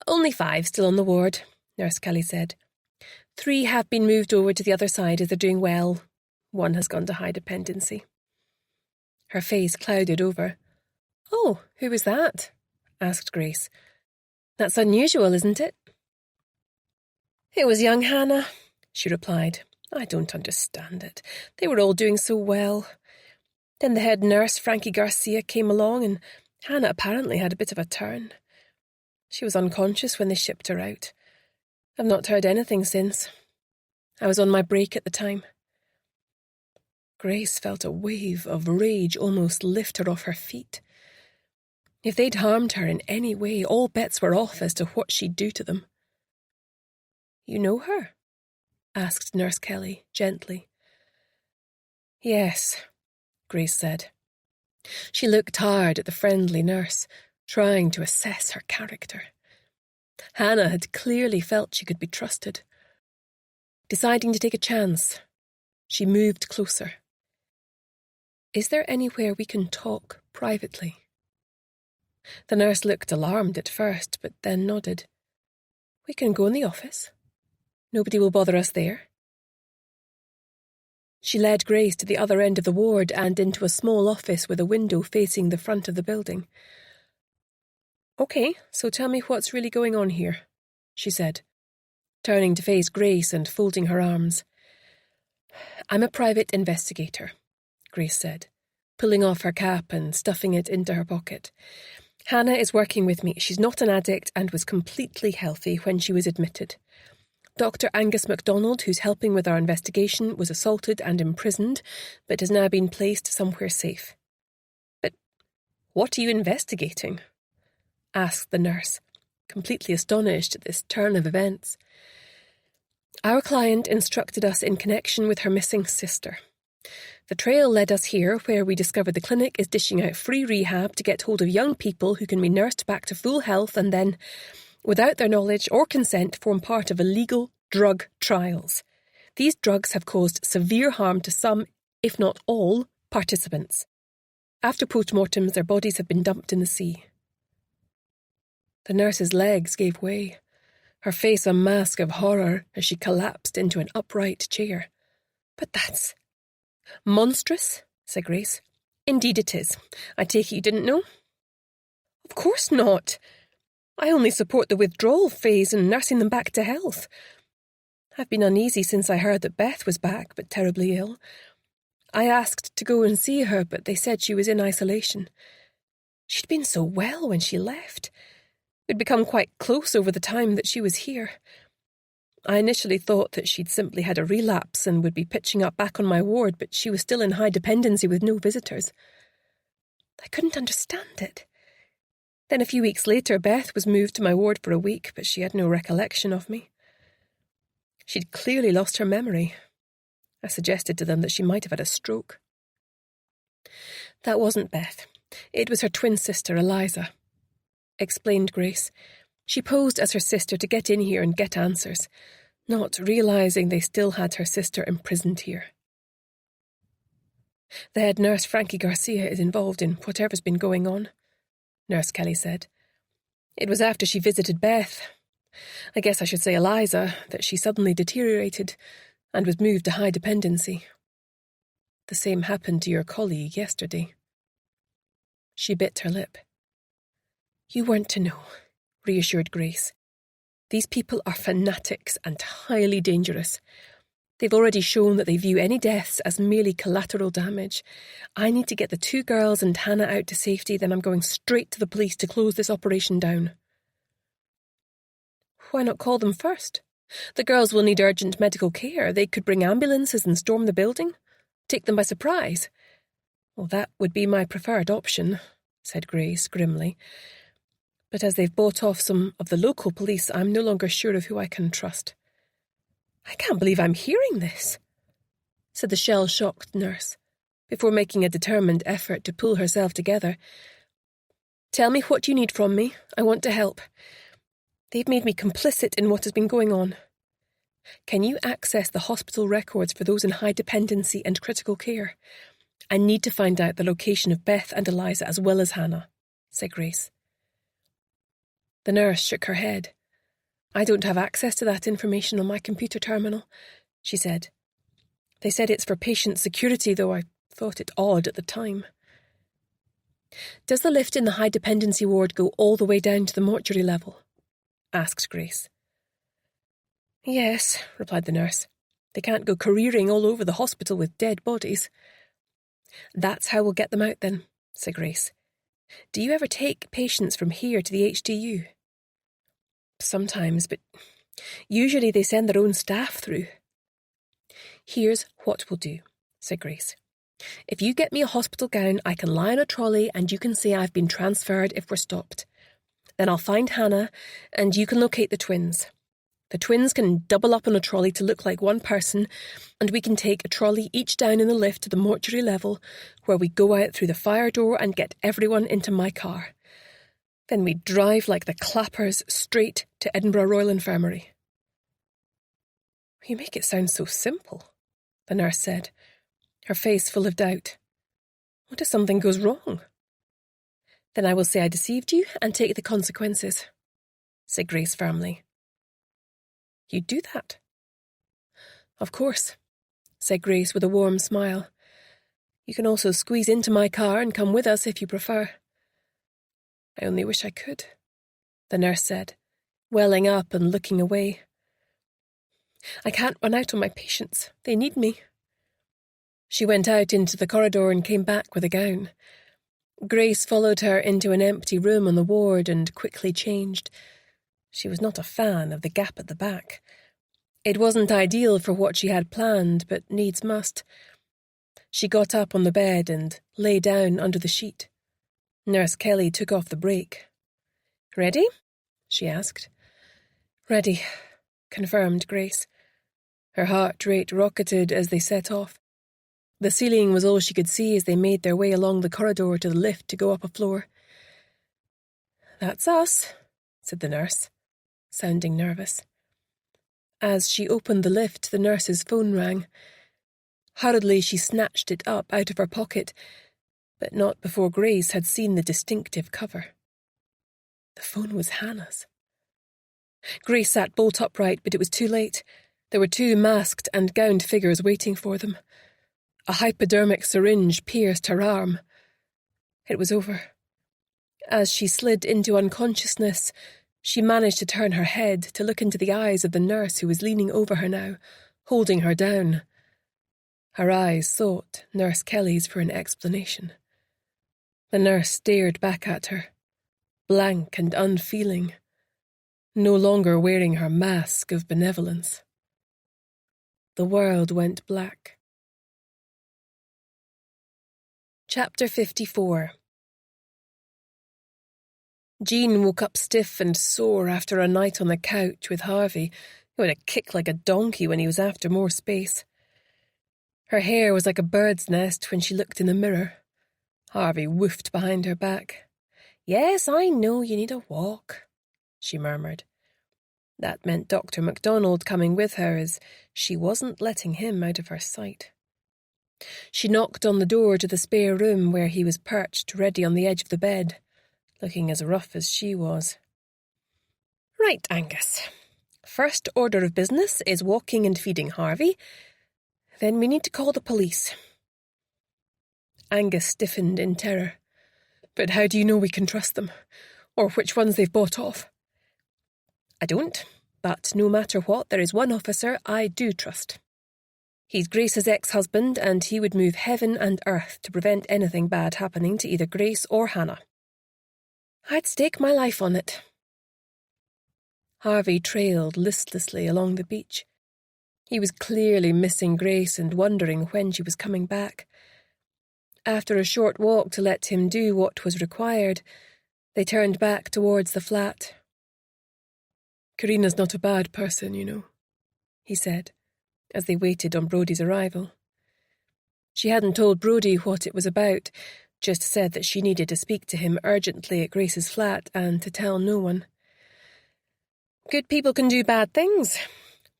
"Only 5 still on the ward," Nurse Kelly said. 3 have been moved over to the other side as they're doing well. 1 has gone to high dependency. Her face clouded over. "Oh, who was that?" asked Grace. "That's unusual, isn't it?" "It was young Hannah," she replied. "I don't understand it. They were all doing so well. Then the head nurse, Frankie Garcia, came along and Hannah apparently had a bit of a turn. She was unconscious when they shipped her out. I've not heard anything since. I was on my break at the time." Grace felt a wave of rage almost lift her off her feet. If they'd harmed her in any way, all bets were off as to what she'd do to them. "You know her?" asked Nurse Kelly, gently. "Yes," Grace said. She looked hard at the friendly nurse, trying to assess her character. Hannah had clearly felt she could be trusted. Deciding to take a chance, she moved closer. "Is there anywhere we can talk privately?" The nurse looked alarmed at first, but then nodded. "We can go in the office. Nobody will bother us there." She led Grace to the other end of the ward and into a small office with a window facing the front of the building. "Okay, so tell me what's really going on here," she said, turning to face Grace and folding her arms. "I'm a private investigator," Grace said, pulling off her cap and stuffing it into her pocket. "Hannah is working with me. She's not an addict and was completely healthy when she was admitted. Dr. Angus MacDonald, who's helping with our investigation, was assaulted and imprisoned, but has now been placed somewhere safe." "But what are you investigating?" asked the nurse, completely astonished at this turn of events. "Our client instructed us in connection with her missing sister. The trail led us here, where we discovered the clinic is dishing out free rehab to get hold of young people who can be nursed back to full health and then, without their knowledge or consent, form part of illegal drug trials. These drugs have caused severe harm to some, if not all, participants. After postmortems, their bodies have been dumped in the sea." The nurse's legs gave way. her face a mask of horror as she collapsed into an upright chair. "But that's monstrous," said Grace. "Indeed it is. I take it you didn't know?" "Of course not. I only support the withdrawal phase and nursing them back to health. I've been uneasy since I heard that Beth was back, but terribly ill. I asked to go and see her, but they said she was in isolation. She'd been so well when she left. We'd become quite close over the time that she was here. I initially thought that she'd simply had a relapse and would be pitching up back on my ward, but she was still in high dependency with no visitors. I couldn't understand it. Then a few weeks later, Beth was moved to my ward for a week, but she had no recollection of me. She'd clearly lost her memory. I suggested to them that she might have had a stroke. That wasn't Beth. It was her twin sister, Eliza," explained Grace. She posed as her sister to get in here and get answers, not realising they still had her sister imprisoned here. "The head nurse, Frankie Garcia, is involved in whatever's been going on," Nurse Kelly said. "It was after she visited Beth, I guess I should say Eliza, that she suddenly deteriorated and was moved to high dependency. The same happened to your colleague yesterday." She bit her lip. "You weren't to know," reassured Grace. "These people are fanatics and highly dangerous. They've already shown that they view any deaths as merely collateral damage. I need to get the 2 girls and Hannah out to safety, then I'm going straight to the police to close this operation down." "Why not call them first? The girls will need urgent medical care. They could bring ambulances and storm the building. Take them by surprise." "Well, that would be my preferred option," said Grace grimly. "But as they've bought off some of the local police, I'm no longer sure of who I can trust." "I can't believe I'm hearing this," said the shell-shocked nurse, before making a determined effort to pull herself together. "Tell me what you need from me. I want to help. They've made me complicit in what has been going on. Can you access the hospital records for those in high dependency and critical care? I need to find out the location of Beth and Eliza as well as Hannah," said Grace. The nurse shook her head. "I don't have access to that information on my computer terminal," she said. "They said it's for patient security, though I thought it odd at the time." "Does the lift in the high dependency ward go all the way down to the mortuary level?" asked Grace. "Yes," replied the nurse. "They can't go careering all over the hospital with dead bodies." "That's how we'll get them out then," said Grace. "Do you ever take patients from here to the HDU?" "Sometimes, but usually they send their own staff through." "Here's what we'll do," said Grace. "If you get me a hospital gown, I can lie on a trolley and you can say I've been transferred if we're stopped. Then I'll find Hannah and you can locate the twins. The twins can double up on a trolley to look like one person, and we can take a trolley each down in the lift to the mortuary level, where we go out through the fire door and get everyone into my car. Then we drive like the clappers straight to Edinburgh Royal Infirmary." "You make it sound so simple," the nurse said, her face full of doubt. "What if something goes wrong?" "Then I will say I deceived you and take the consequences," said Grace firmly. "You'd do that?" "Of course," said Grace with a warm smile. "You can also squeeze into my car and come with us if you prefer." "I only wish I could," the nurse said, welling up and looking away. "I can't run out on my patients. They need me." She went out into the corridor and came back with a gown. Grace followed her into an empty room on the ward and quickly changed. She was not a fan of the gap at the back. It wasn't ideal for what she had planned, but needs must. She got up on the bed and lay down under the sheet. Nurse Kelly took off the brake. "Ready?" she asked. "Ready," confirmed Grace. Her heart rate rocketed as they set off. The ceiling was all she could see as they made their way along the corridor to the lift to go up a floor. "That's us," said the nurse, sounding nervous. As she opened the lift, the nurse's phone rang. Hurriedly, she snatched it up out of her pocket, but not before Grace had seen the distinctive cover. The phone was Hannah's. Grace sat bolt upright, but it was too late. There were two masked and gowned figures waiting for them. A hypodermic syringe pierced her arm. It was over. As she slid into unconsciousness, she managed to turn her head to look into the eyes of the nurse who was leaning over her now, holding her down. Her eyes sought Nurse Kelly's for an explanation. The nurse stared back at her, blank and unfeeling, no longer wearing her mask of benevolence. The world went black. Chapter 54. Jean woke up stiff and sore after a night on the couch with Harvey, who had a kick like a donkey when he was after more space. Her hair was like a bird's nest when she looked in the mirror. Harvey woofed behind her back. "Yes, I know you need a walk," she murmured. That meant Dr. MacDonald coming with her, as she wasn't letting him out of her sight. She knocked on the door to the spare room where he was perched, ready on the edge of the bed, looking as rough as she was. "Right, Angus. First order of business is walking and feeding Harvey. Then we need to call the police." Angus stiffened in terror. "But how do you know we can trust them? Or which ones they've bought off?" "I don't, but no matter what, there is one officer I do trust. He's Grace's ex-husband, and he would move heaven and earth to prevent anything bad happening to either Grace or Hannah. I'd stake my life on it." Harvey trailed listlessly along the beach. He was clearly missing Grace and wondering when she was coming back. After a short walk to let him do what was required, they turned back towards the flat. "Karina's not a bad person, you know," he said, as they waited on Brodie's arrival. She hadn't told Brodie what it was about, just said that she needed to speak to him urgently at Grace's flat and to tell no one. "Good people can do bad things,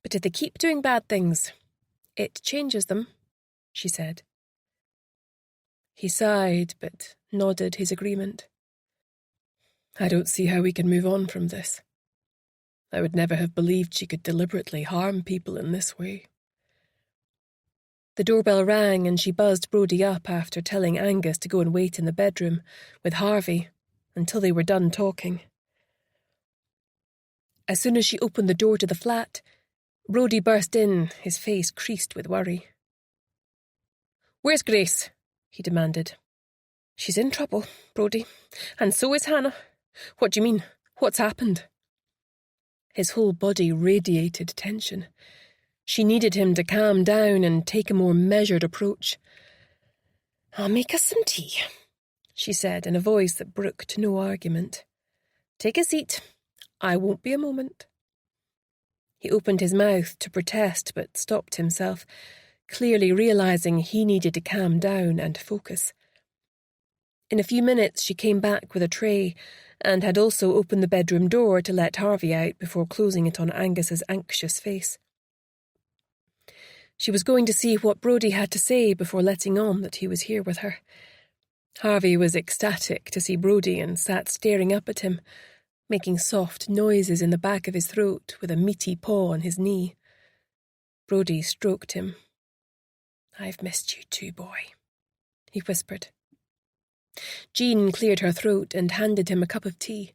but if they keep doing bad things, it changes them," she said. He sighed, but nodded his agreement. "I don't see how we can move on from this. I would never have believed she could deliberately harm people in this way." The doorbell rang and she buzzed Brodie up after telling Angus to go and wait in the bedroom with Harvey until they were done talking. As soon as she opened the door to the flat, Brodie burst in, his face creased with worry. "Where's Grace?" he demanded. "She's in trouble, Brodie, and so is Hannah. What do you mean? What's happened?" His whole body radiated tension. She needed him to calm down and take a more measured approach. "I'll make us some tea," she said in a voice that brooked no argument. "Take a seat. I won't be a moment." He opened his mouth to protest but stopped himself, clearly realising he needed to calm down and focus. In a few minutes she came back with a tray and had also opened the bedroom door to let Harvey out before closing it on Angus's anxious face. She was going to see what Brodie had to say before letting on that he was here with her. Harvey was ecstatic to see Brodie and sat staring up at him, making soft noises in the back of his throat with a meaty paw on his knee. Brodie stroked him. "I've missed you too, boy," he whispered. Jean cleared her throat and handed him a cup of tea.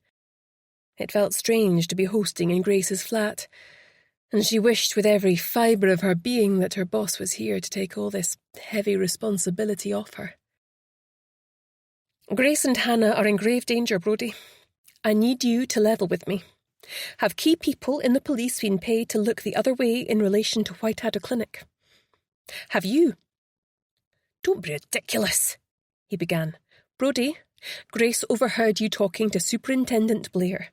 It felt strange to be hosting in Grace's flat, and she wished with every fibre of her being that her boss was here to take all this heavy responsibility off her. "Grace and Hannah are in grave danger, Brodie. I need you to level with me. Have key people in the police been paid to look the other way in relation to Whiteadder Clinic? Have you?" "Don't be ridiculous," he began. "Brodie, Grace overheard you talking to Superintendent Blair.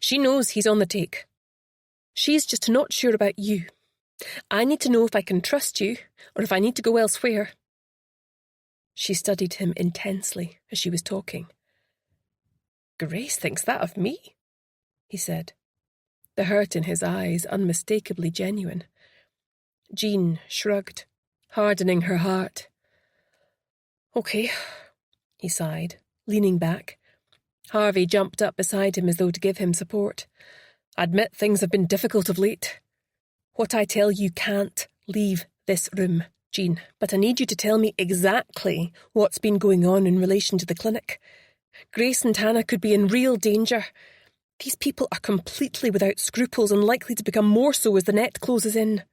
She knows he's on the take. She's just not sure about you. I need to know if I can trust you or if I need to go elsewhere." She studied him intensely as she was talking. "Grace thinks that of me," he said, the hurt in his eyes unmistakably genuine. Jean shrugged, hardening her heart. "Okay," he sighed, leaning back. Harvey jumped up beside him as though to give him support. Admit things have been difficult of late. What I tell you can't leave this room, Jean, but I need you to tell me exactly what's been going on in relation to the clinic. Grace and Hannah could be in real danger. These people are completely without scruples and likely to become more so as the net closes in.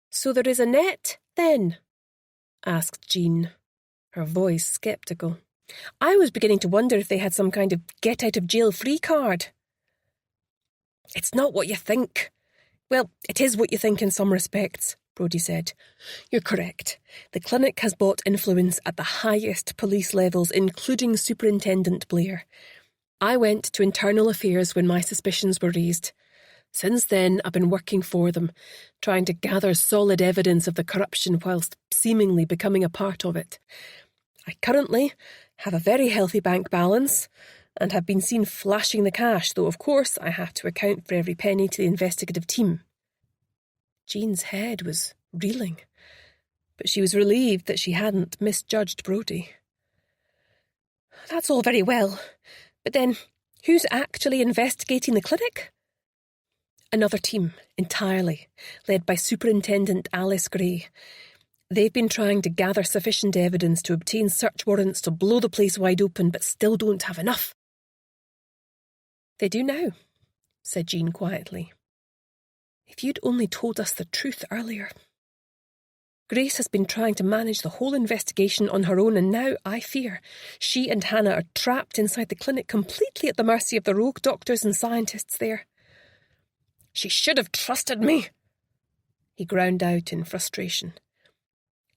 So there is a net, then? Asked Jean, her voice sceptical. I was beginning to wonder if they had some kind of get-out-of-jail-free card. It's not what you think. Well, it is what you think in some respects, Brodie said. You're correct. The clinic has bought influence at the highest police levels, including Superintendent Blair. I went to internal affairs when my suspicions were raised. Since then, I've been working for them, trying to gather solid evidence of the corruption whilst seemingly becoming a part of it. I currently have a very healthy bank balance and have been seen flashing the cash, though of course I have to account for every penny to the investigative team. Jean's head was reeling, but she was relieved that she hadn't misjudged Brodie. That's all very well, but then who's actually investigating the clinic? Another team, entirely, led by Superintendent Alice Gray. They've been trying to gather sufficient evidence to obtain search warrants to blow the place wide open, but still don't have enough. They do now, said Jean quietly. If you'd only told us the truth earlier. Grace has been trying to manage the whole investigation on her own, and now, I fear, she and Hannah are trapped inside the clinic completely at the mercy of the rogue doctors and scientists there. She should have trusted me, he ground out in frustration.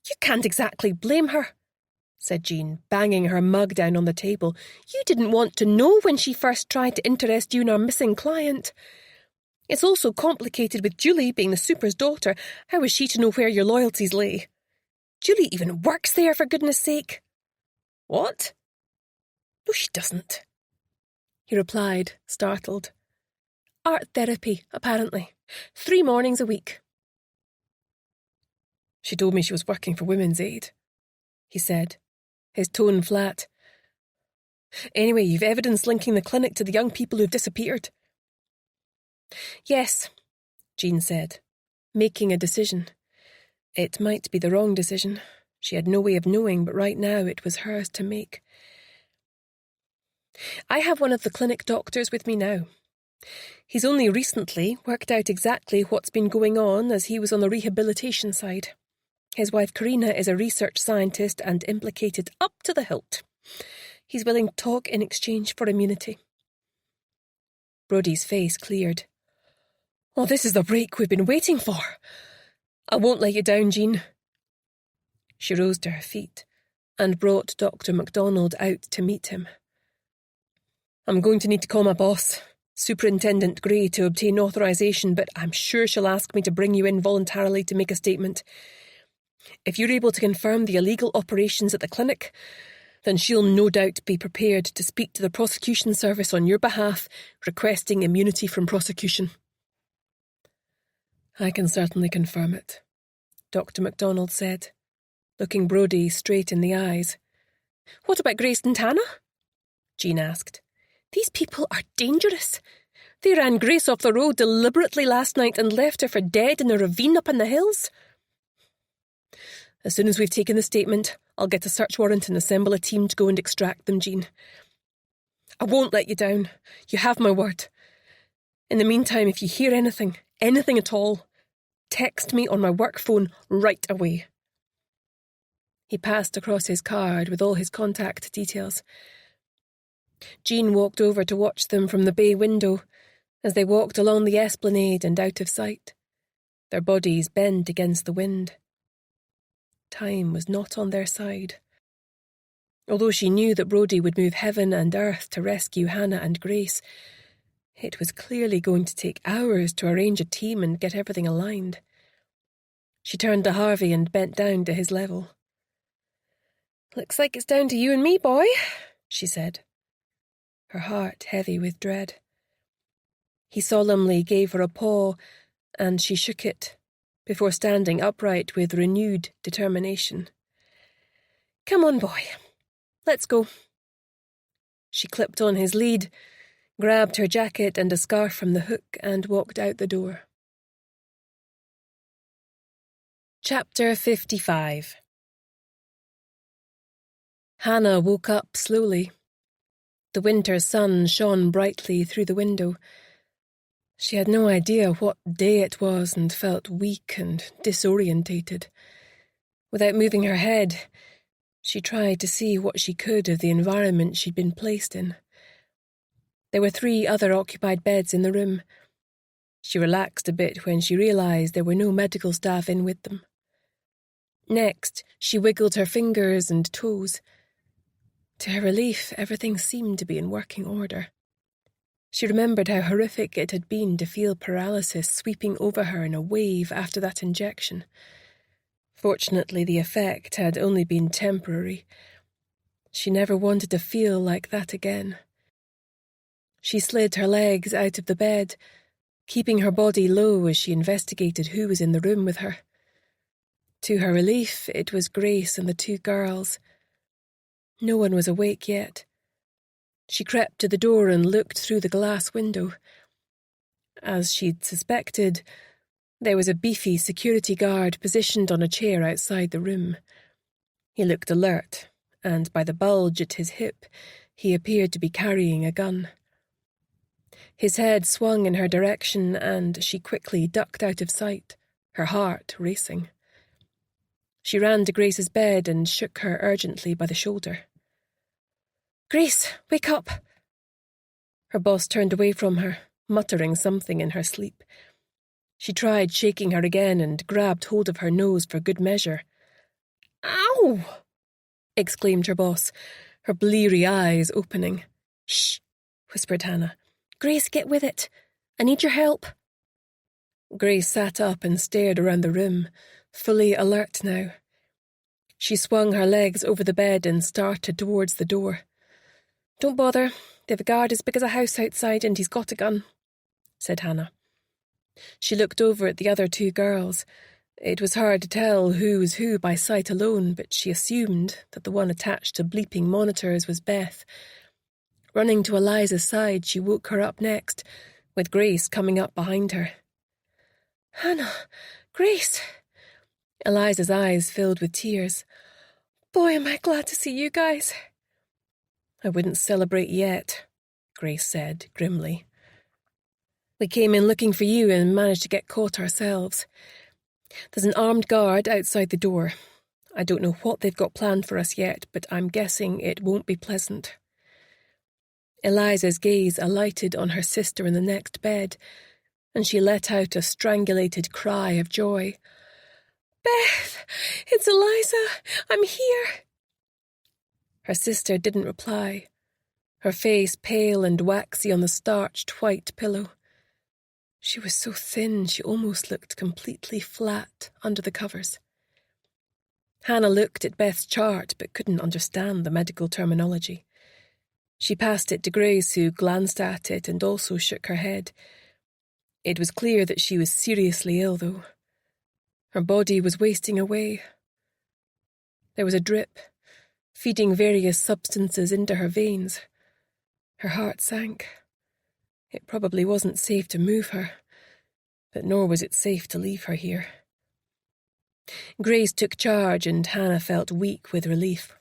You can't exactly blame her, said Jean, banging her mug down on the table. You didn't want to know when she first tried to interest you in our missing client. It's also complicated with Julie being the super's daughter. How was she to know where your loyalties lay? Julie even works there, for goodness sake. What? No, she doesn't, he replied, startled. Art therapy, apparently. 3 mornings a week. She told me she was working for Women's Aid, he said, his tone flat. Anyway, you've evidence linking the clinic to the young people who've disappeared. Yes, Jean said, making a decision. It might be the wrong decision. She had no way of knowing, but right now it was hers to make. I have one of the clinic doctors with me now. He's only recently worked out exactly what's been going on, as he was on the rehabilitation side. His wife Karina is a research scientist and implicated up to the hilt. He's willing to talk in exchange for immunity. Brodie's face cleared. Oh, this is the break we've been waiting for. I won't let you down, Jean. She rose to her feet and brought Dr. MacDonald out to meet him. I'm going to need to call my boss, Superintendent Gray, to obtain authorisation, but I'm sure she'll ask me to bring you in voluntarily to make a statement. If you're able to confirm the illegal operations at the clinic, then she'll no doubt be prepared to speak to the prosecution service on your behalf, requesting immunity from prosecution. I can certainly confirm it, Dr. MacDonald said, looking Brodie straight in the eyes. What about Grace and Hannah? Jean asked. These people are dangerous. They ran Grace off the road deliberately last night and left her for dead in a ravine up in the hills. As soon as we've taken the statement, I'll get a search warrant and assemble a team to go and extract them, Jean. I won't let you down. You have my word. In the meantime, if you hear anything at all, text me on my work phone right away. He passed across his card with all his contact details. Jean walked over to watch them from the bay window as they walked along the esplanade and out of sight, their bodies bent against the wind. Time was not on their side. Although she knew that Brodie would move heaven and earth to rescue Hannah and Grace, it was clearly going to take hours to arrange a team and get everything aligned. She turned to Harvey and bent down to his level. Looks like it's down to you and me, boy, she said, her heart heavy with dread. He solemnly gave her a paw, and she shook it, before standing upright with renewed determination. Come on, boy. Let's go. She clipped on his lead, grabbed her jacket and a scarf from the hook and walked out the door. Chapter 55. Hannah woke up slowly. The winter sun shone brightly through the window. She had no idea what day it was and felt weak and disorientated. Without moving her head, she tried to see what she could of the environment she'd been placed in. There were 3 other occupied beds in the room. She relaxed a bit when she realised there were no medical staff in with them. Next, she wiggled her fingers and toes. To her relief, everything seemed to be in working order. She remembered how horrific it had been to feel paralysis sweeping over her in a wave after that injection. Fortunately, the effect had only been temporary. She never wanted to feel like that again. She slid her legs out of the bed, keeping her body low as she investigated who was in the room with her. To her relief, it was Grace and the 2 girls. No one was awake yet. She crept to the door and looked through the glass window. As she'd suspected, there was a beefy security guard positioned on a chair outside the room. He looked alert, and by the bulge at his hip, he appeared to be carrying a gun. His head swung in her direction, and she quickly ducked out of sight, her heart racing. She ran to Grace's bed and shook her urgently by the shoulder. "Grace, wake up!" Her boss turned away from her, muttering something in her sleep. She tried shaking her again and grabbed hold of her nose for good measure. "Ow!" exclaimed her boss, her bleary eyes opening. "Shh!" whispered Hannah. "Grace, get with it. I need your help." Grace sat up and stared around the room, fully alert now. She swung her legs over the bed and started towards the door. "Don't bother. They've a guard as big as a house outside and he's got a gun," said Hannah. She looked over at the other 2 girls. It was hard to tell who was who by sight alone, but she assumed that the one attached to bleeping monitors was Beth. Running to Eliza's side, she woke her up next, with Grace coming up behind her. "Hannah! Grace!" Eliza's eyes filled with tears. "Boy, am I glad to see you guys." "I wouldn't celebrate yet," Grace said grimly. "We came in looking for you and managed to get caught ourselves. There's an armed guard outside the door. I don't know what they've got planned for us yet, but I'm guessing it won't be pleasant." Eliza's gaze alighted on her sister in the next bed, and she let out a strangulated cry of joy. "Beth! It's Eliza! I'm here!" Her sister didn't reply, her face pale and waxy on the starched white pillow. She was so thin she almost looked completely flat under the covers. Hannah looked at Beth's chart but couldn't understand the medical terminology. She passed it to Grace, who glanced at it and also shook her head. It was clear that she was seriously ill, though. Her body was wasting away. There was a drip, feeding various substances into her veins. Her heart sank. It probably wasn't safe to move her, but nor was it safe to leave her here. Grace took charge, and Hannah felt weak with relief.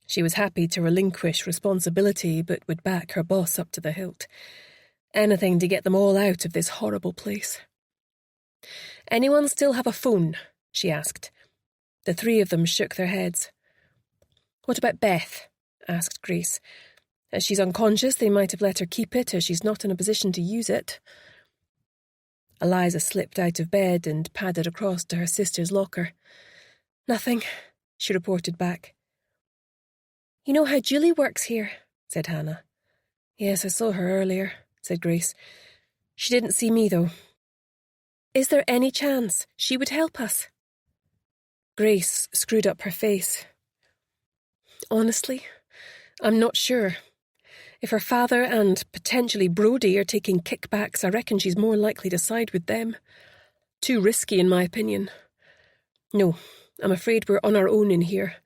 She was happy to relinquish responsibility, but would back her boss up to the hilt. Anything to get them all out of this horrible place. "Anyone still have a phone?" she asked. The 3 of them shook their heads. "What about Beth?" asked Grace. "As she's unconscious, they might have let her keep it, as she's not in a position to use it." Eliza slipped out of bed and padded across to her sister's locker. "Nothing," she reported back. "You know how Julie works here?" said Hannah. "Yes, I saw her earlier," said Grace. "She didn't see me, though." "Is there any chance she would help us?" Grace screwed up her face. "Honestly, I'm not sure. If her father and potentially Brody are taking kickbacks, I reckon she's more likely to side with them. Too risky, in my opinion. No, I'm afraid we're on our own in here.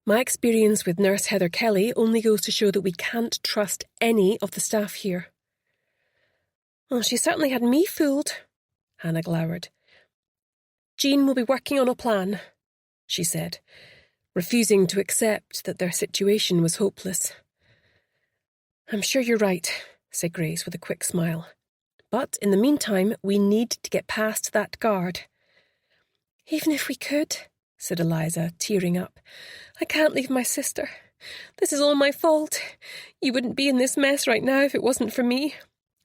My experience with Nurse Heather Kelly only goes to show that we can't trust any of the staff here. Well, she certainly had me fooled, Hannah glowered. Jean will be working on a plan, she said, refusing to accept that their situation was hopeless. I'm sure you're right, said Grace with a quick smile. But in the meantime, we need to get past that guard. Even if we could, said Eliza, tearing up. I can't leave my sister. This is all my fault. You wouldn't be in this mess right now if it wasn't for me.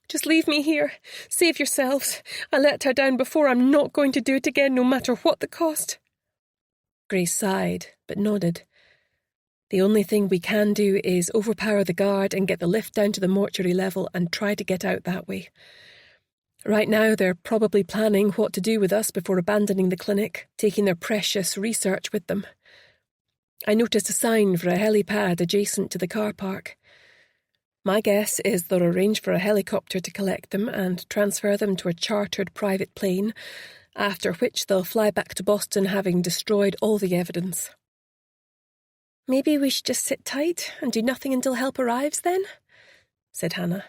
Just leave me here. Save yourselves. I let her down before. I'm not going to do it again, no matter what the cost. Grace sighed, but nodded. The only thing we can do is overpower the guard and get the lift down to the mortuary level and try to get out that way. Right now, they're probably planning what to do with us before abandoning the clinic, taking their precious research with them. I noticed a sign for a helipad adjacent to the car park. My guess is they'll arrange for a helicopter to collect them and transfer them to a chartered private plane, after which they'll fly back to Boston having destroyed all the evidence. Maybe we should just sit tight and do nothing until help arrives, then? Said Hannah.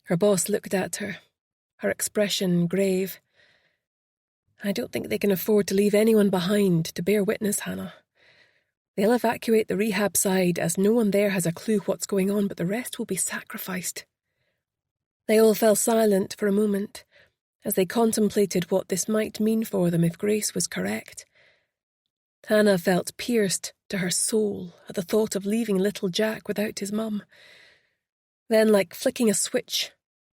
Her boss looked at her, her expression grave. I don't think they can afford to leave anyone behind to bear witness, Hannah. They'll evacuate the rehab side as no one there has a clue what's going on, but the rest will be sacrificed. They all fell silent for a moment, as they contemplated what this might mean for them if Grace was correct. Hannah felt pierced to her soul at the thought of leaving little Jack without his mum. Then, like flicking a switch,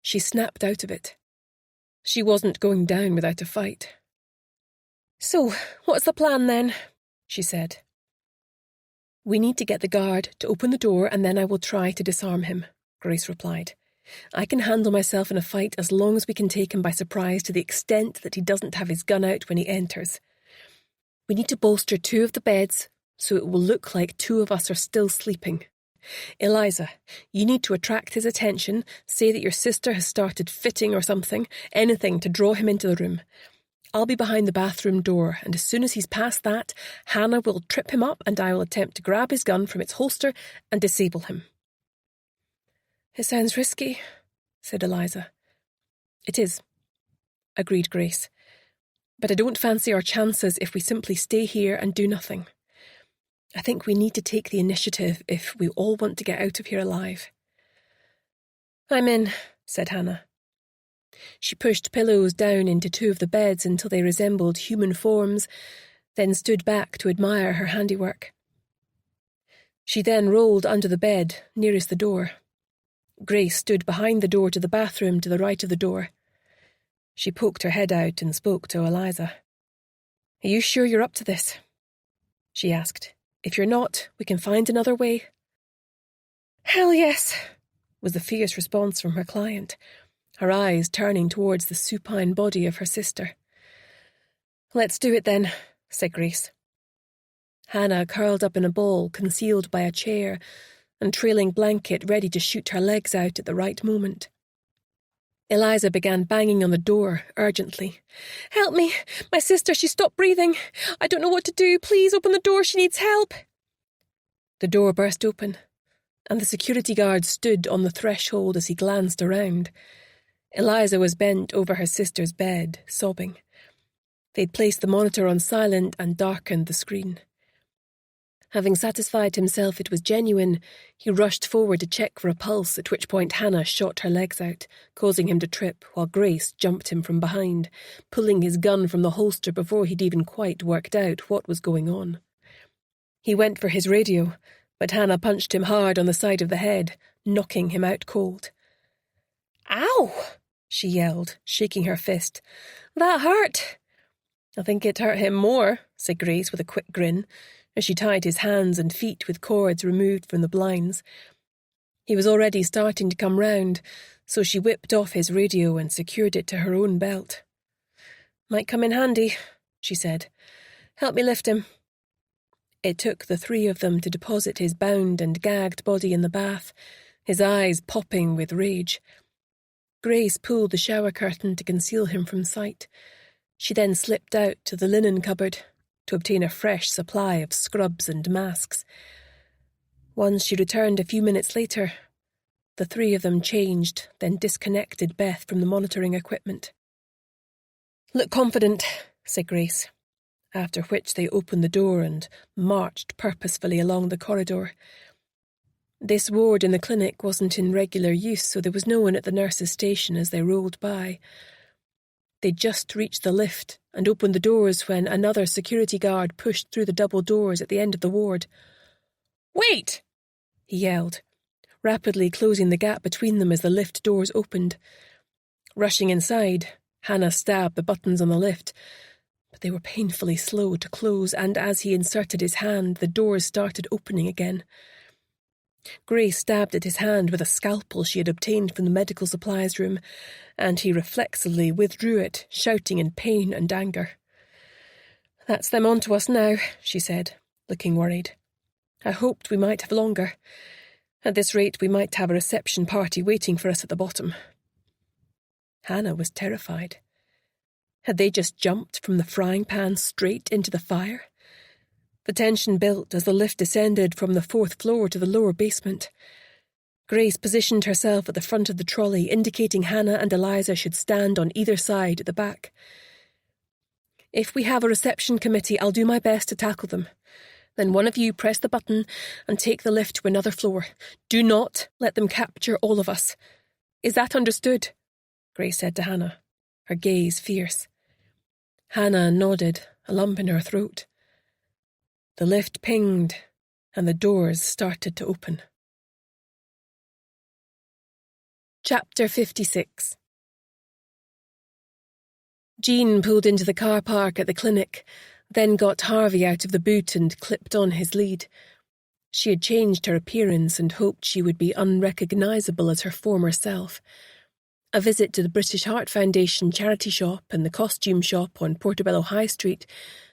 she snapped out of it. She wasn't going down without a fight. So, what's the plan then? She said. We need to get the guard to open the door and then I will try to disarm him, Grace replied. I can handle myself in a fight as long as we can take him by surprise to the extent that he doesn't have his gun out when he enters. We need to bolster 2 of the beds so it will look like 2 of us are still sleeping. Eliza, you need to attract his attention, say that your sister has started fitting or something, anything to draw him into the room. I'll be behind the bathroom door, and as soon as he's past that, Hannah will trip him up and I will attempt to grab his gun from its holster and disable him. It sounds risky, said Eliza. It is, agreed Grace. But I don't fancy our chances if we simply stay here and do nothing. I think we need to take the initiative if we all want to get out of here alive. I'm in, said Hannah. She pushed pillows down into 2 of the beds until they resembled human forms, then stood back to admire her handiwork. She then rolled under the bed, nearest the door. Grace stood behind the door to the bathroom to the right of the door. She poked her head out and spoke to Eliza. Are you sure you're up to this? She asked. If you're not, we can find another way. Hell yes, was the fierce response from her client, her eyes turning towards the supine body of her sister. Let's do it then, said Grace. Hannah curled up in a ball concealed by a chair and trailing blanket ready to shoot her legs out at the right moment. Eliza began banging on the door urgently. Help me! My sister, she stopped breathing. I don't know what to do. Please open the door. She needs help. The door burst open, and the security guard stood on the threshold as he glanced around. Eliza was bent over her sister's bed, sobbing. They'd placed the monitor on silent and darkened the screen. Having satisfied himself it was genuine, he rushed forward to check for a pulse, at which point Hannah shot her legs out, causing him to trip, while Grace jumped him from behind, pulling his gun from the holster before he'd even quite worked out what was going on. He went for his radio, but Hannah punched him hard on the side of the head, knocking him out cold. Ow! She yelled, shaking her fist. That hurt! I think it hurt him more, said Grace with a quick grin, as she tied his hands and feet with cords removed from the blinds. He was already starting to come round, so she whipped off his radio and secured it to her own belt. Might come in handy, she said. Help me lift him. It took the 3 of them to deposit his bound and gagged body in the bath, his eyes popping with rage. Grace pulled the shower curtain to conceal him from sight. She then slipped out to the linen cupboard, to obtain a fresh supply of scrubs and masks. Once she returned a few minutes later, the three of them changed, then disconnected Beth from the monitoring equipment. "Look confident," said Grace, after which they opened the door and marched purposefully along the corridor. This ward in the clinic wasn't in regular use, so there was no one at the nurse's station as they rolled by. They'd just reached the lift and opened the doors when another security guard pushed through the double doors at the end of the ward. "Wait!" he yelled, rapidly closing the gap between them as the lift doors opened. Rushing inside, Hannah stabbed the buttons on the lift, but they were painfully slow to close, and as he inserted his hand, the doors started opening again. Grace stabbed at his hand with a scalpel she had obtained from the medical supplies room, and he reflexively withdrew it, shouting in pain and anger. "That's them on to us now," she said, looking worried. "I hoped we might have longer. At this rate, we might have a reception party waiting for us at the bottom." Hannah was terrified. Had they just jumped from the frying pan straight into the fire? The tension built as the lift descended from the 4th floor to the lower basement. Grace positioned herself at the front of the trolley, indicating Hannah and Eliza should stand on either side at the back. "If we have a reception committee, I'll do my best to tackle them. Then one of you press the button and take the lift to another floor. Do not let them capture all of us. Is that understood?" Grace said to Hannah, her gaze fierce. Hannah nodded, a lump in her throat. The lift pinged, and the doors started to open. Chapter 56. Jean pulled into the car park at the clinic, then got Harvey out of the boot and clipped on his lead. She had changed her appearance and hoped she would be unrecognisable as her former self. A visit to the British Heart Foundation charity shop and the costume shop on Portobello High Street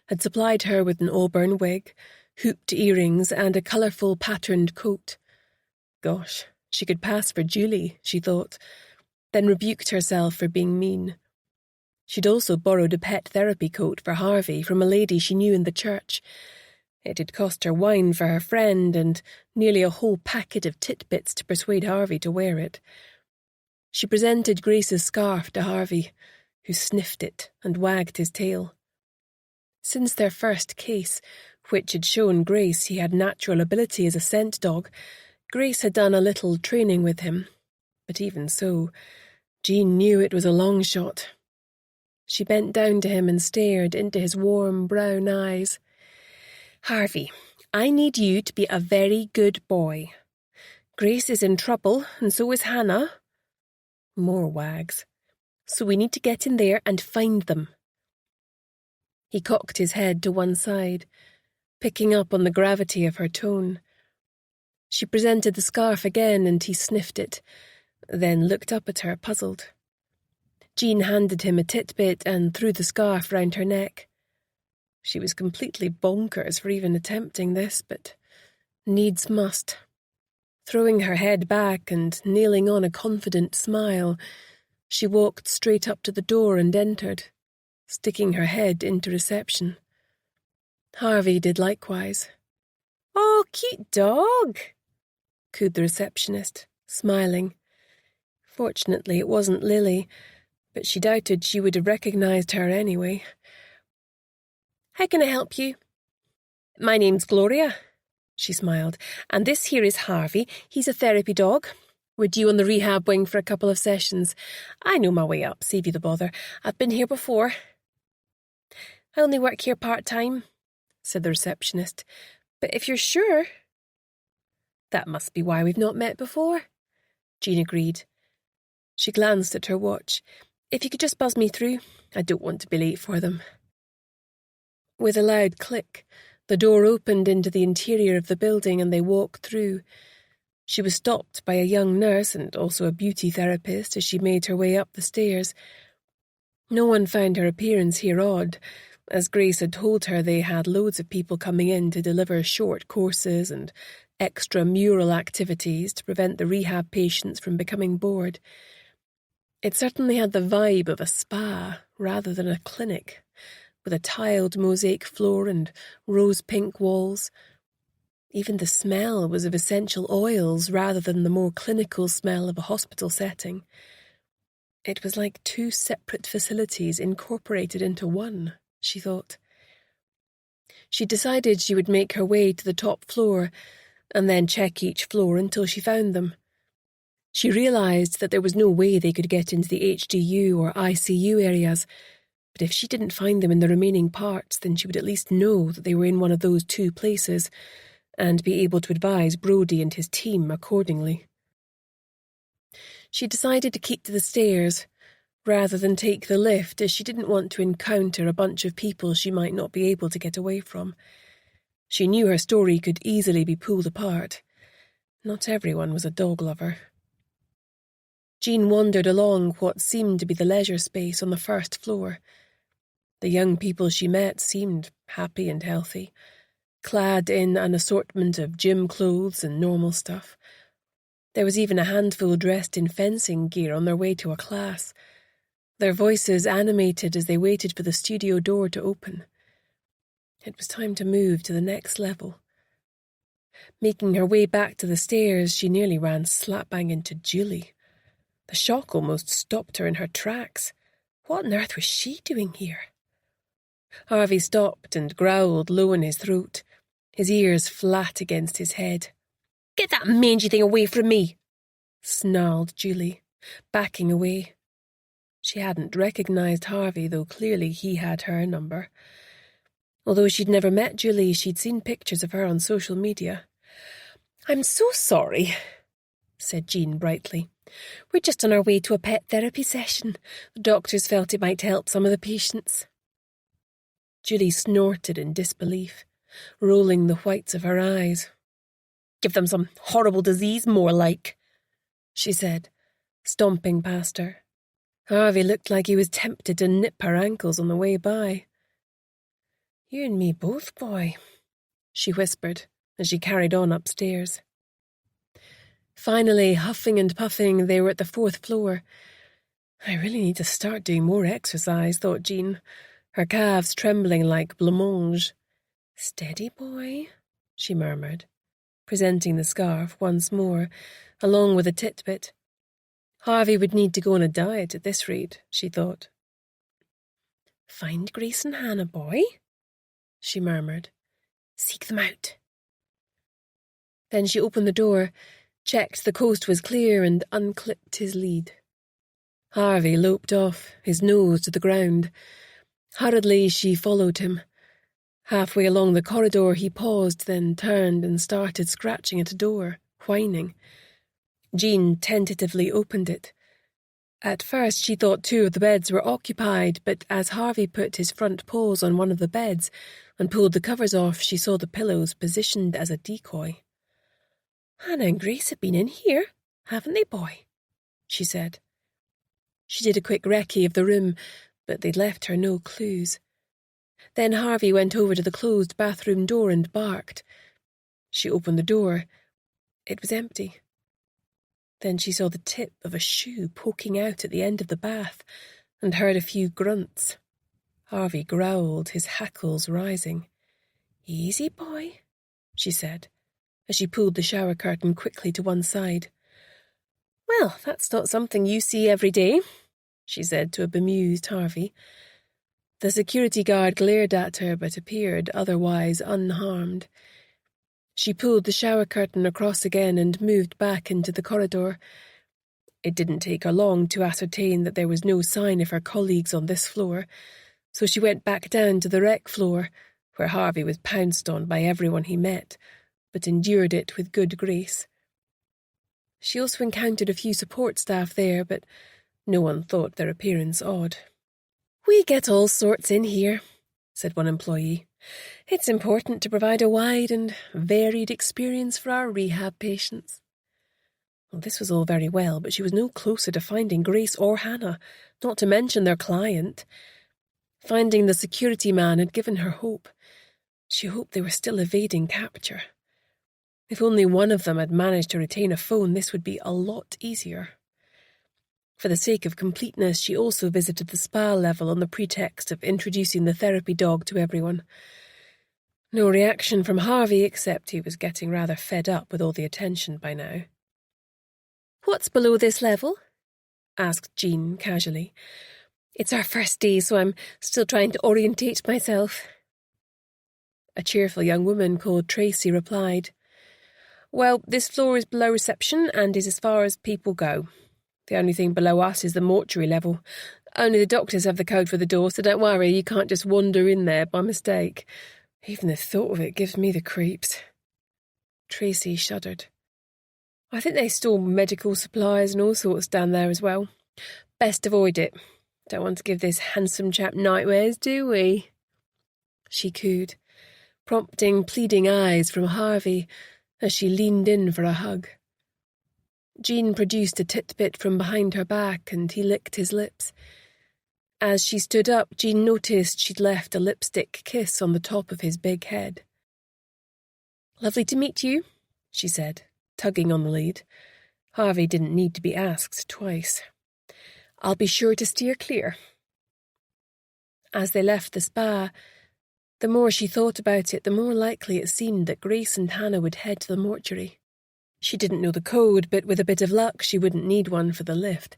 had supplied her with an auburn wig, hooped earrings, and a colourful patterned coat. Gosh, she could pass for Julie, she thought, then rebuked herself for being mean. She'd also borrowed a pet therapy coat for Harvey from a lady she knew in the church. It had cost her wine for her friend and nearly a whole packet of titbits to persuade Harvey to wear it. She presented Grace's scarf to Harvey, who sniffed it and wagged his tail. Since their first case, which had shown Grace he had natural ability as a scent dog, Grace had done a little training with him. But even so, Jean knew it was a long shot. She bent down to him and stared into his warm brown eyes. "Harvey, I need you to be a very good boy. Grace is in trouble, and so is Hannah." More wags. "So we need to get in there and find them." He cocked his head to one side, picking up on the gravity of her tone. She presented the scarf again and he sniffed it, then looked up at her, puzzled. Jean handed him a titbit and threw the scarf round her neck. She was completely bonkers for even attempting this, but needs must. Throwing her head back and nailing on a confident smile, she walked straight up to the door and entered, sticking her head into reception. Harvey did likewise. "Oh, cute dog," cooed the receptionist, smiling. Fortunately, it wasn't Lily, but she doubted she would have recognised her anyway. "How can I help you?" "My name's Gloria," she smiled, "and this here is Harvey. He's a therapy dog. We're due on the rehab wing for a couple of sessions. I know my way up, save you the bother. I've been here before." "I only work here part-time," said the receptionist. "But if you're sure—" "That must be why we've not met before," Jean agreed. She glanced at her watch. "If you could just buzz me through, I don't want to be late for them." With a loud click, the door opened into the interior of the building and they walked through. She was stopped by a young nurse and also a beauty therapist as she made her way up the stairs. No one found her appearance here odd, as Grace had told her they had loads of people coming in to deliver short courses and extramural activities to prevent the rehab patients from becoming bored. It certainly had the vibe of a spa rather than a clinic, with a tiled mosaic floor and rose-pink walls. Even the smell was of essential oils rather than the more clinical smell of a hospital setting. It was like two separate facilities incorporated into one, she thought. She decided she would make her way to the top floor and then check each floor until she found them. She realised that there was no way they could get into the HDU or ICU areas, but if she didn't find them in the remaining parts, then she would at least know that they were in one of those two places and be able to advise Brodie and his team accordingly. She decided to keep to the stairs rather than take the lift, as she didn't want to encounter a bunch of people she might not be able to get away from. She knew her story could easily be pulled apart. Not everyone was a dog lover. Jean wandered along what seemed to be the leisure space on the first floor. The young people she met seemed happy and healthy, clad in an assortment of gym clothes and normal stuff. There was even a handful dressed in fencing gear on their way to a class, their voices animated as they waited for the studio door to open. It was time to move to the next level. Making her way back to the stairs, she nearly ran slap-bang into Julie. The shock almost stopped her in her tracks. What on earth was she doing here? Harvey stopped and growled low in his throat, his ears flat against his head. "Get that mangy thing away from me!" snarled Julie, backing away. She hadn't recognised Harvey, though clearly he had her number. Although she'd never met Julie, she'd seen pictures of her on social media. "I'm so sorry," said Jean brightly. "We're just on our way to a pet therapy session. The doctors felt it might help some of the patients." Julie snorted in disbelief, rolling the whites of her eyes. "Give them some horrible disease, more like," she said, stomping past her. Harvey looked like he was tempted to nip her ankles on the way by. "You and me both, boy," she whispered as she carried on upstairs. Finally, huffing and puffing, they were at the fourth floor. I really need to start doing more exercise, thought Jean, her calves trembling like blancmange. "Steady, boy," she murmured, presenting the scarf once more, along with a titbit. Harvey would need to go on a diet at this rate, she thought. "Find Grace and Hannah, boy," she murmured. "Seek them out." Then she opened the door, checked the coast was clear, and unclipped his lead. Harvey loped off, his nose to the ground. Hurriedly she followed him. Halfway along the corridor he paused, then turned and started scratching at a door, whining. Jean tentatively opened it. At first she thought two of the beds were occupied, but as Harvey put his front paws on one of the beds and pulled the covers off, she saw the pillows positioned as a decoy. "Hannah and Grace have been in here, haven't they, boy?" she said. She did a quick recce of the room, but they'd left her no clues. Then Harvey went over to the closed bathroom door and barked. She opened the door. It was empty. Then she saw the tip of a shoe poking out at the end of the bath and heard a few grunts. Harvey growled, his hackles rising. "Easy, boy," she said, as she pulled the shower curtain quickly to one side. "Well, that's not something you see every day," she said to a bemused Harvey. The security guard glared at her but appeared otherwise unharmed. She pulled the shower curtain across again and moved back into the corridor. It didn't take her long to ascertain that there was no sign of her colleagues on this floor, so she went back down to the rec floor, where Harvey was pounced on by everyone he met, but endured it with good grace. She also encountered a few support staff there, but no one thought their appearance odd. "We get all sorts in here," said one employee. "It's important to provide a wide and varied experience for our rehab patients." Well, this was all very well, but she was no closer to finding Grace or Hannah, not to mention their client. Finding the security man had given her hope. She hoped they were still evading capture. If only one of them had managed to retain a phone, this would be a lot easier. For the sake of completeness, she also visited the spa level on the pretext of introducing the therapy dog to everyone. No reaction from Harvey, except he was getting rather fed up with all the attention by now. "What's below this level?" asked Jean casually. "It's our first day, so I'm still trying to orientate myself." A cheerful young woman called Tracy replied, "Well, this floor is below reception and is as far as people go. The only thing below us is the mortuary level. Only the doctors have the code for the door, so don't worry, you can't just wander in there by mistake. Even the thought of it gives me the creeps." Tracy shuddered. "I think they store medical supplies and all sorts down there as well. Best avoid it. Don't want to give this handsome chap nightmares, do we?" She cooed, prompting pleading eyes from Harvey as she leaned in for a hug. Jean produced a titbit from behind her back and he licked his lips. As she stood up, Jean noticed she'd left a lipstick kiss on the top of his big head. "Lovely to meet you," she said, tugging on the lead. Harvey didn't need to be asked twice. "I'll be sure to steer clear." As they left the spa, the more she thought about it, the more likely it seemed that Grace and Hannah would head to the mortuary. She didn't know the code, but with a bit of luck she wouldn't need one for the lift.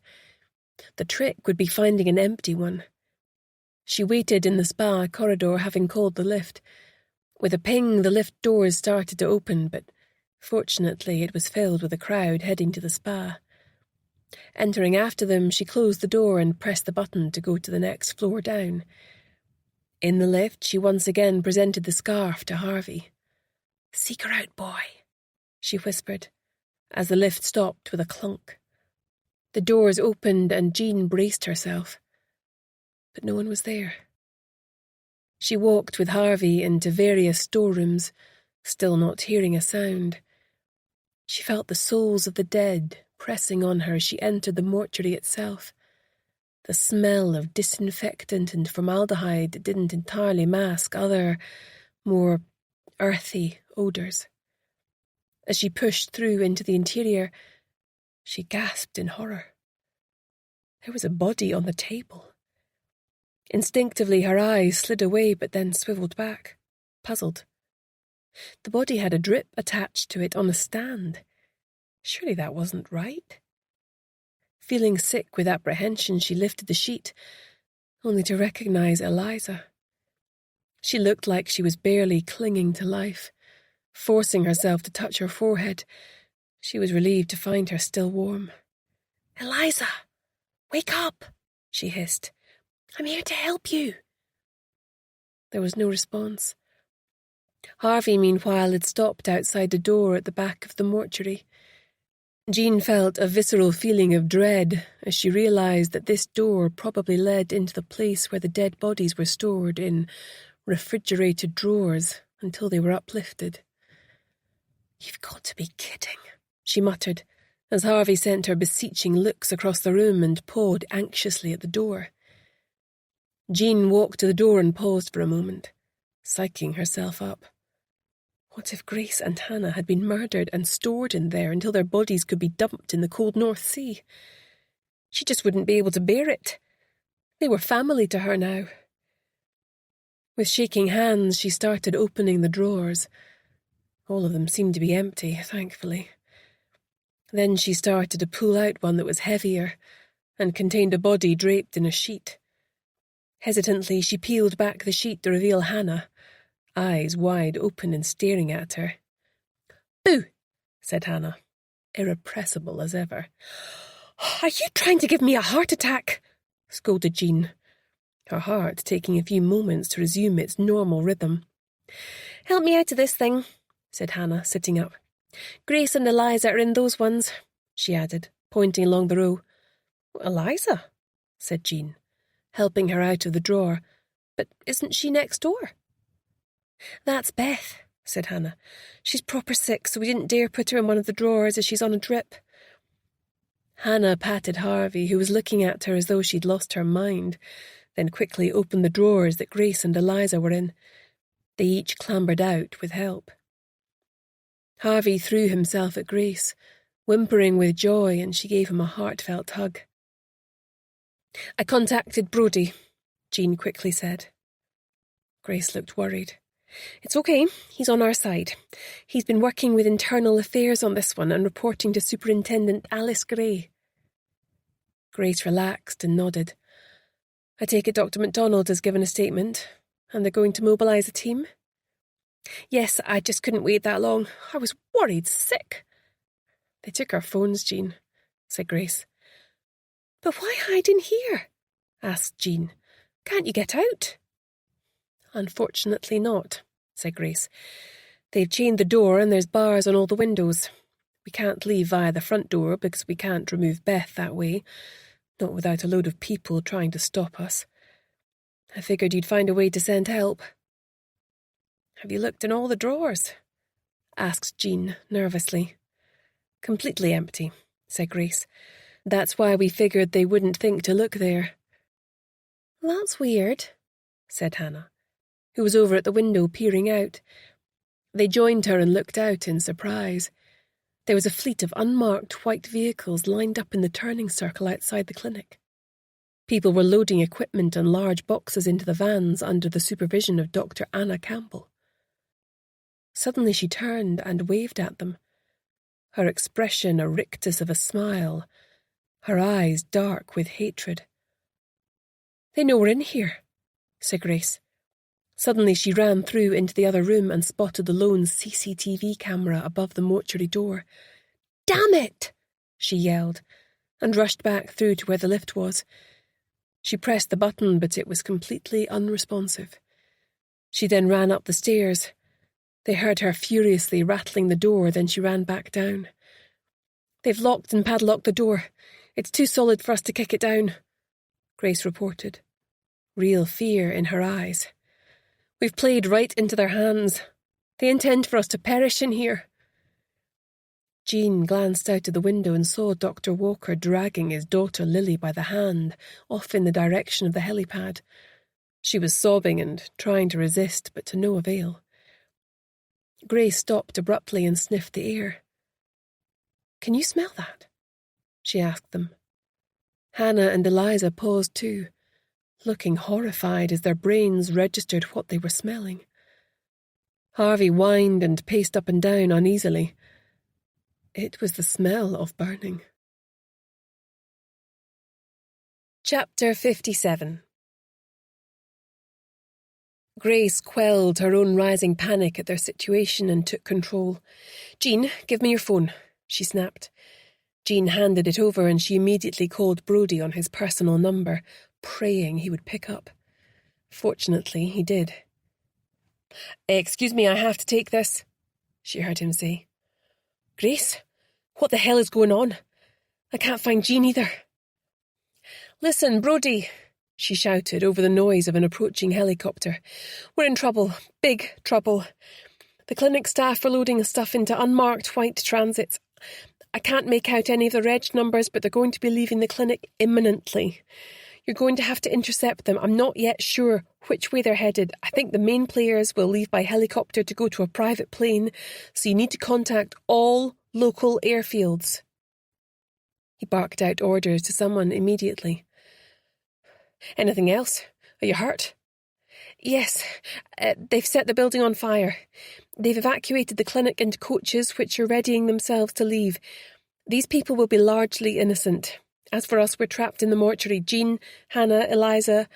The trick would be finding an empty one. She waited in the spa corridor, having called the lift. With a ping, the lift doors started to open, but fortunately it was filled with a crowd heading to the spa. Entering after them, she closed the door and pressed the button to go to the next floor down. In the lift, she once again presented the scarf to Harvey. "Seek her out, boy," she whispered, as the lift stopped with a clunk. The doors opened and Jean braced herself, but no one was there. She walked with Harvey into various storerooms, still not hearing a sound. She felt the souls of the dead pressing on her as she entered the mortuary itself. The smell of disinfectant and formaldehyde didn't entirely mask other, more earthy odours. As she pushed through into the interior, she gasped in horror. There was a body on the table. Instinctively her eyes slid away but then swiveled back, puzzled. The body had a drip attached to it on a stand. Surely that wasn't right. Feeling sick with apprehension, she lifted the sheet, only to recognise Eliza. She looked like she was barely clinging to life, forcing herself to touch her forehead. She was relieved to find her still warm. "Eliza, wake up," she hissed. "I'm here to help you." There was no response. Harvey, meanwhile, had stopped outside the door at the back of the mortuary. Jean felt a visceral feeling of dread as she realised that this door probably led into the place where the dead bodies were stored in refrigerated drawers until they were uplifted. "You've got to be kidding," she muttered, as Harvey sent her beseeching looks across the room and pawed anxiously at the door. Jean walked to the door and paused for a moment, psyching herself up. What if Grace and Hannah had been murdered and stored in there until their bodies could be dumped in the cold North Sea? She just wouldn't be able to bear it. They were family to her now. With shaking hands, she started opening the drawers. All of them seemed to be empty, thankfully. Then she started to pull out one that was heavier and contained a body draped in a sheet. Hesitantly, she peeled back the sheet to reveal Hannah, eyes wide open and staring at her. "Boo!" said Hannah, irrepressible as ever. "Are you trying to give me a heart attack?" scolded Jean, her heart taking a few moments to resume its normal rhythm. "Help me out of this thing," said Hannah, sitting up. "Grace and Eliza are in those ones," she added, pointing along the row. "Eliza?" said Jean, helping her out of the drawer. "But isn't she next door?" "That's Beth," said Hannah. "She's proper sick, so we didn't dare put her in one of the drawers as she's on a drip." Hannah patted Harvey, who was looking at her as though she'd lost her mind, then quickly opened the drawers that Grace and Eliza were in. They each clambered out with help. Harvey threw himself at Grace, whimpering with joy, and she gave him a heartfelt hug. I contacted Brodie, Jean quickly said. Grace looked worried. It's okay, he's on our side. He's been working with internal affairs on this one and reporting to Superintendent Alice Gray. Grace relaxed and nodded. I take it Dr. MacDonald has given a statement, and they're going to mobilise a team? Yes, I just couldn't wait that long. I was worried sick. They took our phones, Jean, said Grace. But why hide in here? Asked Jean. Can't you get out? Unfortunately not, said Grace. They've chained the door and there's bars on all the windows. We can't leave via the front door because we can't remove Beth that way, not without a load of people trying to stop us. I figured you'd find a way to send help. Have you looked in all the drawers? Asked Jean nervously. Completely empty, said Grace. That's why we figured they wouldn't think to look there. That's weird, said Hannah, who was over at the window peering out. They joined her and looked out in surprise. There was a fleet of unmarked white vehicles lined up in the turning circle outside the clinic. People were loading equipment and large boxes into the vans under the supervision of Dr. Anna Campbell. Suddenly she turned and waved at them, her expression a rictus of a smile, her eyes dark with hatred. They know we're in here, said Grace. Suddenly she ran through into the other room and spotted the lone CCTV camera above the mortuary door. Damn it! She yelled, and rushed back through to where the lift was. She pressed the button, but it was completely unresponsive. She then ran up the stairs. They heard her furiously rattling the door, then she ran back down. They've locked and padlocked the door. It's too solid for us to kick it down, Grace reported, real fear in her eyes. We've played right into their hands. They intend for us to perish in here. Jean glanced out of the window and saw Dr. Walker dragging his daughter Lily by the hand off in the direction of the helipad. She was sobbing and trying to resist, but to no avail. Grace stopped abruptly and sniffed the air. Can you smell that? She asked them. Hannah and Eliza paused too, looking horrified as their brains registered what they were smelling. Harvey whined and paced up and down uneasily. It was the smell of burning. Chapter 57. Grace quelled her own rising panic at their situation and took control. Jean, give me your phone, she snapped. Jean handed it over and she immediately called Brodie on his personal number, praying he would pick up. Fortunately, he did. Excuse me, I have to take this, she heard him say. Grace, what the hell is going on? I can't find Jean either. Listen, Brodie, she shouted over the noise of an approaching helicopter. We're in trouble, big trouble. The clinic staff are loading stuff into unmarked white transits. I can't make out any of the reg numbers, but they're going to be leaving the clinic imminently. You're going to have to intercept them. I'm not yet sure which way they're headed. I think the main players will leave by helicopter to go to a private plane, so you need to contact all local airfields. He barked out orders to someone immediately. Anything else? Are you hurt? Yes, they've set the building on fire. They've evacuated the clinic into coaches which are readying themselves to leave. These people will be largely innocent. As for us, we're trapped in the mortuary. Jean, Hannah, Eliza,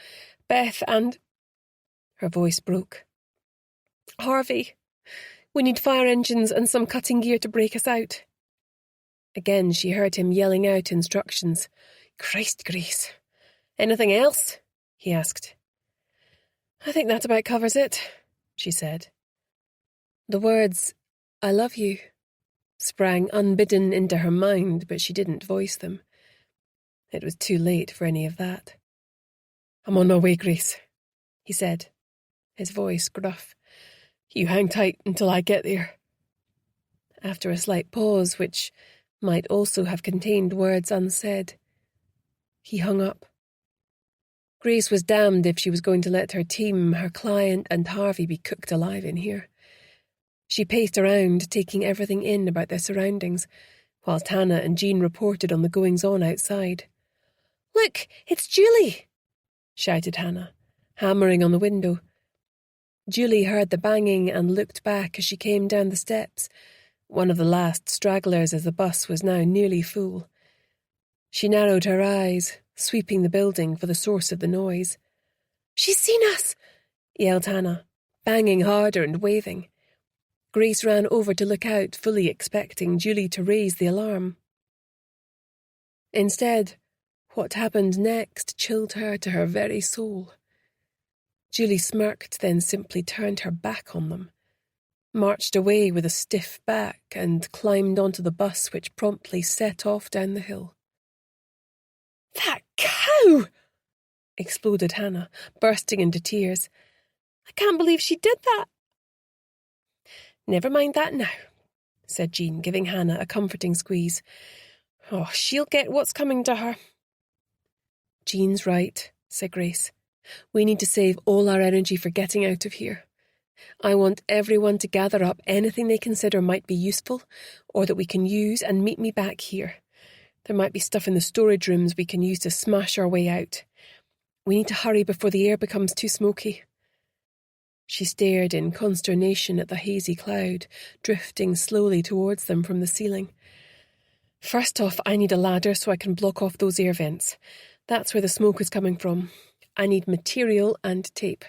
Beth, and... Her voice broke. Harvey, we need fire engines and some cutting gear to break us out. Again she heard him yelling out instructions. Christ, Grace. Anything else? He asked. I think that about covers it, she said. The words, I love you, sprang unbidden into her mind, but she didn't voice them. It was too late for any of that. I'm on my way, Grace, he said, his voice gruff. You hang tight until I get there. After a slight pause, which might also have contained words unsaid, he hung up. Grace was damned if she was going to let her team, her client, and Harvey be cooked alive in here. She paced around, taking everything in about their surroundings, whilst Hannah and Jean reported on the goings-on outside. "Look, it's Julie!" shouted Hannah, hammering on the window. Julie heard the banging and looked back as she came down the steps, one of the last stragglers as the bus was now nearly full. She narrowed her eyes, sweeping the building for the source of the noise. "She's seen us!" yelled Hannah, banging harder and waving. Grace ran over to look out, fully expecting Julie to raise the alarm. Instead, what happened next chilled her to her very soul. Julie smirked, then simply turned her back on them, marched away with a stiff back, and climbed onto the bus, which promptly set off down the hill. "That cow!" exploded Hannah, bursting into tears. "I can't believe she did that." "Never mind that now," said Jean, giving Hannah a comforting squeeze. "Oh, she'll get what's coming to her." "Jean's right," said Grace. "We need to save all our energy for getting out of here. I want everyone to gather up anything they consider might be useful or that we can use and meet me back here. There might be stuff in the storage rooms we can use to smash our way out. We need to hurry before the air becomes too smoky." She stared in consternation at the hazy cloud, drifting slowly towards them from the ceiling. "First off, I need a ladder so I can block off those air vents. That's where the smoke is coming from. I need material and tape."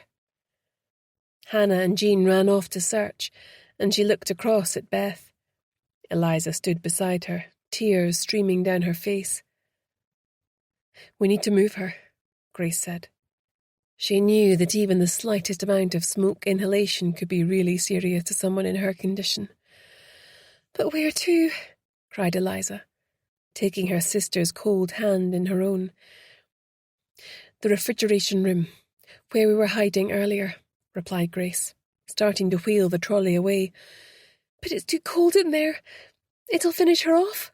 Hannah and Jean ran off to search, and she looked across at Beth. Eliza stood beside her, tears streaming down her face. "We need to move her," Grace said. She knew that even the slightest amount of smoke inhalation could be really serious to someone in her condition. "But where to?" cried Eliza, taking her sister's cold hand in her own. "The refrigeration room, where we were hiding earlier," replied Grace, starting to wheel the trolley away. "But it's too cold in there. It'll finish her off,"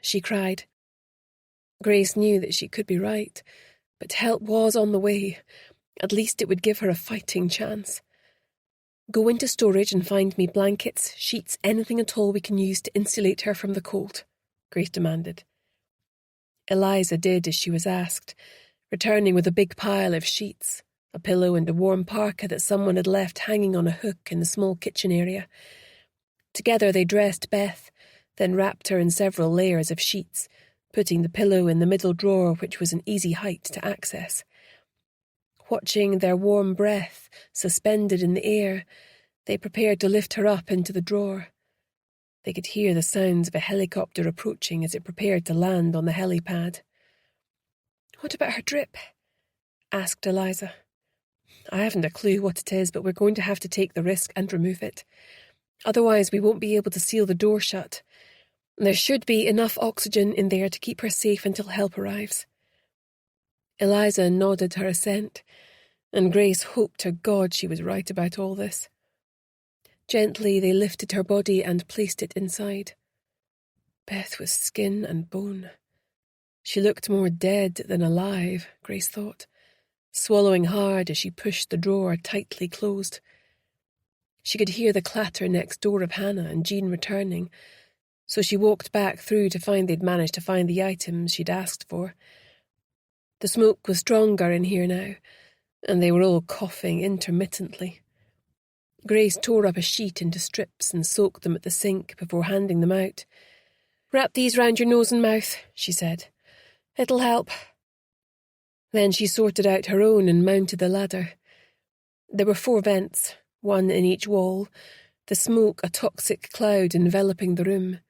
she cried. Grace knew that she could be right, but help was on the way. At least it would give her a fighting chance. "Go into storage and find me blankets, sheets, anything at all we can use to insulate her from the cold," Grace demanded. Eliza did as she was asked, returning with a big pile of sheets, a pillow and a warm parka that someone had left hanging on a hook in the small kitchen area. Together they dressed Beth, then wrapped her in several layers of sheets, putting the pillow in the middle drawer, which was an easy height to access. Watching their warm breath suspended in the air, they prepared to lift her up into the drawer. They could hear the sounds of a helicopter approaching as it prepared to land on the helipad. "What about her drip?" asked Eliza. "I haven't a clue what it is, but we're going to have to take the risk and remove it. Otherwise we won't be able to seal the door shut. There should be enough oxygen in there to keep her safe until help arrives." Eliza nodded her assent, and Grace hoped to God she was right about all this. Gently they lifted her body and placed it inside. Beth was skin and bone. She looked more dead than alive, Grace thought, swallowing hard as she pushed the drawer tightly closed. She could hear the clatter next door of Hannah and Jean returning, so she walked back through to find they'd managed to find the items she'd asked for. The smoke was stronger in here now, and they were all coughing intermittently. Grace tore up a sheet into strips and soaked them at the sink before handing them out. "Wrap these round your nose and mouth," she said. "It'll help." Then she sorted out her own and mounted the ladder. There were 4 vents, one in each wall, the smoke a toxic cloud enveloping the room.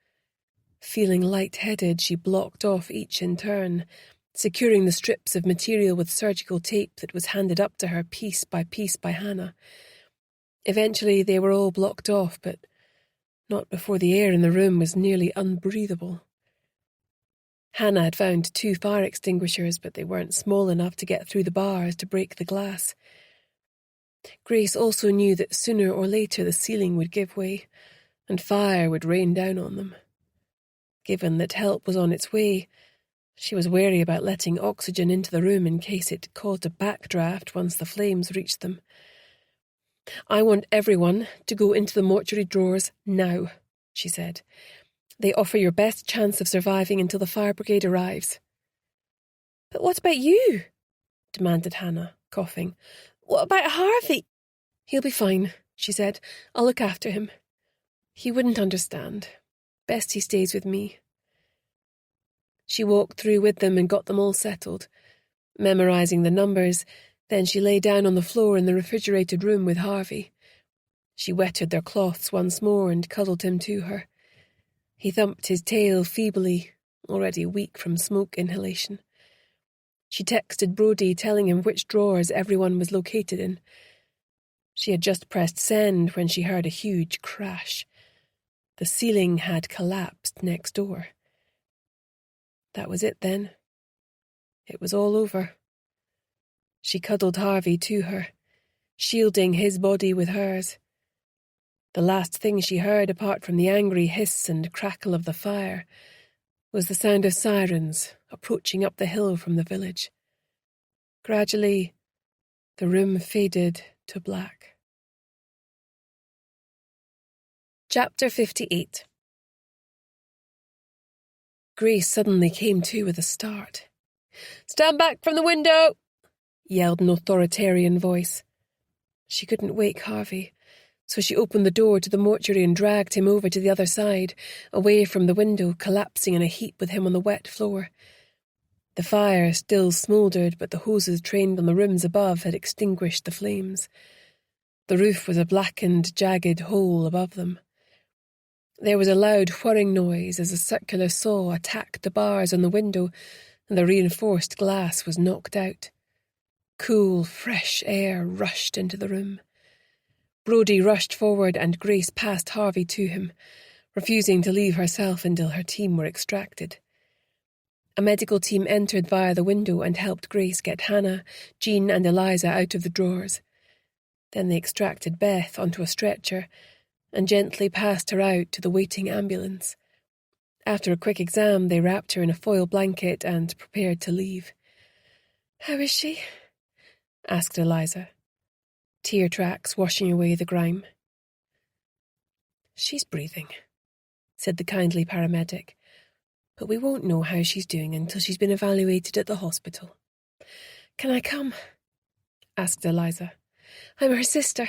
Feeling light-headed, she blocked off each in turn, securing the strips of material with surgical tape that was handed up to her piece by Hannah. Eventually they were all blocked off, but not before the air in the room was nearly unbreathable. Hannah had found 2 fire extinguishers, but they weren't small enough to get through the bars to break the glass. Grace also knew that sooner or later the ceiling would give way, and fire would rain down on them. Given that help was on its way, she was wary about letting oxygen into the room in case it caused a backdraft once the flames reached them. "I want everyone to go into the mortuary drawers now," she said. "They offer your best chance of surviving until the fire brigade arrives." But what about you? Demanded Hannah, coughing. What about Harvey? He'll be fine, she said. I'll look after him. He wouldn't understand. Best he stays with me. She walked through with them and got them all settled, memorising the numbers. Then she lay down on the floor in the refrigerated room with Harvey. She wetted their cloths once more and cuddled him to her. He thumped his tail feebly, already weak from smoke inhalation. She texted Brodie telling him which drawers everyone was located in. She had just pressed send when she heard a huge crash. The ceiling had collapsed next door. That was it then. It was all over. She cuddled Harvey to her, shielding his body with hers. The last thing she heard, apart from the angry hiss and crackle of the fire, was the sound of sirens approaching up the hill from the village. Gradually, the room faded to black. Chapter 58. Grace suddenly came to with a start. "Stand back from the window!" yelled an authoritarian voice. She couldn't wake Harvey, so she opened the door to the mortuary and dragged him over to the other side, away from the window, collapsing in a heap with him on the wet floor. The fire still smouldered, but the hoses trained on the rooms above had extinguished the flames. The roof was a blackened, jagged hole above them. There was a loud whirring noise as a circular saw attacked the bars on the window, and the reinforced glass was knocked out. Cool, fresh air rushed into the room. Brodie rushed forward and Grace passed Harvey to him, refusing to leave herself until her team were extracted. A medical team entered via the window and helped Grace get Hannah, Jean and Eliza out of the drawers. Then they extracted Beth onto a stretcher and gently passed her out to the waiting ambulance. After a quick exam, they wrapped her in a foil blanket and prepared to leave. "How is she?" asked Eliza, tear tracks washing away the grime. "She's breathing," said the kindly paramedic, "but we won't know how she's doing until she's been evaluated at the hospital." "Can I come?" asked Eliza. "I'm her sister."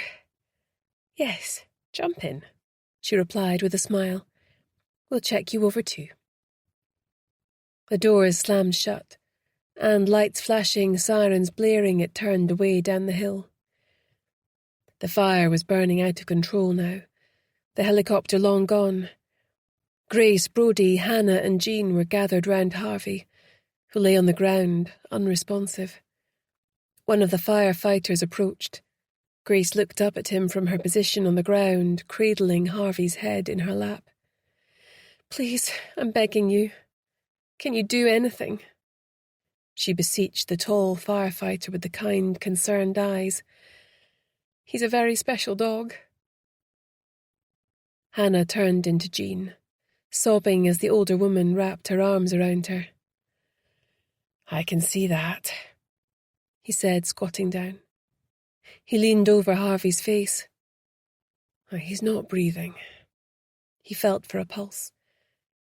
"Yes, jump in," she replied with a smile. "We'll check you over too." The doors slammed shut, and lights flashing, sirens blaring, it turned away down the hill. The fire was burning out of control now, the helicopter long gone. Grace, Brodie, Hannah and Jean were gathered round Harvey, who lay on the ground, unresponsive. One of the firefighters approached. Grace looked up at him from her position on the ground, cradling Harvey's head in her lap. "Please, I'm begging you. Can you do anything?" She beseeched the tall firefighter with the kind, concerned eyes. "He's a very special dog." Hannah turned into Jean, sobbing as the older woman wrapped her arms around her. "I can see that," he said, squatting down. He leaned over Harvey's face. "He's not breathing." He felt for a pulse.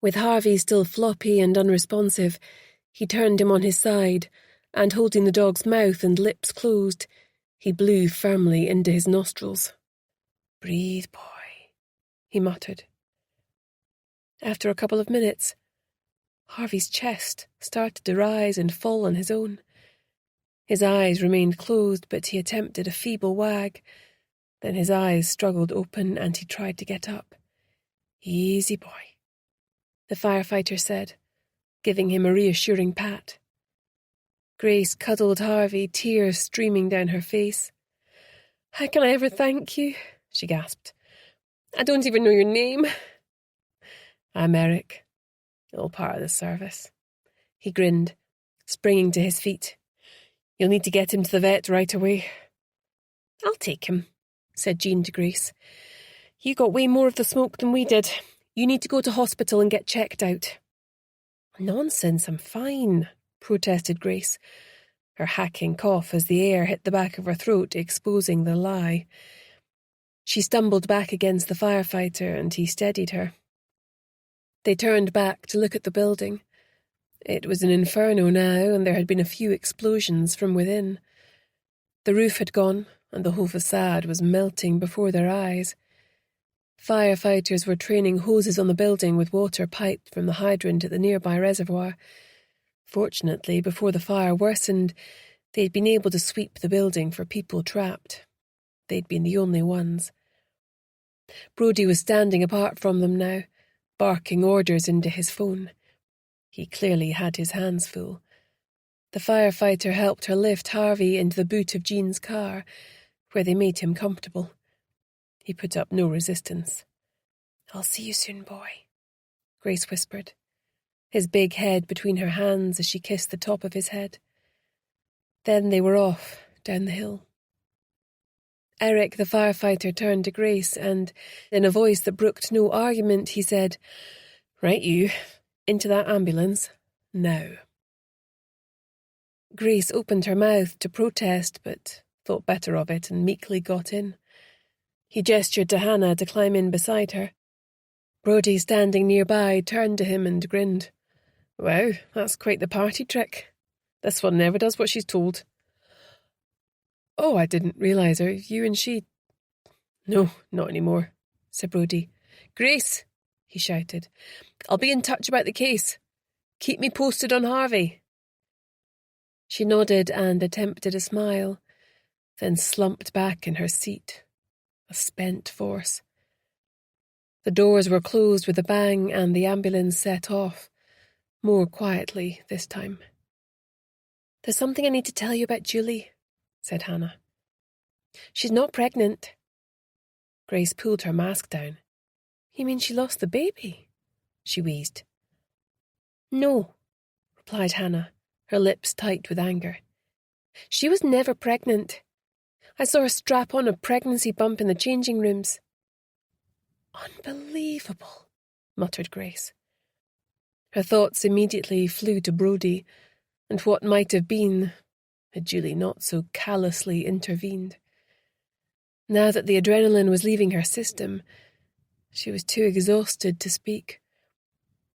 With Harvey still floppy and unresponsive, he turned him on his side, and holding the dog's mouth and lips closed, he blew firmly into his nostrils. "Breathe, boy," he muttered. After a couple of minutes, Harvey's chest started to rise and fall on his own. His eyes remained closed, but he attempted a feeble wag. Then his eyes struggled open and he tried to get up. "Easy, boy," the firefighter said, giving him a reassuring pat. Grace cuddled Harvey, tears streaming down her face. "How can I ever thank you?" she gasped. "I don't even know your name." "I'm Eric, all part of the service." He grinned, springing to his feet. "You'll need to get him to the vet right away." "I'll take him," said Jean to Grace. "You got way more of the smoke than we did. You need to go to hospital and get checked out." "Nonsense, I'm fine," protested Grace, her hacking cough as the air hit the back of her throat, exposing the lie. She stumbled back against the firefighter and he steadied her. They turned back to look at the building. It was an inferno now, and there had been a few explosions from within. The roof had gone, and the whole facade was melting before their eyes. Firefighters were training hoses on the building with water piped from the hydrant at the nearby reservoir. Fortunately, before the fire worsened, they'd been able to sweep the building for people trapped. They'd been the only ones. Brodie was standing apart from them now, barking orders into his phone. He clearly had his hands full. The firefighter helped her lift Harvey into the boot of Jean's car, where they made him comfortable. He put up no resistance. "I'll see you soon, boy," Grace whispered, his big head between her hands as she kissed the top of his head. Then they were off, down the hill. Eric, the firefighter, turned to Grace and, in a voice that brooked no argument, he said, "Right you, into that ambulance, now." Grace opened her mouth to protest, but thought better of it and meekly got in. He gestured to Hannah to climb in beside her. Brodie, standing nearby, turned to him and grinned. "Wow, that's quite the party trick. This one never does what she's told." "Oh, I didn't realise her. You and she—" "No, not anymore," said Brodie. "Grace," he shouted, "I'll be in touch about the case. Keep me posted on Harvey." She nodded and attempted a smile, then slumped back in her seat, a spent force. The doors were closed with a bang and the ambulance set off, more quietly this time. "There's something I need to tell you about Julie," said Hannah. "She's not pregnant." Grace pulled her mask down. "You mean she lost the baby?" she wheezed. "No," replied Hannah, her lips tight with anger. "She was never pregnant. I saw her strap on a pregnancy bump in the changing rooms." "Unbelievable," muttered Grace. Her thoughts immediately flew to Brodie, and what might have been had Julie not so callously intervened. Now that the adrenaline was leaving her system, she was too exhausted to speak.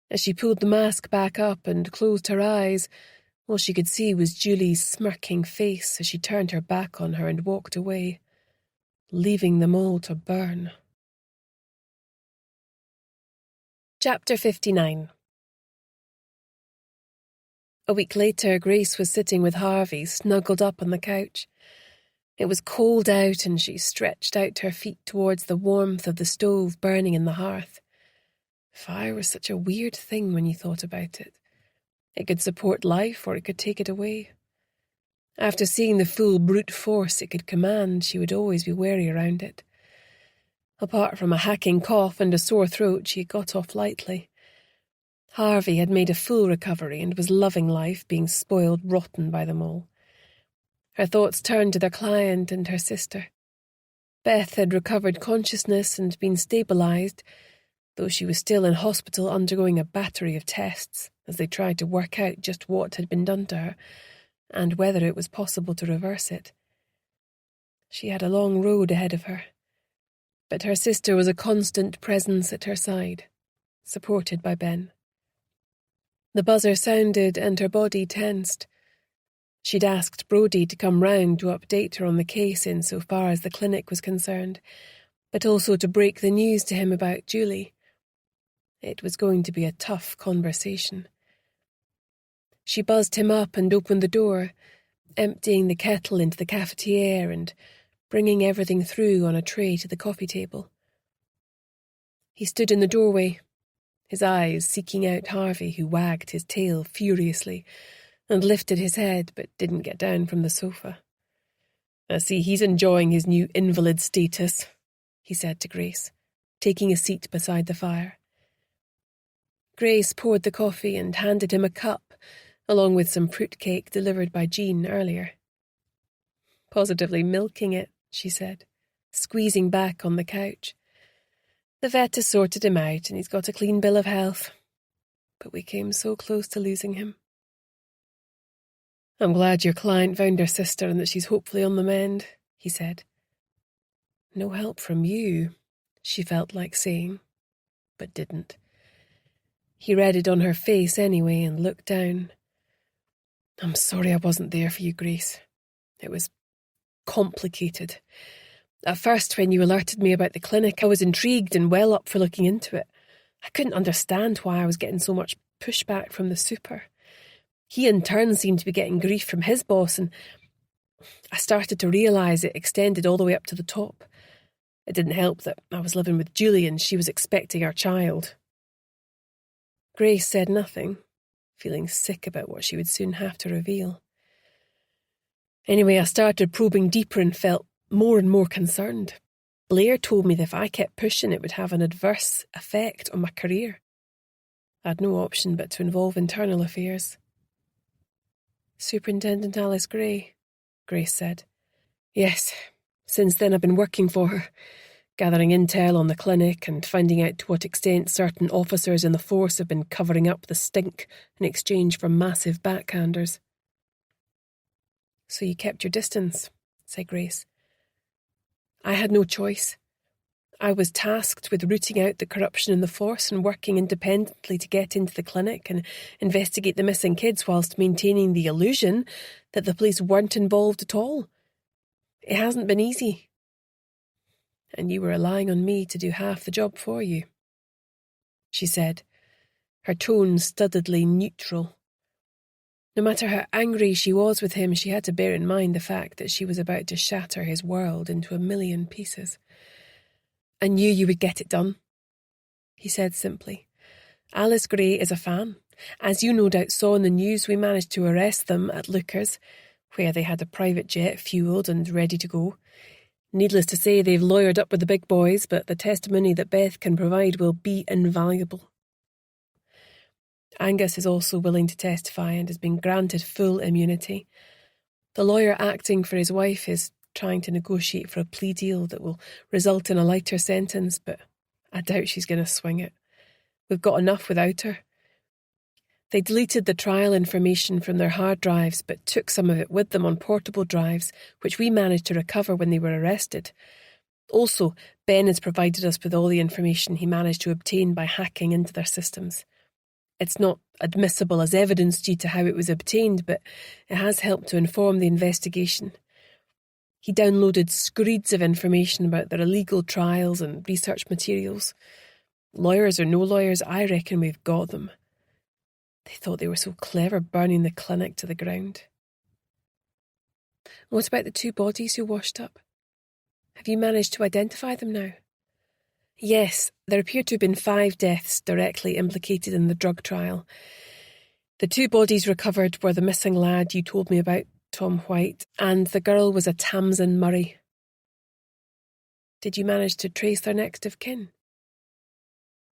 As she pulled the mask back up and closed her eyes, all she could see was Julie's smirking face as she turned her back on her and walked away, leaving them all to burn. Chapter 59. A week later, Grace was sitting with Harvey, snuggled up on the couch. It was cold out, and she stretched out her feet towards the warmth of the stove burning in the hearth. Fire was such a weird thing when you thought about it. It could support life, or it could take it away. After seeing the full brute force it could command, she would always be wary around it. Apart from a hacking cough and a sore throat, she had got off lightly. Harvey had made a full recovery and was loving life, being spoiled rotten by them all. Her thoughts turned to their client and her sister. Beth had recovered consciousness and been stabilised, though she was still in hospital undergoing a battery of tests as they tried to work out just what had been done to her and whether it was possible to reverse it. She had a long road ahead of her, but her sister was a constant presence at her side, supported by Ben. The buzzer sounded and her body tensed. She'd asked Brodie to come round to update her on the case insofar as the clinic was concerned, but also to break the news to him about Julie. It was going to be a tough conversation. She buzzed him up and opened the door, emptying the kettle into the cafetiere and bringing everything through on a tray to the coffee table. He stood in the doorway, his eyes seeking out Harvey, who wagged his tail furiously and lifted his head but didn't get down from the sofa. "I see he's enjoying his new invalid status," he said to Grace, taking a seat beside the fire. Grace poured the coffee and handed him a cup, along with some fruitcake delivered by Jean earlier. "Positively milking it," she said, squeezing back on the couch. "The vet has sorted him out and he's got a clean bill of health. But we came so close to losing him." "I'm glad your client found her sister and that she's hopefully on the mend," he said. "No help from you," she felt like saying, but didn't. He read it on her face anyway and looked down. "I'm sorry I wasn't there for you, Grace. It was complicated. At first, when you alerted me about the clinic, I was intrigued and well up for looking into it. I couldn't understand why I was getting so much pushback from the super. He in turn seemed to be getting grief from his boss, and I started to realise it extended all the way up to the top. It didn't help that I was living with Julie and she was expecting our child." Grace said nothing, feeling sick about what she would soon have to reveal. Anyway, I started probing deeper and felt more and more concerned. Blair told me that if I kept pushing, it would have an adverse effect on my career. I had no option but to involve internal affairs. "Superintendent Alice Gray," Grace said. "Yes, since then I've been working for her, gathering intel on the clinic and finding out to what extent certain officers in the force have been covering up the stink in exchange for massive backhanders." "So you kept your distance," said Grace. "I had no choice. I was tasked with rooting out the corruption in the force and working independently to get into the clinic and investigate the missing kids whilst maintaining the illusion that the police weren't involved at all. It hasn't been easy. And you were relying on me to do half the job for you," she said, her tone studiedly neutral. No matter how angry she was with him, she had to bear in mind the fact that she was about to shatter his world into a million pieces. "I knew you would get it done," he said simply. "Alice Gray is a fan. As you no doubt saw in the news, we managed to arrest them at Lucas, where they had a private jet fuelled and ready to go. Needless to say, they've lawyered up with the big boys, but the testimony that Beth can provide will be invaluable. Angus is also willing to testify and has been granted full immunity. The lawyer acting for his wife is trying to negotiate for a plea deal that will result in a lighter sentence, but I doubt she's going to swing it. We've got enough without her. They deleted the trial information from their hard drives, but took some of it with them on portable drives, which we managed to recover when they were arrested. Also, Ben has provided us with all the information he managed to obtain by hacking into their systems. It's not admissible as evidence due to how it was obtained, but it has helped to inform the investigation. He downloaded screeds of information about their illegal trials and research materials. Lawyers or no lawyers, I reckon we've got them. They thought they were so clever burning the clinic to the ground." "What about the 2 bodies who washed up? Have you managed to identify them now?" "Yes, there appear to have been 5 deaths directly implicated in the drug trial. The 2 bodies recovered were the missing lad you told me about, Tom White, and the girl was a Tamsin Murray." "Did you manage to trace their next of kin?"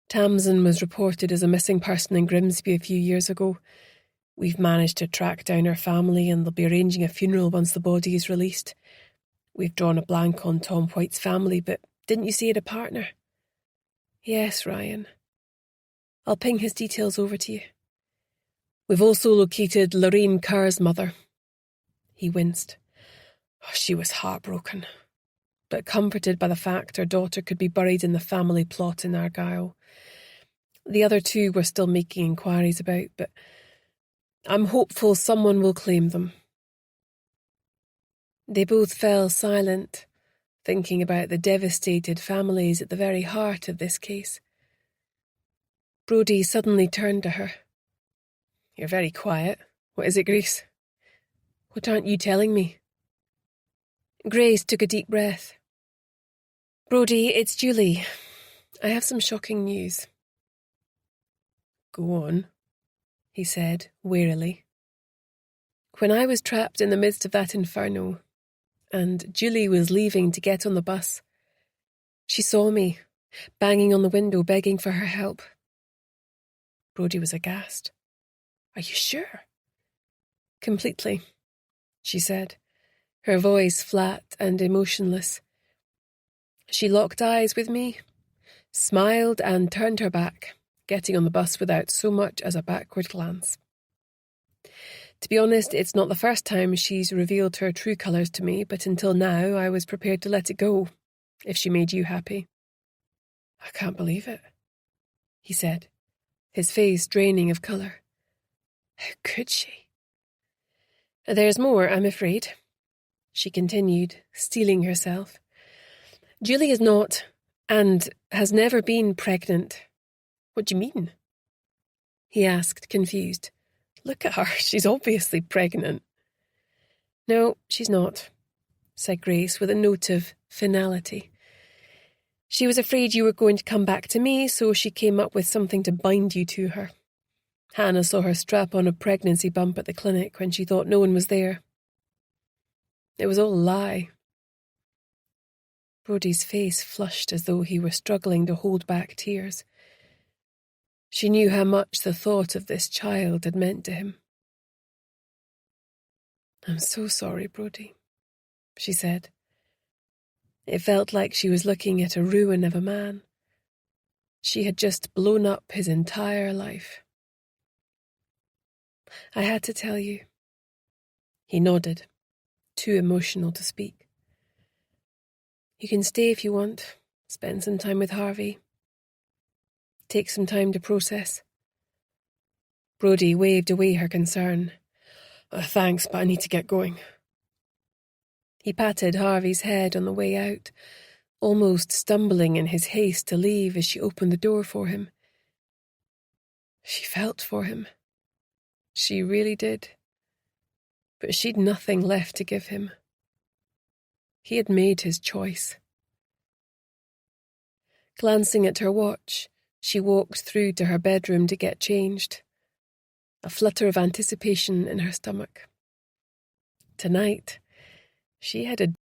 "Tamsin was reported as a missing person in Grimsby a few years ago. We've managed to track down her family and they'll be arranging a funeral once the body is released. We've drawn a blank on Tom White's family, but didn't you say he had a partner?" "Yes, Ryan. I'll ping his details over to you. We've also located Lorraine Kerr's mother." He winced. She was heartbroken, but comforted by the fact her daughter could be buried in the family plot in Argyll. The other 2 we're still making inquiries about, but I'm hopeful someone will claim them. They both fell silent, thinking about the devastated families at the very heart of this case. Brodie suddenly turned to her. "You're very quiet. What is it, Grace? What aren't you telling me?" Grace took a deep breath. "Brodie, it's Julie. I have some shocking news." "Go on," he said, warily. "When I was trapped in the midst of that inferno, and Julie was leaving to get on the bus, she saw me, banging on the window, begging for her help." Brodie was aghast. "Are you sure?" "Completely," she said, her voice flat and emotionless. "She locked eyes with me, smiled and turned her back, getting on the bus without so much as a backward glance. To be honest, it's not the first time she's revealed her true colours to me, but until now I was prepared to let it go, if she made you happy." "I can't believe it," he said. his face draining of colour. How could she? There's more, I'm afraid, she continued, steeling herself. Julie is not, and has never been pregnant. What do you mean? He asked, confused. Look at her, she's obviously pregnant. No, she's not, said Grace with a note of finality. She was afraid you were going to come back to me, so she came up with something to bind you to her. Hannah saw her strap on a pregnancy bump at the clinic when she thought no one was there. It was all a lie. Brodie's face flushed as though he were struggling to hold back tears. She knew how much the thought of this child had meant to him. I'm so sorry, Brodie, she said. It felt like she was looking at a ruin of a man. She had just blown up his entire life. I had to tell you. He nodded, too emotional to speak. You can stay if you want, spend some time with Harvey. Take some time to process. Brodie waved away her concern. Thanks, but I need to get going. He patted Harvey's head on the way out, almost stumbling in his haste to leave as she opened the door for him. She felt for him. She really did. But she'd nothing left to give him. He had made his choice. Glancing at her watch, she walked through to her bedroom to get changed, a flutter of anticipation in her stomach. Tonight, she had a